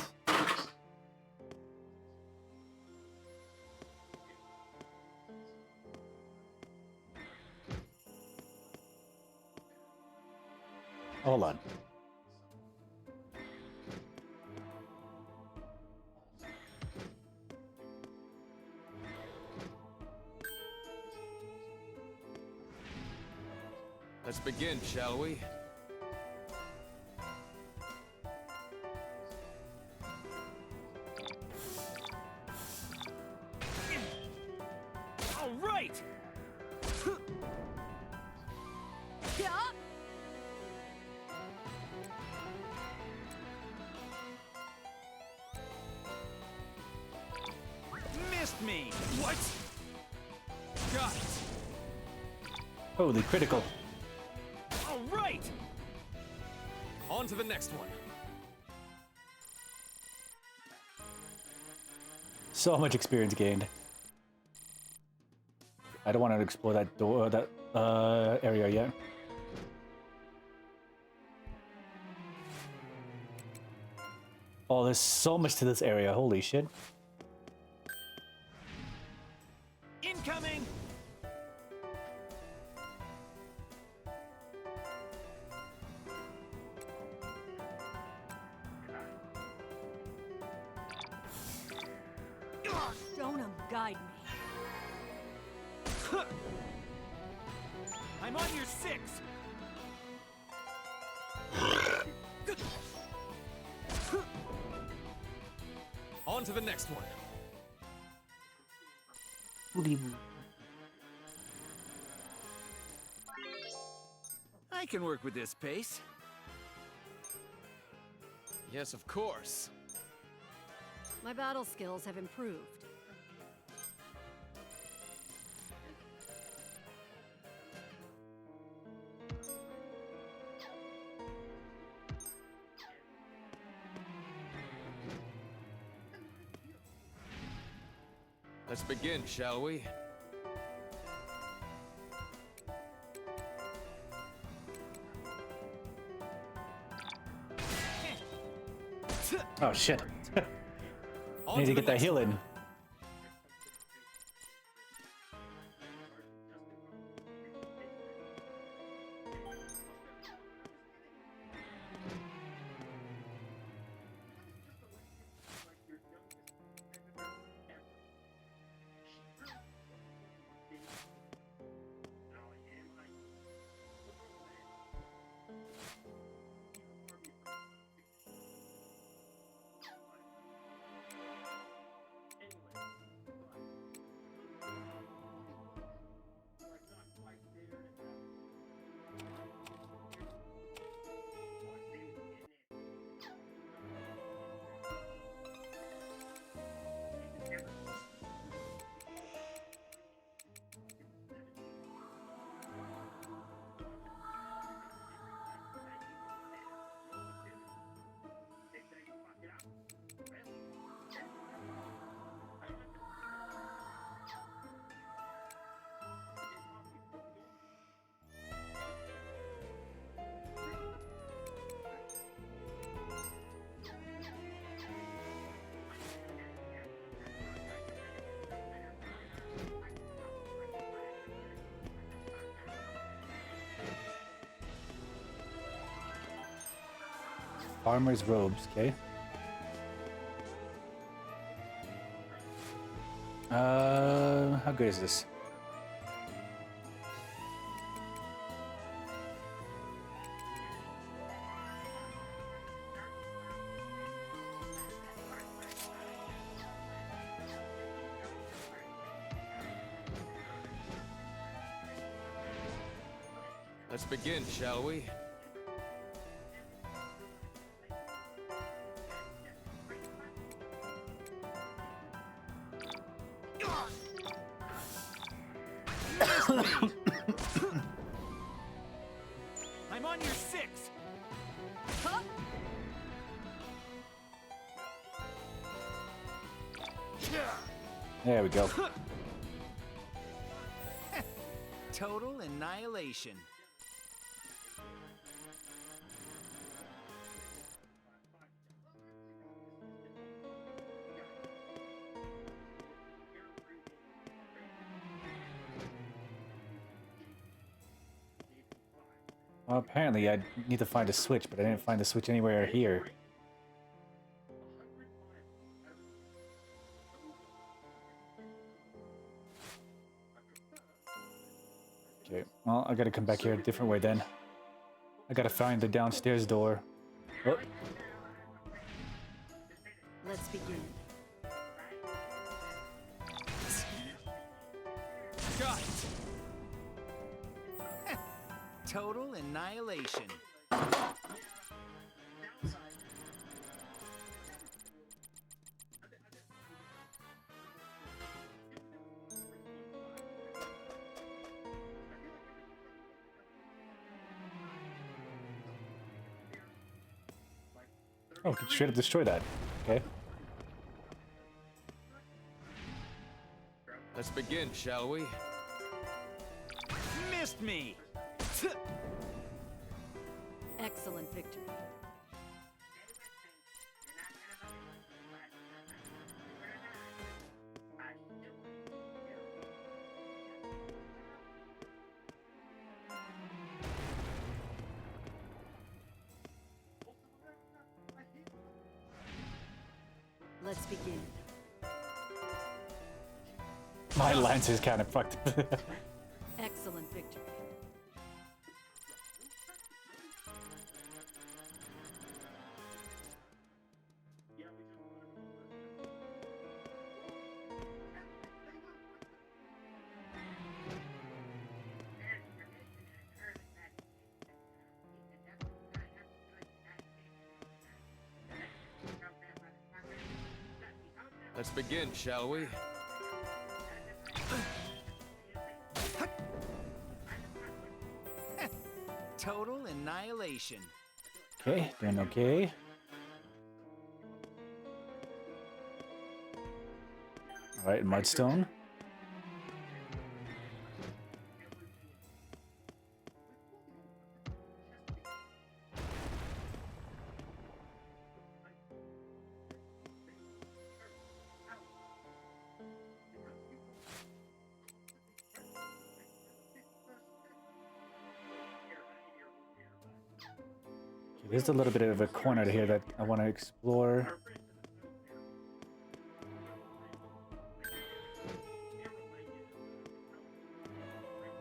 Hold on. Let's begin, shall we? All right. Missed me. What? Got it. Holy critical. All right. On to the next one. So much experience gained. I don't want to explore that door, that area yet. Oh, there's so much to this area. Holy shit. Incoming. Stonum, guide me. I'm on your 6. On to the next one. I can work with this pace. Yes, of course. My battle skills have improved. Let's begin, shall we? Oh shit. On Need to to the get that next heal one. in. Farmer's robes, okay. How good is this? Let's begin, shall we? I'm on your 6. Huh? There we go. Total annihilation. Well, apparently I need to find a switch, but I didn't find the switch anywhere here. Okay, well, I gotta come back here a different way then. I gotta find the downstairs door. Oh. Let's begin. Got it. Total annihilation. Oh, we can straight up destroy that. Okay. Let's begin, shall we? Missed me. Excellent victory. Let's begin. My lance is kind of fucked. Excellent victory. Let's begin, shall we? Total annihilation. Okay, doing okay. Alright, Mudstone. There's a little bit of a corner here that I want to explore.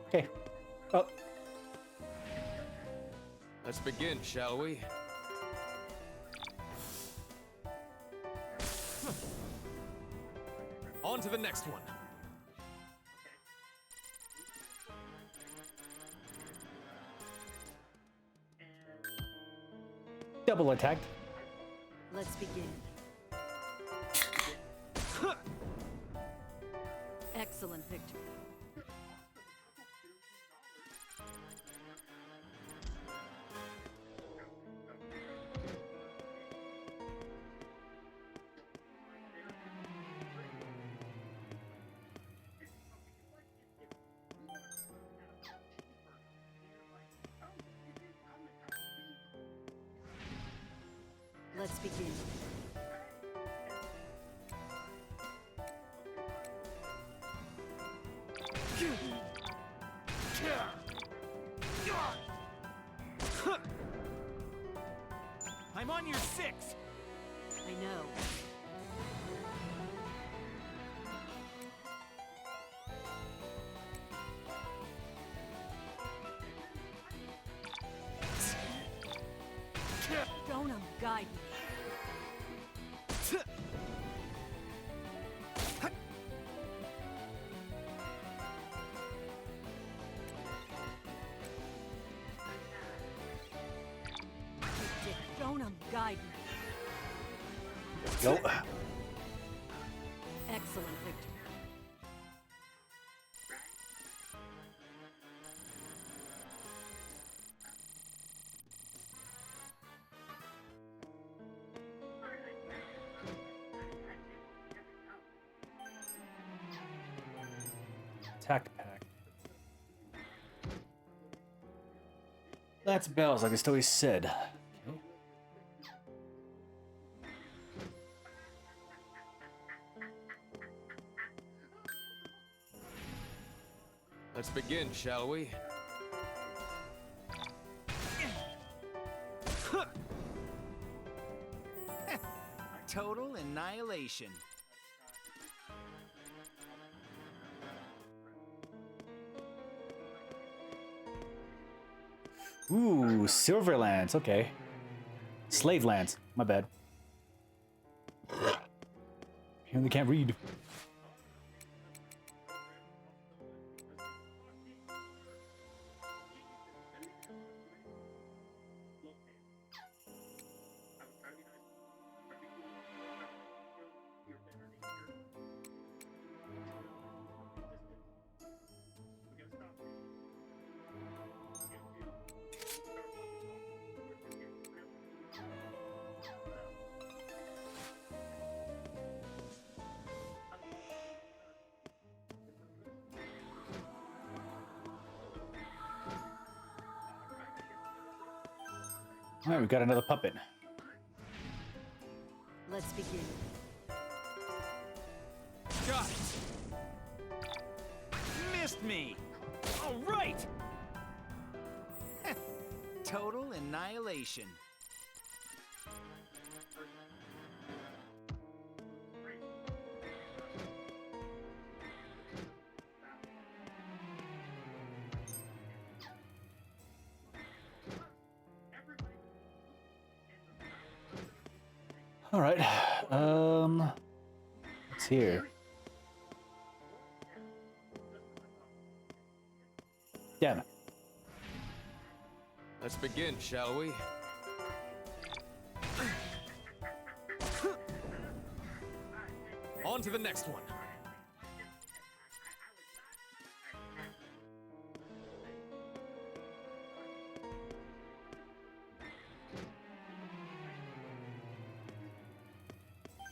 Okay. Oh. Let's begin, shall we? On to the next one. Double attacked. Let's begin. Excellent victory. Let's begin. I'm I'm on your 6. I know. Donum guide me. Donum guide me. Go. Excellent victory. Attack pack. That's bells, like I always said. Okay. Let's begin, shall we? Total annihilation. Ooh, Silverlands. Okay. Slave lands. My bad. Apparently can't read. All right, we got another puppet. Let's begin. Got it. Missed me. All right. Total annihilation. All right. What's here? Damn it. Let's begin, shall we? On to the next one.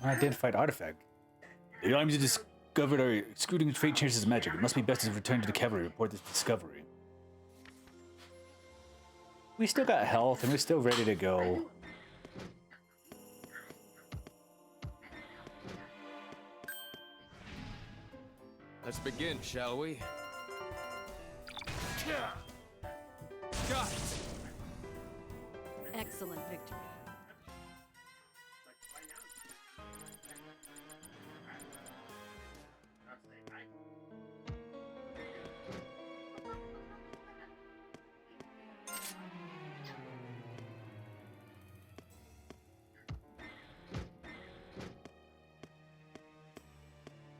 Unidentified artifact. The items you discovered are excluding trait changes magic. It must be best to return to the cavalry to report this discovery. We still got health and we're still ready to go. Let's begin, shall we? Got it. Excellent victory.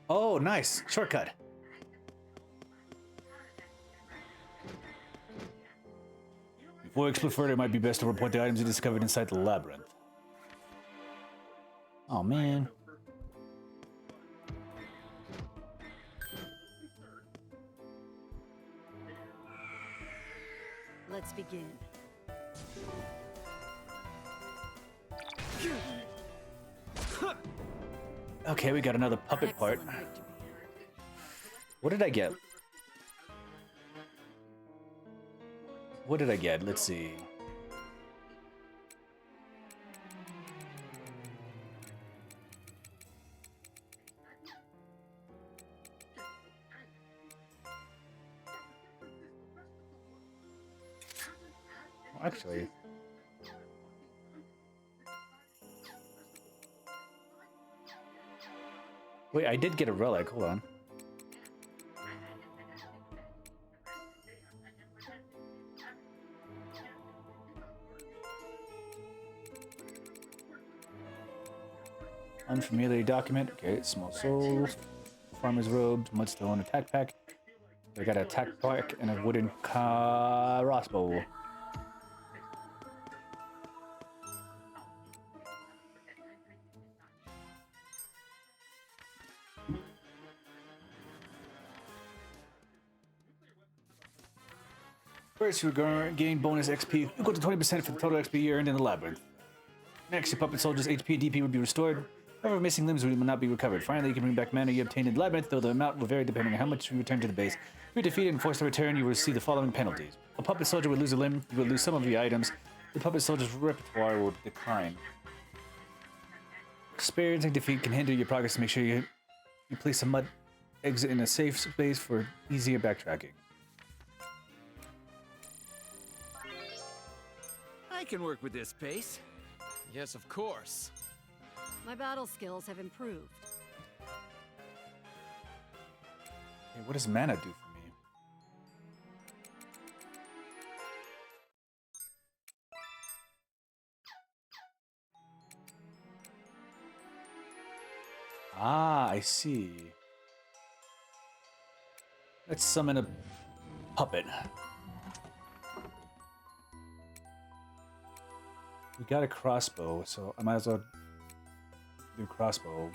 Oh, nice. Shortcut. Before we explore further, it might be best to report the items you discovered inside the labyrinth. Oh, man. Let's begin. Okay, we got another puppet part. What did I get? What did I get? Let's see. Actually, Wait, I did get a relic. Hold on. Unfamiliar document. Okay, small soul. Farmer's robes, mudstone, attack pack. I got an attack pack and a wooden crossbow. First, you're going to gain bonus XP equal to 20% for the total XP you earned in the labyrinth. Next, your puppet soldier's HP and DP will be restored. However, missing limbs will not be recovered. Finally, you can bring back mana you obtained in the labyrinth, though the amount will vary depending on how much you return to the base. If you're defeated and forced to return, you will receive the following penalties. A puppet soldier will lose a limb, you will lose some of your items, the puppet soldier's repertoire will decline. Experiencing defeat can hinder your progress, make sure you place a mud exit in a safe space for easier backtracking. I can work with this pace. Yes, of course. My battle skills have improved. Hey, what does mana do for me? Ah, I see. Let's summon a puppet. We got a crossbow, so I might as well do crossbow.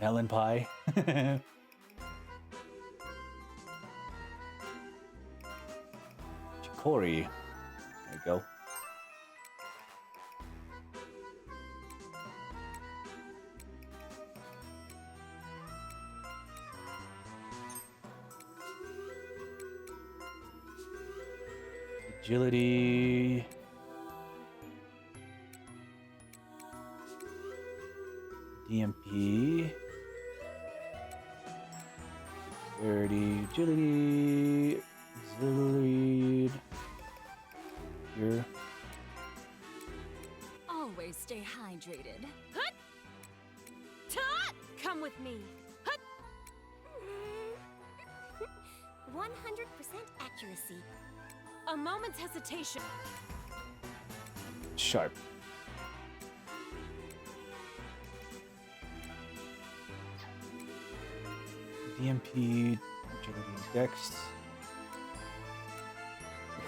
Melon pie. Chikori. There you go. Agility. DMP. 30. Agility. Auxiliary. Here. Always stay hydrated. Hut! Tot! Come with me. Hut! 100% accuracy. A moment's hesitation. Sharp. DMP, agility, dex.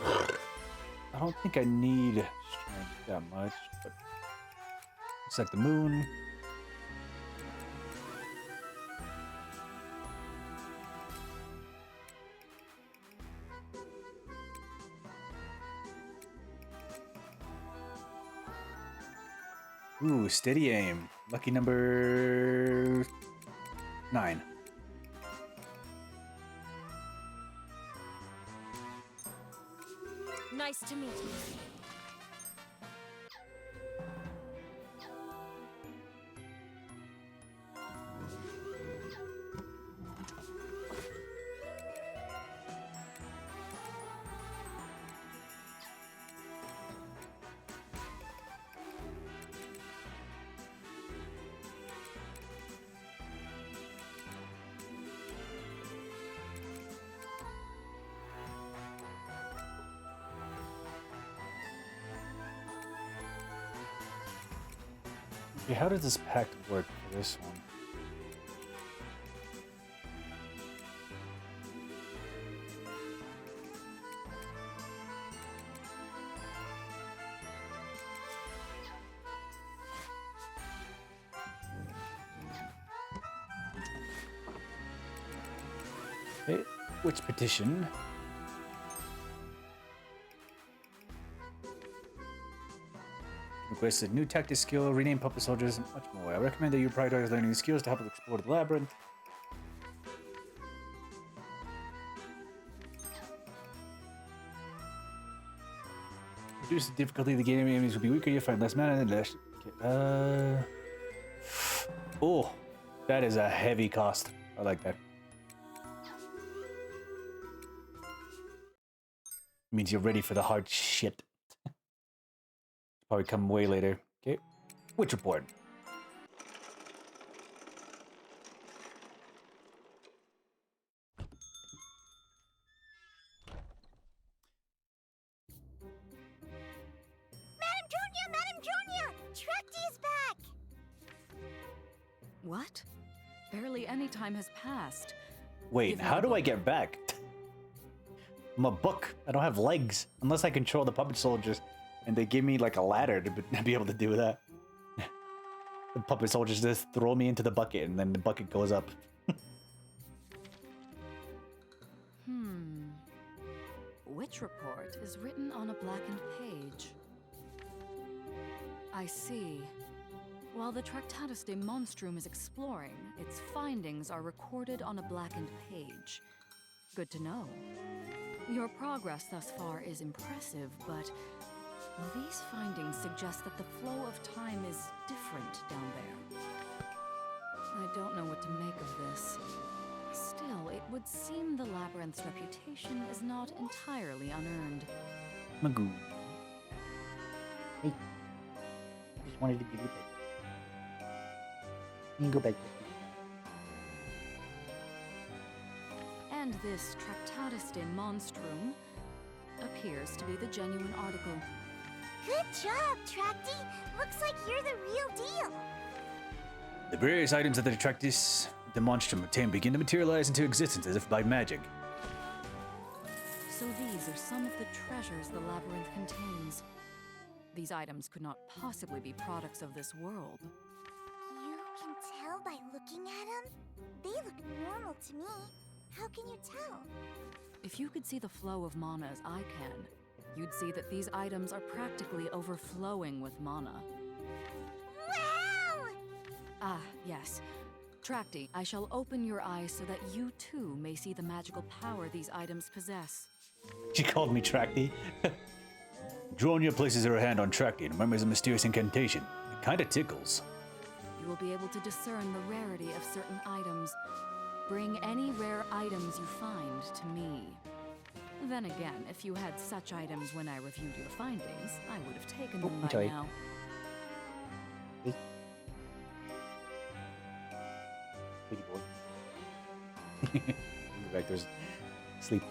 I don't think I need strength that much, but it's like the moon. Ooh, steady aim. Lucky number 9. Nice to meet you. Okay, how does this pact work for this one? Okay, which petition? Requested new tactic skill, rename puppet soldiers, and much more. I recommend that you prioritize learning these skills to help explore the labyrinth. Reduce the difficulty of the game, enemies will be weaker, you'll find less mana and less. Okay, Oh, that is a heavy cost. I like that. Means you're ready for the hard shit. Probably come way later. Okay. Witch report. Madam Junior! Trekti is back! What? Barely any time has passed. Wait, Give me how the do I book. get back? I'm a book. I don't have legs. Unless I control the puppet soldiers and they give me like a ladder to be able to do that. The puppet soldiers just throw me into the bucket and then the bucket goes up. Witch report is written on a blackened page. I see. While the Tractatus de Monstrum is exploring, its findings are recorded on a blackened page. Good to know. Your progress thus far is impressive, but these findings suggest that the flow of time is different down there. I don't know what to make of this. Still, it would seem the Labyrinth's reputation is not entirely unearned. Magoo. Hey. Just wanted to give you that. You can go back. And this Tractatus de Monstrum appears to be the genuine article. Good job, Trekti! Looks like you're the real deal! The various items of the Tractatus de Monstrum obtained begin to materialize into existence as if by magic. So these are some of the treasures the labyrinth contains. These items could not possibly be products of this world. You can tell by looking at them? They look normal to me. How can you tell? If you could see the flow of mana as I can, you'd see that these items are practically overflowing with mana. Wow! Ah, yes. Trakti, I shall open your eyes so that you too may see the magical power these items possess. She called me Trakti. Dronia places her hand on Trakti and remembers a mysterious incantation. It kinda tickles. You will be able to discern the rarity of certain items. Bring any rare items you find to me. Then again, if you had such items when I reviewed your findings, I would have taken them by enjoy. now. Pretty boy. Go back there. Sleep.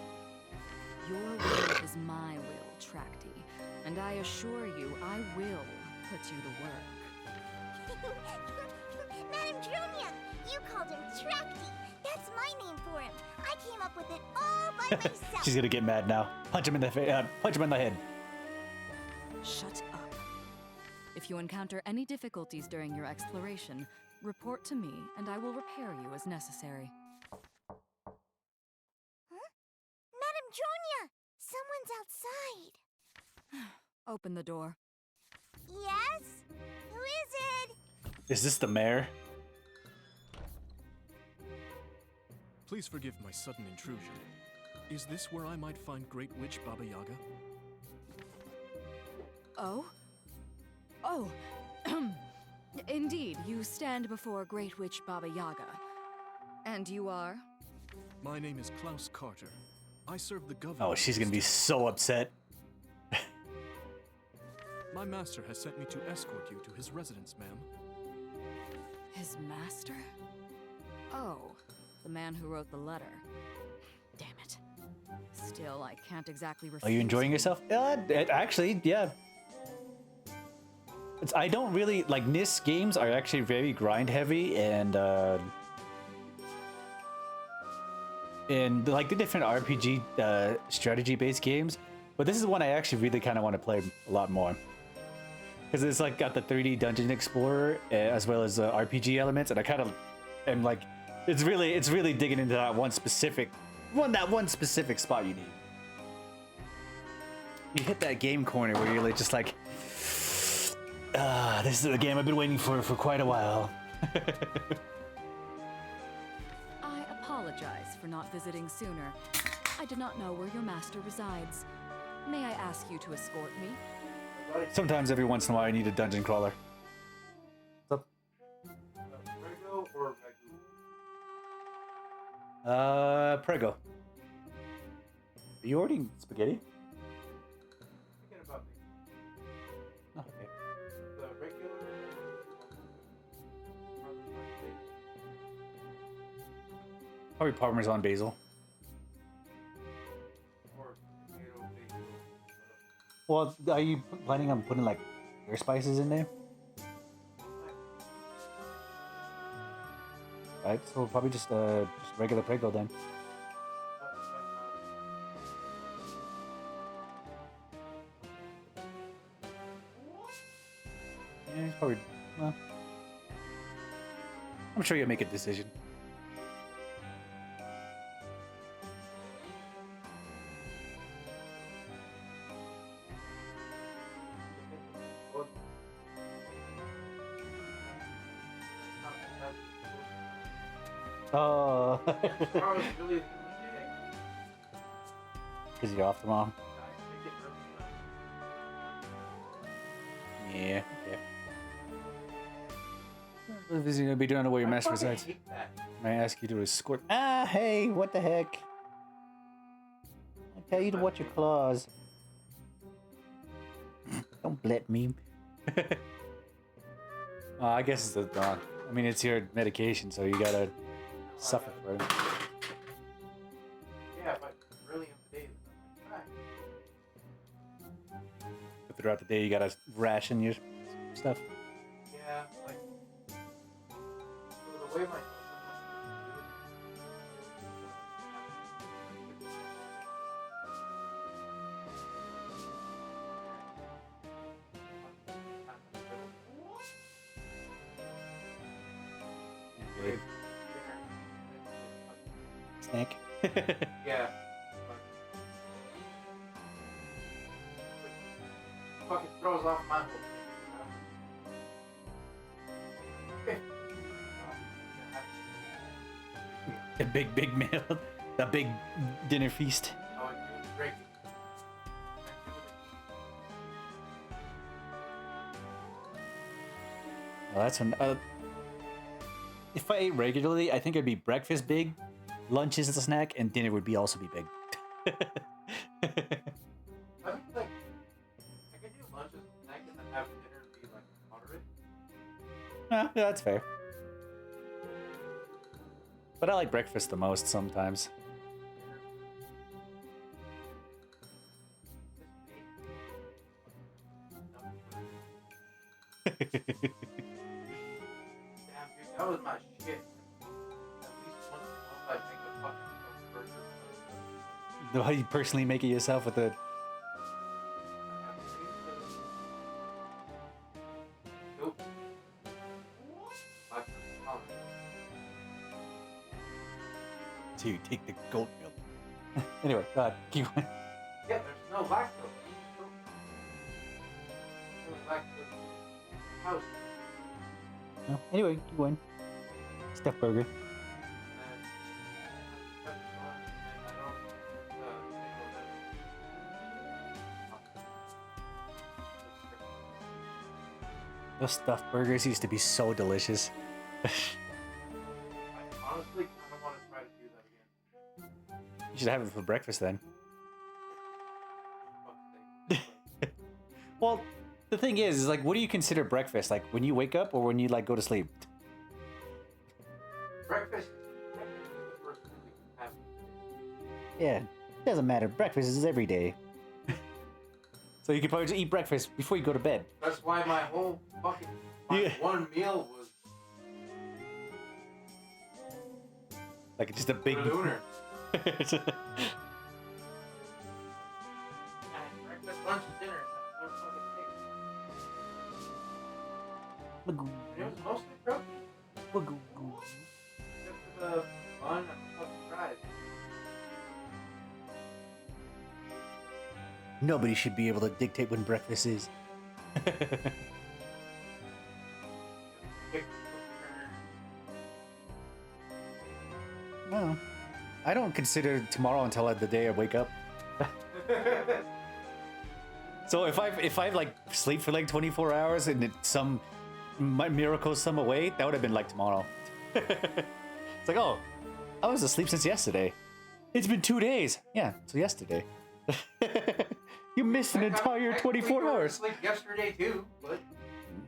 Your will is my will, Trakti, and I assure you I will put you to work. Madam Junior! You called him Trekti! That's my name for him! I came up with it all by myself! She's gonna get mad now. Punch him in the punch him in the head. Shut up. If you encounter any difficulties during your exploration, report to me and I will repair you as necessary. Huh? Madam Junior! Someone's outside! Open the door. Yes? Who is it? Is this the mayor? Please forgive my sudden intrusion. Is this where I might find Great Witch Baba Yaga? Oh? Oh! Indeed, you stand before Great Witch Baba Yaga. And you are? My name is Klaus Carter. I serve the government. Oh, she's gonna be so upset. My master has sent me to escort you to his residence, ma'am. His master? Oh, the man who wrote the letter. Damn it. Still, I can't exactly refuse. Are you enjoying yourself? Actually, yeah. I don't really like NIS games are actually very grind heavy and like the different RPG strategy based games, but this is one I actually really kind of want to play a lot more because it's like got the 3D Dungeon Explorer as well as RPG elements, and I kind of am like it's really digging into that one specific spot you need. You hit that game corner where you're like just like. This is the game I've been waiting for quite a while. I apologize for not visiting sooner. I did not know where your master resides. May I ask you to escort me? Sometimes every once in a while I need a dungeon crawler. What's up? Prego. Are you ordering spaghetti? Thinking about Oh, okay. the regular. Probably Parmesan basil. Or potato basil. Well, are you planning on putting like your spices in there? Right, so probably just regular Prego then. Yeah, he's probably. Well, I'm sure you'll make a decision. Oh. Tomorrow's really the day. Because you're off tomorrow. Yeah. What is he gonna be doing where your master resides? May I ask you to escort? Ah, hey, what the heck? I tell you to watch your claws. Don't blit me. I guess it's the dog. I mean, it's your medication, so you gotta suffer for it. Yeah, but really in the day, But throughout the day, you gotta ration your stuff. yeah, like so the way my Snack. yeah. Fucking throws off my whole thing. The big meal. The big dinner feast. Oh, it's great. Well, that's when. If I ate regularly, I think it'd be breakfast big, lunch is a snack, and dinner would be also be big. I think like I can do lunch as a snack and then have dinner be like moderate. Yeah, that's fair. But I like breakfast the most sometimes. Damn, dude, that was my shit. At least once a month I make a fucking burger. How you personally make it yourself with the. Nope. So you take the goat milk. Anyway, keep going. Yeah, there's no lactose. No lactose. House. No, anyway, keep going. Stuffed burger. Those stuffed burgers used to be so delicious. I honestly kind of want to try to do that again. You should have it for breakfast then. Well, the thing is like, what do you consider breakfast? Like when you wake up or when you like go to sleep? Breakfast is technically the first thing we can have. Yeah, doesn't matter. Breakfast is every day. So you could probably just eat breakfast before you go to bed. That's why my whole fucking one meal was like just a big. lunar. Breakfast, lunch, and dinner. That's one fucking thing. And it was mostly protein. Except for the bun and fucking fries. Nobody should be able to dictate when breakfast is. Well, I don't consider tomorrow until the day I wake up. So if I like sleep for like 24 hours and it my miracle some away, that would have been like tomorrow. It's like, oh, I was asleep since yesterday. It's been 2 days. Yeah, so yesterday. You missed an entire 24 hours. Sleep yesterday too, but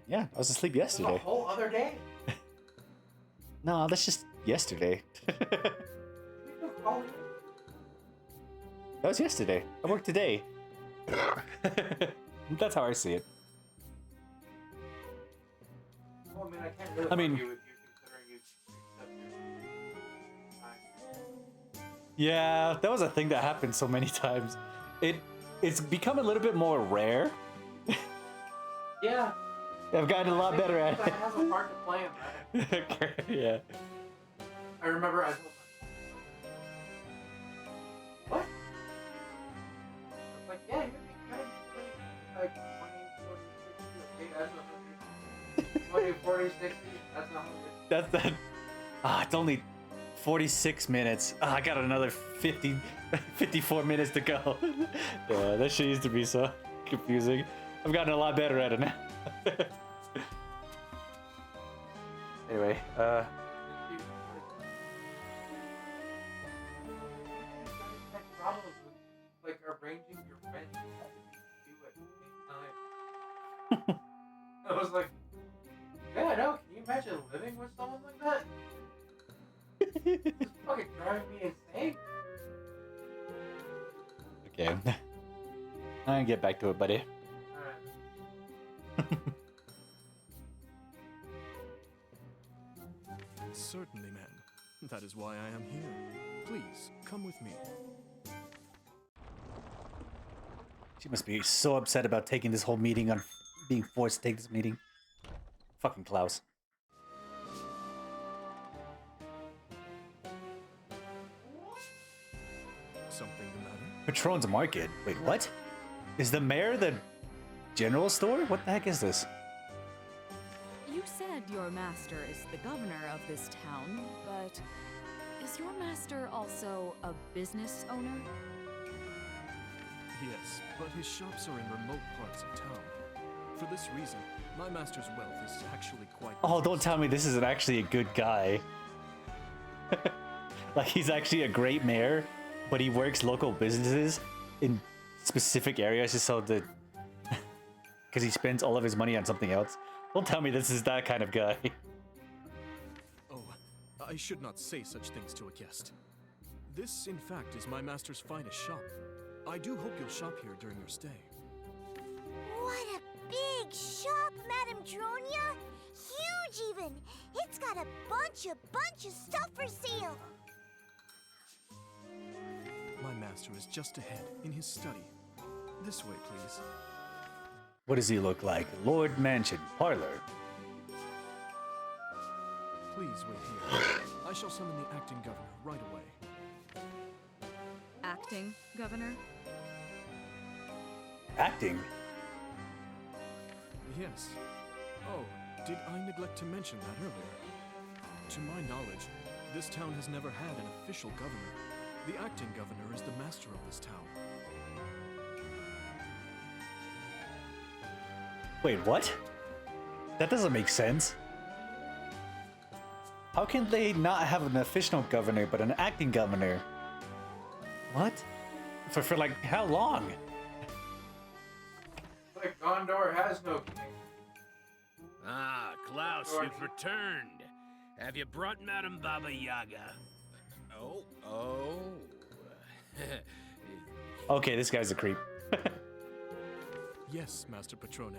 Yeah, I was asleep a yesterday. whole other day. No, that's just yesterday. That was yesterday. I worked today. That's how I see it. Well, I mean, I can't really I mean- argue with you considering you accept your time. Yeah, that was a thing that happened so many times. It's become a little bit more rare. Yeah. I've gotten a lot better at That has a part to play in that. it. Yeah. I remember I what? I was like, yeah, you're like 20, 40, 60, that's 100. That's that. Ah, it's only 46 minutes. Ah, I got another 54 minutes to go. Yeah, that shit used to be so confusing. I've gotten a lot better at it now. Anyway, Problems with like arranging your rent to do at the same time. I was like, yeah, no, can you imagine living with someone like that? It's fucking driving me insane. okay. I'm gonna get back to it, buddy. Certainly, ma'am. That is why I am here. Please, come with me. She must be so upset about taking this whole meeting on being forced to take this meeting. Fucking Klaus. Something the matter? Patron's Market. Wait, what? Is the mayor the general store? What the heck is this? You said your master is the governor of this town, but is your master also a business owner? Yes, but his shops are in remote parts of town. For this reason, my master's wealth is actually quite... Oh, don't tell me this isn't actually a good guy. Like, he's actually a great mayor, but he works local businesses in specific areas just so that... Because he spends all of his money on something else. Don't tell me this is that kind of guy. Oh, I should not say such things to a guest. This, in fact, is my master's finest shop. I do hope you'll shop here during your stay. What a big shop, Madame Dronia! Huge even! It's got a bunch of stuff for sale! My master is just ahead, in his study. This way, please. What does he look like? Lord Mansion, parlor. Please wait here. I shall summon the acting governor right away. Acting governor? Acting? Yes. Oh, did I neglect to mention that earlier? To my knowledge, this town has never had an official governor. The acting governor is the master of this town. Wait, what? That doesn't make sense. How can they not have an official governor but an acting governor? What? For like how long? Like Gondor has no king. Ah, Klaus, you've returned. Have you brought Madame Baba Yaga? Oh. Okay, this guy's a creep. Yes, Master Patrone.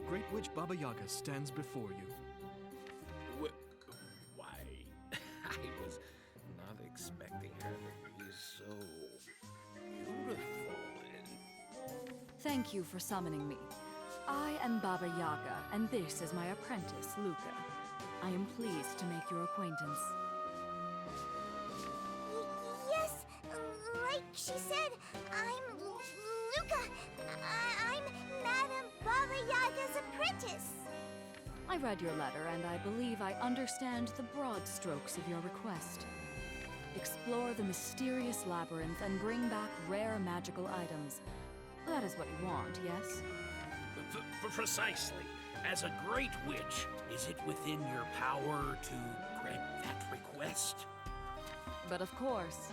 Great Witch Baba Yaga stands before you. Why? I was not expecting her to be so beautiful and... Thank you for summoning me. I am Baba Yaga, and this is my apprentice, Luca. I am pleased to make your acquaintance. Yes, like she said, I'm Luca. I'm Madame Baba Yaga's apprentice. I read your letter, and I believe I understand the broad strokes of your request. Explore the mysterious labyrinth and bring back rare magical items. That is what you want, yes? Precisely. As a great witch, is it within your power to grant that request? But of course,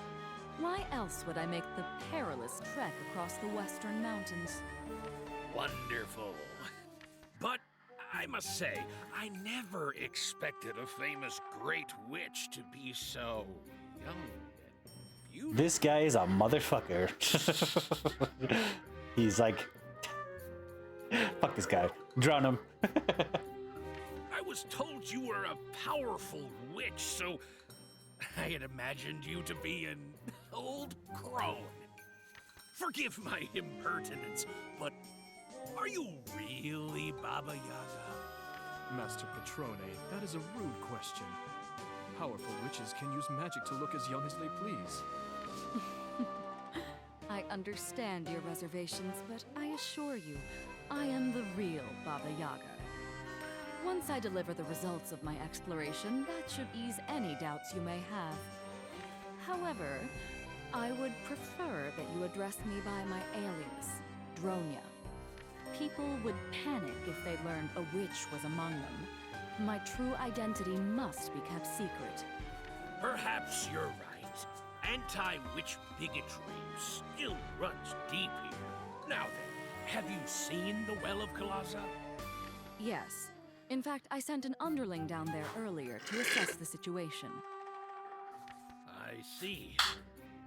why else would I make the perilous trek across the western mountains? Wonderful. But I must say, I never expected a famous great witch to be so young and beautiful. This guy is a motherfucker. He's like, fuck this guy. Drown him. I was told you were a powerful witch, so I had imagined you to be an old crone. Forgive my impertinence, but are you really Baba Yaga? Master Petrone, that is a rude question. Powerful witches can use magic to look as young as they please. I understand your reservations, but I assure you, I am the real Baba Yaga. Once I deliver the results of my exploration, that should ease any doubts you may have. However, I would prefer that you address me by my alias, Dronya. People would panic if they learned a witch was among them. My true identity must be kept secret. Perhaps you're right. Anti-witch bigotry still runs deep here. Now then, have you seen the Well of Kalasa? Yes. In fact, I sent an underling down there earlier to assess the situation. I see.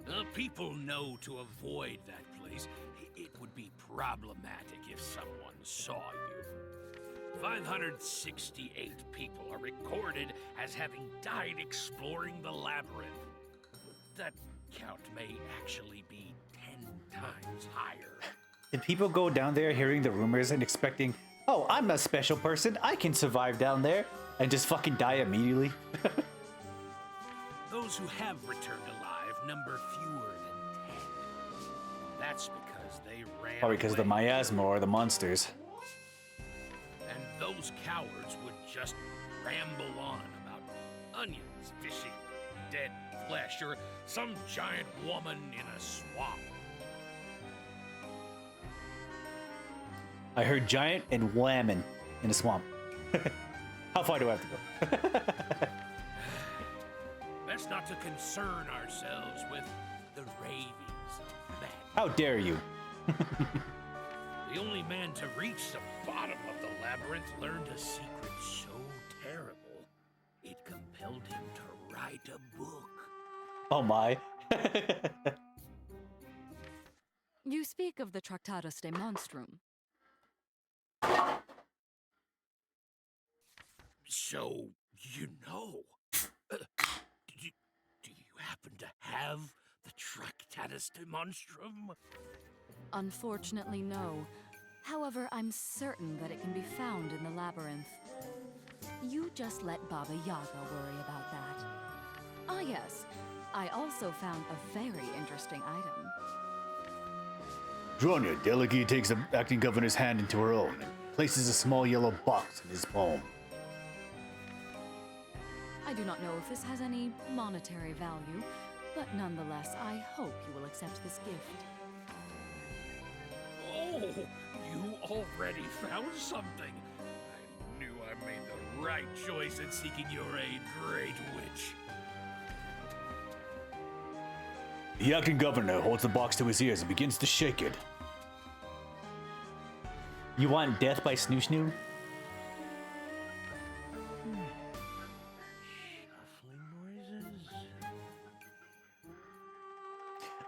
The people know to avoid that place. It would be problematic if someone saw you. 568 people are recorded as having died exploring the labyrinth. That count may actually be 10 times higher. Did people go down there hearing the rumors and expecting, oh, I'm a special person, I can survive down there, and just fucking die immediately? Those who have returned alive number fewer than 10. That's because they ran Probably because of the away. miasma or the monsters. And those cowards would just ramble on about onions, fishing, dead flesh, or some giant woman in a swamp. I heard giant and whammon in a swamp. How far do I have to go? Best not to concern ourselves with the ravings of men. How dare you? The only man to reach the bottom of the labyrinth learned a secret so terrible, it compelled him to write a book. Oh my. You speak of the Tractatus de Monstrum. So, you know. Do you happen to have the Tractatus de Monstrum? Unfortunately, no. However, I'm certain that it can be found in the labyrinth. You just let Baba Yaga worry about that. Ah, yes. I also found a very interesting item. Dronya delicately takes the acting governor's hand into her own and places a small yellow box in his palm. I do not know if this has any monetary value, but nonetheless, I hope you will accept this gift. Oh, you already found something. I knew I made the right choice in seeking your aid, Great Witch. The acting governor holds the box to his ears and begins to shake it. You want death by Snoo Snoo?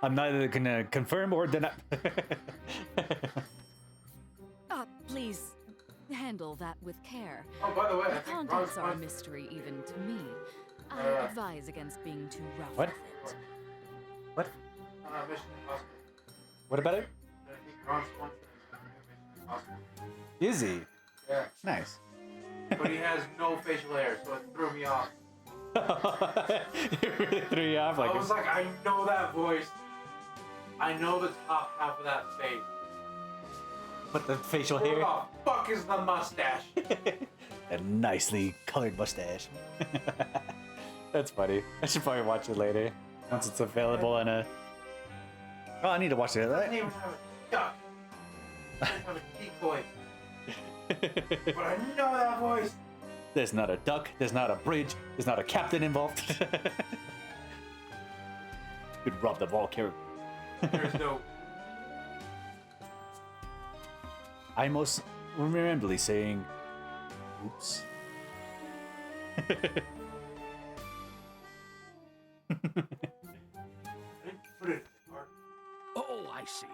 I'm neither gonna confirm or deny. Please handle that with care. Oh, by the way, I the think contents are a Ron's- mystery even to me. I advise against being too rough What? with it. What? Mission Impossible. What about it? I think Ron's sponsored Mission Impossible. Is he? Yeah. Nice. But he has no facial hair, so it threw me off. It really threw you off. Like I was like, I know that voice. I know the top half of that face. But the facial Where hair? the fuck is the mustache? A nicely colored mustache. That's funny. I should probably watch it later once it's available on a. Oh, I need to watch it. Doesn't even have a duck. Doesn't have a decoy. But I know that voice. There's not a duck. There's not a bridge. There's not a captain involved. Could rob the ball character. There's no. I most rememberly saying, "Oops." Oh, I see.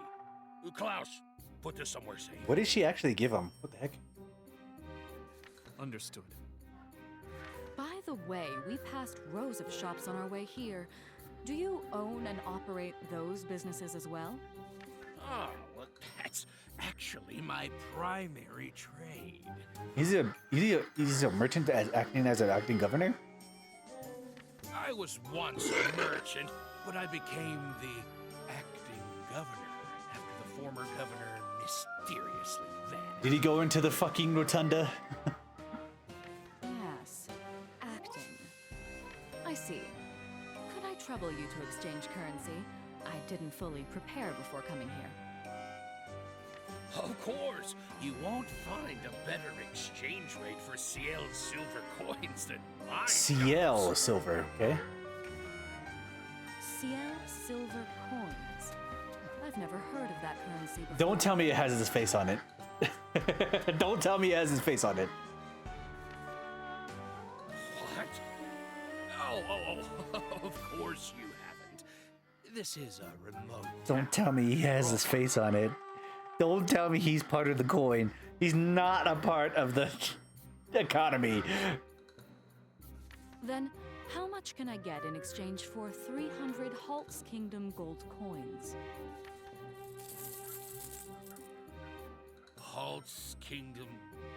Klaus, put this somewhere safe. What did she actually give him? What the heck? Understood. By the way, we passed rows of shops on our way here. Do you own and operate those businesses as well? Ah, well, that's actually my primary trade. He's a merchant acting as an acting governor? I was once a merchant, but I became the acting governor after the former governor mysteriously vanished. Did he go into the fucking rotunda? Yes, acting. I see. Could I trouble you to exchange currency? I didn't fully prepare before coming here. Of course, you won't find a better exchange rate for Ciel silver coins than mine. Ciel silver, okay? Ciel silver coins. I've never heard of that currency before. Don't tell me it has his face on it. Don't tell me it has his face on it. What? Oh, of course you haven't. This is a remote. Don't tell me he has his face on it. Don't tell me he's part of the coin. He's not a part of the economy. Then, how much can I get in exchange for 300 Halt's Kingdom gold coins? Halt's Kingdom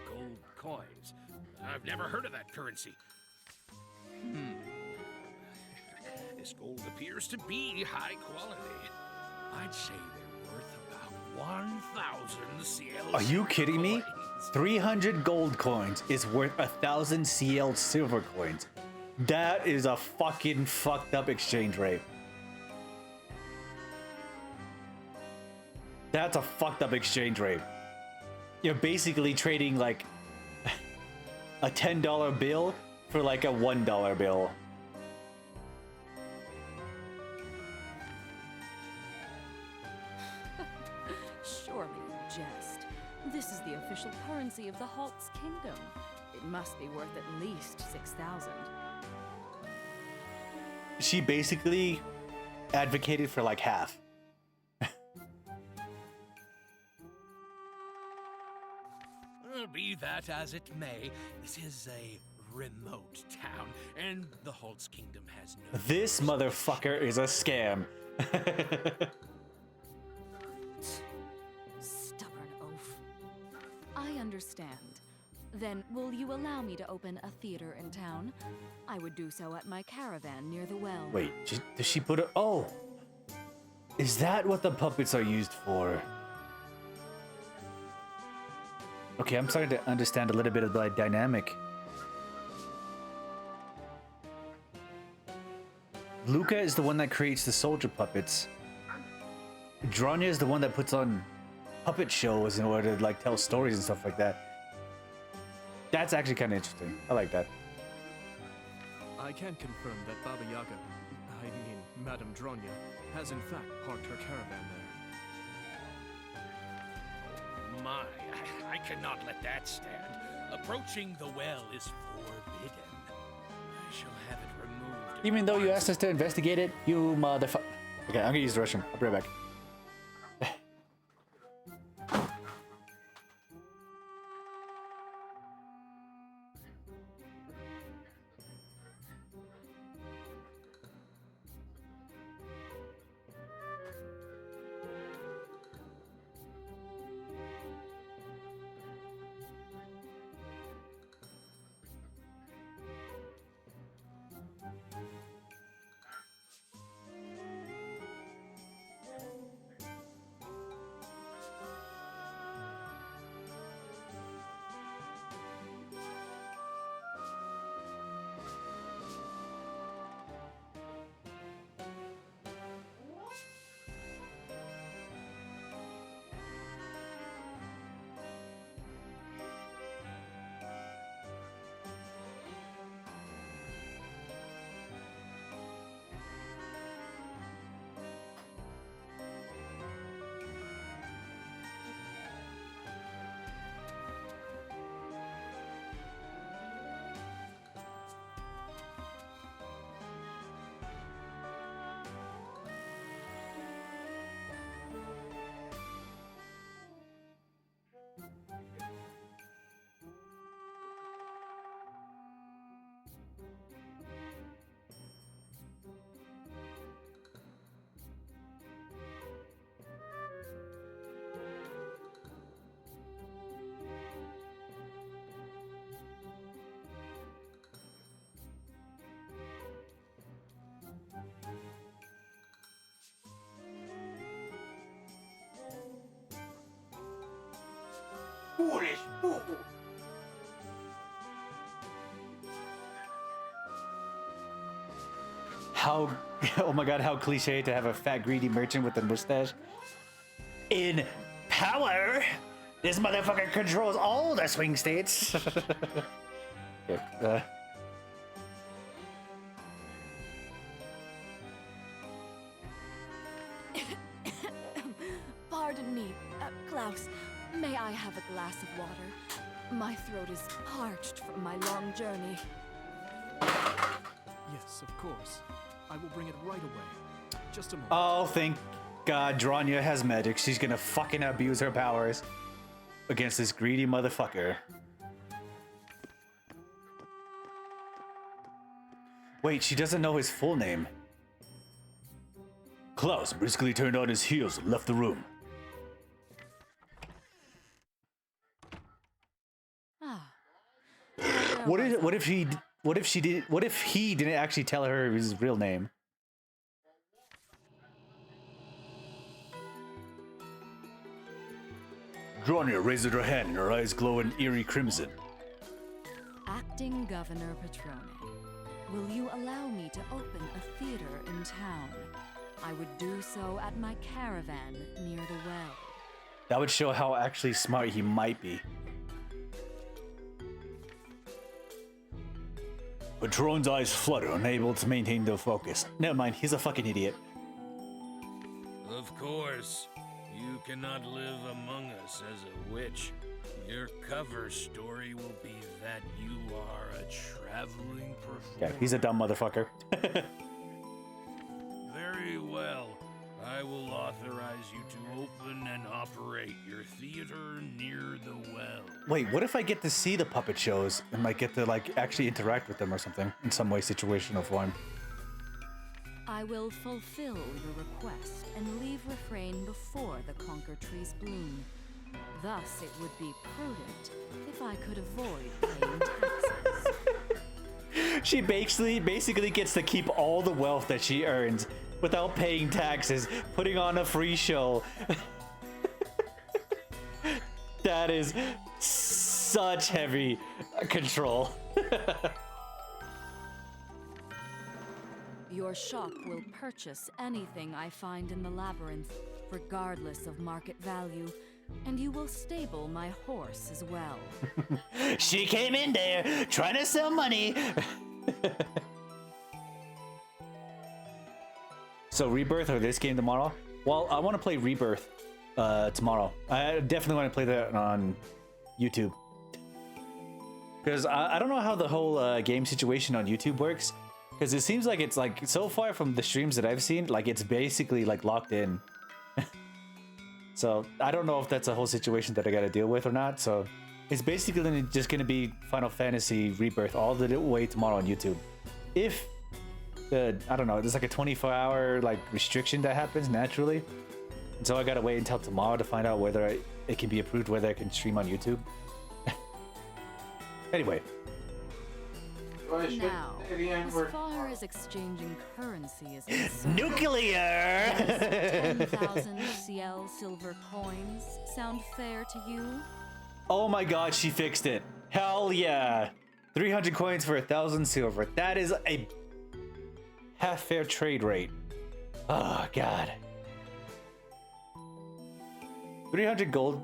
gold coins. I've never heard of that currency. This gold appears to be high quality. I'd say they're worth about 1,000 Ciel. Are you kidding me? 300 gold coins is worth 1,000 Ciel silver coins. That is a fucking fucked up exchange rate. That's a fucked up exchange rate. You're basically trading like a $10 bill for like a $1 bill. Surely you jest. This is the official currency of the Halt's Kingdom. It must be worth at least 6,000. She basically advocated for like half. Be that as it may, this is a remote town, and the Halt's Kingdom has no... This motherfucker is a scam. Stubborn oaf. I understand. Then, will you allow me to open a theater in town? I would do so at my caravan near the well. Wait, does she put it? Oh, is that what the puppets are used for? Okay, I'm starting to understand a little bit of the dynamic. Luca is the one that creates the soldier puppets. Dronya is the one that puts on puppet shows in order to like tell stories and stuff like that. That's actually kind of interesting. I like that. I can confirm that Baba Yaga, I mean Madame Dronya, has in fact parked her caravan there. My, I cannot let that stand. Approaching the well is forbidden. I shall have it removed. Even though you asked us to investigate it, you motherfucker. Okay, I'm gonna use the restroom. I'll be right back. Foolish fool! How, oh my god, how cliche to have a fat greedy merchant with a mustache. In power, this motherfucker controls all the swing states. Yeah, Pardon me, Klaus. May I have a glass of water? My throat is parched from my long journey. Yes, of course. I will bring it right away. Just a moment. Oh, thank God Dranya has magic. She's gonna fucking abuse her powers against this greedy motherfucker. Wait, she doesn't know his full name. Klaus briskly turned on his heels and left the room. What if he didn't actually tell her his real name? Dranya raises her hand and her eyes glow an eerie crimson. Acting Governor Petrone, will you allow me to open a theater in town? I would do so at my caravan near the well. That would show how actually smart he might be. Patron's eyes flutter, unable to maintain their focus. Never mind, he's a fucking idiot. Of course. You cannot live among us as a witch. Your cover story will be that you are a traveling performer. Yeah, he's a dumb motherfucker. Very well. I will authorize you to open and operate your theater near the well. Wait, what if I get to see the puppet shows and like get to like actually interact with them or something in some way, situational form? I will fulfill your request and leave refrain before the conker trees bloom. Thus, it would be prudent if I could avoid paying taxes. She basically gets to keep all the wealth that she earns without paying taxes, putting on a free show. That is such heavy control. Your shop will purchase anything I find in the labyrinth, regardless of market value, and you will stable my horse as well. She came in there trying to sell money. So Rebirth or this game tomorrow? Well, I want to play Rebirth tomorrow. I definitely want to play that on YouTube. Because I don't know how the whole game situation on YouTube works. Because it seems like it's like, so far from the streams that I've seen, like it's basically like locked in. So I don't know if that's a whole situation that I got to deal with or not. So it's basically just going to be Final Fantasy Rebirth all the way tomorrow on YouTube. If I don't know, there's like a 24-hour like restriction that happens naturally. And so I got to wait until tomorrow to find out whether it can be approved, whether I can stream on YouTube. Anyway. Now, as far as exchanging currency is concerned, Nuclear! 10,000 CL silver coins sound fair to you? Oh my god, she fixed it. Hell yeah. 300 coins for 1,000 silver. That is a half fair trade rate. Oh god. 300 gold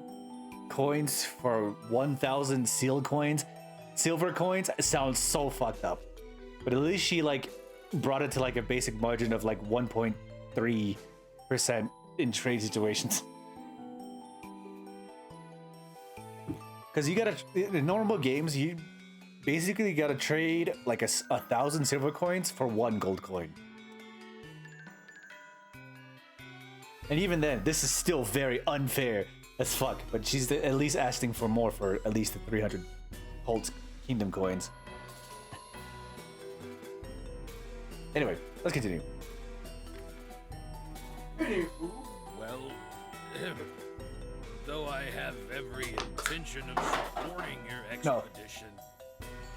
coins for 1,000 silver coins sounds so fucked up. But at least she like brought it to like a basic margin of like 1.3% in trade situations. Because you gotta, in normal games, you basically gotta trade like 1,000 silver coins for 1 gold coin. And even then, this is still very unfair as fuck. But she's at least asking for more for at least the 300 Holt Kingdom coins. Anyway, let's continue. Well, though I have every intention of supporting your expedition,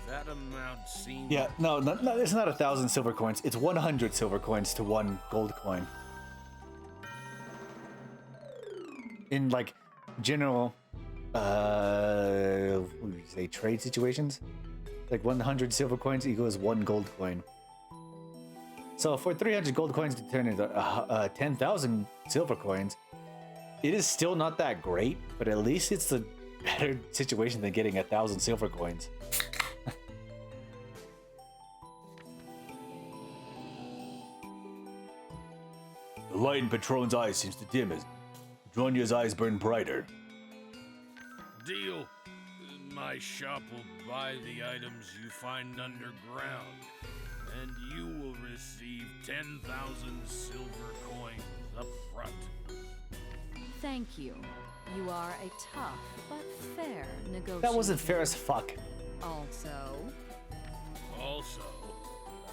that amount seems... Yeah, no, it's not 1,000 silver coins. It's 100 silver coins to 1 gold coin. In like general, what would you say, trade situations, like 100 silver coins equals 1 gold coin. So for 300 gold coins to turn into 10,000 silver coins, it is still not that great, but at least it's a better situation than getting 1,000 silver coins. The light in Patron's eyes seems to dim as Dronya's eyes burn brighter. Deal. My shop will buy the items you find underground, and you will receive 10,000 silver coins up front. Thank you. You are a tough but fair negotiator. That wasn't fair as fuck. Also,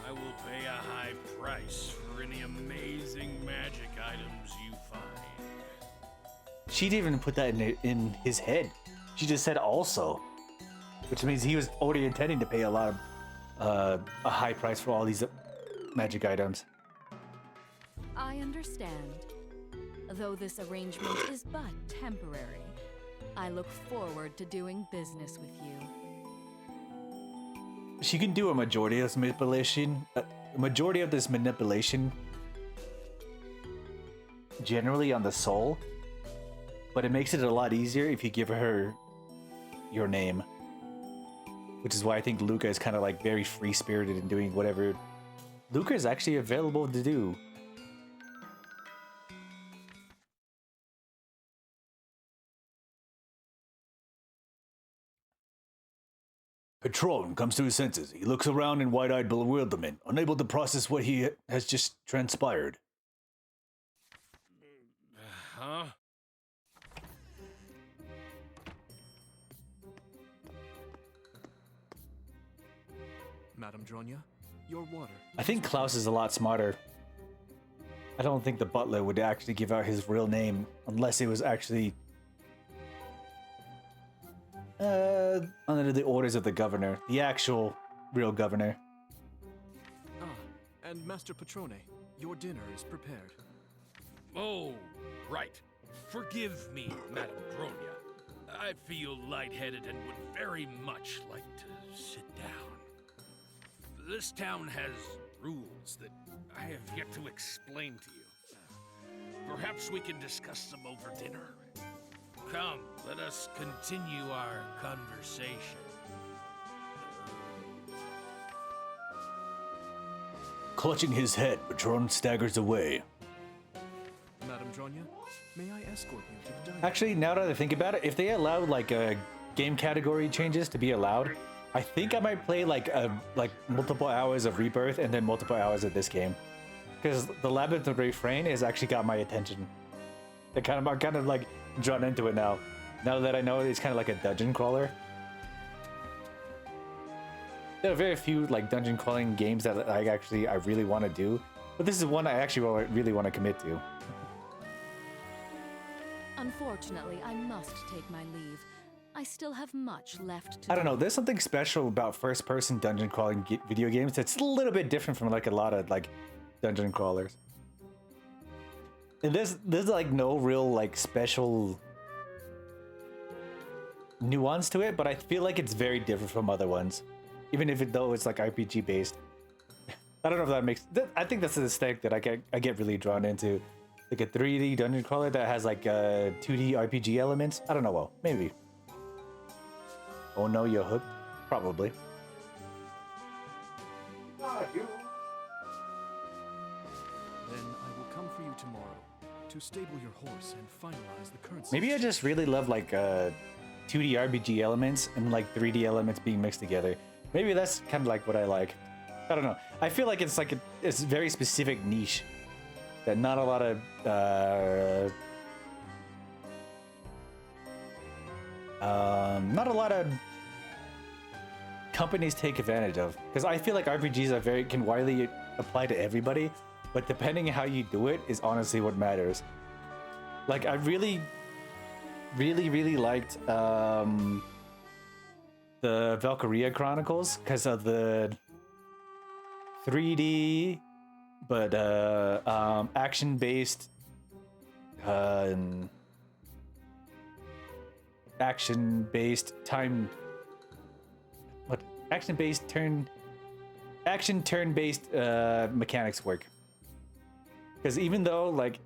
I will pay a high price for any amazing magic items you find. She didn't even put that in his head. She just said also, which means he was already intending to pay a lot of a high price for all these magic items. I understand. Though this arrangement is but temporary, I look forward to doing business with you. She can do a majority of this manipulation. Generally on the soul, but it makes it a lot easier if you give her your name. Which is why I think Luca is kind of like very free-spirited in doing whatever Luca is actually available to do. Patron comes to his senses. He looks around in wide-eyed bewilderment, unable to process what he has just transpired. Huh? Madame Dronya, your water. I think Klaus is a lot smarter. I don't think the butler would actually give out his real name unless it was actually under the orders of the governor, the actual real governor. Ah, and Master Patrone, your dinner is prepared. Oh, right. Forgive me, Madame Dronya. I feel lightheaded and would very much like to sit down. This town has rules that I have yet to explain to you. Perhaps we can discuss them over dinner. Come, let us continue our conversation. Clutching his head, Patron staggers away. Madame Dronya, may I escort you to the dining? Actually, now that I think about it, if they allow like game category changes to be allowed, I think I might play like multiple hours of Rebirth and then multiple hours of this game, because the Labyrinth of Refrain has actually got my attention. I'm kind of like drawn into it now. Now that I know it's kind of like a dungeon crawler. There are very few like dungeon crawling games that I really want to do, but this is one I actually really want to commit to. Unfortunately, I must take my leave. I still have much left to I don't know, there's something special about first-person dungeon crawling video games that's a little bit different from like a lot of like dungeon crawlers. And there's like no real like special nuance to it, but I feel like it's very different from other ones, even if though it's like RPG based. I don't know if that makes. I think that's the aesthetic that I get really drawn into, like a 3D dungeon crawler that has like 2D RPG elements. I don't know. Well, maybe. Oh no, you're hooked. Probably. Then I will come for you tomorrow to stable your horse and finalize the current. Maybe I just really love like 2D RPG elements and like 3D elements being mixed together. Maybe that's kind of like what I like. I don't know. I feel like it's like it's very specific niche that not a lot of companies take advantage of, because I feel like RPGs are can widely apply to everybody, but depending on how you do it is honestly what matters. Like, I really liked the Valkyria Chronicles because of the 3D, but action-based turn-based mechanics work. Because even though, like,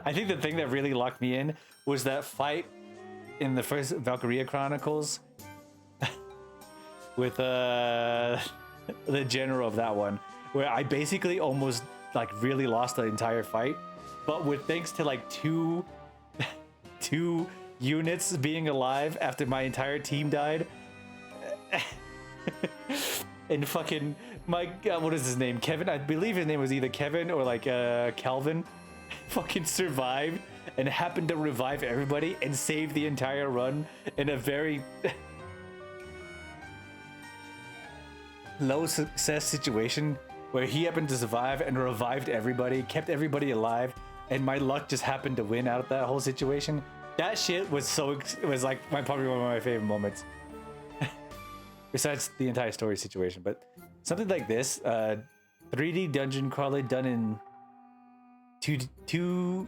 I think the thing that really locked me in was that fight in the first Valkyria Chronicles with the general of that one, where I basically almost like really lost the entire fight, but with thanks to like two units being alive after my entire team died. And fucking what is his name? Kevin? I believe his name was either Kevin or like Calvin. Fucking survived and happened to revive everybody and save the entire run in a very low success situation where he happened to survive and revived everybody, kept everybody alive, and my luck just happened to win out of that whole situation. That shit was like probably one of my favorite moments. Besides the entire story situation, but something like this, 3D dungeon crawler done in 2D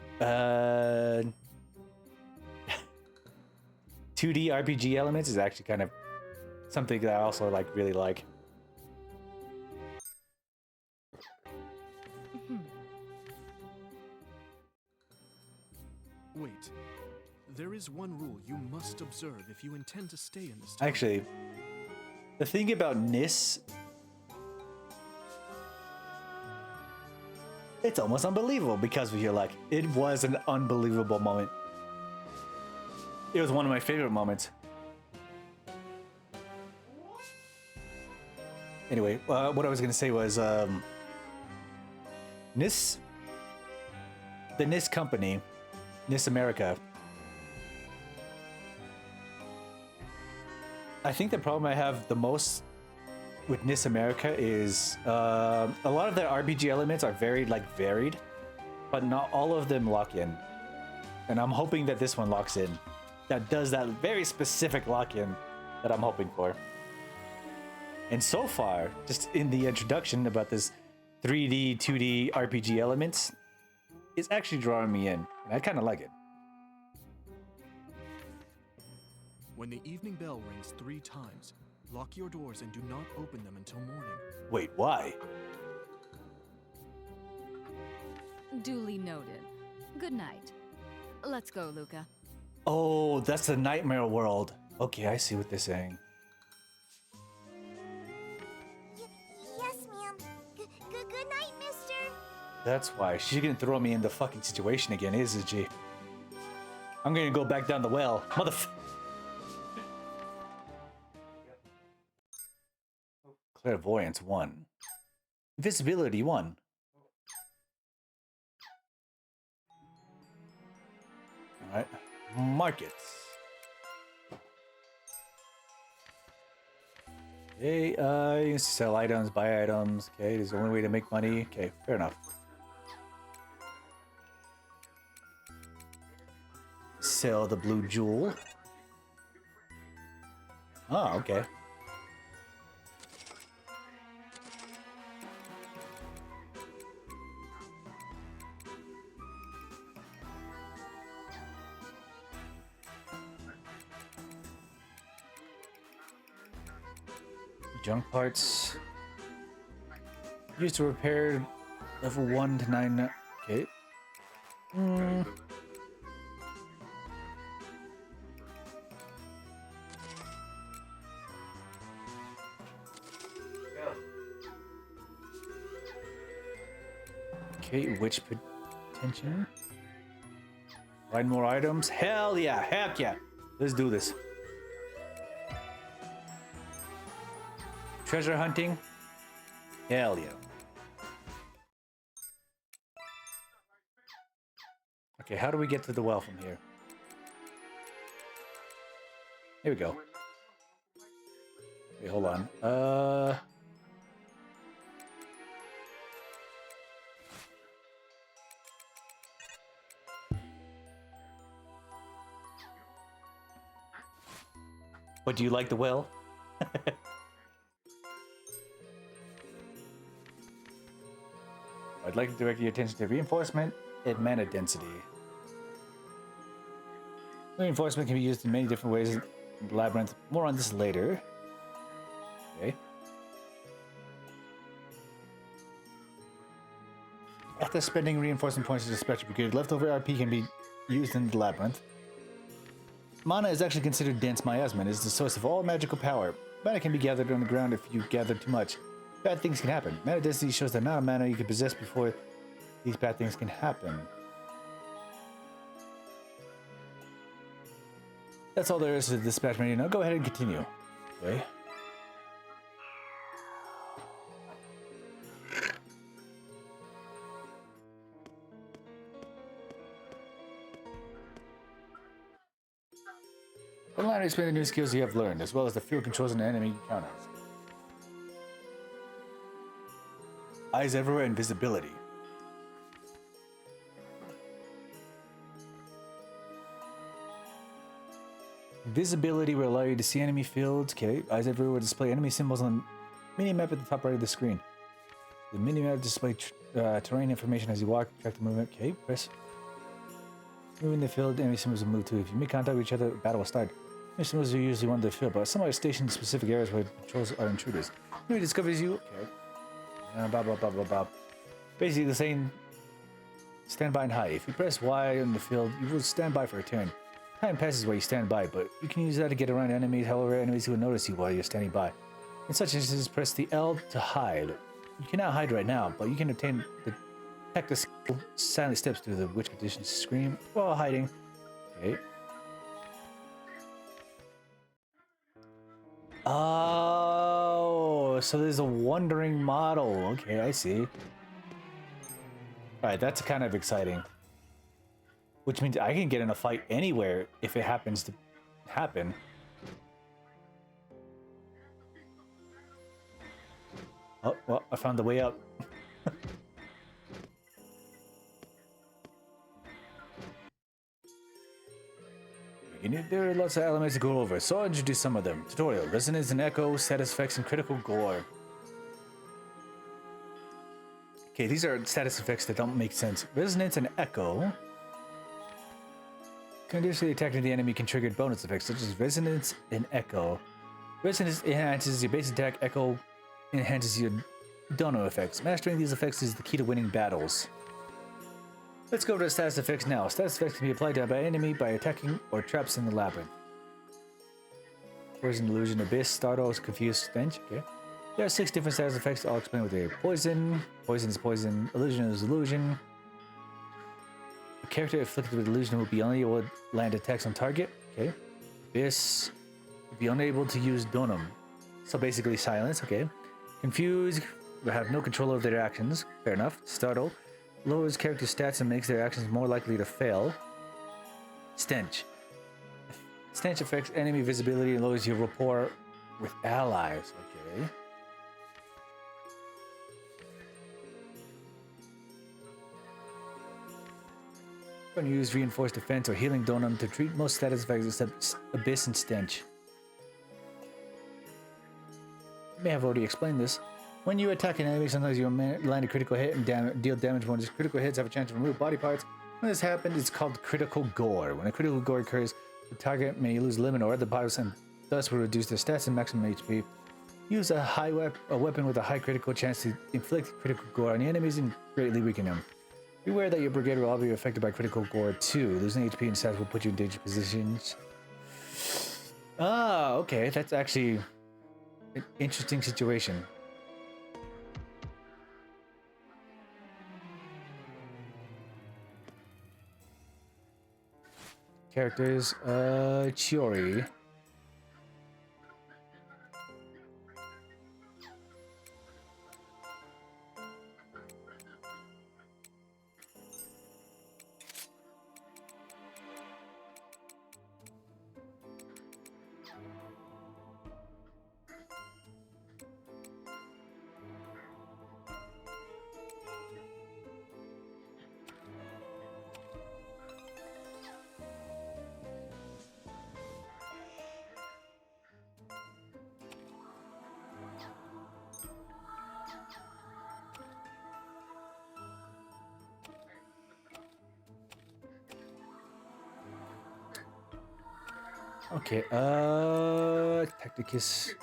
RPG elements is actually kind of something that I also really like. Wait. There is one rule you must observe if you intend to stay in this town. Actually, the thing about Nis, it's almost unbelievable because of your luck. It was an unbelievable moment. It was one of my favorite moments. Anyway, what I was gonna say was Nis, the Nis company, Nis America. I think the problem I have the most with Nis America is a lot of their RPG elements are very varied, but not all of them lock in. And I'm hoping that this one locks in. That does that very specific lock-in that I'm hoping for. And so far, just in the introduction about this 3D, 2D RPG elements, it's actually drawing me in. And I kind of like it. When the evening bell rings 3 times, lock your doors and do not open them until morning. Wait, why? Duly noted. Good night. Let's go, Luca. Oh, that's the Nightmare World. Okay, I see what they're saying. Yes, ma'am. Good night, mister. That's why. She's gonna throw me in the fucking situation again, isn't she? I'm gonna go back down the well. Clairvoyance 1. Invisibility 1. Alright. Markets. Okay, you can sell items, buy items. Okay, this is the only way to make money. Okay, fair enough. Sell the blue jewel. Oh, okay. Junk parts. Used to repair level 1 to 9. Okay. Okay, witch potential. Find more items. Hell yeah, heck yeah. Let's do this. Treasure hunting? Hell yeah. Okay, how do we get to the well from here? Here we go. Okay, hold on. But do you like the well? I'd like to direct your attention to reinforcement and mana density. Reinforcement can be used in many different ways in the Labyrinth. More on this later. Okay. After spending reinforcement points to the Spectre Brigade, leftover RP can be used in the Labyrinth. Mana is actually considered dense miasma and is the source of all magical power. Mana can be gathered on the ground if you gather too much. Bad things can happen. Mana density shows the amount of mana you can possess before these bad things can happen. That's all there is to the dispatch menu. Now go ahead and continue. Okay. Online explain the new skills you have learned, as well as the field controls and enemy encounters. Eyes everywhere and visibility. Visibility will allow you to see enemy fields. Okay, eyes everywhere will display enemy symbols on the mini-map at the top right of the screen. The mini-map displays terrain information as you walk, track the movement. Okay, press. Moving the field, enemy symbols will move too. If you make contact with each other, battle will start. Enemy symbols are usually one of the field, but some are stationed in specific areas where patrols are intruders. Enemy discovers you. Okay. Blah blah blah blah blah. Basically the same. Stand by and hide. If you press Y on the field, you will stand by for a turn. Time passes while you stand by, but you can use that to get around enemies. However, enemies will notice you while you're standing by. In such instances, press the L to hide. You cannot hide right now, but you can obtain the tactical silent steps through the which conditions scream while hiding. Okay. Oh, so there's a wandering model. Okay, I see. Alright, that's kind of exciting. Which means I can get in a fight anywhere if it happens to happen. Oh, well, I found the way up. There are lots of elements to go over, so I'll introduce some of them. Tutorial, Resonance and Echo, Status Effects, and Critical Gore. Okay, these are status effects that don't make sense. Resonance and Echo. Conditionally attacking the enemy can trigger bonus effects, such as Resonance and Echo. Resonance enhances your base attack, Echo enhances your dono effects. Mastering these effects is the key to winning battles. Let's go over to status effects now. Status effects can be applied to by enemy by attacking or traps in the labyrinth. Poison, Illusion, Abyss, Startle, Confused, Stench. Okay. There are 6 different status effects. I'll explain what they are. Poison. Poison is poison. Illusion is illusion. A character afflicted with illusion will be unable to land attacks on target. Okay. Abyss will be unable to use Donum. So basically silence. Okay. Confused will have no control over their actions. Fair enough. Startle lowers character stats and makes their actions more likely to fail. Stench. Stench affects enemy visibility and lowers your rapport with allies. Okay. I'm going to use Reinforced Defense or Healing Donum to treat most status effects except Abyss and Stench. I may have already explained this. When you attack an enemy, sometimes you land a critical hit and deal damage bonus. Critical hits have a chance to remove body parts. When this happens, it's called Critical Gore. When a Critical Gore occurs, the target may lose limit or other parts and thus will reduce their stats and maximum HP. Use a weapon with a high critical chance to inflict Critical Gore on the enemies and greatly weaken them. Beware that your brigade will all be affected by Critical Gore too. Losing HP and stats will put you in dangerous positions. Ah, okay. That's actually an interesting situation. Characters, Chiori. Okay, Tacticus.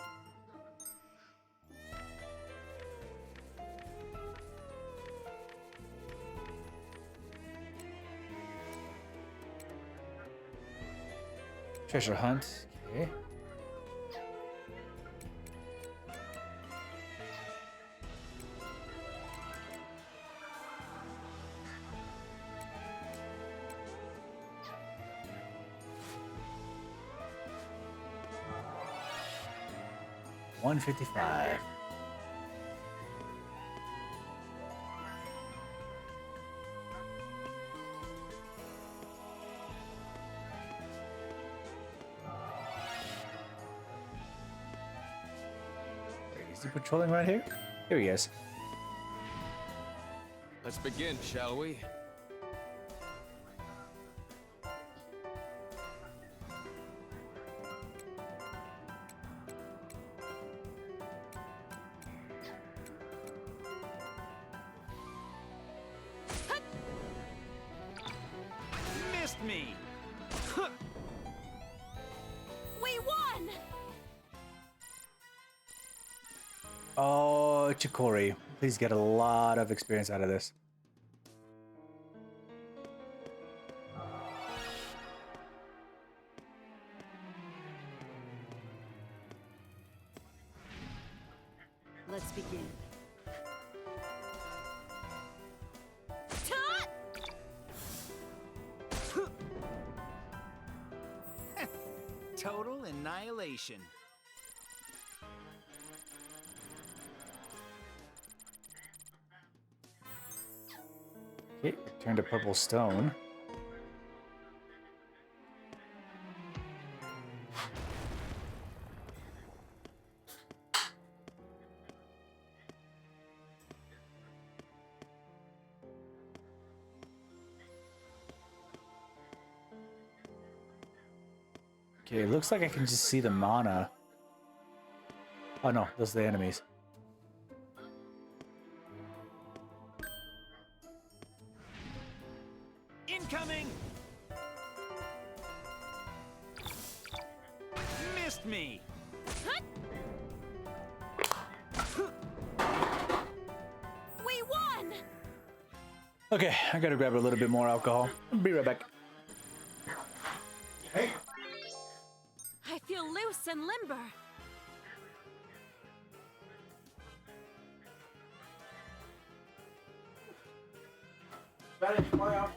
Treasure hunt. Okay. $155. Is he patrolling right here? Here he is. Let's begin, shall we? Missed me! We won! Oh, Chikori. Please get a lot of experience out of this. Let's begin. Total annihilation. Okay, turn to purple stone. Okay, it looks like I can just see the mana. Oh no, those are the enemies. Incoming! Missed me! We won! Okay, I gotta grab a little bit more alcohol. I'll be right back. I feel loose and limber. Spanish playoff.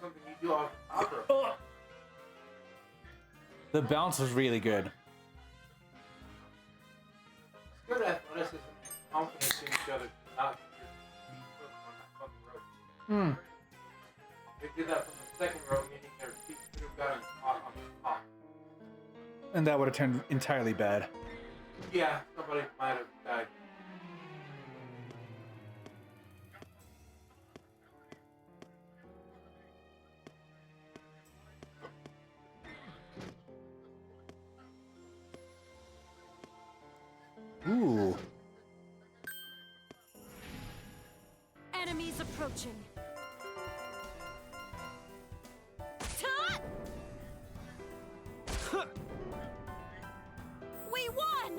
Something you do off opera. The bounce was really good. Good athleticism and confidence in each other. Not on the road. They did that from the second row, meaning their feet could have gotten caught on the top. And that would have turned entirely bad. Yeah, somebody might have died. Ooh. Enemies approaching. We won!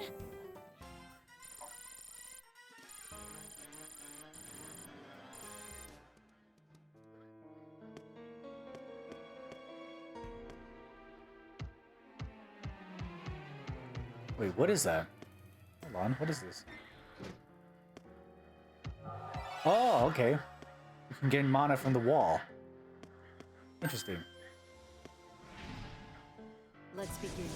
Wait, what is that? Hold on, what is this? Oh, okay. You can gain mana from the wall. Interesting. Let's begin.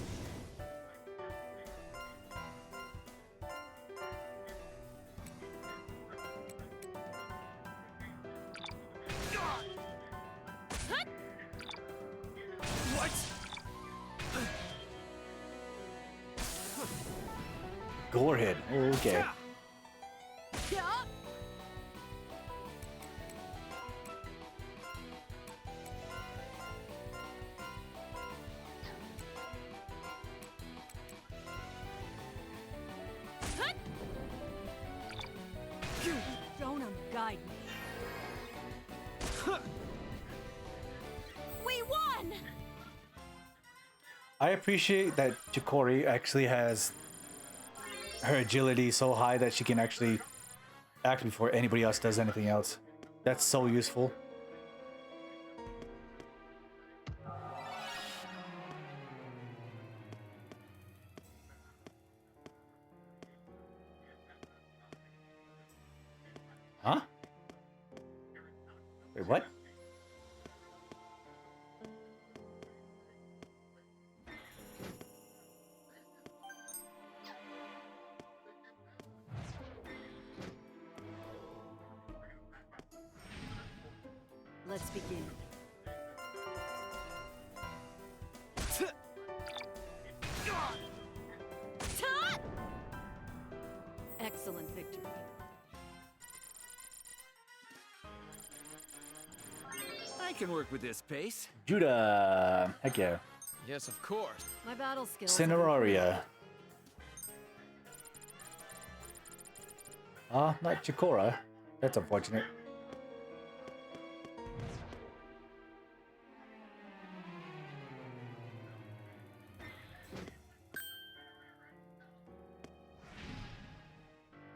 Gorehead. Okay. guide me. We won! I appreciate that Chikori actually has her agility so high that she can actually act before anybody else does anything else. That's so useful. Huh? Wait, what? Let's begin. Excellent victory. I can work with this pace. Judah! Heck yeah. Yes, of course. My battle skills. Cineraria. Ah, not Chikora. That's unfortunate.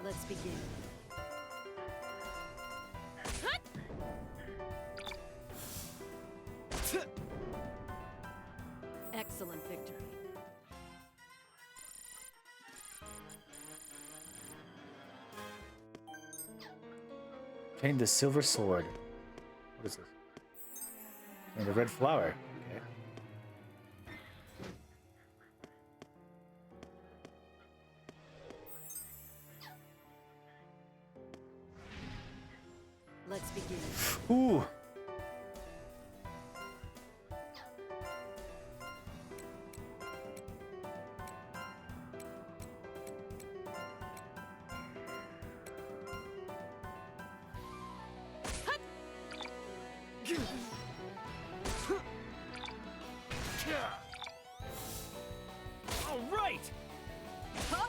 Let's begin. Excellent victory. Obtain the silver sword. What is this? And the red flower. Okay. Let's begin. Ooh. All right. Huh?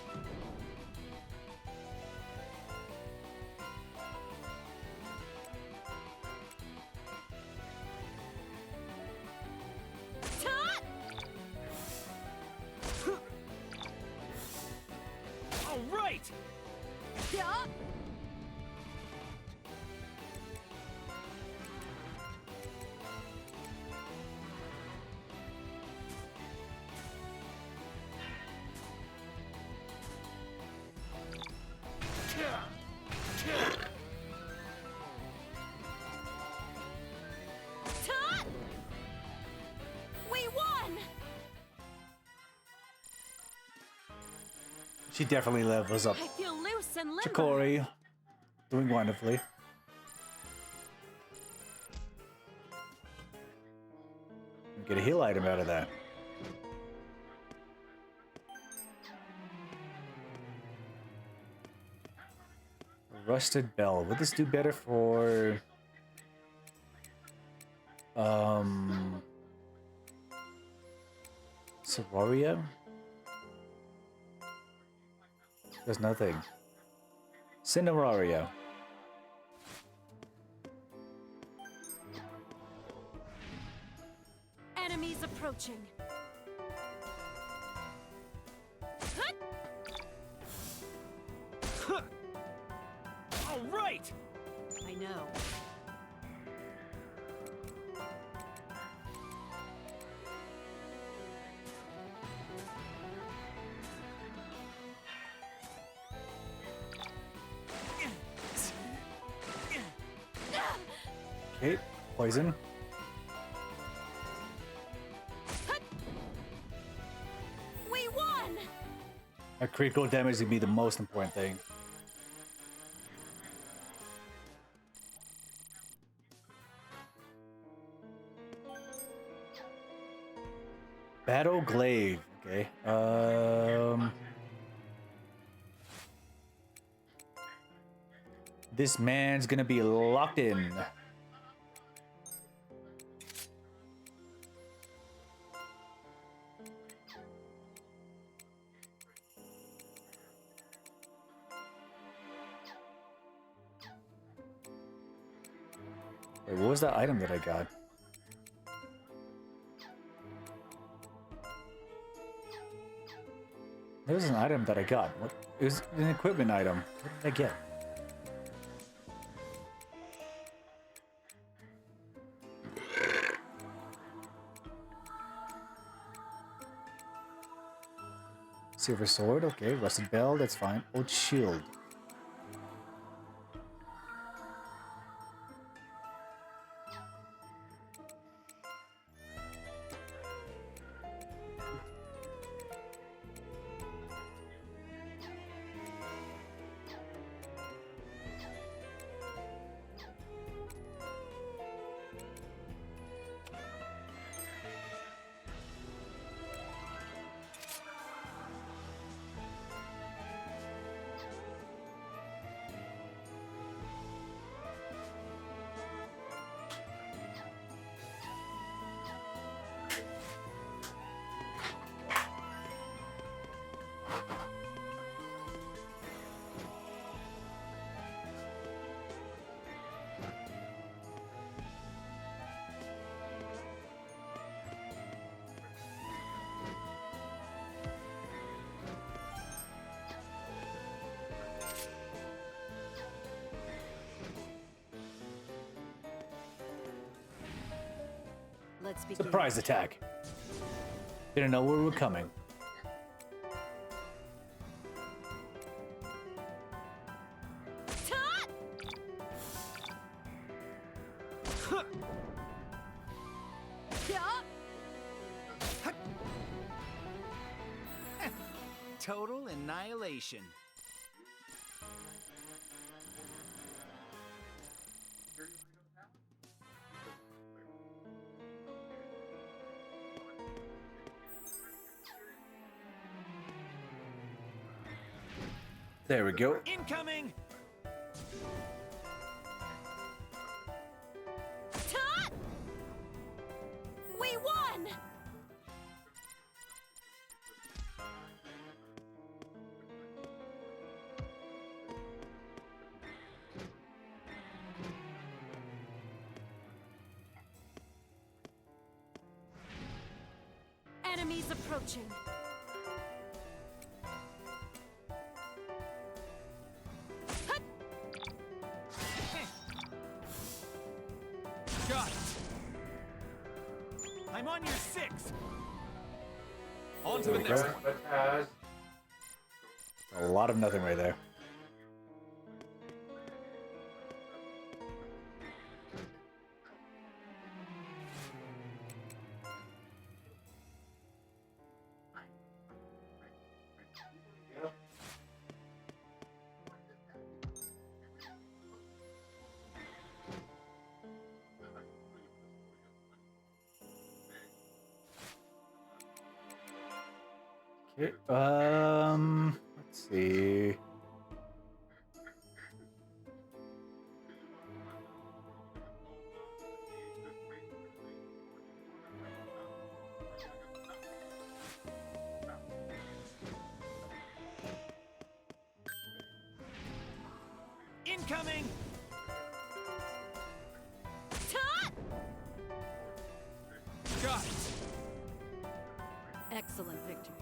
All right. Yeah. We won. She definitely levels up. I feel loose and limber. Chikori, doing wonderfully. Get a heal item out of that. Rusted Bell. Would this do better for... Sororia? There's nothing. Cineraria. Enemies approaching. All right. I know. Okay, poison. We won. A critical damage would be the most important thing. Battle Glaive. Okay. This man's gonna be locked in. Wait, what was that item that I got? There was an item that I got. What? It was an equipment item. What did I get? Silver sword, okay. Rusted bell, that's fine. Old shield. Let's begin. Surprise attack. Didn't know we were coming. Total annihilation. There we go. Incoming! Tot! We won! Enemies approaching. Got it. I'm on your 6. On to the There we next go. one. A lot of nothing right there. Okay, let's see. Incoming! Tot! Got it. Excellent victory.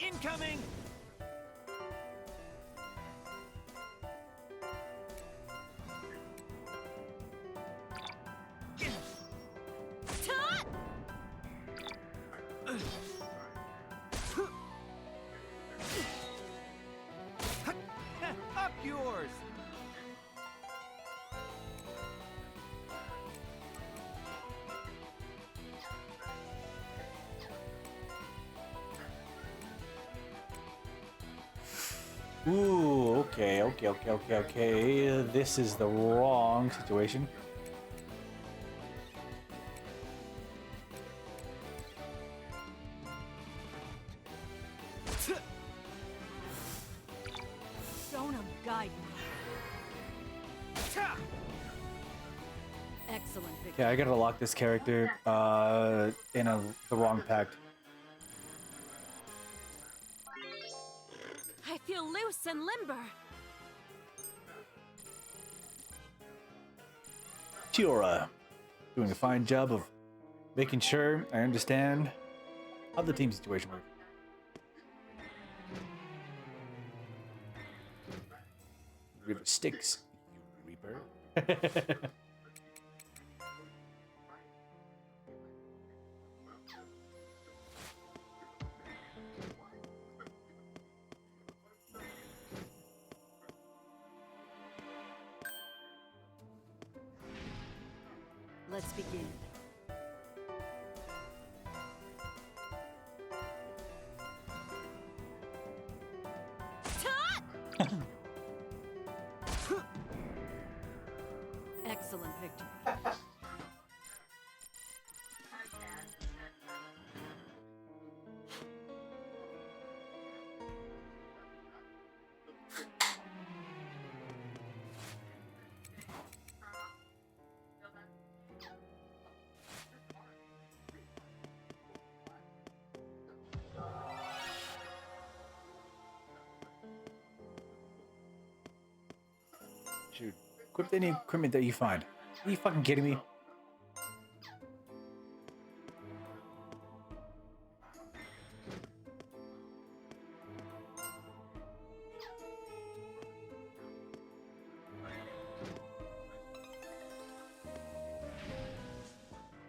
Incoming! Tot! Up yours! Ooh, okay. This is the wrong situation. Stoneham, guide me. Excellent victory. Okay, I gotta lock this character in the wrong pact. feel loose and limber. Chiora, doing a fine job of making sure I understand how the team situation works. River Styx, you Reaper. Let's begin. Excellent victory. Shoot. Equip any equipment that you find. Are you fucking kidding me?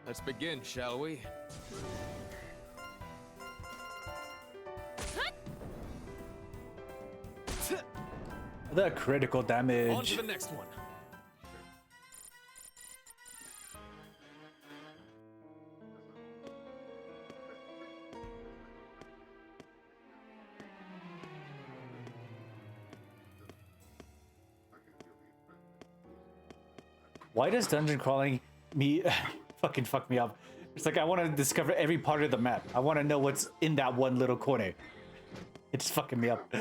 Let's begin, shall we? The critical damage. On to the next one. Why does dungeon crawling me fucking fuck me up? It's like I want to discover every part of the map. I want to know what's in that one little corner. It's fucking me up.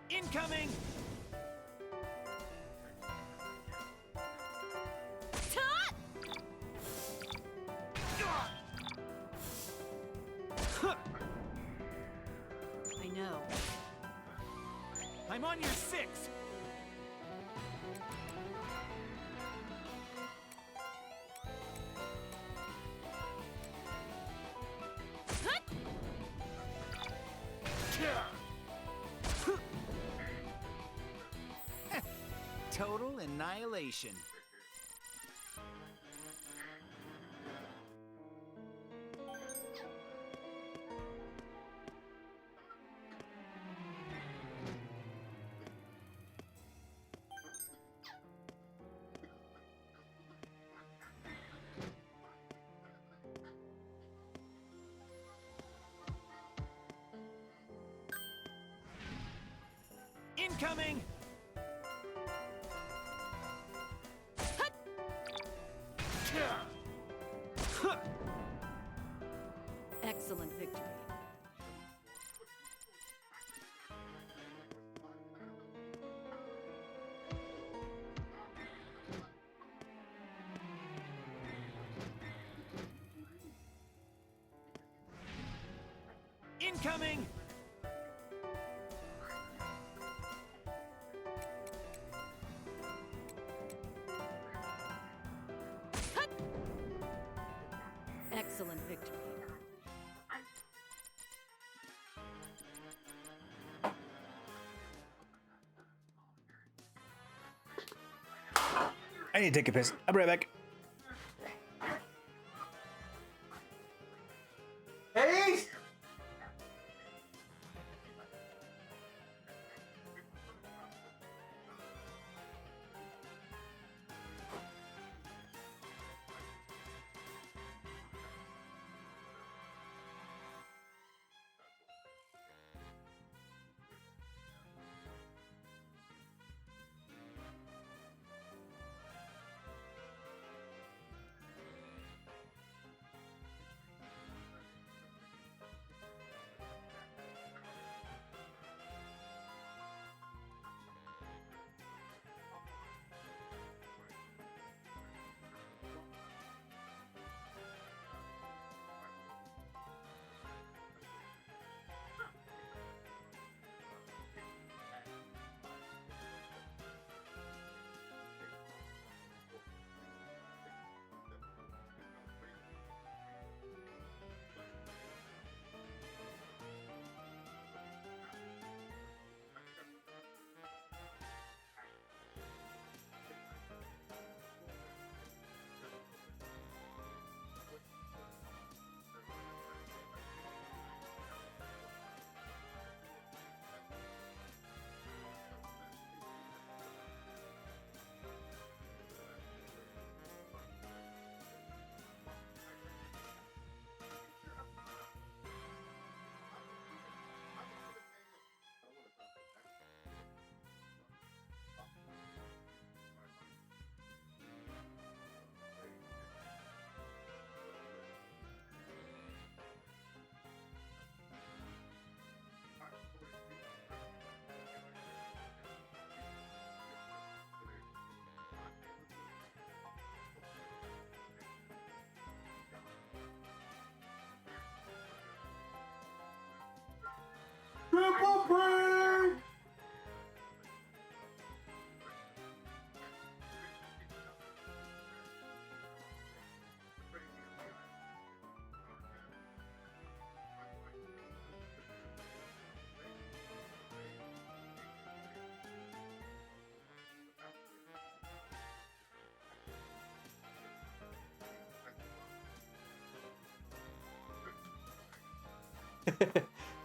Incoming! I know. I'm on your 6! Total annihilation. Incoming! Excellent victory. Incoming! Excellent victory. I need to take a piss. I'll be right back. Hey!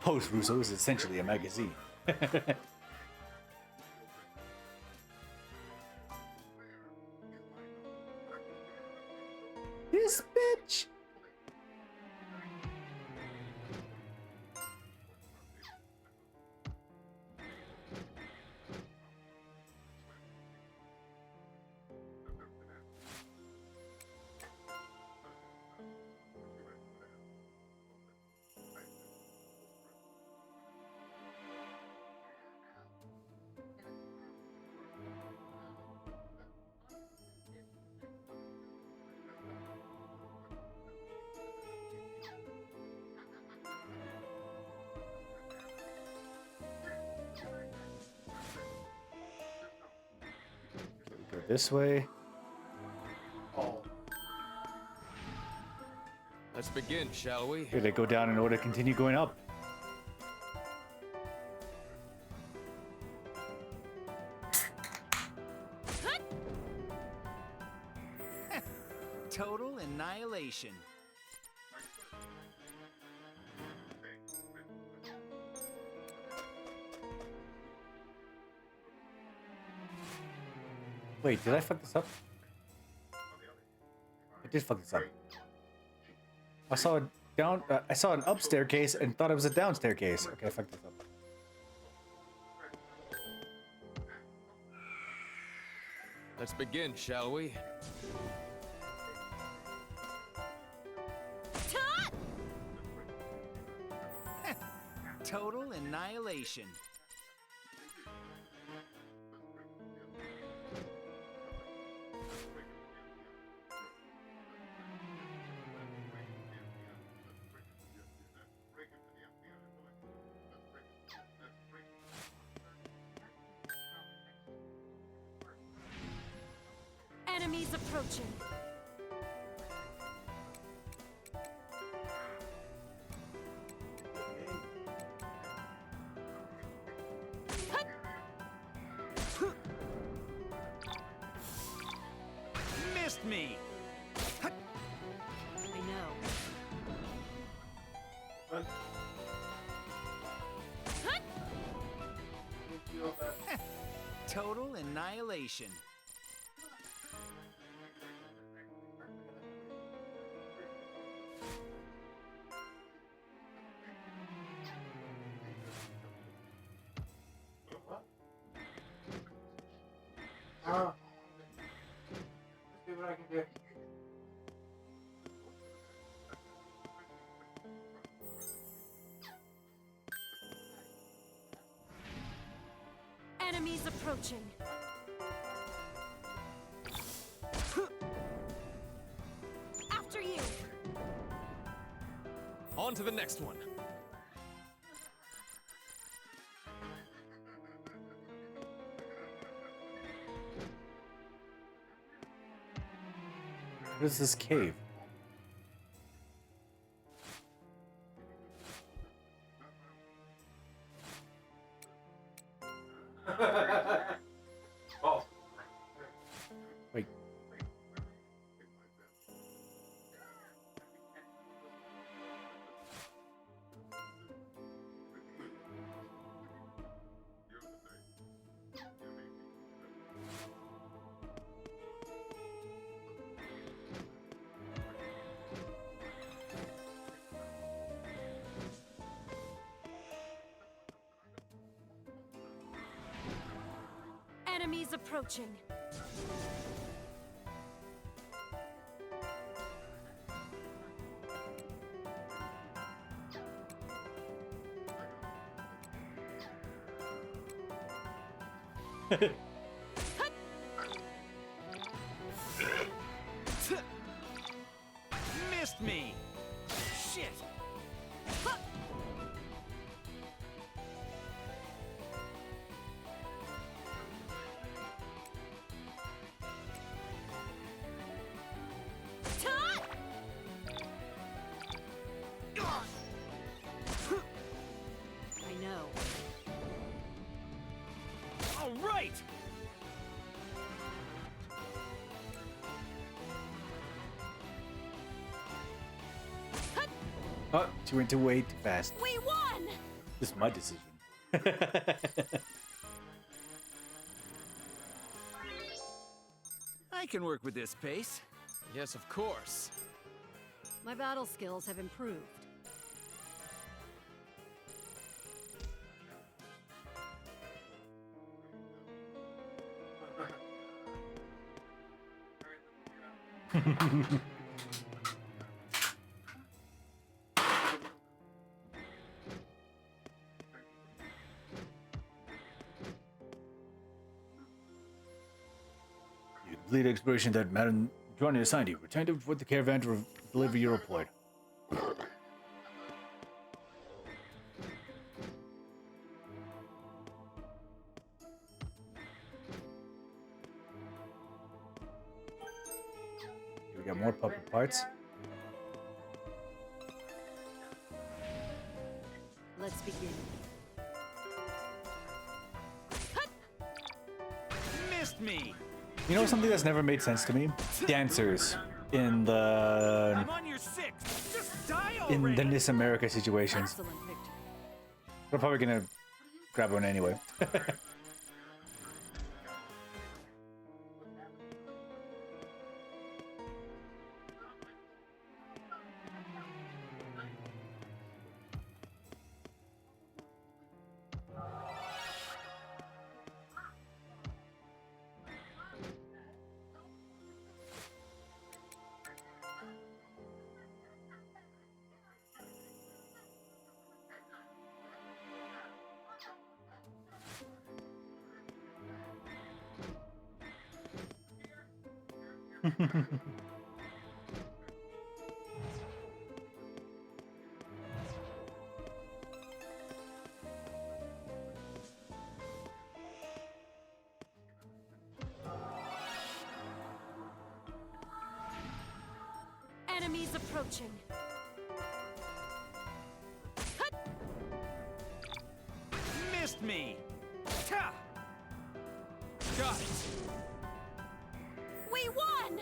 Post Russo is essentially a magazine. This bitch. Go this way. Let's begin, shall we? Here they go down in order to continue going up. Total annihilation. Wait, did I fuck this up? I did fuck this up. I saw an up staircase and thought it was a down staircase. Okay, I fucked this up. Let's begin, shall we? Total annihilation. Enemies approaching. Missed me. I know. Total annihilation. Let's see what I can do. Enemies approaching. After you. On to the next one. What is this cave? Oh. Wait. Enemies approaching. Missed me. Shit. I know. All right. Oh, she went to way too fast. We won! This is my decision. I can work with this pace. Yes, of course. My battle skills have improved. You complete exploration that Madame Johnny assigned you. Return to the caravan to deliver your report. We got more puppet parts. Let's begin. Missed me. You know something that's never made sense to me? Dancers in the I'm on your six. Just die in already. the Miss America situations. Excellent victory. We're probably gonna grab one anyway. Enemies approaching. Missed me. Ta! Got it. We won!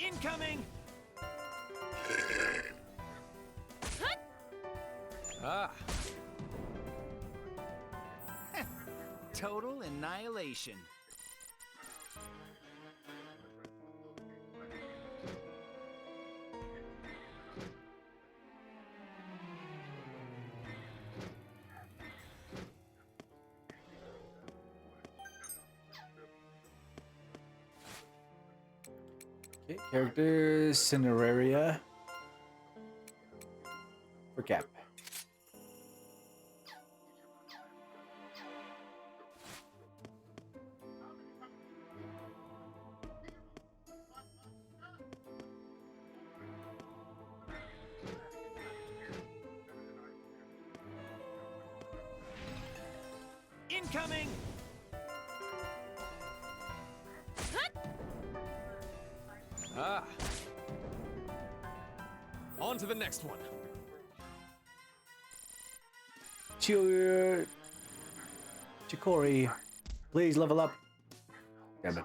Incoming! Ah. Total annihilation. Okay, characters, Cineraria. For Cap. Incoming! Ah. On to the next one. Chikori, please level up. Damn it.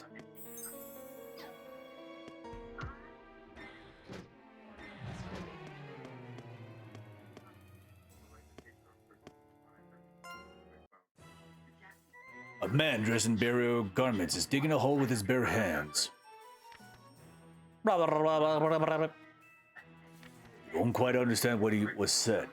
A man dressed in burial garments is digging a hole with his bare hands. You don't quite understand what he was said.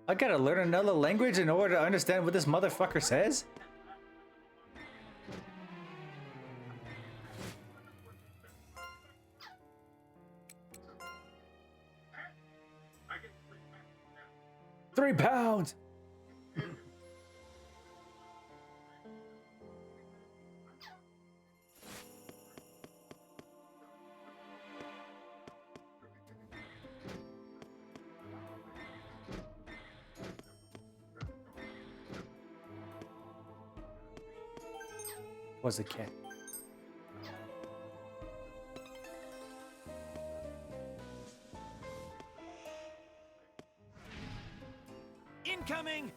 I gotta learn another language in order to understand what this motherfucker says? £3! Was a cat. Incoming!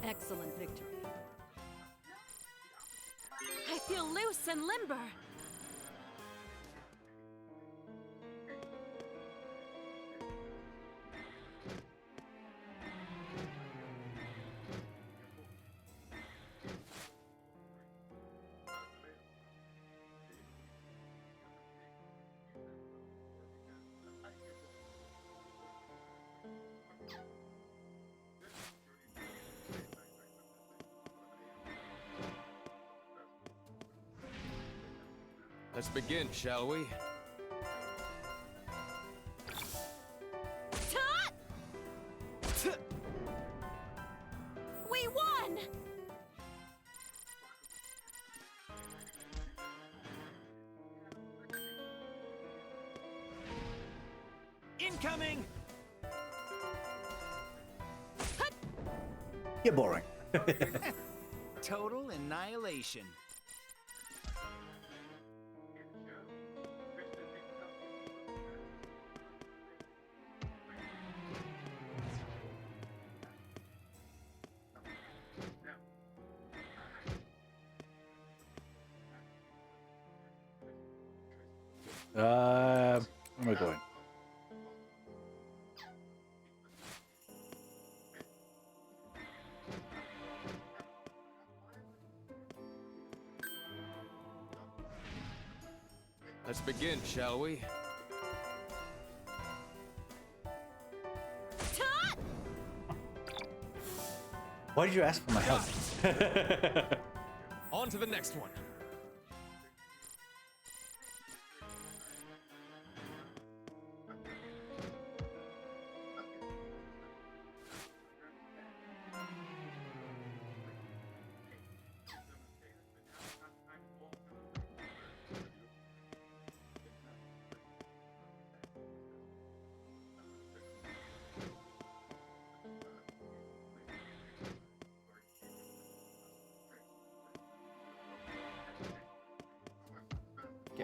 Excellent victory. I feel loose and limber. Let's begin, shall we? We won! Incoming! You're boring. Total annihilation. Where am I going? Let's begin, shall we? Why did you ask for my help? On to the next one.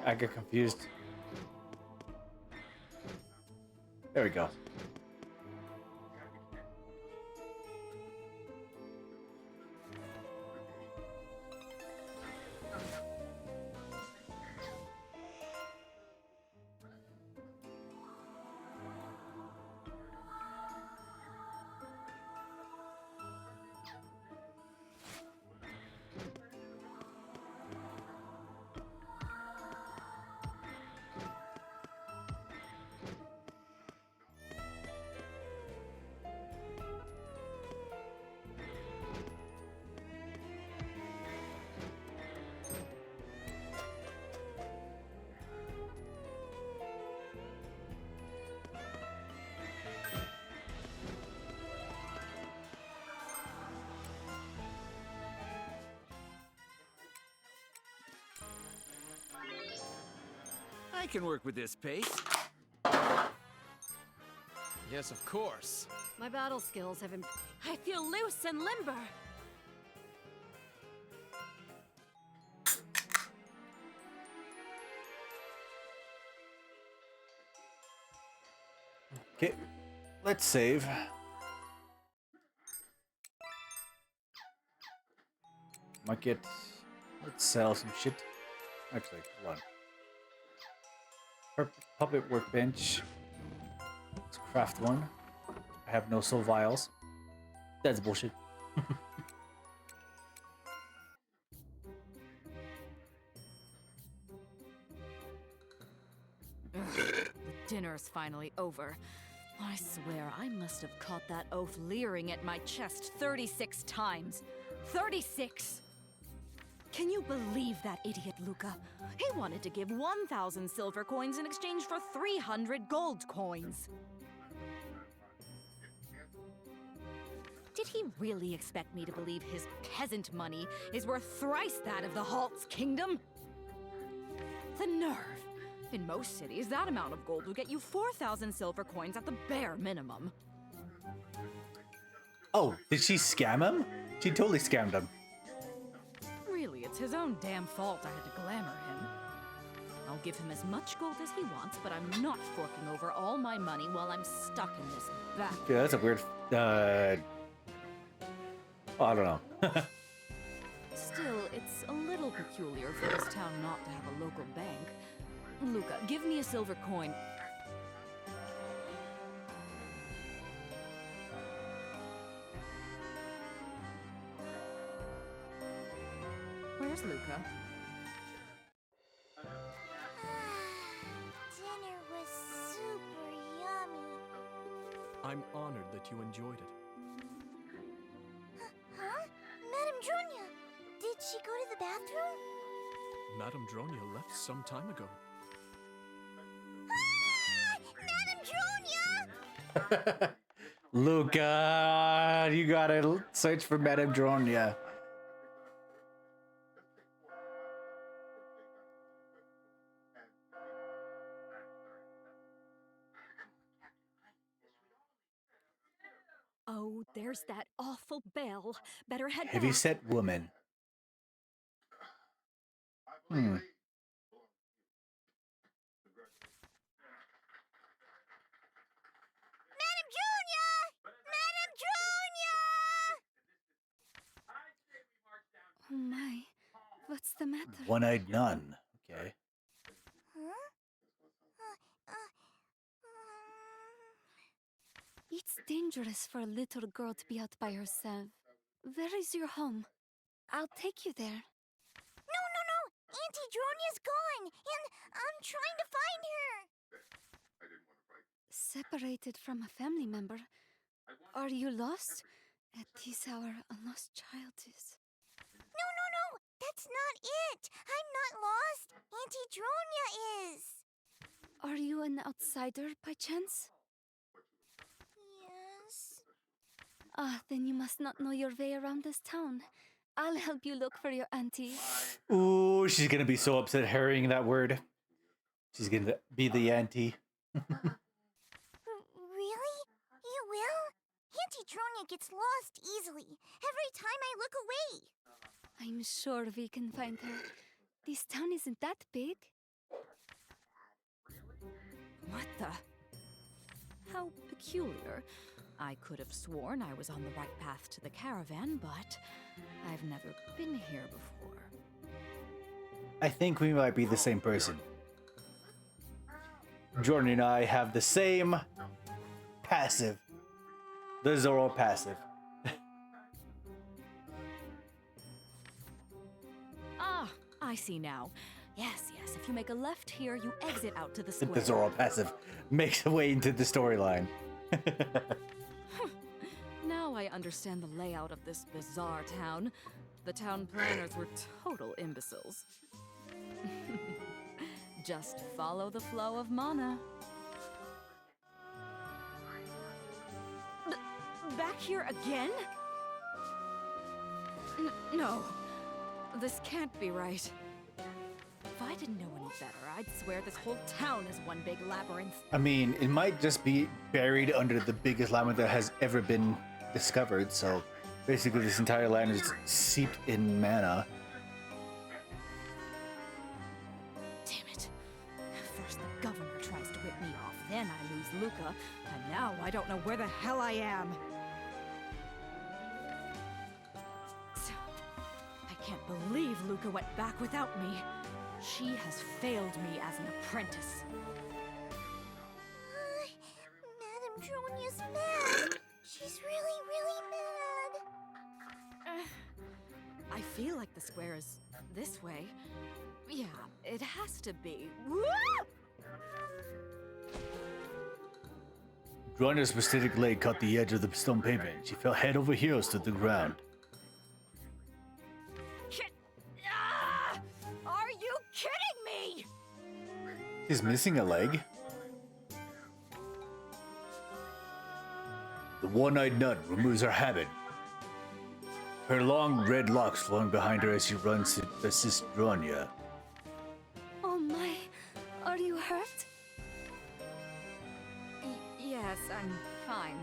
I get confused. There we go. I can work with this pace. Yes, of course. My battle skills have improved. I feel loose and limber. Okay, let's save. Might get. Let's sell some shit. Actually, hold on. Puppet workbench. Let's craft one. I have no soul vials. That's bullshit. The dinner's finally over. I swear I must have caught that oaf leering at my chest 36 times. 36! Can you believe that idiot, Luca? He wanted to give 1,000 silver coins in exchange for 300 gold coins. Did he really expect me to believe his peasant money is worth thrice that of the Halt's kingdom? The nerve! In most cities, that amount of gold will get you 4,000 silver coins at the bare minimum. Oh, did she scam him? She totally scammed him. Really, it's his own damn fault I had to glamour him. I'll give him as much gold as he wants, but I'm not forking over all my money while I'm stuck in this back. Yeah, that's a weird. I don't know. Still, it's a little peculiar for this town not to have a local bank. Luca, give me a silver coin. Where's Luca? Dinner was super yummy. I'm honored that you enjoyed it. Huh? Madame Dronia, did she go to the bathroom? Madame Dronia left some time ago. Madame Dronia! Luca, you gotta search for Madame Dronia. Oh, there's that awful bell. Better head back. Heavyset woman. Hmm. Madame Dronia! Madame Dronia! Oh my. What's the matter? One-eyed nun. Okay. Huh? It's dangerous for a little girl to be out by herself. Where is your home? I'll take you there. No! Auntie Dronia's gone, and I'm trying to find her. Separated from a family member. Are you lost? At this hour, a lost child is. No! That's not it. I'm not lost. Auntie Dronia is. Are you an outsider by chance? Yes. Ah, then you must not know your way around this town. I'll help you look for your auntie. Ooh, she's gonna be so upset hearing that word. She's gonna be the auntie. Really? You will? Auntie Dronia gets lost easily. Every time I look away. I'm sure we can find her. This town isn't that big. What the? How peculiar. I could have sworn I was on the right path to the caravan, but I've never been here before. I think we might be the same person. Jordan and I have the same passive. The Zoro passive. Ah, I see now. Yes, if you make a left here, you exit out to the square. The Zoro passive makes a way into the storyline. Now I understand the layout of this bizarre town. The town planners were total imbeciles. Just follow the flow of mana. Back here again? No. This can't be right. If I didn't know any better, I'd swear this whole town is one big labyrinth. I mean, it might just be buried under the biggest labyrinth that has ever been discovered, so basically this entire land is seeped in mana. Damn it. First the governor tries to rip me off, then I lose Luca, and now I don't know where the hell I am. I can't believe Luca went back without me. She has failed me as an apprentice. Madame Dronia's mad. She's really, really mad. I feel like the square is this way. Yeah, it has to be. Dronia's prosthetic leg caught the edge of the stone pavement. She fell head over heels to the ground. Are you kidding me? She's missing a leg. The one-eyed nun removes her habit. Her long red locks flowing behind her as she runs to assist Dronia. Oh my. Are you Yes, I'm fine.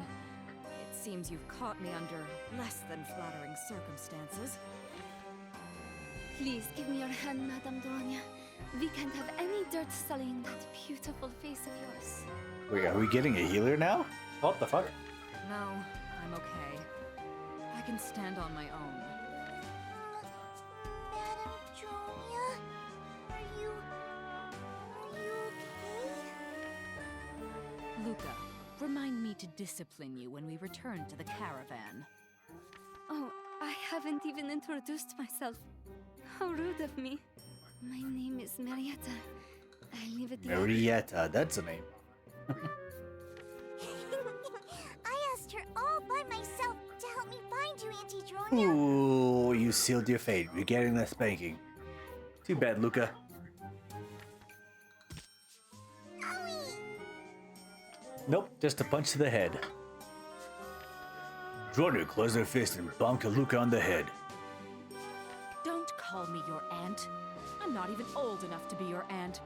It seems you've caught me under less than flattering circumstances. Please give me your hand, Madame Doronia. We can't have any dirt sullying that beautiful face of yours. Wait, are we getting a healer now? What the fuck? No, I'm okay. I can stand on my own. Madame Dronia, are you okay? Luca, remind me to discipline you when we return to the caravan. Oh, I haven't even introduced myself. How rude of me. My name is Marietta. I live at the... Marietta, that's a name. I asked her all by myself to help me find you, Auntie Dronia. Ooh, you sealed your fate. You're getting the spanking. Too bad, Luca. Nope, just a punch to the head. Dronia closed her fist and bonked Luca on the head. Don't call me your aunt. I'm not even old enough to be your aunt.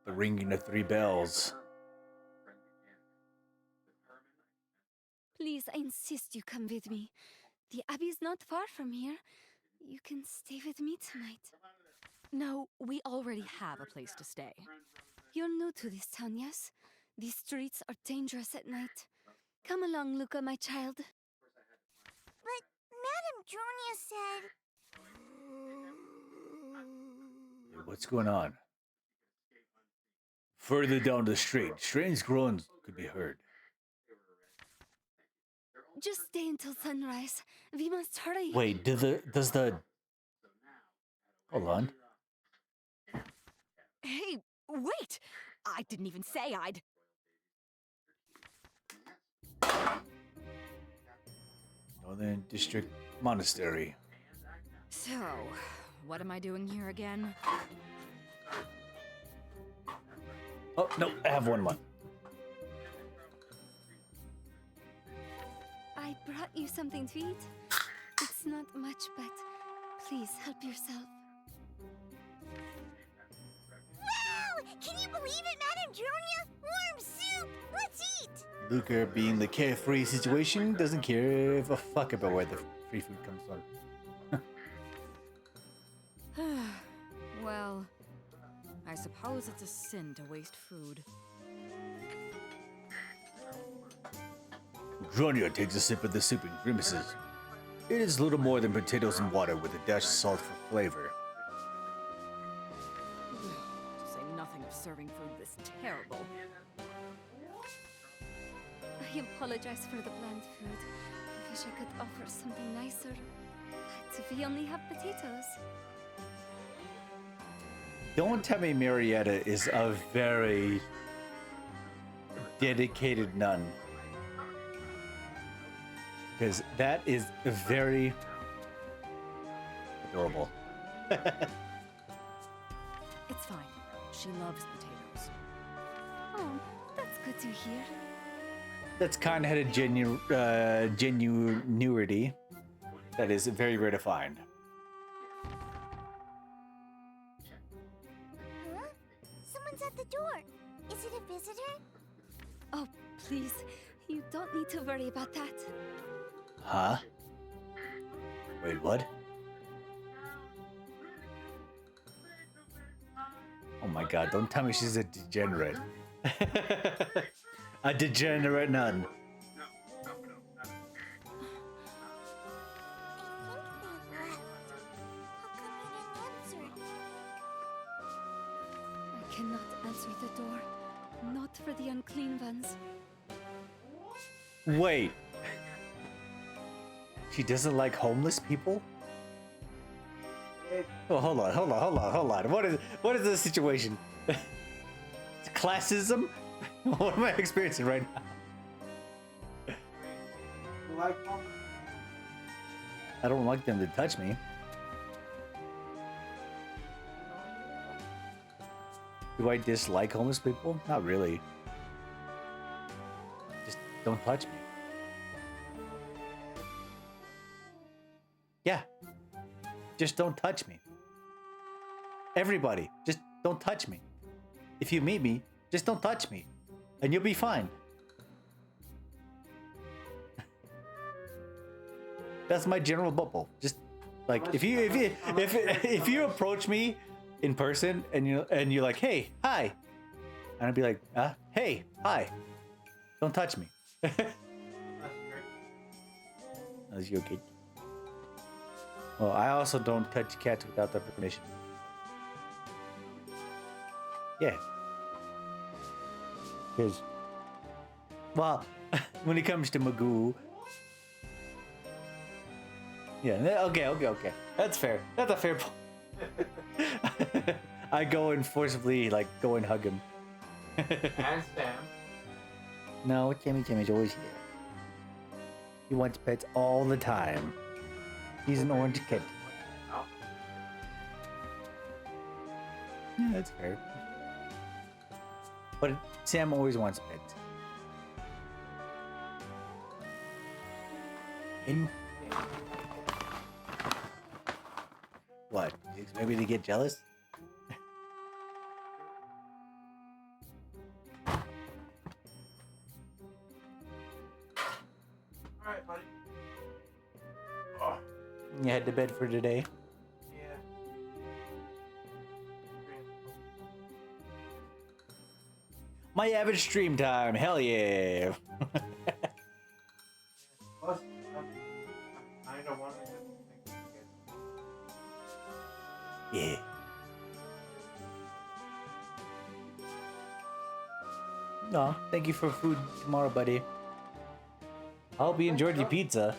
The ringing of 3 bells. Please, I insist you come with me. The Abbey's not far from here. You can stay with me tonight. No, we already have a place to stay. You're new to this town, yes? These streets are dangerous at night. Come along, Luca, my child. But Madame Dronia said... What's going on? Further down the street, strange groans could be heard. Just stay until sunrise. We must hurry. Wait, does the... Hold on. Hey, wait! I didn't even say I'd... Northern District Monastery. So, what am I doing here again? Oh, no, I have one more. I brought you something to eat. It's not much, but please help yourself. Wow! Can you believe it, Madame Dronia? Warm soup! Let's eat! Luca, being the carefree situation, doesn't care if a fuck about where the free food comes from. Well, I suppose it's a sin to waste food. Dronia takes a sip of the soup and grimaces. It is little more than potatoes and water with a dash of salt for flavor. To say nothing of serving food this terrible. I apologize for the bland food. I wish I could offer something nicer. But we only have potatoes. Don't tell me Marietta is a very dedicated nun. Because that is very adorable. It's fine. She loves potatoes. Oh, that's good to hear. That's kind of had a genuinity that is very rare to find. Huh? Someone's at the door. Is it a visitor? Oh, please. You don't need to worry about that. Huh? Wait, what? Oh my god, don't tell me she's a degenerate. A degenerate nun. I cannot answer the door. Not for the unclean ones. Wait. She doesn't like homeless people? Oh, hold on. What is the situation? Classism? What am I experiencing right now? I don't like them to touch me. Do I dislike homeless people? Not really. Just don't touch me. Yeah. Just don't touch me. Everybody, just don't touch me. If you meet me, just don't touch me, and you'll be fine. That's my general bubble. Just like if you approach me in person and you're like, hey, hi, and I'd be like, hey, hi, don't touch me. That's your kid. Well, I also don't touch cats without their permission. Yeah. Because, well, when it comes to Magoo, yeah, okay. That's fair. That's a fair point. I go and forcibly, like, go and hug him. And Sam. No, Timmy's always here. He wants pets all the time. He's an orange kid. Yeah, that's fair. But Sam always wants pets. What? You expect me to get jealous? Alright, buddy. You head to bed for today? Yeah. My average stream time, hell yeah. Plus, I know one of the things to get. Yeah. No, thank you for food tomorrow, buddy. I hope you enjoyed your pizza.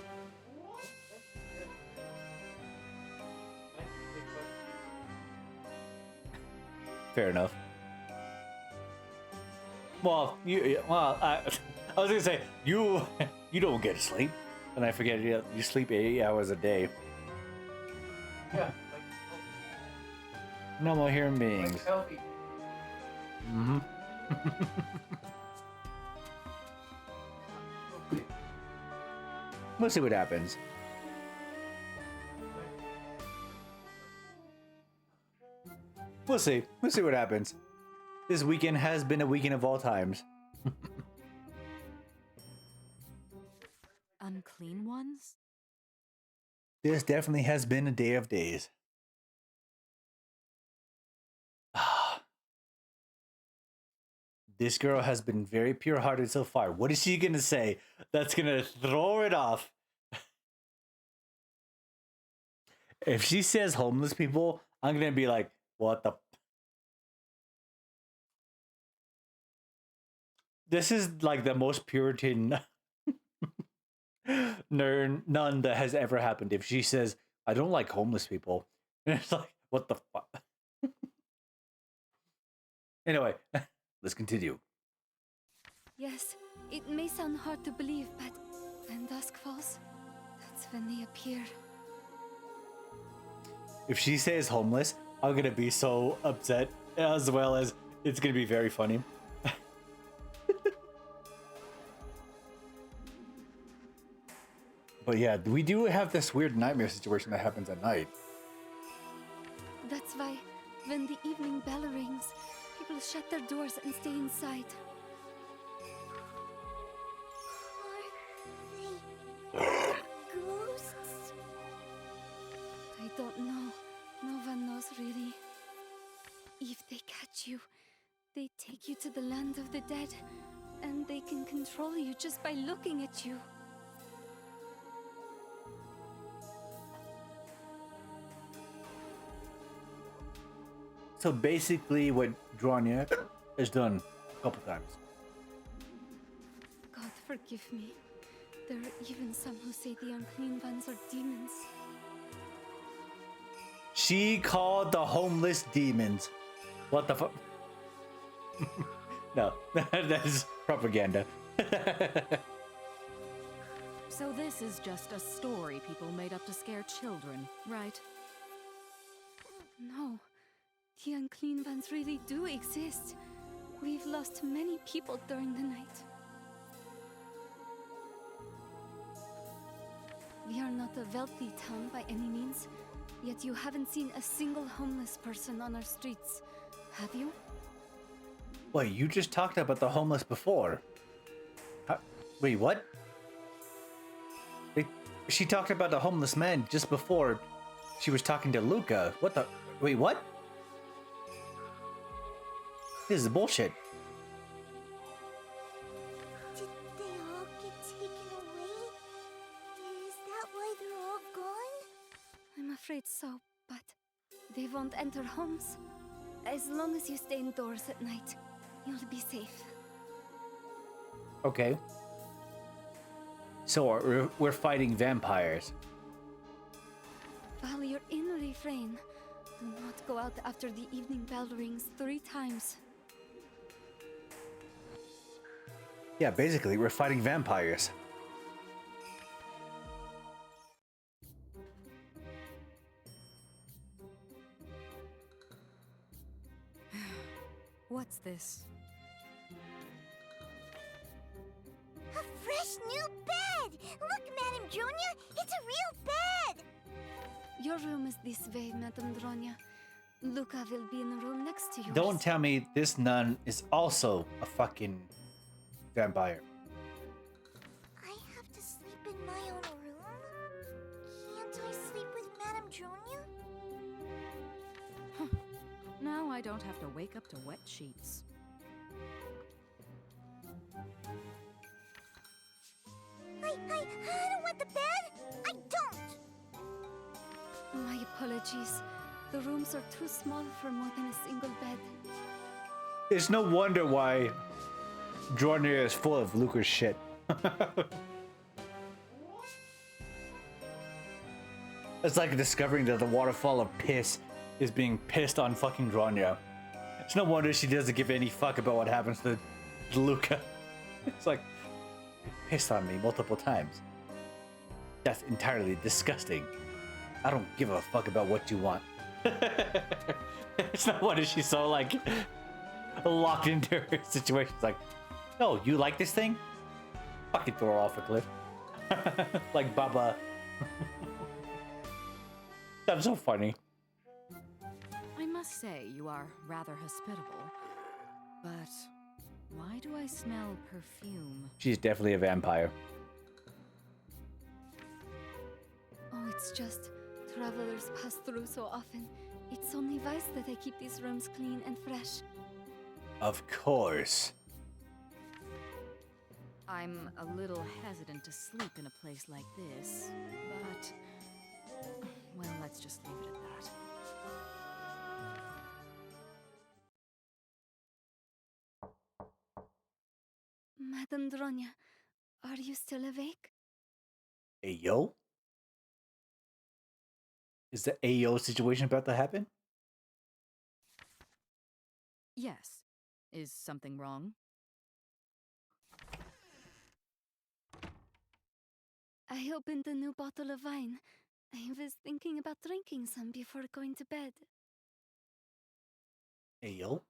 Fair enough. Well, I was gonna say you don't get sleep, and I forget you sleep 8 hours a day. Yeah, Normal human beings. like healthy. Mm-hmm. We'll see what happens. We'll see. We'll see what happens. This weekend has been a weekend of all times. Unclean ones? This definitely has been a day of days. This girl has been very pure-hearted so far. What is she gonna say that's gonna throw it off? If she says homeless people, I'm gonna be like, what the? This is like the most Puritan none that has ever happened. If she says, I don't like homeless people, and it's like, what the fuck? Anyway, let's continue. Yes, it may sound hard to believe, but when dusk falls, that's when they appear. If she says homeless, I'm gonna be so upset, as well as it's gonna be very funny. But yeah, we do have this weird nightmare situation that happens at night. That's why, when the evening bell rings, people shut their doors and stay inside. Ghosts? I don't know. No one knows really. If they catch you, they take you to the land of the dead, and they can control you just by looking at you. So basically what Dronya has done a couple times. God forgive me. There are even some who say the unclean ones are demons. She called the homeless demons. What the fuck? No, that is propaganda. So this is just a story people made up to scare children, right? No, the unclean ones really do exist. We've lost many people during the night. We are not a wealthy town by any means, Yet you haven't seen a single homeless person on our streets, have you? Wait, you just talked about the homeless before. Wait, what? She talked about the homeless man just before she was talking to Luca. What the? Wait, what? This is bullshit. Did they all get taken away? Is that why they're all gone? I'm afraid so, but they won't enter homes. As long as you stay indoors at night, you'll be safe. Okay. So we're fighting vampires. While you're in refrain, do not go out after the evening bell rings 3 times. Yeah, basically, we're fighting vampires. What's this? A fresh new bed! Look, Madame Dronia, it's a real bed! Your room is this way, Madame Dronia. Luca will be in the room next to yours. Don't tell me this nun is also a fucking vampire. I have to sleep in my own room? Can't I sleep with Madame Dronia? Now I don't have to wake up to wet sheets. I don't want the bed! I don't! My apologies. The rooms are too small for more than a single bed. It's no wonder why Dronia is full of Luca's shit. It's like discovering that the waterfall of piss is being pissed on fucking Dronia. It's no wonder she doesn't give any fuck about what happens to Luca. It's like, you pissed on me multiple times. That's entirely disgusting. I don't give a fuck about what you want. It's no wonder she's so like locked into her situation. It's like, no, you like this thing? Fucking throw her off a cliff. Like Baba. That's so funny. I must say, you are rather hospitable. But why do I smell perfume? She's definitely a vampire. Oh, it's just travelers pass through so often. It's only wise that I keep these rooms clean and fresh. Of course. I'm a little hesitant to sleep in a place like this, but... well, let's just leave it at that. Madame Dronia, are you still awake? Ayo? Is the Ayo situation about to happen? Yes. Is something wrong? I opened a new bottle of wine. I was thinking about drinking some before going to bed. Ayo?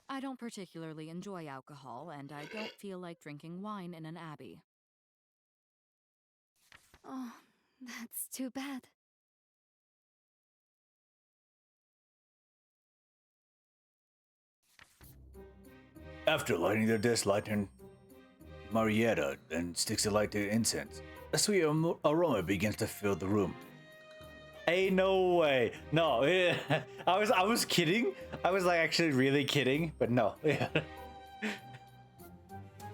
I don't particularly enjoy alcohol, and I don't feel like drinking wine in an abbey. Oh, that's too bad. After lighting the desk lantern, Marietta then sticks a light to incense. A sweet aroma begins to fill the room. Ain't no way. No, I was kidding. I was like actually really kidding, but no.